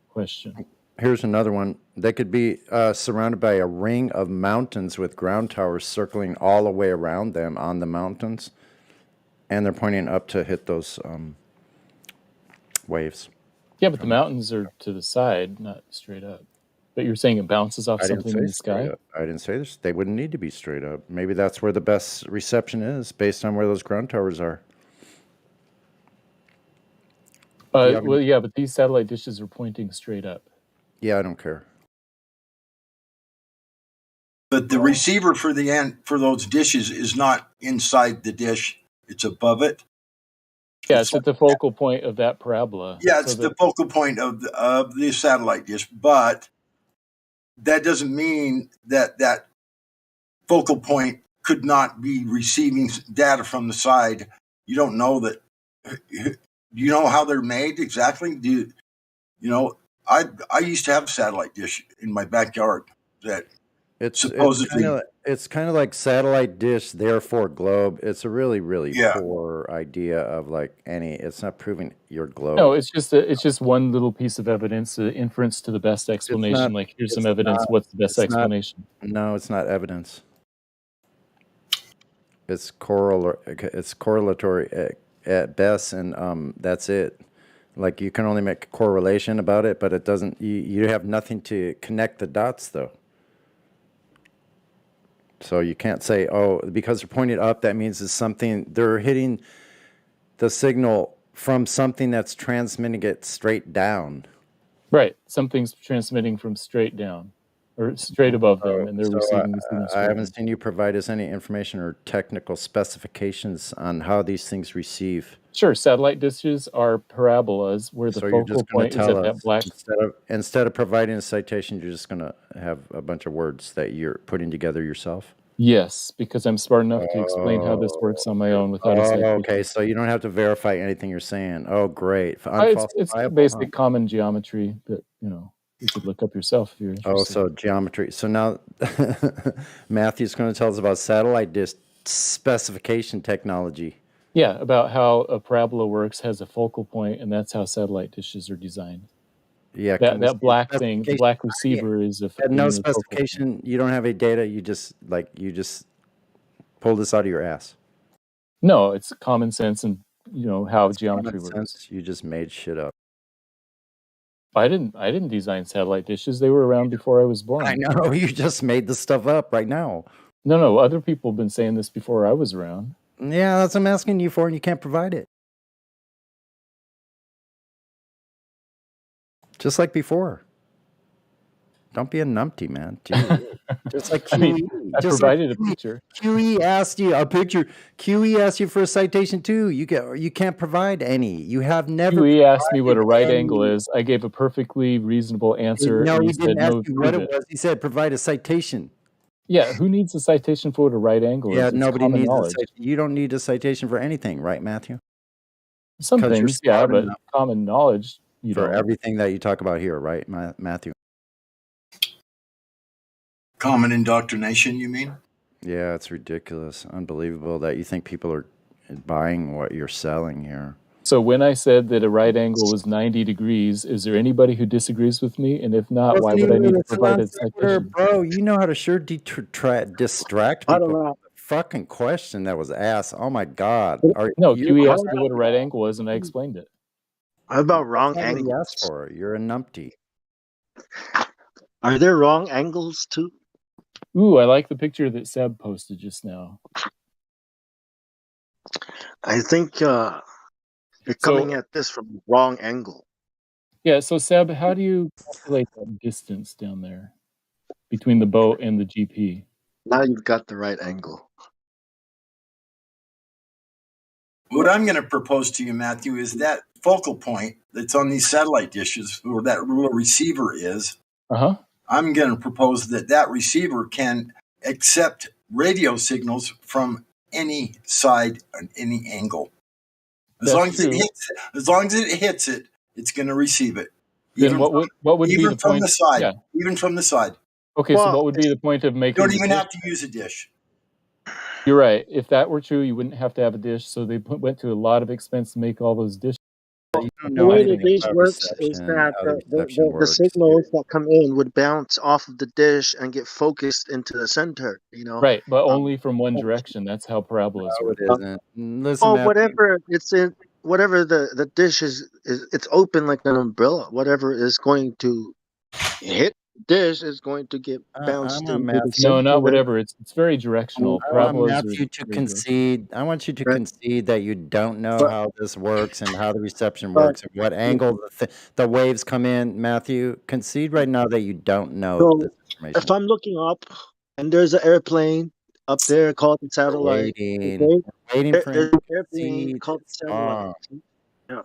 question. Here's another one. They could be surrounded by a ring of mountains with ground towers circling all the way around them on the mountains, and they're pointing up to hit those waves. Yeah, but the mountains are to the side, not straight up. But you're saying it bounces off something in the sky? I didn't say this. They wouldn't need to be straight up. Maybe that's where the best reception is, based on where those ground towers are. Well, yeah, but these satellite dishes are pointing straight up. Yeah, I don't care. But the receiver for those dishes is not inside the dish; it's above it. Yeah, it's at the focal point of that parabola. Yeah, it's the focal point of the satellite dish, but that doesn't mean that focal point could not be receiving data from the side. You don't know that. Do you know how they're made exactly? I used to have a satellite dish in my backyard that supposedly it's kind of like satellite dish, therefore globe. It's a really, really poor idea of it's not proving your globe. No, it's just one little piece of evidence, the inference to the best explanation. Here's some evidence. What's the best explanation? No, it's not evidence. It's correlatory at best, and that's it. Like, you can only make a correlation about it, but it doesn't. You have nothing to connect the dots, though. So you can't say, oh, because they're pointed up, that means it's something. They're hitting the signal from something that's transmitting it straight down. Right. Something's transmitting from straight down or straight above them, and they're receiving the signal I straight haven't seen you provide us any information or technical specifications on how these things receive. Sure, satellite dishes are parabolas where the So you're focal just going point to is tell at that us black. instead of providing a citation, you're just going to have a bunch of words that you're putting together yourself. Yes, because I'm smart enough to explain how this works on my own without a citation. Okay, so you don't have to verify anything you're saying. Oh, great. It's basic common geometry that you could look up yourself if you're interested. Oh, so geometry. So now Matthew's going to tell us about satellite dish specification technology. Yeah, about how a parabola works, has a focal point, and that's how satellite dishes are designed. Yeah, that black thing, the black receiver is a no specification. You don't have any data. You just pull this out of your ass. No, it's common sense and how geometry works. You just made shit up. I didn't design satellite dishes. They were around before I was born. I know, you just made this stuff up right now. No, other people have been saying this before I was around. Yeah, that's what I'm asking you for, and you can't provide it. Just like before. Don't be a numpty, man. Just like QE. I provided a picture. QE asked you a picture. QE asked you for a citation too. You can't provide any. You have never. QE asked me what a right angle is. I gave a perfectly reasonable answer. No, and he didn't ask you what prove it was. He said provide a citation. Yeah, who needs a citation for what a right angle is? Yeah, It's nobody common needs knowledge. you don't need a citation for anything, right, Matthew? Some 'Cause you're things, yeah, smart but enough common knowledge, for everything that you talk about here, right, Matthew? Common indoctrination, you mean? Yeah, it's ridiculous, unbelievable that you think people are buying what you're selling here. So when I said that a right angle was 90 degrees, is there anybody who disagrees with me? And if not, why would I need to provide a citation? Bro, you know how to sure distract people from the fucking question that was asked. Oh my God. No, QE asked me what a right angle was, and I explained it. How about wrong That's not what he angles? asked for. You're a numpty. Are there wrong angles too? Ooh, I like the picture that Seb posted just now. I think you're coming at this from the wrong angle. Yeah, so Seb, how do you calculate that distance down there between the boat and the GP? Now you've got the right angle. What I'm going to propose to you, Matthew, is that focal point that's on these satellite dishes, or that little receiver is. I'm going to propose that receiver can accept radio signals from any side and any angle. As long as it hits it, it's going to receive it. Then what would be the from point? the side? Yeah. Even from the side. Okay, so what would be the point of making? You don't even have to use a dish. You're right. If that were true, you wouldn't have to have a dish. So they went to a lot of expense to make all those dishes. The way the dish works is that the signals that come in would bounce off of the dish and get focused into the center, Right, but only from one direction. That's how parabolas work. Whatever it's in, whatever the dish is, it's open like an umbrella. Whatever is going to hit the dish is going to get bounced into the center. No, not whatever. It's very directional. I want Matthew to concede. I want you to concede that you don't know how this works and how the reception works and what angle the waves come in. Matthew, concede right now that you don't know this information. If I'm looking up and there's an airplane up there called the satellite, waiting for there's him an airplane called the satellite. Yeah.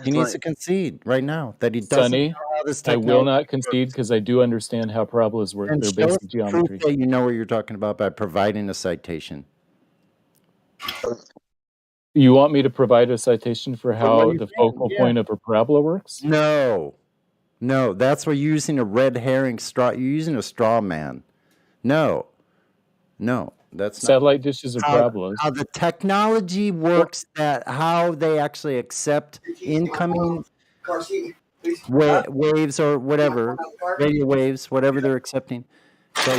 He needs to concede right now that he doesn't Sonny, know how this I technology will not concede because I do understand how parabolas work. And They're show us basic geometry. proof that you know what you're talking about by providing a citation. You want me to provide a citation for how the focal point of a parabola works? No, that's why you're using a red herring straw. You're using a straw man. No, that's not Satellite dishes are parabolas. how the technology works. That how they actually accept incoming waves or whatever, radio waves, whatever they're accepting. So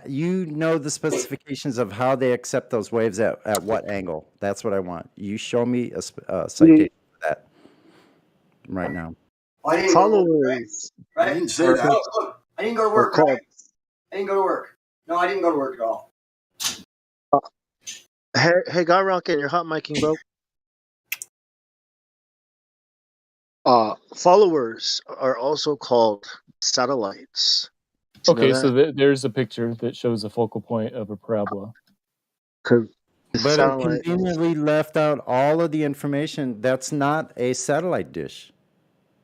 you know the specifications of how they accept those waves at what angle. That's what I want. You show me a citation for that right now. Followers. I didn't say that. Look, I didn't go to work. Right? I didn't go to work. No, I didn't go to work at all. Hey, God Rocket, you're hot micing, bro. Followers are also called satellites. Do you know Okay, so that? there's a picture that shows a focal point of a parabola. But it conveniently left out all of the information. That's not a satellite dish.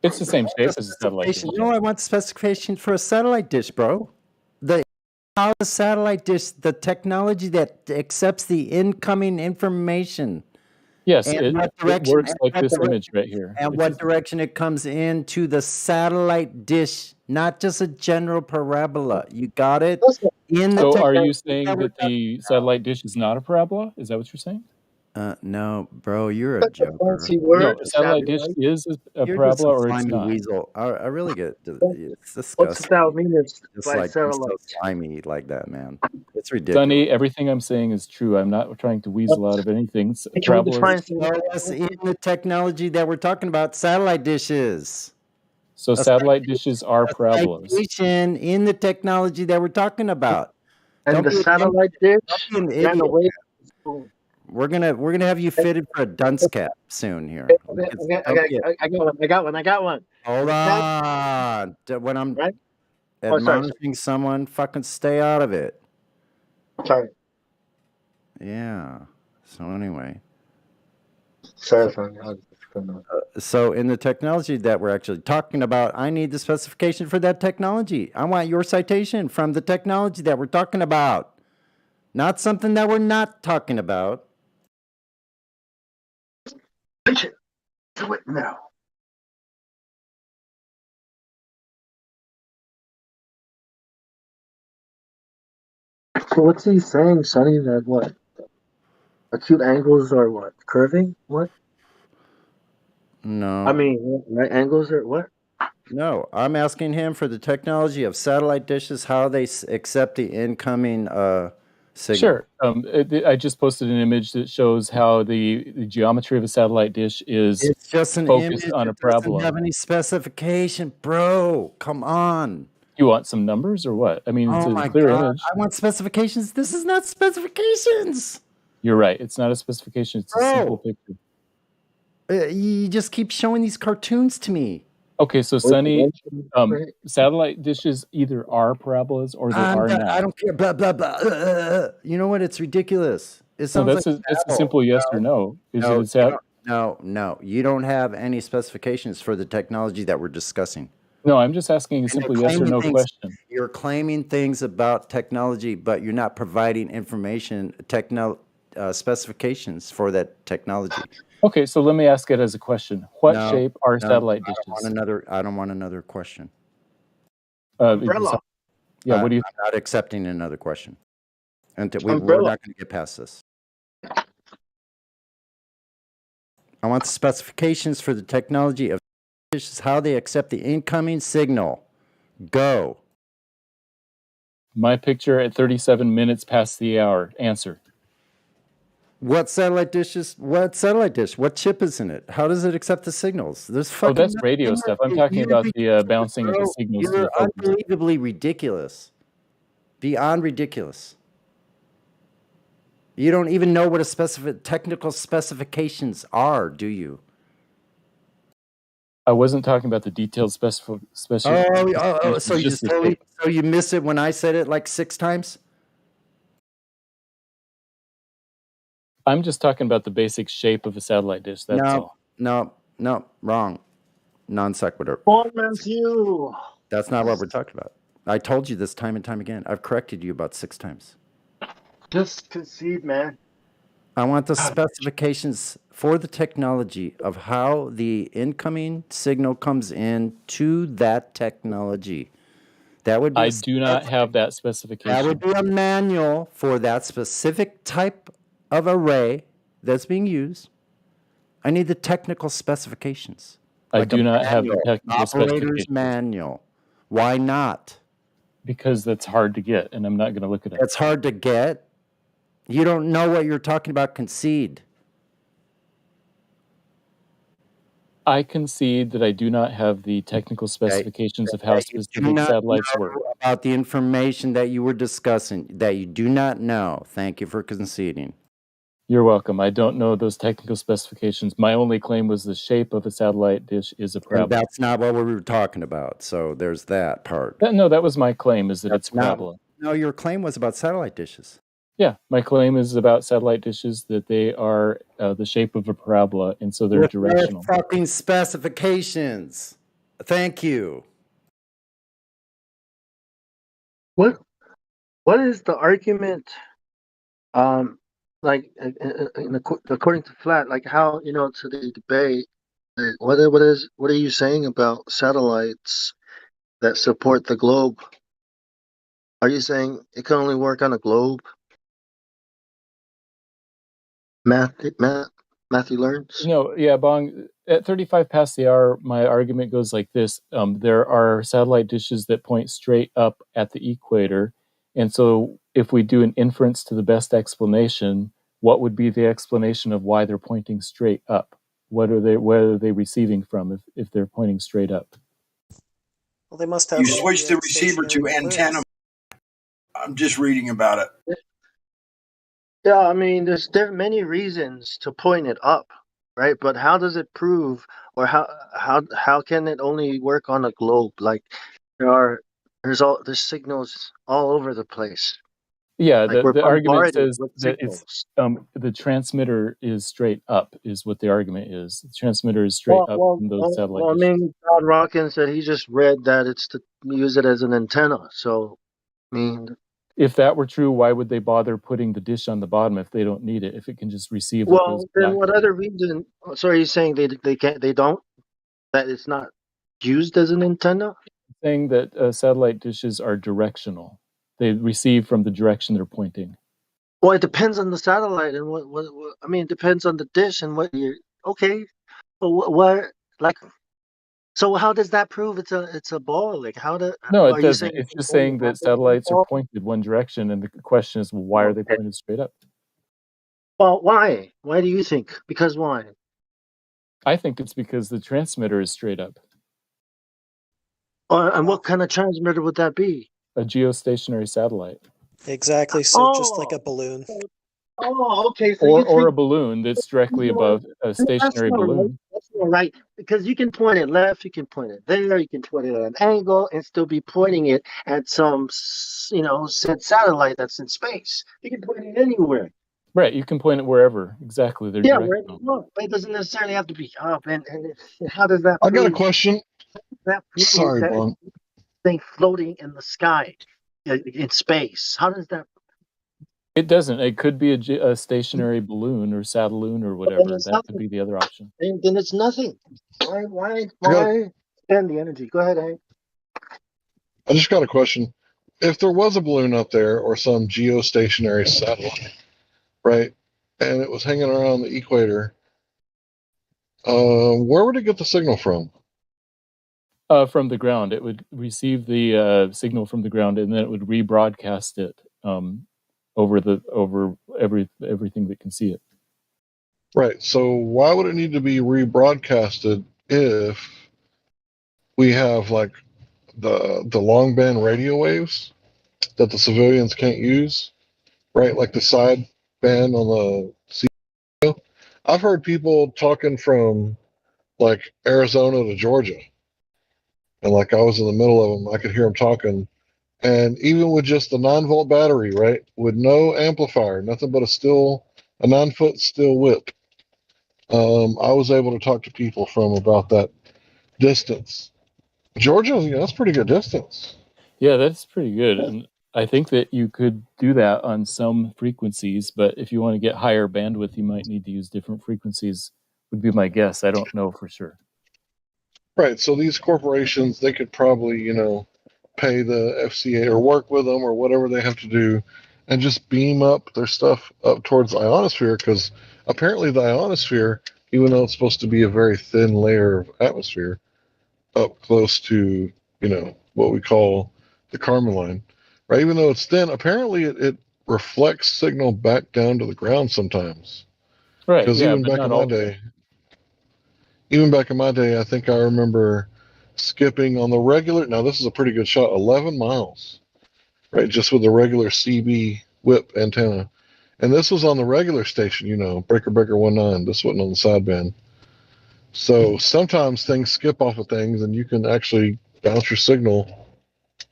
It's the same shape as a satellite dish. No, I want specification for a satellite dish, bro. How the satellite dish, the technology that accepts the incoming information. Yes, and it works like this image right here. And what direction it comes into the satellite dish, not just a general parabola. You got it? So are you saying that the satellite dish is not a parabola? Is that what you're saying? No, bro, you're a joker. No, a satellite dish is a You're just parabola a or it's slimy not. weasel. I really get it's disgusting. What's that mean? It's Just by like you're so satellite. slimy like that, man. It's ridiculous. Sonny, everything I'm saying is true. I'm not trying to weasel out of anything. Show us in the technology that we're talking about, satellite dishes. So satellite dishes are parabolas. Citation in the technology that we're talking about. And the satellite dish ran away. We're gonna have you fitted for a dunce cap soon here. I got one. Hold on. When I'm admonishing someone, fucking stay out of it. Sorry. Yeah. So anyway. Sorry. So in the technology that we're actually talking about, I need the specification for that technology. I want your citation from the technology that we're talking about, not something that we're not talking about. Do it now. So what's he saying, Sonny? That what? Acute angles are what? Curving? What? No. I mean, right angles are what? No, I'm asking him for the technology of satellite dishes, how they accept the incoming signal. Sure. I just posted an image that shows how the geometry of a satellite dish is It's just an focused image. on a It doesn't parabola. have any specification, bro. Come on. You want some numbers or what? I mean, it's Oh a my clear God. image. I want specifications. This is not specifications. You're right. It's not a specification. It's a simple picture. You just keep showing these cartoons to me. Okay, so Sonny, satellite dishes either are parabolas or they are not. I don't care. Blah, blah, blah. You know what? It's ridiculous. It sounds No, that's like a simple yes or no. No. You don't have any specifications for the technology that we're discussing. No, I'm just asking a simple yes or no question. You're claiming things about technology, but you're not providing information, specifications for that technology. Okay, so let me ask it as a question. What shape are satellite dishes? I don't want another question. Umbrella. Yeah, what do you? I'm not accepting another question. And we're not going to get past this. I want the specifications for the technology of dishes, how they accept the incoming signal. Go. My picture at 37 minutes past the hour. Answer. What satellite dish? What chip is in it? How does it accept the signals? There's fucking. Oh, that's radio stuff. I'm talking about the bouncing of the signals. You're unbelievably ridiculous. Beyond ridiculous. You don't even know what a technical specifications are, do you? I wasn't talking about the detailed specifications. So you miss it when I said it like 6 times? I'm just talking about the basic shape of a satellite dish. That's all. No, wrong. Non sequitur. Matthew. That's not what we're talking about. I told you this time and time again. I've corrected you about 6 times. Just concede, man. I want the specifications for the technology of how the incoming signal comes in to that technology. That would be I do not have that specification. That would be a manual for that specific type of array that's being used. I need the technical specifications. I do not have the technical operator's specifications. manual. Why not? Because that's hard to get, and I'm not going to look at it. It's hard to get. You don't know what you're talking about. Concede. I concede that I do not have the technical specifications of how specific satellites work. About the information that you were discussing that you do not know. Thank you for conceding. You're welcome. I don't know those technical specifications. My only claim was the shape of a satellite dish is a parabola. And that's not what we were talking about. So there's that part. No, that was my claim, is that That's it's parabola. No, your claim was about satellite dishes. Yeah, my claim is about satellite dishes, that they are the shape of a parabola, and so they're With directional. no fucking specifications. Thank you. What is the argument? Like according to Flat, like how to the debate. What are you saying about satellites that support the globe? Are you saying it can only work on a globe? Matthew learns. No, yeah, Bong, at 35 past the hour, my argument goes like this. There are satellite dishes that point straight up at the equator. And so if we do an inference to the best explanation, what would be the explanation of why they're pointing straight up? Where are they receiving from if they're pointing straight up? Well, they must have. You switch the receiver to antenna. I'm just reading about it. Yeah, I mean, there are many reasons to point it up, right? But how does it prove, or how can it only work on a globe? Like there's signals all over the place. Yeah, Like the argument bombarded says with that it's signals. the transmitter is straight up, is what the argument is. The transmitter is straight up from those satellite I dishes. mean, Todd Rockin said he just read that it's to use it as an antenna. So, I mean, If that were true, why would they bother putting the dish on the bottom if they don't need it? If it can just receive what goes then back? what other reason? So are you saying they don't, that it's not used as an antenna? Saying that satellite dishes are directional. They receive from the direction they're pointing. Well, it depends on the satellite and what I mean, it depends on the dish and what you. Okay, but what like? So how does that prove it's a ball? Like No, it are you doesn't. saying It's just saying that satellites are pointed one direction, and the question is, well, why are they Okay. pointed straight up? Well, why? Why do you think? Because why? I think it's because the transmitter is straight up. And what kind of transmitter would that be? A geostationary satellite. Exactly. So just like a balloon. Oh, okay. So Or a balloon that's directly above a stationary balloon. That's not right. Because you can point it left, you can point it there, you can point it at an angle, and still be pointing it at some, said satellite that's in space. You can point it anywhere. Right, you can point it wherever. Exactly, they're Yeah, directional. wherever you want. But it doesn't necessarily have to be up. And how does that? I got a question. Sorry, that Bon. thing floating in the sky, in space? How does that? It doesn't. It could be a stationary balloon or satelloon or whatever. That could be the other option. Then it's nothing. Why spend the energy? Go ahead, Hank. I just got a question. If there was a balloon up there or some geostationary satellite, right, and it was hanging around the equator, where would it get the signal from? From the ground. It would receive the signal from the ground, and then it would rebroadcast it over everything that can see it. Right. So why would it need to be rebroadcasted if we have like the long band radio waves that the civilians can't use, right? Like the side band on the CEO. I've heard people talking from like Arizona to Georgia, and like I was in the middle of them, I could hear them talking. And even with just the 9-volt battery, right, with no amplifier, nothing but a 9-foot steel whip, I was able to talk to people from about that distance. Georgia, that's pretty good distance. Yeah, that's pretty good. And I think that you could do that on some frequencies, but if you want to get higher bandwidth, you might need to use different frequencies, would be my guess. I don't know for sure. Right. So these corporations, they could probably, pay the FCA or work with them or whatever they have to do and just beam up their stuff up towards the ionosphere, because apparently the ionosphere, even though it's supposed to be a very thin layer of atmosphere up close to, what we call the Kármán line, right? Even though it's thin, apparently it reflects signal back down to the ground sometimes. Right. Because Yeah, even but back in my day, I think I remember skipping on the regular. Now this is a pretty good shot, 11 miles, right? Just with the regular CB whip antenna, And this was on the regular station, you know, breaker 19. This wasn't on the sideband. So sometimes things skip off of things, and you can actually bounce your signal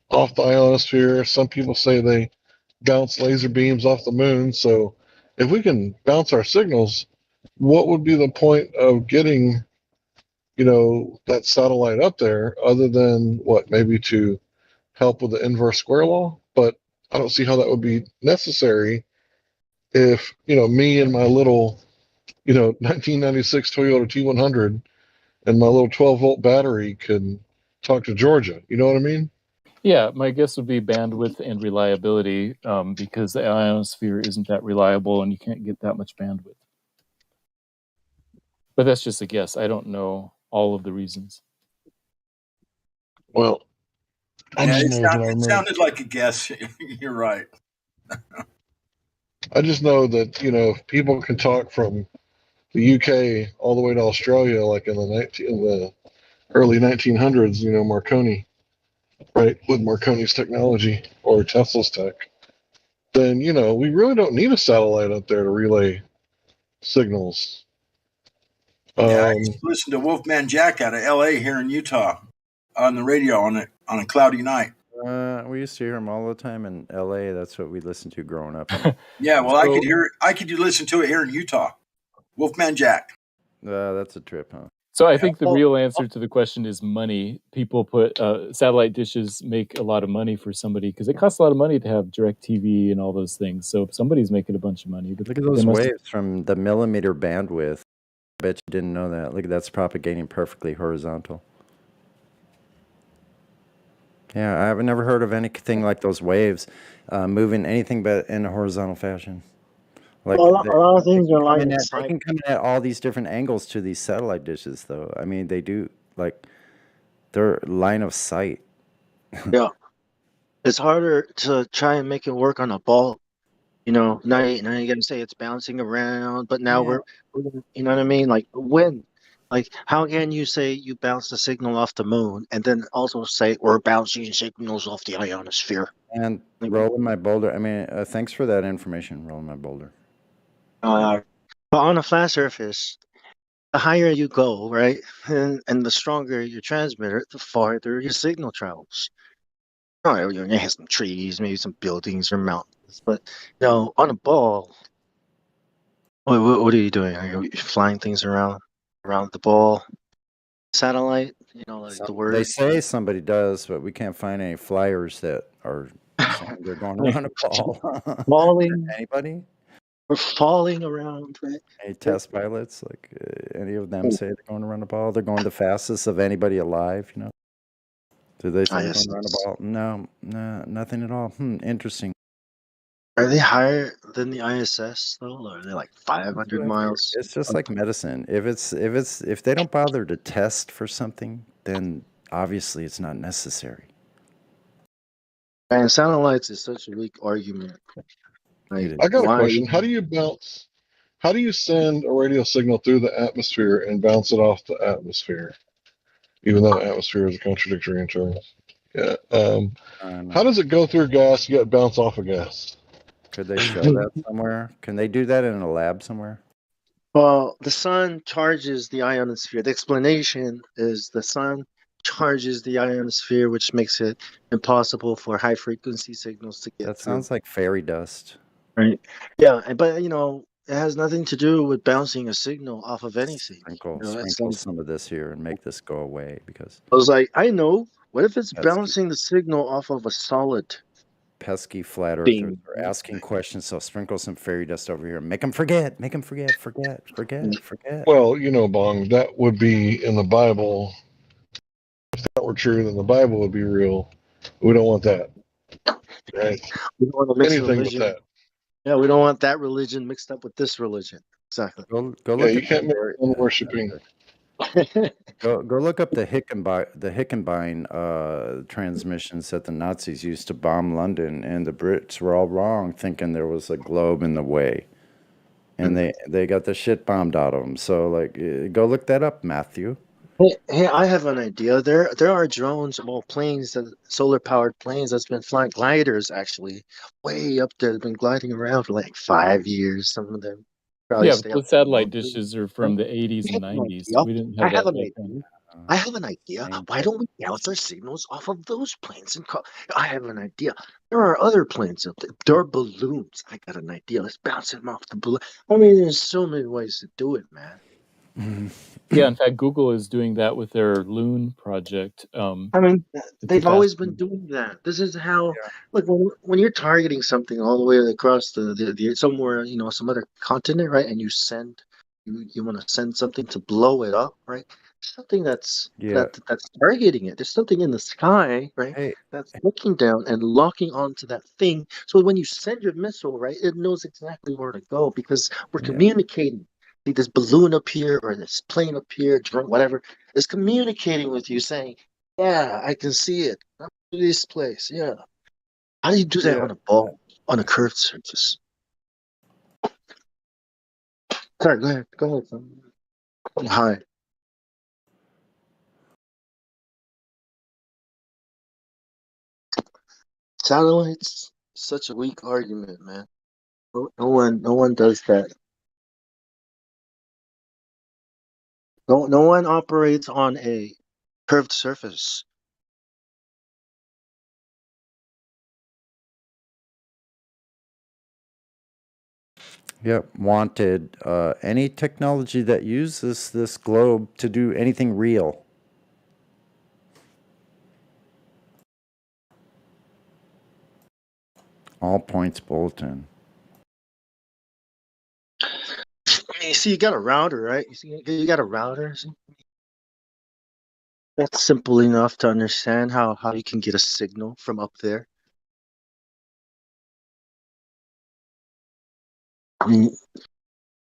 off the ionosphere. Some people say they bounce laser beams off the moon. So if we can bounce our signals, what would be the point of getting, you know, that satellite up there other than what, maybe to help with the inverse square law? But I don't see how that would be necessary if, you know, me and my little, you know, 1996 Toyota T100 and my little 12-volt battery could talk to Georgia. You know what I mean? Yeah, my guess would be bandwidth and reliability, because the ionosphere isn't that reliable and you can't get that much bandwidth. But that's just a guess. I don't know all of the reasons. Well, it sounded like a guess. You're right. I just know that, you know, if people can talk from the UK all the way to Australia, like in the early 1900s, you know, Marconi, right, with Marconi's technology or Tesla's tech, then, you know, we really don't need a satellite up there to relay signals. Yeah, I used to listen to Wolfman Jack out of L.A. here in Utah on the radio on a cloudy night. We used to hear him all the time in L.A. That's what we listened to growing up. Yeah, well, I could hear it. I could listen to it here in Utah. Wolfman Jack. That's a trip, huh? So I think the real answer to the question is money. People put satellite dishes make a lot of money for somebody because it costs a lot of money to have direct TV and all those things. So somebody's making a bunch of money. But look at those waves from the millimeter bandwidth. I bet you didn't know that. Look at that's propagating perfectly horizontal. Yeah, I've never heard of anything like those waves moving anything but in a horizontal fashion. Like well, a lot of things are line of they sight. can come in at all these different angles to these satellite dishes, though. I mean, they do, like, they're line of sight. Yeah. It's harder to try and make it work on a ball. You know, now you gotta say it's bouncing around, but now we're you know what I mean? Like when? Like how can you say you bounce the signal off the moon and then also say we're bouncing signals off the ionosphere? And rolling my boulder. I mean, thanks for that information, rolling my boulder. But on a flat surface, the higher you go, right, and the stronger your transmitter, the farther your signal travels. Oh, you have some trees, maybe some buildings or mountains, but you know, on a ball, what are you doing? Are you flying things around the ball? Satellite, you know, like the word. They say somebody does, but we can't find any flyers that are saying they're going around a ball. Falling. Anybody? We're falling around, right? Any test pilots? Like any of them say they're going around a ball? They're going the fastest of anybody alive, you know? Do they say they're going around a ball? No, nothing at all. Interesting. Are they higher than the ISS though? Or are they like 500 miles? It's just like medicine. If they don't bother to test for something, then obviously it's not necessary. And satellites is such a weak argument. Like, I got a question. How do you send a radio signal through the atmosphere and bounce it off the atmosphere? Even though atmosphere is a contradictory in terms. Yeah. How does it go through gas yet bounce off of gas? Could they show that somewhere? Can they do that in a lab somewhere? Well, the sun charges the ionosphere. The explanation is the sun charges the ionosphere, which makes it impossible for high frequency signals to get That through. sounds like fairy dust. Right. Yeah, but you know, it has nothing to do with bouncing a signal off of anything. Sprinkle You know, some of this here and make this go away because I was like, I know. What if it's bouncing the signal off of a solid? Pesky flat earthers are asking questions, so sprinkle some fairy dust over here. Make them forget. Forget. Well, you know, Bong, that would be in the Bible. If that were true, then the Bible would be real. We don't want that. Right? We don't want to mix anything religion. with that. Yeah, we don't want that religion mixed up with this religion. Exactly. Go Yeah, look you at can't make worshiping. Go look up the Hickenbein transmissions that the Nazis used to bomb London, and the Brits were all wrong, thinking there was a globe in the way, and they got the shit bombed out of them. So like, go look that up, Matthew. Hey, I have an idea. There are drones, well, planes, solar powered planes that's been flying, gliders actually, way up there. They've been gliding around for like 5 years. Some of them probably Yeah, but stay up those there satellite longer. dishes are Right? from the 80s I and have an 90s. idea. We didn't I have have that an back then. idea. I have an idea. Why don't we bounce our signals off of those planes and call? I have an idea. There are other planes up there. There are balloons. I got an idea. Let's bounce them off the balloon. I mean, there's so many ways to do it, man. Yeah, in fact, Google is doing that with their Loon project. I mean, It's they've a always fast been doing that. This is how, like, when you're targeting something all the way across the somewhere, some other continent, right? And you want to send something to blow it up, right? Something Yeah. that's targeting it. There's something in the sky, right? Hey. That's looking down and locking onto that thing. So when you send your missile, right, it knows exactly where to go because we're communicating. See this balloon up here or this plane up here, drone, whatever, is communicating with you, saying, "Yeah, I can see it. Up to this place." Yeah. How do you do that Yeah. on a ball, on a curved surface? Sorry, go ahead. Go ahead. Son. Hi. Satellites, such a weak argument, man. No one does that. No one operates on a curved surface. Yep, wanted any technology that uses this globe to do anything real. All points bulletin. I mean, you see, you got a router, right? You got a router. See? That's simple enough to understand how you can get a signal from up there. I mean,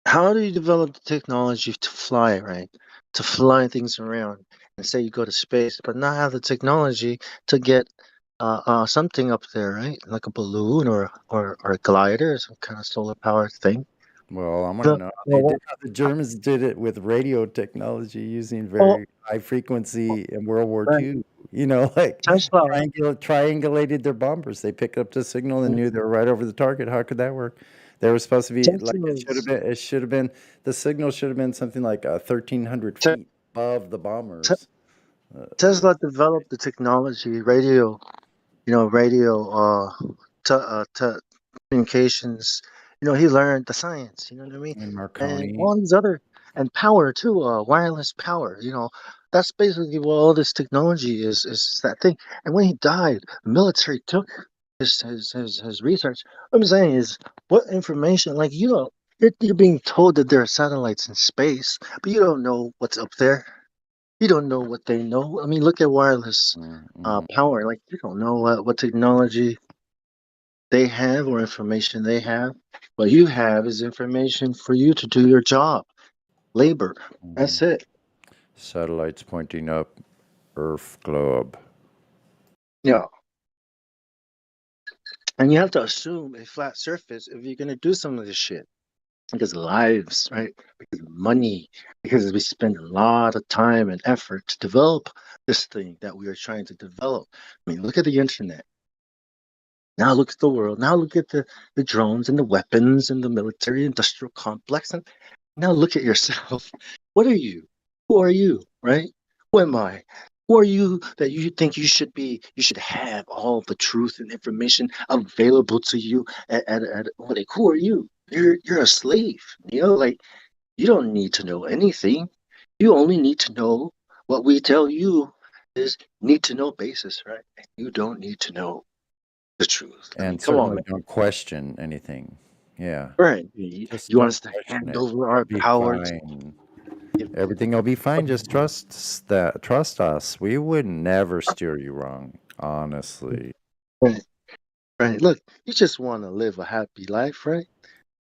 how do you develop the technology to fly, right? To fly things around and say you go to space, but not have the technology to get something up there, right? Like a balloon or a glider or some kind of solar powered thing. Well, I want to know how they did. How the Germans did it with radio technology using very high frequency in World War II. Like triangulated their bombers. They picked up the signal and knew they were right over the target. How could that work? They were supposed to be like it should have been. The signal should have been something like 1,300 feet above the bombers. Tesla developed the technology, radio communications. He learned the science. You know what I mean? And And Marconi. all these other and power too. Wireless power. That's basically what all this technology is that thing. And when he died, the military took his research. What I'm saying is, what information? Like you're being told that there are satellites in space, but you don't know what's up there. You don't know what they know. I mean, look at wireless power. Like you don't know what technology they have or information they have. What you have is information for you to do your job, labor. That's it. Satellites pointing up, Earth globe. Yeah. And you have to assume a flat surface if you're going to do some of this shit. Because lives, right? Because money, because we spend a lot of time and effort to develop this thing that we are trying to develop. I mean, look at the internet. Now look at the world. Now look at the drones and the weapons and the military industrial complex. And now look at yourself. What are you? Who are you? Right? Who am I? Who are you that you think you should have all the truth and information available to you like who are you? You're a slave. Like you don't need to know anything. You only need to know what we tell you is need to know basis, right? You don't need to know the truth. I mean, And come on, certainly man. don't question anything. Yeah. Right. Just You want don't us to question hand it. over our Be power to fine. Everything will be fine. Just trust us. We would never steer you wrong, honestly. right. Right. Look, you just want to live a happy life, right?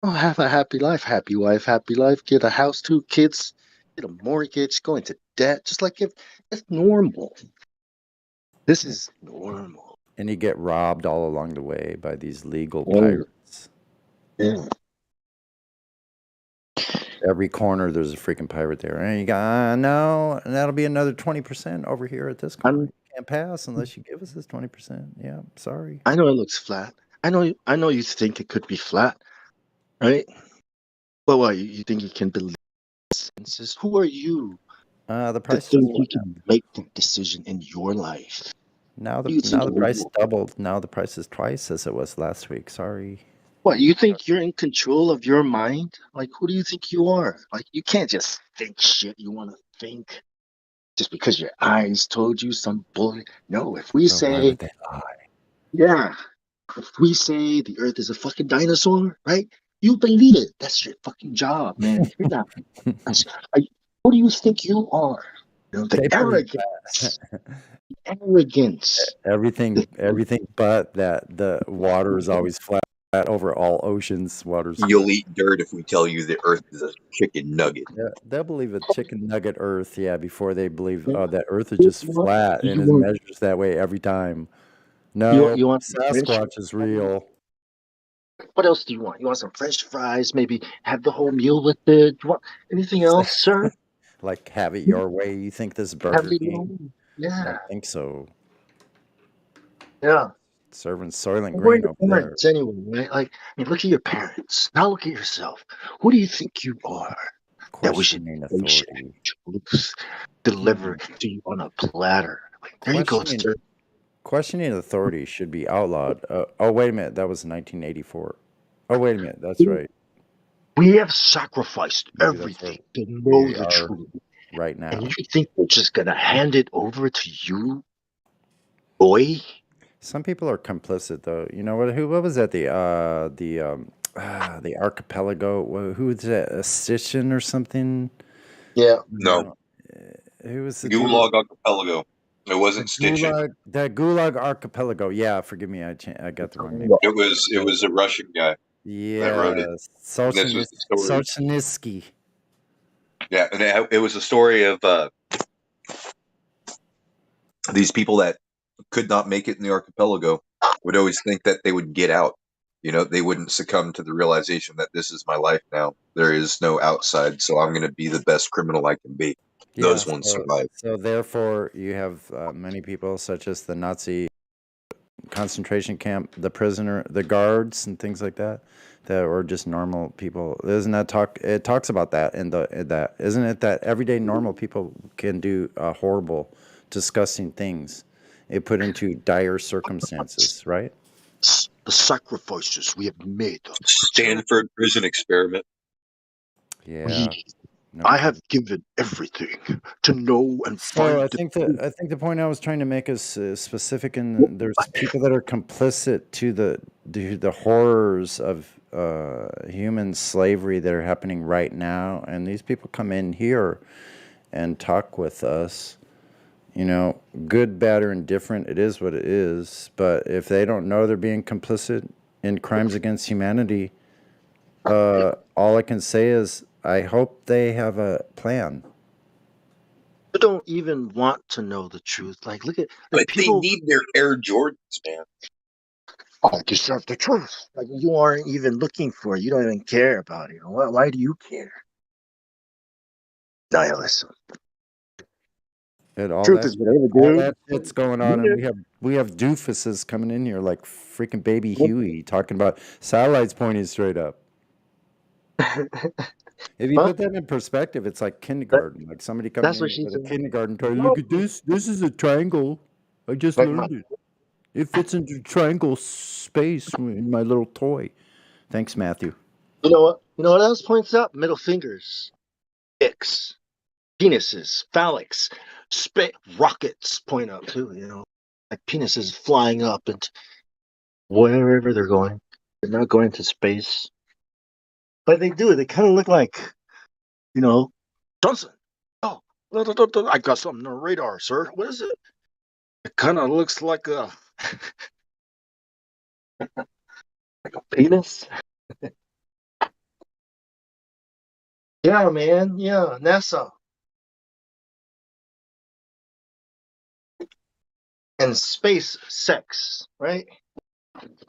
Oh, have a happy life, happy wife, happy life. Get a house, 2 kids, get a mortgage, go into debt, just like if it's normal. This is normal. And you get robbed all along the way by these legal Oh, pirates. yeah. Every corner, there's a freaking pirate there. And you got, no, and that'll be another 20% over here at this corner. You can't pass unless you give us this 20%. Yeah, sorry. I know it looks flat. I know you think it could be flat, right? But what, you think you can believe senses? Who are you The to price think just you went up. can make that decision in your life? Now Who do you think the you price are? doubled. Now the price is twice as it was last week. Sorry. What, you think you're in control of your mind? Like, who do you think you are? Like, you can't just think shit you want to think just because your eyes told you some bullshit. No, if we But why say, would they lie? yeah, if we say the earth is a fucking dinosaur, right? You believe it. That's your fucking job, man. You're not. Who do you think you are? You know, the They believe arrogance. that. Arrogance. Everything but that the water is always flat over all oceans. Water's flat. You'll eat dirt if we tell you the Earth is a chicken nugget. Yeah, they'll believe a chicken nugget Earth, yeah, before they believe that Earth is just flat and You it want, measures that way every time. No, you want some French Sasquatch is real. What else do you want? You want some French fries? Maybe have the whole meal with it. You want anything else, sir? Like, have it your way. You think this is Have Burger it your King? way. I Yeah. don't think so. Yeah. Serving Soylent Who are Green your over there. parents anyway, right? Like, I mean, look at your parents. Now look at yourself. Who do you think you are? That we should Questioning authority. truths delivered to you on a platter. Like, there you go, sir. Questioning authority should be outlawed. Oh, wait a minute. That was 1984. Oh, wait a minute. That's right. We have sacrificed Maybe that's everything what to know we the are truth. right now. And you think we're just going to hand it over to you, boy? Some people are complicit, though. You know what? What was that? The archipelago. Who was that? A Sicilian or something? Yeah. No. Who was the Gulag Archipelago. It wasn't Stitching. That Gulag Archipelago. Yeah, forgive me. I got the wrong name. It was a Russian guy. Yeah, that wrote it. And this was the story. Solzhenitsky. Yeah, and it was a story of these people that could not make it in the archipelago would always think that they would get out. You know, they wouldn't succumb to the realization that this is my life now. There is no outside, so I'm going to be the best criminal I can be. Yeah, Those ones survive. So therefore, you have many people, such as the Nazi concentration camp, the prisoner, the guards, and things like that, that were just normal people. Isn't that talk? It talks about that in that. Isn't it that everyday normal people can do horrible, disgusting things, it put into dire circumstances, right? The sacrifices we have made. Stanford prison experiment. Yeah. I have given everything to know and find. So I think the point I was trying to make is specific, and there's people that are complicit to the horrors of human slavery that are happening right now, and these people come in here and talk with us. You know, good, bad, or indifferent, it is what it is. But if they don't know they're being complicit in crimes against humanity, all I can say is I hope they have a plan. You don't even want to know the truth. Like, look at but people. They need their Air Jordans, man. I deserve the truth. Like, you aren't even looking for it. You don't even care about it. Why do you care? Nihilism. And all Truth that, is whatever, all dude. that shit's going on, and we have doofuses coming in here like freaking baby Huey talking about satellites pointing straight up. If you put that in perspective, it's like kindergarten. Like somebody coming in with a kindergarten toy. Look at this. This is a triangle. I just learned it. It fits into triangle space in my little toy. Thanks, Matthew. You know what? You know what else points up? Middle fingers, dicks, penises, phallics, rockets point up too. You know, like penises flying up and wherever they're going. They're not going to space, but they do. They kind of look like, you know, Johnson. Oh, I got something on the radar, sir. What is it? It kind of looks like a like a penis. Yeah, man. Yeah, NASA. And space sex, right?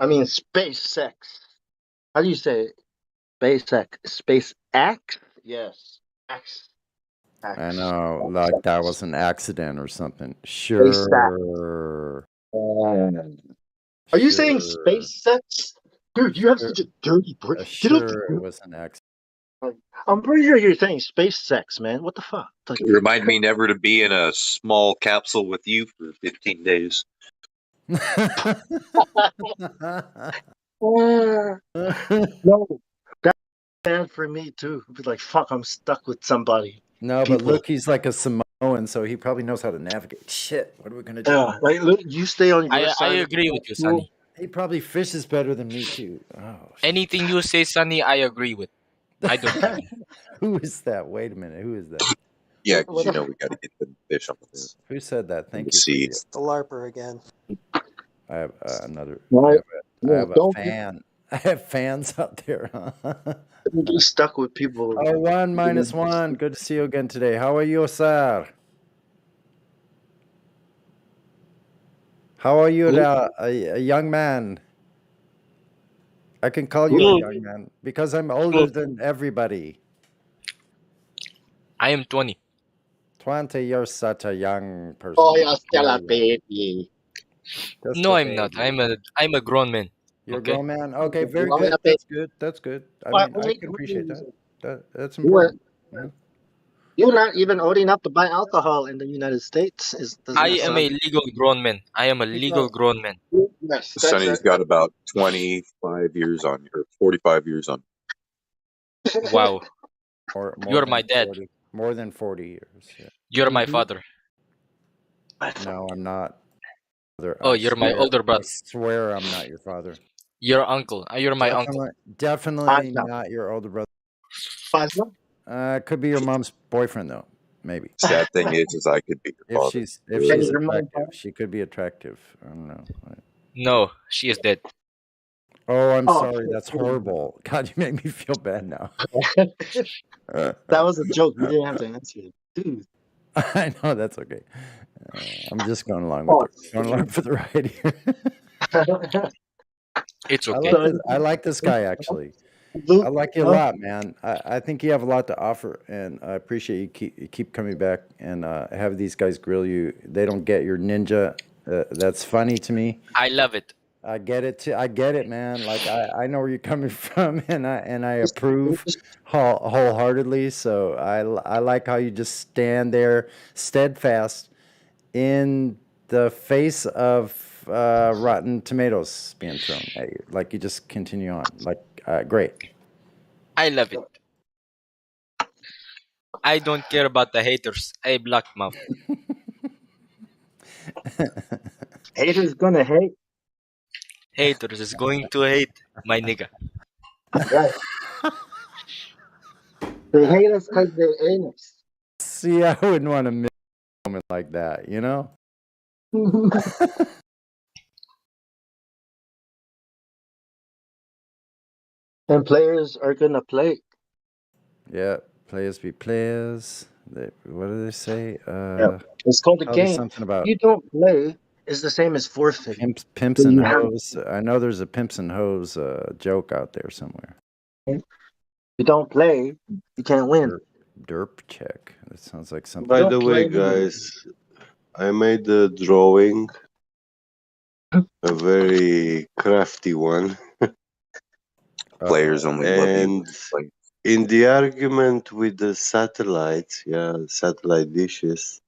I mean, space sex. How do you say it? Space sex? Space X? Yes. Axe. I know, like that was an accident or something. Space Sure. Are you saying space sex? Dude, you have such a dirty brain. Sure, it was an accident. I'm pretty sure you're saying space sex, man. What the fuck? Like, Remind me never to be in a small capsule with you for 15 days. No, that's bad for me too. Be like, fuck, I'm stuck with somebody. No, but look, he's like a Samoan, so he probably knows how to navigate. Shit, what are we gonna do? Yeah, like look, you stay on your side. I agree with you, Sonny. He probably fishes better than me too. Oh, Anything you say, Sonny, I agree with. I don't care. who is that? Wait a minute, who is that? Yeah, because you know we got to get the fish up with this. Who said that? Thank you. See, It's the LARPer again. I have another. Right. I have a Don't fan. I have fans out there. Huh? get stuck with people. Oh, 1 minus 1. Good to see you again today. How are you, sir? How are you, a young man? I can call you a young man because I'm older than everybody. I am 20. 20, you're such a young person. Oh, you're still a baby. No, I'm not. I'm a grown man. You're a grown man? Okay, very good. That's good. That's good. I mean, I can appreciate that. That's important. You're not even old enough to buy alcohol in the United States. I am a legal grown man. I am a legal grown man. Yes, Sonny's got about 25 years on you, or 45 years on. Wow. You're my dad. 40, more than 40 years. Yeah. You're my father. No, I'm not. Oh, you're my older brother. I swear I'm not your father. Your uncle. You're my uncle. Definitely not your older brother. Could be your mom's boyfriend though, maybe. Sad thing is I could be your father. If she's attractive, she could be attractive. I don't know. No, she is dead. Oh, I'm sorry. That's horrible. God, you make me feel bad now. That was a joke. You didn't have to answer it, dude. I know, that's okay. I'm just going along with it. Going along for the ride here. It's okay. I like this guy actually. I like you a lot, man. I think you have a lot to offer, and I appreciate you keep coming back and have these guys grill you. They don't get your ninja. That's funny to me. I love it. I get it too. I get it, man. Like I know where you're coming from, and I approve wholeheartedly. So I like how you just stand there steadfast in the face of rotten tomatoes being thrown at you. Like you just continue on. Like great. I love it. I don't care about the haters. I block mouth. Haters gonna hate. Haters is going to hate, my nigga. Right. They hate us because they ain't us. See, I wouldn't want to miss a moment like that, you know? And players are gonna play. Yeah, players be players. What do they say? It's called a game. Something about if you don't play, it's the same as forfeiting. pimps and hoes. I know there's a pimps and hoes joke out there somewhere. If you don't play, you can't win. Derp check. That sounds like something. By the way, guys, I made a drawing, a very crafty one. Players only and in the argument with the satellites, satellite dishes,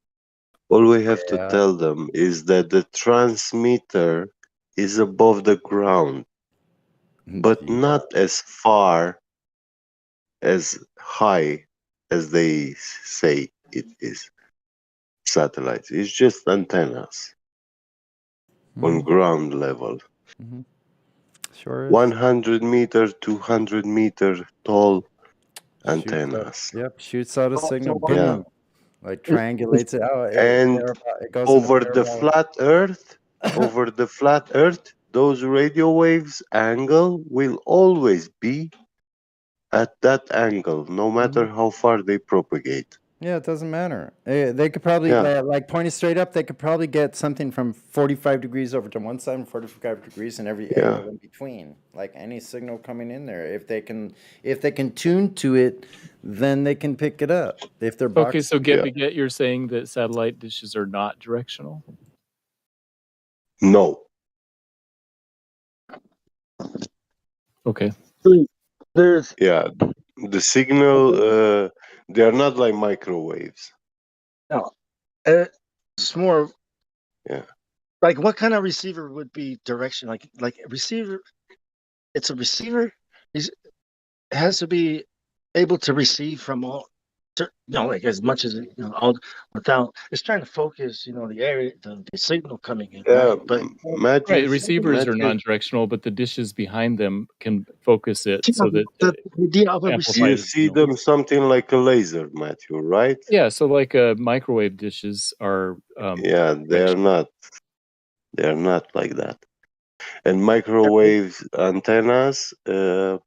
all we have to tell them is that the transmitter is above the ground, but not as far as high as they say it is. Satellites. It's just antennas on ground level. Sure is. 100 meter, 200 meter tall antennas. Shoots out a signal. Boom. Like triangulates it out. And it goes over the flat Earth, those radio waves angle will always be at that angle, no matter how far they propagate. Yeah, it doesn't matter. They could probably, like pointing straight up, they could probably get something from 45 degrees over to one side and 45 degrees in every angle in between. Like any signal coming in there. If they can tune to it then they can pick it up. If they're Okay, boxed, so get you're saying that satellite dishes are not directional? No. Okay. There's the signal. They are not like microwaves. no. It's more. Yeah. Like what kind of receiver would be direction? Like a receiver. It's a receiver. It has to be able to receive from all. Like as much as all without. It's trying to focus. The area, the signal coming in, right? But Right, receivers are non-directional, but the dishes behind them can focus it so that You see them something like a laser, Matthew, right? Yeah, so like microwave dishes are. Yeah, they're not. They're not like that. And microwave antennas, they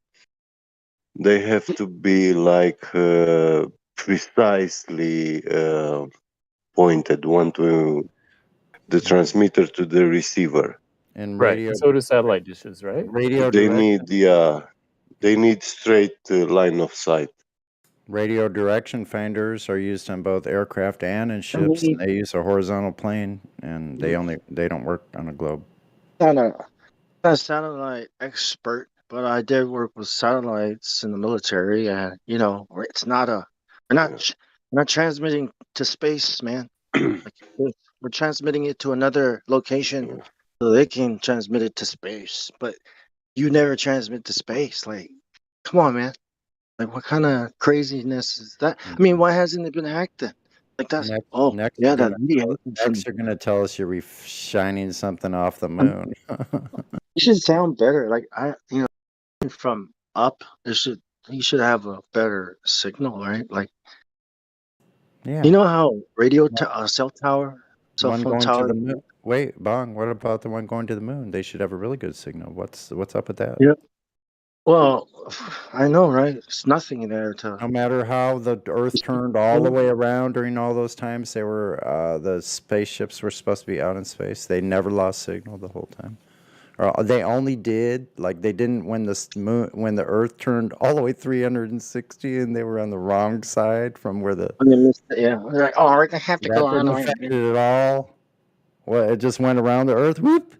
have to be like precisely pointed one to the transmitter to the receiver. And Right, radio. and so do satellite dishes, right? Radio They direction. need straight line of sight. Radio direction finders are used on both aircraft and in ships, and they use a horizontal plane, and they don't work on a globe. Not a satellite expert, but I did work with satellites in the military, and it's not we're not transmitting to space, man. We're transmitting it to another location so they can transmit it to space, but you never transmit to space. Like, come on, man. Like, what kind of craziness is that? I mean, why hasn't it been hacked then? Like, that's Next, that video. next, you're gonna tell us you're shining something off the moon. You should sound better. Like from up, you should have a better signal, right? Like, Yeah. you know how cell One phone going to tower. the moon. Wait, Bong. What about the one going to the moon? They should have a really good signal. What's up with that? Yeah. Well, I know, right? It's nothing there to. No matter how the Earth turned all the way around during all those times, the spaceships were supposed to be out in space. They never lost signal the whole time. Or they only did they didn't when the Earth turned all the way 360 and they were on the wrong side from where the. Yeah, they're like, oh, we're gonna have to go That didn't on. affect it at all. Well, it just went around the Earth. Whoop.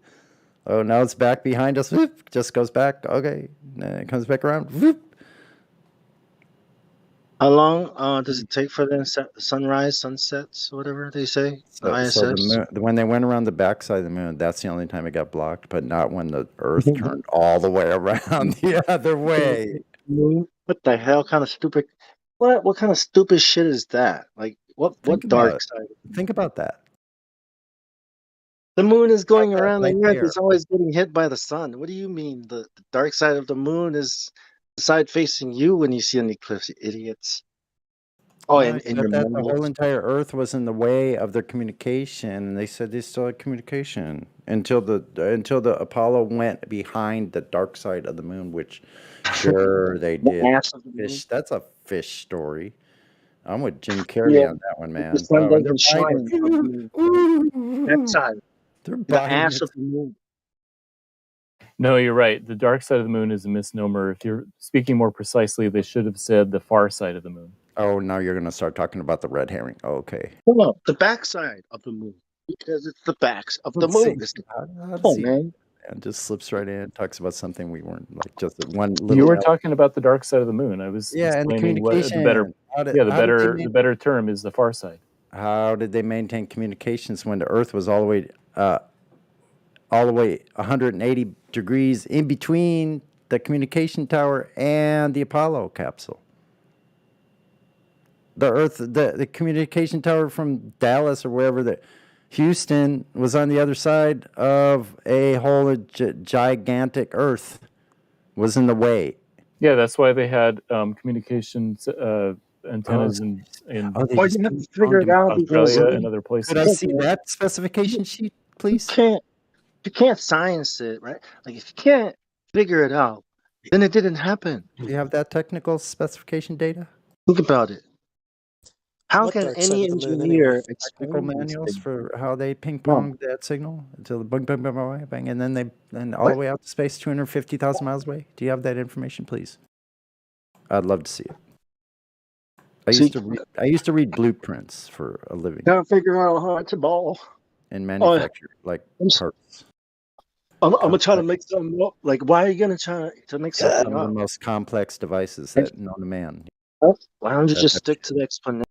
Oh, now it's back behind us. Whoop. Just goes back. Okay. Then it comes back around. Whoop. How long does it take for them sunrise, sunsets, whatever they say? The ISS. So when they went around the backside of the moon, that's the only time it got blocked, but not when the Earth turned all the way around the other way. What the hell kind of stupid? What kind of stupid shit is that? Like what dark side? Think about that. The moon is going around the right Earth. there. It's always getting hit by the sun. What do you mean? The dark side of the moon is the side facing you when you see an eclipse, you idiots. Oh, No, and said your that the whole entire Earth was in the way of their communication, and they said they still had communication until the Apollo went behind the dark side of the moon, which sure they did. Fish, that's a fish story. I'm with Jim Carrey on that one, man. The sun doesn't shine. That side. They're The ass of the moon. No, you're right. The dark side of the moon is a misnomer. If you're speaking more precisely, they should have said the far side of the moon. Oh, now you're going to start talking about the red herring. Oh, okay. No, the backside of the moon. Because it's the backs of the moon. Man. And just slips right in. Talks about something we weren't just one little. You were talking about the dark side of the moon. I was and explaining what communication. the better term is the far side. How did they maintain communications when the Earth was all the way 180 degrees in between the communication tower and the Apollo capsule? The Earth, the communication tower from Dallas or wherever Houston was on the other side of a whole gigantic Earth, was in the way. Yeah, that's why they had communications antennas in Australia and other places. Could I see that specification sheet, please? You can't science it, right? Like if you can't figure it out, then it didn't happen. Do you have that technical specification data? Think about it. How can any engineer technical manuals for how they ping pong that signal until the bang bang bang bang bang, and then all the way out to space, 250,000 miles away? Do you have that information, please? I'd love to see it. I used to read blueprints for a living. Gotta figure out how it's a ball. And manufacture parts. I'm gonna try to make something up. Like, why are you gonna try to make something Some of up? the most complex devices that known to man. Why don't you just stick to the explanation?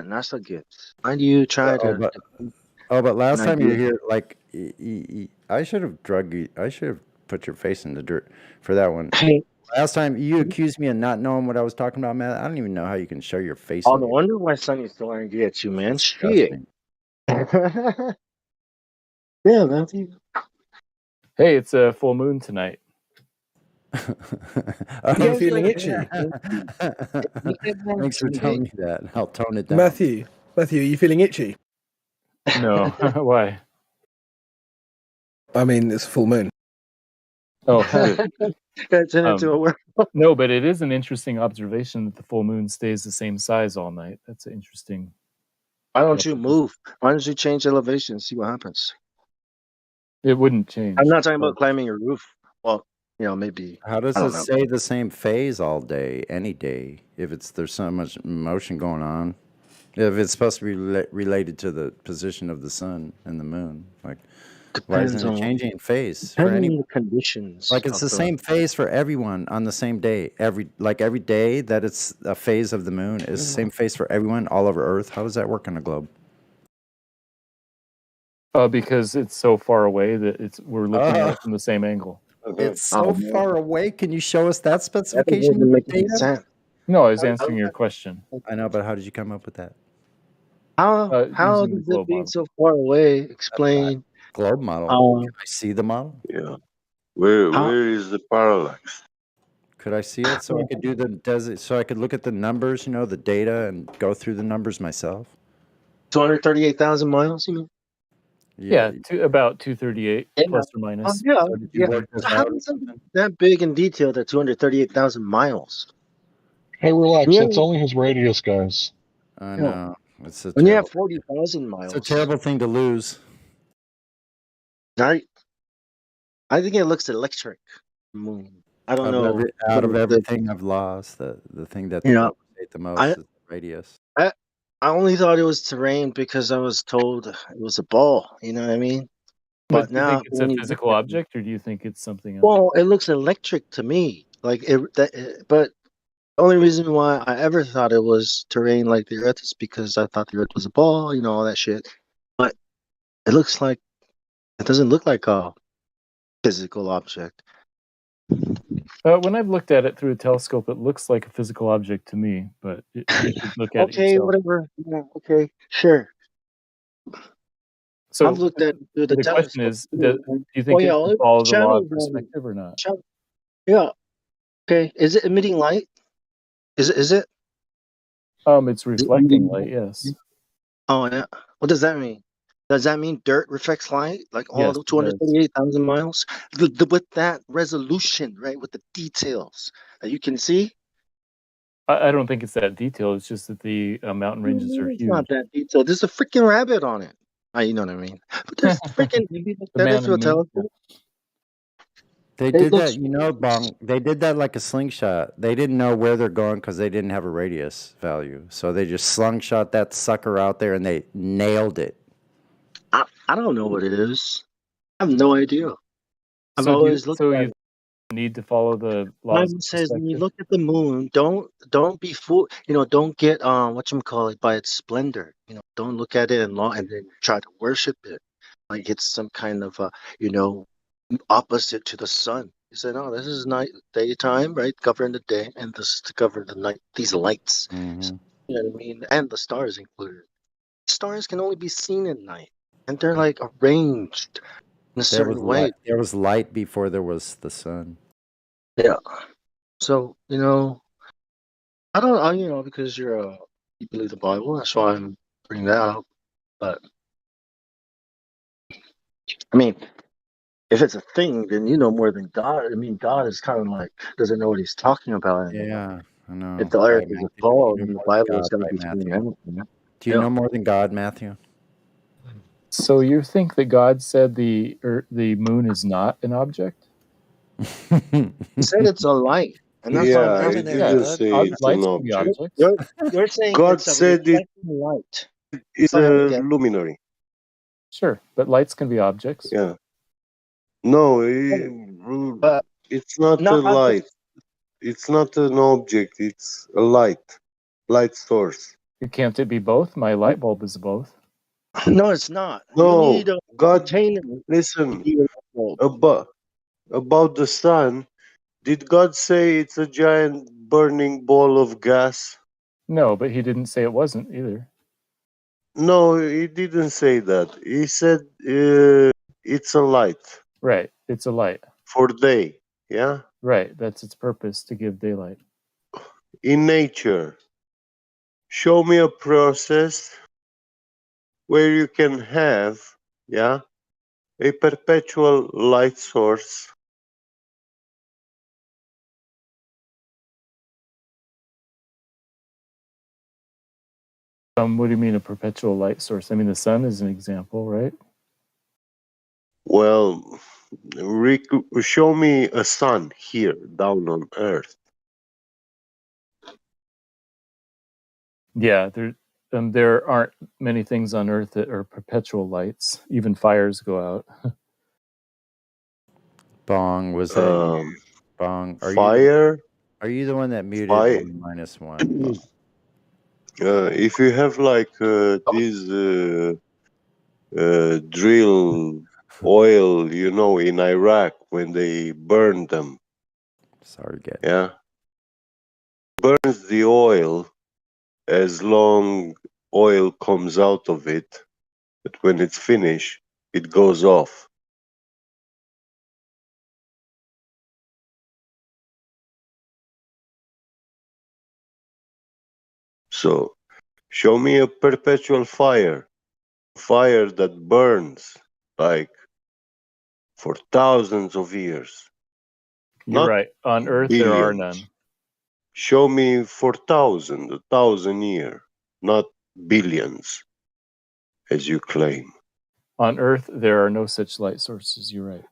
That's a gift. Why do you try to? But last time you were idea. here, like, I should have I should have put your face in the dirt for that one. Hey. Last time you accused me of not knowing what I was talking about, man. I don't even know how you can show your face. Oh, no wonder why Sonny's so angry at you, man. Shit. Yeah, Matthew. Hey, it's a full moon tonight. I'm feeling itchy. Thanks for telling me that. I'll tone it down. Matthew, are you feeling itchy? No. Why? I mean, it's a full moon. Oh. No, but it is an interesting observation that the full moon stays the same size all night. That's interesting. Why don't you move? Why don't you change elevation and see what happens? It wouldn't change. I'm not talking about climbing your roof. Well, maybe. How does it stay the same phase all day, any day, if there's so much motion going on? If it's supposed to be related to the position of the sun and the moon, like, why isn't it changing in phase for any conditions? Like, it's the same phase for everyone on the same day. Every day that it's a phase of the moon is the same phase for everyone all over Earth. How does that work on a globe? Because it's so far away that we're looking at it from the same angle. It's so far away. Can you show us that specification? No, I was answering your question. I know, but how did you come up with that? How does it being so far away explain globe model? Can I see the model? Yeah. Where is the parallax? Could I see it so I could do so I could look at the numbers, the data, and go through the numbers myself? 238,000 miles, you mean? Yeah, about 238 plus or minus. So how is it that big in detail? That 238,000 miles. Hey, relax. It's only his radius, guys. I know. When you have 40,000 miles, it's a terrible thing to lose. I think it looks electric. Moon. I don't know. Out of everything I've lost, the thing that the most is the radius. I only thought it was terrain because I was told it was a ball. You know what I mean? But do you think it's a physical object, or do you think it's something else? Well, it looks electric to me. But the only reason why I ever thought it was terrain like the Earth is because I thought the Earth was a ball, all that shit. But it doesn't look like a physical object. When I've looked at it through a telescope, it looks like a physical object to me. But you look at it yourself. Whatever. Yeah, okay, sure. So I've looked at the telescope. Question is, do you think it can follow the law of perspective or not? Yeah. Okay. Is it emitting light? Is it? It's reflecting light. Yes. Oh yeah. What does that mean? Does that mean dirt reflects light? Like all the 238,000 miles? With that resolution, right? With the details that you can see? I don't think it's that detailed. It's just that the mountain ranges are huge. It's not that detailed. There's a freaking rabbit on it. You know what I mean? But there's freaking telescope. They did that, Bong. They did that like a slingshot. They didn't know where they're going because they didn't have a radius value. So they just slingshot that sucker out there and they nailed it. I don't know what it is. I have no idea. I've always looked at it. Need to follow the laws. Bible says when you look at the moon, don't be fooled. Don't get by its splendor. Don't look at it and then try to worship it like it's some kind of opposite to the sun. You say, no, this is daytime, right? Govern the day, and this is to govern the night. These lights, mm-hmm. You know what I mean, and the stars included. Stars can only be seen at night, and they're like arranged in a certain way. There was light before there was the sun. Yeah. So I don't. Because you believe the Bible, that's why I'm bringing that up. But I mean, if it's a thing, then you know more than God. I mean, God is kind of like doesn't know what he's talking about anymore. Yeah, I know. If the earth is a ball, then the Bible is going to be saying anything. Do you know more than God, Matthew? So you think that God said the moon is not an object? He said it's a light. And that's what I'm Yeah, he asking. didn't say it's an Lights can be object. objects. You're saying God it's a said it reflecting light. is Go ahead, a Miguel. luminary. Sure, but lights can be objects. Yeah. No, But it's not a not light. objects. It's not an object. It's a light source. Can't it be both? My light bulb is both. No, it's not. You No, need a God, container. listen, to be a light bulb. about the sun, did God say it's a giant burning ball of gas? No, but he didn't say it wasn't either. No, he didn't say that. He said it's a light. Right, it's a light. For day, yeah? Right, that's its purpose, to give daylight. In nature, show me a process where you can have, yeah, a perpetual light source. What do you mean a perpetual light source? I mean, the sun is an example, right? Well, show me a sun here down on Earth. Yeah, there aren't many things on Earth that are perpetual lights. Even fires go out. Bong, was that you? Bong, Fire? Are you the one that muted Fire. -1? If you have like these drill oil, you know, in Iraq when they burn them. Sorry, get. Yeah. Burns the oil as long oil comes out of it, but when it's finished, it goes off. So, show me a perpetual fire that burns like for thousands of years. You're Not right. On Earth, billions. there are none. Show me for 1,000 years, not billions, as you claim. On Earth, there are no such light sources. You're right.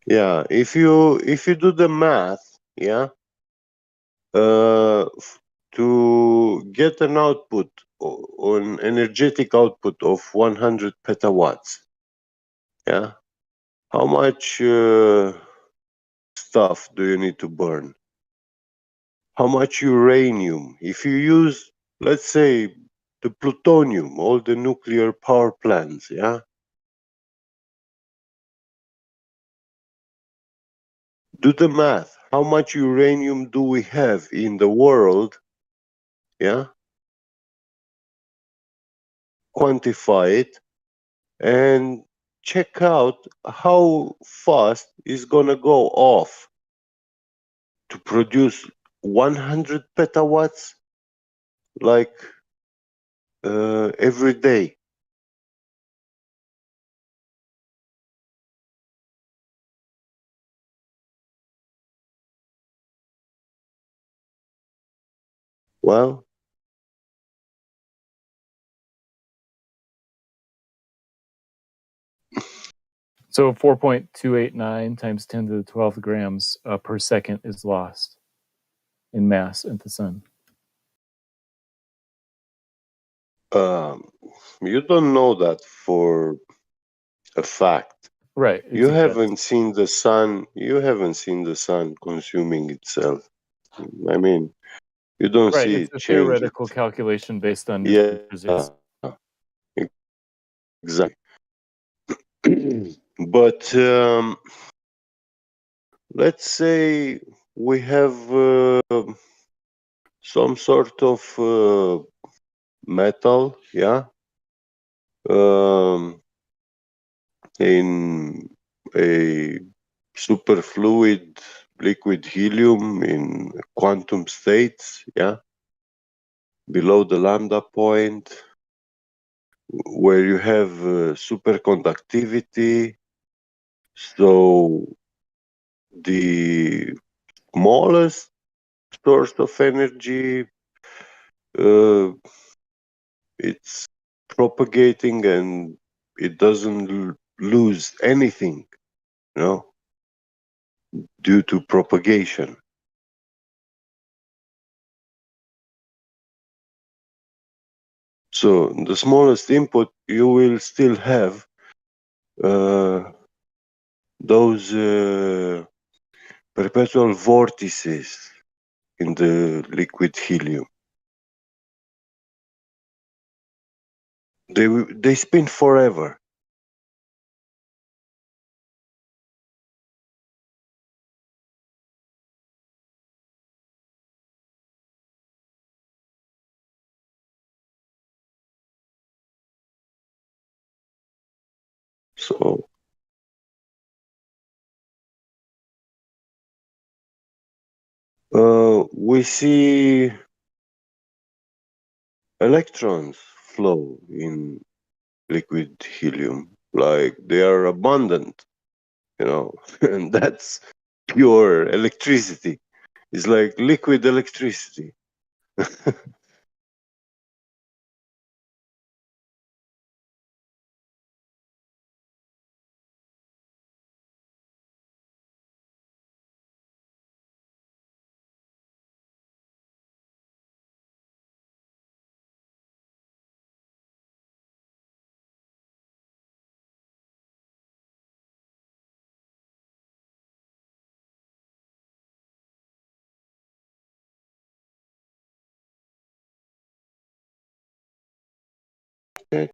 Yeah, if you do the math, yeah, to get an output, an energetic output of 100 petawatts, yeah, how much stuff do you need to burn? How much uranium? If you use, let's say, the plutonium, all the nuclear power plants, yeah, do the math. How much uranium do we have in the world? Yeah. Quantify it and check out how fast it's gonna go off to produce 100 petawatts like every day. Well, So 4.289 times 10 to the 12th grams per second is lost in mass at the sun. you don't know that for a fact. Right. You haven't seen the sun. You haven't seen the sun consuming itself. I mean, you don't Right. see It's it a change. theoretical calculation based on Yeah, nuclear physics. exactly. But let's say we have some sort of metal, yeah, in a superfluid liquid helium in quantum states, yeah, below the lambda point, where you have superconductivity. So the smallest source of energy, it's propagating and it doesn't lose anything, you know, due to propagation. So the smallest input, you will still have those perpetual vortices in the liquid helium. They spin forever. So we see electrons flow in liquid helium, like they are abundant, and that's pure electricity. It's like liquid electricity. Okay.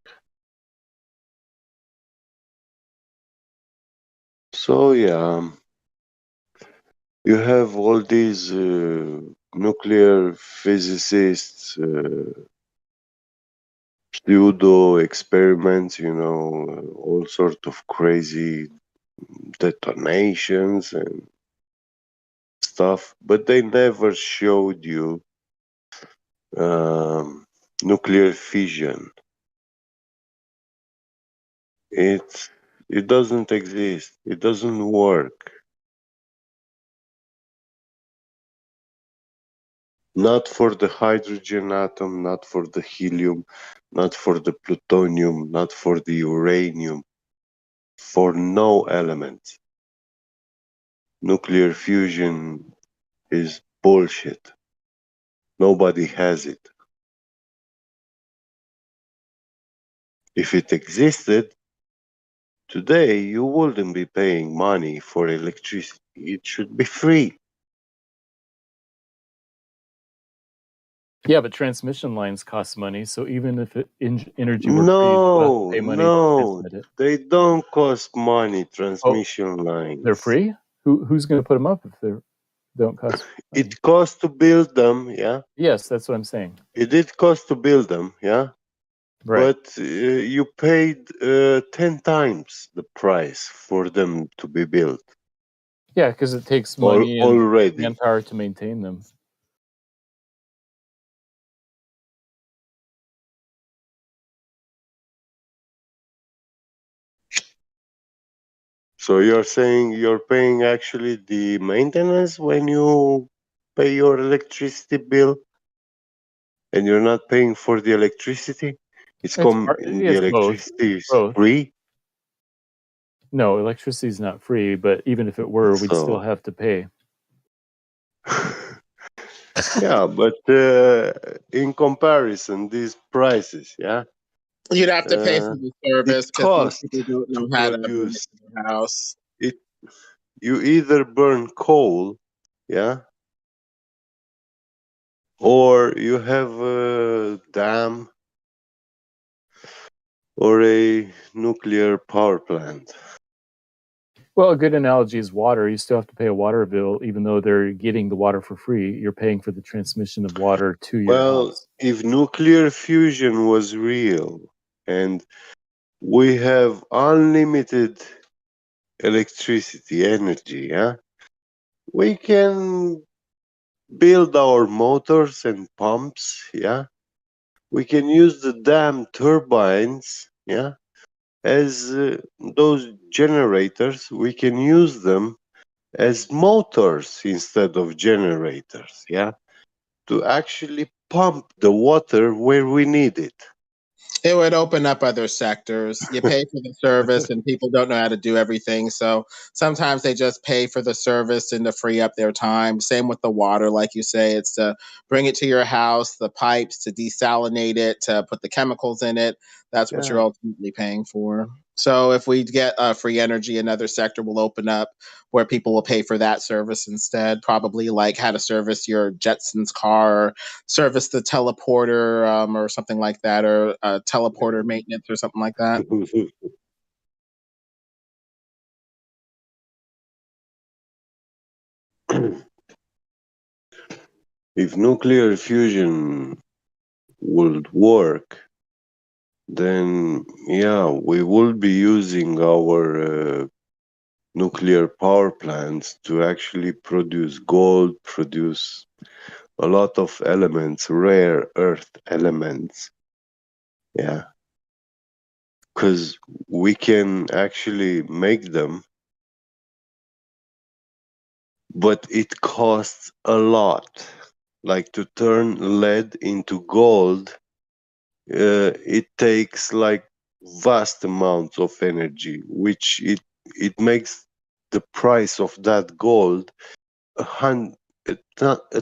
So yeah, you have all these nuclear physicists, pseudo experiments, all sort of crazy detonations and stuff, but they never showed you nuclear fission. It doesn't exist. It doesn't work. Not for the hydrogen atom, not for the helium, not for the plutonium, not for the uranium, for no element. Nuclear fusion is bullshit. Nobody has it. If it existed, today you wouldn't be paying money for electricity. It should be free. Yeah, but transmission lines cost money, so even if energy were free, you'd have to pay money to transmit it. They don't cost money, transmission lines. They're free? Who's going to put them up if they don't cost money? It costs to build them, yeah? Yes, that's what I'm saying. It did cost to build them, yeah? Right. But you paid 10 times the price for them to be built. Yeah, because it takes money and manpower to maintain them. So you're saying you're paying actually the maintenance when you pay your electricity bill, and you're not paying for the electricity? The electricity is free? No, electricity is not free, but even if it were, we'd still have to pay. Yeah, but in comparison, these prices, yeah? You'd have to pay for the service because most cost people don't know to how to bring it produce to the house. You either burn coal, yeah, or you have a dam or a nuclear power plant. Well, a good analogy is water. You still have to pay a water bill, even though they're getting the water for free. You're paying for the transmission of water to your house. If nuclear fusion was real and we have unlimited electricity energy, yeah, we can build our motors and pumps, yeah. We can use the damn turbines, yeah, as those generators. We can use them as motors instead of generators, yeah, to actually pump the water where we need it. It would open up other sectors. You pay for the service, and people don't know how to do everything. So sometimes they just pay for the service and to free up their time. Same with the water, like you say, it's to bring it to your house, the pipes, to desalinate it, to put the chemicals in it. That's what you're Yeah. ultimately paying for. So if we get free energy, another sector will open up where people will pay for that service instead. Probably like how to service your Jetsons car, service the teleporter, or something like that, or teleporter maintenance or something like that. If nuclear fusion would work, then yeah, we will be using our nuclear power plants to actually produce gold, produce a lot of elements, rare earth elements. Yeah. Because we can actually make them, but it costs a lot. Like to turn lead into gold, it takes like vast amounts of energy, which it makes the price of that gold a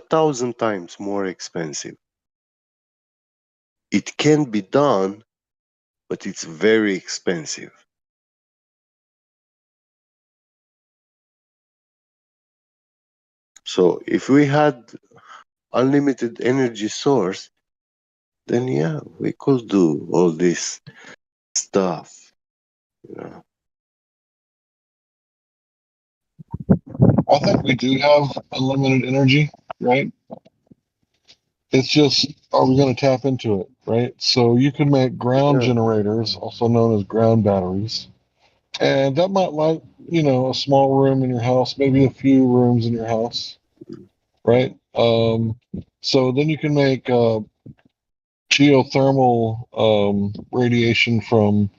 thousand times more expensive. It can be done, but it's very expensive. So if we had unlimited energy source, then yeah, we could do all this stuff. You know? I think we do have unlimited energy, right? It's just, are we going to tap into it, right? So you can make ground generators, also known as ground batteries, and that might light, a small room in your house, maybe a few rooms in your house, right? So then you can make geothermal radiation from,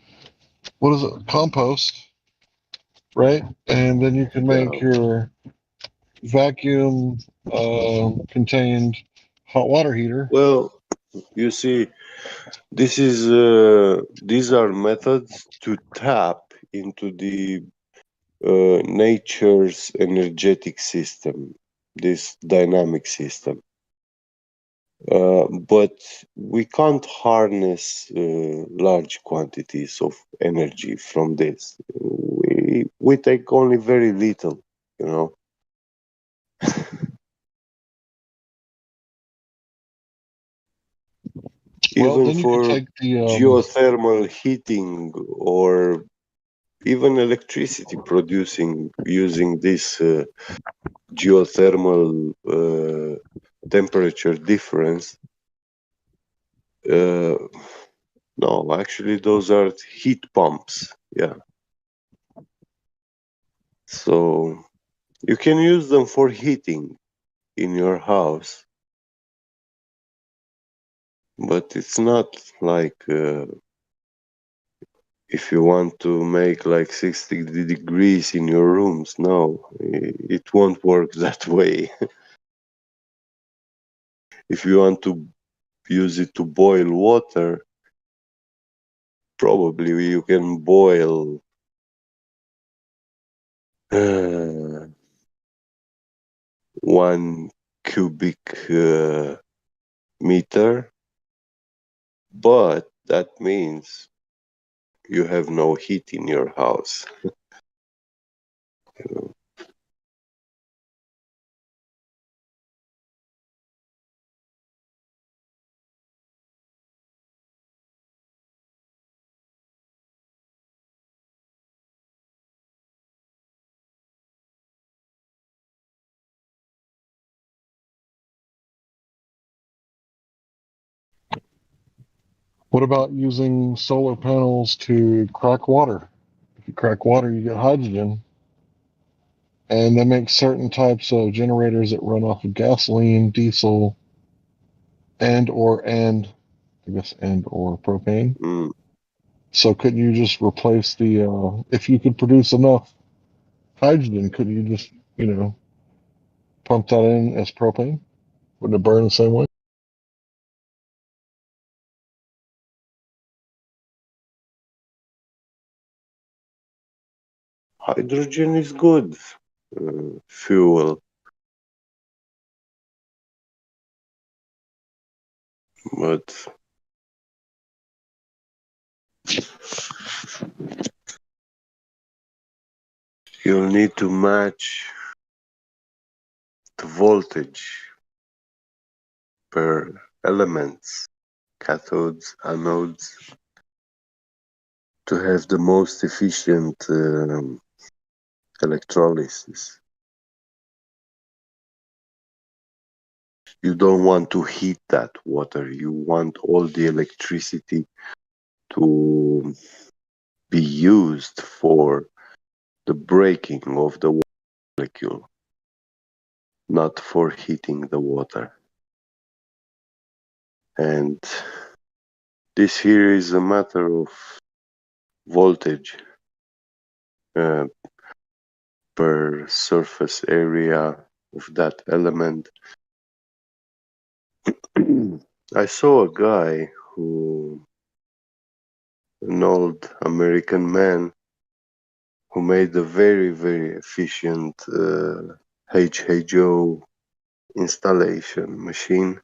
what is it, compost, right? And then you can make your vacuum contained hot water heater. Well, you see, these are methods to tap into the nature's energetic system, this dynamic system. But we can't harness large quantities of energy from this. We take only very little, you know. Well, Even then you for can take the geothermal heating or even electricity producing using this geothermal temperature difference. No, actually, those are heat pumps. Yeah. So you can use them for heating in your house, but it's not like if you want to make like 60 degrees in your rooms. No, it won't work that way. If you want to use it to boil water, probably you can boil 1 cubic meter, but that means you have no heat in your house. You know? What about using solar panels to crack water? If you crack water, you get hydrogen, and they make certain types of generators that run off of gasoline, diesel, and or propane. Mm. So couldn't you just replace the if you could produce enough hydrogen, couldn't you just pump that in as propane? Wouldn't it burn the same way? Hydrogen is good fuel. But you'll need to match the voltage per elements, cathodes, anodes, to have the most efficient electrolysis. You don't want to heat that water. You want all the electricity to be used for the breaking of the molecule, not for heating the water. And this here is a matter of voltage per surface area of that element. I saw a guy an old American man, who made a very, very efficient HHO installation machine.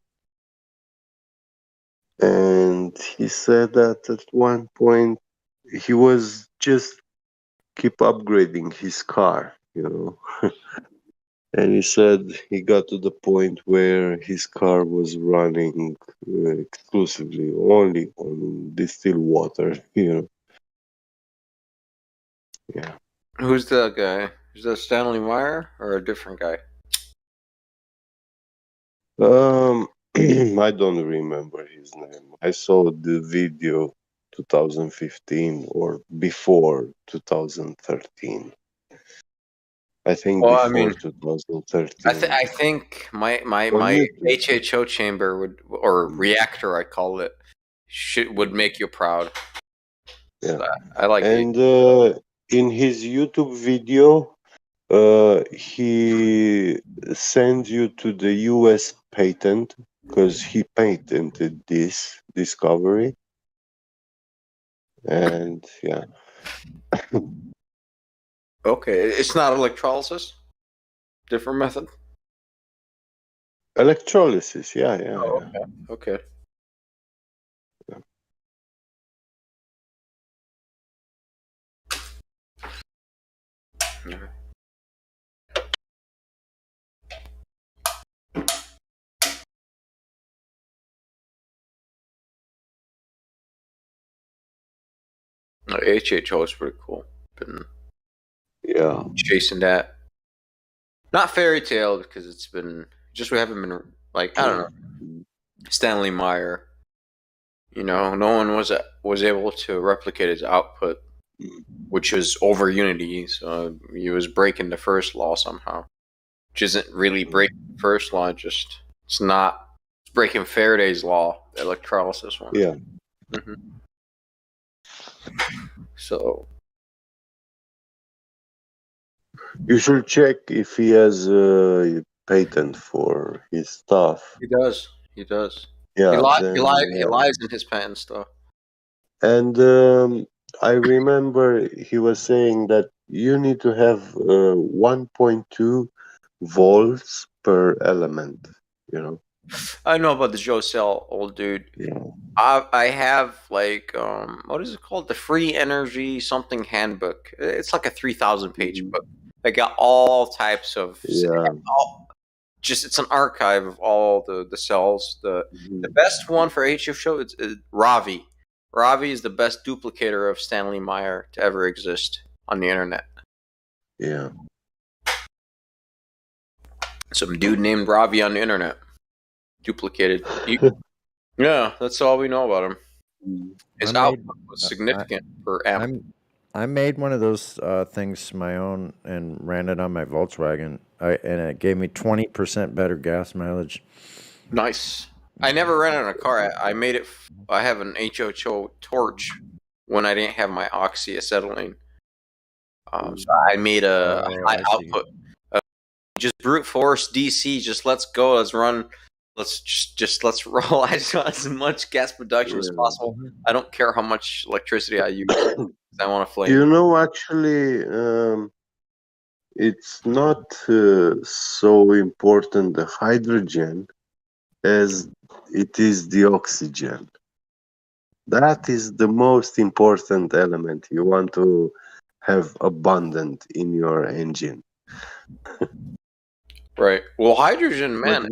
And he said that at one point he was just keep upgrading his car, you know. And he said he got to the point where his car was running exclusively only on distilled water, you know. Yeah. Who's that guy? Is that Stanley Meyer or a different guy? I don't remember his name. I saw the video 2015 or before 2013. I think Well, I before mean, 2013. I think my On YouTube. HHO chamber or reactor, I call it, would make you proud. Yeah. So I like it. And in his YouTube video, he sends you to the US patent because he patented this discovery. And yeah. Okay, it's not electrolysis. Different method. Electrolysis, yeah. Okay. Yeah. HHO is pretty cool. Been chasing that. Not fairy tale because it's been we haven't been like I don't know. Stanley Meyer. You know, no one was able to replicate his output, which was over unity. So he was breaking the first law somehow, which isn't really breaking the first law. It's breaking Faraday's law, the electrolysis one. Yeah. Mm-hmm. So you should check if he has a patent for his stuff. He does. Yeah, he lies in his patent stuff. And I remember he was saying that you need to have 1.2 volts per element, you know. I know about the Joe Cell, old dude. Yeah. I have like what is it called? The Free Energy something handbook. It's like a 3,000 page book. They got all types of it's an archive of all the cells. The best one for HFO is Ravi. Ravi is the best duplicator of Stanley Meyer to ever exist on the internet. Yeah. Some dude named Ravi on the internet. Duplicated. Yeah, that's all we know about him. His output was significant per amp. I made one of those things my own and ran it on my Volkswagen, and it gave me 20% better gas mileage. Nice. I never ran it on a car. I made it. I have an HHO torch when I didn't have my oxyacetylene. So I made a high output. Just brute force DC. Just let's go. Let's run. Let's roll. I just want as much gas production as possible. I don't care how much electricity I use. I want to flame. You know, actually, it's not so important the hydrogen as it is the oxygen. That is the most important element you want to have abundant in your engine. Right. Well, hydrogen, man. But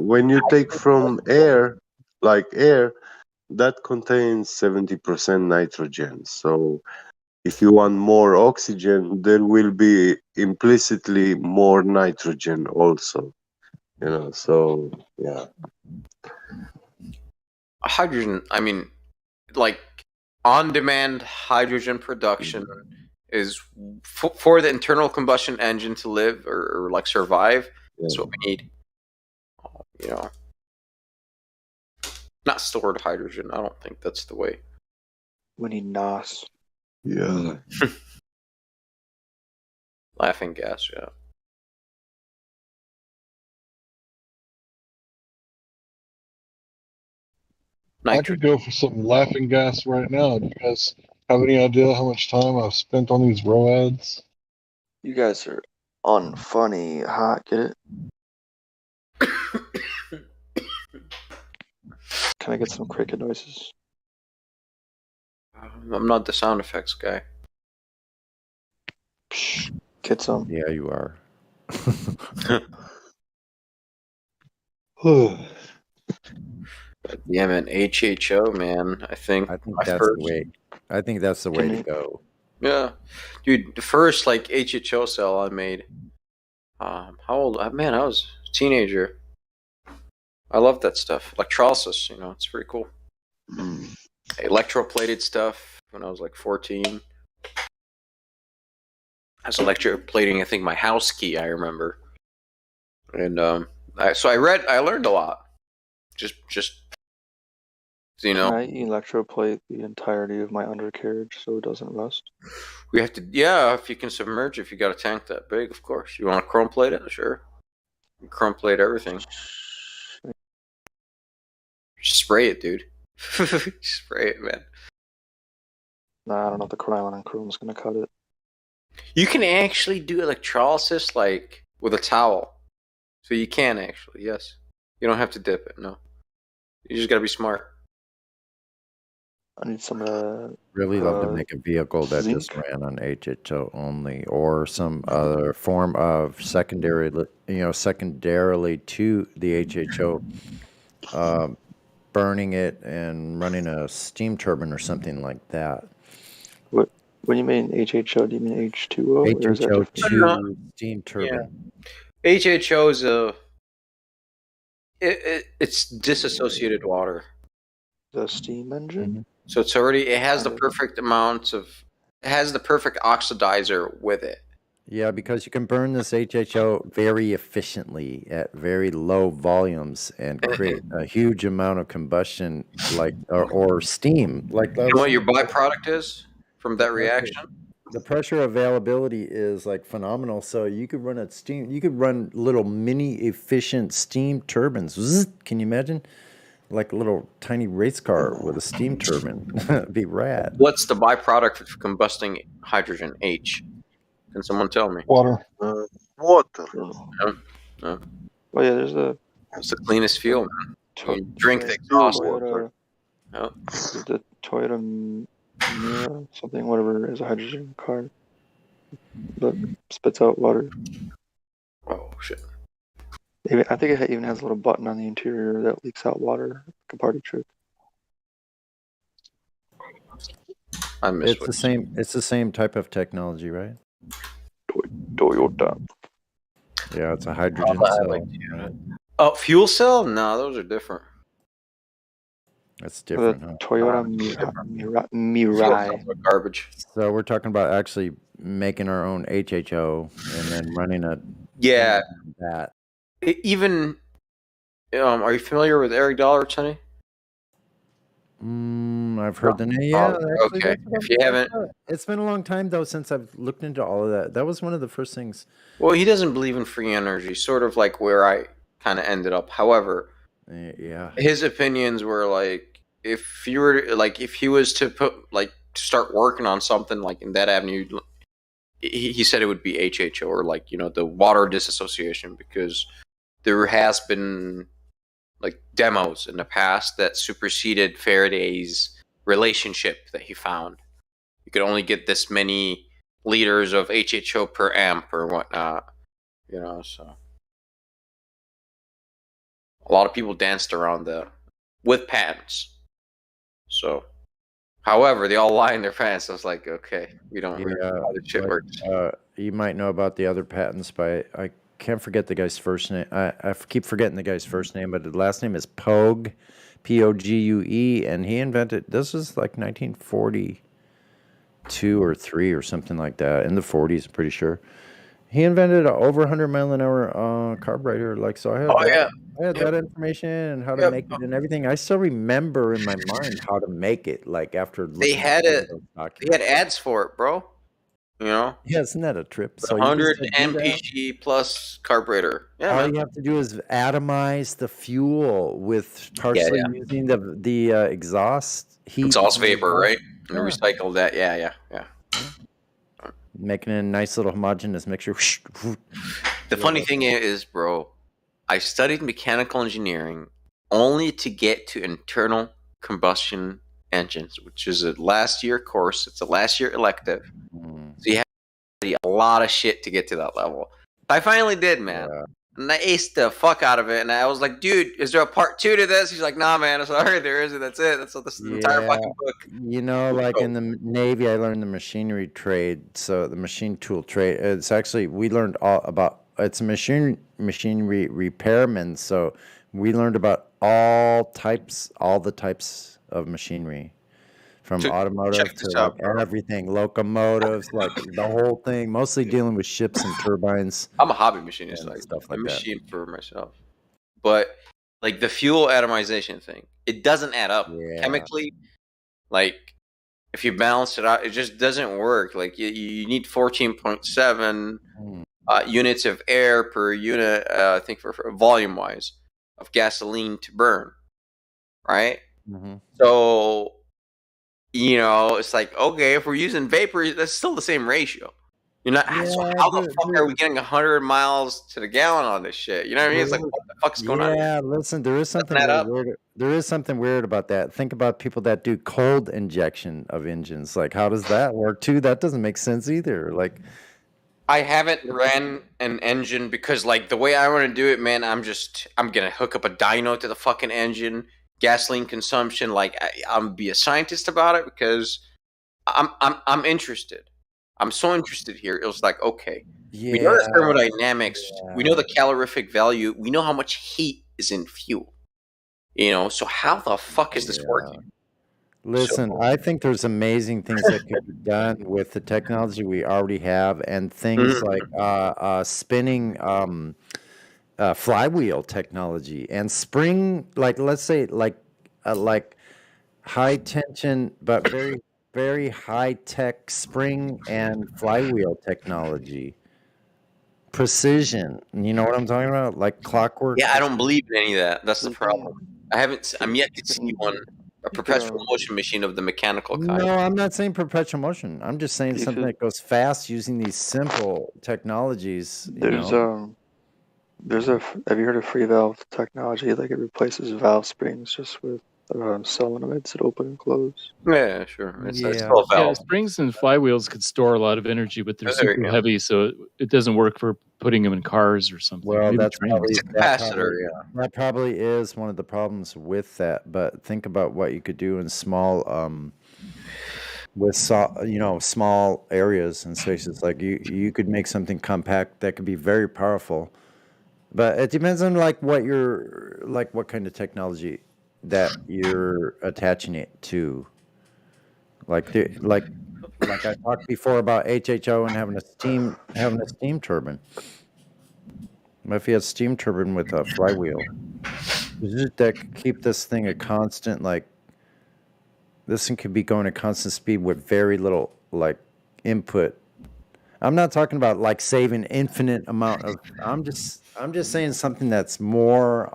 when you take from air, like air, that contains 70% nitrogen. So if you want more oxygen, there will be implicitly more nitrogen also. You know, so yeah. Hydrogen, I mean, like on-demand hydrogen production is for the internal combustion engine to live or like survive. That's what we need. You know, not stored hydrogen. I don't think that's the way. We need NOS. Yeah. Laughing gas, yeah. I could go for some laughing gas right now. Do you guys have any idea how much time I've spent on these roads? You guys are unfunny, hot. Get it? Can I get some cricket noises? I'm not the sound effects guy. Get some. Yeah, you are. Yeah, man. HHO, man. I think that's the way. I think that's the way to go. Yeah, dude. The first like HHO cell I made. How old? Man, I was a teenager. I love that stuff. Electrolysis, you know, it's pretty cool. Electroplated stuff when I was like 14. I was electroplating, I think, my house key, I remember. And I learned a lot. Just you know. Can I electroplate the entirety of my undercarriage so it doesn't rust? We have to, yeah, if you can submerge, if you got a tank that big, of course. You want to chrome plate it? Sure. Chrome plate everything. Spray it, dude. Spray it, man. Nah, I don't know if the Krylon and chrome's gonna cut it. You can actually do electrolysis like with a towel. So you can actually, yes. You don't have to dip it, no. You just gotta be smart. I need some Really love to make a vehicle that zinc. just ran on HHO only, or some other form of secondarily to the HHO, burning it and running a steam turbine or something like that. What? When you mean HHO, do you mean H2O? HHO2 steam turbine. Yeah. HHO is it's disassociated water. The steam engine? So it has the perfect amount of, it has the perfect oxidizer with it. Yeah, because you can burn this HHO very efficiently at very low volumes and create a huge amount of combustion, like or steam. Like You know what your byproduct is from that reaction? The pressure availability is like phenomenal. So you could run you could run little mini efficient steam turbines. Zzz, can you imagine? Like a little tiny race car with a steam turbine. It'd be rad. What's the byproduct of combusting hydrogen? H. Can someone tell me? Water. Water. No. Oh yeah, it's the cleanest fuel, man. You drink the exhaust. The Toyota Mira, something, whatever, is a hydrogen car that spits out water. Oh shit! I think it even has a little button on the interior that leaks out water, like a party trick. It's the same type of technology, right? Toyota. Yeah, it's a hydrogen cell. Oh, fuel cell? No, those are different. That's different. The Toyota Mirai. Garbage. So we're talking about actually making our own HHO and then running a that. Even are you familiar with Eric Dollarton? I've heard the name. Yeah. Actually, okay. If you haven't, it's been a long time though since I've looked into all of that. That was one of the first things. Well, he doesn't believe in free energy, sort of like where I kind of ended up. However, yeah, his opinions were like, if he was to to start working on something like in that avenue, he said it would be HHO or like, you know, the water disassociation, because there has been like demos in the past that superseded Faraday's relationship that he found. You could only get this many liters of HHO per amp or whatnot, you know, so a lot of people danced around that with patents. So, however, they all lie in their pants. So it's like, okay, we don't really know how this shit works. You might know about the other patents, but I can't forget the guy's first name. I keep forgetting the guy's first name, but the last name is Pogue, Pogue, and he invented, this is like 1942 or 3 or something like that, in the 40s, I'm pretty sure. He invented an over 100 mile an hour carburetor. Like, so I had that information and how to make it and everything. I still remember in my mind how to make it. Like after They had ads for it, bro. You know? Yeah, isn't that a trip? So 100 mpg plus carburetor. Yeah, all man. you have to do is atomize the fuel with partially using the exhaust heat. Exhaust vapor, right? And recycle that. Yeah. Making a nice little homogeneous mixture. The funny thing is, bro, I studied mechanical engineering only to get to internal combustion engines, which is a last year course. It's a last year elective. So you have to study a lot of shit to get to that level. I finally did, man. And I aced the fuck out of it. And I was like, dude, is there a part 2 to this? He's like, nah, man. I'm sorry, there isn't. That's it. That's what this entire fucking book. You know, like in the Navy, I learned the machinery trade. So the machine tool trade. It's actually, we learned all about, it's a machinery repairman. So we learned about all the types of machinery. From automotive to like everything, locomotives, like the whole thing, mostly dealing with ships and turbines. I'm a hobby machinist, like stuff like I that. machine for myself. But like the fuel atomization thing, it doesn't add up chemically. Like if you balance it out, it just doesn't work. Like you need 14.7 units of air per unit, I think for volume wise, of gasoline to burn, right? So, you know, it's like, okay, if we're using vapor, that's still the same ratio. You're not. So how the fuck are we getting 100 miles to the gallon on this shit? You know what I mean? It's like, what the fuck's going on? Yeah, listen, there is something weird. There is something weird about that. Think about people that do cold injection of engines. Like, how does that work too? That doesn't make sense either. Like, I haven't ran an engine because, like, the way I want to do it, man, I'm gonna hook up a dyno to the fucking engine. Gasoline consumption, like I'm gonna be a scientist about it because I'm interested. I'm so interested here. It was like, okay, we know the thermodynamics, we know the calorific value, we know how much heat is in fuel. You know, so how the fuck is this working? Listen, I think there's amazing things that could be done with the technology we already have, and things like spinning flywheel technology and spring, like let's say like high tension but very very high tech spring and flywheel technology, precision. You know what I'm talking about? Like clockwork. Yeah, I don't believe in any of that. That's the problem. I'm yet to see a perpetual motion machine of the mechanical kind. No, I'm not saying perpetual motion. I'm just saying something that goes fast using these simple technologies. Have you heard of free valve technology? Like it replaces valve springs just with solenoids that open and close. Yeah, sure. It's still a valve. Springs and flywheels could store a lot of energy, but they're super heavy, so it doesn't work for putting them in cars or something. Well, Maybe that's probably, it's a capacitor. That probably is one of the problems with that. But think about what you could do in small, small areas and spaces. Like you could make something compact that could be very powerful. But it depends on what kind of technology that you're attaching it to. Like I talked before about HHO and having a steam turbine. But if you had a steam turbine with a flywheel, that could keep this thing a constant, like this thing could be going at constant speed with very little input. I'm not talking about like saving infinite amount of. I'm just saying something that's more,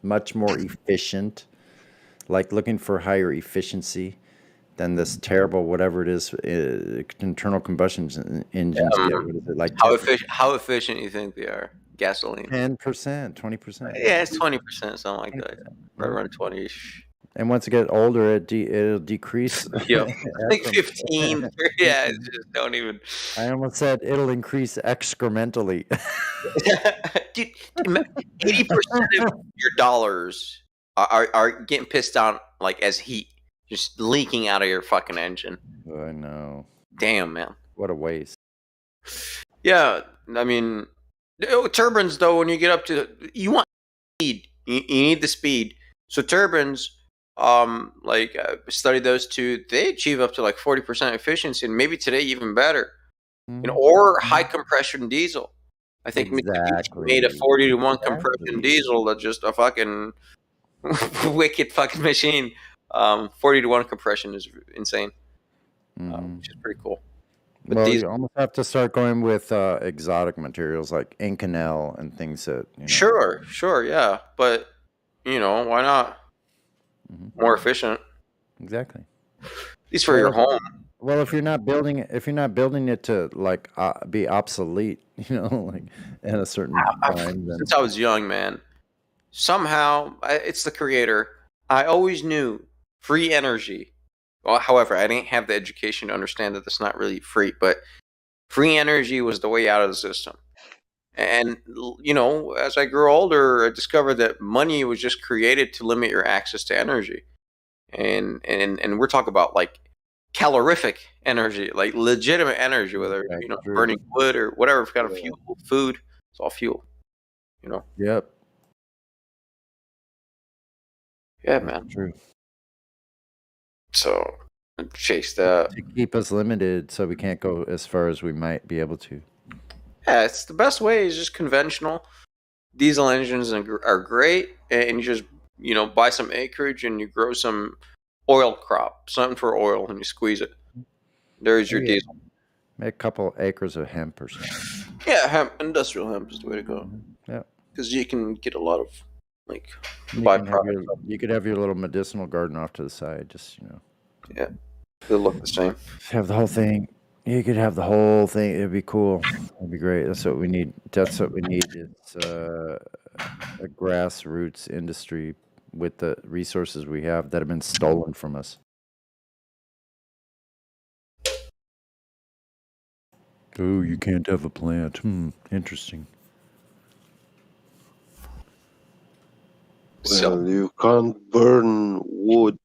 much more efficient. Like looking for higher efficiency, than this terrible whatever it is internal combustion engines get. What is it like? How efficient you think they are? Gasoline. 10%, 20%. Yeah, it's 20%, something like that. Right around 20-ish. And once it gets older, it'll decrease. Yep, like 15. 30, yeah, just don't even. I almost said it'll increase excrementally. Dude, 80% of your dollars are getting pissed out like as heat, just leaking out of your fucking engine. I know. Damn, man. What a waste. Yeah, I mean, turbines though. When you get up to, you want speed. You need the speed. So turbines. Study those two. They achieve up to like 40% efficiency, and maybe today even better. Or high compression diesel. I think Mitsubishi made a 40-to-1 compression diesel that's just a fucking wicked fucking machine. 40-to-1 compression is insane, which is pretty cool. But well, you almost have to start going with exotic materials like Inconel and things that. Sure, yeah, but why not? More efficient. Exactly. At least for your home. Well, if you're not building it to like be obsolete, like at a certain time. Since I was young, man, somehow it's the creator. I always knew free energy. Well, however, I didn't have the education to understand that it's not really free, but free energy was the way out of the system. And, as I grew older, I discovered that money was just created to limit your access to energy. And we're talking about like calorific energy, like legitimate energy, whether, burning wood or whatever kind of fuel, food, it's all fuel, Yep. Yeah, man. True. So chase that. To keep us limited so we can't go as far as we might be able to. Yeah, it's the best way is just conventional. Diesel engines are great, and you just buy some acreage and you grow some oil crop, something for oil, and you squeeze it. There's your diesel. Make a couple acres of hemp or something. Yeah, hemp, industrial hemp is the way to go. Yeah, because you can get a lot of byproducts. You could have your little medicinal garden off to the side, just Yeah, they look the same. Have the whole thing. You could have the whole thing. It'd be cool. It'd be great. That's what we need. It's a grassroots industry with the resources we have that have been stolen from us. Oh, you can't have a plant. Interesting. Well, you can't burn wood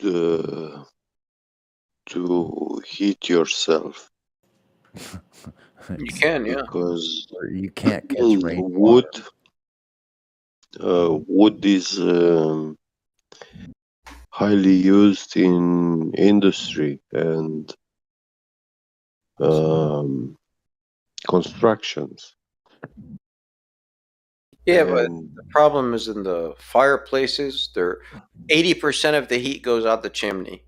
to heat yourself. You can, yeah. Because you can't catch rain. Wood is highly used in industry and constructions. Yeah, but the problem is in the fireplaces. 80% of the heat goes out the chimney.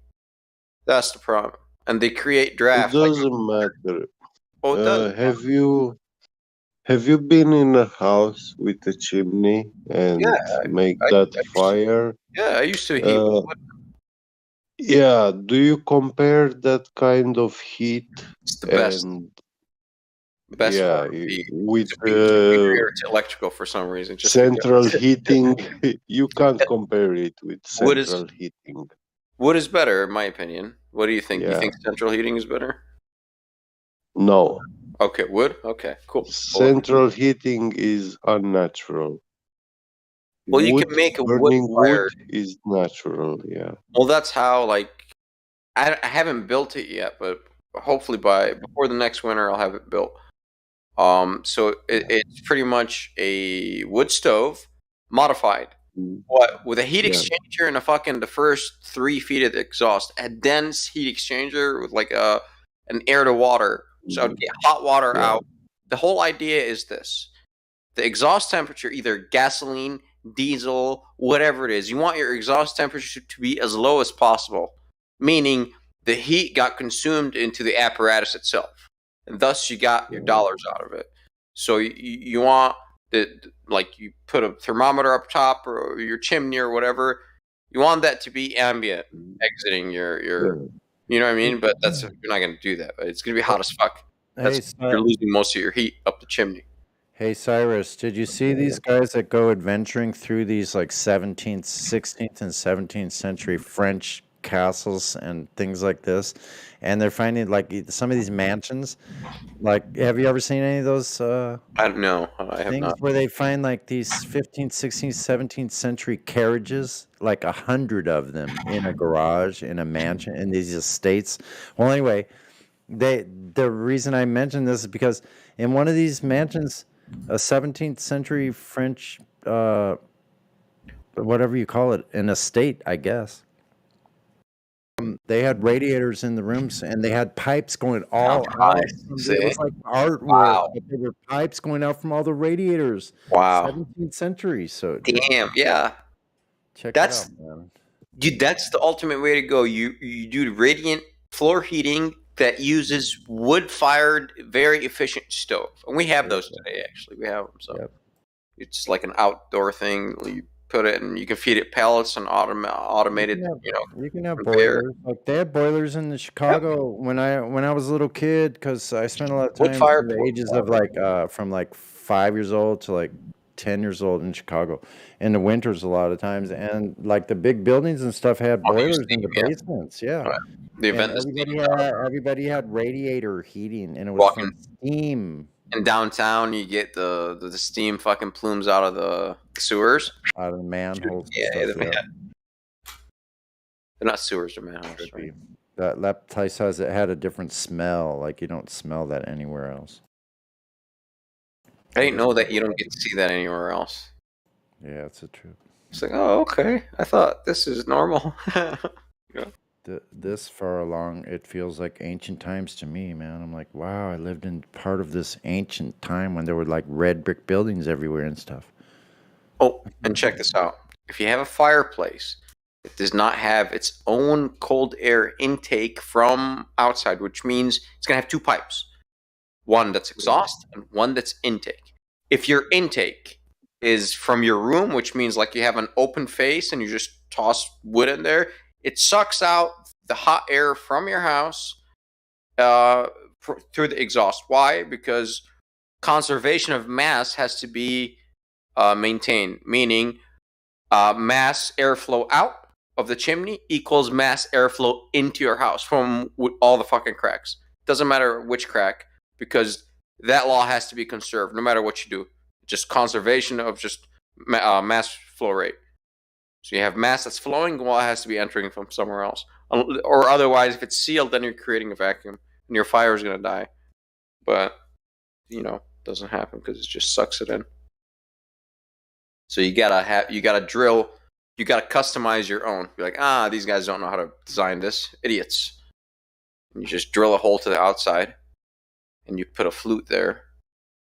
That's the problem, and they create draft. It doesn't matter. Oh, it does. Have you been in a house with a chimney and make that fire? Yeah, I used to heat. Yeah, do you compare that kind of heat? It's the best. Best with it's electrical for some reason. Just central heating, you can't compare it with central heating. Wood is better, in my opinion. What do you think? You think central heating is better? No. Okay, wood? Okay, cool. Central heating is unnatural. Well, you can make a wood fire. Is natural, yeah. Well, that's how, I haven't built it yet, but hopefully before the next winter, I'll have it built. So it's pretty much a wood stove modified. What with a heat exchanger and the first 3 feet of the exhaust, a dense heat exchanger with an air to water, so I would get hot water out. The whole idea is this: the exhaust temperature, either gasoline, diesel, whatever it is, you want your exhaust temperature to be as low as possible, meaning the heat got consumed into the apparatus itself, and thus you got your dollars out of it. So you want you put a thermometer up top or your chimney or whatever, You want that to be ambient, exiting your you know what I mean? But that's you're not gonna do that. It's gonna be hot as fuck. That's you're losing most of your heat up the chimney. Hey Cyrus, did you see these guys that go adventuring through these like 17th, 16th, and 17th century French castles and things like this? And they're finding like some of these mansions. Like, have you ever seen any of those I have things not. where they find like these 15th, 16th, 17th century carriages, like 100 of them in a garage, in a mansion, in these estates? Well, anyway, the reason I mentioned this is because in one of these mansions, a 17th century French, whatever you call it, an estate, I guess. They had radiators in the rooms, and they had pipes going all out. It was like artwork, but there were pipes going out from all the radiators. Wow. 17th century. So damn, yeah. Check that's it out, man. Dude, that's the ultimate way to go. You do radiant floor heating that uses wood-fired, very efficient stove, and we have those today. Actually, we have them. So it's like an outdoor thing. You put it, and you can feed it pellets and automated. You can have conveyor. boilers. Like they had boilers in the Chicago when I was a little kid, because I spent a lot of time Wood-fired from the ages of from like 5 years old to like 10 years old in Chicago in the winters a lot of times, and like the big buildings and stuff had boilers in the basements. Yeah. The And event everybody had radiator heating, and it was from steam. in downtown, you get the steam fucking plumes out of the sewers, out of the manholes. Yeah, they're not sewers, they're manholes. Right? That place had a different smell. Like you don't smell that anywhere else. I didn't know that you don't get to see that anywhere else. Yeah, it's a trip. It's like, oh, okay. I thought this is normal. Yeah. This far along, it feels like ancient times to me, man. I'm like, wow, I lived in part of this ancient time when there were like red brick buildings everywhere and stuff. Oh, and check this out. If you have a fireplace, it does not have its own cold air intake from outside, which means it's going to have two pipes. One that's exhaust and one that's intake. If your intake is from your room, which means like you have an open face and you just toss wood in there, it sucks out the hot air from your house through the exhaust. Why? Because conservation of mass has to be maintained, meaning mass airflow out of the chimney equals mass airflow into your house from all the fucking cracks. Doesn't matter which crack, because that law has to be conserved no matter what you do. Just conservation of just mass flow rate. So you have mass that's flowing, well, it has to be entering from somewhere else. Or otherwise, if it's sealed, then you're creating a vacuum and your fire is going to die. But, it doesn't happen because it just sucks it in. So you gotta drill, you gotta customize your own. Be like, these guys don't know how to design this. Idiots. And you just drill a hole to the outside and you put a flute there.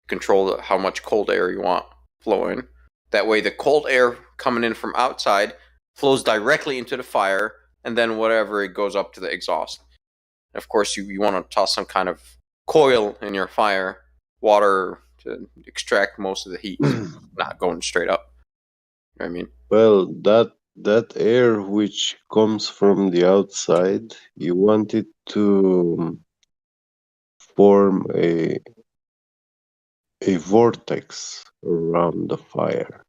Control how much cold air you want flowing. That way the cold air coming in from outside flows directly into the fire, and then whatever, it goes up to the exhaust. And of course, you want to toss some kind of coil in your fire, water to extract most of the heat, not going straight up. You know what I mean? Well, that air which comes from the outside, you want it to form a vortex around the fire.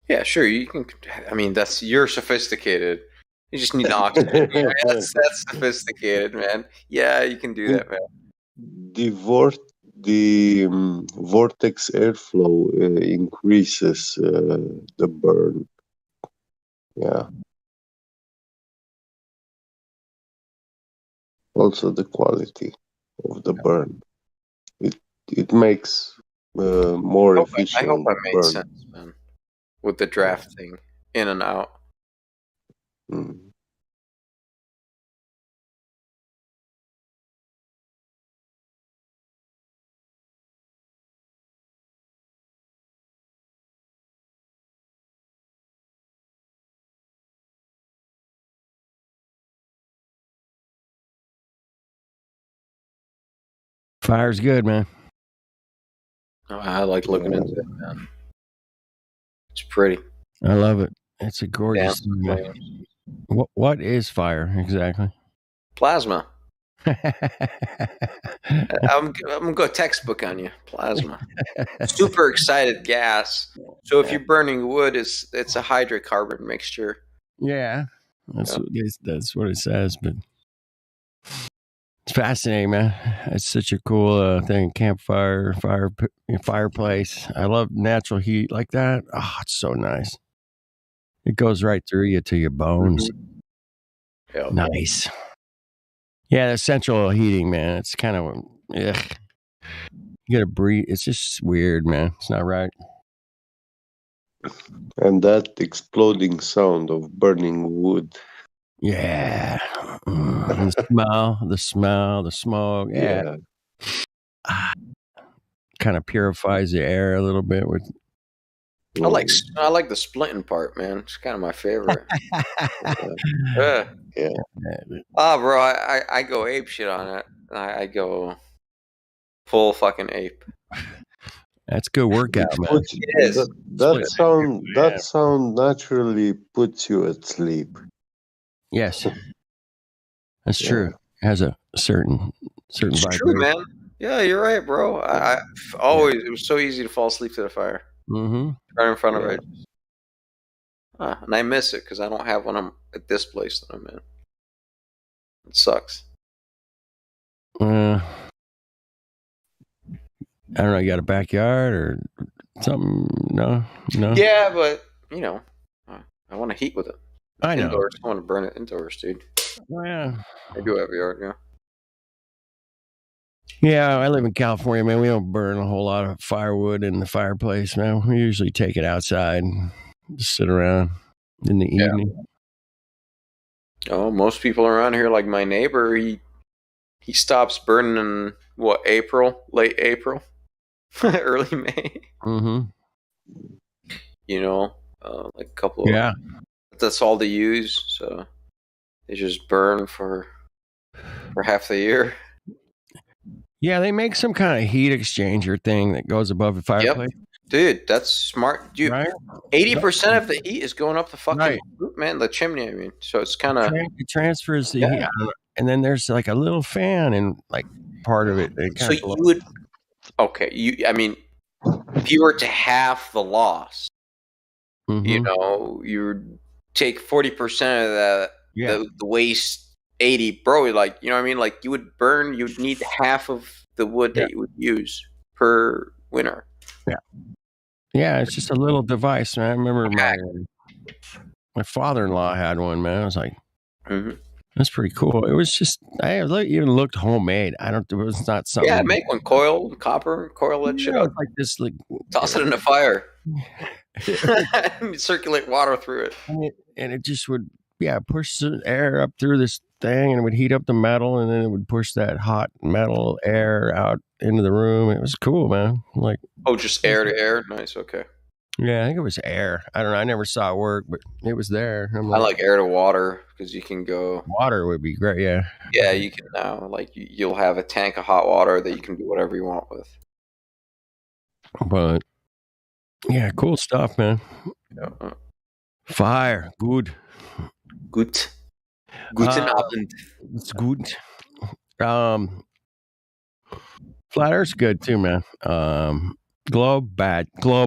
Yeah, sure. You can. I mean, you're sophisticated. You just need the oxygen. That's sophisticated, man. Yeah, you can do that, man. The vortex airflow increases the burn. Yeah. Also the quality of the burn. It makes more efficient. I hope I made burn. sense, man. With the draft thing, in and out. Mm. Fire's good, man. Oh, I like looking into it, man. It's pretty. I love it. It's a gorgeous thing, man. What is fire exactly? Plasma. I'm gonna go textbook on you. Plasma. Super excited gas. So if you're burning wood, it's a hydrocarbon mixture. Yeah, that's what it says. But it's fascinating, man. It's such a cool thing. Campfire, fireplace. I love natural heat like that. Oh, it's so nice. It goes right through you to your bones. Yeah. Nice. Yeah, the central heating, man. It's kind of ugh. You gotta breathe. It's just weird, man. It's not right. And that exploding sound of burning wood. Yeah. And the smell, the smoke. Yeah. Kind of purifies the air a little bit with. I like the splitting part, man. It's kind of my favorite. Yeah. Oh, bro, I go ape shit on it. I go full fucking ape. That's good workout, man. It is. That sound naturally puts you at sleep. Yes, that's true. It has a certain It's vibration. true, man. Yeah, you're right, bro. I always it was so easy to fall asleep to the fire. Mm-hmm. Right in front of it. And I miss it because I don't have one at this place that I'm in. It sucks. I don't know. You got a backyard or something? No. Yeah, but you know, I want to heat with it. I know. Indoors, I want to burn it indoors, dude. Oh, yeah. I do have a yard, yeah. Yeah, I live in California, man. We don't burn a whole lot of firewood in the fireplace, man. We usually take it outside and just sit around in the evening. Oh, most people around here, like my neighbor, he stops burning in late April, early May. Mm-hmm. You know, like a couple. Yeah. That's all they use, so they just burn for half the year. Yeah, they make some kind of heat exchanger thing that goes above the fireplace. Yep. Dude, that's smart. Dude, 80% of the heat is going up the fucking roof, man, the chimney. I mean, so it's kind of it transfers the heat, and then there's like a little fan and like part of it. So you would, I mean, if you were to halve the loss, you know, you would take 40% of the waste. 80, bro, like, you know what I mean? Like, you'd need half of the wood that you would use per winter. Yeah, it's just a little device, man. I remember my father-in-law had one, man. I was like, that's pretty cool. It was just, it even looked homemade. It was not something. Yeah, make one, copper, coil that shit up. Like this, like toss it in the fire. Circulate water through it. And it just would, push the air up through this thing, and it would heat up the metal, and then it would push that hot metal air out into the room. It was cool, man. Like, just air to air. Nice. Okay. Yeah, I think it was air. I don't know. I never saw it work, but it was there. I like air to water because you can go. Water would be great. Yeah. Yeah, you can now. Like you'll have a tank of hot water that you can do whatever you want with. But yeah, cool stuff, man. Yeah. Fire, good. Guten Abend. It's good. Flat Earth's good too, man. Globe bad. No,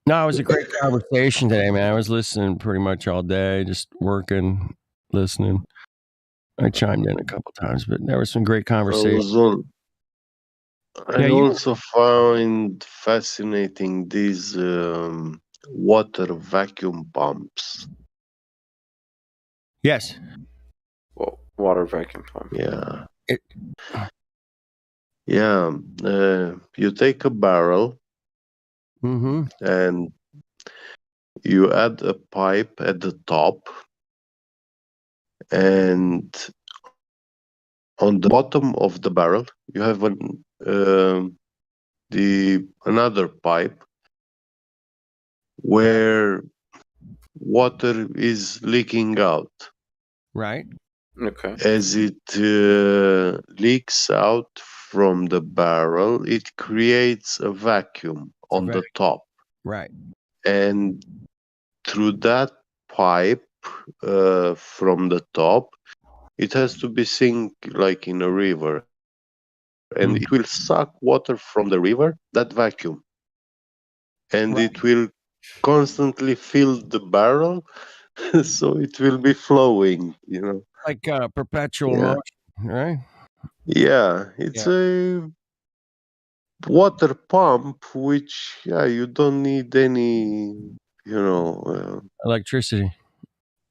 it was a great conversation today, man. I was listening pretty much all day, just working, listening. I chimed in a couple times, but there was some great conversation. I also found fascinating these water vacuum pumps. Yes. Well, water vacuum pump. Yeah. You take a barrel and you add a pipe at the top, and on the bottom of the barrel you have another pipe where water is leaking out. Right. Okay. As it leaks out from the barrel, it creates a vacuum on the top. Right. And through that pipe from the top, it has to be sink like in a river. And it will suck water from the river, that vacuum. And it will constantly fill the barrel, so it will be flowing, Like perpetual motion, right? Yeah, it's a water pump, which, you don't need any, electricity.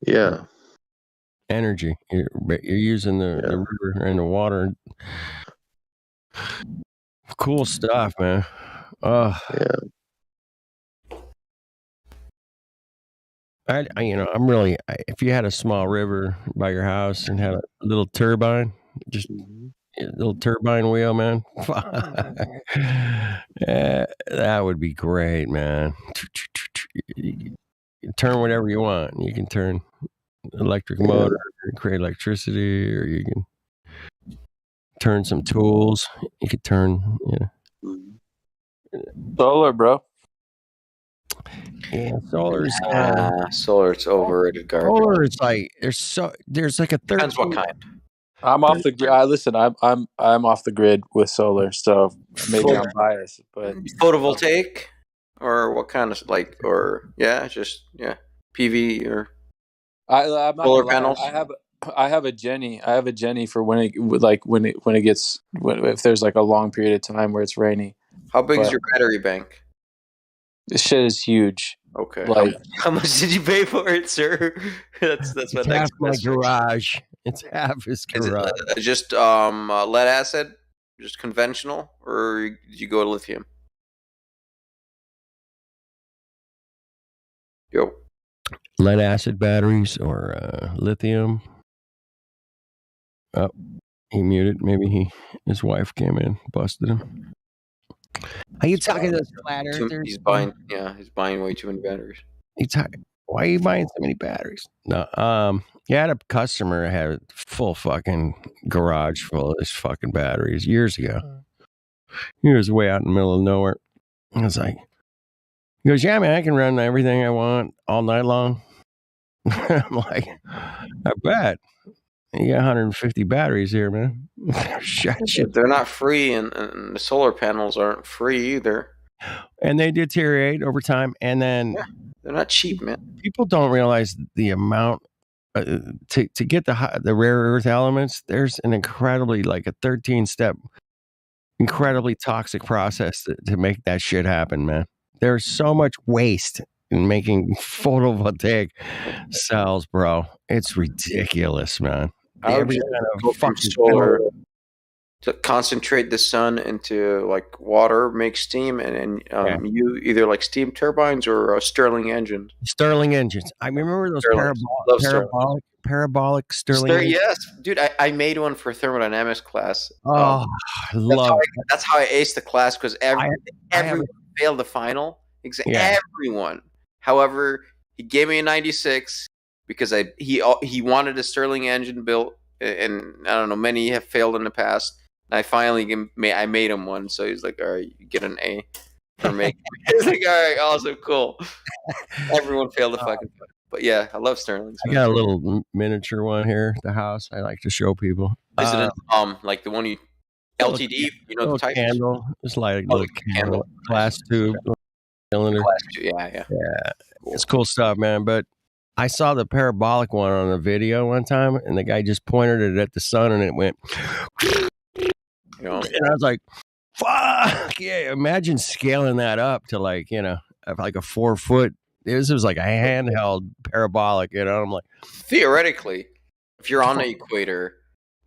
Yeah. Energy. You're using the river and the water. Cool stuff, man. I'm really. If you had a small river by your house and had a little turbine, just a little turbine wheel, man. That would be great, man. You can turn whatever you want. You can turn electric motor, create electricity, or you can turn some tools. You could turn, solar, bro. Yeah, solar's solar's overrated garbage. Solar is like there's like a 13. Depends what kind. I'm off the grid. Listen, I'm off the grid with solar, so maybe I'm biased, but Photovoltaic, or what kind of PV or I'm not solar gonna lie. panels. I have a Jenny. I have a Jenny for when it gets if there's like a long period of time where it's rainy. How big is your battery bank? This shit is huge. Okay. Like how much did you pay for it, sir? That's my It's next half my question. garage. It's half his Is it garage. just lead acid, just conventional, or did you go to lithium? Yo. Lead acid batteries or lithium. Oh, he muted. Maybe his wife came in, busted him. Are you talking to those flat earthers? He's buying way too many batteries. Why are you buying so many batteries? No, I had a customer that had a full fucking garage full of his fucking batteries years ago. He was way out in the middle of nowhere. I was like, he goes, yeah, man, I can run everything I want all night long. I'm like, I bet. You got 150 batteries here, man. Shit. They're not free, and the solar panels aren't free either. And they deteriorate over time. And then they're not cheap, man. People don't realize the amount to get the rare earth elements. There's an incredibly, like a 13-step, incredibly toxic process to make that shit happen, man. There's so much waste in making photovoltaic cells, bro. It's ridiculous, man. I would just go from solar to concentrate the sun into like water, make steam, and you either like steam turbines or Stirling engines. Stirling engines. I remember those parabolic Stirling engines. Yes, dude. I made one for thermodynamics class. Oh, I love it. That's how I aced the class, because everyone failed the final exam. Yeah. Everyone. However, he gave me a 96 because he wanted a Stirling engine built, and I don't know, many have failed in the past. And I finally made him one, so he's like, all right, you get an A for making. He's like, all right, awesome, cool. Everyone failed the fucking. But yeah, I love Stirlings. I got a little miniature one here at the house. I like to show people. Is it like the one you LTD? You know, the type candle. It's like a little candle, glass tube cylinder. Yeah. It's cool stuff, man. But I saw the parabolic one on a video one time, and the guy just pointed it at the sun, and it went. And I was like, "Fuck yeah!" Imagine scaling that up to like a 4 foot. This was like a handheld parabolic. I'm like, theoretically, if you're on the equator,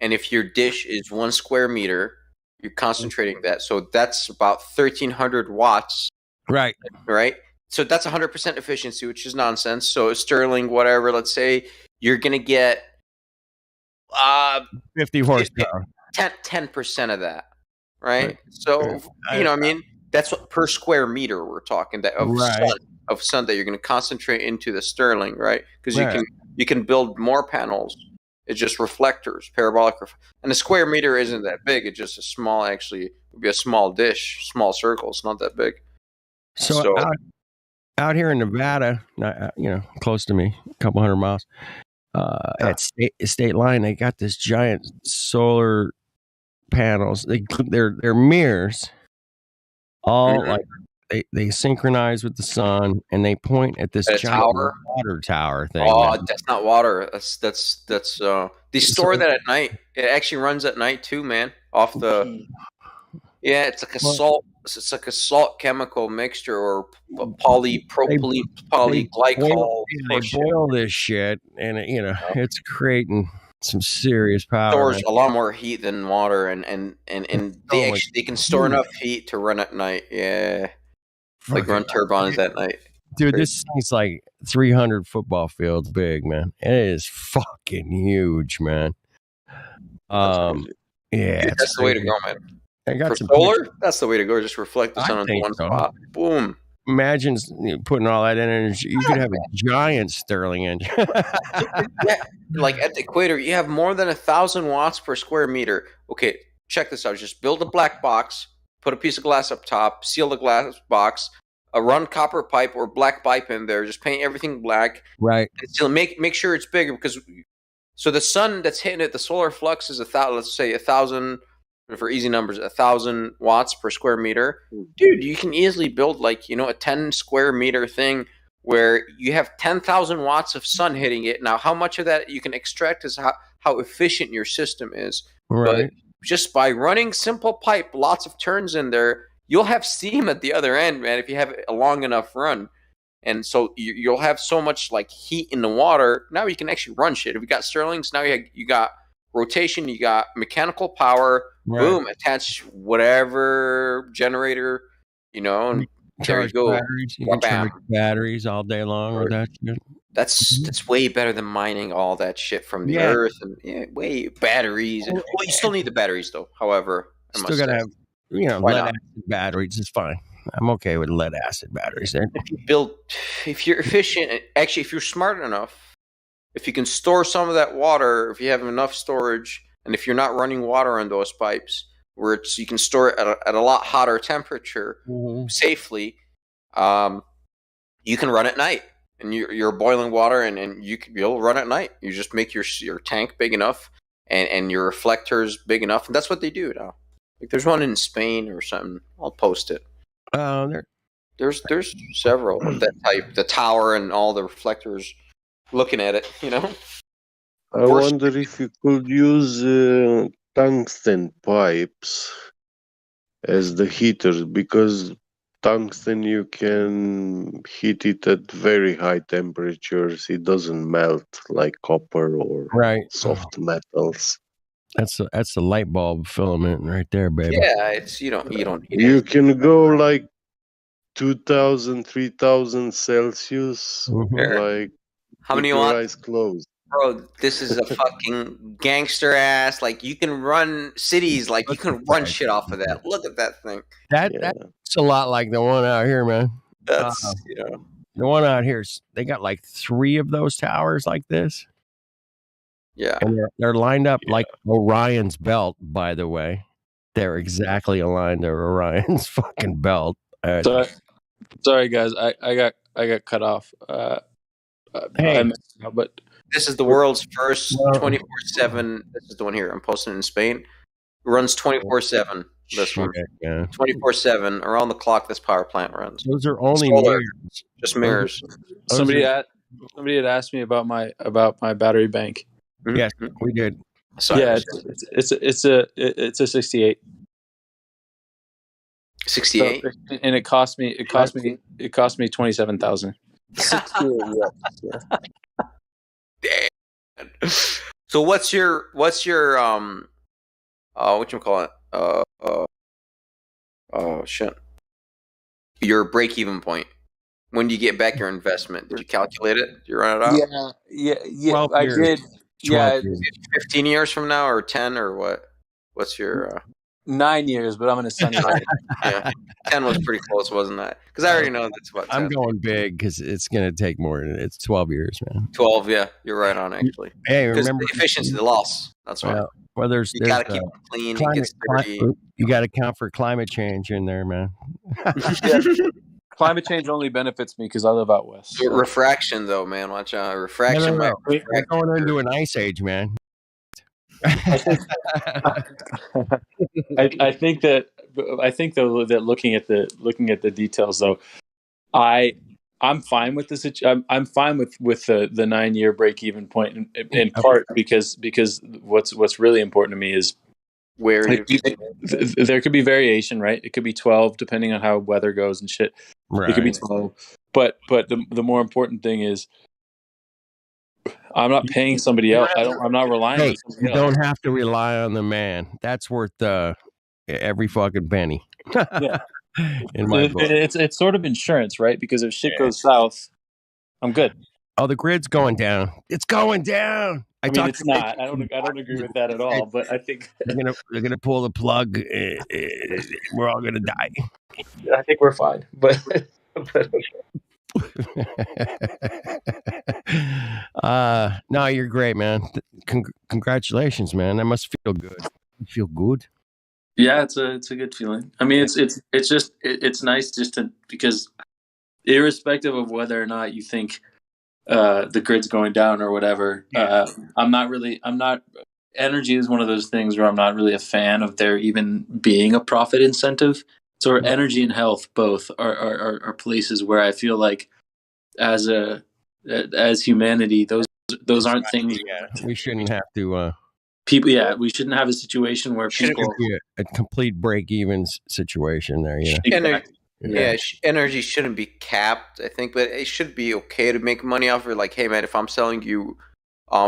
and if your dish is 1 square meter, you're concentrating that. So that's about 1,300 watts. Right. Right. So that's 100% efficiency, which is nonsense. So Stirling, whatever, let's say you're gonna get 50 horsepower. 10% of that, right? So I mean, that's what per square meter we're talking of sun that you're going to concentrate into the Stirling, right? Because you can build more panels. It's just reflectors, parabolic, and a square meter isn't that big. It's just a small, actually, it would be a small dish, small circle. It's not that big. So out here in Nevada, close to me, a couple hundred miles, at state line, they got this giant solar panels. They're mirrors, all like they synchronize with the sun, and they point at this giant water tower thing. Oh, that's not water. That's they store that at night. It actually runs at night too, man. Off the it's like a salt. It's like a salt chemical mixture or polypropylene polyglycol. They boil this shit, and it's creating some serious power. Stores a lot more heat than water, and they can store enough heat to run at night. Yeah, like run turbines at night. Dude, this thing's like 300 football fields big, man. It is fucking huge, man. Yeah, Dude, that's the way to go, man. I got For some solar, pictures. that's the way to go. Just reflect the sun on one spot. Boom. Imagine putting all that energy. You could have a giant Stirling engine. Yeah, like at the equator, you have more than 1,000 watts per square meter. Okay, check this out. Just build a black box, put a piece of glass up top, seal the glass box, run copper pipe or black pipe in there. Just paint everything black. Right. And still make sure it's bigger because so the sun that's hitting it, the solar flux is let's say 1,000. For easy numbers, 1,000 watts per square meter. Dude, you can easily build a 10 square meter thing where you have 10,000 watts of sun hitting it. Now, how much of that you can extract is how efficient your system is. Right. But just by running simple pipe, lots of turns in there, you'll have steam at the other end, man, if you have a long enough run. And so you'll have so much heat in the water. Now you can actually run shit. If you got Stirlings, now you got rotation, you got mechanical power. Right. Boom, attach whatever generator, and there you go. Batteries. You can charge batteries all day long with that shit. That's way better than mining all that shit from the earth and way batteries. Well, you still need the batteries though. However, still gotta have lead acid batteries. It's fine. I'm okay with lead acid batteries. If you're efficient, actually, if you're smart enough, if you can store some of that water, if you have enough storage. And if you're not running water on those pipes, where you can store it at a lot hotter temperature safely, you can run at night. And you're boiling water, and you'll run at night. You just make your tank big enough, and your reflectors big enough, and that's what they do now. Like there's one in Spain or something. I'll post it. There's several of that type. The tower and all the reflectors looking at it. I wonder if you could use tungsten pipes as the heaters, because tungsten you can heat it at very high temperatures. It doesn't melt like copper or soft metals. That's the light bulb filament right there, baby. Yeah, it's you don't need You can go like 2,000, 3,000 Celsius, like how many with your watts? eyes closed. Bro, this is a fucking gangster ass. Like you can run cities, like you can run shit off of that. Look at that thing. That's a lot like the one out here, man. That's the one out here. They got like 3 of those towers like this. Yeah, and they're lined up like Orion's belt. By the way, they're exactly aligned to Orion's fucking belt. Sorry, guys, I got cut off. Hey. But this is the world's first 24/7. This is the one here. I'm posting it in Spain. It runs 24/7. This one, 24/7 around the clock. This power plant runs. Those are only mirrors. Just mirrors. Somebody had asked me about my battery bank. Yes, we did. Yeah, it's a 68. 68, and it cost me 27,000. 68, yeah. Damn. So what's your whatchamacallit? Shit. Your break even point. When do you get back your investment? Did you calculate it? Did you run it out? Yeah. I did. Yeah, 15 years from now, or 10, or what? What's your 9 years, but I'm in a sunny state. Yeah, 10 was pretty close, wasn't that? Because I already know that's about 10. I'm going big because it's going to take more. It's 12 years, man. 12, yeah, you're right on actually. Hey, Because remember the efficiency, the loss. That's why. Well, there's You gotta keep it clean. It gets dirty. You got to count for climate change in there, man. Yeah. Climate change only benefits me because I live out west. So. Refraction, though, man. Watch out. Refraction. No. We're going into an ice age, man. I think that looking at the details, though, I'm fine with the I'm fine with the 9 year break even point in part because what's really important to me is where there could be variation, right? It could be 12 depending on how weather goes and shit. Right. It could be 12, but the more important thing is I'm not paying somebody else. I'm not relying on somebody else. You don't have to rely on the man. That's worth every fucking penny. Yeah. In my book. It's sort of insurance, right? Because if shit goes south, I'm good. Oh, the grid's going down. It's going down. I mean, it's not. I don't agree with that at all. But I think they're gonna pull the plug. We're all gonna die. I think we're fine. But no, you're great, man. Congratulations, man. That must feel good. You feel good. Yeah, it's a good feeling. I mean, it's nice just to, because irrespective of whether or not you think the grid's going down or whatever, energy is one of those things where I'm not really a fan of there even being a profit incentive. So energy and health both are places where I feel like as humanity, those aren't things we shouldn't have to. We shouldn't have a situation where people a complete break-even situation there. Energy shouldn't be capped, I think, but it should be okay to make money off of it. Like, hey man, if I'm selling you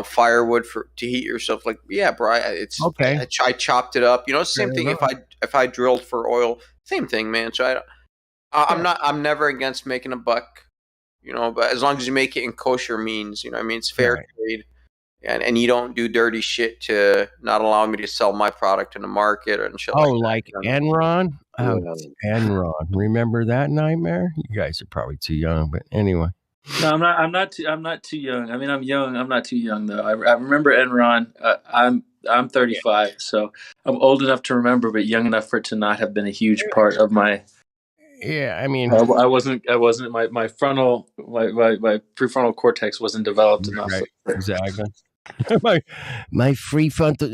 firewood to heat yourself, like, yeah, bro, it's okay. I chopped it up. You know, same thing. If I drilled for oil, same thing, man. So I'm never against making a buck. You know, but as long as you make it in kosher means, you know what I mean? It's fair trade. And you don't do dirty shit to not allow me to sell my product in the market and shit like Enron? Oh, Enron. Remember that nightmare? You guys are probably too young, but anyway. No, I'm not too young. I mean, I'm young. I'm not too young though. I remember Enron. I'm 35, so I'm old enough to remember, but young enough for it to not have been a huge part of my. Yeah, I mean, I wasn't. My prefrontal cortex wasn't developed enough. Right, exactly. my free frontal.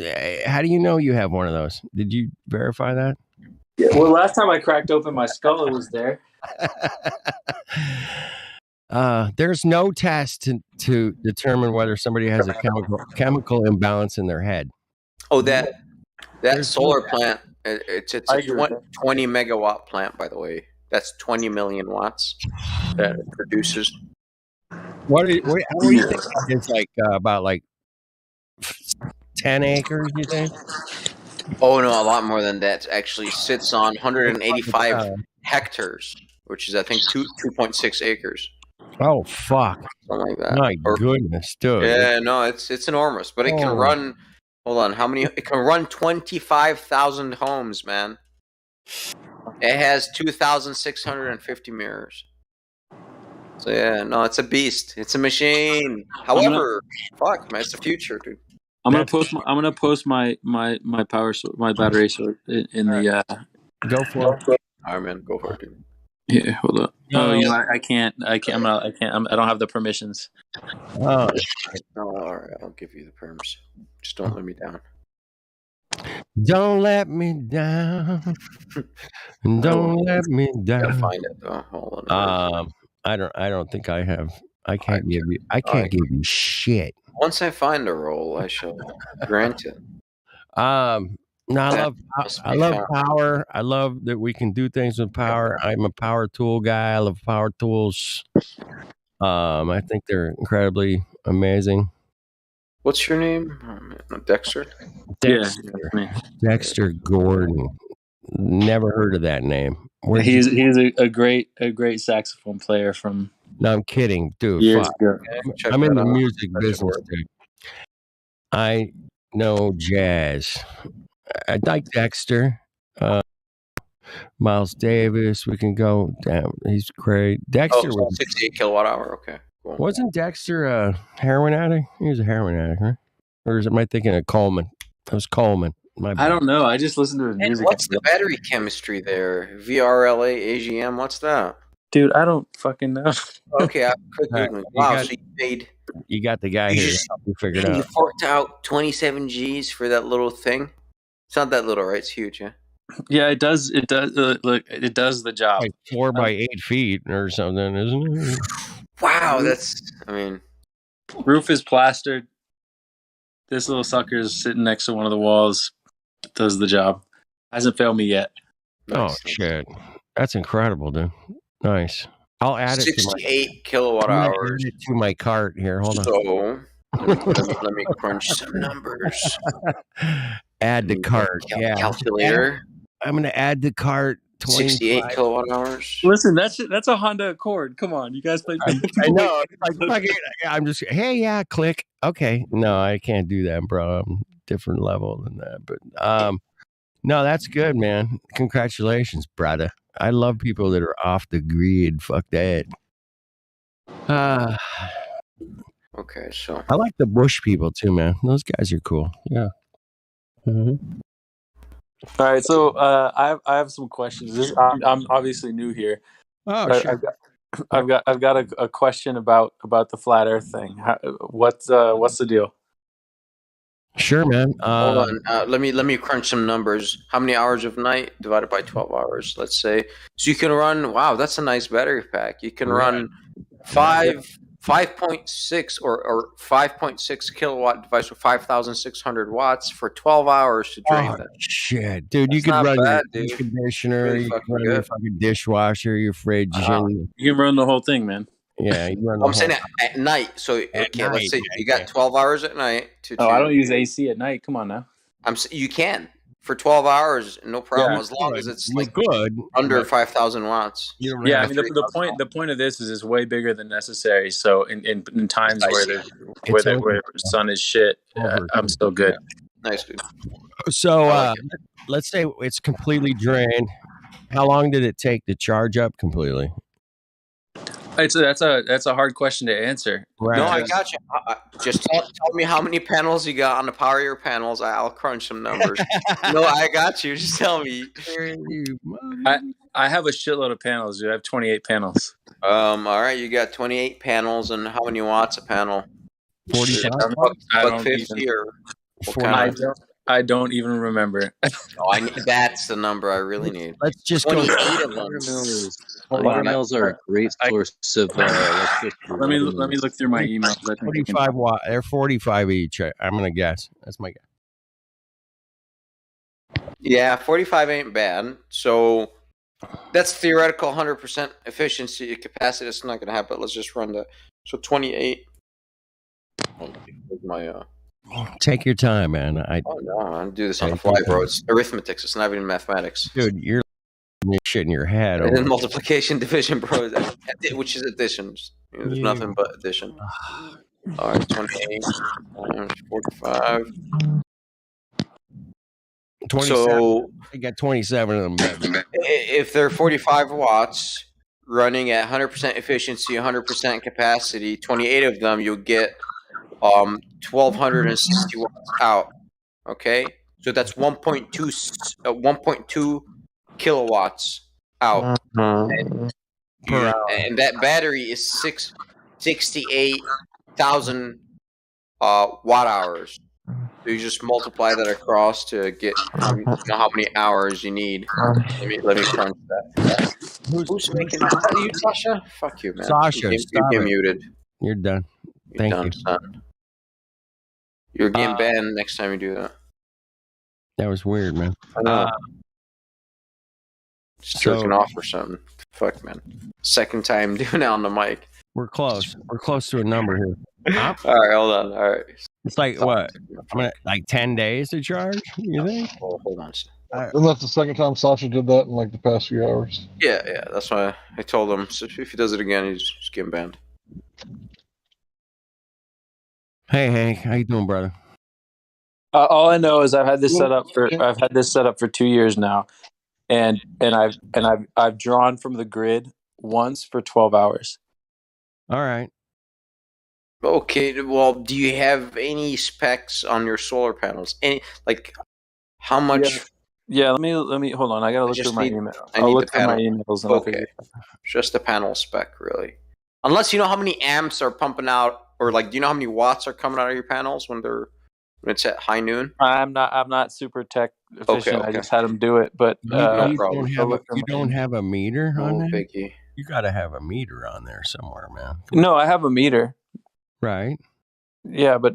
How do you know you have one of those? Did you verify that? Yeah. Well, last time I cracked open my skull, it was there. There's no test to determine whether somebody has a chemical imbalance in their head. Oh, that solar plant. It's a 20 megawatt plant, by the way. That's 20 million watts that it produces. What do you think? It's like about like 10 acres, you think? Oh, no, a lot more than that. It actually sits on 185 hectares, which is, I think, 2.6 acres. Oh, fuck. Something like that. My goodness, dude. Yeah, no, it's enormous. But it can run, hold on, how many? It can run 25,000 homes, man. It has 2,650 mirrors. So, yeah, no, it's a beast. It's a machine. However, fuck, man, it's the future, dude. I'm gonna post my power my battery source in the. Go for it. All right, man, go for it, dude. Yeah, hold up. Oh, you know, I can't. I don't have the permissions. Oh, all right. I'll give you the perms. Just don't let me down. Don't let me down. Don't let me down. Gotta find it though. Hold on. I don't think I have. I can't give you shit. Once I find a role, I shall grant it. No, I love power. I love that we can do things with power. I'm a power tool guy. I love power tools. I think they're incredibly amazing. What's your name? Dexter? Dexter Gordon. Never heard of that name. He's a great saxophone player from. No, I'm kidding, dude. Years ago. I'm in the music business, dude. I know jazz. I like Dexter. Miles Davis, we can go. Damn, he's great. Dexter Oh, was 68 kilowatt hour. Okay, cool. Wasn't Dexter a heroin addict? He was a heroin addict, right? Or am I thinking of Coleman? It was Coleman. My I bad. don't know. I just listened to his And music. what's the battery chemistry there? VRLA, AGM, what's that? Dude, I don't fucking know. Okay, I quick All right, Googling. you Wow, got- so you paid. You got the guy You here. just- to help you figure it Man, you out. forked out 27 G's for that little thing. It's not that little, right? It's huge, yeah. Yeah, it does. It does. Look, it does the job. Like 4 by 8 feet or something, isn't it? Wow, that's. I mean, Roof is plastered. This little sucker is sitting next to one of the walls. Does the job. Hasn't failed me yet. Oh shit, that's incredible, dude. Nice. I'll add it to my 68 kilowatt I'm gonna hours. add it to my cart here. Hold on. So let me crunch some numbers. Add the cart. Yeah. Calculator. I'm gonna add the cart. 68 kilowatt hours. Listen, that's a Honda Accord. Come on, you guys play. I know. I'm just. Hey, yeah. Click. Okay. No, I can't do that, bro. I'm different level than that. But no, that's good, man. Congratulations, brother. I love people that are off the grid. Fuck that. Okay, so I like the Bush people too, man. Those guys are cool. Yeah. Mm-hmm. All right, so I have some questions. I'm obviously new here. Oh, sure. I've got a question about the flat Earth thing. What's the deal? Sure, man. Hold on. Let me crunch some numbers. How many hours of night divided by 12 hours? Let's say. So you can run. Wow, that's a nice battery pack. You can run 5.6 or 5.6 kilowatt device with 5,600 watts for 12 hours to drain that. Shit, dude, you That's could not run bad, your dude. conditioner, Really you could fucking run your good. fucking dishwasher, your fridge. You can run the whole thing, man. Yeah, you run the I'm saying whole- at night. So okay, night, let's say yeah, you got 12 hours at night to. Oh, I don't use AC at night. Come on now. You can for 12 hours, no problem, Yeah, as long as it's you like could, under but 5,000 watts. you don't Yeah, I have mean to. the point of this is it's way bigger than necessary. So in times where It's over. where the sun is shit, I'm still good. Nice, dude. So let's say it's completely drained. How long did it take to charge up completely? That's a hard question to answer. Right. No, I got you. Just tell me how many panels you got on the power of your panels. I'll crunch some numbers. No, I got you. Just tell me. I have a shitload of panels, dude. I have 28 panels. All right, you got 28 panels, and how many watts a panel? 45. Buck 50 or what kind of? I don't even remember. Oh, that's the number I really need. Let's just go. 28 of them. Watermills are a great source of electricity. Let me look through my emails. 45 watt. They're 45 each. I'm gonna guess. That's my guess. Yeah, 45 ain't bad. So that's theoretical 100% efficiency capacity. It's not going to happen. Let's just run that. So 28. My Take your time, man. oh no, I do this on the fly, bro. It's arithmetic. It's not even mathematics. Dude, you're shit in your head. And then multiplication, division, bro, which is additions. There's nothing but addition. All right, 28 times 45. 27. So I got 27 of them. If they're 45 watts running at 100% efficiency, 100% capacity, 28 of them, you'll get 1,260 watts out. Okay, so that's 1.2 kilowatts out, and that battery is 68,000 watt hours. So you just multiply that across to get how many hours you need. Let me crunch that. Who's making that? Is that you, Sasha? Fuck you, man. Sasha, you stop get it. muted. You're done. You're Thank done, you. son. You're getting banned next time you do that. That was weird, man. I know. Just jerking off or something. Fuck, man. Second time doing it on the mic. We're close. We're close to a number here. All right, hold on. All right. It's like what? Like 10 days to charge? You think? Oh, hold on. And that's the second time Sasha did that in like the past few hours. Yeah. That's why I told him. So if he does it again, he's just getting banned. Hey, how you doing, brother? All I know is I've had this set up for 2 years now, and I've drawn from the grid once for 12 hours. All right. Okay. Well, do you have any specs on your solar panels? Any like how much? Yeah. Let me hold on. I gotta look through my email. I'll look through my emails and I'll figure it out. Just the panel spec, really. Unless you know how many amps are pumping out, or like, do you know how many watts are coming out of your panels when it's at high noon? I'm not super tech efficient. I just had them do it, but no problem. You don't have a meter on No that? biggie. You got to have a meter on there somewhere, man. No, I have a meter. Right. Yeah, but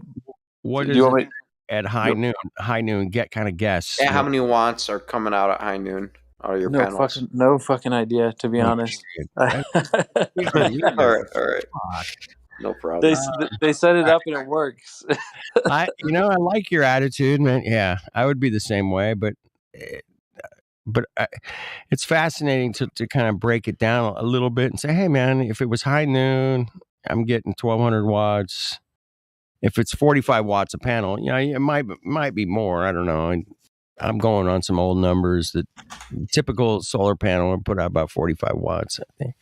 what do is you it want me? at high noon? High noon, guess. Yeah, how many watts are coming out at high noon out of your panels? No fucking idea, to be honest. All right. No problem. They set it up and it works. I like your attitude, man. Yeah, I would be the same way, but it's fascinating to kind of break it down a little bit and say, hey, man, if it was high noon, I'm getting 1,200 watts. If it's 45 watts a panel, it might be more. I don't know. I'm going on some old numbers that typical solar panel would put out about 45 watts, I think,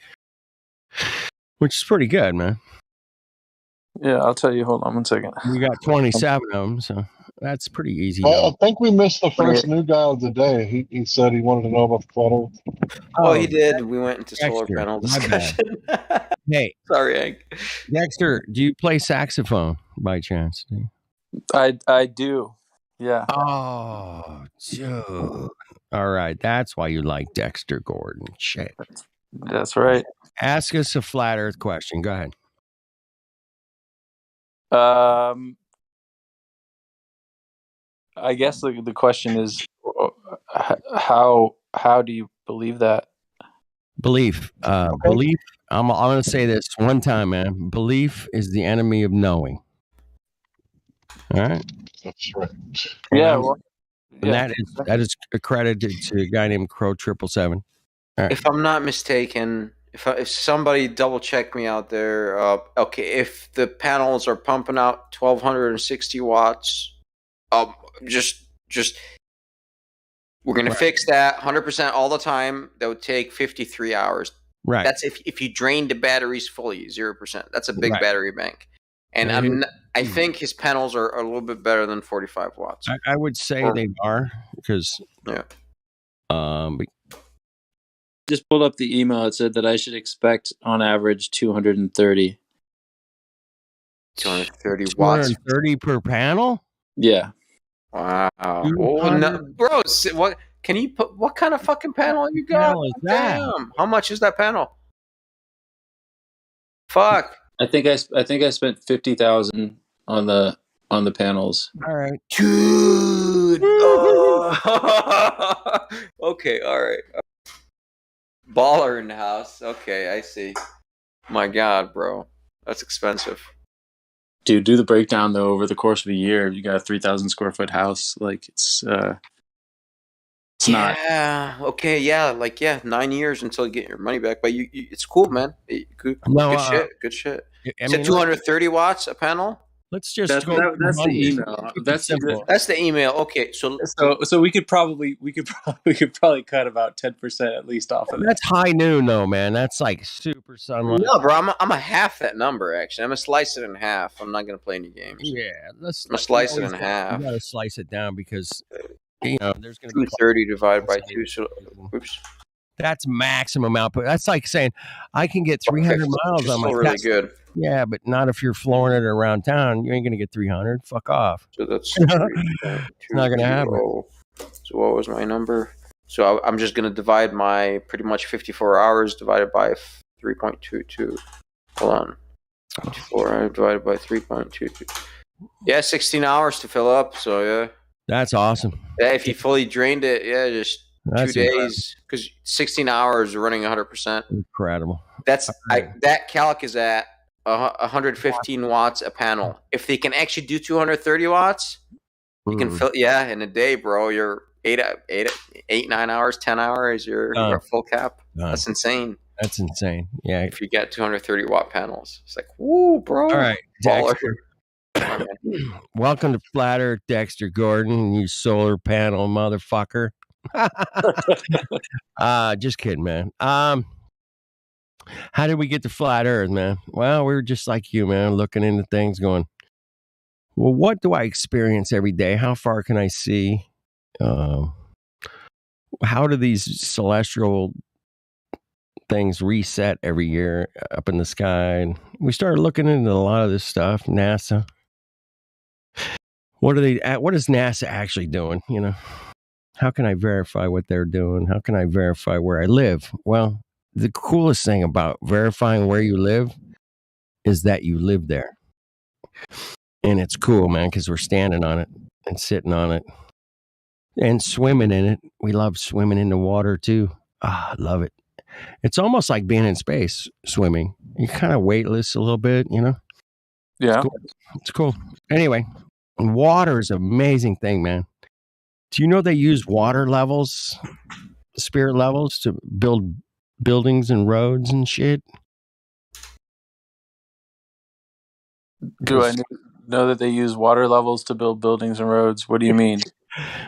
which is pretty good, man. Yeah, I'll tell you. Hold on 1 second. We got 27 of them, so that's pretty easy. I think we missed the first new guy of the day. He said he wanted to know about the flat Earth. Oh, he did. We went into solar panel discussion. Hey, sorry, Hank. Dexter, do you play saxophone by chance? I do. Yeah. Oh, dude. All right. That's why you like Dexter Gordon. Shit. That's right. Ask us a flat Earth question. Go ahead. I guess the question is, how do you believe that? Belief. Belief. I'm going to say this one time, man. Belief is the enemy of knowing. All right. That's right. Yeah. And that is accredited to a guy named Crow 777. Right. If I'm not mistaken, if somebody double check me out there, okay, if the panels are pumping out 1,260 watts, just we're gonna fix that 100% all the time. That would take 53 hours. Right. That's if you drain the batteries fully 0%. That's a big battery bank. And I think his panels are a little bit better than 45 watts. I would say they are because just pulled up the email. It said that I should expect on average 230. 230 watts. 230 per panel? Yeah. Wow. Oh, no. Bro, what can you put? What kind of fucking panel you got? Damn. How much is that panel? Fuck. I think I spent 50,000 on the panels. All right, dude. Okay, all right. Baller in the house. Okay, I see. My God, bro, that's expensive. Dude, do the breakdown though. Over the course of a year, you got a 3,000 square foot house. Like it's not. Yeah. Okay. Yeah. 9 years until you get your money back. But you it's cool, man. Good shit. Good shit. Is it 230 watts a panel? Let's just that's the email. That's the email. Okay, so we could probably cut about 10% at least off of that. That's high noon though, man. That's like super sunlight. No, bro, I'm a half that number actually. I'm gonna slice it in half. I'm not gonna play any games. Yeah, I'm gonna slice it in half. You gotta slice it down because there's gonna be 230 divided by 2. So oops. That's maximum output. That's like saying I can get 300 miles on my really Tesla. Good. Yeah, but not if you're flooring it around town. You ain't gonna get 300. Fuck off. So that's it's not gonna happen. So what was my number? So I'm just gonna divide my pretty much 54 hours divided by 3.22. Hold on. 54 divided by 3.22. Yeah, 16 hours to fill up. So yeah. That's awesome. Yeah, if you fully drained it, just. That's 2 days because 16 hours running 100%. Incredible. That calc is at 115 watts a panel. If they can actually do 230 watts, you can fill. Yeah, in a day, bro. You're 8, 9 hours, 10 hours. You're at full cap. That's insane. That's insane. Yeah. If you get 230 watt panels, it's like woo, bro. All right, Dexter. Welcome to Flat Earth, Dexter Gordon, you solar panel motherfucker. Just kidding, man. How did we get to flat Earth, man? Well, we were just like you, man, looking into things, going, well, what do I experience every day? How far can I see? How do these celestial things reset every year up in the sky? And we started looking into a lot of this stuff. NASA. What is NASA actually doing? You know, how can I verify what they're doing? How can I verify where I live? Well, the coolest thing about verifying where you live is that you live there. And it's cool, man, because we're standing on it and sitting on it and swimming in it. We love swimming in the water too. I love it. It's almost like being in space swimming. You're kind of weightless a little bit, you know? Yeah. It's cool. Anyway, water is an amazing thing, man. Do you know they use water levels, spirit levels, to build buildings and roads and shit? Do I know that they use water levels to build buildings and roads? What do you mean?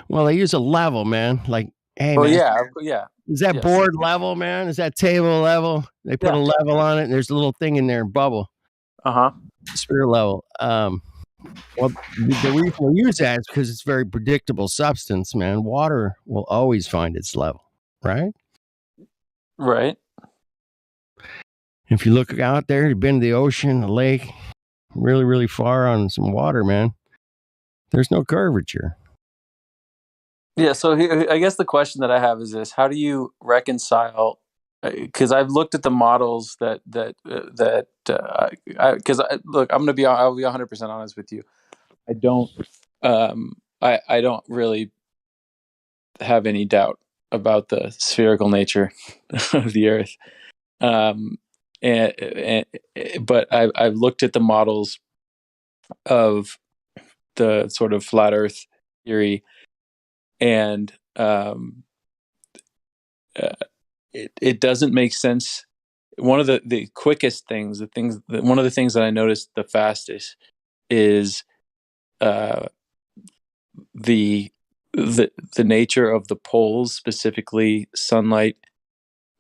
Well, they use a level, man. Like, hey, well, man. Yeah. Is that board level, man? Is that table level? They put a level on it, and there's a little thing in there, bubble. Spirit level. Well, the reason we use that is because it's very predictable substance, man. Water will always find its level, right? Right. If you look out there, you've been to the ocean, the lake, really, really far on some water, man, there's no curvature. Yeah, so I guess the question that I have is this: how do you reconcile? Because I've looked at the models look, I'll be 100% honest with you. I don't really have any doubt about the spherical nature of the Earth. But I've looked at the models of the sort of flat Earth theory, and it doesn't make sense. One of the quickest things, one of the things that I noticed the fastest is the nature of the poles, specifically sunlight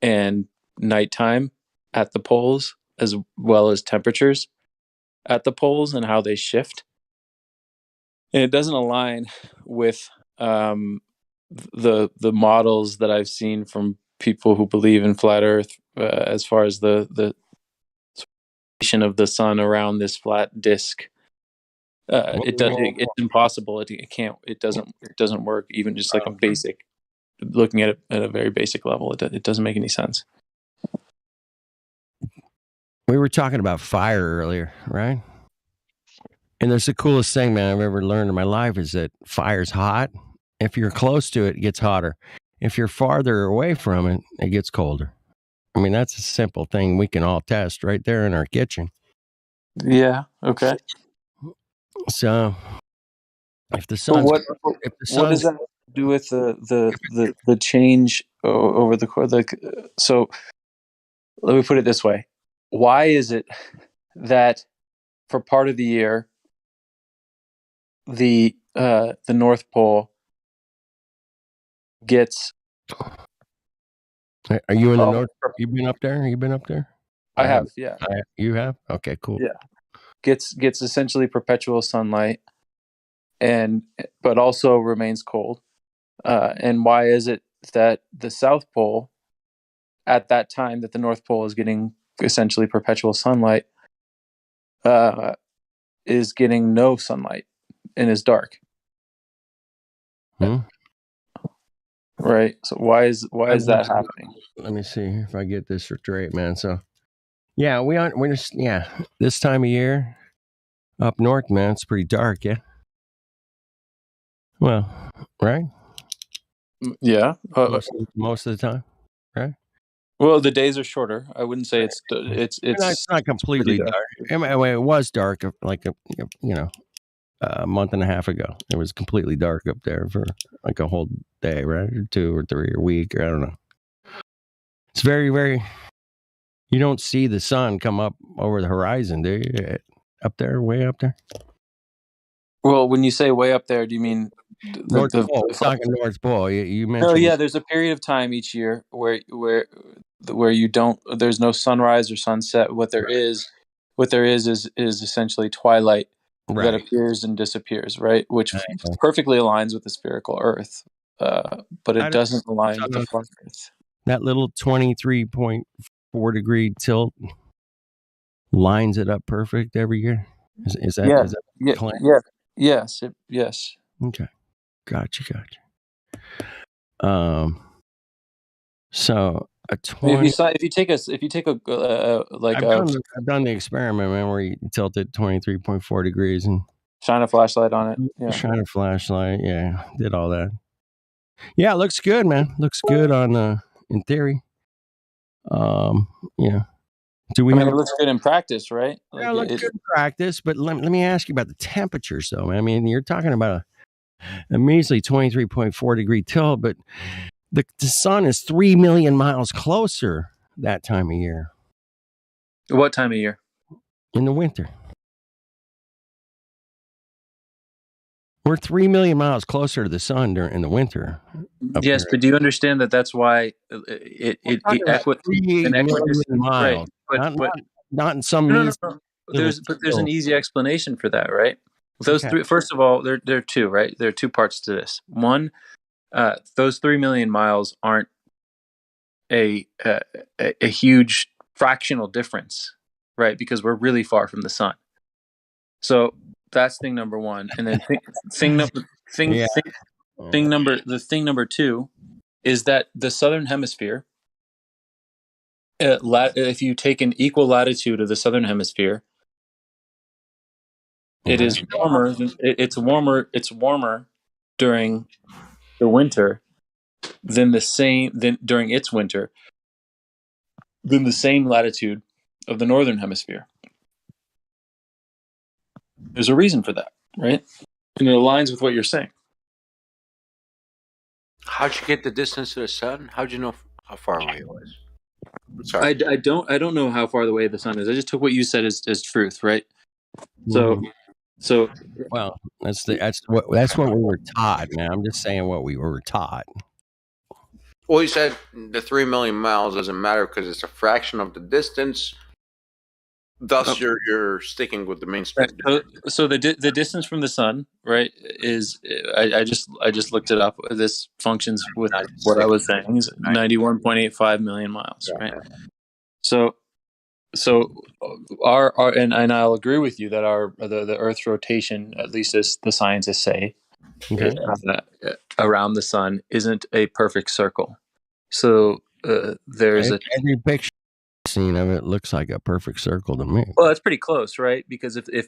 and nighttime at the poles, as well as temperatures at the poles and how they shift. And it doesn't align with the models that I've seen from people who believe in flat Earth, as far as the rotation of the sun around this flat disk. It's impossible. It doesn't work. Even just like a basic, looking at it at a very basic level, it doesn't make any sense. We were talking about fire earlier, right? And that's the coolest thing, man, I've ever learned in my life is that fire's hot. If you're close to it, it gets hotter. If you're farther away from it, it gets colder. I mean, that's a simple thing we can all test right there in our kitchen. Yeah. Okay. So, if the sun's, what does that do with the change over the course? So, let me put it this way: why is it that for part of the year, the North Pole gets? Are you in the North? You been up there? I have. Yeah. You have? Okay, cool. Yeah. Gets essentially perpetual sunlight, but also remains cold. And why is it that the South Pole, at that time that the North Pole is getting essentially perpetual sunlight, is getting no sunlight and is dark? Right. So why is that happening? Let me see if I get this straight, man. So, yeah, we're just this time of year up north, man, it's pretty dark. Yeah. Well, right. Yeah. Most of the time, right? Well, the days are shorter. I wouldn't say it's not completely dark. I mean, it was dark like a month and a half ago. It was completely dark up there for like a whole day, right? Or 2 or 3 or a week, or I don't know. It's very, very. You don't see the sun come up over the horizon, do you? Up there, way up there. Well, when you say way up there, do you mean North Pole. We're talking North Pole. You mentioned. No, yeah. There's a period of time each year where you don't. There's no sunrise or sunset. What there is essentially twilight that appears and disappears. Right, which perfectly aligns with the spherical Earth, but it doesn't align with the flat Earth. That little 23.4 degree tilt lines it up perfect every year. Is that yes. Okay, gotcha. So a 20. If you take a I've done the experiment, man, where you tilt it 23.4 degrees and shine a flashlight on it. Yeah. Shine a flashlight. Yeah, did all that. Yeah, it looks good, man. Looks good on in theory. Yeah. It looks good in practice, right? Like, it looks good in practice, but let me ask you about the temperatures, though. I mean, you're talking about a measly 23.4 degree tilt, but the sun is 3 million miles closer that time of year. What time of year? In the winter. We're 3 million miles closer to the sun in the winter. Yes, here. But do you understand that that's why miles, right? Not in some. No. There's an easy explanation for that, right? Those three. First of all, there are two, right? There are two parts to this. One, those 3 million miles aren't a huge fractional difference, right? Because we're really far from the sun. So that's thing number one, and then thing number two is that the southern hemisphere, if you take an equal latitude of the southern hemisphere, it is warmer. It's warmer during the winter than during its winter than the same latitude of the northern hemisphere. There's a reason for that, right? And it aligns with what you're saying. How'd you get the distance to the sun? How'd you know how far away it was? I'm sorry. I don't know how far away the sun is. I just took what you said as truth, right? So well, that's what we were taught, man. I'm just saying what we were taught. Well, you said the 3 million miles doesn't matter because it's a fraction of the distance. Thus, you're sticking with the mainstream. Right. So the distance from the sun, right, is I just looked it up. This functions with what I was saying is 91.85 million miles, right? So our and I'll agree with you that the Earth's rotation, at least as the scientists say, around the sun isn't a perfect circle. So there's every picture scene of it looks like a perfect circle to me. Well, that's pretty close, right? Because if it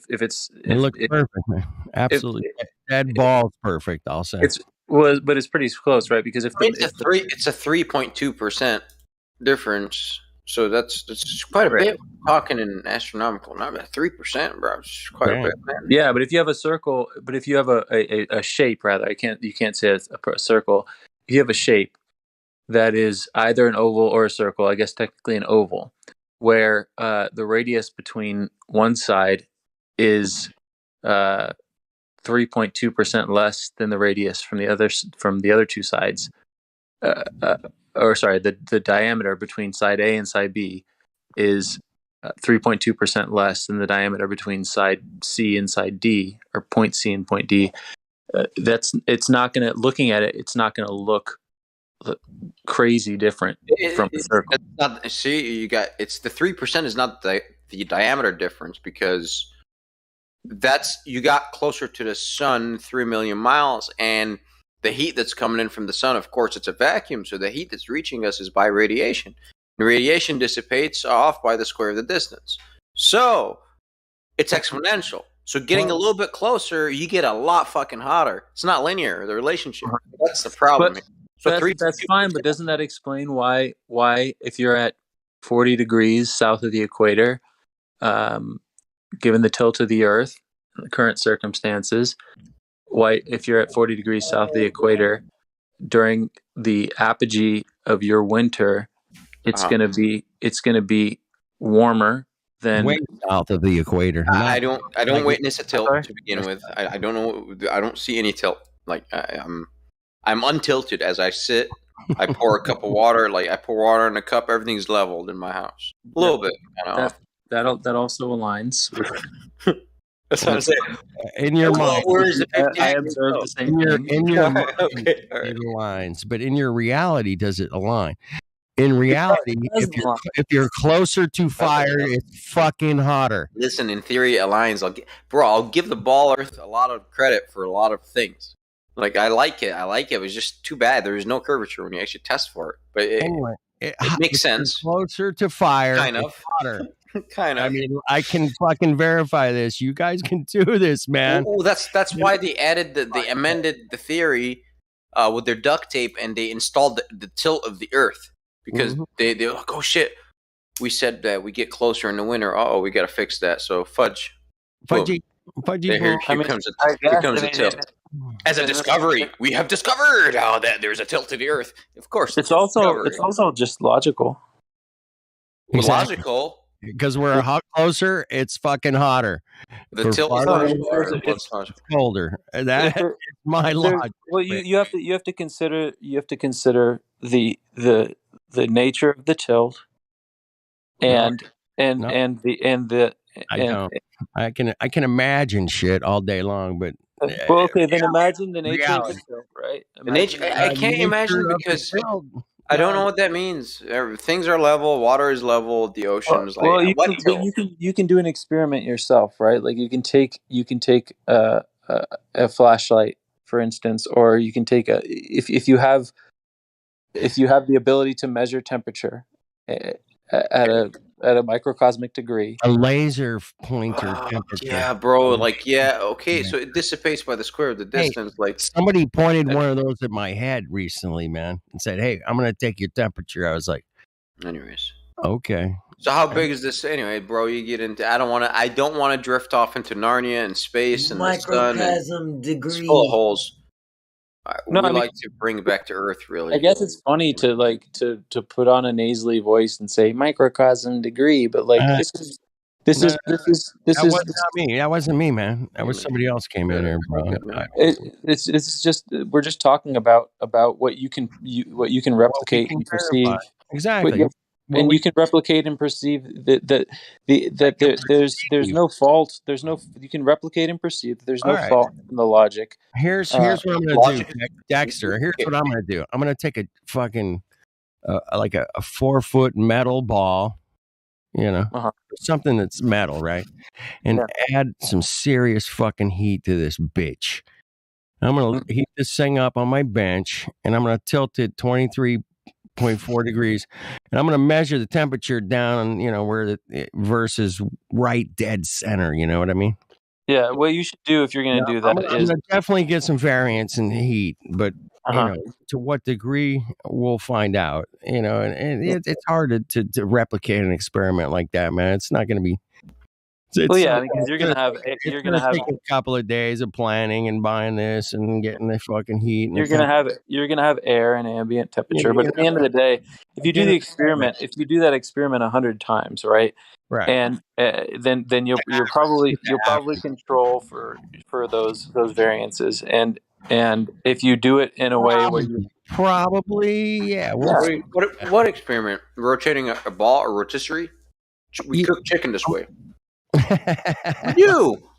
looks perfect, man. Absolutely, that ball's perfect. I'll say but it's pretty close, right? Because it's a 3.2% difference. So that's quite a bit. We're talking in astronomical, not about 3%, bro. It's quite a bit, man. Yeah, but if you have a circle, if you have a shape, rather, you can't say it's a circle. If you have a shape that is either an oval or a circle, I guess technically an oval, where the radius between one side is 3.2% less than the radius from the other two sides. The diameter between side A and side B is 3.2% less than the diameter between side C and side D, or point C and point D. It's not going to, looking at it, it's not going to look crazy different from the circle. It's the 3% is not the diameter difference, because you got closer to the sun 3 million miles, and the heat that's coming in from the sun, of course, it's a vacuum, so the heat that's reaching us is by radiation. The radiation dissipates off by the square of the distance. So it's exponential. So getting a little bit closer, you get a lot fucking hotter. It's not linear, the relationship. That's the problem. That's fine, but doesn't that explain why if you're at 40 degrees south of the equator, given the tilt of the Earth, the current circumstances, why if you're at 40 degrees south of the equator during the apogee of your winter, it's gonna be warmer than way south of the equator. I don't witness a tilt to begin with. I don't know. I don't see any tilt. Like I'm untilted as I sit. I pour a cup of water. Like I pour water in a cup. Everything's leveled in my house. A little bit. That also aligns. That's what I'm saying. In your mind, I observed the same thing. In your mind, Okay, all right. it aligns, but in your reality, does it align? In reality, if you're closer to fire, it's fucking hotter. Listen, in theory, it aligns. I'll give the ball Earth a lot of credit for a lot of things. Like I like it. It was just too bad there was no curvature when you actually test for it. But Anyway, it makes sense. Closer to fire, Kind it's of. hotter. Kind of. I mean, I can fucking verify this. You guys can do this, man. Well, that's why they added they amended the theory with their duct tape, and they installed the tilt of the Earth because they're like, oh shit, we said that we get closer in the winter. Oh, we got to fix that. So fudgy. Fudgy. Here comes a tilt. As a discovery, we have discovered how that there's a tilt to the Earth. Of course, it's also just logical. Exactly. Logical. Because we're closer, it's fucking hotter. The tilt is colder. That's my logic. Well, you have to consider the nature of the tilt I can imagine shit all day long, but well, okay, then imagine the nature of the tilt, right? I can't imagine because I don't know what that means. Things are level, water is level, the ocean is like you can do an experiment yourself, right? Like you can take a flashlight, for instance, or you can take if you have the ability to measure temperature at a microcosmic degree, a laser pointer temperature. Yeah, bro. Okay. So it dissipates by the square of the distance. Like somebody pointed one of those at my head recently, man, and said, "Hey, I'm gonna take your temperature." I was like, anyways, okay. So how big is this anyway, bro? You get into. I don't want to drift off into Narnia and space and the sun. Microcosm degree. It's full of holes. We like to bring it back to Earth, really. I guess it's funny to put on a nasally voice and say microcosm degree, but like this is not me. That wasn't me, man. That was somebody else came in here, bro. It's just we're just talking about what you can replicate and perceive. Exactly. And you can replicate and perceive that there's no fault. You can replicate and perceive that there's no fault in the logic. Here's what I'm gonna do, Dexter. Here's what I'm gonna do. I'm gonna take a fucking like a 4-foot metal ball, something that's metal, right? And add some serious fucking heat to this bitch. I'm gonna heat this thing up on my bench, and I'm gonna tilt it 23.4 degrees, and I'm going to measure the temperature down, where versus right dead center. You know what I mean? Yeah. What you should do if you're going to do that I'm going to definitely get some variance in the heat, but to what degree we'll find out. And it's hard to replicate an experiment like that, man. It's not going to be. Because you're gonna have a couple of days of planning and buying this and getting the fucking heat. And you're gonna have air and ambient temperature, but at the end of the day, if you do the experiment, if you do that experiment 100 times, right, and then you'll probably control for those variances, and if you do it in a way where you what experiment? Rotating a ball or rotisserie? We cook chicken this way.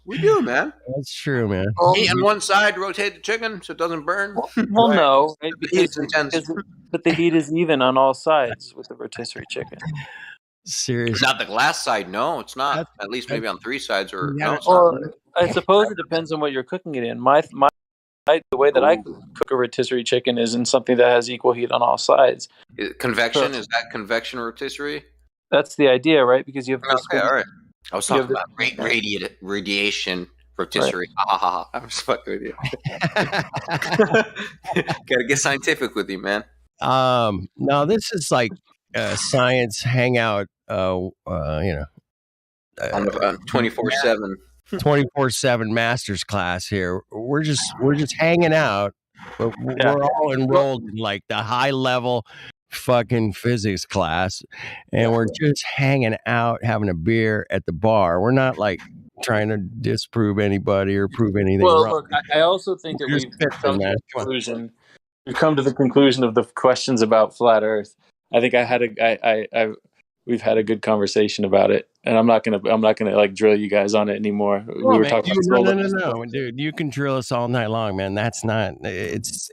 We do, man. That's true, man. Heat on one side, rotate the chicken so it doesn't burn. Well, no, right? Because but the heat is even on all sides with the rotisserie chicken. Seriously, not the glass side. No, it's not. At least maybe on 3 sides or. I suppose it depends on what you're cooking it in. The way that I cook a rotisserie chicken is in something that has equal heat on all sides. Convection is that convection rotisserie? That's the idea, right? Because you have all right. I was talking about radiation rotisserie. I'm just fucking with you. Gotta get scientific with you, man. Now this is like science hangout. On 24/7. 24/7 master's class here. We're just hanging out. But we're all enrolled in like the high level fucking physics class, and we're just hanging out having a beer at the bar. We're not like trying to disprove anybody or prove anything Well, wrong. look, I also think that We're just we've pissing, come to man. the Come on. conclusion. We've come to the conclusion of the questions about flat Earth. I think we've had a good conversation about it, and I'm not gonna like drill you guys on it anymore. We were Man, talking no, dude. You can drill us all night long, man. That's not. It's.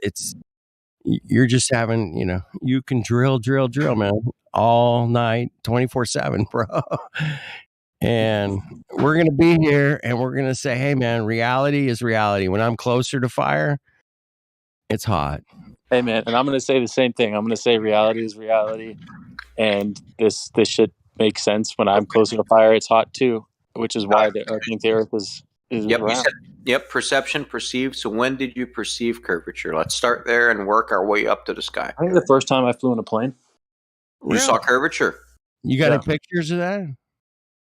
You're just having. You can drill, man, all night, 24/7, bro. And we're gonna be here, and we're gonna say, hey, man, reality is reality. When I'm closer to fire, it's hot. Hey, man, and I'm gonna say the same thing. I'm gonna say reality is reality, and this shit makes sense. When I'm closer to fire, it's hot too, which is why I think the Earth is Yep, around. Perception, perceived. So when did you perceive curvature? Let's start there and work our way up to the sky. I think the first time I flew in a plane. You saw curvature. You got any pictures of that?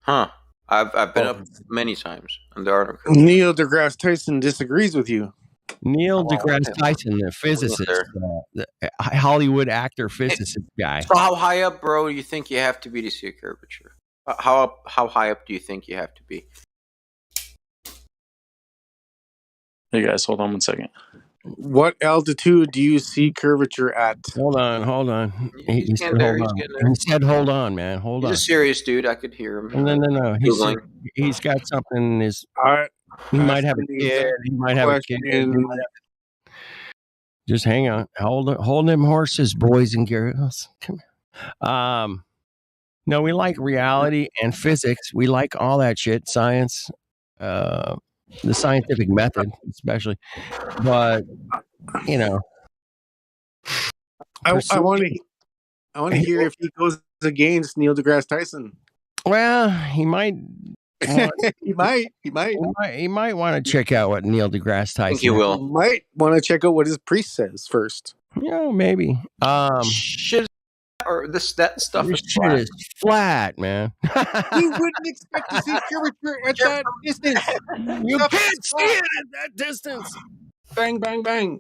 Huh. I've been up many times, and there are Neil deGrasse Tyson disagrees with you. Neil deGrasse Tyson, the physicist, the Hollywood actor physicist guy. So how high up, bro, do you think you have to be to see a curvature? How high up do you think you have to be? Hey guys, hold on one second. What altitude do you see curvature at? Hold on. He said, hold on. He said, hold on, man. Hold on. He's a serious dude. I could hear him. No. He's got something in his. He might have a kid. He might have a kid. Just hang on. Hold them horses, boys and girls. Come on. No, we like reality and physics. We like all that shit. Science. The scientific method, especially. But, I want to hear if he goes against Neil deGrasse Tyson. Well, he might. He might want to check out what Neil deGrasse Tyson. I think he will. Might want to check out what his priest says first. Yeah, maybe. Shit, or that stuff this is shit flat. is flat, man. You wouldn't expect to see curvature at that distance. You can't see it at that distance. Bang, bang, bang.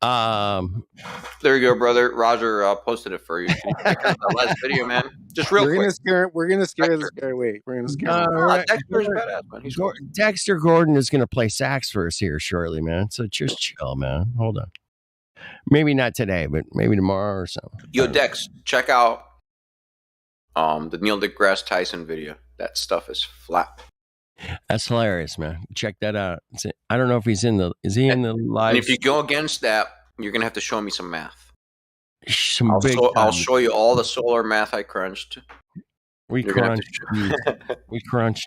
There you go, brother. Roger posted it for you. Can you check out that last video, man? Just real quick. We're gonna scare this guy away. We're gonna scare him. Dexter's badass, man. He's cool. Dexter Gordon is going to play sax for us here shortly, man. So just chill, man. Hold on. Maybe not today, but maybe tomorrow or something. Yo, Dex, check out the Neil deGrasse Tyson video. That stuff is flat. That's hilarious, man. Check that out. I don't know if he's in the. Is he in the live? And if you go against that, you're gonna have to show me some math. I'll show you all the solar math I crunched. We crunched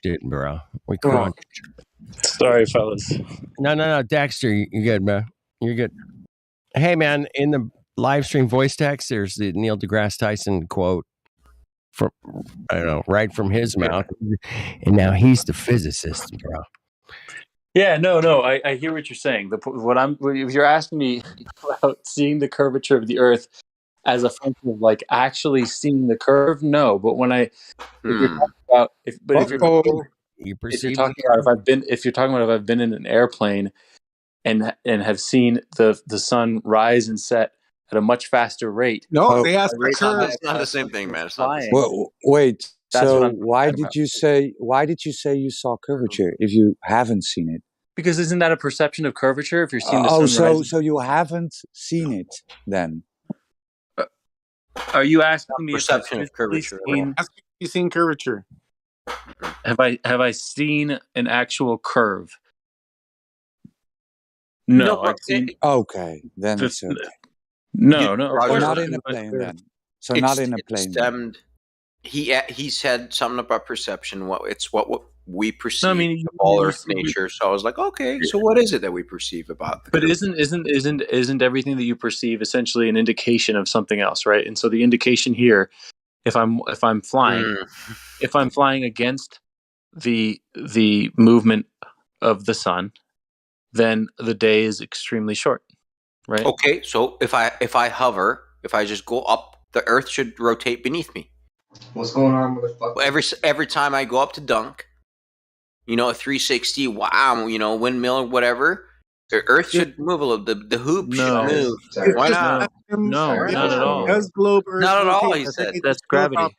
it, bro. We crunched. Sorry, fellas. No, Dexter, you're good, bro. You're good. Hey, man, in the live stream voice text, there's the Neil deGrasse Tyson quote from, I don't know, right from his mouth. And now he's the physicist, bro. Yeah, no, I hear what you're saying. If you're asking me about seeing the curvature of the Earth as a function of like actually seeing the curve, no. But if you're talking about if I've been in an airplane and have seen the sun rise and set at a much faster rate. No, they asked It's not the same thing, man. It's not the same. Well, wait. So why did you say you saw curvature if you haven't seen it? Because isn't that a perception of curvature if you're seeing the sun rise? So you haven't seen it then? Are you asking me perception of curvature? Have you seen curvature? Have I seen an actual curve? No, I've seen. Okay, then it's okay. No, not in a plane then. So not in a plane. Stemmed. He said something about perception. What we perceive of all Earth nature. So I was like, okay, so what is it that we perceive about? But isn't everything that you perceive essentially an indication of something else, right? And so the indication here, if I'm flying, if I'm flying against the movement of the sun, then the day is extremely short, right? Okay, so if I hover, if I just go up, the Earth should rotate beneath me. What's going on, motherfucker? Every time I go up to dunk, a 360, wow, windmill or whatever, the Earth should move a little. The hoop should move. Why not? No, not at all. Because globe Earth not at all. rotates, He said that's gravity.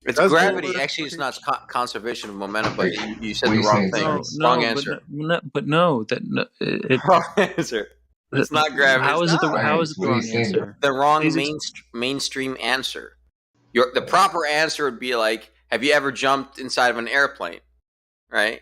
It's gravity. Actually, it's not conservation of momentum, but you said the wrong thing. Wrong answer. Wrong answer. It's not gravity. How is it the wrong answer? The wrong mainstream answer. The proper answer would be like, have you ever jumped inside of an airplane? Right?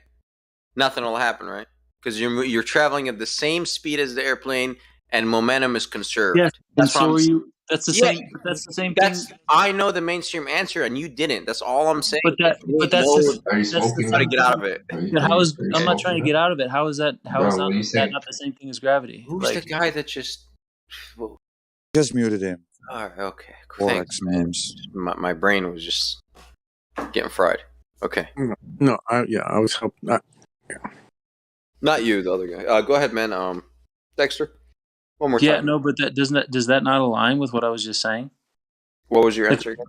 Nothing will happen, right? Because you're traveling at the same speed as the airplane, and momentum is conserved. Yes, that's and so are you. That's the same. That's the same thing. I know the mainstream answer, and you didn't. That's all I'm saying. But that's the how to get out of it. But how is I'm not trying to get out of it. How is that? How is that not the same thing as gravity? Who's the guy that just? Just muted him. All right. Okay. Thanks, memes. My brain was just getting fried. Okay. No. I was hoping. Not you, the other guy. Go ahead, man. Dexter. One more time. Yeah, no, but does that not align with what I was just saying? What was your answer again?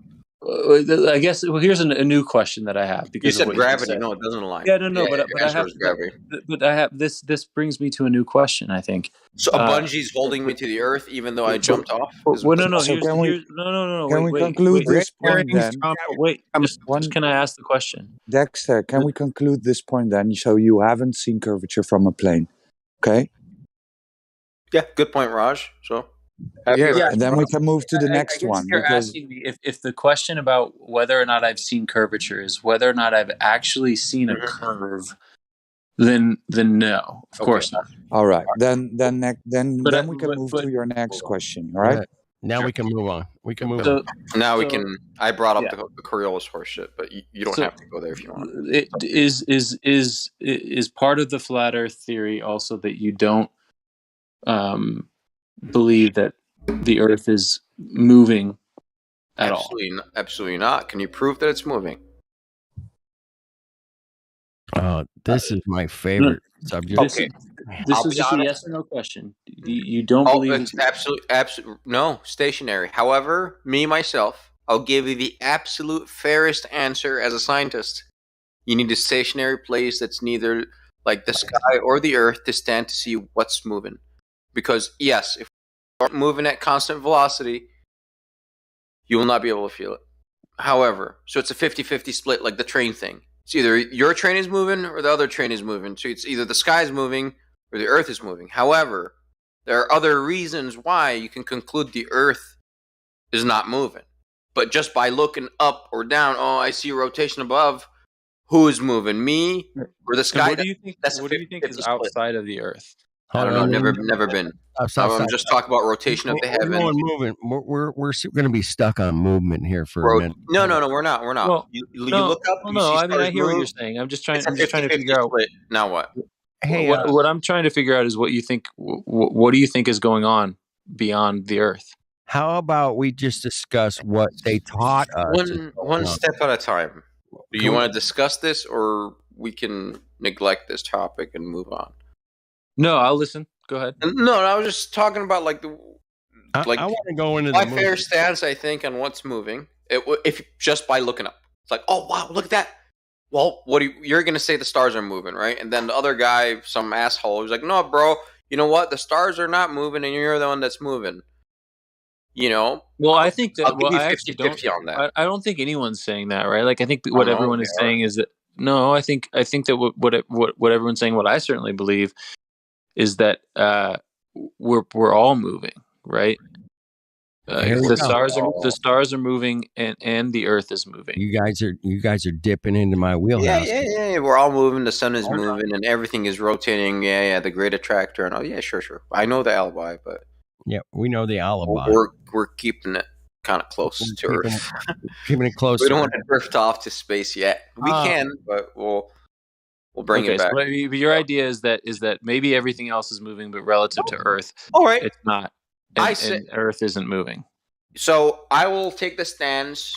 I guess. Well, here's a new question that I have because you said gravity. No, it doesn't align. Yeah, no, but I have gravity. But I have this. This brings me to a new question. I think. So a bungee's holding me to the earth, even though I jumped off. Well, no. So Can we conclude this point then? Wait, just can I ask the question? Dexter, can we conclude this point then? So you haven't seen curvature from a plane, okay? Yeah, good point, Raj. So. And then we can move to the next one. You're asking me if the question about whether or not I've seen curvature is whether or not I've actually seen a curve, then no, of course not. All right, then we can move to your next question. All right. Now we can move on. We can move on. Now we can. I brought up the Coriolis horse shit, but you don't have to go there if you want. It is part of the flat Earth theory also that you don't believe that the Earth is moving at all? Absolutely not. Can you prove that it's moving? This is my favorite subject. This is just a yes or no question. You don't believe it's absolutely no stationary. However, myself, I'll give you the absolute fairest answer as a scientist. You need a stationary place that's neither like the sky or the Earth to stand to see what's moving. Because yes, if you aren't moving at constant velocity, you will not be able to feel it. However, so it's a 50-50 split like the train thing. It's either your train is moving or the other train is moving. So it's either the sky is moving or the Earth is moving. However, there are other reasons why you can conclude the Earth is not moving. But just by looking up or down, I see rotation above, who is moving, me or the sky? What do you think is outside of the Earth? I don't know. Never been. I'm just talking about rotation of the heavens. We're going to be stuck on movement here for a minute. No, we're not. Well, you look up. I hear what you're saying. I'm just trying to figure out. Now what? Hey, what I'm trying to figure out is what you think. What do you think is going on beyond the Earth? How about we just discuss what they taught us? One step at a time. Do you want to discuss this, or we can neglect this topic and move on? No, I'll listen. Go ahead. No, I was just talking about I want to go into my fair stance. I think on what's moving. If just by looking up, it's like, oh wow, look at that. Well, you're going to say the stars are moving, right? And then the other guy, some asshole, was like, no, bro. You know what? The stars are not moving, and you're the one that's moving. You know. Well, I think that. I actually don't. On that. I don't think anyone's saying that, right? Like, I think what everyone is saying is that. No, I think that what everyone's saying, what I certainly believe, is that we're all moving, right? The stars are moving, and the Earth is moving. You guys are dipping into my wheelhouse. Yeah. We're all moving. The sun is moving, and everything is rotating. Yeah. The great attractor, and sure. I know the alibi, but yeah, we know the alibi. We're keeping it kind of close to Earth. Keeping it close. We don't want to drift off to space yet. We can, but we'll bring it back. So, but your idea is that maybe everything else is moving, but relative to Earth, all right, it's not. And Earth isn't moving. So I will take the stance.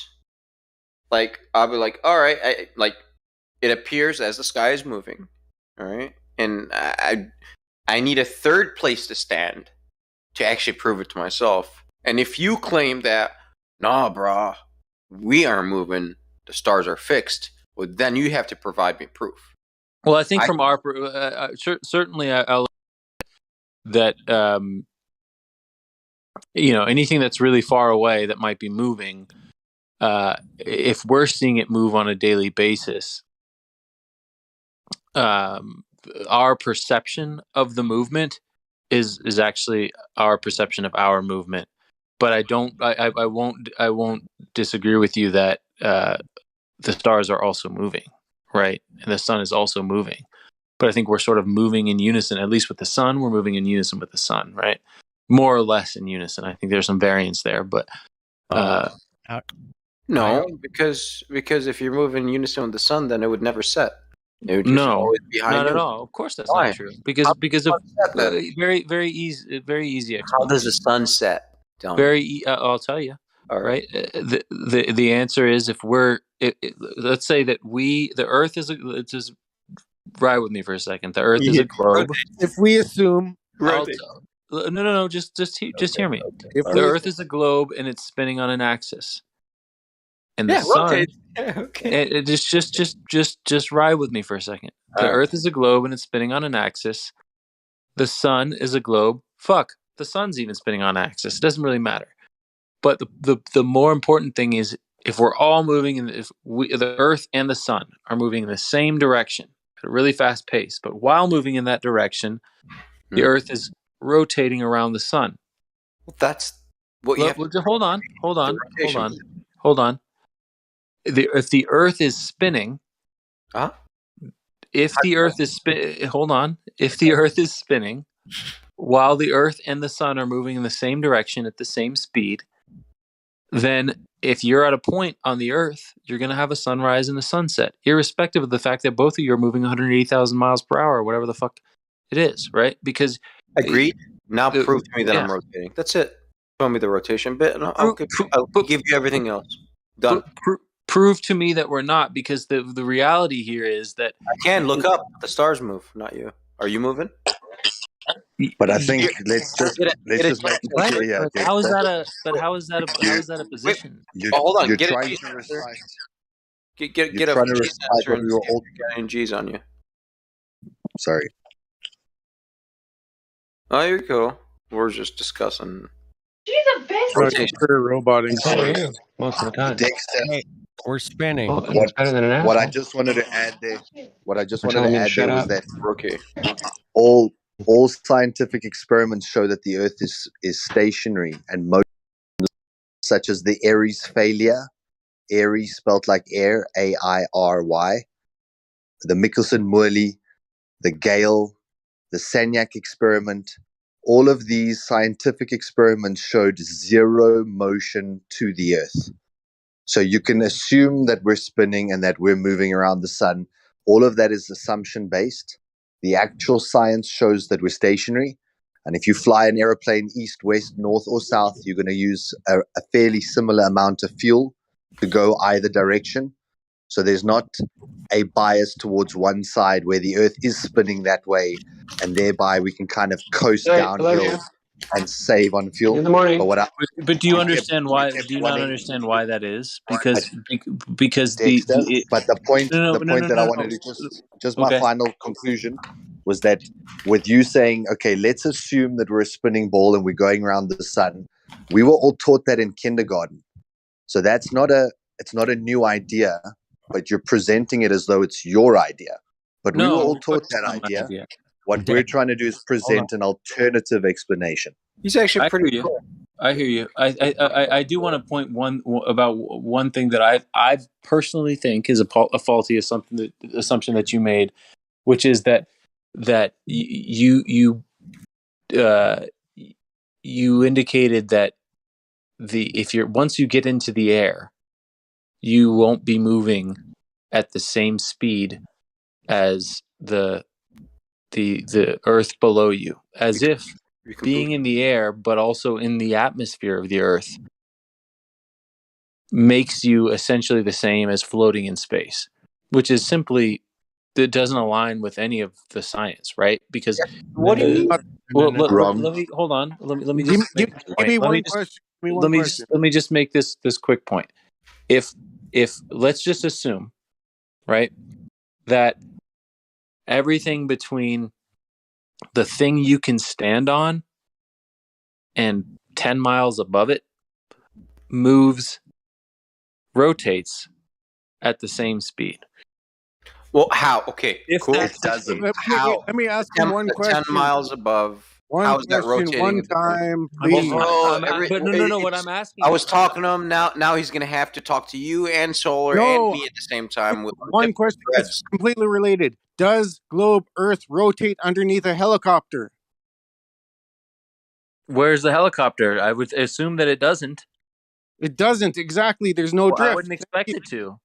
I'll be like, all right, it appears as the sky is moving, all right, and I need a third place to stand to actually prove it to myself. And if you claim that, nah, brah, we are moving, the stars are fixed, well, then you have to provide me proof. Well, I think from our certainly, I'll that anything that's really far away that might be moving if we're seeing it move on a daily basis, our perception of the movement is actually our perception of our movement. But I won't disagree with you that the stars are also moving, right? And the sun is also moving. But I think we're sort of moving in unison, at least with the sun. We're moving in unison with the sun, right? More or less in unison. I think there's some variance there, but no, because if you're moving in unison with the sun, then it would never set. It would just always be high not noon. at all. Of course, that's Why? not true. Because of very easy explanation. How does the sun set? Tell me. I'll tell you. All right. The answer is if we're let's say that the Earth is just ride with me for a second. The Earth is a globe. If we assume, no, just hear me. If The Earth is a globe and it's spinning on an axis, and the sun. Rotate. Yeah, okay. Just ride with me for a second. The Earth is a globe and it's spinning on an axis. The sun is a globe. Fuck, the sun's even spinning on an axis. It doesn't really matter. But the more important thing is if we're all moving, and if the Earth and the sun are moving in the same direction at a really fast pace, but while moving in that direction, the Earth is rotating around the sun. Well, that's what you have to hold on. If the Earth is spinning, if the Earth is spinning, while the Earth and the sun are moving in the same direction at the same speed, then if you're at a point on the Earth, you're going to have a sunrise and a sunset, irrespective of the fact that both of you are moving 180,000 miles per hour or whatever the fuck it is, right? Because agreed. Now prove to me that I'm rotating. That's it. Show me the rotation bit, and I'll give you everything else. Done. Prove to me that we're not, because the reality here is that I can look up. The stars move, not you. Are you moving? But I think let's just make it clear. How is that a position? Hold on. You're Get trying a to recite. Get a You're trying to G recite sensor what and we see were if all. you're getting G's on you. Sorry. Oh, you're cool. We're just discussing. She's a best. Rotation. Robot most of the time. Dexter, we're spinning. Well, it's better than an asshole. What I just wanted to add there, was that rookie. all scientific experiments show that the Earth is stationary, and motion, such as the Aries failure, Aries spelt like air, AIRY, the Michelson-Morley, the Gale, the Sagnac experiment. All of these scientific experiments showed zero motion to the Earth. So you can assume that we're spinning and that we're moving around the sun. All of that is assumption based. The actual science shows that we're stationary. And if you fly an airplane east, west, north, or south, you're going to use a fairly similar amount of fuel to go either direction. So there's not a bias towards one side where the Earth is spinning that way, and thereby we can kind of coast downhill and save on fuel. In the morning. But do you understand why? Do you not understand why that is? Because Dexter, but the point that I wanted to just my final conclusion was that with you saying, okay, let's assume that we're a spinning ball and we're going around the sun. We were all taught that in kindergarten, so it's not a new idea, but you're presenting it as though it's your idea. But we were all taught that idea. What we're trying to do is present an alternative explanation. He's actually pretty cool. I hear you. I do want to point about one thing that I personally think is a faulty assumption that you made, which is that you indicated that once you get into the air, you won't be moving at the same speed as the Earth below you, as if being in the air, but also in the atmosphere of the Earth, makes you essentially the same as floating in space, which is simply, it doesn't align with any of the science, right? Because what do you mean? let me hold on. Let me just make this point. Give me one question. Let me just make this quick point. If let's just assume, right, that everything between the thing you can stand on and 10 miles above it moves rotates at the same speed. Well, how? Okay, If cool. that's It doesn't. How? Let me ask him one 10 question. miles above. One How is that question, rotating? one at different- time, Well, please. but no. What I'm asking. I was talking to him. Now he's going to have to talk to you and Solar No, and me at the same time. With one question that's completely related. Does globe Earth rotate underneath a helicopter? Where's the helicopter? I would assume that it doesn't. It doesn't, exactly. There's no drift. I wouldn't expect it to.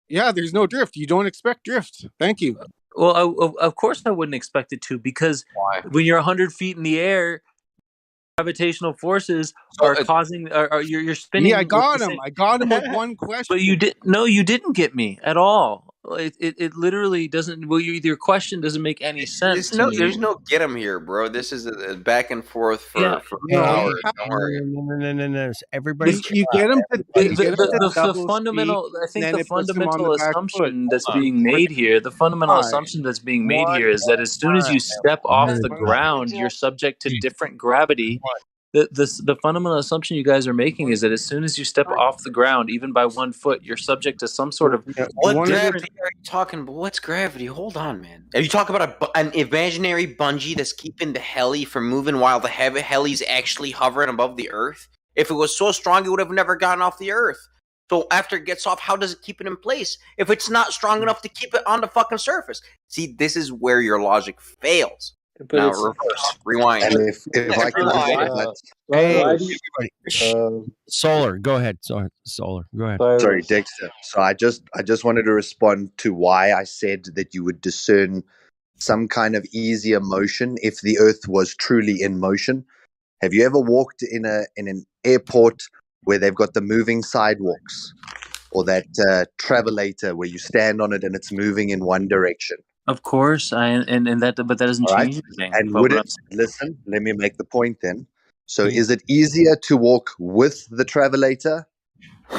Yeah, there's no drift. You don't expect drift. Thank you. Well, of course I wouldn't expect it to, because when you're 100 feet in the air, gravitational forces are causing. You're spinning. Yeah, I got him. I got him with one question. But you did. No, you didn't get me at all. It literally doesn't. Well, your question doesn't make any sense to me. There's no get him here, bro. This is a back and forth for Yeah. hours. Don't worry. No. Everybody, you get him to The fundamental. I think the fundamental assumption that's being made here. The fundamental assumption that's being made here is that as soon as you step off the ground, you're subject to different gravity. The fundamental assumption you guys are making is that as soon as you step off the ground, even by 1 foot, you're subject to some sort of What gravity are you talking about? What's gravity? Hold on, man. Are you talking about an imaginary bungee that's keeping the heli from moving while the heli's actually hovering above the Earth? If it was so strong, it would have never gotten off the Earth. So after it gets off, how does it keep it in place if it's not strong enough to keep it on the fucking surface? See, this is where your logic fails. But now reverse, rewind. And if I can Solar, go ahead. Solar, go ahead. Sorry, Dexter. So I just wanted to respond to why I said that you would discern some kind of easier motion if the Earth was truly in motion. Have you ever walked in an airport where they've got the moving sidewalks, or that travelator where you stand on it and it's moving in one direction? Of course, but that doesn't change anything. And would it, listen, let me make the point then. So is it easier to walk with the travelator,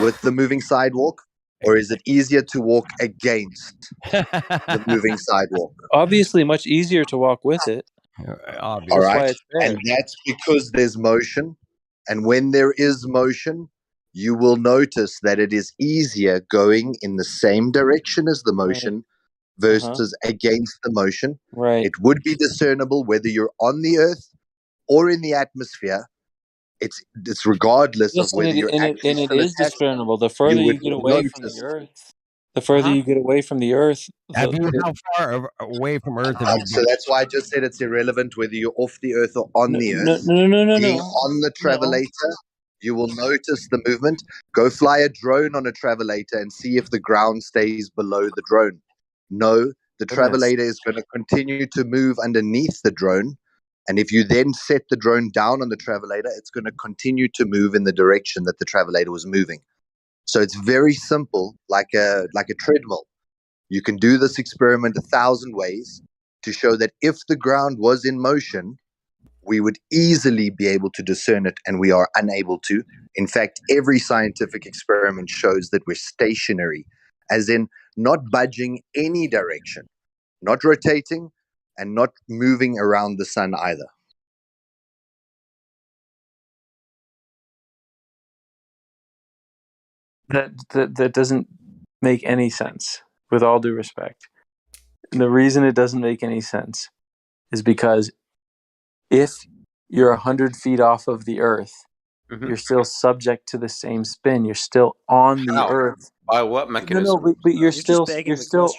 with the moving sidewalk, or is it easier to walk against the moving sidewalk? Obviously, much easier to walk with it. All right. And that's because there's motion. And when there is motion, you will notice that it is easier going in the same direction as the motion versus against the motion. Right. It would be discernible whether you're on the Earth or in the atmosphere. It's regardless of whether you're actually and it is discernible. The further you get away from the Earth, the further you get away from the Earth. How far away from Earth? So that's why I just said it's irrelevant whether you're off the Earth or on the Earth. No. Being on the travelator, you will notice the movement. Go fly a drone on a travelator and see if the ground stays below the drone. No, the travelator is going to continue to move underneath the drone. And if you then set the drone down on the travelator, it's going to continue to move in the direction that the travelator was moving. So it's very simple, like a treadmill. You can do this experiment 1,000 ways to show that if the ground was in motion, we would easily be able to discern it, and we are unable to. In fact, every scientific experiment shows that we're stationary, as in not budging any direction, not rotating, and not moving around the sun either. That doesn't make any sense, with all due respect. And the reason it doesn't make any sense is because if you're 100 feet off of the Earth, you're still subject to the same spin. You're still on the Earth. By what mechanism? No, but you're still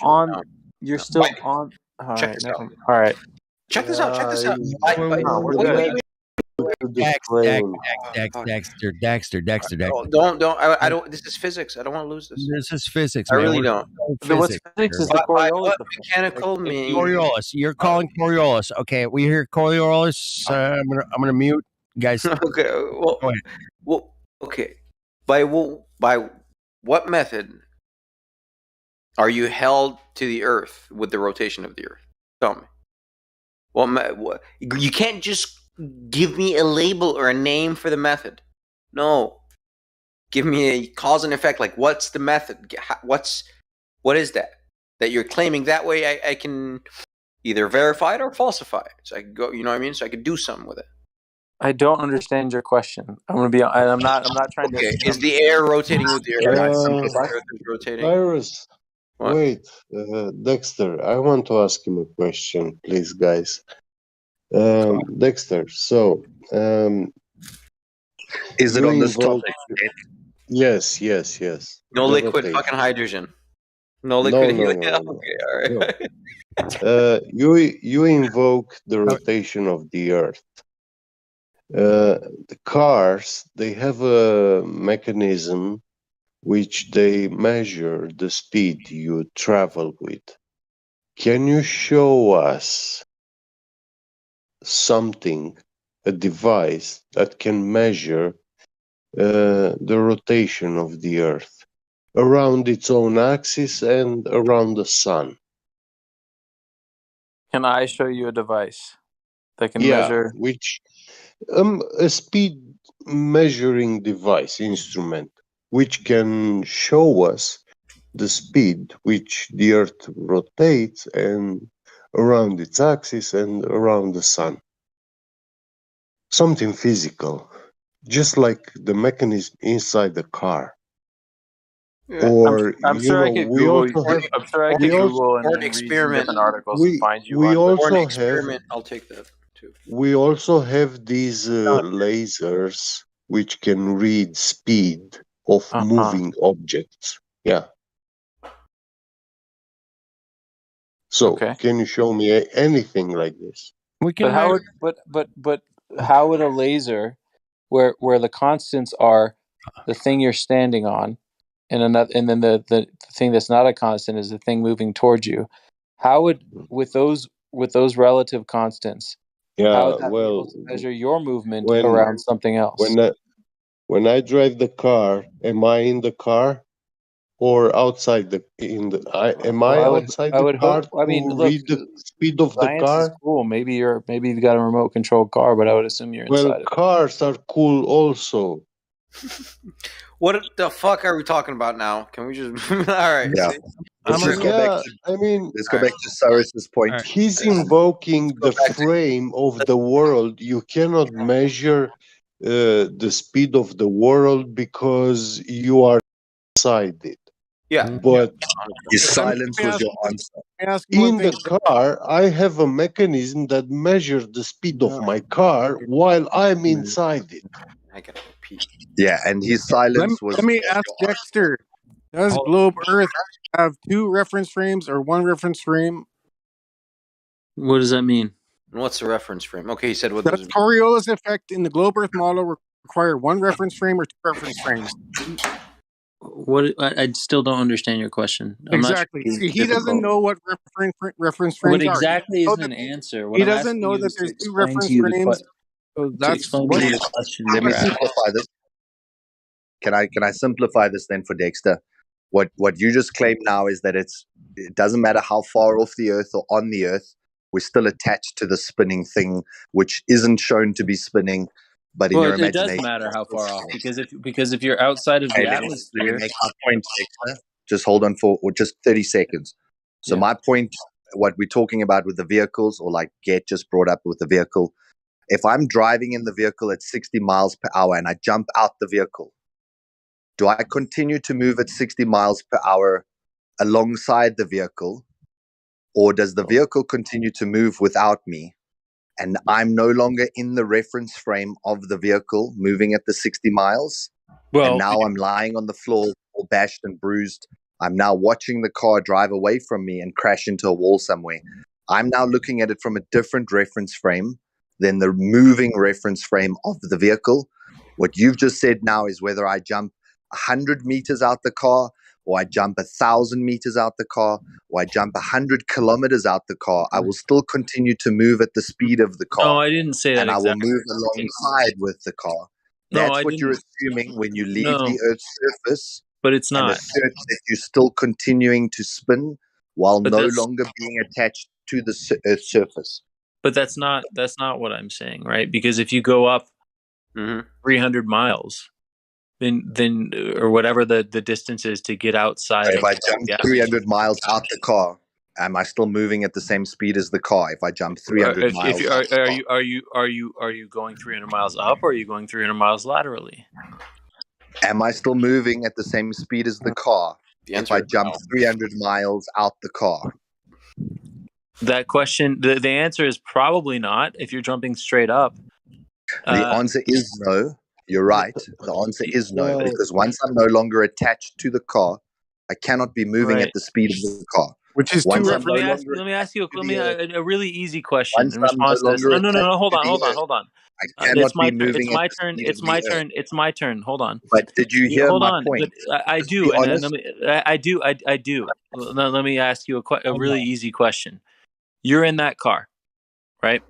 on. You're still on. All Check right, this out. All right. Check this out. Dexter. Don't. I don't. This is physics. I don't want to lose this. This is physics. I man. really don't. What's physics is the Coriolis. Mechanical means Coriolis. You're calling Coriolis. Okay, we hear Coriolis. I'm gonna mute, guys. Okay. Well, go ahead. Well, okay. By what method are you held to the Earth with the rotation of the Earth? Tell me. What you can't just give me a label or a name for the method. No. Give me a cause and effect. Like, what's the method? What is that you're claiming? That way I can either verify it or falsify it. So I can go, you know what I mean? So I can do something with it. I don't understand your question. I'm gonna be. I'm not trying to. Okay, is the air rotating with the earth? The earth is rotating. Cyrus, What? wait, Dexter, I want to ask him a question, please, guys. Dexter, so is it you on this invoke? topic? Yes. No The liquid rotation. fucking hydrogen. No No, liquid no, helium. no, no. Okay, all right. No. You invoke the rotation of the Earth. The cars, they have a mechanism which they measure the speed you travel with. Can you show us something, a device that can measure the rotation of the Earth around its own axis and around the sun? Can I show you a device that can Yeah, measure? which a speed measuring device instrument which can show us the speed which the Earth rotates and around its axis and around the sun. Something physical, just like the mechanism inside the car. Yeah. Or I'm sure I could we Google. also have I'm sure I we could also Google Or an and read some experiment. different articles and find you we one. Or an also have experiment. I'll take that too. we also have these lasers which can read speed of moving objects. Yeah. So Okay. can you show me anything like this? But how would but how would a laser where the constants are the thing you're standing on and then the thing that's not a constant is the thing moving towards you. How would with those relative constants, how would Yeah, that be able well, to measure your movement when around something else? when I drive the car, am I in the car or outside the in the? Am I outside I the would car hope. I mean, to look, read the speed of the science is car? cool. Maybe you've got a remote controlled car, but I would assume you're Well, inside it. cars are cool also. What the fuck are we talking about now? Can we just? All right. Yeah. Let's just go back to, let's go back to Cyrus's point. He's invoking the frame of the world. You cannot measure the speed of the world because you are inside it. Yeah. But His silence was your answer. in the car, I have a mechanism that measures the speed of my car while I'm inside it. I gotta pee. Yeah, and his silence was. Let me ask Dexter: does globe Earth have two reference frames or one reference frame? What does that mean? What's the reference frame? Okay, he said what Does Coriolis effect in the globe Earth model require one reference frame or two reference frames? What I still don't understand your question. I'm Exactly. not. See, he doesn't know what reference frames What are. exactly isn't an answer. What He I'm doesn't asking know you that is to there's two explain to reference you the frames. So to that's explain what to you the question. Let me simplify this. Can I simplify this then for Dexter? What you just claimed now is that it doesn't matter how far off the Earth or on the Earth, we're still attached to the spinning thing, which isn't shown to be spinning, but in your It does imagination. matter how far off because if you're outside of the Let me atmosphere, make my point, Dexter. Just hold on for just 30 seconds. So my point, what we're talking about with the vehicles, or like Get just brought up with the vehicle, if I'm driving in the vehicle at 60 miles per hour and I jump out the vehicle, do I continue to move at 60 miles per hour alongside the vehicle, or does the vehicle continue to move without me and I'm no longer in the reference frame of the vehicle moving at the 60 miles? And now I'm lying on the floor, all bashed and bruised. I'm now watching the car drive away from me and crash into a wall somewhere. I'm now looking at it from a different reference frame than the moving reference frame of the vehicle. What you've just said now is whether I jump 100 meters out the car, or I jump 1,000 meters out the car, or I jump 100 kilometers out the car, I will still continue to move at the speed of the car. No, I didn't say that and I will exactly. move alongside with the car. No, That's I what you're didn't. assuming when you leave No. the Earth's surface. But it's and not. assert that you're still continuing to spin while But no that's- longer being attached to the Earth's surface. But that's not what I'm saying, right? Because if you go up 300 miles, then or whatever the distance is to get outside. If I jump 300 miles out the car, am I still moving at the same speed as the car if I jump 300 If miles? you are you going 300 miles up, or are you going 300 miles laterally? Am I still moving at the same speed as the car if I jump 300 miles out the car? That question, the answer is probably not if you're jumping straight up. The answer is no. You're right. The answer is no, because once I'm no longer attached to the car, I cannot be moving at the speed of the car. Which is once two I'm no Let longer me ask you a really easy question once in I'm no response to this. longer No. Hold attached to the on. earth, I cannot It's be my turn. moving It's at my the turn. speed It's of the my earth. turn. It's my turn. Hold on. But did you hear Hold my on. point? But I Just do, be and honest. I do. Let me ask you a really easy question. You're in that car, right?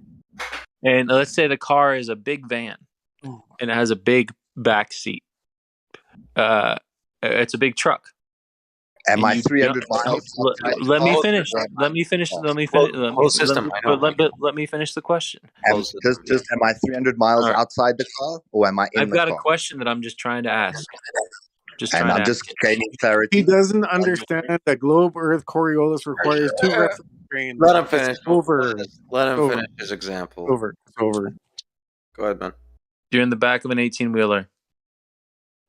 And let's say the car is a big van, and it has a big back seat. It's a big truck. Am I 300 miles? Let me finish. Let me finish the question. Am I 300 miles outside the car, or am I in I've the got a car? question that I'm just trying to ask. I'm just gaining clarity. He doesn't understand that globe Earth Coriolis requires two reference frames. Let him finish. It's over. Let him Over. finish his example. It's over. Go ahead, man. You're in the back of an 18-wheeler.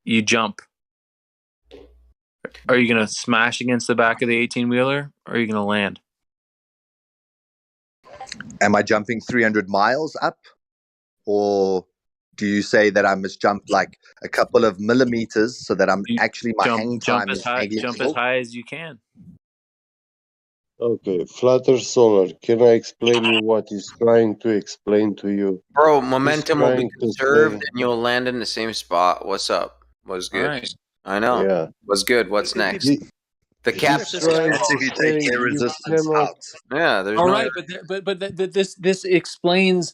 You jump. Are you going to smash against the back of the 18-wheeler, or are you going to land? Am I jumping 300 miles up, or do you say that I must jump like a couple of millimeters so that I'm actually my hang time is Jump as high as you can. Okay, Flutter Solar, can I explain you what he's trying to explain to you? Bro, momentum will be trying to conserved say- and you'll land in the same spot. What's up? What's good? Right. I know. Yeah. What's good? What's next? The He's captain. trying That's if you to take say air you resistance cannot- out. Yeah, there's All no. right, but this explains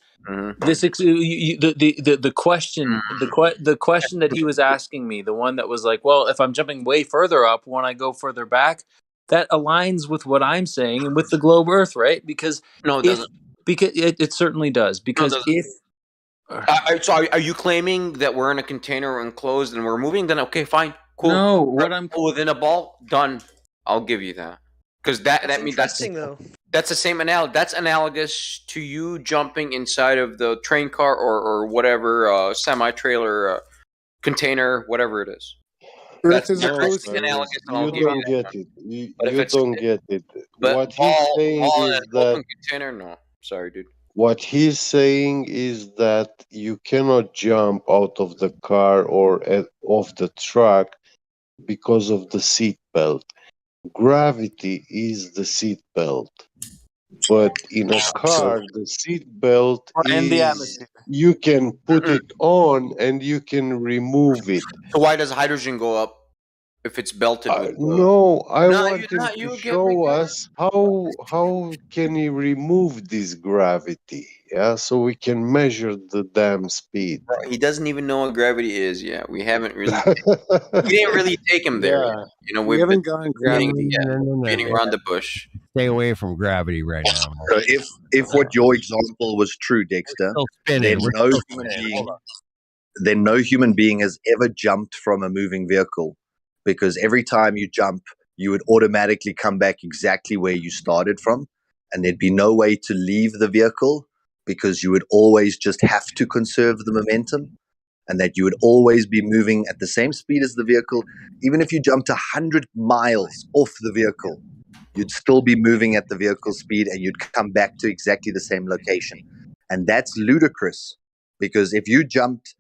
this the question the question that he was asking me, the one that was like, well, if I'm jumping way further up when I go further back, that aligns with what I'm saying and with the globe Earth, right? Because No, it doesn't. Because it certainly does. Because So are you claiming that we're in a container enclosed and we're moving? Then okay, fine, cool. No, what I'm within a ball, done. I'll give you that because that means though. That's the same That's analogous to you jumping inside of the train car or whatever semi trailer container, whatever it is. Earth is a closed. Analogous. You don't get it. You don't get it. But What he's saying is that open container. No, sorry, dude. what he's saying is that you cannot jump out of the car or off the truck because of the seat belt. Gravity is the seat belt. But in a car, the seat belt and the is atmosphere. you can put it on and you can remove it. So why does hydrogen go up if it's belted with? No, I want him to show us how can he remove this gravity, yeah, so we can measure the damn speed. Bro, he doesn't even know what gravity is. Yeah, we haven't really. We didn't really take him there. Yeah. You know, We we've haven't been gone beating around the bush. Stay away from gravity right now. So if what your example was true, Dexter, then no human being has ever jumped from a moving vehicle, because every time you jump, you would automatically come back exactly where you started from, and there'd be no way to leave the vehicle because you would always just have to conserve the momentum, and that you would always be moving at the same speed as the vehicle. Even if you jumped 100 miles off the vehicle, you'd still be moving at the vehicle speed and you'd come back to exactly the same location. And that's ludicrous, because if you jumped,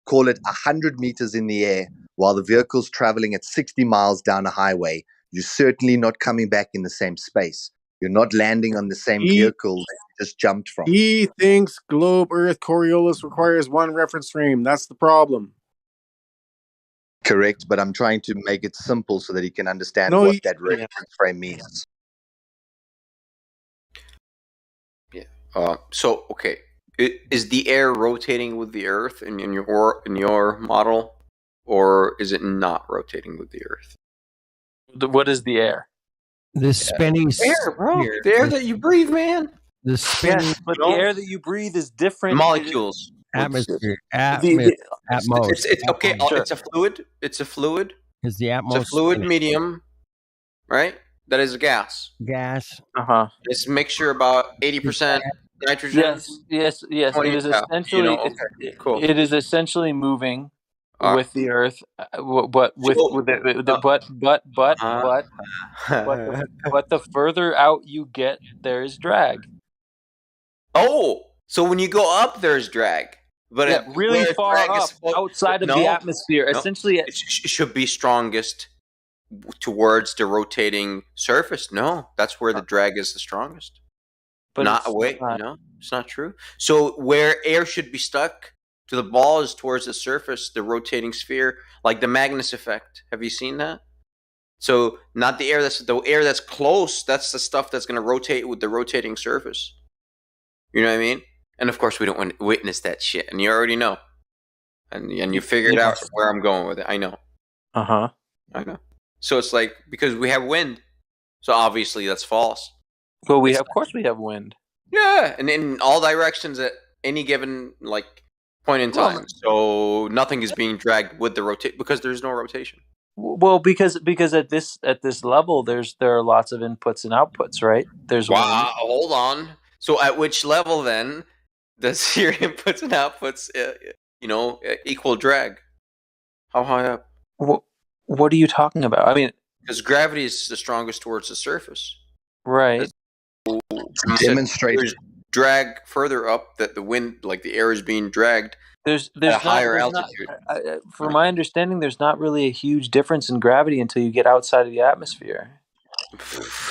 call it 100 meters in the air while the vehicle's traveling at 60 miles down a highway, you're certainly not coming back in the same space. You're not landing on the same vehicle that you just jumped from. He thinks globe Earth Coriolis requires one reference frame. That's the problem. Correct, but I'm trying to make it simple so that he can understand No, what that reference frame means. Yeah. So okay, is the air rotating with the Earth in your model, or is it not rotating with the Earth? What is the air? The spinning air, bro. The air that you breathe, man. The spinning, yes, but the air that you breathe is different. Molecules. atmosphere, It's okay. Atmos. It's a fluid. It's a fluid. Is the It's a atmosphere fluid medium, right? that is a gas. Gas. It's a mixture about 80% nitrogen. Yes. It is essentially Cool. it is essentially moving with the Earth, but the further out you get, there is drag. Oh, so when you go up, there's drag, but really far up outside of the atmosphere. Essentially, it should be strongest towards the rotating surface. No, that's where the drag is the strongest. But not away. No, it's not true. So where air should be stuck to the ball is towards the surface, the rotating sphere, like the Magnus effect. Have you seen that? So not the air that's close. That's the stuff that's going to rotate with the rotating surface. You know what I mean? And of course, we don't want to witness that shit, and you already know, and you figured out where I'm going with it. I know. I know. So it's like because we have wind, so obviously that's false. Well, of course we have wind. Yeah, and in all directions at any given point in time. So nothing is being dragged with the rotate because there's no rotation. Well, because at this level, there are lots of inputs and outputs, right? There's wind. Hold on. So at which level then does your inputs and outputs, equal drag? How high up? What are you talking about? I mean, because gravity is the strongest towards the surface, right? There's drag further up that the wind, the air is being dragged. There's at a higher altitude. From my understanding, there's not really a huge difference in gravity until you get outside of the atmosphere.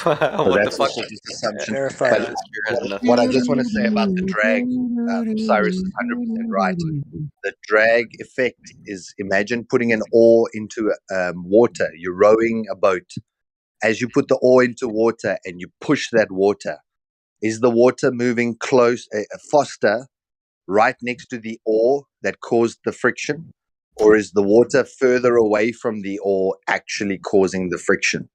What the fuck? Assumption. But what I just want to say about the drag, Cyrus is 100% right. The drag effect is, imagine putting an oar into water. You're rowing a boat. As you put the oar into water and you push that water, is the water moving faster right next to the oar that caused the friction? Or is the water further away from the oar actually causing the friction?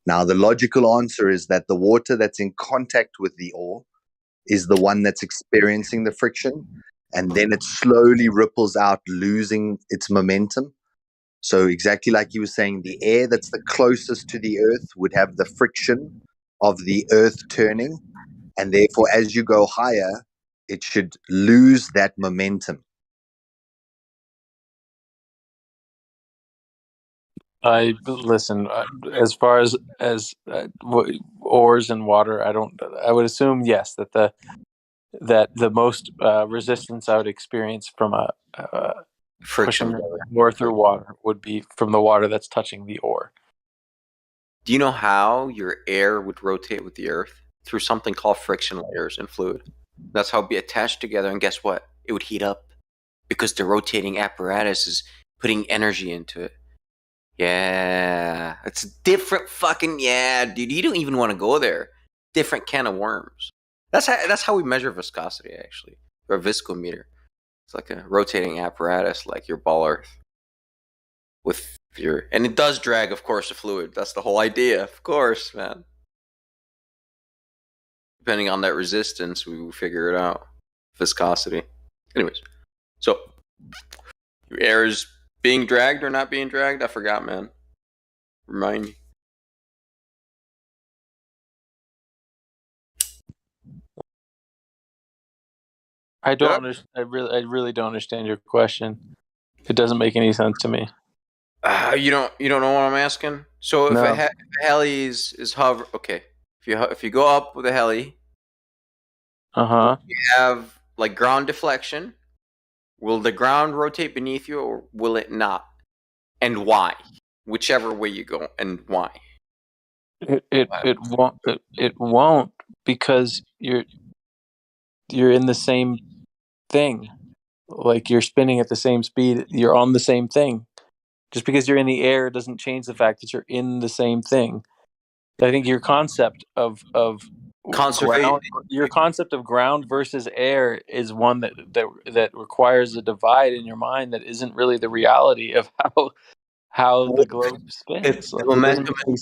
Now, the logical answer is that the water that's in contact with the oar is the one that's experiencing the friction, and then it slowly ripples out, losing its momentum. So exactly like you were saying, the air that's the closest to the earth would have the friction of the earth turning, and therefore, as you go higher, it should lose that momentum. Listen. As far as oars and water, I would assume yes that the most resistance I would experience from a friction pushing oar through water would be from the water that's touching the oar. Do you know how your air would rotate with the earth? Through something called friction layers in fluid. That's how it'd be attached together, and guess what? It would heat up because the rotating apparatus is putting energy into it. Yeah, it's different fucking dude. You don't even want to go there. Different can of worms. That's how we measure viscosity, actually, or a viscometer. It's like a rotating apparatus, like your ball earth. And it does drag, of course, the fluid. That's the whole idea, of course, man. Depending on that resistance, we will figure it out. Viscosity. Anyways, so your air is being dragged or not being dragged? I forgot, man. Remind me. I really don't understand your question. It doesn't make any sense to me. You don't know what I'm asking? So if a heli is hover, okay. If you go up with a heli, you have ground deflection. Will the ground rotate beneath you, or will it not? And why? Whichever way you go, and why? It won't because you're in the same thing. Like you're spinning at the same speed. You're on the same thing. Just because you're in the air doesn't change the fact that you're in the same thing. I think your concept of ground versus air is one that requires a divide in your mind that isn't really the reality of how the globe spins. Momentum I'm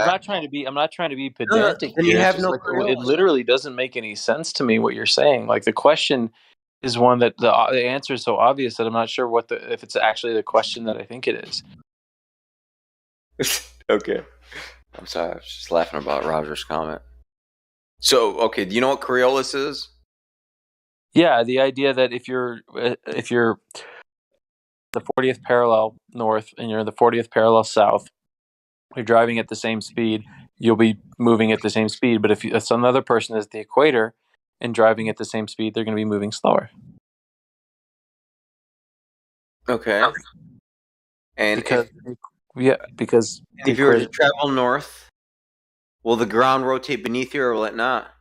not trying to be pedantic here. It literally doesn't make any sense to me what you're saying. Like the question is one that the answer is so obvious that I'm not sure if it's actually the question that I think it is. Okay. I'm sorry, I was just laughing about Roger's comment. So, okay, do you know what Coriolis is? Yeah, the idea that if you're the 40th parallel north and you're the 40th parallel south, you're driving at the same speed, you'll be moving at the same speed. But if some other person is at the equator and driving at the same speed, they're going to be moving slower. Okay. And because if you were to travel north, will the ground rotate beneath you or will it not?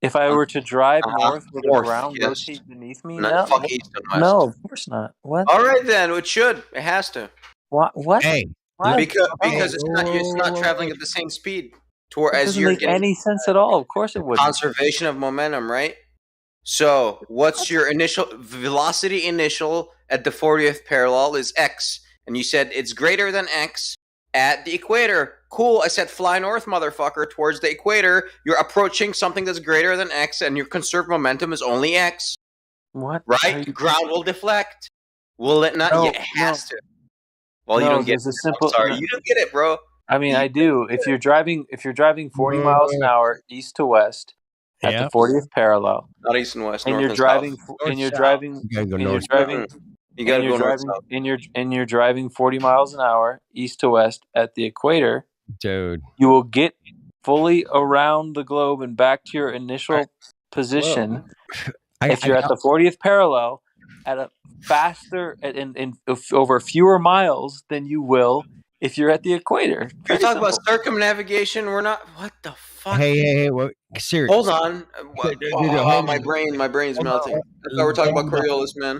If I were to drive north, will the ground rotate beneath me? Not No, fuck east and west. no, of course not. What? All right, then it should. It has to. What? Hey, because it's not traveling at the same speed. It doesn't make any sense at all. Of course it wouldn't. Conservation of momentum, right? So, what's your initial velocity at the 40th parallel is x, and you said it's greater than x at the equator. Cool. I said fly north, motherfucker, towards the equator. You're approaching something that's greater than x, and your conserved momentum is only x. What? Right? Ground will deflect. Will it not? No, Yeah, it has to. Well, no, you don't get there's a simple. I'm sorry, you don't get it, bro. I mean, I do. If you're driving 40 miles an hour east to west at the 40th parallel, not east and west, and north you're and driving, south. and you're driving, You gotta go and north. you're driving, You gotta go north south. And you're driving 40 miles an hour east to west at the equator, dude. You will get fully around the globe and back to your initial position if you're at the 40th parallel at a faster in over fewer miles than you will if you're at the equator. You're talking about circumnavigation. We're not. What the fuck? Hey, what? Serious. Hold on. My brain's melting. That's why we're talking about Coriolis, man.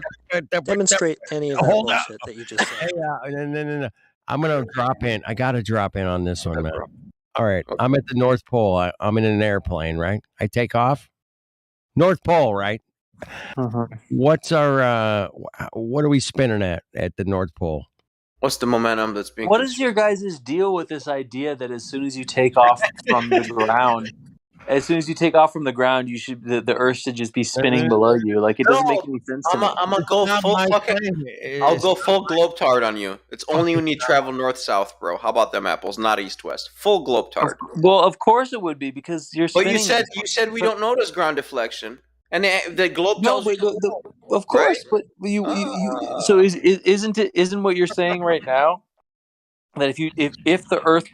Demonstrate any of that bullshit that you just said. No. I'm gonna drop in. I gotta drop in on this one, man. All right, I'm at the North Pole. I'm in an airplane, right? I take off. North Pole, right? What's our? What are we spinning at the North Pole? What's the momentum that's being? What is your guys' deal with this idea that as soon as you take off from the ground, you should the Earth should just be spinning below you? Like it doesn't make any sense to me. I'm gonna go full fucking. I'll go full globetard on you. It's only when you travel north south, bro. How about them apples? Not east west. Full globetard. Well, of course it would be because you're. But you said we don't notice ground deflection, and the globe tells you. Of course, right? But you so isn't what you're saying right now that if the Earth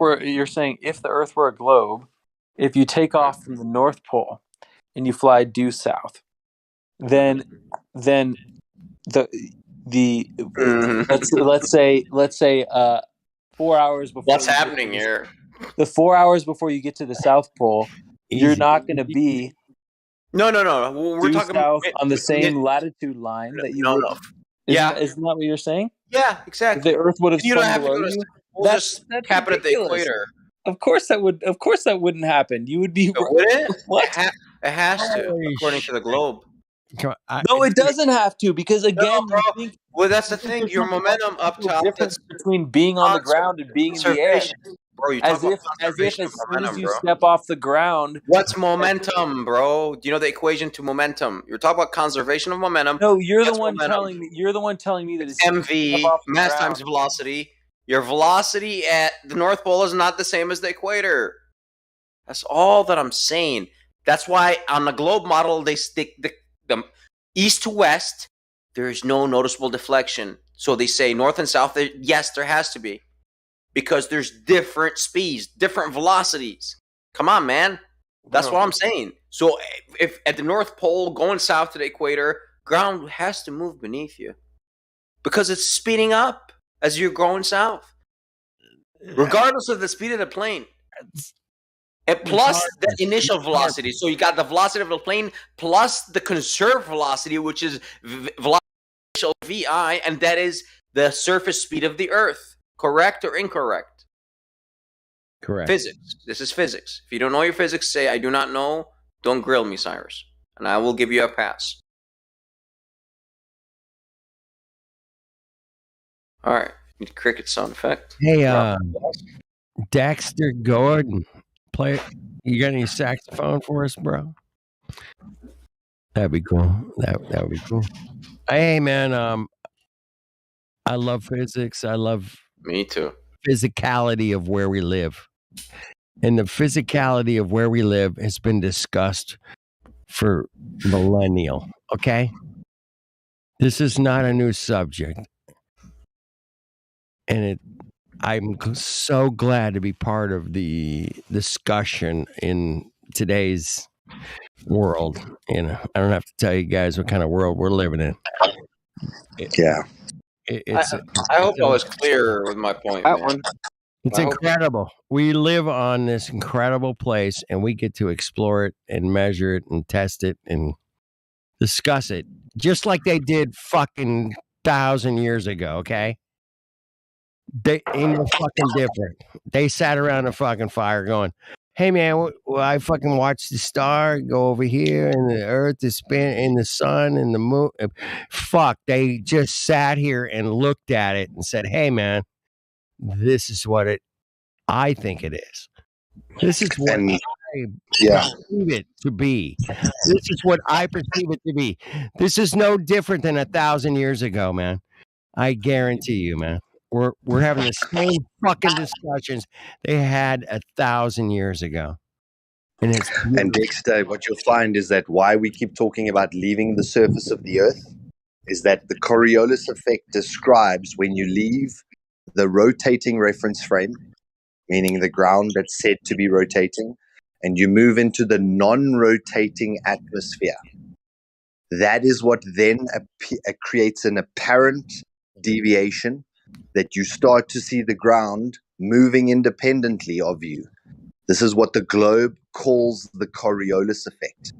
were a globe, if you take off from the North Pole and you fly due south, then the let's say 4 hours before what's happening here? The 4 hours before you get to the South Pole, you're not going to be. No. We're talking south on the same latitude line that you would. No. Isn't that what you're saying? Yeah, exactly. If the Earth would have spun below you. We'll just cap it at the equator. Of course that wouldn't happen. You would be. Would it? What? It has to, according to the globe. No, it doesn't have to because again, well, that's the thing. Your momentum up top. Difference between being on the ground and being in the air. Bro, you as if as soon as you step off the ground. What's momentum, bro? Do you know the equation to momentum? You're talking about conservation of momentum. No, you're the one telling me. You're the one telling me that it's mv mass times velocity. Your velocity at the North Pole is not the same as the equator. That's all that I'm saying. That's why on the globe model they stick the east to west. There is no noticeable deflection. So they say north and south. Yes, there has to be. Because there's different speeds, different velocities. Come on, man. That's what I'm saying. So if at the North Pole, going south to the equator, ground has to move beneath you. Because it's speeding up as you're going south. Regardless of the speed of the plane. And plus the initial velocity. So you got the velocity of the plane plus the conserved velocity, which is velocity VI, and that is the surface speed of the Earth. Correct or incorrect? Correct. Physics. This is physics. If you don't know your physics, say, I do not know. Don't grill me, Cyrus. And I will give you a pass. All right. Need a cricket sound effect. Hey, Dexter Gordon. You got any saxophone for us, bro? That'd be cool. That would be cool. Hey, man, I love physics. I love me too. Physicality of where we live. and the physicality of where we live has been discussed for millennial. Okay, this is not a new subject, and I'm so glad to be part of the discussion in today's world. You know, I don't have to tell you guys what kind of world we're living in. Yeah. I hope I was clear with my point, man. It's incredible. We live on this incredible place, and we get to explore it and measure it and test it and discuss it, just like they did fucking 1,000 years ago. Okay, they ain't no fucking different. They sat around a fucking fire, going, "Hey man, I fucking watched the star go over here, and the Earth is spinning, and the sun and the moon." Fuck, they just sat here and looked at it and said, "Hey man, this is what I think it is. This is what I perceive it to be. This is what I perceive it to be. This is no different than 1,000 years ago, man. I guarantee you, man. We're having the same fucking discussions they had 1,000 years ago. And Dexter, what you'll find is that why we keep talking about leaving the surface of the Earth is that the Coriolis effect describes when you leave the rotating reference frame, meaning the ground that's said to be rotating, and you move into the non-rotating atmosphere. That is what then creates an apparent deviation that you start to see the ground moving independently of you. This is what the globe calls the Coriolis effect.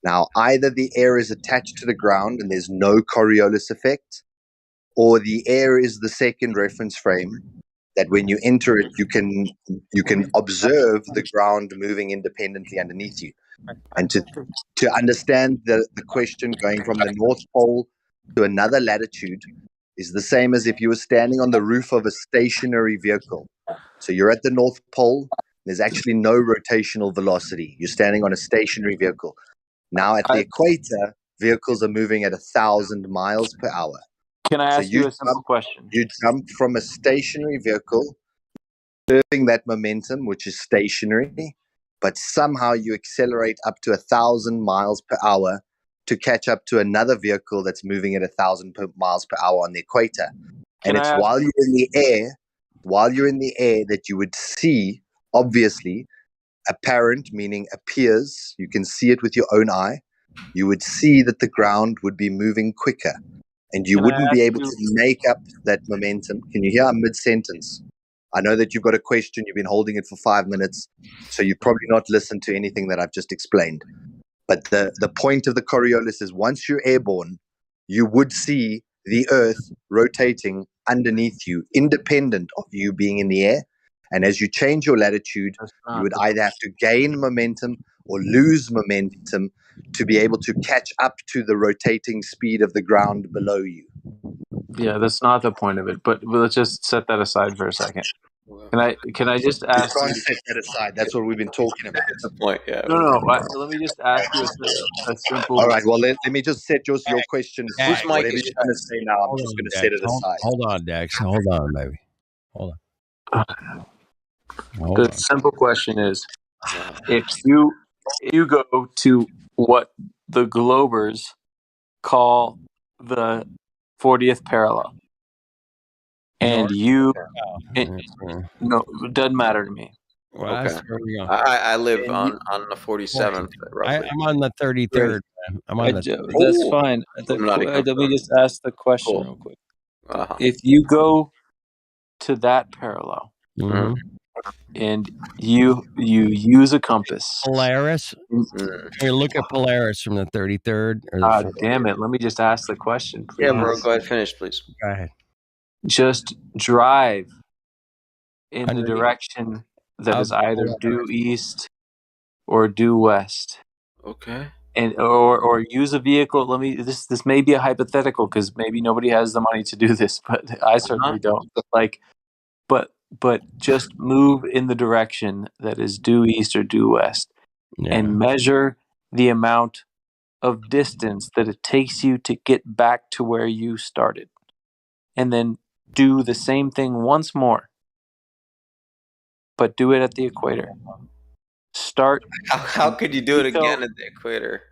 Now, either the air is attached to the ground and there's no Coriolis effect, or the air is the second reference frame that when you enter it, you can observe the ground moving independently underneath you. And to understand the question going from the North Pole to another latitude is the same as if you were standing on the roof of a stationary vehicle. So you're at the North Pole, there's actually no rotational velocity. You're standing on a stationary vehicle. Now at the equator, vehicles are moving at 1,000 miles per hour. Can I ask you a simple question? You jump from a stationary vehicle, observing that momentum, which is stationary, but somehow you accelerate up to 1,000 miles per hour to catch up to another vehicle that's moving at 1,000 miles per hour on the equator. And it's while you're in the air that you would see, obviously, apparent, meaning appears, you can see it with your own eye, you would see that the ground would be moving quicker. And you wouldn't be able to make up that momentum. Can you hear? I'm mid-sentence. I know that you've got a question. You've been holding it for 5 minutes, so you've probably not listened to anything that I've just explained. But the point of the Coriolis is once you're airborne, you would see the Earth rotating underneath you, independent of you being in the air. And as you change your latitude, you would either have to gain momentum or lose momentum to be able to catch up to the rotating speed of the ground below you. Yeah, that's not the point of it. But let's just set that aside for a second. Can I just ask you? Can't set that aside. That's what we've been talking about. That's the point. Yeah. No. Let me just ask you a simple. All right. Well, let me just set your question. Whose mic Whatever is you're going to say now, I'm just going to set it aside. Hold on, Dex. Hold on, baby. Hold on. The simple question is, if you go to what the Globers call the 40th parallel, and no, it doesn't matter to me. Well, okay. I live on the 47th. I'm on the 33rd. I'm on that's fine. Let me just ask the question real quick. If you go to that parallel, and you use a compass, Polaris. Here, look at Polaris from the 33rd. Damn it! Let me just ask the question, please. Yeah, bro. Go ahead, finish, please. Go ahead. Just drive in the direction that is either due east or due west. Okay. And or use a vehicle. This may be a hypothetical because maybe nobody has the money to do this, but I certainly don't. But just move in the direction that is due east or due west, and measure the amount of distance that it takes you to get back to where you started, and then do the same thing once more. but do it at the equator. Start. How could you do it again at the equator?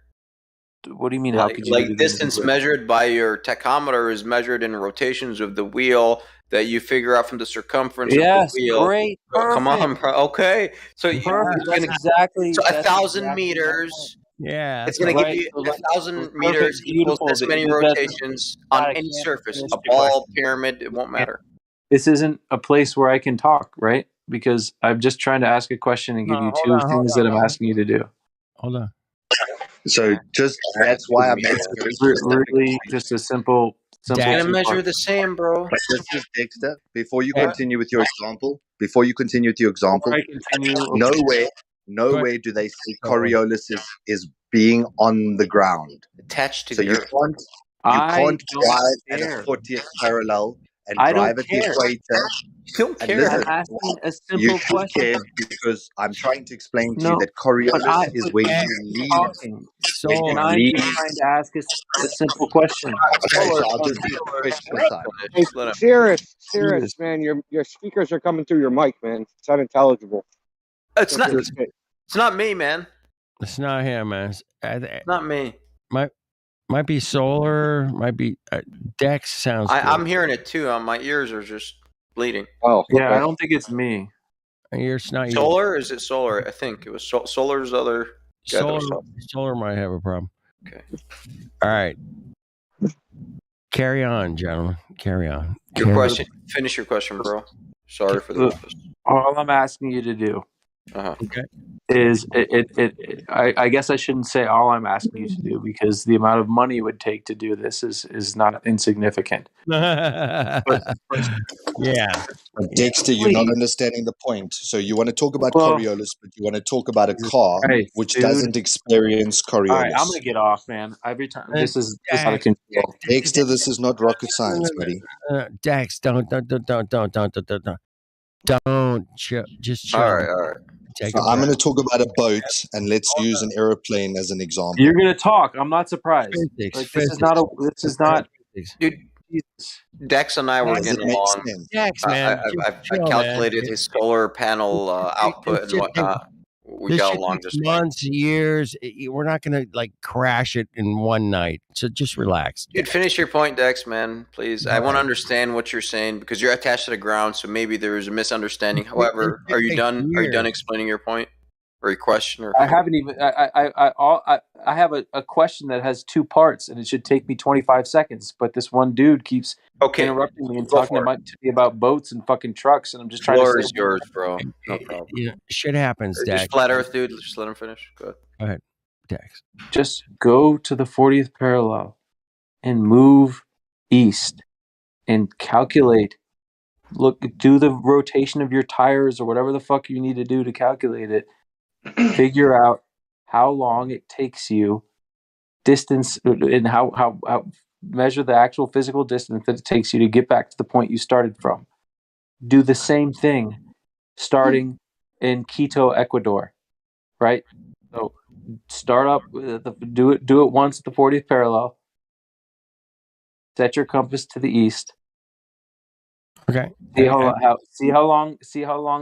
What do you mean? How could you do it again? Distance measured by your tachometer is measured in rotations of the wheel that you figure out from the circumference of the wheel. Great. Come on, bro. Okay. So that's exactly. So 1,000 meters. Yeah, It's going to give you 1,000 meters equals this many rotations on any surface, a ball, pyramid, it won't matter. This isn't a place where I can talk, right? Because I'm just trying to ask a question and give you two things that I'm asking you to do. Hold on. So that's why I made it really just a simple. It's going to measure the same, bro. But this is Dexter. Before you continue with your example, nowhere do they say Coriolis is being on the ground. Attached to so the you earth. can't drive at a 40th parallel and drive at the equator. You don't care. Listen, I'm asking a simple you should question. care because I'm trying to explain to you that Coriolis is where you leave. And I'm just trying to ask a simple question. Okay, so I'll just do question time. Hey, Cirrus, man, your speakers are coming through your mic, man. It's unintelligible. It's not me, man. It's not him, man. It's not me. Might be solar. Might be Dex. Sounds. I'm hearing it too. My ears are just bleeding. Oh, yeah. I don't think it's me. It's not solar. Is it solar? I think it was solar's other. Solar might have a problem. Okay. All right. Carry on, gentlemen. Carry on. Your question. Finish your question, bro. Sorry for the. All I'm asking you to do. Okay. Is I guess I shouldn't say all I'm asking you to do because the amount of money it would take to do this is not insignificant. Yeah. Dexter, you're not understanding the point. So you want to talk about Coriolis, but you want to talk about a car which doesn't experience Coriolis. All right, I'm gonna get off, man. Every time this is out of control. Dexter, this is not rocket science, buddy. Dex, don't. Just chill. All right. So I'm going to talk about a boat, and let's use an airplane as an example. You're going to talk. I'm not surprised. This is not. Dude, Dex and I were getting along. Dex, man. I calculated his solar panel output and whatnot. We got along just months, years. We're not going to crash it in one night. So just relax. Dude, finish your point, Dex, man. Please. I want to understand what you're saying because you're attached to the ground, so maybe there is a misunderstanding. However, are you done? Are you done explaining your point or your question? Or I haven't even. I have a question that has two parts, and it should take me 25 seconds. But this one dude keeps interrupting me and talking to me about boats and fucking trucks, and I'm just trying to say. The floor is yours, bro. No problem. Shit happens, Dex. Just flat Earth, dude. Just let him finish. Go ahead, Dex. Just go to the 40th parallel and move east and calculate. Do the rotation of your tires or whatever the fuck you need to do to calculate it. Figure out how long it takes you, distance, and how measure the actual physical distance that it takes you to get back to the point you started from. Do the same thing starting in Quito, Ecuador, right? So start up, do it once at the 40th parallel. Set your compass to the east. Okay. See how long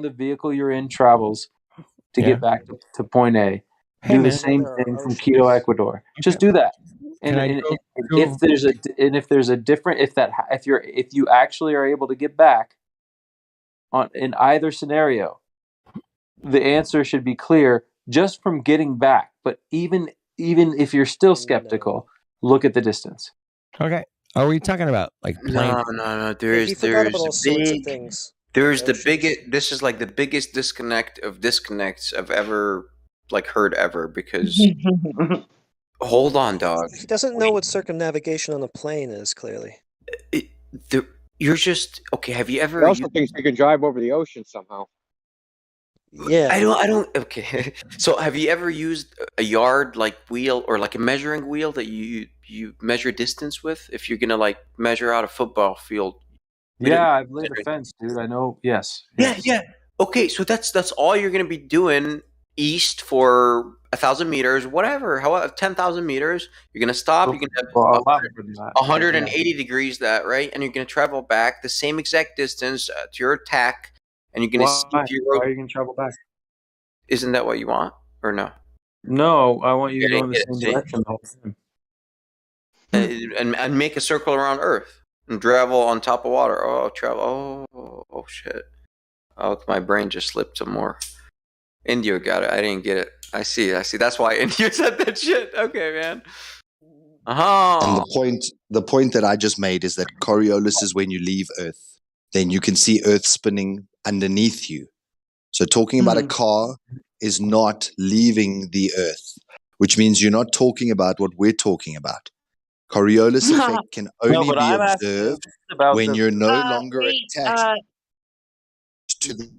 the vehicle you're in travels to get back to point A. Do the same thing from Quito, Ecuador. Okay. Just do that. And if you actually are able to get back in either scenario, the answer should be clear just from getting back. But even if you're still skeptical, look at the distance. Okay. Are we talking about plane? No. There's the biggest. This is the biggest disconnect of disconnects I've ever heard ever because. Hold on, dog. He doesn't know what circumnavigation on a plane is. Clearly, you're just okay. Have you ever? He also thinks he can drive over the ocean somehow. Yeah, I don't. Okay, so have you ever used a yard wheel or a measuring wheel that you measure distance with? If you're gonna measure out a football field. Yeah, I've laid a fence, dude. I know. Yes. Yeah. Okay, so that's all you're gonna be doing east for 1,000 meters, whatever. However, 10,000 meters. You're gonna stop. You're gonna have 180 degrees. That right, and you're gonna travel back the same exact distance to your attack. and you're going to see if you Why are you going to travel back? Isn't that what you want, or no? No, I want you to go in the Yeah, same see? direction the whole time. And make a circle around Earth and travel on top of water. Oh, travel. Oh shit. Oh, my brain just slipped some more. India got it. I didn't get it. I see. That's why India said that shit. Okay, man. And the point that I just made is that Coriolis is when you leave Earth. Then you can see Earth spinning underneath you. So talking about a car is not leaving the Earth, which means you're not talking about what we're talking about. Coriolis effect can only be observed when you're no longer attached to the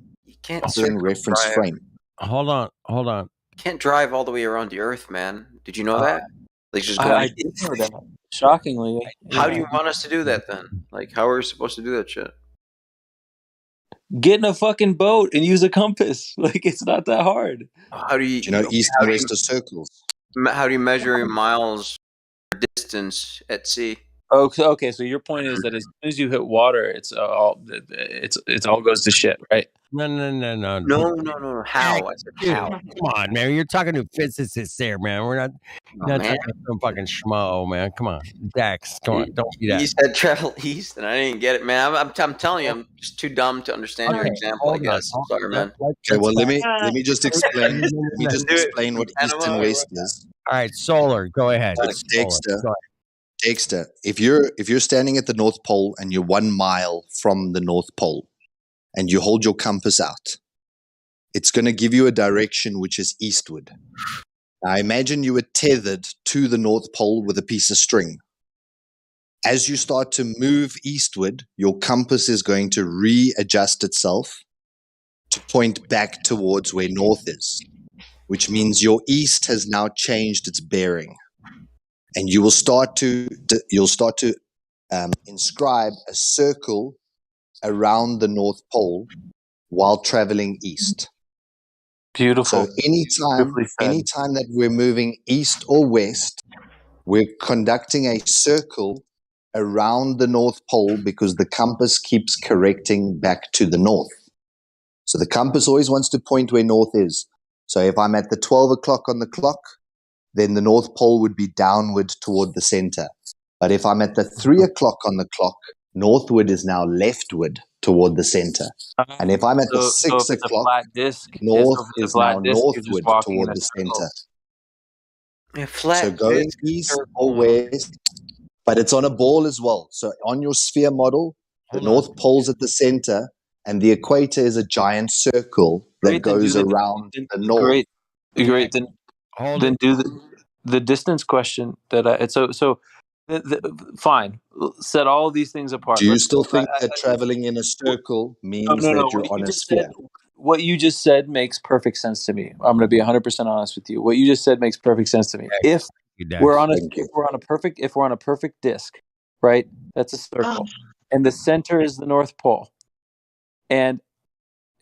reference frame. Hold on. You can't drive all the way around the Earth, man. Did you know that? Like just I did know that. Shockingly. How do you want us to do that then? Like, how are we supposed to do that shit? Get in a fucking boat and use a compass. Like, it's not that hard. How do you? Do you know east and west are circles? How do you measure your miles distance at sea? Okay. So your point is that as soon as you hit water, it's all goes to shit, right? No. No. How? I said how. Come on, man. You're talking to physicists there, man. We're not talking to some fucking schmo, man. Come on. Dax, come on. Don't be that. He said travel east, and I didn't get it, man. I'm telling you, I'm just too dumb to understand your example, I guess. Sorry, man. Okay, well, let me just explain. Let me just explain what east and west is. All right, solar. Go ahead. Dexter, if you're standing at the North Pole and you're 1 mile from the North Pole, and you hold your compass out, it's going to give you a direction which is eastward. Now imagine you were tethered to the North Pole with a piece of string. As you start to move eastward, your compass is going to readjust itself to point back towards where north is, which means your east has now changed its bearing. And you'll start to inscribe a circle around the North Pole while traveling east. Beautiful. So anytime that we're moving east or west, we're conducting a circle around the North Pole because the compass keeps correcting back to the north. So the compass always wants to point where north is. So if I'm at the 12 o'clock on the clock, then the North Pole would be downward toward the center. But if I'm at the 3 o'clock on the clock, northward is now leftward toward the center. And if I'm at the 6 o'clock, north is now northward toward the center. So going east or west, but it's on a ball as well. So on your sphere model, the North Pole's at the center, and the equator is a giant circle that goes around the north. Great. Then do the distance question fine. Set all of these things apart. Do you still think that traveling in a circle means that you're on a sphere? What you just said makes perfect sense to me. I'm going to be 100% honest with you. What you just said makes perfect sense to me. If we're on a perfect disc, right? That's a circle, and the center is the North Pole, and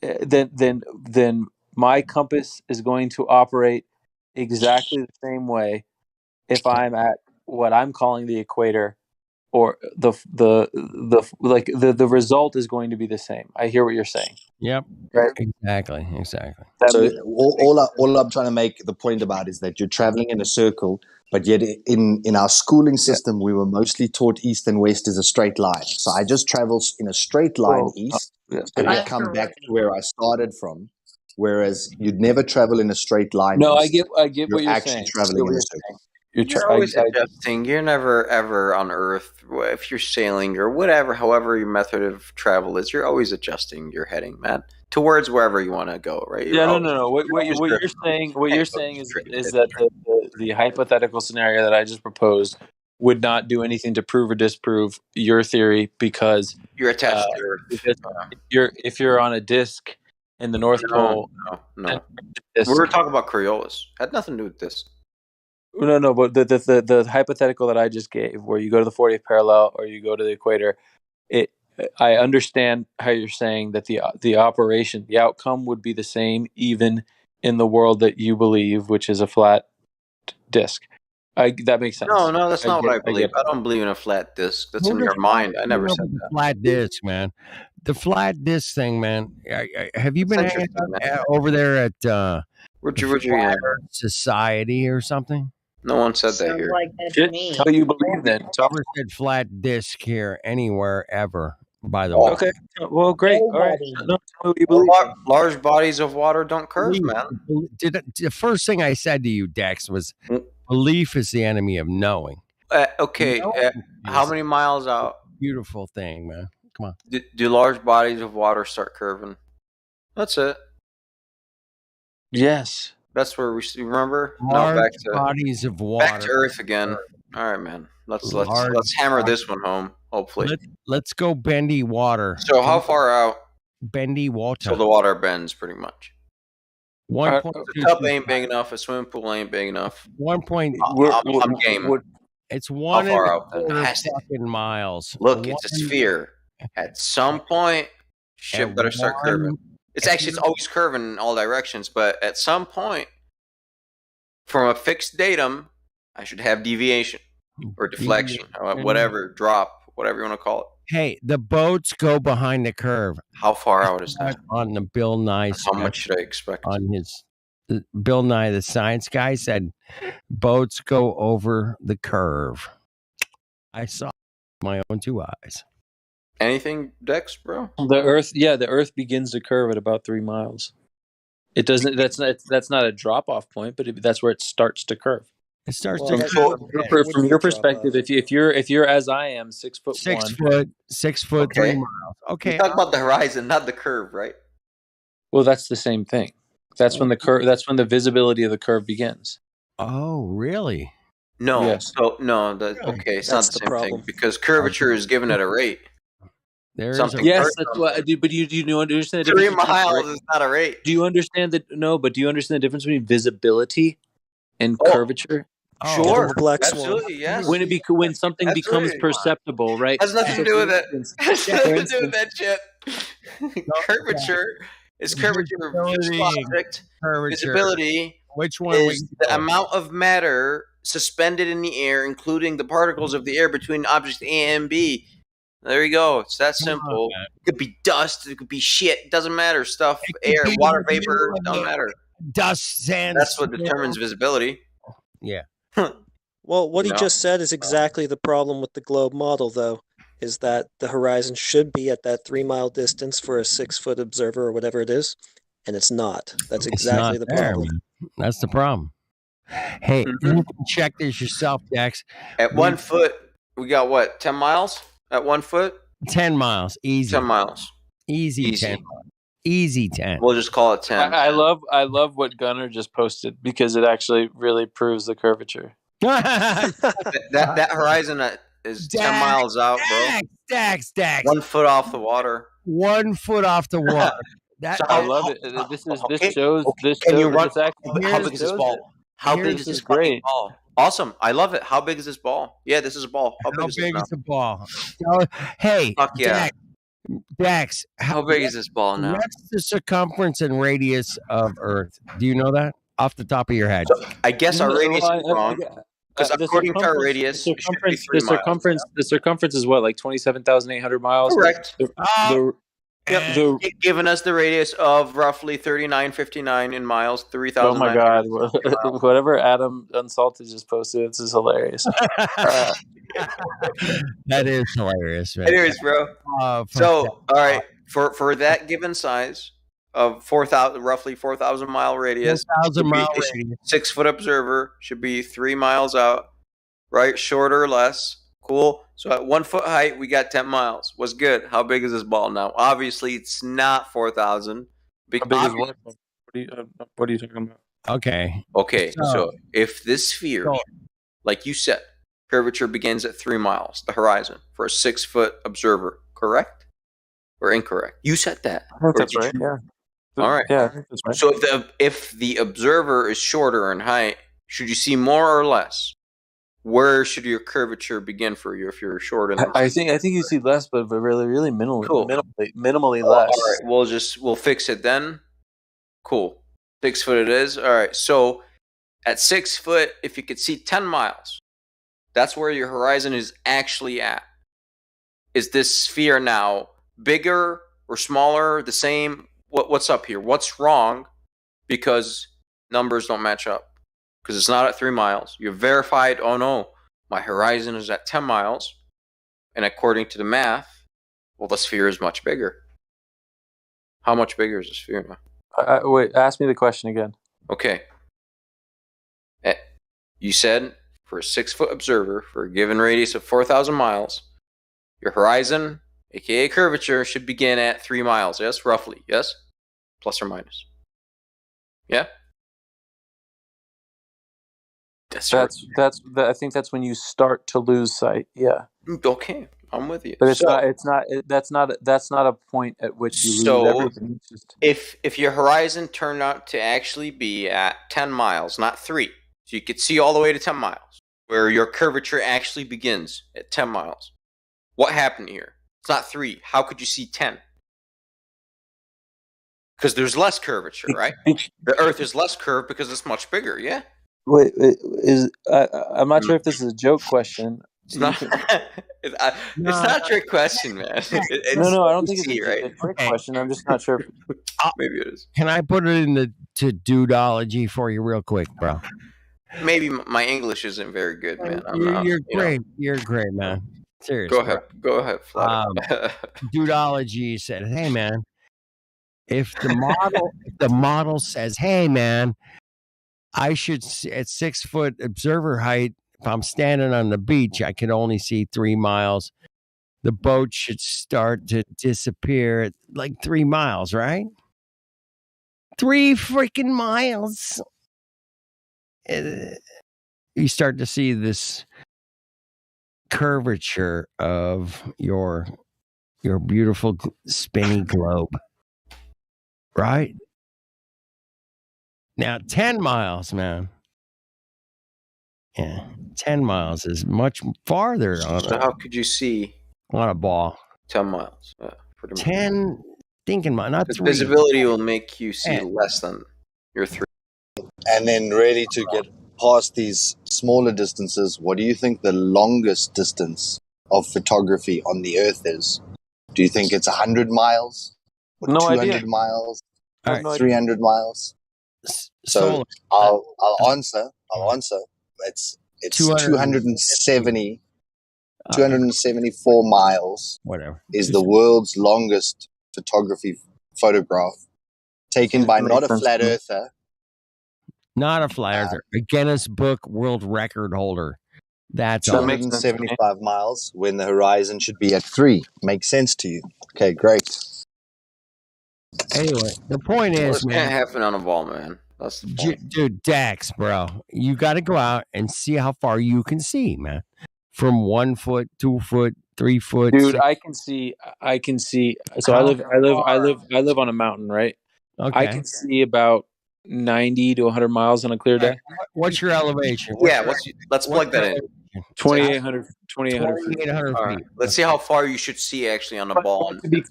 then my compass is going to operate exactly the same way if I'm at what I'm calling the equator, or the result is going to be the same. I hear what you're saying. Yep. Right. Exactly. So all I'm trying to make the point about is that you're traveling in a circle, but yet in our schooling system, we were mostly taught east and west is a straight line. So I just travel in a straight line east, and I come back to where I started from. Whereas you'd never travel in a straight line. No, east. I get what you're actually saying. Traveling in a circle. You're always adjusting. You're never ever on Earth. If you're sailing or whatever, however your method of travel is, you're always adjusting your heading, man, towards wherever you want to go, right? No. What you're saying is that the hypothetical scenario that I just proposed would not do anything to prove or disprove your theory because you're attached to Earth. If you're on a disc in the North Pole. No. We were talking about Coriolis. Had nothing to do with this. No, but the hypothetical that I just gave, where you go to the 40th parallel or you go to the equator, I understand how you're saying that the operation, the outcome would be the same even in the world that you believe, which is a flat disc. That makes sense. No, that's not what I believe. I don't believe in a flat disc. That's in your mind. I never said that. Flat disc, man. The flat disc thing, man. Have you been hanging out over there at Where'd the you Flat Earth Society or something? No one said that here. How you believe then? Never said flat disc here anywhere ever. By the way. Okay. Well, great. All right. No, tell me what you Well, believe. large bodies of water don't curve, man. The first thing I said to you, Dex, was belief is the enemy of knowing. Okay. How many miles out? Beautiful thing, man. Come on. Do large bodies of water start curving? That's it. Yes. That's where we remember. Large Now back to bodies of water. Back to Earth again. All right, man. Let's hammer this one home. Hopefully. Let's go bendy water. So how far out? Bendy water. So the water bends pretty much. 1.2. The tub ain't big enough. A swimming pool ain't big enough. 1 point. I'm game. It's 1 How far out then? fucking miles. Look, it's a sphere. At some point, shit better start curving. It's always curving in all directions, but at some point, from a fixed datum, I should have deviation or deflection, or whatever, drop, whatever you want to call it. Hey, the boats go behind the curve. How far out is that? On the Bill Nye. How much should I expect? On his Bill Nye, the science guy, said boats go over the curve. I saw with my own 2 eyes. Anything, Dex, bro? The Earth begins to curve at about 3 miles. It doesn't. That's not a drop off point, but that's where it starts to curve. It starts from your perspective. If you're as I am, 6 foot 6 foot 3 miles. Okay, You talk about the horizon, not the curve, right? Well, that's the same thing. That's when the curve. That's when the visibility of the curve begins. Oh, really? No. Yes. So no. Okay, it's not the same thing because curvature is given at a rate. There Something yes, that's what. But do you understand? The 3 miles is not a rate. Do you understand that? No, but do you understand the difference between visibility and curvature? Sure, absolutely, yes. When something becomes perceptible, right? Has nothing to do with it. Has nothing to do with that shit. Curvature is curvature of object. Visibility. Which one is the amount of matter suspended in the air, including the particles of the air between objects A and B. There you go. It's that simple. It could be dust. It could be shit. It doesn't matter. Stuff, air, water vapor. It don't matter. Dust, sand. That's what determines visibility. Yeah. Well, what he just said is exactly the problem with the globe model, though, is that the horizon should be at that 3 mile distance for a 6 foot observer or whatever it is, and it's not. That's exactly the problem. Man. That's the problem. Hey, you can check this yourself, Dex. At 1 foot, we got what? 10 miles? At 1 foot? 10 miles. Easy. 10 miles. Easy 10. Easy 10. We'll just call it 10. I love what Gunnar just posted because it actually really proves the curvature. that horizon is 10 miles out, bro. Dax. 1 foot off the water. 1 foot off the water. I love it. This shows. Can you run? Exactly, how big is this ball? How big is this fucking ball? Awesome. I love it. How big is this ball? Yeah, this is a ball. How big is the ball? Hey, fuck yeah. Dax, how big is this ball now? What's the circumference and radius of Earth? Do you know that off the top of your head? So I guess our radius is wrong. Because according to our radius, the circumference is what, like 27,800 miles? Correct. Yep. Giving us the radius of roughly 3959 in miles, 3,000. Oh my god! Whatever Adam Unsalted just posted, this is hilarious. That is hilarious, man. It is, bro. So, all right, for that given size of 4,000, roughly 4,000 mile radius, 4,000 mile radius, 6 foot observer should be 3 miles out, right? Shorter or less. Cool. So at 1 foot height, we got 10 miles. What's good? How big is this ball now? Obviously, it's not 4,000. How big is what? What are you talking about? Okay. So if this sphere, like you said, curvature begins at 3 miles, the horizon, for a 6 foot observer, correct or incorrect? You said that. I think that's right. Yeah. All right. Yeah, I think that's right. So if the observer is shorter in height, should you see more or less? Where should your curvature begin for you if you're short? I think you see less, but really minimally, cool. minimally less. All right, we'll fix it then. Cool, 6 foot it is. All right, so at 6 foot, if you could see 10 miles, that's where your horizon is actually at. Is this sphere now bigger or smaller, the same? What's up here? What's wrong? Because numbers don't match up. Because it's not at 3 miles. You're verified, oh no, my horizon is at 10 miles. And according to the math, well, the sphere is much bigger. How much bigger is the sphere now? Wait, ask me the question again. Okay. You said for a 6-foot observer for a given radius of 4,000 miles, your horizon, aka curvature, should begin at 3 miles. Yes, roughly. Yes, plus or minus. Yeah. I think that's when you start to lose sight. Yeah. Okay, I'm with you. But that's not a point at which you lose everything. It's just... if your horizon turned out to actually be at 10 miles, not 3, so you could see all the way to 10 miles, where your curvature actually begins at 10 miles, what happened here? It's not 3. How could you see 10? Because there's less curvature, right? The Earth is less curved because it's much bigger, yeah? Wait, I'm not sure if this is a joke question. It's not. It's not a trick question, man. No, I don't think it's a trick question. I'm just not sure. Maybe it is. Can I put it in the dudeology for you real quick, bro? Maybe my English isn't very good, man. You're great. You're great, man. Seriously. Go ahead, Flat. Dudeology said, "Hey, man, if the model says, hey, man, I should at 6-foot observer height. If I'm standing on the beach, I can only see 3 miles. The boat should start to disappear at like 3 miles, right? 3 freaking miles. You start to see this curvature of your beautiful spinny globe, right? Now, 10 miles, man. Yeah, 10 miles is much farther. So how could you see on a ball? 10 miles. Yeah, 10 thinking miles, not 3. Visibility will make you see less than your 3. And then really to get past these smaller distances, what do you think the longest distance of photography on the Earth is? Do you think it's 100 miles? Or no 200 idea. miles? Right. 300 miles? So I'll answer. It's 274 miles. Whatever. Is the world's longest photograph taken by not a flat earther. Not a flat earther. A Guinness Book World Record holder. That's 275 miles when the horizon should be at 3. Makes sense to you? Okay, great. Anyway, the point is, man, can't happen on a ball, man. That's the point. Dude, Dax, bro, you got to go out and see how far you can see, man. From 1 foot, 2 foot, 3 foot. Dude, I can see. So I live on a mountain, right? Okay. I can see about 90 to 100 miles on a clear day. What's your elevation? Let's plug that in. 2,800 feet. All right. Let's see how far you should see actually on the ball. To be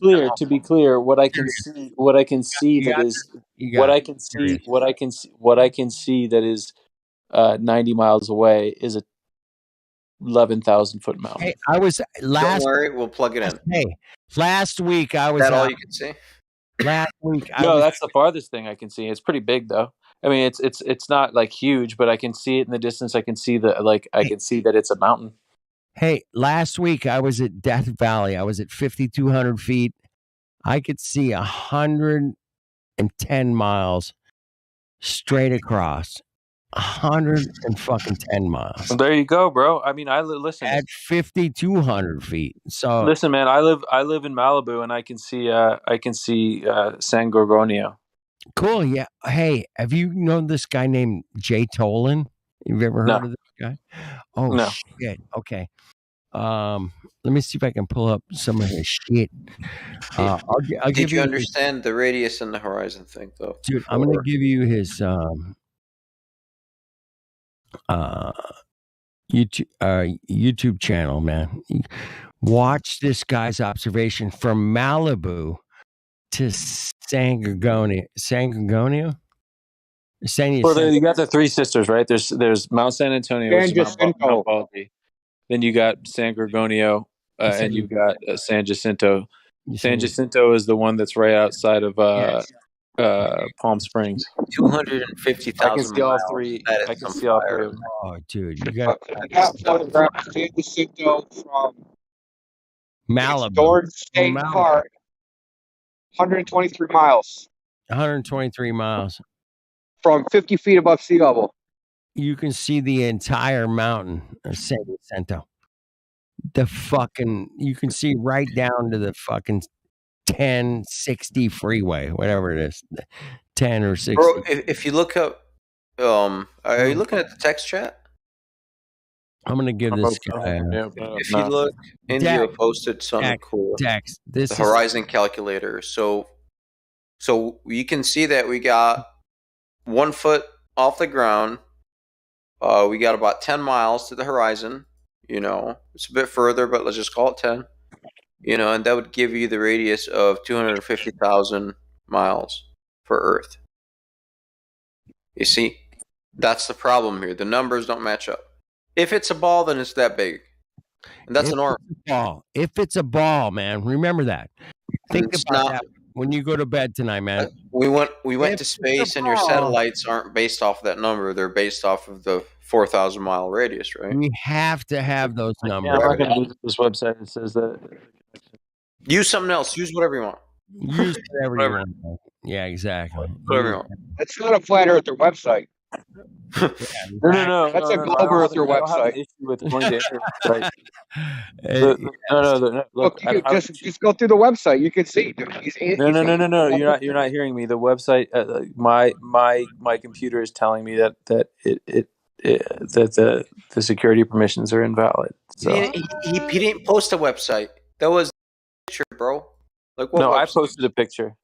clear, what I can see that is 90 miles away is a 11,000 foot mountain. Hey, I was Don't worry, we'll plug it in. Hey, last week I was. Is that all you can see? Last week, that's the farthest thing I can see. It's pretty big though. I mean, it's not like huge, but I can see it in the distance. I can see I can see that it's a mountain. Hey, last week I was at Death Valley. I was at 5,200 feet. I could see 110 miles straight across. 110 miles. Well, there you go, bro. I mean, listen at 5,200 feet. So listen, man. I live in Malibu, and I can see San Gorgonio. Cool. Yeah. Hey, have you known this guy named Jay Tolan? You've ever heard of this guy? Oh no. Shit. Okay. Let me see if I can pull up some of his shit. I'll Did you understand the radius and the horizon thing, though? Dude, I'm going to give you his YouTube channel, man. Watch this guy's observation from Malibu to San Gorgonio. Well, you got the Three Sisters, right? There's Mount San Antonio, which is Mount Baldy. Then you got San Gorgonio, and you've got San Jacinto. San Jacinto is the one that's right outside of Palm Springs. 250,000 I can see all miles. three. That I is can some see all fire. three of them. Oh, dude, you got I got photographs of San Jacinto from Malibu. George State Malibu. Park. 123 miles. 123 miles. From 50 feet above sea level. You can see the entire mountain of San Jacinto. You can see right down to the fucking 1060 freeway, whatever it is, 10 or 60. Bro, if you look up, are you looking at the text chat? I'm gonna give this guy. If you look, India posted something cool. Dex, this the is horizon calculator. So you can see that we got 1 foot off the ground. We got about 10 miles to the horizon. You know, it's a bit further, but let's just call it 10. You know, and that would give you the radius of 250,000 miles for Earth. You see, that's the problem here. The numbers don't match up. If it's a ball, then it's that big, and that's enormous. If it's a ball, man, remember that. Think about that when you go to bed tonight, man. We went to space, and your satellites aren't based off of that number. They're based off of the 4,000 mile radius, right? We have to have those numbers. I'm not going to use this website. It says that. Use something else. Use whatever you want. Use whatever you want. Yeah, exactly. Whatever you want. It's not a flat earther website. No. That's a globe earther website. I don't have an issue with going to right. Look, just go through the website. You can see. No. You're not hearing me. The website, my computer is telling me that the security permissions are invalid. So He didn't post a website. That was a picture, bro. Like what? No, website? I posted a picture.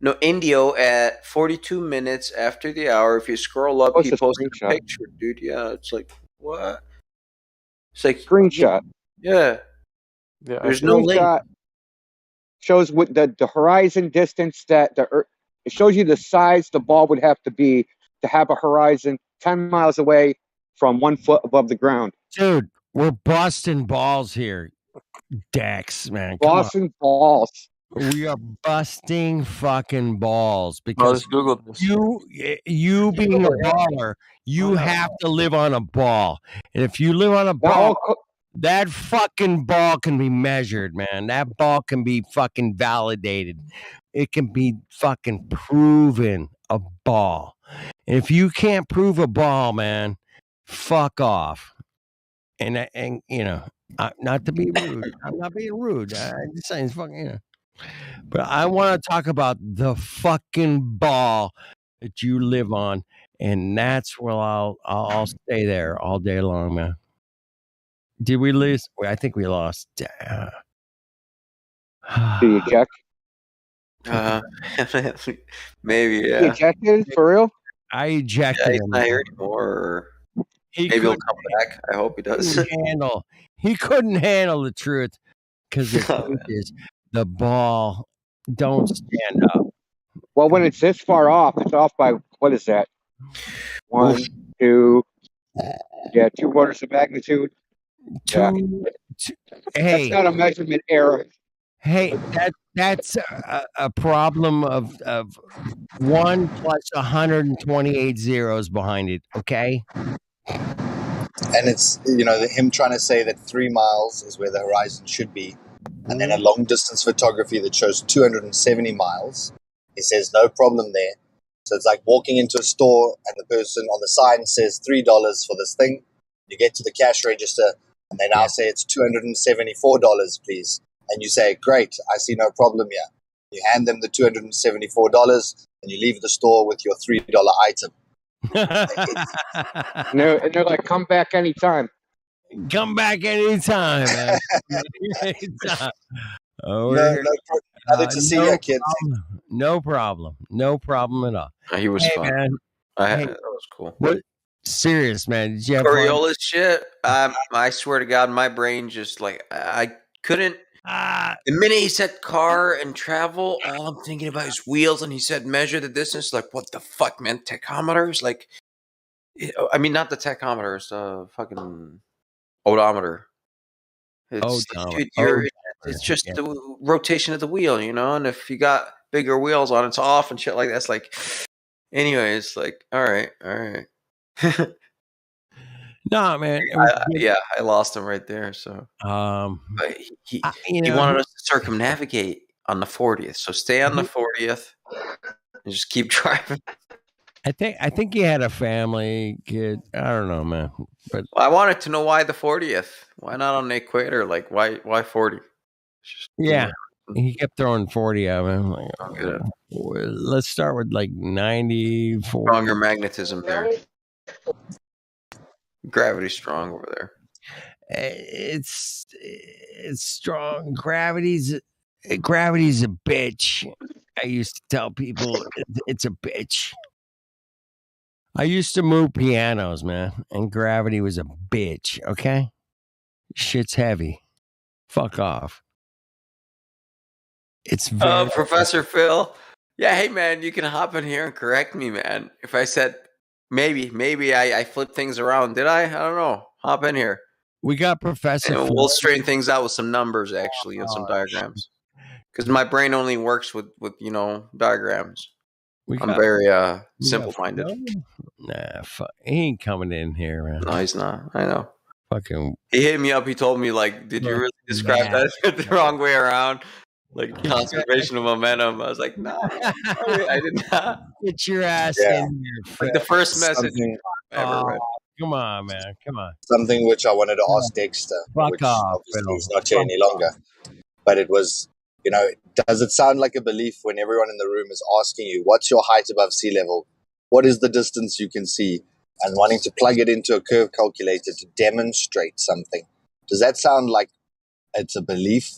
No, Indio at 42 minutes after the hour. If you scroll up, he posted a picture, dude. Yeah, it's like what? It's like screenshot. Yeah. There's no link. Shows what the horizon distance that the Earth. It shows you the size the ball would have to be to have a horizon 10 miles away from 1 foot above the ground. Dude, we're busting balls here, Dex, man. Busting balls. We are busting fucking balls because Google you being a baller, you have to live on a ball. And if you live on a ball, that fucking ball can be measured, man. That ball can be fucking validated. It can be fucking proven a ball. And if you can't prove a ball, man, fuck off. And you know, not to be rude. I'm not being rude. I'm just saying, fucking, you know. But I want to talk about the fucking ball that you live on, and that's where I'll stay there all day long, man. Did we lose? I think we lost. Did you check? Maybe, yeah. You ejected for real? I ejected yeah, he's him. not here anymore. Maybe he'll come back. I hope he does. He couldn't handle the truth because the truth is the ball don't stand up. Well, when it's this far off, it's off by what is that? 1, 2, 2 orders of magnitude. Hey, that's not a measurement error. Hey, that's a problem of 1 plus 128 zeros behind it. Okay. And it's, you know, him trying to say that 3 miles is where the horizon should be. And then a long distance photography that shows 270 miles. He says no problem there. So it's like walking into a store and the person on the sign says $3 for this thing. You get to the cash register and they now say it's $274, please. And you say, great, I see no problem here. You hand them the $274 and you leave the store with your $3 item. And they're like, come back anytime. Come back anytime, man. Anytime. Nothing to see you, kid. No problem. No problem at all. He was fun. Man. That was cool. What? Serious, man. Did you have Coriolis shit? I swear to God, my brain just like I couldn't. The minute he said car and travel, all I'm thinking about is wheels, and he said measure the distance. Like, what the fuck, man? Tachometers? Like, I mean, not the tachometers, fucking odometer. Dude, you're it's just the rotation of the wheel, you know. And if you got bigger wheels on, it's off and shit like that's like. Anyway, it's like all right. No, man. I lost him right there. So, but he wanted us to circumnavigate on the 40th. So stay on the 40th and just keep driving. I think he had a family, kid. I don't know, man. But I wanted to know why the 40th. Why not on the equator? Like why 40? Yeah, he kept throwing 40 at him. Like, let's start with like 90. Stronger magnetism there. Gravity's strong over there. It's strong. Gravity's a bitch. I used to tell people it's a bitch. I used to move pianos, man, and gravity was a bitch. Okay, shit's heavy. Fuck off. It's very Professor Phil. Yeah, hey man, you can hop in here and correct me, man. If I said maybe I flipped things around, did I? I don't know. Hop in here. We got Professor and Phil. we'll straighten things out with some numbers actually and some diagrams. Because my brain only works with diagrams. I'm very simple-minded. Nah, he ain't coming in here, man. No, he's not. I know. Fucking. He hit me up. He told me like, "Did you really describe that the wrong way around? Like conservation of momentum?" I was like, "No, I did not." Get your ass in here. Like the first message I ever read. Come on, man. Come on. Something which I wanted to ask Dexter, which obviously he's not here any longer. But it was, does it sound like a belief when everyone in the room is asking you, what's your height above sea level? What is the distance you can see? And wanting to plug it into a curve calculator to demonstrate something. Does that sound like it's a belief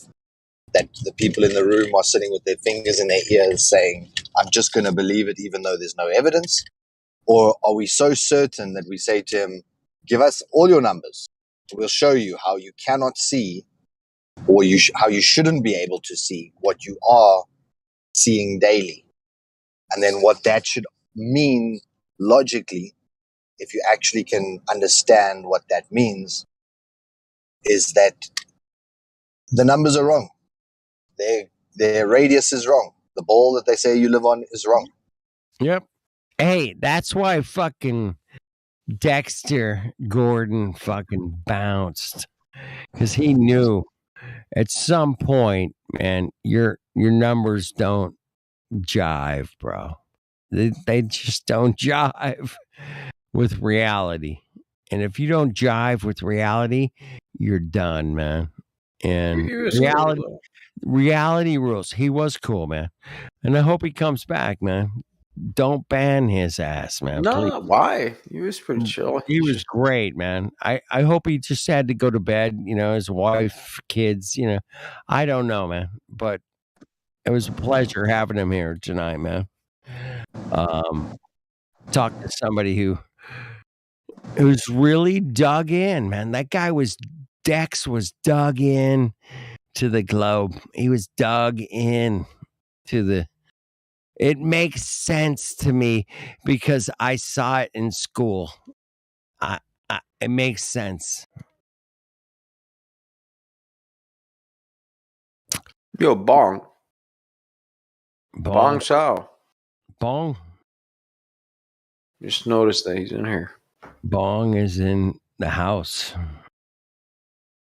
that the people in the room are sitting with their fingers in their ears saying, I'm just going to believe it even though there's no evidence? Or are we so certain that we say to him, give us all your numbers. We'll show you how you cannot see or how you shouldn't be able to see what you are seeing daily. And then what that should mean logically, if you actually can understand what that means, is that the numbers are wrong. Their radius is wrong. The ball that they say you live on is wrong. Yep. Hey, that's why fucking Dexter Gordon fucking bounced. Because he knew at some point, man, your numbers don't jive, bro. They just don't jive with reality. And if you don't jive with reality, you're done, man. And reality rules. He was cool, man. And I hope he comes back, man. Don't ban his ass, man. No, please. why? He was pretty chill. He was great, man. I hope he just had to go to bed, his wife, kids, I don't know, man. But it was a pleasure having him here tonight, man. Talk to somebody who's really dug in, man. That guy Dex was dug in to the globe. He was dug in to it makes sense to me because I saw it in school. It makes sense. Yo, Bong Shao. Bong. Just noticed that he's in here. Bong is in the house.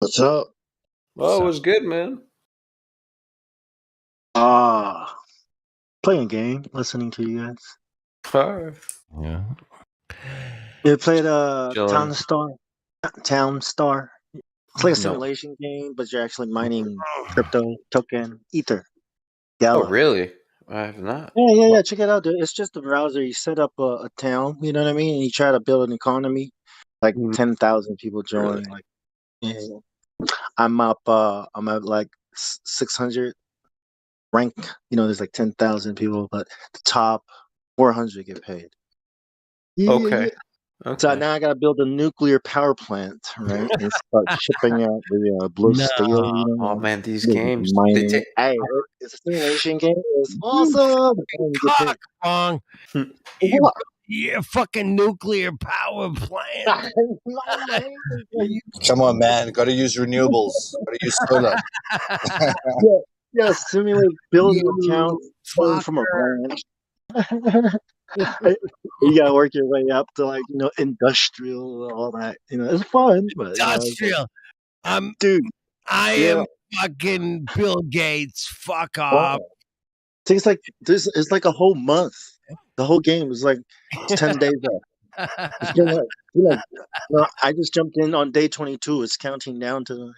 What's up? Well, it was good, man. Playing game, listening to you guys. Yeah. You played Town Star. It's like a simulation game, but you're actually mining crypto token Ether. Gala. Oh, really? I have not. Yeah. Check it out, dude. It's just a browser. You set up a town, you know what I mean, and you try to build an economy. Like 10,000 people join. Really? I'm up. I'm at like 600 rank. There's like 10,000 people, but the top 400 get paid. Okay. So now I got to build a nuclear power plant, right? And start shipping out the blue steel. Oh man, these games. Hey, it's a simulation game. It's awesome. Cock, Bong. Yeah, fucking nuclear power plant. Come on, man. Got to use renewables. Got to use solar. Yeah, simulate building a town from a branch. You gotta work your way up to industrial and all that. It's fun, but industrial. Dude, I am fucking Bill Gates. Fuck off. It's like it's like a whole month. The whole game is like 10 days off. It's been I just jumped in on day 22. It's counting down to.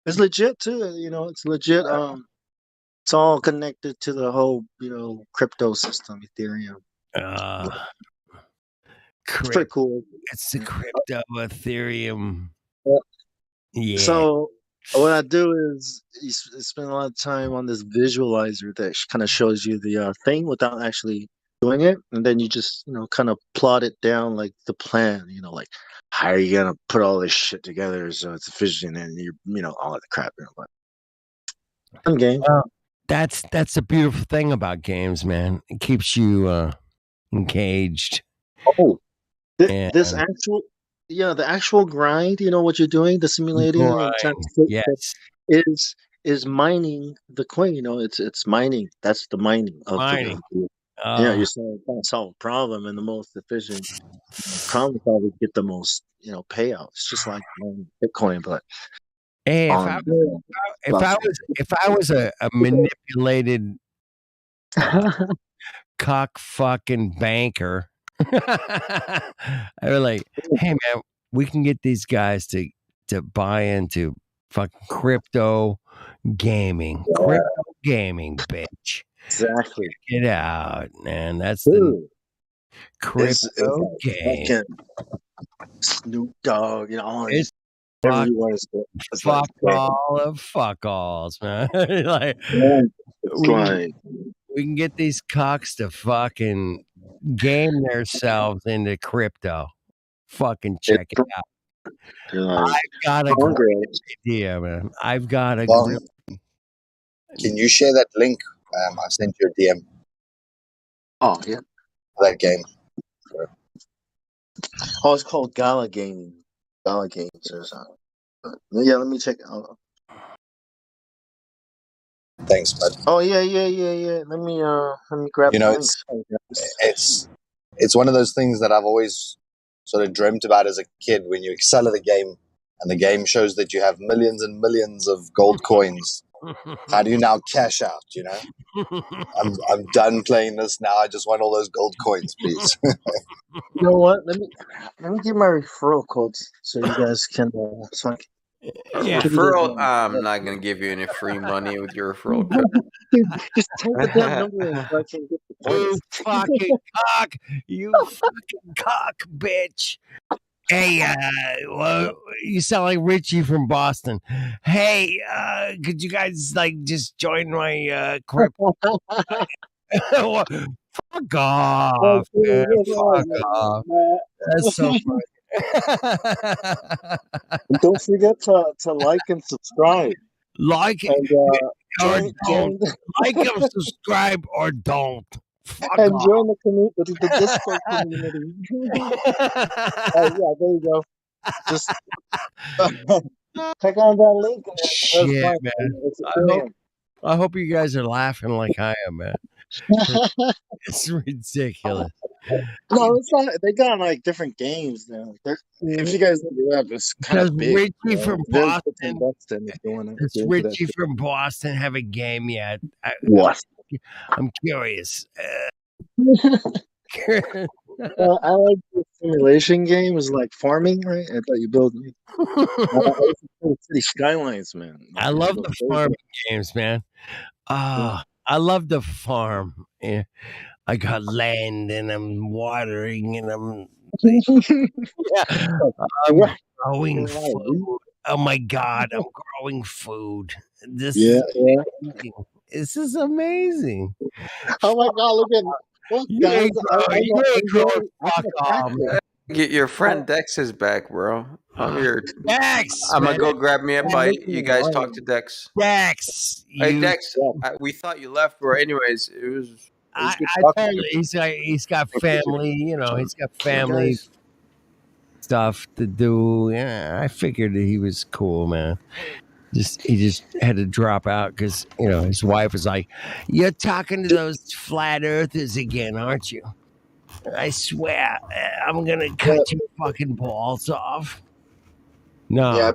It's legit too. It's legit. It's all connected to the whole crypto system, Ethereum. It's pretty cool. It's the crypto Ethereum. Yeah. So what I do is you spend a lot of time on this visualizer that kind of shows you the thing without actually doing it, and then you just kind of plot it down like the plan. Like how are you gonna put all this shit together so it's efficient and all that crap. Fun game. That's the beautiful thing about games, man. It keeps you engaged. Oh, this actual. Yeah, the actual grind, what you're doing, the simulating is mining the coin. It's mining. That's the mining of mining. You're saying trying to solve a problem, and the most efficient problem probably get the most payout. It's just like Bitcoin, but hey, if I was a manipulated cock fucking banker. I was like, hey man, we can get these guys to buy into fucking crypto gaming. Crypto gaming, bitch. Exactly. Get out, man. That's the crypto game. Snoop Dogg, it's fuck all of fuck alls, man. Like we can get these cocks to fucking game themselves into crypto. Fucking check it out. I've got a great idea, man. I've got a great. Can you share that link? I sent you a DM. Oh yeah, that game. Oh, it's called Gala Gaming. Gala Games or something. Yeah, let me check it out. Thanks, bud. Oh yeah. Let me grab the links. It's one of those things that I've always sort of dreamt about as a kid. When you excel at a game, and the game shows that you have millions and millions of gold coins, how do you now cash out? I'm done playing this now. I just want all those gold coins, please. You know what? Let me give my referral codes so you guys can. Referral. I'm not gonna give you any free money with your referral code. Just type the damn number in so I can get the points. You fucking cock! You fucking cock, bitch! Hey, well, you sound like Richie from Boston. Hey, could you guys just join my crypto? Fuck off, man. Fuck off. That's so funny. Don't forget to like and subscribe. Like and don't. Like and subscribe or don't. Fuck and off. join the Discord community. Yeah, there you go. Just click on that link. Shit, man. I hope you guys are laughing like I am, man. It's ridiculous. No, it's not. They got different games now. If you guys look it up, it's kind of big. Richie from Boston. Does Richie from Boston have a game yet? What? I'm curious. I like the simulation game. Is like farming, right? I thought you build city skylines, man. I love the farming games, man. I love the farm. Yeah. I got land and I'm watering and I'm growing food. Oh my God, I'm growing food. This is amazing. Oh my God, look at you ain't growing fuck off, man. Get your friend Dex is back, bro. Dex. I'm gonna go grab me a bite. You guys talk to Dex. Dex. Hey Dex, we thought you left, bro. Anyways, it was. I told him he's got family, he's got family stuff to do. Yeah, I figured that he was cool, man. He just had to drop out because his wife was like, "You're talking to those flat earthers again, aren't you? I swear, I'm gonna cut your fucking balls off." No. Yeah,